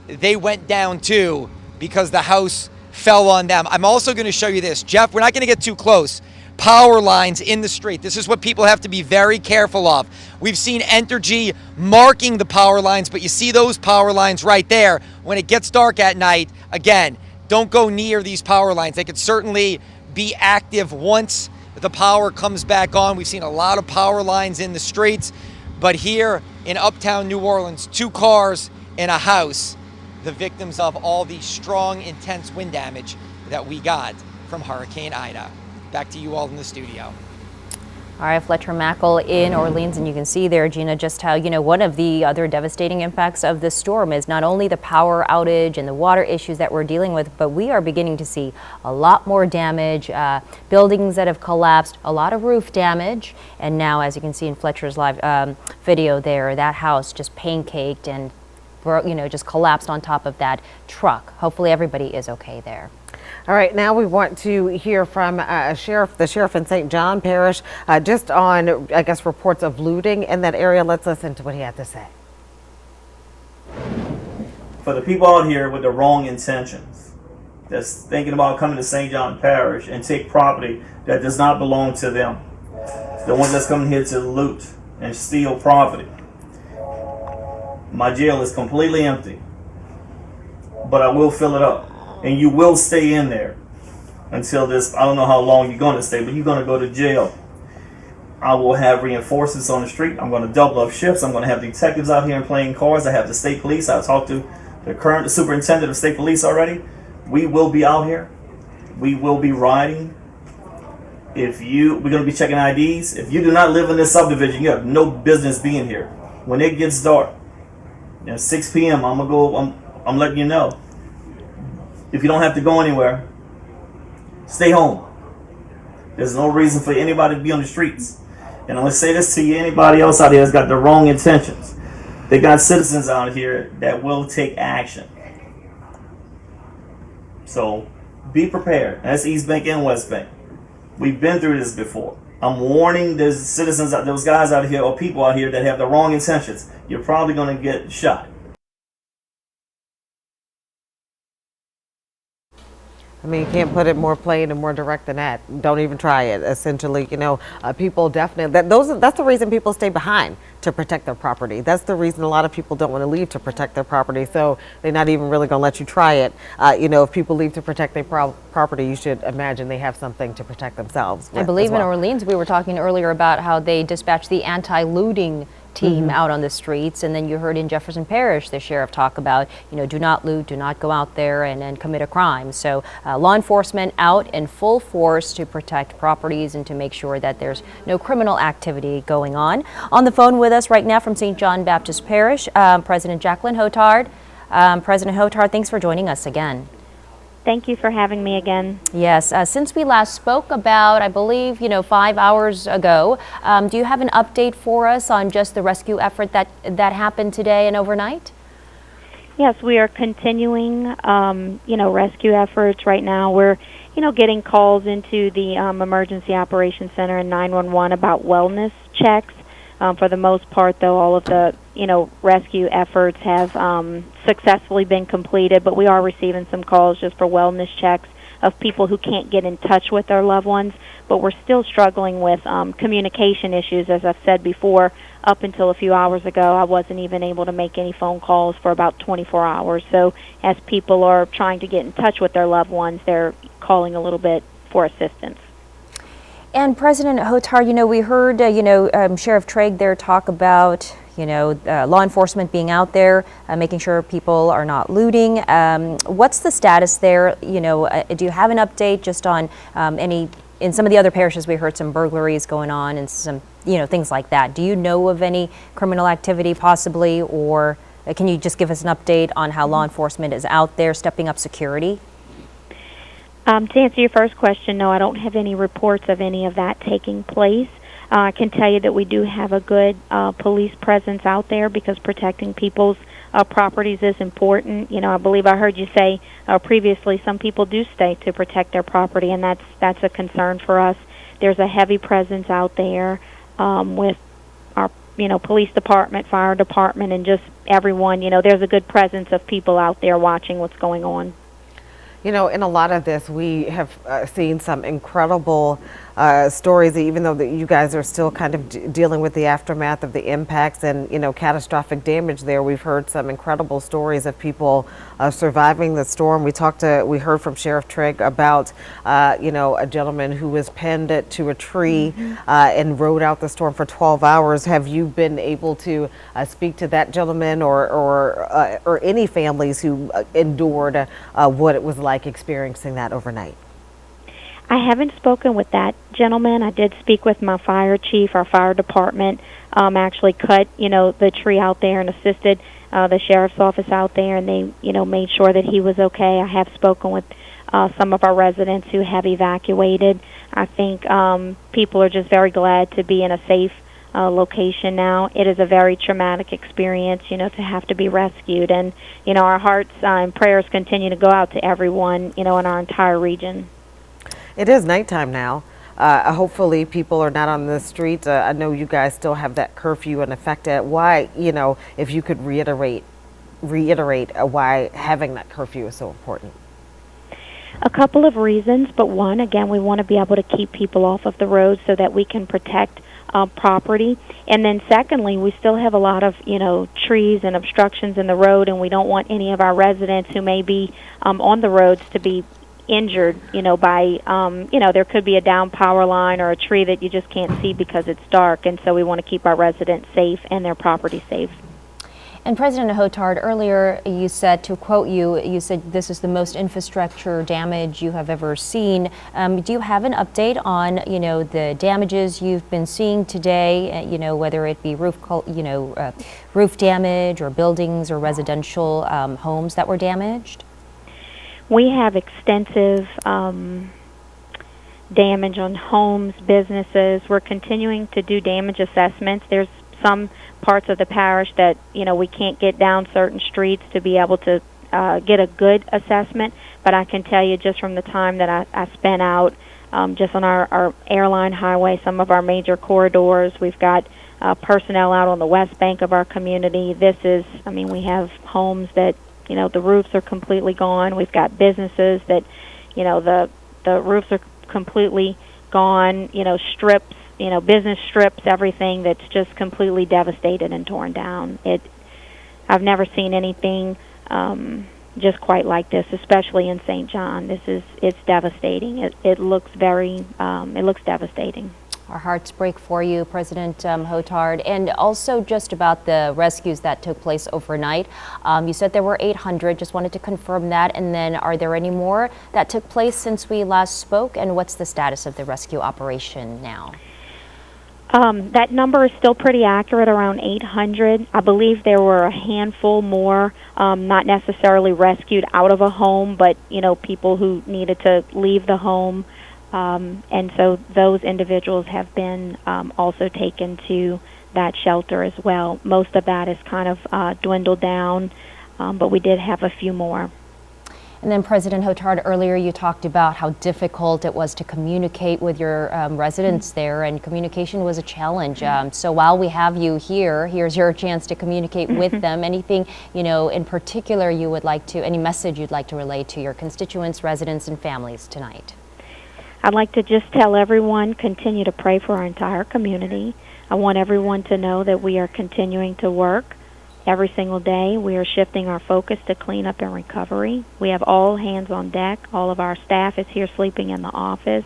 V: They went down too because the house fell on them. I'm also going to show you this. Jeff, we're not going to get too close. Power lines in the street. This is what people have to be very careful of. We've seen Entergy marking the power lines, but you see those power lines right there. When it gets dark at night, again, don't go near these power lines. They could certainly be active once the power comes back on. We've seen a lot of power lines in the streets, but here in Uptown New Orleans, 2 cars and a house, the victims of all the strong, intense wind damage that we got from Hurricane Ida. Back to you all in the studio.
P: All right, Fletcher Mackel in Orleans, and you can see there, Gina, just how, one of the other devastating impacts of this storm is not only the power outage and the water issues that we're dealing with, but we are beginning to see a lot more damage, buildings that have collapsed, a lot of roof damage, and now, as you can see in Fletcher's live video there, that house just pancaked and, just collapsed on top of that truck. Hopefully everybody is okay there.
Q: All right, now we want to hear from the sheriff in St. John Parish, just on, I guess, reports of looting in that area. Let's listen to what he had to say.
F: For the people out here with the wrong intentions, that's thinking about coming to St. John Parish and take property that does not belong to them, the ones that's coming here to loot and steal property. My jail is completely empty, but I will fill it up. And you will stay in there until this, I don't know how long you're going to stay, but you're going to go to jail. I will have reinforcements on the street. I'm going to double up shifts. I'm going to have detectives out here in playing cards. I have the state police. I talked to the current superintendent of state police already. We will be out here. We will be riding. We're going to be checking IDs. If you do not live in this subdivision, you have no business being here. When it gets dark, 6 p.m., I'm letting you know. If you don't have to go anywhere, stay home. There's no reason for anybody to be on the streets. And I'm going to say this to you, anybody else out there that's got the wrong intentions. They got citizens out here that will take action. So be prepared. That's East Bank and West Bank. We've been through this before. I'm warning those citizens, those guys out here or people out here that have the wrong intentions. You're probably going to get shot.
Q: I mean, you can't put it more plain and more direct than that. Don't even try it. Essentially, people definitely, that's the reason people stay behind, to protect their property. That's the reason a lot of people don't want to leave, to protect their property. So they're not even really going to let you try it. If people leave to protect their property, you should imagine they have something to protect themselves with.
P: I believe in Orleans, we were talking earlier about how they dispatched the anti-looting team out on the streets, and then you heard in Jefferson Parish the sheriff talk about, do not loot, do not go out there and commit a crime. So law enforcement out in full force to protect properties and to make sure that there's no criminal activity going on. On the phone with us right now from St. John Baptist Parish, President Jacqueline Hotard. President Hotard, thanks for joining us again.
A: Thank you for having me again.
P: Yes, since we last spoke about, I believe, 5 hours ago, do you have an update for us on just the rescue effort that happened today and overnight?
A: Yes, we are continuing, rescue efforts right now. We're getting calls into the Emergency Operations Center and 911 about wellness checks. For the most part, though, all of the, rescue efforts have successfully been completed, but we are receiving some calls just for wellness checks of people who can't get in touch with their loved ones. But we're still struggling with communication issues. As I've said before, up until a few hours ago, I wasn't even able to make any phone calls for about 24 hours. So as people are trying to get in touch with their loved ones, they're calling a little bit for assistance.
P: And President Hotard, we heard, Sheriff Trigg there talk about, law enforcement being out there, making sure people are not looting. What's the status there? Do you have an update just on in some of the other parishes we heard some burglaries going on and some, things like that. Do you know of any criminal activity possibly, or can you just give us an update on how law enforcement is out there stepping up security?
A: To answer your first question, no, I don't have any reports of any of that taking place. I can tell you that we do have a good police presence out there because protecting people's properties is important. I believe I heard you say previously some people do stay to protect their property, and that's a concern for us. There's a heavy presence out there with our police department, fire department, and just everyone. There's a good presence of people out there watching what's going on.
Q: In a lot of this, we have seen some incredible stories, even though that you guys are still kind of dealing with the aftermath of the impacts and, catastrophic damage there. We've heard some incredible stories of people surviving the storm. We heard from Sheriff Trigg about, a gentleman who was pinned to a tree and rode out the storm for 12 hours. Have you been able to speak to that gentleman or any families who endured what it was like experiencing that overnight?
A: I haven't spoken with that gentleman. I did speak with my fire chief. Our fire department actually cut, the tree out there and assisted the sheriff's office out there, and they, made sure that he was okay. I have spoken with some of our residents who have evacuated. I think people are just very glad to be in a safe location now. It is a very traumatic experience, to have to be rescued. And, our hearts and prayers continue to go out to everyone, in our entire region.
Q: It is nighttime now. Hopefully people are not on the street. I know you guys still have that curfew in effect. Why, if you could reiterate why having that curfew is so important.
A: A couple of reasons, but one, again, we want to be able to keep people off of the road so that we can protect property. And then secondly, we still have a lot of, trees and obstructions in the road, and we don't want any of our residents who may be on the roads to be injured, by, there could be a down power line or a tree that you just can't see because it's dark, and so we want to keep our residents safe and their property safe.
P: And President Hotard, earlier you said, to quote you, you said this is the most infrastructure damage you have ever seen. Do you have an update on, the damages you've been seeing today, whether it be roof damage or buildings or residential homes that were damaged?
A: We have extensive damage on homes, businesses. We're continuing to do damage assessments. There's some parts of the parish that, we can't get down certain streets to be able to get a good assessment. But I can tell you just from the time that I spent out just on our airline highway, some of our major corridors, we've got personnel out on the west bank of our community. We have homes that the roofs are completely gone. We've got businesses that, the roofs are completely gone, strips, business strips, everything that's just completely devastated and torn down. I've never seen anything just quite like this, especially in St. John. It's devastating. It looks devastating.
P: Our hearts break for you, President Hotard. And also just about the rescues that took place overnight. You said there were 800. Just wanted to confirm that. And then are there any more that took place since we last spoke? And what's the status of the rescue operation now?
A: That number is still pretty accurate, around 800. I believe there were a handful more, not necessarily rescued out of a home, but, people who needed to leave the home. And so those individuals have been also taken to that shelter as well. Most of that is kind of dwindled down, but we did have a few more.
P: And then President Hotard, earlier you talked about how difficult it was to communicate with your residents there, and communication was a challenge. So while we have you here, here's your chance to communicate with them. Anything, in particular you would like to, any message you'd like to relay to your constituents, residents, and families tonight?
A: I'd like to just tell everyone, continue to pray for our entire community. I want everyone to know that we are continuing to work every single day. We are shifting our focus to cleanup and recovery. We have all hands on deck. All of our staff is here sleeping in the office.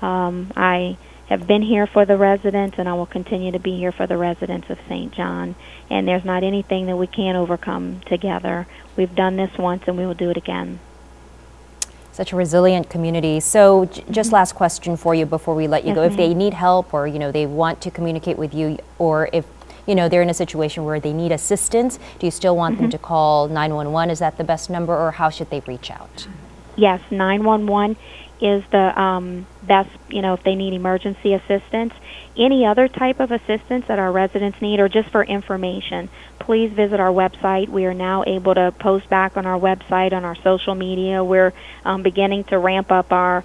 A: I have been here for the residents, and I will continue to be here for the residents of St. John. And there's not anything that we can't overcome together. We've done this once, and we will do it again.
P: Such a resilient community. So just last question for you before we let you
A: Yes,
P: go. If
A: ma'am.
P: they need help, or they want to communicate with you, or if they're in a situation where they need assistance, do you still want them to call 911? Is that the best number, or how should they reach out?
A: Yes, 911 is the best, if they need emergency assistance. Any other type of assistance that our residents need, or just for information, please visit our website. We are now able to post back on our website, on our social media. We're beginning to ramp up our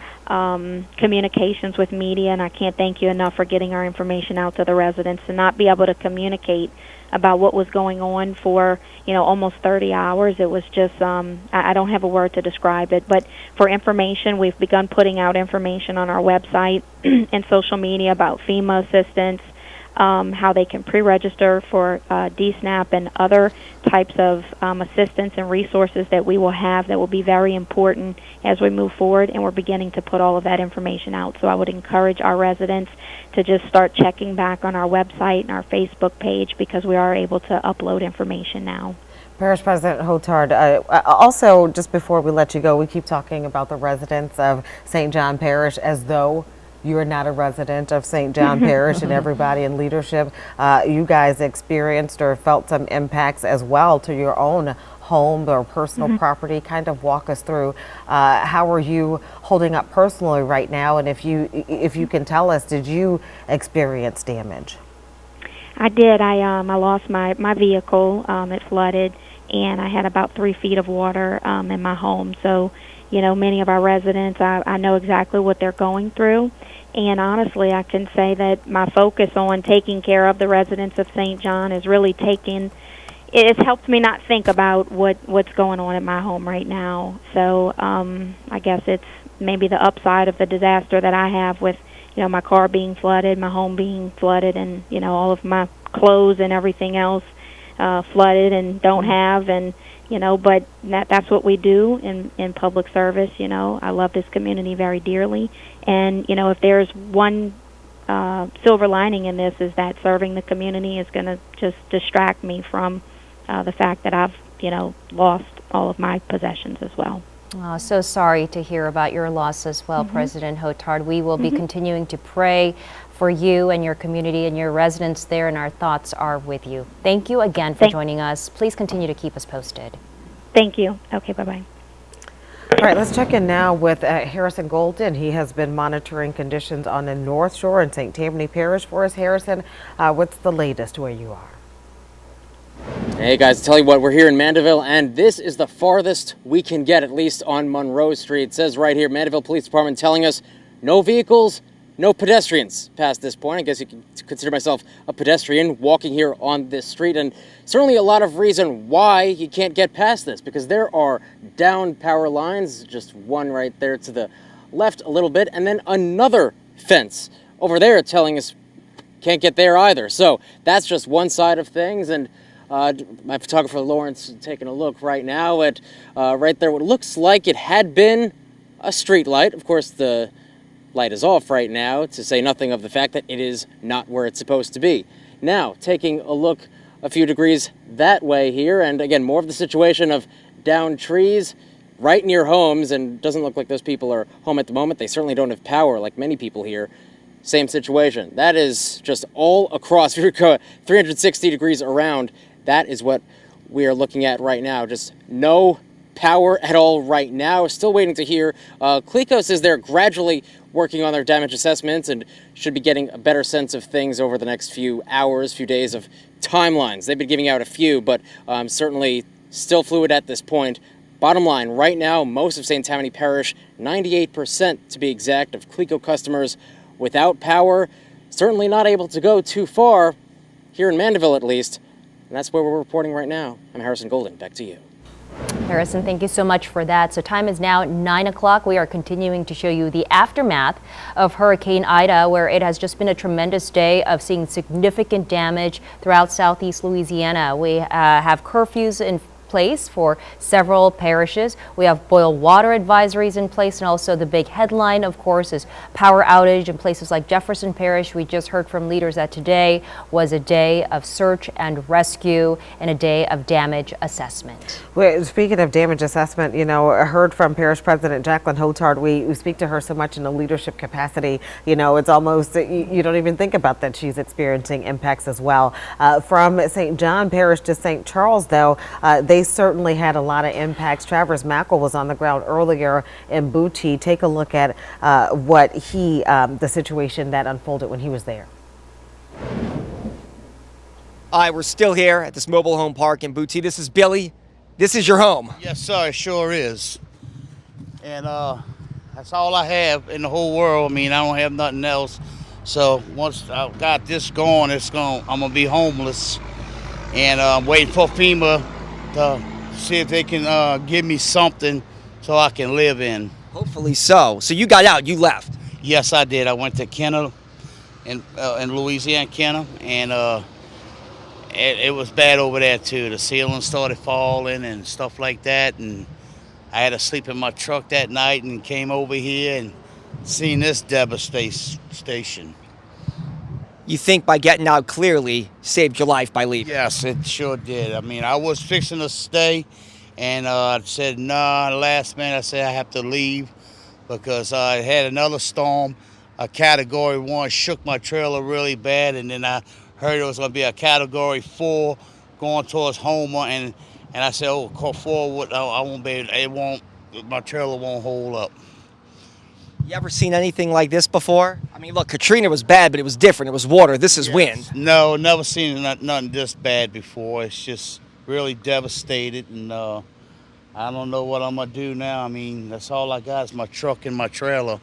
A: communications with media, and I can't thank you enough for getting our information out to the residents. To not be able to communicate about what was going on for almost 30 hours, it was just I don't have a word to describe it. But for information, we've begun putting out information on our website and social media about FEMA assistance, how they can pre-register for DSNAP and other types of assistance and resources that we will have that will be very important as we move forward, and we're beginning to put all of that information out. So I would encourage our residents to just start checking back on our website and our Facebook page, because we are able to upload information now.
Q: Parish President Hotard, also, just before we let you go, we keep talking about the residents of St. John Parish as though you are not a resident of St. John Parish, and everybody in leadership, you guys experienced or felt some impacts as well to your own home or personal property. Kind of walk us through how are you holding up personally right now, and if you can tell us, did you experience damage?
A: I did. I lost my vehicle. It flooded, and I had about 3 feet of water in my home. So, many of our residents, I know exactly what they're going through. And honestly, I can say that my focus on taking care of the residents of St. John is really it's helped me not think about what's going on in my home right now. So I guess it's maybe the upside of the disaster that I have with, my car being flooded, my home being flooded, and, all of my clothes and everything else flooded and don't have, and but that's what we do in public service. I love this community very dearly, and if there's one silver lining in this, is that serving the community is going to just distract me from the fact that I've lost all of my possessions as well.
P: Oh, so sorry to hear about your loss as well, President Hotard. We will be continuing to pray for you and your community and your residents there, and our thoughts are with you. Thank you again for joining us. Please continue to keep us posted.
A: Thank you. Okay, bye-bye.
Q: All right, let's check in now with Harrison Golden. He has been monitoring conditions on the North Shore in St. Tammany Parish for us. Harrison, what's the latest where you are?
B: Hey guys, tell you what, we're here in Mandeville, and this is the farthest we can get, at least on Monroe Street. It says right here, Mandeville Police Department telling us no vehicles, no pedestrians past this point. I guess you can consider myself a pedestrian walking here on this street, and certainly a lot of reason why you can't get past this, because there are down power lines, just one right there to the left a little bit, and then another fence over there telling us can't get there either. So that's just one side of things, and my photographer Lawrence taking a look right now at right there what looks like it had been a street light. Of course, the light is off right now, to say nothing of the fact that it is not where it's supposed to be. Now, taking a look a few degrees that way here, and again, more of the situation of down trees right near homes, and doesn't look like those people are home at the moment. They certainly don't have power like many people here. Same situation. That is just all across, if you go 360 degrees around, that is what we are looking at right now. Just no power at all right now. Still waiting to hear. CLECO says they're gradually working on their damage assessments and should be getting a better sense of things over the next few hours, few days of timelines. They've been giving out a few, but certainly still fluid at this point. Bottom line, right now, most of St. Tammany Parish, 98% to be exact, of Cleco customers without power, certainly not able to go too far, here in Mandeville at least, and that's where we're reporting right now. I'm Harrison Golden, back to you.
P: Harrison, thank you so much for that. So time is now 9 o'clock. We are continuing to show you the aftermath of Hurricane Ida, where it has just been a tremendous day of seeing significant damage throughout southeast Louisiana. We have curfews in place for several parishes. We have boil water advisories in place, and also the big headline, of course, is power outage in places like Jefferson Parish. We just heard from leaders that today was a day of search and rescue and a day of damage assessment.
Q: Well, speaking of damage assessment, you know, I heard from Parish President Jacqueline Hotard. We speak to her so much in a leadership capacity. You know, it's almost, you don't even think about that she's experiencing impacts as well. From St. John Parish to St. Charles, though, they certainly had a lot of impacts. Travers Mackel was on the ground earlier in Booty. Take a look at what the situation that unfolded when he was there.
V: All right, we're still here at this mobile home park in Booty. This is Billy. This is your home.
I: Yes, sir, it sure is. And that's all I have in the whole world. I mean, I don't have nothing else. So once I got this going, I'm gonna be homeless. And I'm waiting for FEMA to see if they can give me something so I can live in.
V: Hopefully so. So you got out, you left?
I: Yes, I did. I went to Kenner in Louisiana, Kenner, and it was bad over there too. The ceiling started falling and stuff like that, and I had to sleep in my truck that night and came over here and seen this devastation.
V: You think by getting out clearly saved your life by leaving?
I: Yes, it sure did. I mean, I was fixing to stay, and I said, nah, last minute I said I have to leave because I had another storm, a Category 1, shook my trailer really bad, and then I heard it was going to be a Category 4 going towards Homer, and I said, oh, call 4, I won't be able, my trailer won't hold up.
V: You ever seen anything like this before? I mean, look, Katrina was bad, but it was different. It was water. This is wind.
I: No, never seen nothing this bad before. It's just really devastated, and I don't know what I'm going to do now. I mean, that's all I got is my truck and my trailer,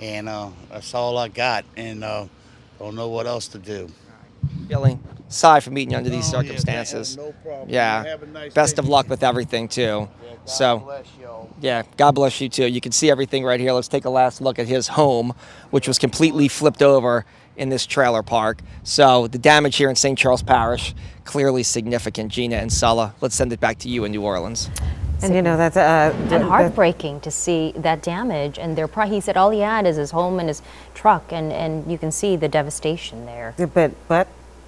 I: and that's all I got, and don't know what else to do.
V: Billy, sorry for meeting you under these circumstances.
I: Yeah, no problem.
V: Yeah.
I: Have a nice
V: Best
I: day.
V: of luck with everything, too.
I: God bless y'all.
V: Yeah, God bless you, too. You can see everything right here. Let's take a last look at his home, which was completely flipped over in this trailer park. So the damage here in St. Charles Parish, clearly significant. Gina and Sulla, let's send it back to you in New Orleans.
Q: And you know, that's
P: and heartbreaking to see that damage. And he said all he had is his home and his truck, and you can see the devastation there.
Q: But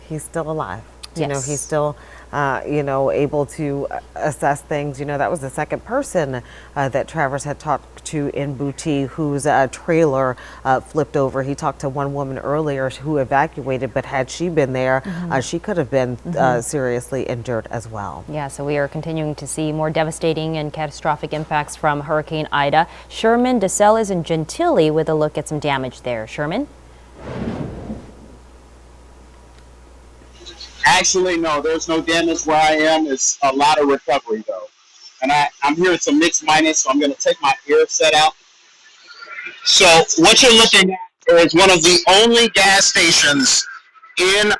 Q: he's still alive. You know, he's still, able to assess things. You know, that was the second person that Travers had talked to in Booty whose trailer flipped over. He talked to one woman earlier who evacuated, but had she been there, she could have been seriously injured as well.
P: Yeah, so we are continuing to see more devastating and catastrophic impacts from Hurricane Ida. Sherman DeSell is in Gentilly with a look at some damage there. Sherman?
U: Actually, no, there's no damage where I am. It's a lot of recovery, though. And I'm here, it's a mixed minus, so I'm going to take my ear set out. So what you're looking at is one of the only gas stations in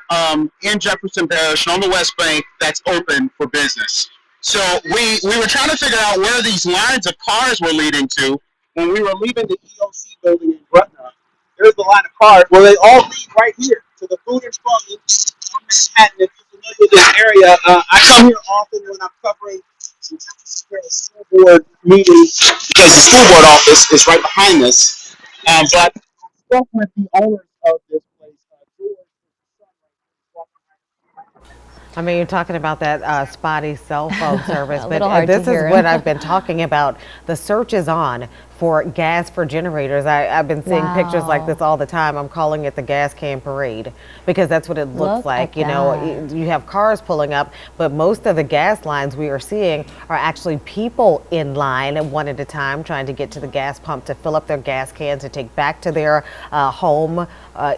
U: Jefferson Parish on the West Bank that's open for business. So we were trying to figure out where these lines of cars were leading to. When we were leaving the EOC building in Gretna, there's the line of cars where they all lead right here to the Food and Drug Manhattan. If you're familiar with this area, I come here often when I'm covering some Jefferson Parish school board meetings because the school board office is right behind this. But I spoke with the owners of this place, George.
Q: I mean, you're talking about that spotty cell phone service, but
P: hard
Q: this
P: to
Q: is
P: hear.
Q: what I've been talking about. The search is on for gas for generators. I've been seeing pictures like this all the time. I'm calling it the gas can parade because that's what it looks like. You know, you have cars pulling up, but most of the gas lines we are seeing are actually people in line one at a time trying to get to the gas pump to fill up their gas cans to take back to their home,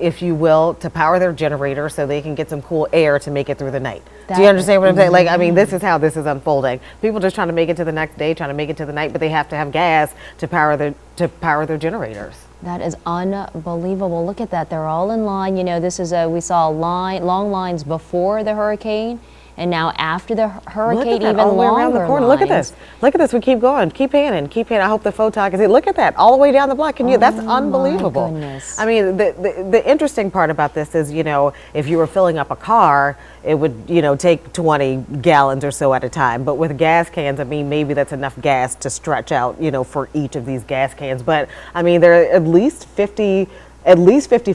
Q: if you will, to power their generator so they can get some cool air to make it through the night. Do you understand what I'm saying? Like, I mean, this is how this is unfolding. People just trying to make it to the next day, trying to make it to the night, but they have to have gas to power their generators.
P: That is unbelievable. Look at that. They're all in line. You know, this is we saw long lines before the hurricane, and now after the hurricane, even
Q: all the way around the
P: longer
Q: corner.
P: lines.
Q: Look at this. Look at this. We keep going. Keep panning. Keep panning. I hope the photo can see. Look at that. All the way down the block. That's unbelievable.
P: My goodness.
Q: I mean, the interesting part about this is, you know, if you were filling up a car, it would, you know, take 20 gallons or so at a time. But with gas cans, I mean, maybe that's enough gas to stretch out, you know, for each of these gas cans. But I mean, there are at least 50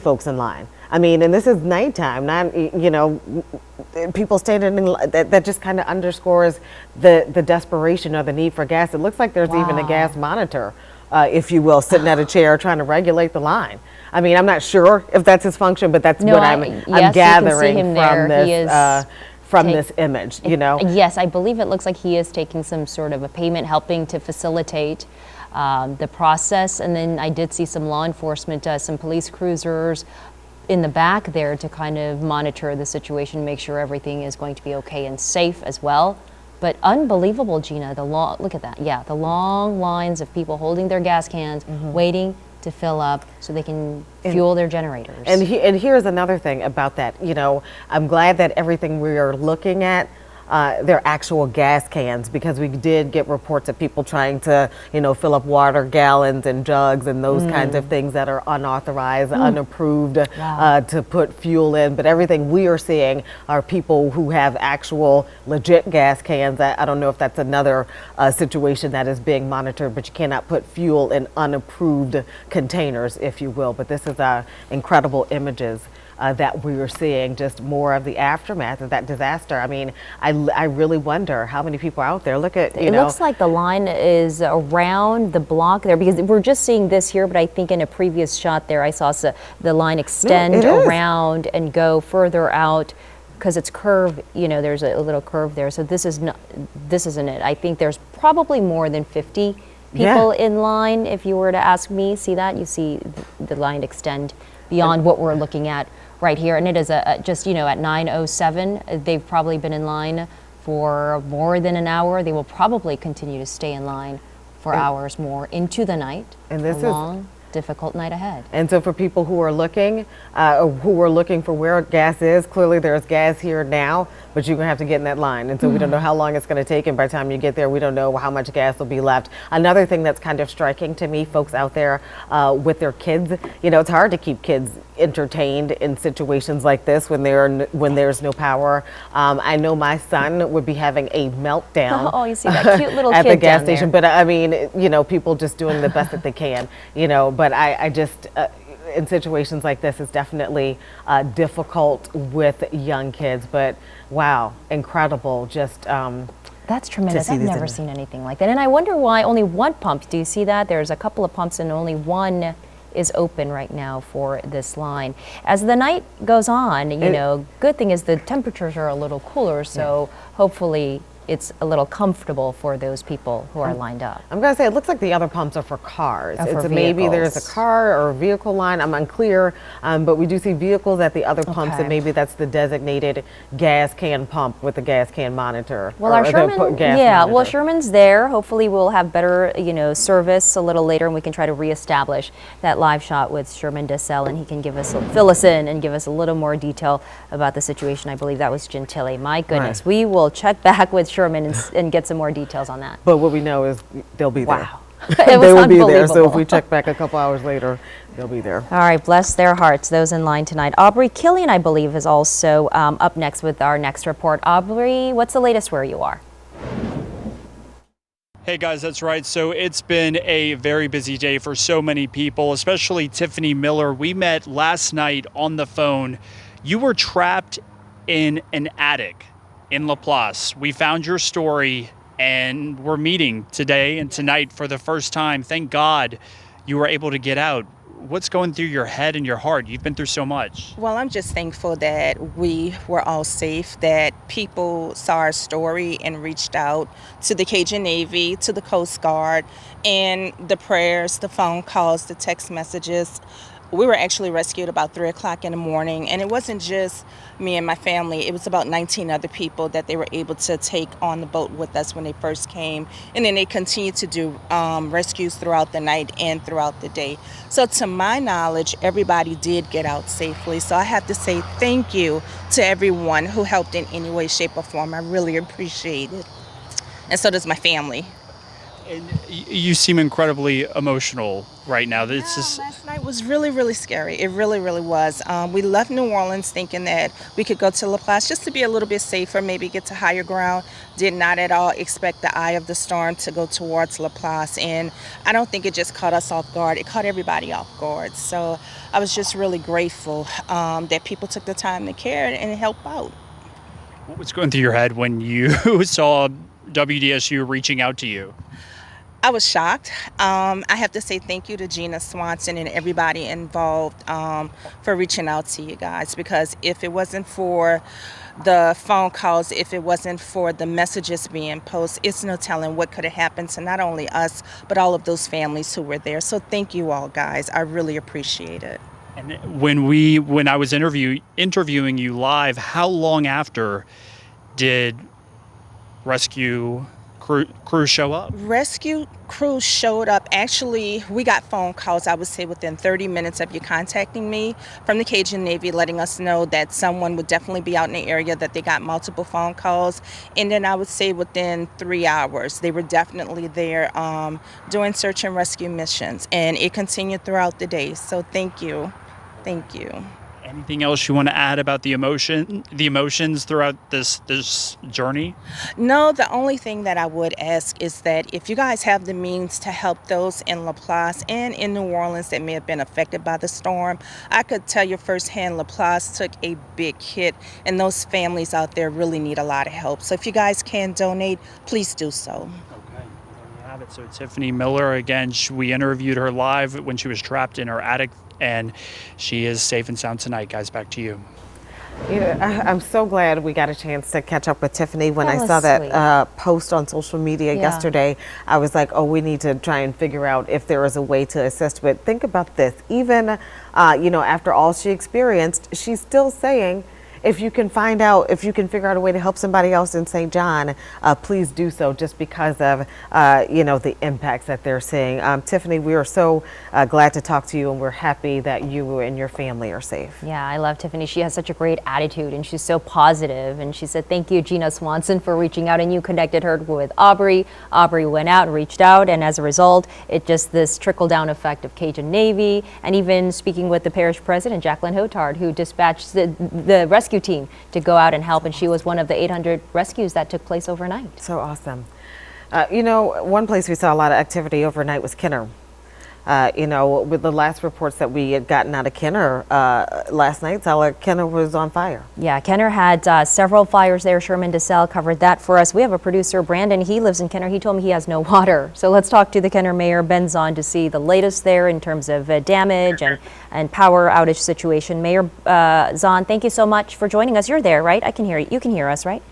Q: folks in line. I mean, and this is nighttime, not, you know, people standing in, that just kind of underscores the desperation or the need for gas. It looks like there's even a gas monitor, if you will, sitting at a chair trying to regulate the line. I mean, I'm not sure if that's his function, but that's what I'm gathering from this image, you know?
P: Yes, I believe it looks like he is taking some sort of a payment, helping to facilitate the process. And then I did see some law enforcement, some police cruisers in the back there to kind of monitor the situation, make sure everything is going to be okay and safe as well. But unbelievable, Gina, look at that. Yeah, the long lines of people holding their gas cans, waiting to fill up so they can fuel their generators.
Q: And here's another thing about that. You know, I'm glad that everything we are looking at, they're actual gas cans, because we did get reports of people trying to, you know, fill up water gallons and jugs and those kinds of things that are unauthorized, unapproved to put fuel in. But everything we are seeing are people who have actual legit gas cans. I don't know if that's another situation that is being monitored, but you cannot put fuel in unapproved containers, if you will. But this is incredible images that we were seeing, just more of the aftermath of that disaster. I mean, I really wonder how many people are out there. Look at,
P: it looks like the line is around the block there, because we're just seeing this here, but I think in a previous shot there I saw the line extend around and go further out, because it's curved, you know, there's a little curve there. So this isn't it. I think there's probably more than 50 people in line, if you were to ask me. See that? You see the line extend beyond what we're looking at right here. And it is just, you know, at 9:07, they've probably been in line for more than an hour. They will probably continue to stay in line for hours more into the night. And this is a long, difficult night ahead.
Q: And so for people who are looking for where gas is, clearly there's gas here now, but you're gonna have to get in that line. And so we don't know how long it's gonna take, and by the time you get there, we don't know how much gas will be left. Another thing that's kind of striking to me, folks out there with their kids, you know, it's hard to keep kids entertained in situations like this when there's no power. I know my son would be having a meltdown.
P: Oh, you see that cute little
Q: at
P: kid
Q: the gas
P: down
Q: station.
P: there.
Q: But I mean, you know, people just doing the best that they can, you know. But I just in situations like this, it's definitely difficult with young kids. But wow, incredible! Just
P: that's tremendous. I've never seen anything like that. And I wonder why only one pump. Do you see that? There's a couple of pumps and only one is open right now for this line. As the night goes on, you know, good thing is the temperatures are a little cooler, so hopefully it's a little comfortable for those people who are lined up.
Q: I'm going to say it looks like the other pumps are for cars. Maybe there's a car or a vehicle line. I'm unclear, but we do see vehicles at the other pumps, and maybe that's the designated gas can pump with the gas can monitor.
P: Well, our Sherman, well, Sherman's there. Hopefully we'll have better, you know, service a little later, and we can try to reestablish that live shot with Sherman Dessel, and he can fill us in and give us a little more detail about the situation. I believe that was Gentile. My goodness, we will check back with Sherman and get some more details on that.
Q: But what we know is they'll be there.
P: Wow.
Q: They will be there. So if we check back a couple hours later, they'll be there.
P: All right, bless their hearts, those in line tonight. Aubrey Killian, I believe, is also up next with our next report. Aubrey, what's the latest where you are?
R: Hey guys, that's right. So it's been a very busy day for so many people, especially Tiffany Miller. We met last night on the phone. You were trapped in an attic in Laplace. We found your story and we're meeting today and tonight for the first time. Thank God you were able to get out. What's going through your head and your heart? You've been through so much.
E: Well, I'm just thankful that we were all safe, that people saw our story and reached out to the Cajun Navy, to the Coast Guard, and the prayers, the phone calls, the text messages we were actually rescued about 3 o'clock in the morning, and it wasn't just me and my family. It was about 19 other people that they were able to take on the boat with us when they first came, and then they continued to do rescues throughout the night and throughout the day. So to my knowledge, everybody did get out safely. So I have to say thank you to everyone who helped in any way, shape, or form. I really appreciate it, and so does my family.
R: And you seem incredibly emotional right now.
E: Last night was really, really scary. It really, really was. We left New Orleans thinking that we could go to La Place just to be a little bit safer, maybe get to higher ground. Did not at all expect the eye of the storm to go towards La Place. And I don't think it just caught us off guard. It caught everybody off guard. So I was just really grateful that people took the time to care and help out.
R: What was going through your head when you saw WDSU reaching out to you?
E: I was shocked. I have to say thank you to Gina Swanson and everybody involved for reaching out to you guys, because if it wasn't for the phone calls, if it wasn't for the messages being posted, it's no telling what could have happened to not only us, but all of those families who were there. So thank you all, guys. I really appreciate it.
R: And when I was interviewing you live, how long after did rescue crew show up?
E: Rescue crew showed up. Actually, we got phone calls, I would say, within 30 minutes of you contacting me from the Cajun Navy, letting us know that someone would definitely be out in the area, that they got multiple phone calls. And then I would say within 3 hours, they were definitely there doing search and rescue missions. And it continued throughout the day. So thank you. Thank you.
R: Anything else you want to add about the emotions throughout this journey?
E: No, the only thing that I would ask is that if you guys have the means to help those in La Place and in New Orleans that may have been affected by the storm, I could tell you firsthand La Place took a big hit, and those families out there really need a lot of help. So if you guys can donate, please do so.
R: So Tiffany Miller, again, we interviewed her live when she was trapped in her attic, and she is safe and sound tonight. Guys, back to you.
Q: I'm so glad we got a chance to catch up with Tiffany. When I
P: was
Q: saw
P: sweet.
Q: that post on social media yesterday, I was like, oh, we need to try and figure out if there is a way to assist. But think about this. Even, after all she experienced, she's still saying, if you can figure out a way to help somebody else in St. John, please do so, just because of, the impacts that they're seeing. Tiffany, we are so glad to talk to you, and we're happy that you and your family are safe.
P: Yeah, I love Tiffany. She has such a great attitude, and she's so positive. And she said, thank you, Gina Swanson, for reaching out. And you connected her with Aubrey. Aubrey went out and reached out. And as a result, this trickle-down effect of Cajun Navy, and even speaking with the parish president, Jacqueline Hotard, who dispatched the rescue team to go out and help. And she was one of the 800 rescues that took place overnight.
Q: So awesome. One place we saw a lot of activity overnight was Kenner. With the last reports that we had gotten out of Kenner last night, Kenner was on fire.
P: Yeah, Kenner had several fires there. Sherman DeSalle covered that for us. We have a producer, Brandon. He lives in Kenner. He told me he has no water. So let's talk to the Kenner Mayor, Ben Zahn, to see the latest there in terms of damage and power outage situation. Mayor Zahn, thank you so much for joining us. You're there, right? I can hear you. You can hear us, right?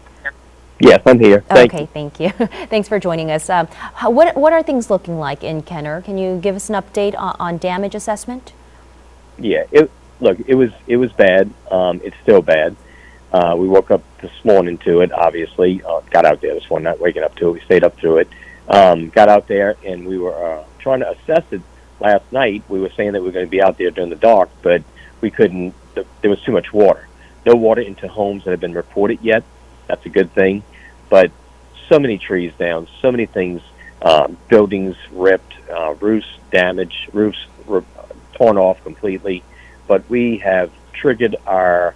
G: Yes, I'm here. Thank you.
P: Thank you. Thanks for joining us. What are things looking like in Kenner? Can you give us an update on damage assessment?
G: Yeah, it was bad. It's still bad. We woke up this morning to it, obviously. Got out there this morning, not waking up to it. We stayed up through it. Got out there, and we were trying to assess it last night. We were saying that we were going to be out there during the dark, but we couldn't. There was too much water. No water into homes that have been reported yet. That's a good thing, but so many trees down, so many things, buildings ripped, roofs damaged, roofs torn off completely. But we have triggered our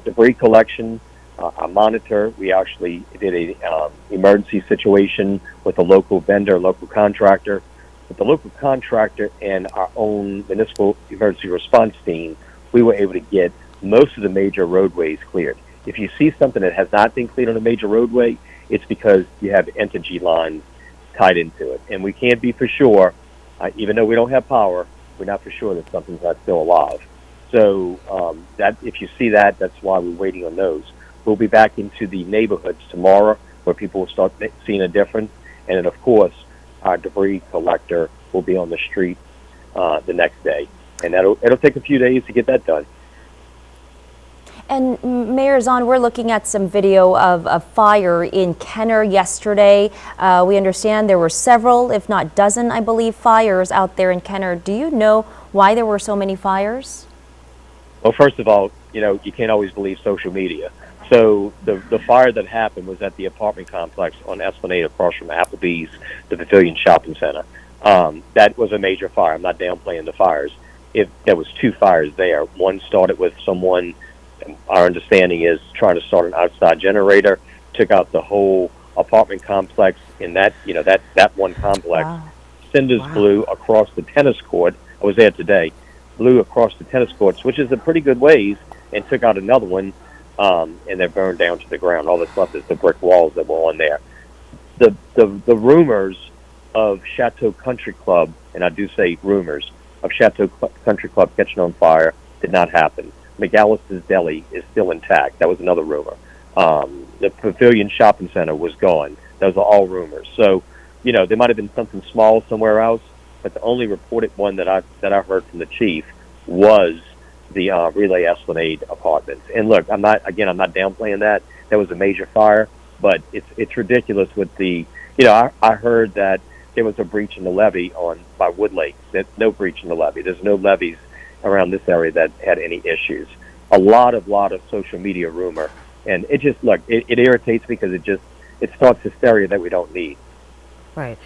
G: debris collection, our monitor. We actually did a emergency situation with a local vendor, local contractor. With the local contractor and our own municipal emergency response team, we were able to get most of the major roadways cleared. If you see something that has not been cleared on a major roadway, it's because you have energy lines tied into it. And we can't be for sure, even though we don't have power, we're not for sure that something's not still alive. So that if you see that, that's why we're waiting on those. We'll be back into the neighborhoods tomorrow where people will start seeing a difference. And then, of course, our debris collector will be on the street the next day. and it'll take a few days to get that done.
P: And Mayor Zahn, we're looking at some video of a fire in Kenner yesterday. We understand there were several, if not dozen, I believe, fires out there in Kenner. Do you know why there were so many fires?
G: Well, first of all, you can't always believe social media. So the fire that happened was at the apartment complex on Esplanade across from Applebee's, the Pavilion Shopping Center. That was a major fire. I'm not downplaying the fires. There was 2 fires there. One started with someone, our understanding is, trying to start an outside generator, took out the whole apartment complex in that one complex. Wow. Cinders blew across the tennis court. I was there today. Blew across the tennis courts, which is a pretty good ways, and took out another one, and they're burned down to the ground. All that's left is the brick walls that were on there. The rumors of Chateau Country Club, and I do say rumors, of Chateau Country Club catching on fire did not happen. McAllister's Deli is still intact. That was another rumor. The Pavilion Shopping Center was gone. Those are all rumors. So, there might have been something small somewhere else, but the only reported one that I heard from the chief was the Relay Esplanade apartments. And look, I'm not downplaying that. That was a major fire, but it's ridiculous with the, I heard that there was a breach in the levee by Wood Lake. There's no breach in the levee. There's no levees around this area that had any issues. A lot of social media rumor, and it just it irritates me because it starts hysteria that we don't need.
Q: Right.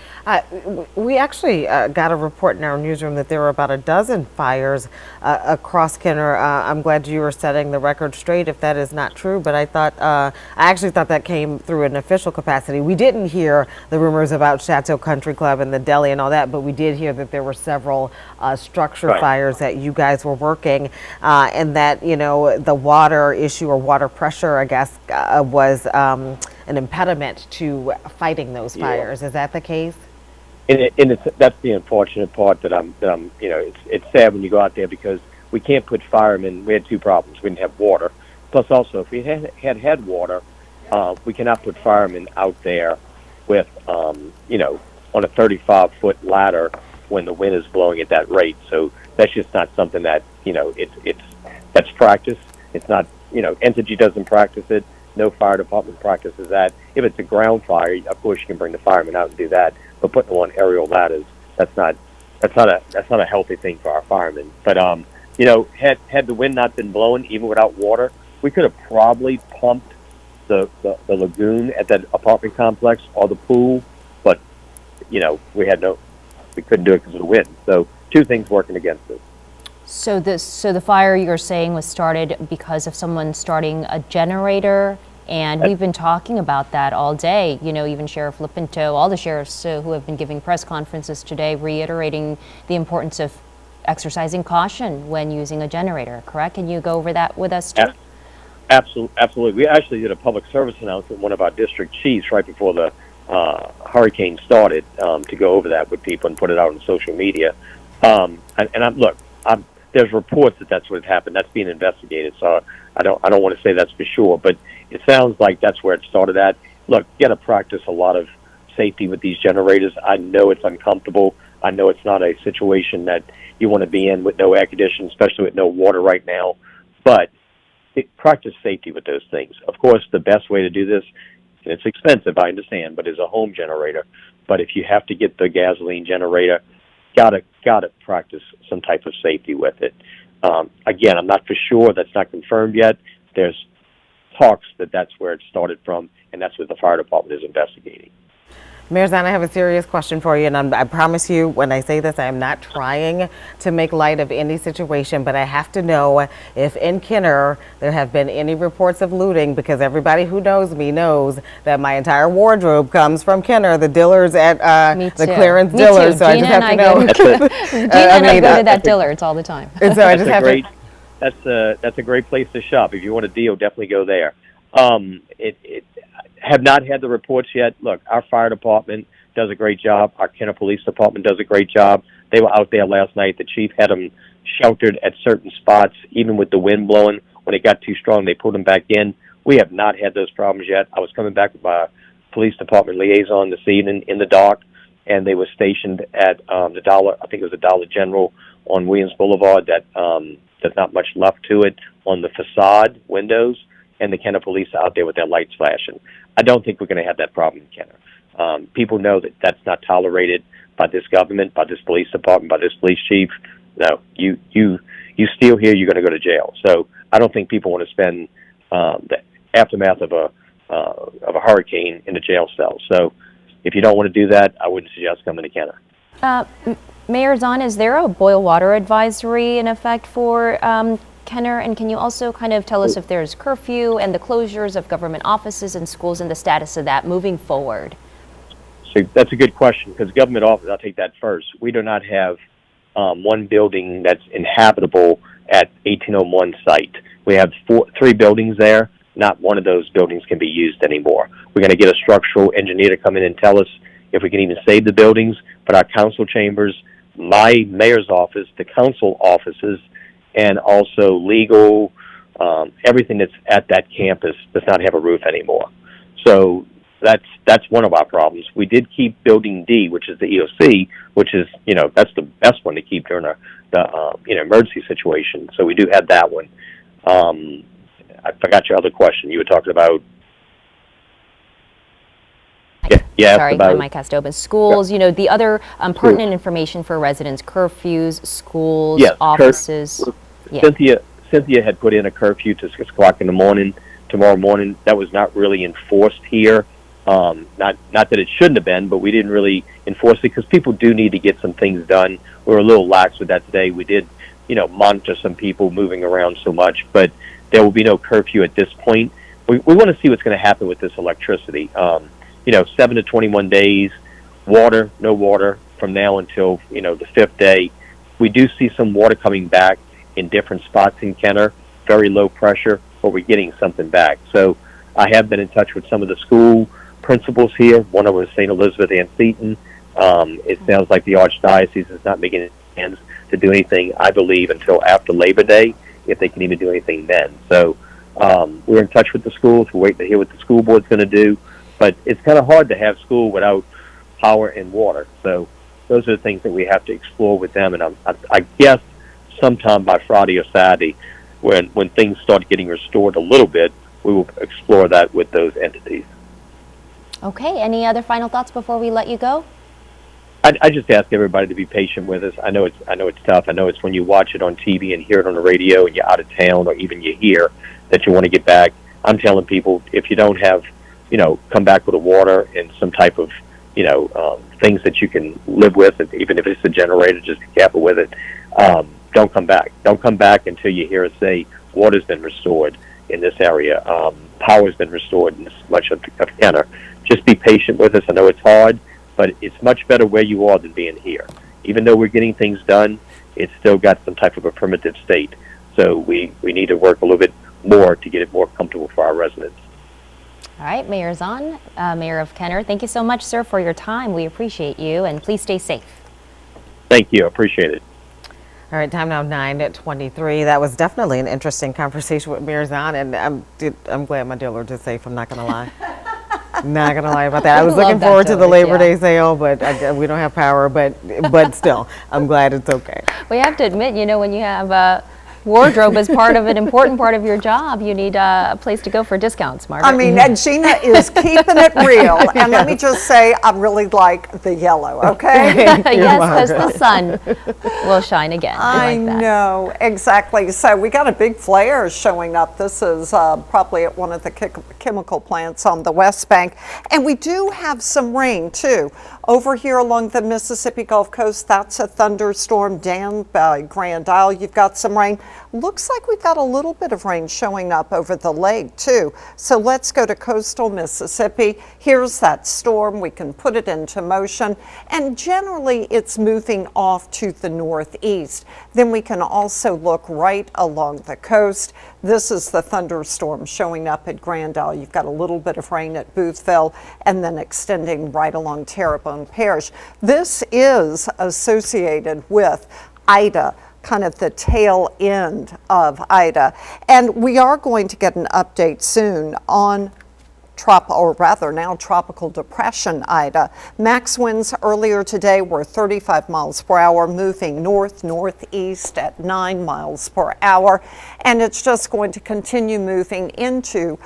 Q: We actually got a report in our newsroom that there were about a dozen fires across Kenner. I'm glad you were setting the record straight if that is not true, but I actually thought that came through an official capacity. We didn't hear the rumors about Chateau Country Club and the deli and all that, but we did hear that there were several structure fires that you guys were working, and that, the water issue or water pressure, I guess, was an impediment to fighting those fires. Is that the case?
G: And that's the unfortunate part that I'm it's sad when you go out there because we can't put firemen. We had 2 problems. We didn't have water. Plus also, if we had water, we cannot put firemen out there with, on a 35-foot ladder when the wind is blowing at that rate. So that's just not something that, that's practice. It's not, Entergy doesn't practice it. No fire department practices that. If it's a ground fire, of course you can bring the firemen out and do that. But putting them on aerial ladders, that's not a healthy thing for our firemen. But had the wind not been blowing, even without water, we could have probably pumped the lagoon at that apartment complex or the pool. But we couldn't do it because of the wind. So 2 things working against us.
P: So the fire you're saying was started because of someone starting a generator, and we've been talking about that all day. Even Sheriff Lipinto, all the sheriffs who have been giving press conferences today, reiterating the importance of exercising caution when using a generator. Correct? Can you go over that with us too?
G: Absolutely. We actually did a public service announcement, one of our district chiefs, right before the hurricane started, to go over that with people and put it out on social media. There's reports that that's what happened. That's being investigated, so I don't want to say that's for sure, but it sounds like that's where it started at. Look, you got to practice a lot of safety with these generators. I know it's uncomfortable. I know it's not a situation that you want to be in with no air conditioning, especially with no water right now, but practice safety with those things. Of course, the best way to do this, and it's expensive, I understand, but is a home generator. But if you have to get the gasoline generator, gotta practice some type of safety with it. Again, I'm not for sure. That's not confirmed yet. There's talks that that's where it started from, and that's what the fire department is investigating.
Q: Mayor Zahn, I have a serious question for you, and I promise you when I say this, I am not trying to make light of any situation, but I have to know if in Kenner there have been any reports of looting, because everybody who knows me knows that my entire wardrobe comes from Kenner, the Dillard's at the clearance Dillard's, so I just have to know.
P: Gina and I go to that Dillard's all the time.
Q: And so I just have
G: that's a great place to shop. If you want a deal, definitely go there. Have not had the reports yet. Look, our fire department does a great job. Our Kenner Police Department does a great job. They were out there last night. The chief had them sheltered at certain spots, even with the wind blowing. When it got too strong, they pulled them back in. We have not had those problems yet. I was coming back with my police department liaison this evening in the dark, and they were stationed at the Dollar, I think it was the Dollar General on Williams Boulevard that there's not much left to it on the facade windows, and the Kenner police are out there with their lights flashing. I don't think we're going to have that problem in Kenner. People know that that's not tolerated by this government, by this police department, by this police chief. No, you steal here, you're going to go to jail. So I don't think people want to spend the aftermath of a hurricane in a jail cell. So if you don't want to do that, I wouldn't suggest coming to Kenner.
P: Mayor Zahn, is there a boil water advisory in effect for Kenner? And can you also kind of tell us if there's curfew and the closures of government offices and schools and the status of that moving forward?
G: So that's a good question, because government office, I'll take that first. We do not have one building that's inhabitable at 1801 site. We have three buildings there. Not one of those buildings can be used anymore. We're going to get a structural engineer to come in and tell us if we can even save the buildings, but our council chambers, my mayor's office, the council offices, and also legal, everything that's at that campus does not have a roof anymore. So that's one of our problems. We did keep Building D, which is the EOC, which is, that's the best one to keep during the emergency situation. So we do have that one. I forgot your other question. You were talking about. Yeah,
P: sorry, my mic has to open. Schools, the other pertinent information for residents: curfews, schools, offices.
G: Cynthia had put in a curfew to 6 o'clock in the morning tomorrow morning. That was not really enforced here. Not that it shouldn't have been, but we didn't really enforce it because people do need to get some things done. We were a little lax with that today. We did, monitor some people moving around so much, but there will be no curfew at this point. We want to see what's going to happen with this electricity. 7 to 21 days, no water from now until, the 5th day. We do see some water coming back in different spots in Kenner, very low pressure, but we're getting something back. So I have been in touch with some of the school principals here. One of them is St. Elizabeth Ann Seton. It sounds like the Archdiocese is not making plans to do anything, I believe, until after Labor Day, if they can even do anything then. So we're in touch with the schools. We're waiting to hear what the school board's going to do. But it's kind of hard to have school without power and water. So those are the things that we have to explore with them. And I guess sometime by Friday or Saturday, when things start getting restored a little bit, we will explore that with those entities.
P: Okay. Any other final thoughts before we let you go?
G: I just ask everybody to be patient with us. I know it's tough. I know it's when you watch it on TV and hear it on the radio and you're out of town, or even you hear that you want to get back. I'm telling people, if you don't have, come back with the water and some type of, things that you can live with, even if it's a generator, just be careful with it. Don't come back. Don't come back until you hear us say water's been restored in this area. Power's been restored in this much of Kenner. Just be patient with us. I know it's hard, but it's much better where you are than being here. Even though we're getting things done, it's still got some type of a primitive state. So we need to work a little bit more to get it more comfortable for our residents.
P: All right, Mayor Zahn, Mayor of Kenner, thank you so much, sir, for your time. We appreciate you, and please stay safe.
G: Thank you. I appreciate it.
Q: All right, time now 9:23. That was definitely an interesting conversation with Mayor Zahn, and I'm glad my dealer is safe. I'm not going to lie. Not going to lie about that. I was looking forward to the Labor Day sale, but we don't have power, but still, I'm glad it's okay.
P: We have to admit, when you have a wardrobe as part of an important part of your job, you need a place to go for discounts, Margaret.
K: I mean, and Gina is keeping it real. And let me just say, I really like the yellow, okay?
P: Yes, because the sun will shine again.
K: I
P: like that.
K: know, exactly. So we got a big flare showing up. This is probably at one of the chemical plants on the West Bank. And we do have some rain, too. Over here along the Mississippi Gulf Coast, that's a thunderstorm. Down by Grand Isle, you've got some rain. Looks like we've got a little bit of rain showing up over the lake, too. So let's go to coastal Mississippi. Here's that storm. We can put it into motion. And generally, it's moving off to the northeast. Then we can also look right along the coast. This is the thunderstorm showing up at Grand Isle. You've got a little bit of rain at Boothville and then extending right along Terrebonne Parish. This is associated with Ida, kind of the tail end of Ida. And we are going to get an update soon on now tropical depression Ida. Max winds earlier today were 35 miles per hour, moving northeast at 9 miles per hour, and it's just going to continue moving into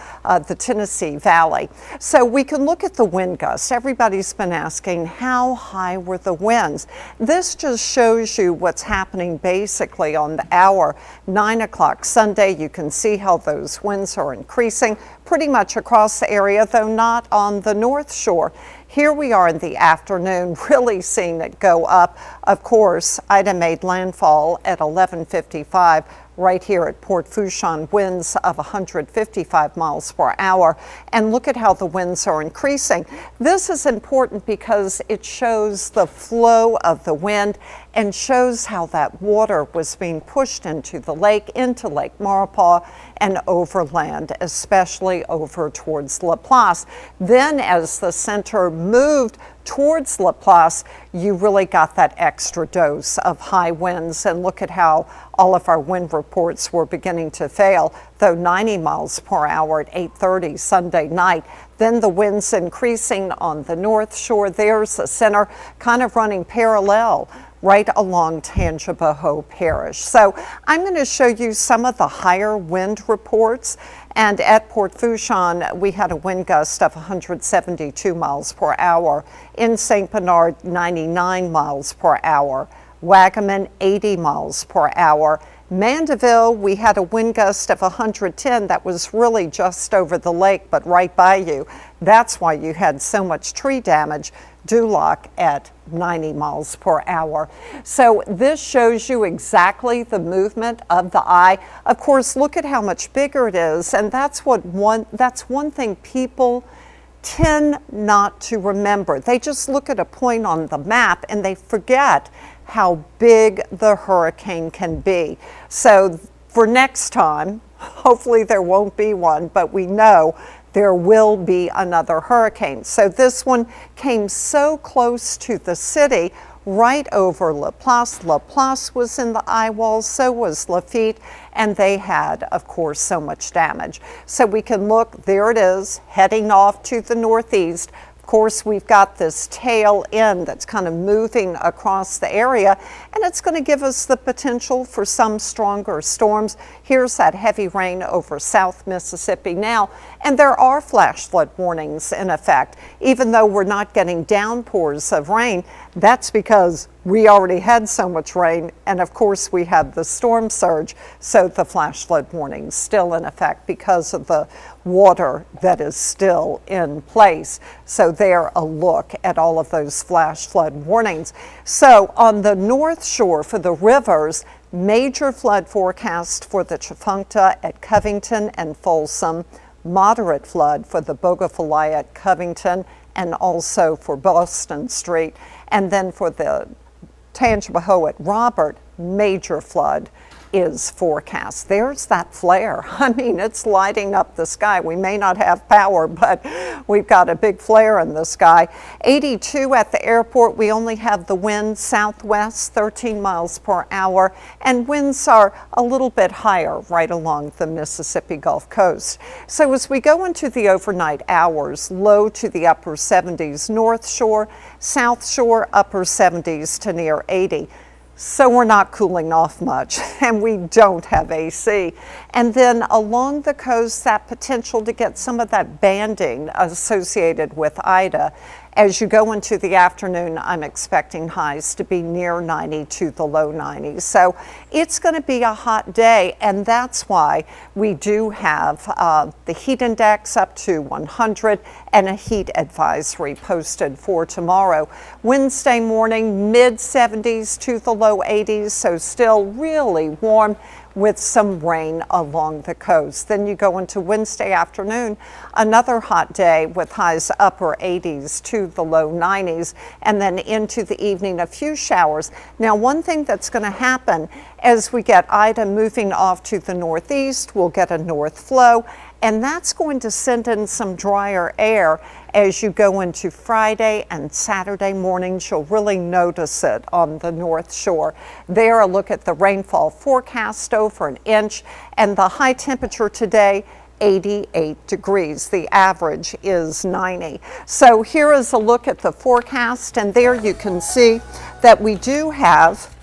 K: the Tennessee Valley. So we can look at the wind gusts. Everybody's been asking, how high were the winds? This just shows you what's happening basically on the hour. 9 o'clock Sunday, you can see how those winds are increasing pretty much across the area, though not on the North Shore. Here we are in the afternoon, really seeing it go up. Of course, Ida made landfall at 11:55 right here at Port Fourchon, winds of 155 miles per hour. And look at how the winds are increasing. This is important because it shows the flow of the wind and shows how that water was being pushed into the lake, into Lake Maurepas and overland, especially over towards Laplace. Then as the center moved towards Laplace, you really got that extra dose of high winds. And look at how all of our wind reports were beginning to fail, though 90 miles per hour at 8:30 Sunday night. Then the winds increasing on the North Shore. There's the center kind of running parallel right along Tangipahoa Parish. So I'm going to show you some of the higher wind reports. And at Port Fourchon, we had a wind gust of 172 miles per hour. In St. Bernard, 99 miles per hour. Wagaman, 80 miles per hour. Mandeville, we had a wind gust of 110 that was really just over the lake, but right by you. That's why you had so much tree damage. Duloc at 90 miles per hour. So this shows you exactly the movement of the eye. Of course, look at how much bigger it is, and that's one thing people tend not to remember. They just look at a point on the map and they forget how big the hurricane can be. So for next time, hopefully there won't be one, but we know there will be another hurricane. So this one came so close to the city, right over Laplace. Laplace was in the eye wall, so was Lafitte, and they had, of course, so much damage. So we can look, there it is, heading off to the northeast. Of course, we've got this tail end that's kind of moving across the area, and it's going to give us the potential for some stronger storms. Here's that heavy rain over South Mississippi now, and there are flash flood warnings in effect. Even though we're not getting downpours of rain, that's because we already had so much rain, and of course we had the storm surge, so the flash flood warning's still in effect because of the water that is still in place. So there, a look at all of those flash flood warnings. So on the North Shore for the rivers, major flood forecast for the Tchefuncte at Covington and Folsom, moderate flood for the Bogafalaya at Covington and also for Boston Street, and then for the Tangipahoa at Robert, major flood is forecast. There's that flare. I mean, it's lighting up the sky. We may not have power, but we've got a big flare in the sky. 82 at the airport. We only have the wind southwest, 13 miles per hour, and winds are a little bit higher right along the Mississippi Gulf Coast. So as we go into the overnight hours, low to the upper 70s North Shore, South Shore upper 70s to near 80. So we're not cooling off much, and we don't have AC. And then along the coast, that potential to get some of that banding associated with Ida. As you go into the afternoon, I'm expecting highs to be near 90 to the low 90s. So it's going to be a hot day, and that's why we do have the heat index up to 100 and a heat advisory posted for tomorrow. Wednesday morning, mid 70s to the low 80s, so still really warm with some rain along the coast. Then you go into Wednesday afternoon, another hot day with highs upper 80s to the low 90s, and then into the evening, a few showers. Now, one thing that's going to happen as we get Ida moving off to the northeast, we'll get a north flow, and that's going to send in some drier air. As you go into Friday and Saturday mornings, you'll really notice it on the North Shore. There, a look at the rainfall forecast, over an inch, and the high temperature today, 88 degrees. The average is 90. So here is a look at the forecast, and there you can see that we do have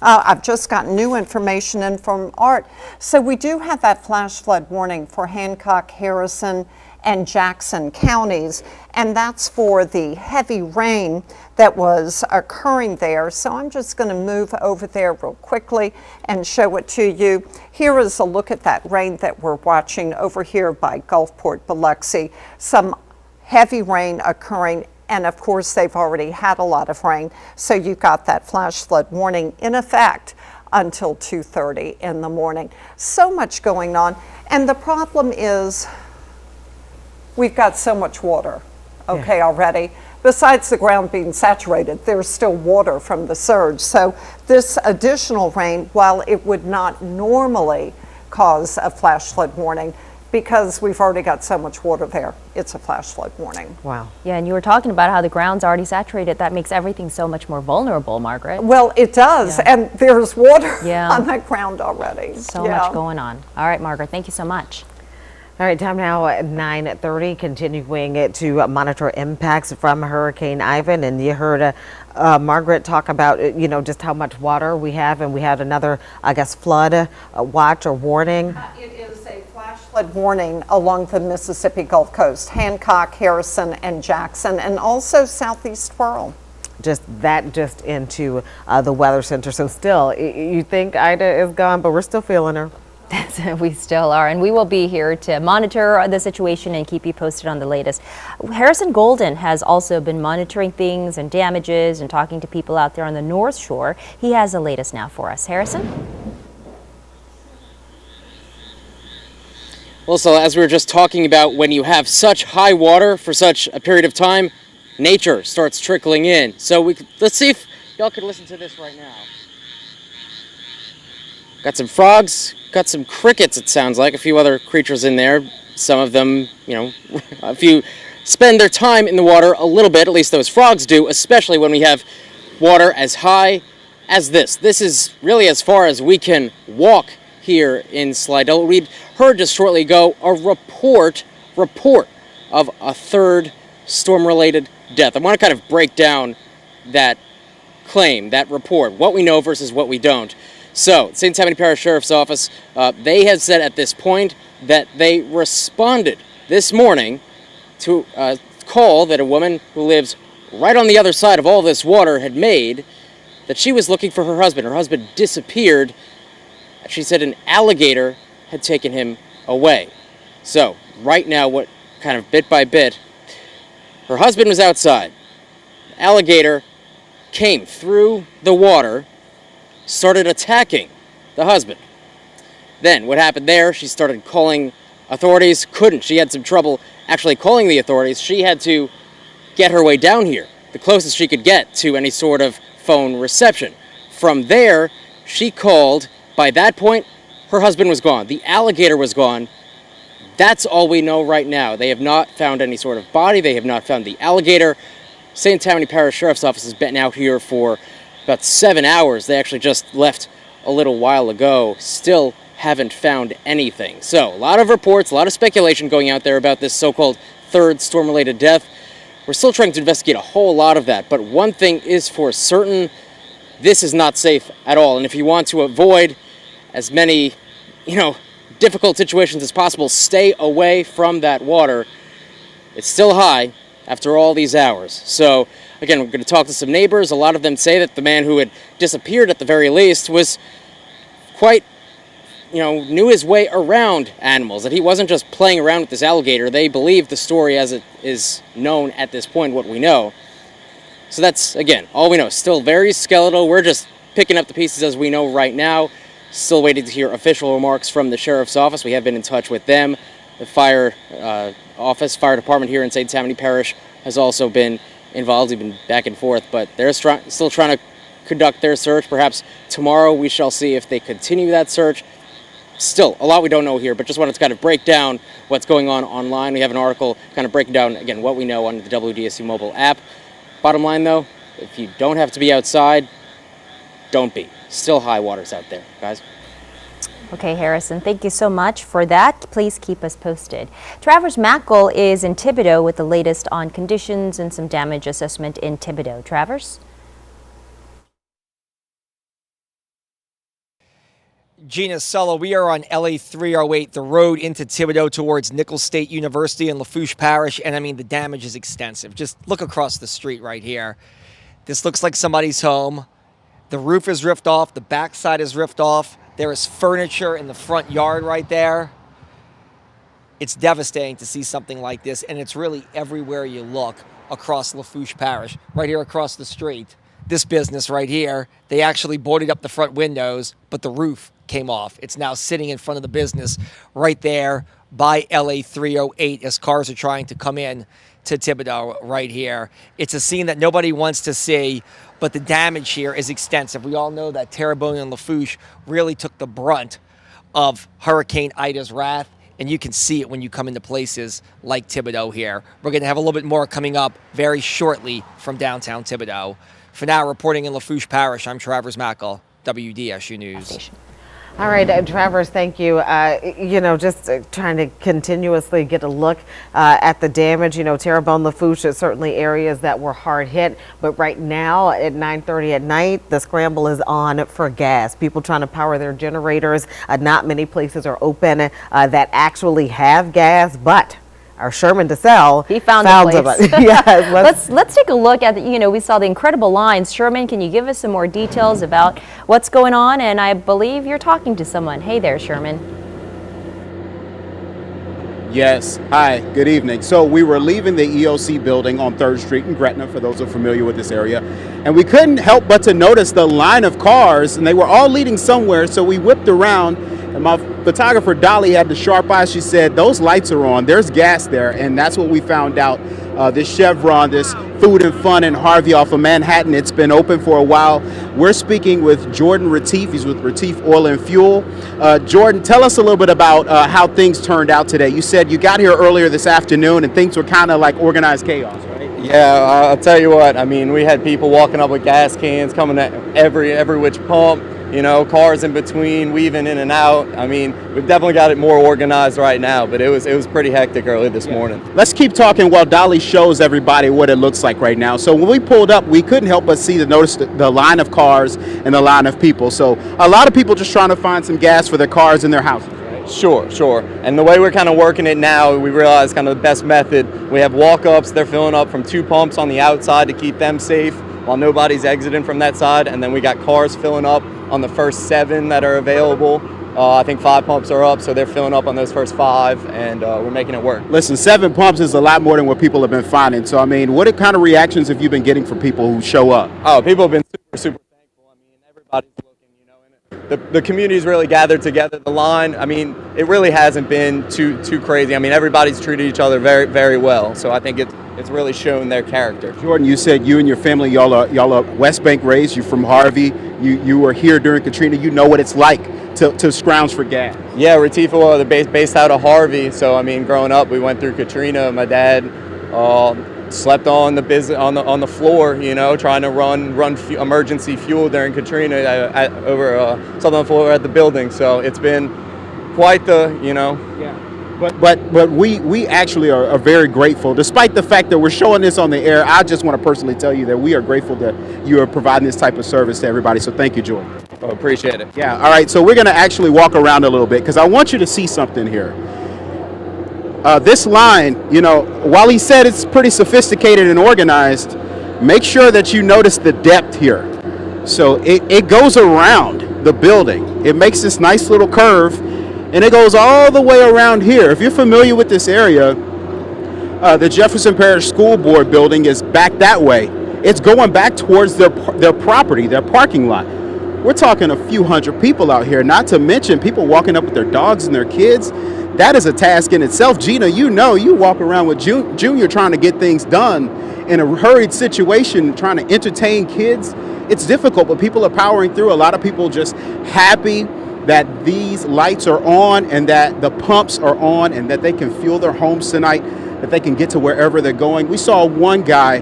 K: I've just gotten new information in from Art. So we do have that flash flood warning for Hancock, Harrison, and Jackson counties, and that's for the heavy rain that was occurring there. So I'm just going to move over there real quickly and show it to you. Here is a look at that rain that we're watching over here by Gulfport, Biloxi. Some heavy rain occurring, and of course they've already had a lot of rain, so you've got that flash flood warning in effect until 2:30 in the morning. So much going on, and the problem is we've got so much water, already. Besides the ground being saturated, there's still water from the surge. So this additional rain, while it would not normally cause a flash flood warning, because we've already got so much water there, it's a flash flood warning.
Q: Wow.
P: Yeah, and you were talking about how the ground's already saturated. That makes everything so much more vulnerable, Margaret.
K: Well, it does, and there's water on that ground already.
P: So much going on. All right, Margaret, thank you so much.
Q: All right, time now at 9:30, continuing to monitor impacts from Hurricane Ivan. And you heard Margaret talk about, just how much water we have, and we had another, I guess, flood watch or warning.
K: It is a flash flood warning along the Mississippi Gulf Coast, Hancock, Harrison, and Jackson, and also southeast Pearl.
Q: Just into the weather center. So still, you think Ida is gone, but we're still feeling her.
P: We still are, and we will be here to monitor the situation and keep you posted on the latest. Harrison Golden has also been monitoring things and damages and talking to people out there on the North Shore. He has the latest now for us. Harrison?
B: Well, so as we were just talking about, when you have such high water for such a period of time, nature starts trickling in. So let's see if y'all could listen to this right now. Got some frogs, got some crickets, it sounds like, a few other creatures in there. Some of them, a few spend their time in the water a little bit, at least those frogs do, especially when we have water as high as this. This is really as far as we can walk here in Slidell. We heard just shortly ago a report of a third storm-related death. I want to kind of break down that claim, that report, what we know versus what we don't. So, St. Tammany Parish Sheriff's Office, they have said at this point that they responded this morning to a call that a woman who lives right on the other side of all this water had made, that she was looking for her husband. Her husband disappeared. She said an alligator had taken him away. So, right now, what kind of bit by bit, her husband was outside. The alligator came through the water, started attacking the husband. Then what happened there, she started calling authorities, couldn't. She had some trouble actually calling the authorities. She had to get her way down here, the closest she could get to any sort of phone reception. From there, she called. By that point, her husband was gone. The alligator was gone. That's all we know right now. They have not found any sort of body. They have not found the alligator. St. Tammany Parish Sheriff's Office has been out here for about 7 hours. They actually just left a little while ago. Still haven't found anything. So, a lot of reports, a lot of speculation going out there about this so-called third storm-related death. We're still trying to investigate a whole lot of that, but one thing is for certain, this is not safe at all. And if you want to avoid as many, difficult situations as possible, stay away from that water. It's still high after all these hours. So, again, we're going to talk to some neighbors. A lot of them say that the man who had disappeared at the very least was quite, knew his way around animals, that he wasn't just playing around with this alligator. They believe the story as it is known at this point, what we know. So that's, again, all we know. Still very skeletal. We're just picking up the pieces as we know right now. Still waiting to hear official remarks from the Sheriff's Office. We have been in touch with them. The fire department here in St. Tammany Parish has also been involved. We've been back and forth, but they're still trying to conduct their search. Perhaps tomorrow we shall see if they continue that search. Still, a lot we don't know here, but just wanted to kind of break down what's going on online. We have an article kind of breaking down, again, what we know on the WDSU mobile app. Bottom line, though, if you don't have to be outside, don't be. Still high waters out there, guys.
P: Okay, Harrison, thank you so much for that. Please keep us posted. Travers Mackel is in Thibodaux with the latest on conditions and some damage assessment in Thibodaux. Travers?
V: Gina, Sulla, we are on LA 308, the road into Thibodaux towards Nicholls State University in Lafourche Parish, and I mean the damage is extensive. Just look across the street right here. This looks like somebody's home. The roof is ripped off, the backside is ripped off. There is furniture in the front yard right there. It's devastating to see something like this, and it's really everywhere you look across Lafourche Parish. Right here across the street, this business right here, they actually boarded up the front windows, but the roof came off. It's now sitting in front of the business right there by LA 308 as cars are trying to come in to Thibodaux right here. It's a scene that nobody wants to see, but the damage here is extensive. We all know that Terrebonne and Lafourche really took the brunt of Hurricane Ida's wrath, and you can see it when you come into places like Thibodaux here. We're going to have a little bit more coming up very shortly from downtown Thibodaux. For now, reporting in Lafourche Parish, I'm Travers Mackel, WDSU News.
Q: All right, Travers, thank you. Just trying to continuously get a look at the damage. Terrebonne, Lafourche are certainly areas that were hard hit. But right now at 9:30 at night, the scramble is on for gas. People trying to power their generators. Not many places are open that actually have gas, but our Sherman DeSalle,
P: he found a place.
Q: Yes,
P: let's take a look at we saw the incredible lines. Sherman, can you give us some more details about what's going on? And I believe you're talking to someone. Hey there, Sherman.
L: Yes. Hi, good evening. So we were leaving the EOC building on 3rd Street in Gretna, for those who are familiar with this area, and we couldn't help but to notice the line of cars, and they were all leading somewhere, so we whipped around. And my photographer, Dolly, had the sharp eye. She said, those lights are on. There's gas there. And that's what we found out. This Chevron, this Food and Fun in Harvey off of Manhattan, it's been open for a while. We're speaking with Jordan Retief. He's with Retief Oil and Fuel. Jordan, tell us a little bit about how things turned out today. You said you got here earlier this afternoon and things were kind of like organized chaos, right?
M: Yeah, I'll tell you what. I mean, we had people walking up with gas cans, coming at every which pump. Cars in between, weaving in and out. I mean, we've definitely got it more organized right now, but it was pretty hectic early this morning.
L: Let's keep talking while Dolly shows everybody what it looks like right now. So when we pulled up, we couldn't help but notice the line of cars and the line of people. So a lot of people just trying to find some gas for their cars in their houses.
M: Sure. And the way we're kind of working it now, we realize kind of the best method. We have walk-ups. They're filling up from 2 pumps on the outside to keep them safe while nobody's exiting from that side. And then we got cars filling up on the first 7 that are available. I think 5 pumps are up, so they're filling up on those first 5, and we're making it work.
L: Listen, 7 pumps is a lot more than what people have been finding. So, I mean, what kind of reactions have you been getting from people who show up?
M: Oh, people have been super thankful. I mean, everybody's looking, and the community's really gathered together. The line, I mean, it really hasn't been too crazy. I mean, everybody's treated each other very, very well. So I think it's really shown their character.
L: Jordan, you said you and your family, y'all are West Bank raised. You're from Harvey. You were here during Katrina. You know what it's like to scrounge for gas.
M: Yeah, Retief Oil, they're based out of Harvey. So I mean, growing up, we went through Katrina. My dad slept on the floor, trying to run emergency fuel during Katrina over southern floor at the building. So it's been quite the.
L: Yeah. But we actually are very grateful, despite the fact that we're showing this on the air. I just want to personally tell you that we are grateful that you are providing this type of service to everybody. So thank you, Jordan.
M: Oh, appreciate it.
L: Yeah. All right. So we're going to actually walk around a little bit because I want you to see something here. This line, while he said it's pretty sophisticated and organized, make sure that you notice the depth here. So it goes around the building. It makes this nice little curve. And it goes all the way around here. If you're familiar with this area, the Jefferson Parish School Board building is back that way. It's going back towards their property, their parking lot. We're talking a few hundred people out here, not to mention people walking up with their dogs and their kids. That is a task in itself. Gina, you walk around with Junior trying to get things done in a hurried situation, trying to entertain kids. It's difficult, but people are powering through. A lot of people just happy that these lights are on and that the pumps are on and that they can fuel their homes tonight, that they can get to wherever they're going. We saw one guy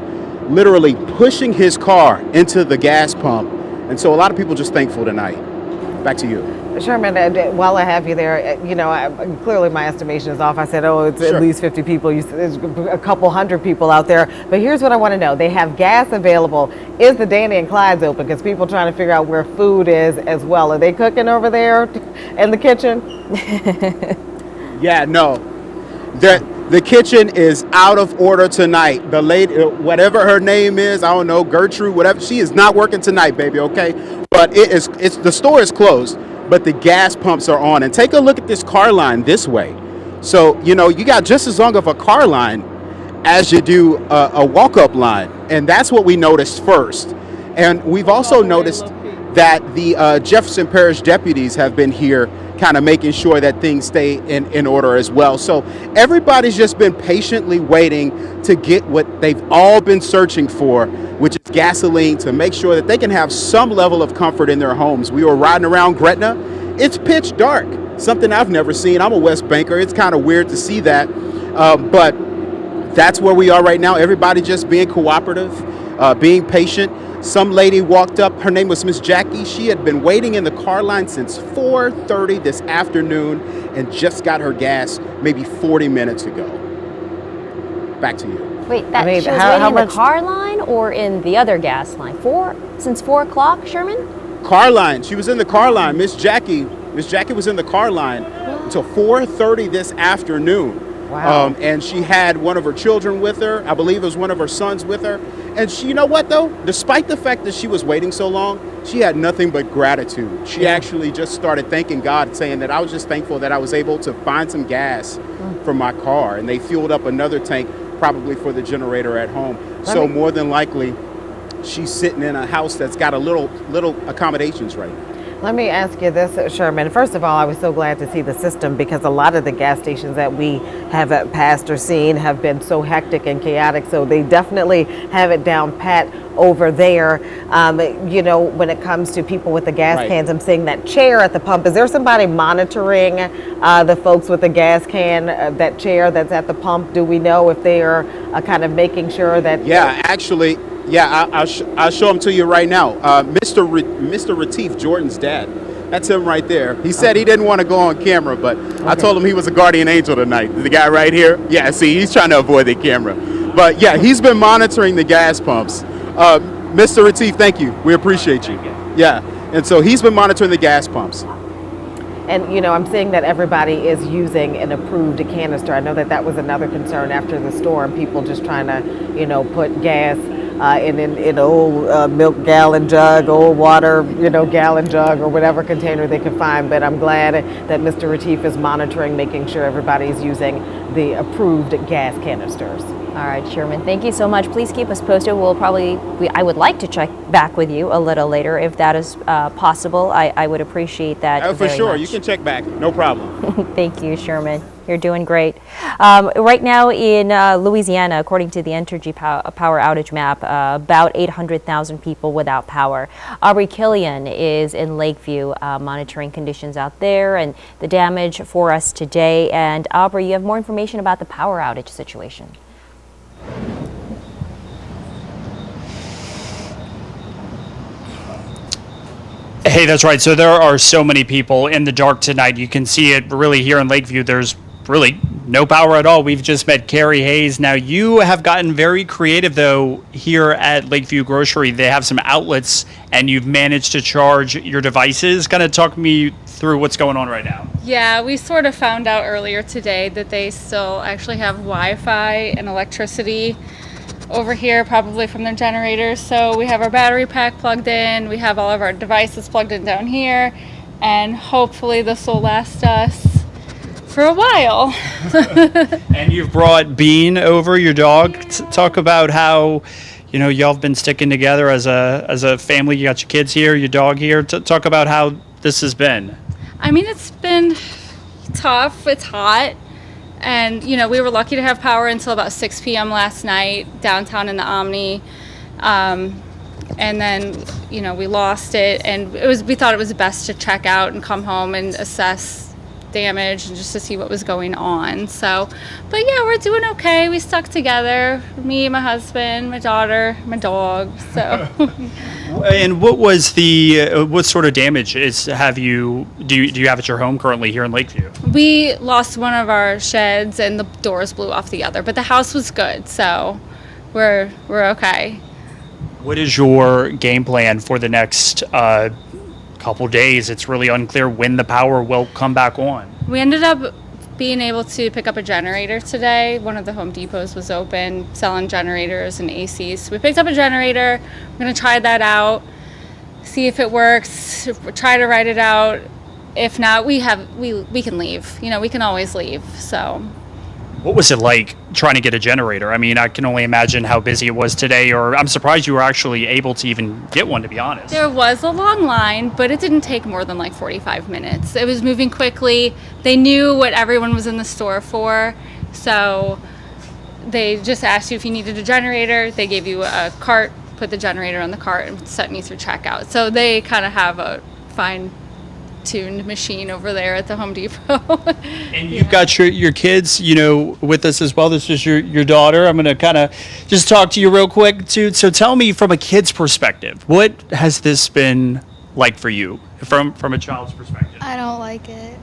L: literally pushing his car into the gas pump. And so a lot of people just thankful tonight. Back to you.
Q: Sherman, while I have you there, clearly my estimation is off. I said, oh, it's at least 50 people. There's a couple hundred people out there. But here's what I want to know. They have gas available. Is the Danny and Clyde's open? Because people are trying to figure out where food is as well. Are they cooking over there in the kitchen?
L: Yeah, no. The kitchen is out of order tonight. The lady, whatever her name is, I don't know, Gertrude, whatever, she is not working tonight, baby, okay? But the store is closed, but the gas pumps are on. And take a look at this car line this way. So, you got just as long of a car line as you do a walk-up line. And that's what we noticed first. And we've also noticed that the Jefferson Parish deputies have been here kind of making sure that things stay in order as well. So everybody's just been patiently waiting to get what they've all been searching for, which is gasoline, to make sure that they can have some level of comfort in their homes. We were riding around Gretna. It's pitch dark, something I've never seen. I'm a West Banker. It's kind of weird to see that. But that's where we are right now. Everybody just being cooperative, being patient. Some lady walked up, her name was Miss Jackie. She had been waiting in the car line since 4:30 this afternoon and just got her gas maybe 40 minutes ago. Back to you.
P: Wait, she was waiting in the car line or in the other gas line? Since 4 o'clock, Sherman?
L: Car line. She was in the car line. Miss Jackie was in the car line until 4:30 this afternoon.
Q: Wow.
L: And she had one of her children with her. I believe it was one of her sons with her. And you know what, though? Despite the fact that she was waiting so long, she had nothing but gratitude. She actually just started thanking God, saying that I was just thankful that I was able to find some gas for my car. And they fueled up another tank, probably for the generator at home. So more than likely, she's sitting in a house that's got a little accommodations right now.
Q: Let me ask you this, Sherman. First of all, I was so glad to see the system, because a lot of the gas stations that we have passed or seen have been so hectic and chaotic. So they definitely have it down pat over there. When it comes to people with the gas cans, I'm seeing that chair at the pump. Is there somebody monitoring the folks with the gas can, that chair that's at the pump? Do we know if they are kind of making sure that...
L: Yeah, actually... Yeah, I'll show him to you right now. Mr. Retief, Jordan's dad. That's him right there. He said he didn't want to go on camera, but I told him he was a guardian angel tonight. The guy right here. Yeah, see, he's trying to avoid the camera. But yeah, he's been monitoring the gas pumps. Mr. Retief, thank you. We appreciate you. Yeah, and so he's been monitoring the gas pumps.
Q: And, I'm seeing that everybody is using an approved canister. I know that was another concern after the storm, people just trying to, put gas in old milk gallon jug, old water, gallon jug, or whatever container they can find. But I'm glad that Mr. Retief is monitoring, making sure everybody's using the approved gas canisters.
P: All right, Sherman, thank you so much. Please keep us posted. I would like to check back with you a little later if that is possible. I would appreciate that.
L: For sure,
P: much.
L: You can check back, no problem.
P: Thank you, Sherman. You're doing great. Right now in Louisiana, according to the Entergy power outage map, about 800,000 people without power. Aubrey Killian is in Lakeview monitoring conditions out there and the damage for us today. And Aubrey, you have more information about the power outage situation.
R: Hey, that's right. So there are so many people in the dark tonight. You can see it really here in Lakeview. There's really no power at all. We've just met Carrie Hayes. Now, you have gotten very creative, though, here at Lakeview Grocery. They have some outlets, and you've managed to charge your devices. Kind of talk me through what's going on right now.
J: Yeah, we sort of found out earlier today that they still actually have Wi-Fi and electricity over here, probably from their generators. So we have our battery pack plugged in, we have all of our devices plugged in down here, and hopefully this will last us for a while.
R: And you've brought Bean over, your dog. Talk about how, y'all have been sticking together as a family. You got your kids here, your dog here. Talk about how this has been.
J: I mean, it's been tough. It's hot. And, we were lucky to have power until about 6 p.m. last night downtown in the Omni. And then, we lost it. And we thought it was best to check out and come home and assess damage and just to see what was going on. So, but yeah, we're doing okay. We stuck together, me, my husband, my daughter, my dog. So.
R: And what was the what sort of damage do you have at your home currently here in Lakeview?
J: We lost one of our sheds and the doors blew off the other, but the house was good, so we're okay.
R: What is your game plan for the next couple days? It's really unclear when the power will come back on.
J: We ended up being able to pick up a generator today. One of the Home Depots was open selling generators and ACs. So we picked up a generator. We're going to try that out, see if it works, try to ride it out. If not, we can leave. You know, we can always leave. So
R: what was it like trying to get a generator? I mean, I can only imagine how busy it was today, or I'm surprised you were actually able to even get one, to be honest.
J: there was a long line, but it didn't take more than like 45 minutes. It was moving quickly. They knew what everyone was in the store for, so they just asked you if you needed a generator. They gave you a cart, put the generator on the cart, and sent you through checkout. So they kind of have a fine-tuned machine over there at the Home Depot.
R: And you've got your kids, you know, with us as well. This is your daughter. I'm going to kind of just talk to you real quick, too. So tell me, from a kid's perspective, what has this been like for you, from a child's perspective?
N: I don't like it.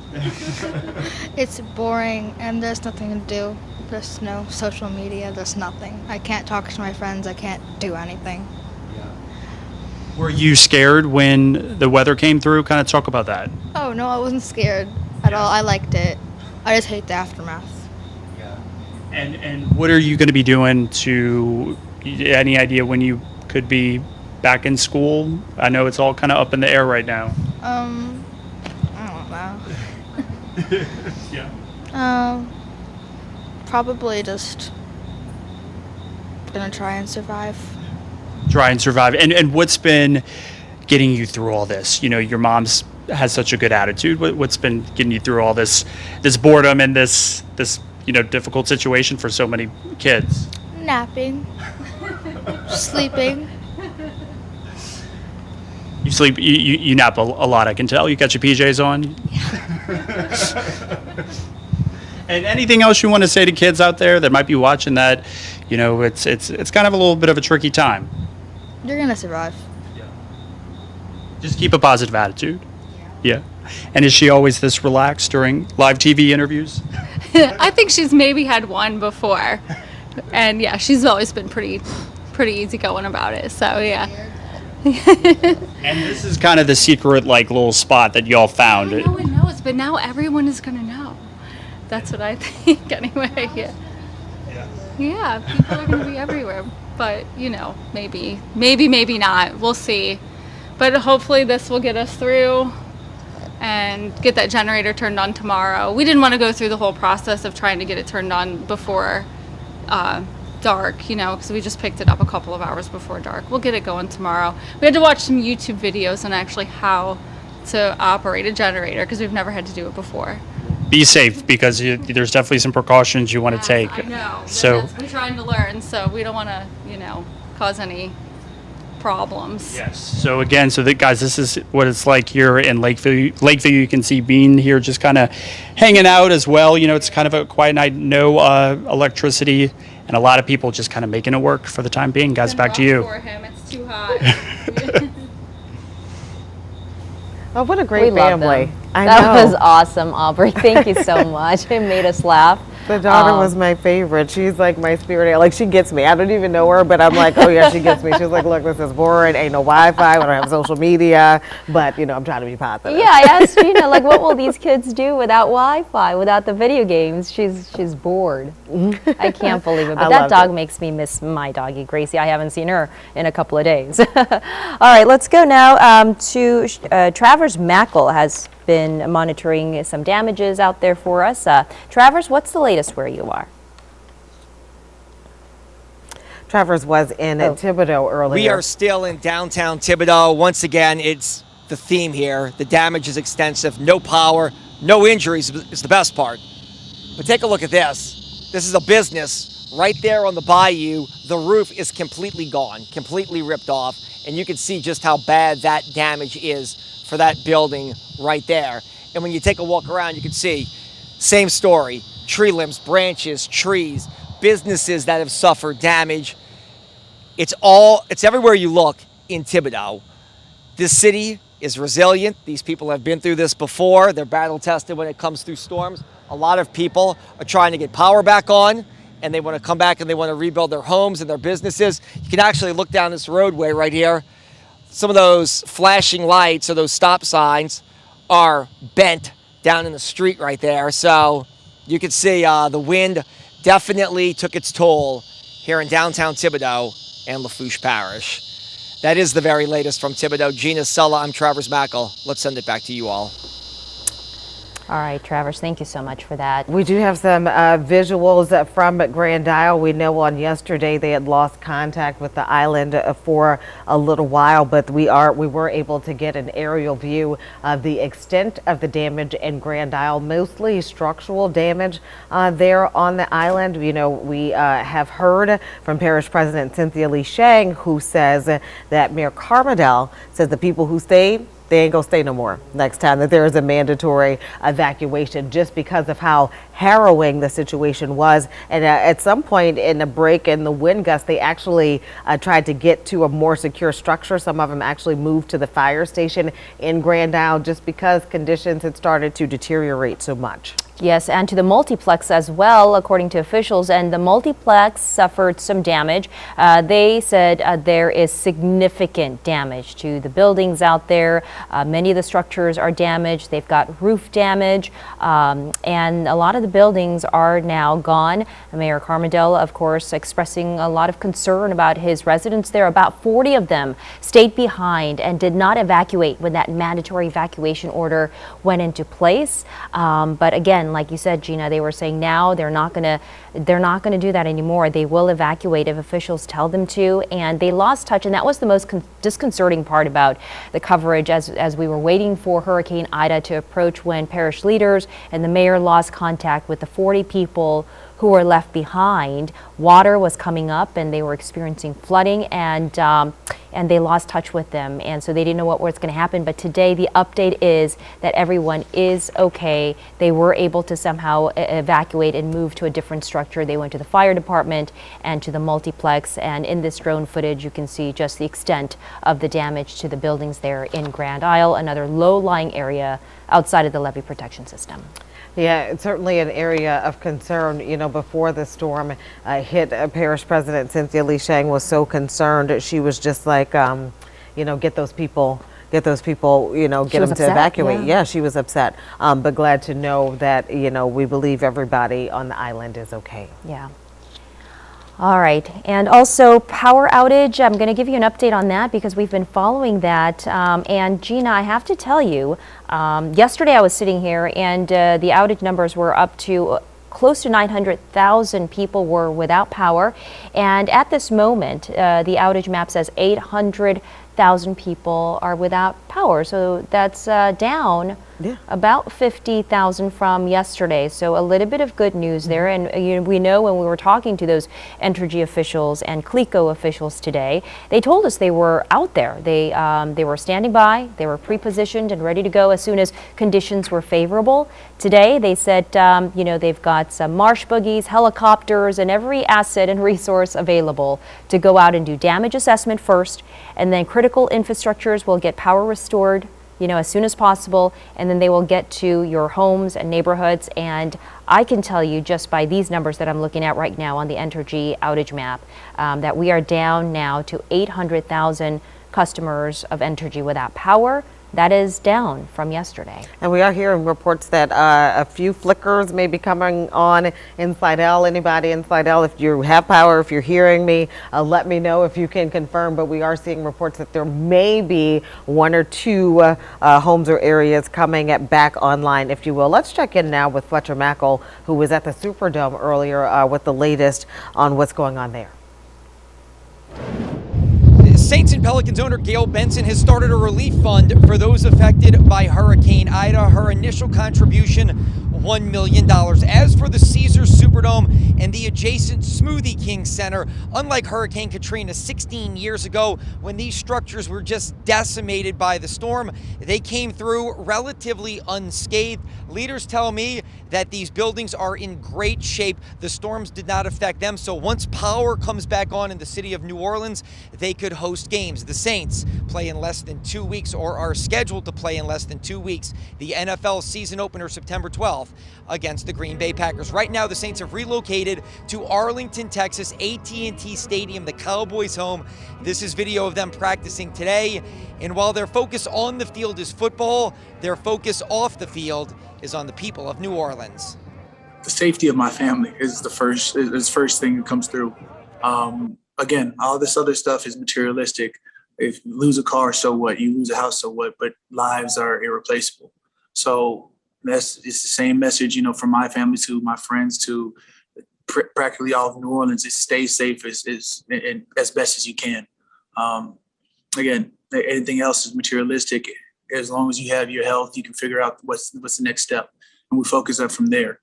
N: It's boring and there's nothing to do. There's no social media, there's nothing. I can't talk to my friends, I can't do anything.
R: Were you scared when the weather came through? Kind of talk about that.
N: Oh no, I wasn't scared at all. I liked it. I just hate the aftermath.
R: And what are you going to be doing any idea when you could be back in school? I know it's all kind of up in the air right now.
N: I don't know. Yeah. Probably just gonna try and survive.
R: Try and survive. And what's been getting you through all this? You know, your mom's has such a good attitude. What's been getting you through all this boredom and this difficult situation for so many kids?
N: Napping. Sleeping.
R: You sleep. You nap a lot. I can tell. You got your PJs on. And anything else you want to say to kids out there that might be watching that? You know, it's kind of a little bit of a tricky time.
N: You're gonna survive.
R: Just keep a positive attitude. Yeah. And is she always this relaxed during live TV interviews?
J: I think she's maybe had one before, and yeah, she's always been pretty easygoing about it. So yeah.
R: And this is kind of the secret, like, little spot that y'all found.
J: No one knows, but now everyone is gonna know. That's what I think, anyway. Yeah, people are gonna be everywhere, but you know, maybe not. We'll see. But hopefully this will get us through and get that generator turned on tomorrow. We didn't want to go through the whole process of trying to get it turned on before dark, you know, because we just picked it up a couple of hours before dark. We'll get it going tomorrow. We had to watch some YouTube videos on actually how to operate a generator because we've never had to do it before.
R: Be safe, because there's definitely some precautions you want to take.
J: I know.
R: So
J: That's what we're trying to learn, so we don't want to, cause any problems.
R: Yes. So again, guys, this is what it's like here in Lakeview. You can see Bean here just kind of hanging out as well. You know, it's kind of a quiet night, no electricity, and a lot of people just kind of making it work for the time being. Guys, back to you.
J: For him, it's too hot.
Q: Oh, what a great
P: We love
Q: family.
P: them.
Q: I
P: That
Q: know.
P: was awesome, Aubrey. Thank you so much. It made us laugh.
Q: The daughter was my favorite. She's like my spirit animal. Like, she gets me. I don't even know her, but I'm like, oh yeah, she gets me. She's like, look, this is boring. Ain't no Wi-Fi. We don't have social media. But, I'm trying to be positive.
P: Yeah, I asked Gina, like, what will these kids do without Wi-Fi, without the video games? She's bored. I can't believe it. But that dog makes me miss my doggie, Gracie. I haven't seen her in a couple of days. All right, let's go now to Travers Mackle has been monitoring some damages out there for us. Travers, what's the latest where you are?
Q: Travers was in Thibodaux earlier.
V: We are still in downtown Thibodaux. Once again, it's the theme here. The damage is extensive. No power, no injuries is the best part. But take a look at this. This is a business right there on the bayou. The roof is completely gone, completely ripped off. And you can see just how bad that damage is for that building right there. And when you take a walk around, you can see same story, tree limbs, branches, trees, businesses that have suffered damage. It's everywhere you look in Thibodaux. This city is resilient. These people have been through this before. They're battle tested when it comes through storms. A lot of people are trying to get power back on, and they want to come back and they want to rebuild their homes and their businesses. You can actually look down this roadway right here. Some of those flashing lights or those stop signs are bent down in the street right there. So you can see the wind definitely took its toll here in downtown Thibodaux and Lafourche Parish. That is the very latest from Thibodaux. Gina, Sulla, I'm Travers Mackel. Let's send it back to you all.
P: All right, Travers, thank you so much for that.
Q: We do have some visuals from Grand Isle. We know on yesterday they had lost contact with the island for a little while, but we were able to get an aerial view of the extent of the damage in Grand Isle, mostly structural damage there on the island. You know, we have heard from Parish President Cynthia Lee Shang, who says that Mayor Carmidel says the people who stayed, they ain't gonna stay no more next time, that there is a mandatory evacuation just because of how harrowing the situation was. And at some point in the break in the wind gust, they actually tried to get to a more secure structure. Some of them actually moved to the fire station in Grand Isle just because conditions had started to deteriorate so much.
P: Yes, and to the multiplex as well, according to officials. And the multiplex suffered some damage. They said there is significant damage to the buildings out there. Many of the structures are damaged. They've got roof damage, and a lot of the buildings are now gone. Mayor Carmidel, of course, expressing a lot of concern about his residents there. About 40 of them stayed behind and did not evacuate when that mandatory evacuation order went into place. But again, like you said, Gina, they were saying now they're not going to do that anymore. They will evacuate if officials tell them to, and they lost touch, and that was the most disconcerting part about the coverage as we were waiting for Hurricane Ida to approach, when parish leaders and the mayor lost contact with the 40 people who were left behind. Water was coming up and they were experiencing flooding, and they lost touch with them, and so they didn't know what was going to happen. But today the update is that everyone is okay. They were able to somehow evacuate and move to a different structure. They went to the fire department and to the multiplex, and in this drone footage you can see just the extent of the damage to the buildings there in Grand Isle, another low-lying area outside of the levee protection system.
Q: Yeah, it's certainly an area of concern. You know, before the storm hit, Parish President Cynthia Lee Shang was so concerned. She was just like, you know, get those people, you know, get them to evacuate. Yeah, she was upset. But glad to know that, you know, we believe everybody on the island is okay.
P: Yeah. All right, and also power outage. I'm going to give you an update on that because we've been following that. And Gina, I have to tell you, yesterday I was sitting here and the outage numbers were up to close to 900,000 people were without power. And at this moment, the outage map says 800,000 people are without power. So that's down about 50,000 from yesterday. So a little bit of good news there. And we know when we were talking to those Entergy officials and CLECO officials today, they told us they were out there. They were standing by, they were pre-positioned and ready to go as soon as conditions were favorable. Today they said, you know, they've got some marsh buggies, helicopters, and every asset and resource available to go out and do damage assessment first, and then critical infrastructures will get power restored, you know, as soon as possible, and then they will get to your homes and neighborhoods. And I can tell you just by these numbers that I'm looking at right now on the Entergy outage map that we are down now to 800,000 customers of Entergy without power. That is down from yesterday.
Q: And we are hearing reports that a few flickers may be coming on in Slidell. Anybody in Slidell, if you have power, if you're hearing me, let me know if you can confirm. But we are seeing reports that there may be one or two homes or areas coming back online, if you will. Let's check in now with Fletcher Mackel, who was at the Superdome earlier with the latest on what's going on there.
V: Saints and Pelicans owner Gail Benson has started a relief fund for those affected by Hurricane Ida. Her initial contribution, $1 million. As for the Caesars Superdome and the adjacent Smoothie King Center. Unlike Hurricane Katrina 16 years ago, when these structures were just decimated by the storm, they came through relatively unscathed. Leaders tell me that these buildings are in great shape. The storms did not affect them, so once power comes back on in the city of New Orleans, they could host games. The Saints play in less than 2 weeks, or are scheduled to play in less than 2 weeks. The NFL season opener September 12th against the Green Bay Packers. Right now, the Saints have relocated to Arlington, Texas, AT&T Stadium, the Cowboys' home. This is video of them practicing today. And while their focus on the field is football, their focus off the field is on the people of New Orleans.
C: The safety of my family is the first thing that comes through. Again, all this other stuff is materialistic. If you lose a car, so what? You lose a house, so what? But lives are irreplaceable. So it's the same message, from my family to my friends to practically all of New Orleans. Is stay safe as best as you can. Again, anything else is materialistic. As long as you have your health, you can figure out what's the next step, and we focus up from there.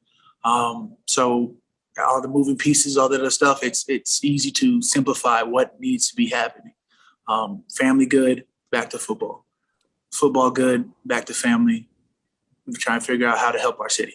C: So all the moving pieces, all that other stuff, it's easy to simplify what needs to be happening. Family good, back to football. Football good, back to family. We're trying to figure out how to help our city.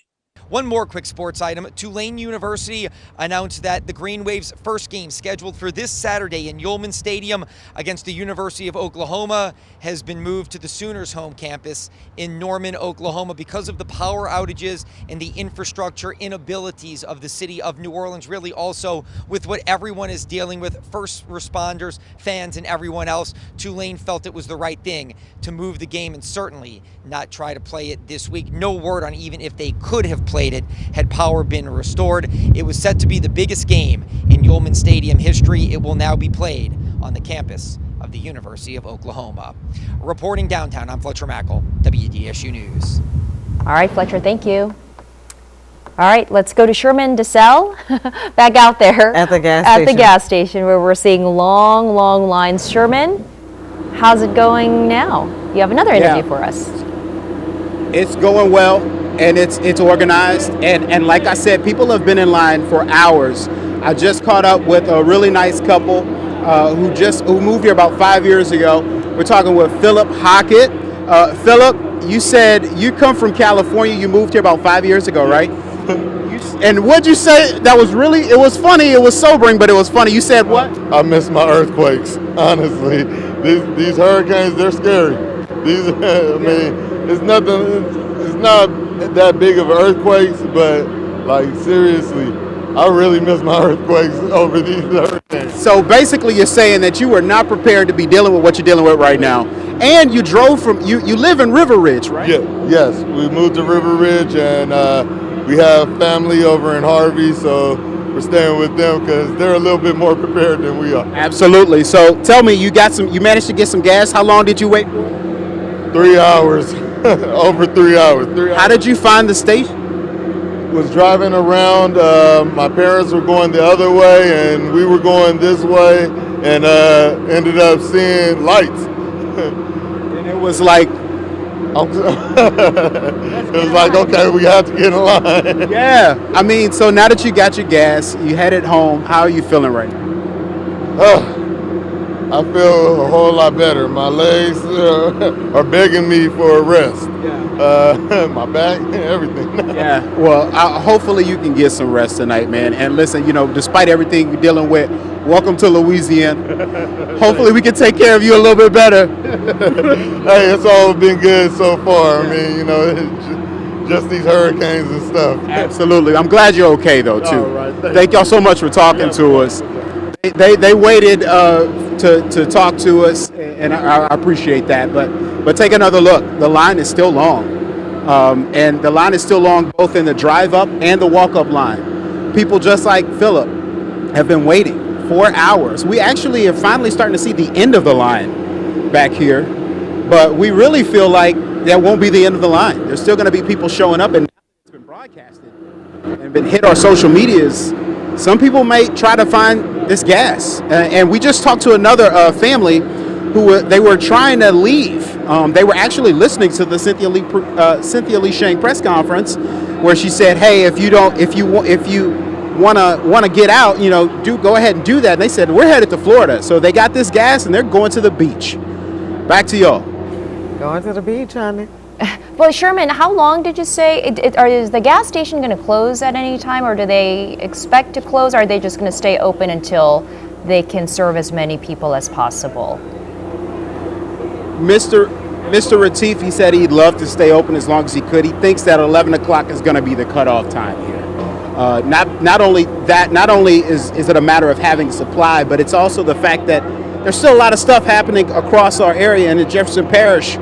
V: One more quick sports item. Tulane University announced that the Green Waves' first game, scheduled for this Saturday in Yulman Stadium against the University of Oklahoma, has been moved to the Sooners' home campus in Norman, Oklahoma, because of the power outages and the infrastructure inabilities of the city of New Orleans, really also with what everyone is dealing with, first responders, fans, and everyone else. Tulane felt it was the right thing to move the game and certainly not try to play it this week. No word on even if they could have played it had power been restored. It was set to be the biggest game in Yulman Stadium history. It will now be played on the campus of the University of Oklahoma. Reporting downtown, I'm Fletcher Mackel, WDSU News.
P: All right, Fletcher, thank you. All right, let's go to Sherman DeSalle, back out there
Q: at the
P: gas station where we're seeing long lines. Sherman, how's it going now? You have another interview for us.
L: It's going well, and it's organized, and like I said, people have been in line for hours. I just caught up with a really nice couple who moved here about 5 years ago. We're talking with Philip Hockett. Philip, you said you come from California. You moved here about 5 years ago, right? And what'd you say? That was it was funny. It was sobering, but it was funny. You said what?
O: I miss my earthquakes, honestly. These hurricanes, they're scary. It's not that big of earthquakes, but seriously, I really miss my earthquakes over these hurricanes.
L: So basically you're saying that you were not prepared to be dealing with what you're dealing with right now. And you drove you live in River Ridge, right?
O: Yeah, yes, we moved to River Ridge, and we have family over in Harvey, so we're staying with them because they're a little bit more prepared than we are.
L: Absolutely. So tell me, you managed to get some gas. How long did you wait for?
O: 3 hours. Over 3 hours.
L: How did you find the station?
O: Was driving around. My parents were going the other way, and we were going this way, and ended up seeing lights.
L: And it was like,
O: okay, we have to get in line.
L: Yeah. I mean, so now that you got your gas, you headed home. How are you feeling right now?
O: I feel a whole lot better. My legs are begging me for a rest. Yeah. My back, everything.
L: Yeah. Well, hopefully you can get some rest tonight, man. And listen, despite everything you're dealing with, welcome to Louisiana. Hopefully we can take care of you a little bit better.
O: Hey, it's all been good so far. I mean, just these hurricanes and stuff.
L: Absolutely. I'm glad you're okay, though, too.
O: All right,
L: thank y'all so much for talking to us. They waited to talk to us, and I appreciate that. But take another look. The line is still long, and the line is still long both in the drive up and the walk up line. People just like Philip have been waiting 4 hours. We actually are finally starting to see the end of the line back here, but we really feel like that won't be the end of the line. There's still going to be people showing up, and it's been broadcasted and been hit our social medias. Some people may try to find this gas, and we just talked to another family who they were trying to leave. They were actually listening to the Cynthia Lee Shang press conference, where she said, "Hey, if you want to get out, go ahead and do that. And they said, we're headed to Florida. So they got this gas and they're going to the beach. Back to y'all.
Q: Going to the beach, honey.
P: Well, Sherman, how long did you say? Is the gas station going to close at any time, or do they expect to close? Or are they just going to stay open until they can serve as many people as possible?
L: Mr. Retief, he said he'd love to stay open as long as he could. He thinks that 11 o'clock is going to be the cutoff time here. Not only is it a matter of having supply, but it's also the fact that there's still a lot of stuff happening across our area and in Jefferson Parish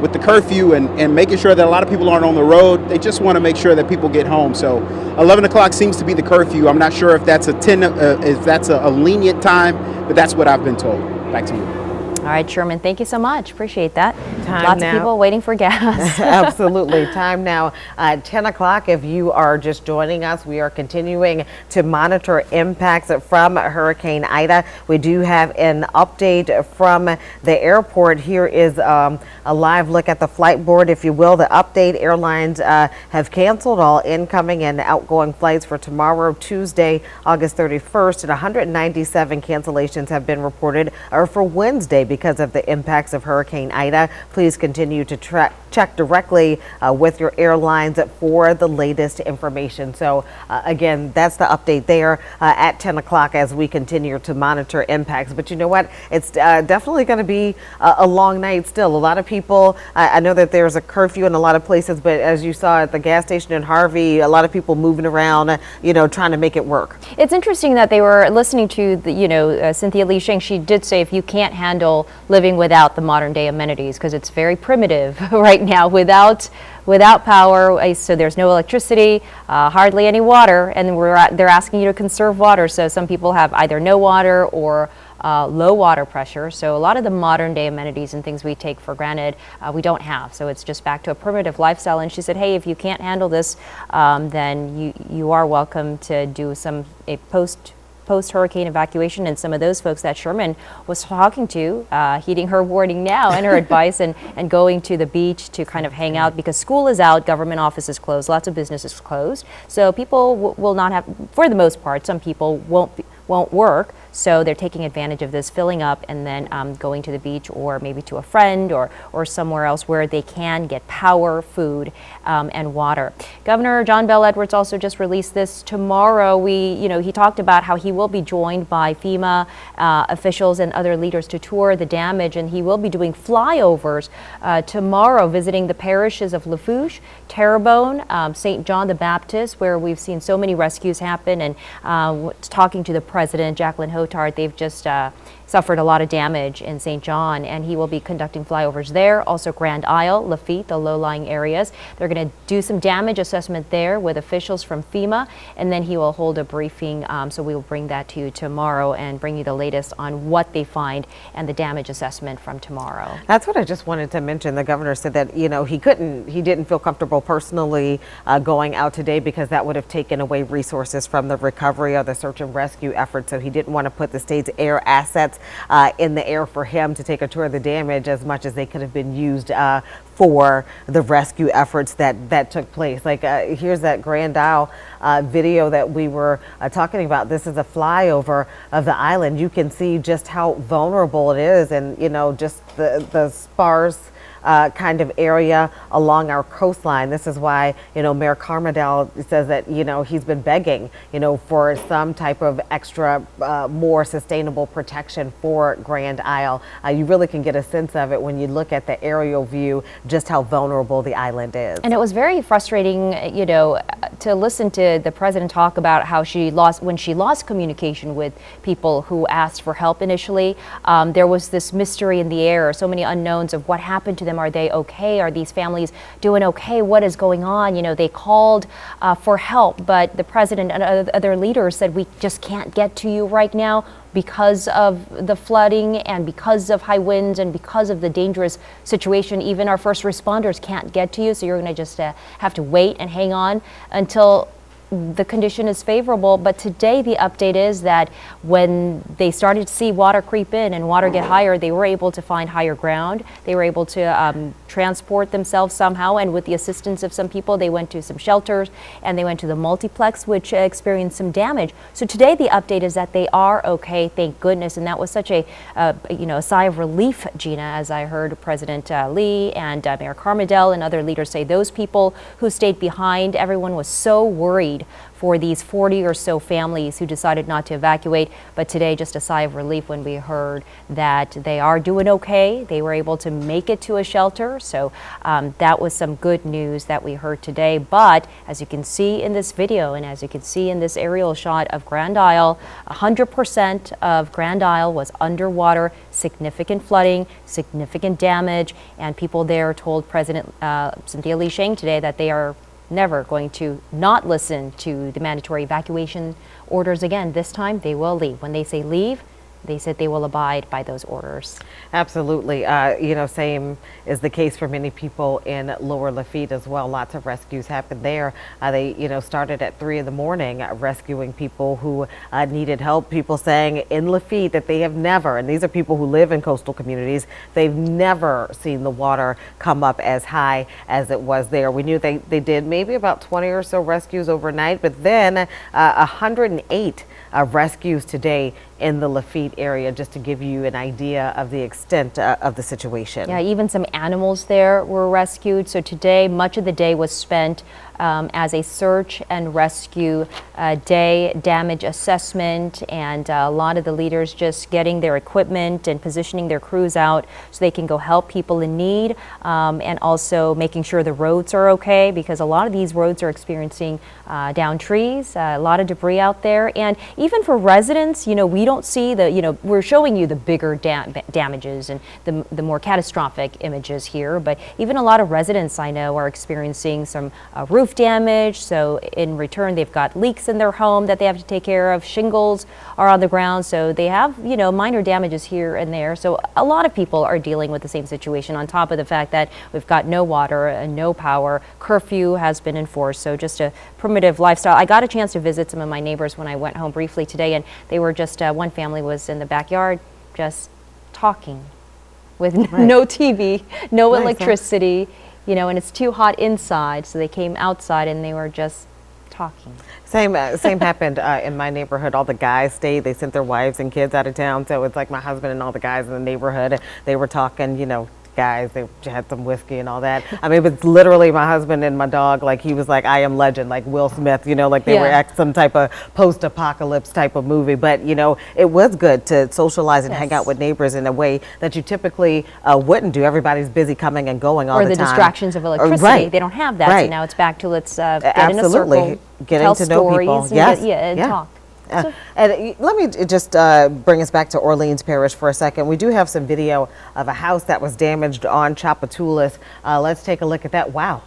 L: with the curfew and making sure that a lot of people aren't on the road. They just want to make sure that people get home. So 11 o'clock seems to be the curfew. I'm not sure if that's a lenient time, but that's what I've been told. Back to you.
P: All right, Sherman, thank you so much. Appreciate that.
Q: Time
P: Lots
Q: now.
P: of people waiting for gas.
Q: Absolutely. Time now, 10 o'clock. If you are just joining us, we are continuing to monitor impacts from Hurricane Ida. We do have an update from the airport. Here is a live look at the flight board, if you will. The update: airlines have canceled all incoming and outgoing flights for tomorrow, Tuesday, August 31st, and 197 cancellations have been reported for Wednesday because of the impacts of Hurricane Ida. Please continue to check directly with your airlines for the latest information. So again, that's the update there at 10 o'clock as we continue to monitor impacts. But you know what? It's definitely going to be a long night still. A lot of people, I know that there's a curfew in a lot of places, but as you saw at the gas station in Harvey, a lot of people moving around, trying to make it work.
P: It's interesting that they were listening to Cynthia Lee Sheng. She did say if you can't handle living without the modern day amenities, because it's very primitive right now without power, so there's no electricity, hardly any water, and they're asking you to conserve water. So some people have either no water or low water pressure. So a lot of the modern day amenities and things we take for granted, we don't have. So it's just back to a primitive lifestyle. And she said, hey, if you can't handle this, then you are welcome to do a post-hurricane evacuation. And some of those folks that Sherman was talking to, heeding her warning now and her advice and going to the beach to kind of hang out, because school is out, government offices closed, lots of businesses closed. So people will not have, for the most part, some people won't work. So they're taking advantage of this, filling up, and then going to the beach or maybe to a friend or somewhere else where they can get power, food, and water. Governor John Bel Edwards also just released this tomorrow. He talked about how he will be joined by FEMA officials and other leaders to tour the damage, and he will be doing flyovers tomorrow, visiting the parishes of Lafourche, Terrebonne, St. John the Baptist, where we've seen so many rescues happen, and talking to the president, Jacqueline Hotard. They've just suffered a lot of damage in St. John, and he will be conducting flyovers there. Also Grand Isle, Lafitte, the low-lying areas. They're going to do some damage assessment there with officials from FEMA, and then he will hold a briefing. So we will bring that to you tomorrow and bring you the latest on what they find and the damage assessment from tomorrow.
Q: That's what I just wanted to mention. The governor said that, he didn't feel comfortable personally going out today because that would have taken away resources from the recovery or the search and rescue effort. So he didn't want to put the state's air assets in the air for him to take a tour of the damage as much as they could have been used for the rescue efforts that took place. Like here's that Grand Isle video that we were talking about. This is a flyover of the island. You can see just how vulnerable it is, and just the sparse kind of area along our coastline. This is why, Mayor Carmidale says that, he's been begging, for some type of extra, more sustainable protection for Grand Isle. You really can get a sense of it when you look at the aerial view, just how vulnerable the island is.
P: And it was very frustrating, to listen to the president talk about how when she lost communication with people who asked for help initially. There was this mystery in the air, so many unknowns of what happened to them. Are they okay? Are these families doing okay? What is going on? They called for help, but the president and other leaders said, we just can't get to you right now because of the flooding and because of high winds and because of the dangerous situation. Even our first responders can't get to you, so you're going to just have to wait and hang on until the condition is favorable, but today the update is that when they started to see water creep in and water get higher, they were able to find higher ground. They were able to transport themselves somehow, and with the assistance of some people, they went to some shelters and they went to the multiplex, which experienced some damage. So today the update is that they are okay, thank goodness, and that was such a a sigh of relief, Gina, as I heard President Lee and Mayor Carmidel and other leaders say. Those people who stayed behind, everyone was so worried for these 40 or so families who decided not to evacuate. But today, just a sigh of relief when we heard that they are doing okay. They were able to make it to a shelter. So that was some good news that we heard today. But as you can see in this video and as you can see in this aerial shot of Grand Isle, 100% of Grand Isle was underwater, significant flooding, significant damage, and people there told President Cynthia Lee Sheng today that they are never going to not listen to the mandatory evacuation orders again. This time they will leave. When they say leave, they said they will abide by those orders.
Q: Absolutely. Same is the case for many people in Lower Lafitte as well. Lots of rescues happened there. They, started at 3 in the morning rescuing people who needed help. People saying in Lafitte that they have never, and these are people who live in coastal communities, they've never seen the water come up as high as it was there. We knew they did maybe about 20 or so rescues overnight, but then 108 rescues today in the Lafitte area, just to give you an idea of the extent of the situation.
P: Yeah, even some animals there were rescued. So today, much of the day was spent as a search and rescue day, damage assessment, and a lot of the leaders just getting their equipment and positioning their crews out so they can go help people in need, and also making sure the roads are okay, because a lot of these roads are experiencing down trees, a lot of debris out there. And even for residents, we don't see the, we're showing you the bigger damages and the more catastrophic images here, but even a lot of residents I know are experiencing some roof damage. So in return, they've got leaks in their home that they have to take care of. Shingles are on the ground, so they have, minor damages here and there. So a lot of people are dealing with the same situation, on top of the fact that we've got no water and no power. Curfew has been enforced, so just a primitive lifestyle. I got a chance to visit some of my neighbors when I went home briefly today, and they were just, one family was in the backyard just talking with no TV, no electricity, and it's too hot inside, so they came outside and they were just talking.
Q: Same happened in my neighborhood. All the guys stayed. They sent their wives and kids out of town, so it's like my husband and all the guys in the neighborhood. They were talking, guys, they had some whiskey and all that. I mean, but literally my husband and my dog, like he was like, I Am Legend, like Will Smith, like they were at some type of post-apocalypse type of movie. But, it was good to socialize and hang out with neighbors in a way that you typically wouldn't do. Everybody's busy coming and going all the time.
P: Or the distractions of electricity.
Q: Right.
P: They don't have that. So now it's back to let's get in a
Q: Absolutely.
P: circle,
Q: Getting
P: tell
Q: to know
P: stories,
Q: people.
P: and
Q: Yes.
P: and talk.
Q: And let me just bring us back to Orleans Parish for a second. We do have some video of a house that was damaged on Tchoupitoulas. Let's take a look at that. Wow,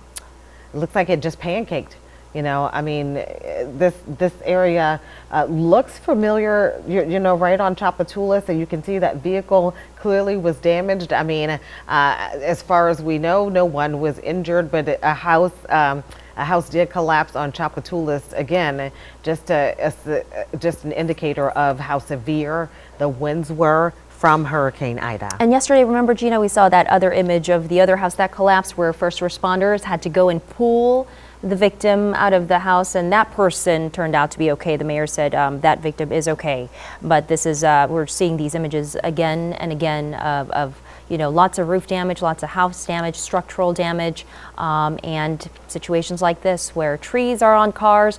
Q: it looks like it just pancaked. I mean, this area looks familiar, right on Tchoupitoulas, and you can see that vehicle clearly was damaged. I mean, as far as we know, no one was injured, but a house did collapse on Tchoupitoulas. Again, just an indicator of how severe the winds were from Hurricane Ida.
P: And yesterday, remember, Gina, we saw that other image of the other house that collapsed where first responders had to go and pull the victim out of the house, and that person turned out to be okay. The mayor said that victim is okay. But this is, we're seeing these images again and again of lots of roof damage, lots of house damage, structural damage, and situations like this where trees are on cars,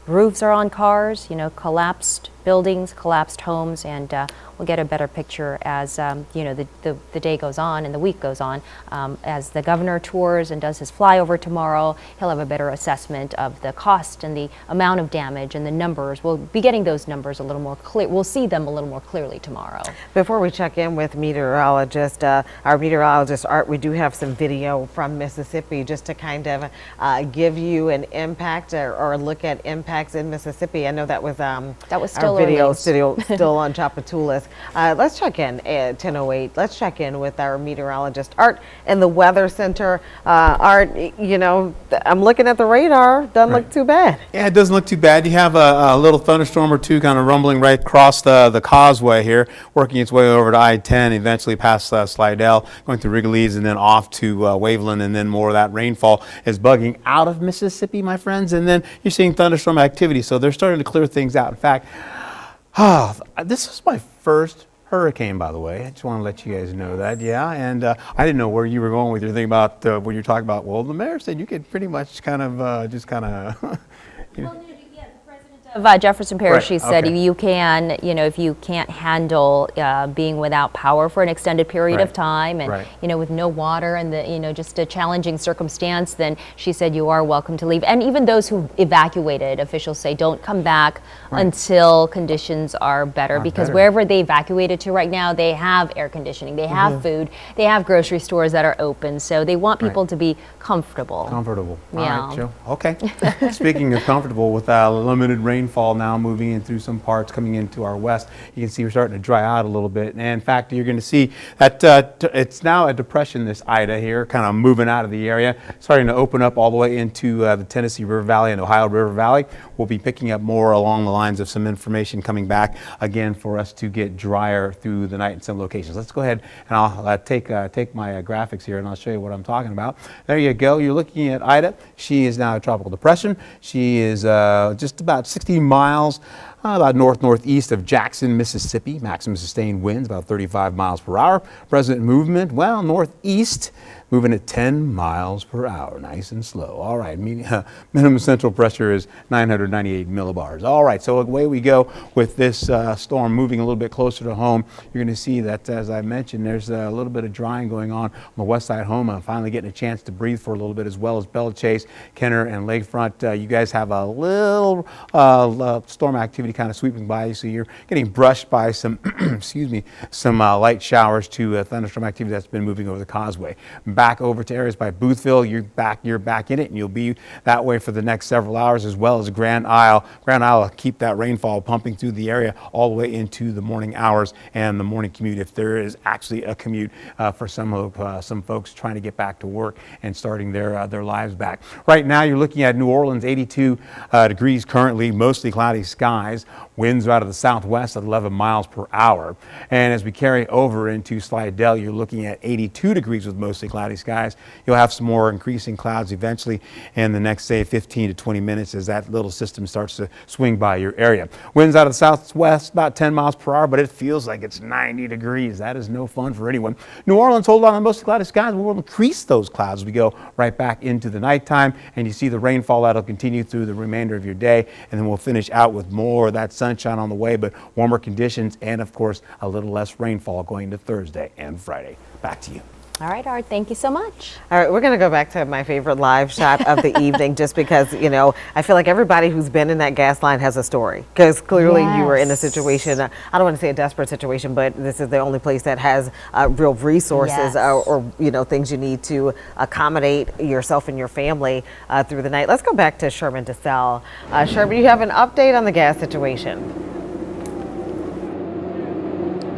P: roofs are on cars, collapsed buildings, collapsed homes, and we'll get a better picture as the day goes on and the week goes on. As the governor tours and does his flyover tomorrow, he'll have a better assessment of the cost and the amount of damage and the numbers. We'll be getting those numbers a little more clear. We'll see them a little more clearly tomorrow.
Q: Before we check in with our meteorologist Art, we do have some video from Mississippi just to kind of give you an impact or look at impacts in Mississippi. I know that was
P: still
Q: our
P: still
Q: video
P: early.
Q: still on Chapatulas. Let's check in at 10:08. Let's check in with our meteorologist Art in the Weather Center. Art, you know, I'm looking at the radar. Doesn't look too bad.
L: Yeah, it doesn't look too bad. You have a little thunderstorm or two kind of rumbling right across the causeway here, working its way over to I-10, eventually past Slidell, going through Wrigley's and then off to Waveland, and then more of that rainfall is bugging out of Mississippi, my friends, and then you're seeing thunderstorm activity, so they're starting to clear things out. In fact, this is my first hurricane, by the way. I just want to let you guys know that, yeah, and I didn't know where you were going with your thing about when you're talking about, well, the mayor said you could pretty much kind of, you know.
P: Of Jefferson Parish,
L: Right,
P: she said
L: okay.
P: you can, you know, if you can't handle being without power for an extended period of
L: Right,
P: time and,
L: right.
P: you know, with no water and, you know, just a challenging circumstance, then she said you are welcome to leave. And even those who evacuated, officials say don't come back
L: Right.
P: until conditions are better, because
L: better.
P: wherever they evacuated to right now, they have air conditioning, they have
L: Mhm.
P: food, they have grocery stores that are open. So they want people to be comfortable.
L: Comfortable. All
P: Yeah.
L: right, Joe. Okay. Speaking of comfortable, with limited rainfall now moving in through some parts coming into our west, you can see we're starting to dry out a little bit. And in fact, you're going to see that it's now a depression, this Ida here, kind of moving out of the area, starting to open up all the way into the Tennessee River Valley and Ohio River Valley. We'll be picking up more along the lines of some information coming back again for us to get drier through the night in some locations. Let's go ahead and I'll take my graphics here and I'll show you what I'm talking about. There you go. You're looking at Ida. She is now a tropical depression. She is just about 60 miles about northeast of Jackson, Mississippi. Maximum sustained winds about 35 miles per hour. Present movement, well, northeast, moving at 10 miles per hour. Nice and slow. All right, minimum central pressure is 998 millibars. All right, so away we go with this storm moving a little bit closer to home. You're going to see that, as I mentioned, there's a little bit of drying going on the west side home. I'm finally getting a chance to breathe for a little bit, as well as Belle Chase, Kenner, and Lakefront. You guys have a little storm activity kind of sweeping by you, so you're getting brushed by some, excuse me, some light showers to thunderstorm activity that's been moving over the causeway. Back over to areas by Boothville, you're back in it, and you'll be that way for the next several hours, as well as Grand Isle. Grand Isle will keep that rainfall pumping through the area all the way into the morning hours and the morning commute, if there is actually a commute for some folks trying to get back to work and starting their lives back. Right now, you're looking at New Orleans, 82 degrees currently, mostly cloudy skies. Winds are out of the southwest at 11 miles per hour. And as we carry over into Slidell, you're looking at 82 degrees with mostly cloudy skies. You'll have some more increasing clouds eventually in the next, say, 15 to 20 minutes as that little system starts to swing by your area. Winds out of the southwest about 10 miles per hour, but it feels like it's 90 degrees. That is no fun for anyone. New Orleans, hold on to mostly cloudy skies. We'll increase those clouds as we go right back into the nighttime, and you see the rainfall that'll continue through the remainder of your day, and then we'll finish out with more of that sunshine on the way, but warmer conditions and, of course, a little less rainfall going into Thursday and Friday. Back to you.
P: All right, Art, thank you so much.
Q: All right, we're going to go back to my favorite live shot of the evening, just because, you know, I feel like everybody who's been in that gas line has a story, because clearly you were in a situation, I don't want to say a desperate situation, but this is the only place that has real resources or, you know, things you need to accommodate yourself and your family through the night. Let's go back to Sherman DeSalle. Sherman, you have an update on the gas situation.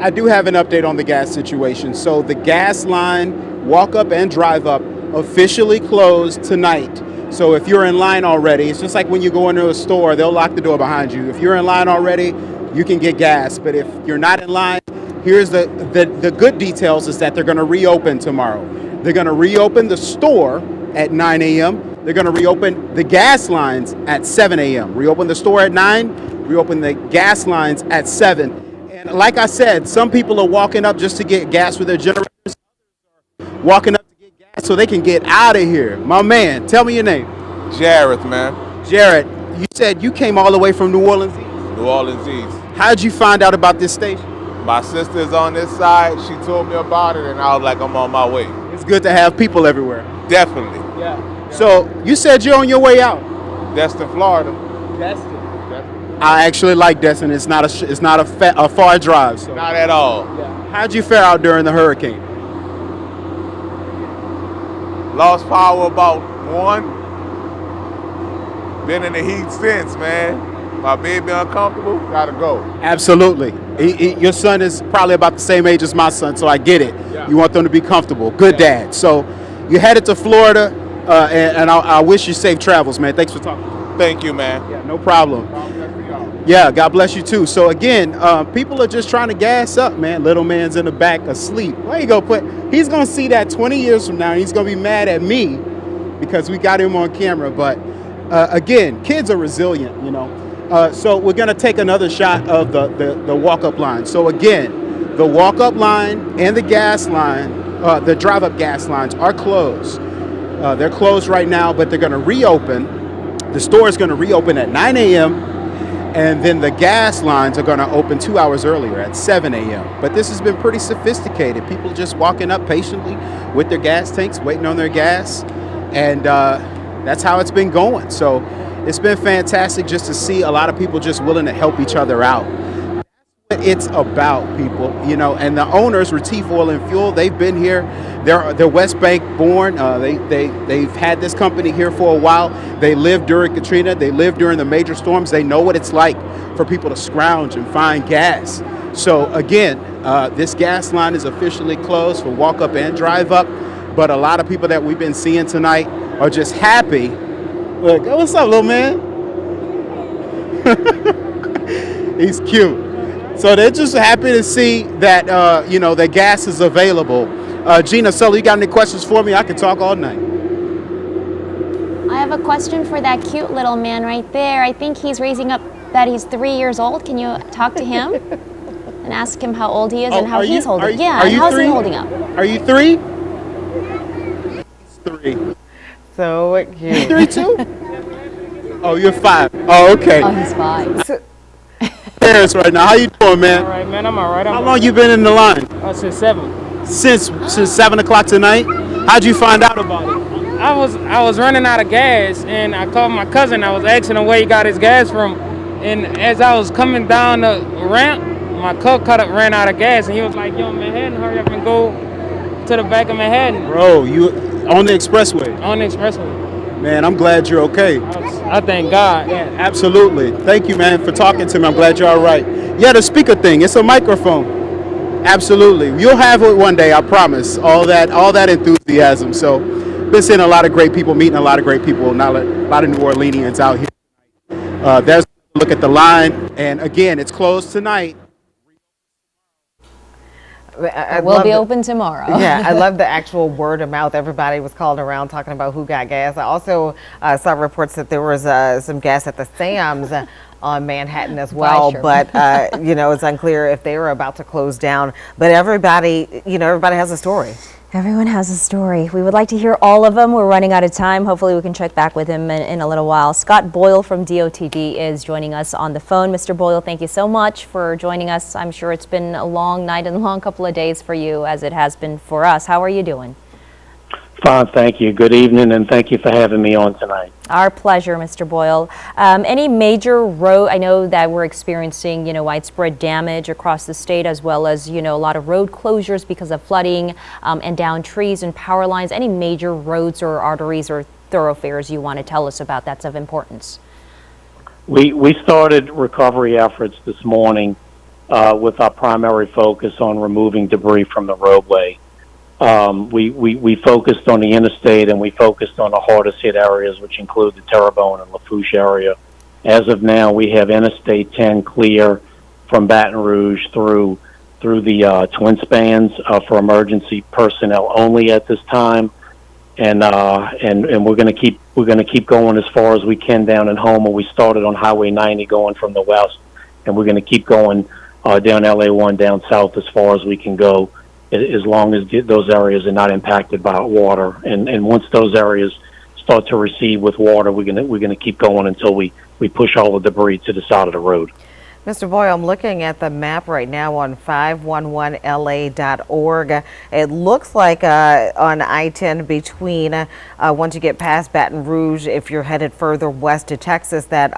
L: I do have an update on the gas situation. So the gas line, walk up and drive up, officially closed tonight. So if you're in line already, it's just like when you go into a store, they'll lock the door behind you. If you're in line already, you can get gas. But if you're not in line, here's the good details is that they're going to reopen tomorrow. They're going to reopen the store at 9 a.m. They're going to reopen the gas lines at 7 a.m. Reopen the store at 9, reopen the gas lines at 7. And like I said, some people are walking up just to get gas with their generators, walking up to get gas so they can get out of here. My man, tell me your name.
D: Jarrett, man.
L: Jarrett, you said you came all the way from New Orleans East.
D: New Orleans East.
L: How'd you find out about this station?
D: My sister's on this side. She told me about it, and I was like, I'm on my way.
L: It's good to have people everywhere.
D: Definitely.
L: Yeah. So you said you're on your way out.
D: Destin, Florida.
L: Destin. I actually like Destin. It's not a far drive. So.
D: Not at all.
L: Yeah. How'd you fare out during the hurricane?
D: Lost power about 1. Been in the heat since, man. My baby uncomfortable, gotta go.
L: Absolutely. Your son is probably about the same age as my son, so I get it.
D: Yeah.
L: You want them to be comfortable. Good dad. So you headed to Florida, and I wish you safe travels, man. Thanks for talking.
D: Thank you, man.
L: Yeah, no problem. Yeah, God bless you too. So again, people are just trying to gas up, man. Little man's in the back asleep. Where you go put? He's gonna see that 20 years from now, and he's gonna be mad at me because we got him on camera. But again, kids are resilient, you know. So we're gonna take another shot of the walk-up line. So again, the walk-up line and the gas line, the drive-up gas lines are closed. They're closed right now, but they're gonna reopen. The store is gonna reopen at 9 a.m. and then the gas lines are gonna open 2 hours earlier at 7 a.m. But this has been pretty sophisticated. People just walking up patiently with their gas tanks, waiting on their gas, and that's how it's been going. So it's been fantastic just to see a lot of people just willing to help each other out. That's what it's about, people, you know. And the owners, Retief Oil and Fuel, they've been here. They're West Bank born. They've had this company here for a while. They lived during Katrina. They lived during the major storms. They know what it's like for people to scrounge and find gas. So again, this gas line is officially closed for walk up and drive up. But a lot of people that we've been seeing tonight are just happy. Look, what's up, little man? He's cute. So they're just happy to see that, you know, that gas is available. Gina, Sully, you got any questions for me? I could talk all night.
H: I have a question for that cute little man right there. I think he's raising up that he's 3 years old. Can you talk to him and ask him how old he is and how he's holding? Yeah, and how's he holding up?
L: Are you 3? He's 3.
Q: So cute.
L: 3 too? Oh, you're 5. Oh, okay.
H: Oh, he's 5.
L: Parents right now. How you doing, man?
S: All right, man. I'm all right.
L: How long you been in the line?
S: Since 7.
L: Since 7 o'clock tonight? How'd you find out about it?
S: I was running out of gas, and I called my cousin. I was asking him where he got his gas from, and as I was coming down the ramp, my car ran out of gas, and he was like, "Yo, Manhattan, hurry up and go to the back of Manhattan."
L: Bro, you on the expressway?
S: On the expressway.
L: Man, I'm glad you're okay.
S: I thank God.
L: Yeah, absolutely. Thank you, man, for talking to me. I'm glad you're all right. Yeah, the speaker thing, it's a microphone. Absolutely. You'll have it one day, I promise. All that enthusiasm. So, been seeing a lot of great people, meeting a lot of great people, not a lot of New Orleanians out here. There's a look at the line, and again, it's closed tonight.
H: We'll be open tomorrow.
Q: Yeah, I love the actual word of mouth. Everybody was calling around talking about who got gas. I also saw reports that there was some gas at the Sam's on Manhattan as well, but you know, it's unclear if they were about to close down. But everybody, you know, everybody has a story.
P: Everyone has a story. We would like to hear all of them. We're running out of time. Hopefully we can check back with him in a little while. Scott Boyle from DOTV is joining us on the phone. Mr. Boyle, thank you so much for joining us. I'm sure it's been a long night and a long couple of days for you, as it has been for us. How are you doing?
W: Fine, thank you. Good evening, and thank you for having me on tonight.
P: Our pleasure, Mr. Boyle. Any major road, I know that we're experiencing, you know, widespread damage across the state, as well as, you know, a lot of road closures because of flooding and downed trees and power lines. Any major roads or arteries or thoroughfares you want to tell us about that's of importance?
W: We started recovery efforts this morning with our primary focus on removing debris from the roadway. We focused on the interstate, and we focused on the hardest hit areas, which include the Terrebonne and Lafourche area. As of now, we have Interstate 10 clear from Baton Rouge through the Twin Spans for emergency personnel only at this time, and we're going to keep going as far as we can down in Houma. We started on Highway 90 going from the west, and we're going to keep going down LA1 down south as far as we can go, as long as those areas are not impacted by water. And once those areas start to recede with water, we're gonna keep going until we push all the debris to the side of the road.
Q: Mr. Boyle, I'm looking at the map right now on 511la.org. It looks like on I-10 between once you get past Baton Rouge, if you're headed further west to Texas, that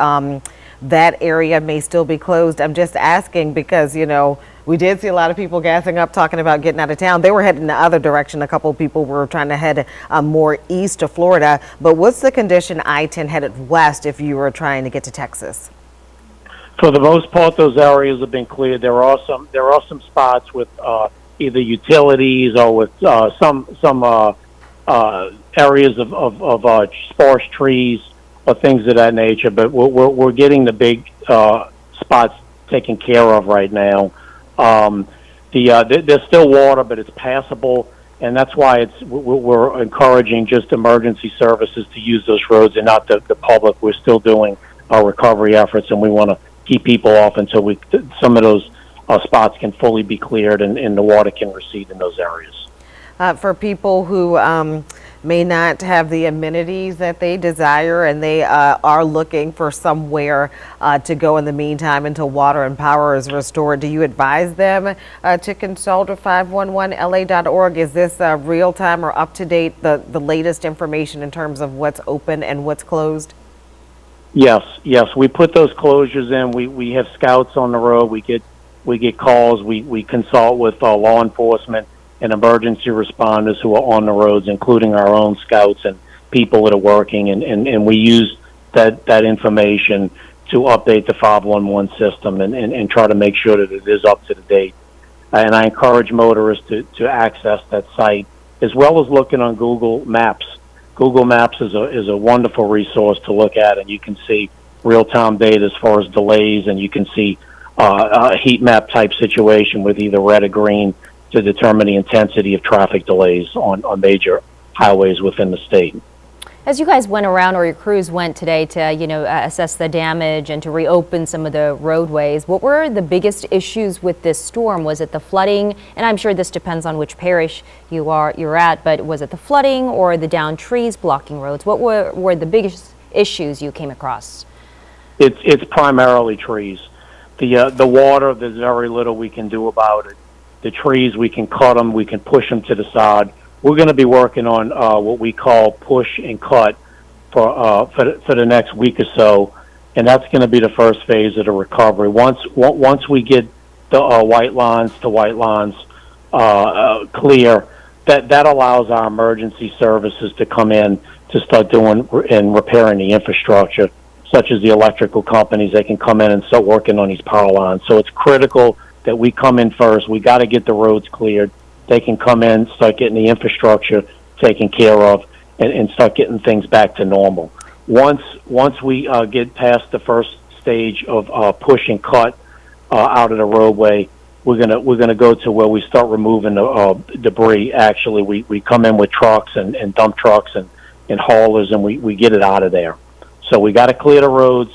Q: that area may still be closed. I'm just asking because, you know, we did see a lot of people gassing up, talking about getting out of town. They were heading the other direction. A couple of people were trying to head more east to Florida. But what's the condition I-10 headed west if you were trying to get to Texas?
W: For the most part, those areas have been cleared. There are some spots with either utilities or with some areas of sparse trees or things of that nature. But we're getting the big spots taken care of right now. There's still water, but it's passable, and that's why we're encouraging just emergency services to use those roads and not the public. We're still doing our recovery efforts, and we want to keep people off until some of those spots can fully be cleared and the water can recede in those areas.
Q: For people who may not have the amenities that they desire and they are looking for somewhere to go in the meantime until water and power is restored, do you advise them to consult with 511la.org? Is this real-time or up-to-date, the latest information in terms of what's open and what's closed?
W: Yes, we put those closures in. We have scouts on the road. We get calls. We consult with law enforcement and emergency responders who are on the roads, including our own scouts and people that are working, and we use that information to update the 511 system and try to make sure that it is up to date. And I encourage motorists to access that site, as well as looking on Google Maps. Google Maps is a wonderful resource to look at, and you can see real-time data as far as delays, and you can see a heat map type situation with either red or green to determine the intensity of traffic delays on major highways within the state.
P: As you guys went around, or your crews went today to, assess the damage and to reopen some of the roadways, what were the biggest issues with this storm? Was it the flooding? And I'm sure this depends on which parish you're at, but was it the flooding or the downed trees blocking roads? What were the biggest issues you came across?
W: It's primarily trees. The water, there's very little we can do about it. The trees, we can cut them, we can push them to the side. We're going to be working on what we call push and cut for the next week or so, and that's going to be the first phase of the recovery. Once we get the white lines clear, that allows our emergency services to come in to start doing and repairing the infrastructure, such as the electrical companies. They can come in and start working on these power lines. So it's critical that we come in first. We got to get the roads cleared. They can come in, start getting the infrastructure taken care of, and start getting things back to normal. Once we get past the first stage of push and cut out of the roadway, we're gonna go to where we start removing the debris. Actually, we come in with trucks and dump trucks and haulers, and we get it out of there. So we got to clear the roads.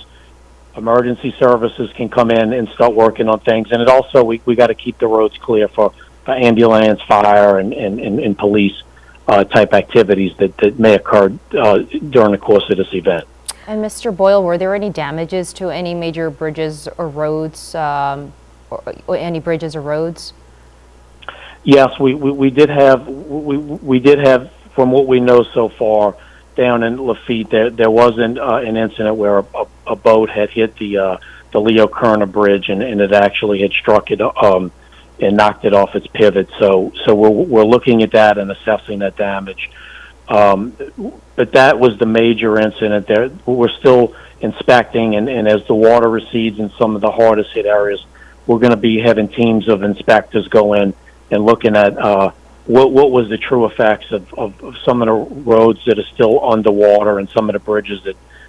W: Emergency services can come in and start working on things, and it also we got to keep the roads clear for ambulance, fire, and police type activities that may occur during the course of this event.
P: And Mr. Boyle, were there any damages to any major bridges or roads, or any bridges or roads?
W: Yes, we did have from what we know so far down in Lafitte, there wasn't an incident where a boat had hit the Leo Kerner Bridge and it actually had struck it and knocked it off its pivot. So we're looking at that and assessing that damage. But that was the major incident there. We're still inspecting, and as the water recedes in some of the hardest hit areas, we're going to be having teams of inspectors go in and looking at what was the true effects of some of the roads that are still underwater and some of the bridges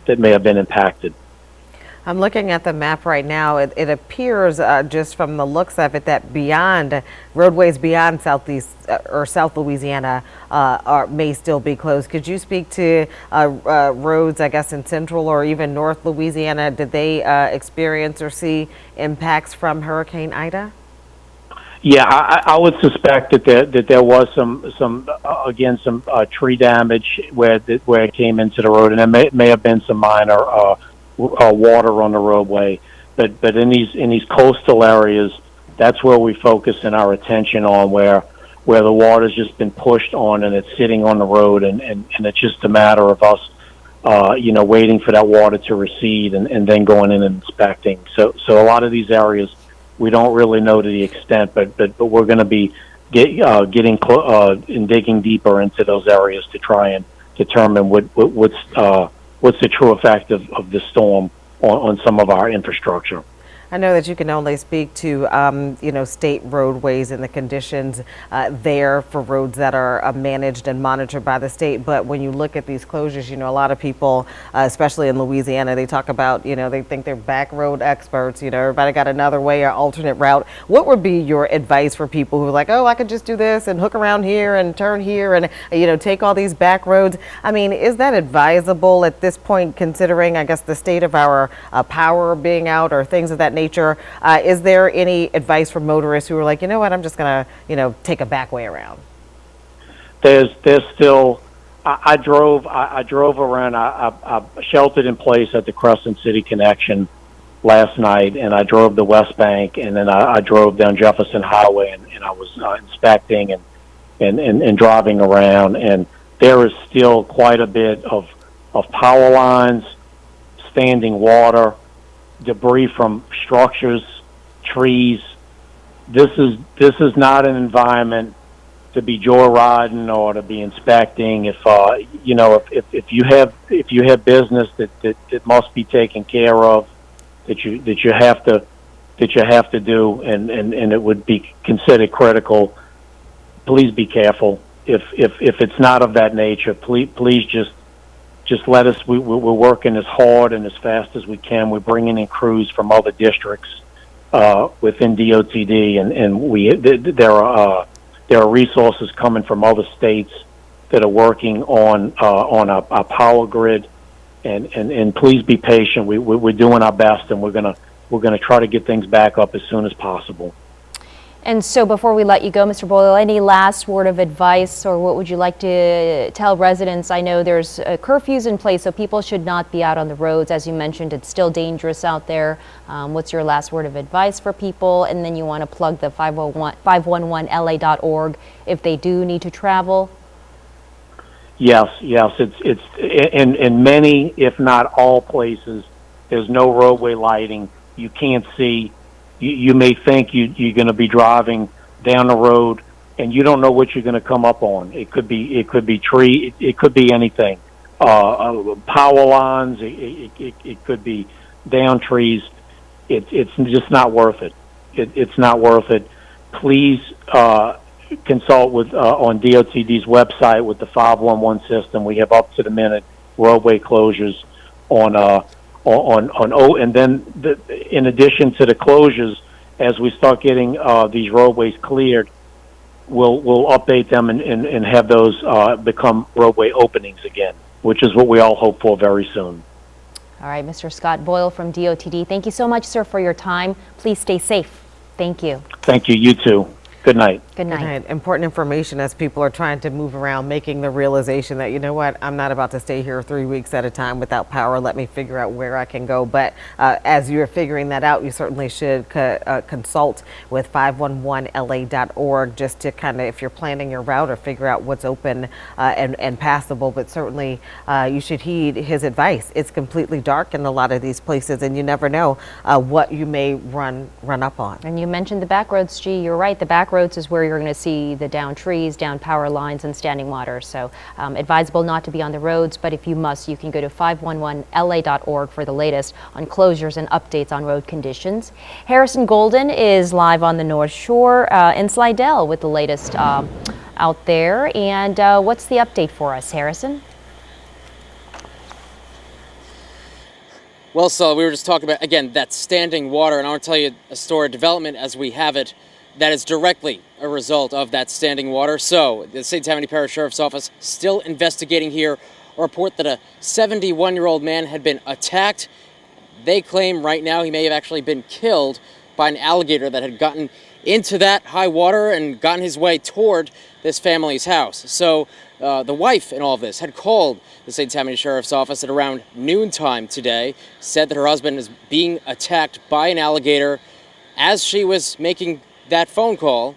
W: that may have been impacted.
Q: I'm looking at the map right now. It appears just from the looks of it that roadways beyond Southeast or South Louisiana may still be closed. Could you speak to roads, I guess, in Central or even North Louisiana? Did they experience or see impacts from Hurricane Ida?
W: Yeah, I would suspect that there was some tree damage where it came into the road, and there may have been some minor water on the roadway, but in these coastal areas, that's where we focus in our attention on where the water's just been pushed on and it's sitting on the road, and it's just a matter of us waiting for that water to recede and then going in and inspecting. So a lot of these areas we don't really know to the extent, but we're going to be getting and digging deeper into those areas to try and determine what's the true effect of the storm on some of our infrastructure.
Q: I know that you can only speak to, state roadways and the conditions there for roads that are managed and monitored by the state. But when you look at these closures, a lot of people, especially in Louisiana, they talk about, they think they're back road experts. Everybody got another way or alternate route. What would be your advice for people who are like, oh, I could just do this and hook around here and turn here and, take all these back roads? I mean, is that advisable at this point, considering, I guess, the state of our power being out or things of that nature? Is there any advice for motorists who are like, you know what, I'm just going to, take a back way around?
W: There's still, I drove around, I sheltered in place at the Crescent City Connection last night, and I drove the West Bank, and then I drove down Jefferson Highway, and I was inspecting and driving around, and there is still quite a bit of power lines, standing water, debris from structures, trees. This is not an environment to be joyriding or to be inspecting. If you have business that must be taken care of, that you have to do, and it would be considered critical, please be careful. If it's not of that nature, please just let us. We're working as hard and as fast as we can. We're bringing in crews from other districts within DOTD, and there are resources coming from other states that are working on a power grid, and please be patient. We're doing our best, and we're gonna try to get things back up as soon as possible.
P: And so before we let you go, Mr. Boyle, any last word of advice, or what would you like to tell residents? I know there's curfews in place, so people should not be out on the roads. As you mentioned, it's still dangerous out there. What's your last word of advice for people? And then you want to plug the 511la.org if they do need to travel.
W: Yes. It's in many, if not all places, there's no roadway lighting. You can't see. You may think you're going to be driving down the road, and you don't know what you're going to come up on. It could be tree. It could be anything. Power lines. It could be down trees. It's just not worth it. It's not worth it. Please consult with on DOTD's website with the 511 system. We have up to the minute roadway closures and then in addition to the closures, as we start getting these roadways cleared, we'll update them and have those become roadway openings again, which is what we all hope for very soon.
P: All right, Mr. Scott Boyle from DOTD, thank you so much, sir, for your time. Please stay safe. Thank you.
W: Thank you. You too. Good night.
P: Good night.
Q: Important information as people are trying to move around, making the realization that, you know what, I'm not about to stay here 3 weeks at a time without power. Let me figure out where I can go. But as you're figuring that out, you certainly should consult with 511la.org just to kind of, if you're planning your route, or figure out what's open and passable. But certainly you should heed his advice. It's completely dark in a lot of these places, and you never know what you may run up on.
P: And you mentioned the back roads, G. You're right. The back roads is where you're going to see the down trees, down power lines, and standing water. So advisable not to be on the roads, but if you must, you can go to 511la.org for the latest on closures and updates on road conditions. Harrison Golden is live on the North Shore in Slidell with the latest out there. And what's the update for us, Harrison?
B: Well, so we were just talking about, again, that standing water, and I want to tell you a story of development as we have it that is directly a result of that standing water. So the St. Tammany Parish Sheriff's Office still investigating here a report that a 71-year-old man had been attacked. They claim right now he may have actually been killed by an alligator that had gotten into that high water and gotten his way toward this family's house. So the wife in all of this had called the St. Tammany Sheriff's Office at around noontime today, said that her husband is being attacked by an alligator. As she was making that phone call,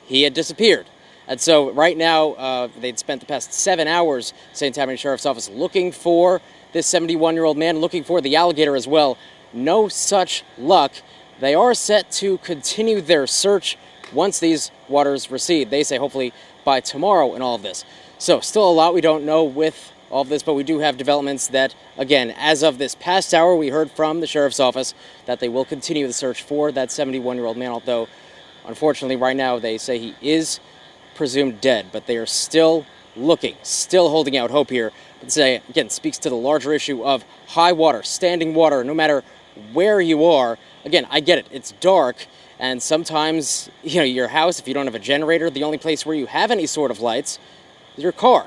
B: he had disappeared. And so right now, they'd spent the past 7 hours, St. Tammany Sheriff's Office, looking for this 71-year-old man, looking for the alligator as well. No such luck. They are set to continue their search once these waters recede. They say hopefully by tomorrow in all of this. So still a lot we don't know with all of this, but we do have developments that, again, as of this past hour, we heard from the sheriff's office that they will continue the search for that 71-year-old man, although unfortunately right now they say he is presumed dead, but they are still looking, still holding out hope here. But say, again, speaks to the larger issue of high water, standing water, no matter where you are. Again, I get it, it's dark, and sometimes, your house, if you don't have a generator, the only place where you have any sort of lights is your car.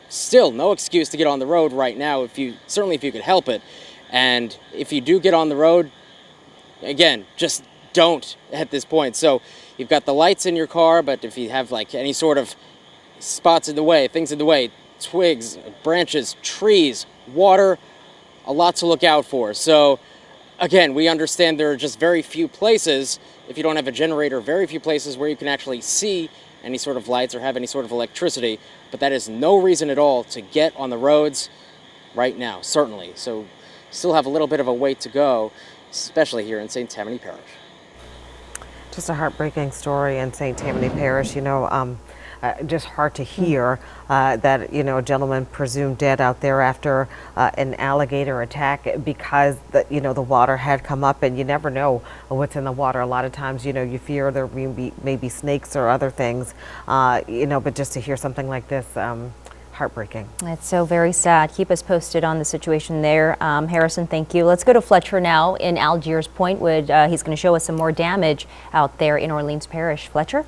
B: Still, no excuse to get on the road right now, certainly if you could help it. And if you do get on the road, again, just don't at this point. So you've got the lights in your car, but if you have like any sort of spots in the way, things in the way, twigs, branches, trees, water, a lot to look out for. So again, we understand there are just very few places, if you don't have a generator, very few places where you can actually see any sort of lights or have any sort of electricity, but that is no reason at all to get on the roads right now, certainly. So still have a little bit of a wait to go, especially here in St. Tammany Parish.
Q: Just a heartbreaking story in St. Tammany Parish. Just hard to hear that a gentleman presumed dead out there after an alligator attack because the water had come up, and you never know what's in the water. A lot of times you fear there may be snakes or other things, but just to hear something like this, heartbreaking.
P: It's so very sad. Keep us posted on the situation there. Harrison, thank you. Let's go to Fletcher now in Algiers Point. He's going to show us some more damage out there in Orleans Parish. Fletcher?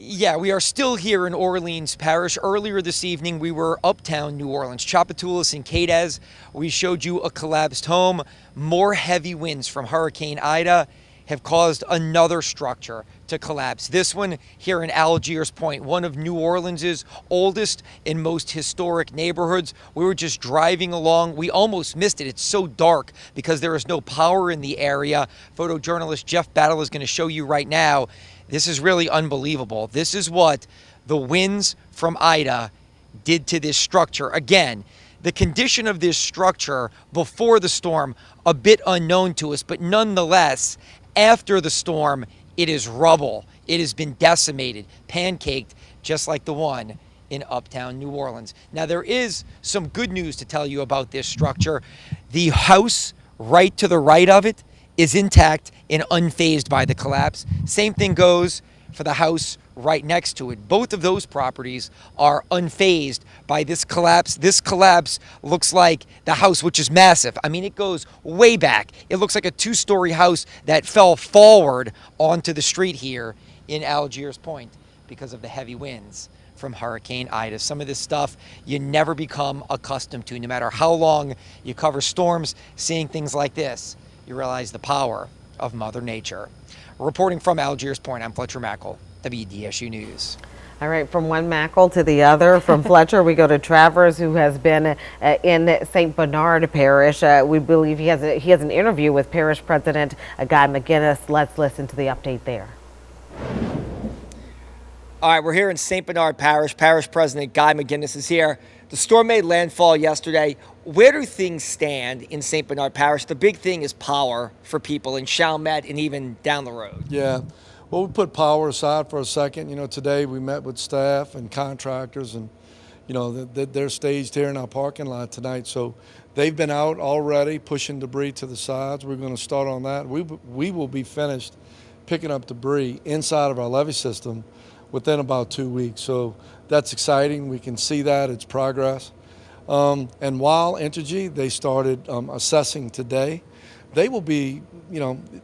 V: Yeah, we are still here in Orleans Parish. Earlier this evening, we were uptown New Orleans, Tchoupitoulas and Cadiz. We showed you a collapsed home. More heavy winds from Hurricane Ida have caused another structure to collapse. This one here in Algiers Point, one of New Orleans' oldest and most historic neighborhoods. We were just driving along. We almost missed it. It's so dark because there is no power in the area. Photojournalist Jeff Battle is going to show you right now. This is really unbelievable. This is what the winds from Ida did to this structure. Again, the condition of this structure before the storm, a bit unknown to us, but nonetheless, after the storm, it is rubble. It has been decimated, pancaked, just like the one in uptown New Orleans. Now, there is some good news to tell you about this structure. The house right to the right of it is intact and unfazed by the collapse. Same thing goes for the house right next to it. Both of those properties are unfazed by this collapse. This collapse looks like the house, which is massive. I mean, it goes way back. It looks like a two-story house that fell forward onto the street here in Algiers Point because of the heavy winds from Hurricane Ida. Some of this stuff you never become accustomed to. No matter how long you cover storms, seeing things like this, you realize the power of Mother Nature. Reporting from Algiers Point, I'm Fletcher Mackel, WDSU News.
Q: All right, from one Mackel to the other, from Fletcher, we go to Travers, who has been in St. Bernard Parish. We believe he has an interview with Parish President Guy McGinnis. Let's listen to the update there.
V: All right, we're here in St. Bernard Parish. Parish President Guy McGinnis is here. The storm made landfall yesterday. Where do things stand in St. Bernard Parish? The big thing is power for people in Chalmette and even down the road.
A: Yeah. Well, we put power aside for a second. Today we met with staff and contractors, and, they're staged here in our parking lot tonight. So they've been out already pushing debris to the sides. We're going to start on that. We will be finished picking up debris inside of our levee system within about 2 weeks. So that's exciting. We can see that. It's progress. And while Entergy, they started assessing today, they will be,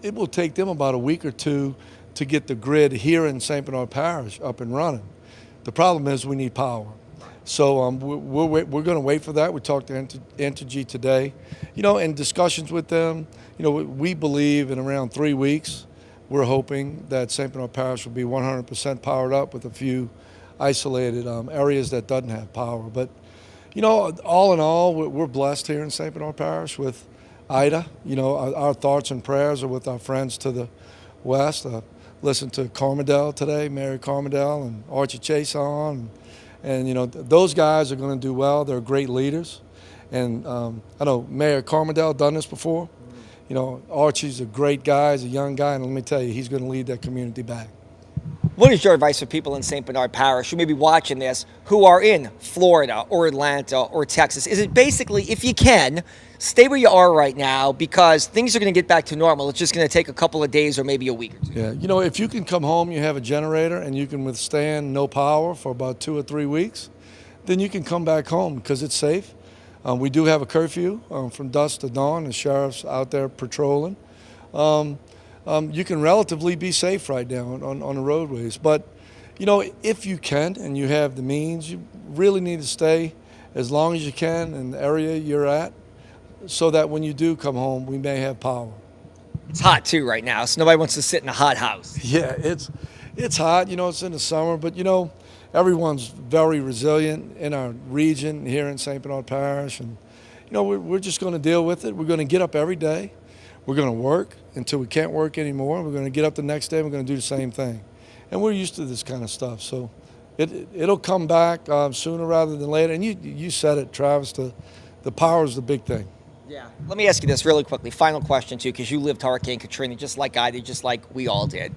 A: it will take them about a week or two to get the grid here in St. Bernard Parish up and running. The problem is we need power. So we're going to wait for that. We talked to Entergy today. In discussions with them, we believe in around 3 weeks, we're hoping that St. Bernard Parish will be 100% powered up with a few isolated areas that doesn't have power. But all in all, we're blessed here in St. Bernard Parish with Ida. Our thoughts and prayers are with our friends to the west. Listened to Carmidel today, Mary Carmidel and Archie Chase on. And those guys are going to do well. They're great leaders. And I know Mayor Carmidel done this before. Archie's a great guy. He's a young guy. And let me tell you, he's going to lead that community back.
V: What is your advice for people in St. Bernard Parish who may be watching this, who are in Florida or Atlanta or Texas? Is it basically, if you can, stay where you are right now because things are going to get back to normal. It's just going to take a couple of days or maybe a week or two.
A: Yeah, you know, if you can come home, you have a generator, and you can withstand no power for about 2 or 3 weeks, then you can come back home because it's safe. We do have a curfew from dusk to dawn. The sheriff's out there patrolling. You can relatively be safe right now on the roadways. But, you know, if you can and you have the means, you really need to stay as long as you can in the area you're at so that when you do come home, we may have power.
V: It's hot too right now, so nobody wants to sit in a hot house.
A: Yeah, it's hot. You know, it's in the summer, but, you know, everyone's very resilient in our region here in St. Bernard Parish. And, you know, we're just going to deal with it. We're going to get up every day. We're going to work until we can't work anymore. We're going to get up the next day and we're going to do the same thing. And we're used to this kind of stuff. So it'll come back sooner rather than later. And you said it, Travis, the power is the big thing.
V: Yeah. Let me ask you this really quickly. Final question, too, because you lived Hurricane Katrina just like I did, just like we all did.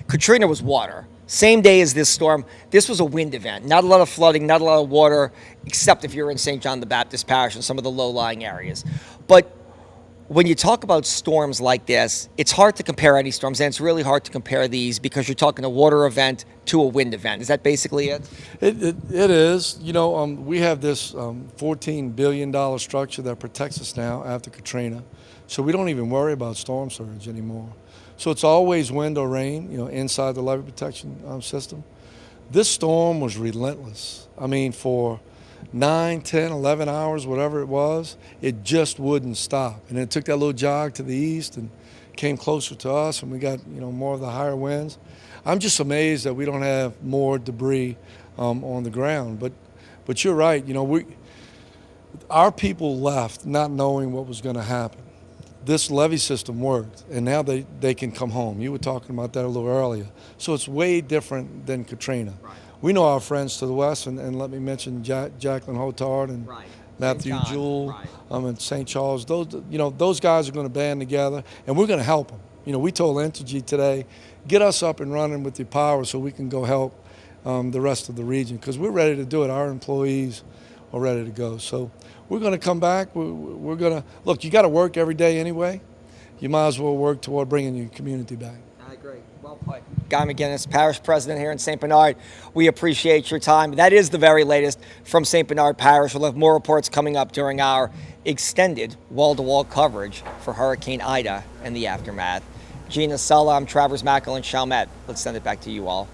V: Katrina was water. Same day as this storm. This was a wind event. Not a lot of flooding, not a lot of water, except if you're in St. John the Baptist Parish and some of the low-lying areas. But when you talk about storms like this, it's hard to compare any storms, and it's really hard to compare these because you're talking a water event to a wind event. Is that basically it?
A: It is. You know, we have this $14 billion structure that protects us now after Katrina, so we don't even worry about storm surge anymore. So it's always wind or rain, you know, inside the levee protection system. This storm was relentless. I mean, for 9, 10, 11 hours, whatever it was, it just wouldn't stop. And it took that little jog to the east and came closer to us, and we got, you know, more of the higher winds. I'm just amazed that we don't have more debris on the ground. But you're right, you know, our people left not knowing what was going to happen. This levee system worked, and now they can come home. You were talking about that a little earlier. So it's way different than Katrina.
V: Right.
A: We know our friends to the west, and let me mention Jacqueline Hotard and Matthew Jewell and St. Charles. Those guys are going to band together, and we're going to help them. You know, we told Entergy today, get us up and running with your power so we can go help the rest of the region because we're ready to do it. Our employees are ready to go. So we're going to come back. We're going to look. You got to work every day anyway. You might as well work toward bringing your community back.
V: I agree. Well put. Guy McGinnis, Parish President here in St. Bernard. We appreciate your time. That is the very latest from St. Bernard Parish. We'll have more reports coming up during our extended wall-to-wall coverage for Hurricane Ida and the aftermath. Gina Sulla, I'm Travers Mackel and Chalmette. Let's send it back to you all.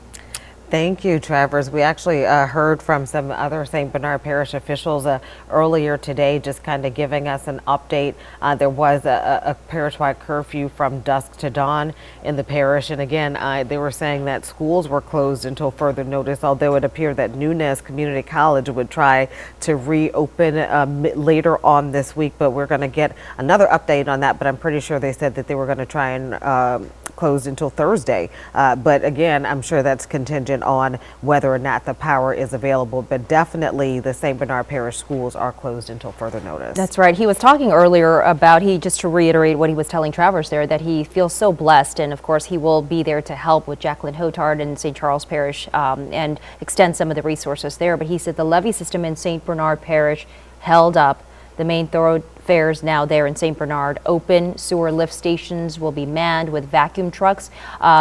Q: Thank you, Travers. We actually heard from some other St. Bernard Parish officials earlier today, just kind of giving us an update. There was a parish-wide curfew from dusk to dawn in the parish. And again, they were saying that schools were closed until further notice, although it appeared that Nunez Community College would try to reopen later on this week. But we're going to get another update on that. But I'm pretty sure they said that they were going to try and close until Thursday. But again, I'm sure that's contingent on whether or not the power is available, but definitely the St. Bernard Parish schools are closed until further notice.
P: That's right. He was talking earlier about, just to reiterate what he was telling Travers there, that he feels so blessed, and of course he will be there to help with Jacqueline Hotard and St. Charles Parish and extend some of the resources there. But he said the levee system in St. Bernard Parish held up. The main thoroughfares now there in St. Bernard open. Sewer lift stations will be manned with vacuum trucks.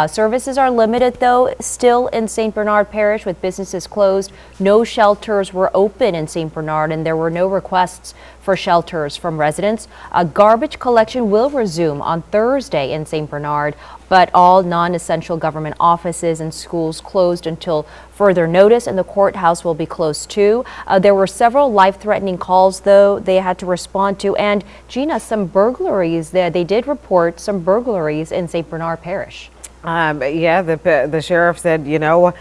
P: Services are limited, though, still in St. Bernard Parish with businesses closed. No shelters were open in St. Bernard, and there were no requests for shelters from residents. Garbage collection will resume on Thursday in St. Bernard, but all non-essential government offices and schools closed until further notice, and the courthouse will be closed too. There were several life-threatening calls, though, they had to respond to. And Gina, some burglaries there. They did report some burglaries in St. Bernard Parish.
Q: Yeah, the sheriff said, you know,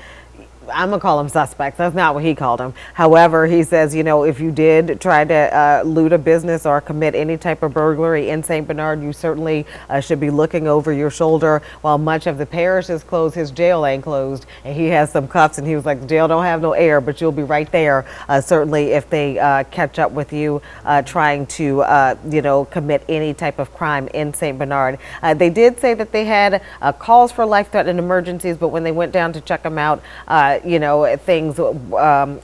Q: I'm gonna call them suspects. That's not what he called them. However, he says, you know, if you did try to loot a business or commit any type of burglary in St. Bernard, you certainly should be looking over your shoulder. While much of the parish is closed, his jail ain't closed, and he has some cuffs. And he was like, the jail don't have no air, but you'll be right there. Certainly, if they catch up with you trying to, you know, commit any type of crime in St. Bernard. They did say that they had calls for life-threatening emergencies, but when they went down to check them out, you know, things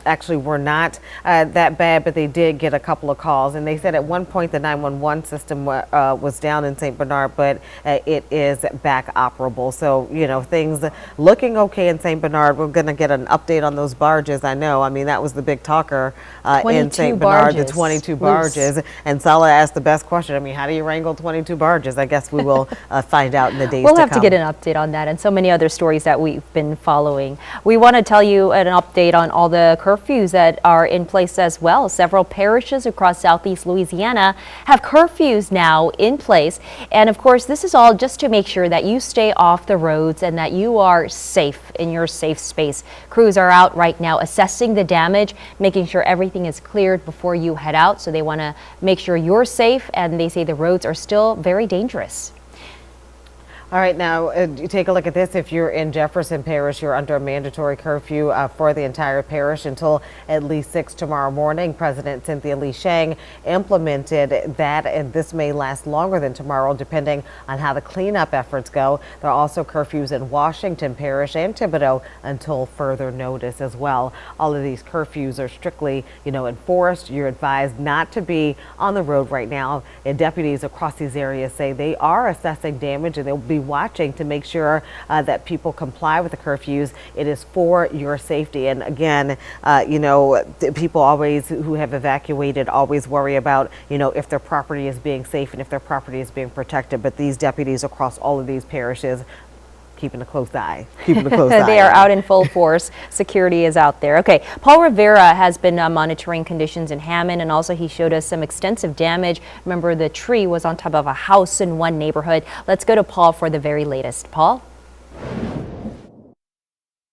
Q: actually were not that bad, but they did get a couple of calls. And they said at one point the 911 system was down in St. Bernard, but it is back operable. So, you know, things looking okay in St. Bernard. We're going to get an update on those barges. I know. I mean, that was the big talker in St. Bernard, the 22 barges. And Sala asked the best question. I mean, how do you wrangle 22 barges? I guess we will find out in the days to come.
P: We'll have to get an update on that and so many other stories that we've been following. We want to tell you an update on all the curfews that are in place as well. Several parishes across southeast Louisiana have curfews now in place. And of course, this is all just to make sure that you stay off the roads and that you are safe in your safe space. Crews are out right now assessing the damage, making sure everything is cleared before you head out. So they want to make sure you're safe, and they say the roads are still very dangerous.
Q: All right, now take a look at this. If you're in Jefferson Parish, you're under a mandatory curfew for the entire parish until at least 6 tomorrow morning. President Cynthia Lee Shang implemented that, and this may last longer than tomorrow, depending on how the cleanup efforts go. There are also curfews in Washington Parish and Thibodaux until further notice as well. All of these curfews are strictly, you know, enforced. You're advised not to be on the road right now. And deputies across these areas say they are assessing damage, and they'll be watching to make sure that people comply with the curfews. It is for your safety. And again, you know, people always who have evacuated always worry about, you know, if their property is being safe and if their property is being protected. But these deputies across all of these parishes keeping a close eye. Keeping a close eye.
P: They are out in full force. Security is out there. Okay, Paul Rivera has been monitoring conditions in Hammond, and also he showed us some extensive damage. Remember, the tree was on top of a house in one neighborhood. Let's go to Paul for the very latest. Paul?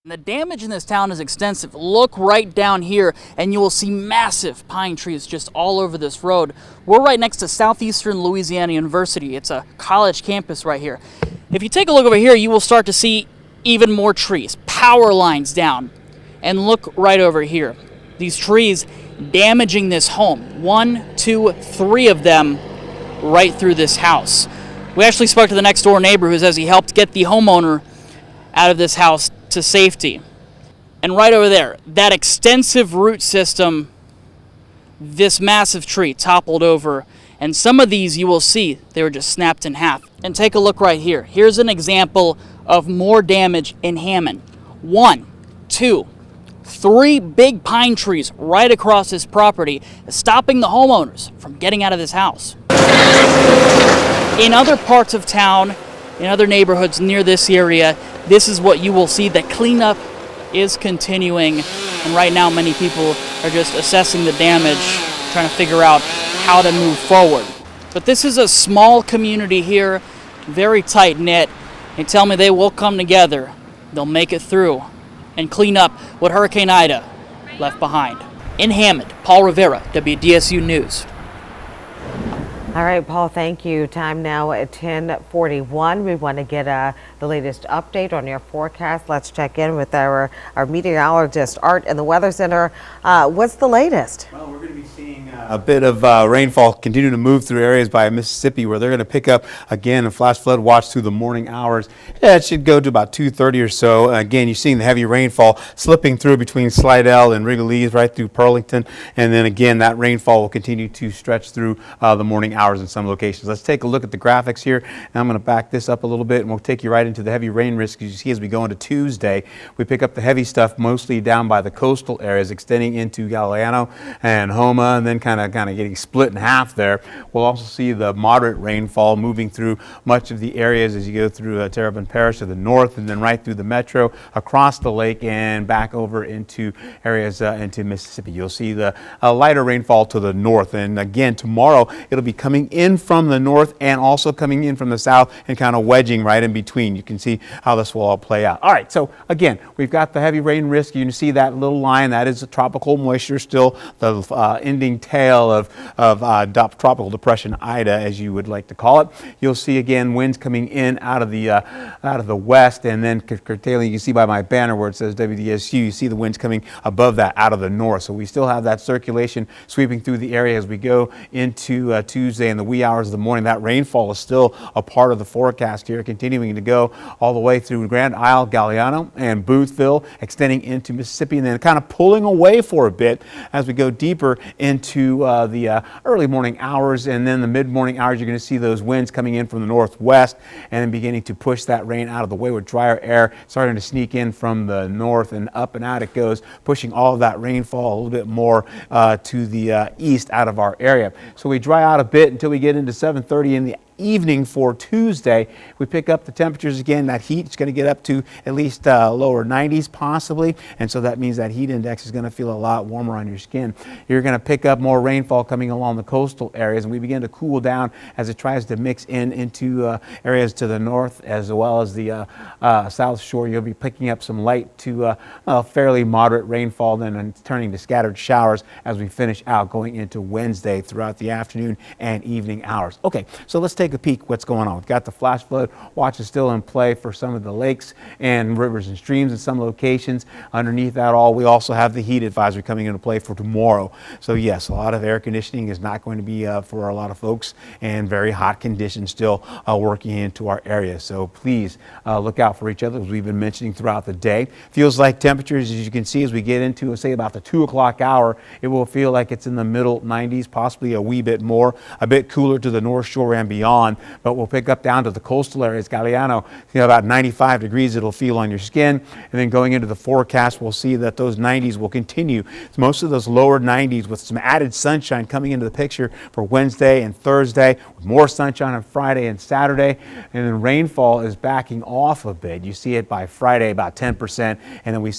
F: The damage in this town is extensive. Look right down here and you will see massive pine trees just all over this road. We're right next to Southeastern Louisiana University. It's a college campus right here. If you take a look over here, you will start to see even more trees, power lines down. And look right over here. These trees damaging this home. 1, 2, 3 of them right through this house. We actually spoke to the next door neighbor who says he helped get the homeowner out of this house to safety. And right over there, that extensive root system, this massive tree toppled over, and some of these you will see they were just snapped in half. And take a look right here. Here's an example of more damage in Hammond. 1, 2, 3 big pine trees right across this property, stopping the homeowners from getting out of this house. In other parts of town, in other neighborhoods near this area, this is what you will see. The cleanup is continuing, and right now many people are just assessing the damage, trying to figure out how to move forward. But this is a small community here, very tight-knit. They tell me they will come together. They'll make it through and clean up what Hurricane Ida left behind. In Hammond, Paul Rivera, WDSU News.
Q: All right, Paul, thank you. Time now at 10:41. We want to get the latest update on your forecast. Let's check in with our meteorologist, Art, in the Weather Center. What's the latest?
I: Well, we're going to be seeing a bit of rainfall continue to move through areas by Mississippi, where they're going to pick up again a flash flood watch through the morning hours. Yeah, it should go to about 2:30 or so. Again, you're seeing the heavy rainfall slipping through between Slidell and Wrigley's, right through Pearlington. And then again, that rainfall will continue to stretch through the morning hours in some locations. Let's take a look at the graphics here. And I'm going to back this up a little bit, and we'll take you right into the heavy rain risk. As you see, as we go into Tuesday, we pick up the heavy stuff mostly down by the coastal areas, extending into Galliano and Homa, and then kind of kind of getting split in half there. We'll also see the moderate rainfall moving through much of the areas as you go through Terrebonne Parish to the north, and then right through the metro, across the lake, and back over into areas into Mississippi. You'll see the lighter rainfall to the north. And again, tomorrow it'll be coming in from the north and also coming in from the south and kind of wedging right in between. You can see how this will all play out. All right, so again, we've got the heavy rain risk. You can see that little line. That is the tropical moisture, still the ending tail of tropical depression Ida, as you would like to call it. You'll see again winds coming in out of the west, and then curtailing. You see by my banner where it says WDSU, you see the winds coming above that out of the north. So we still have that circulation sweeping through the area as we go into Tuesday in the wee hours of the morning. That rainfall is still a part of the forecast here, continuing to go all the way through Grand Isle, Galliano, and Boothville, extending into Mississippi, and then kind of pulling away for a bit as we go deeper into the early morning hours, and then the mid-morning hours. You're going to see those winds coming in from the northwest and then beginning to push that rain out of the way with drier air starting to sneak in from the north, and up and out it goes, pushing all of that rainfall a little bit more to the east out of our area. So we dry out a bit until we get into 7:30 in the evening for Tuesday. We pick up the temperatures again. That heat is going to get up to at least lower 90s possibly, and so that means that heat index is going to feel a lot warmer on your skin. You're going to pick up more rainfall coming along the coastal areas, and we begin to cool down as it tries to mix into areas to the north as well as the south shore. You'll be picking up some light to fairly moderate rainfall, then turning to scattered showers as we finish out going into Wednesday throughout the afternoon and evening hours. Okay, so let's take a peek what's going on. We've got the flash flood watch is still in play for some of the lakes and rivers and streams in some locations. Underneath that all, we also have the heat advisory coming into play for tomorrow. So yes, a lot of air conditioning is not going to be for a lot of folks, and very hot conditions still working into our area. So please look out for each other, as we've been mentioning throughout the day. Feels like temperatures, as you can see, as we get into, say, about the 2 o'clock hour, it will feel like it's in the middle 90s, possibly a wee bit more, a bit cooler to the North Shore and beyond. But we'll pick up down to the coastal areas. Galliano, about 95 degrees it'll feel on your skin. And then going into the forecast, we'll see that those 90s will continue. Most of those lower 90s with some added sunshine coming into the picture for Wednesday and Thursday, with more sunshine on Friday and Saturday. And then rainfall is backing off a bit. You see it by Friday about 10%, and then we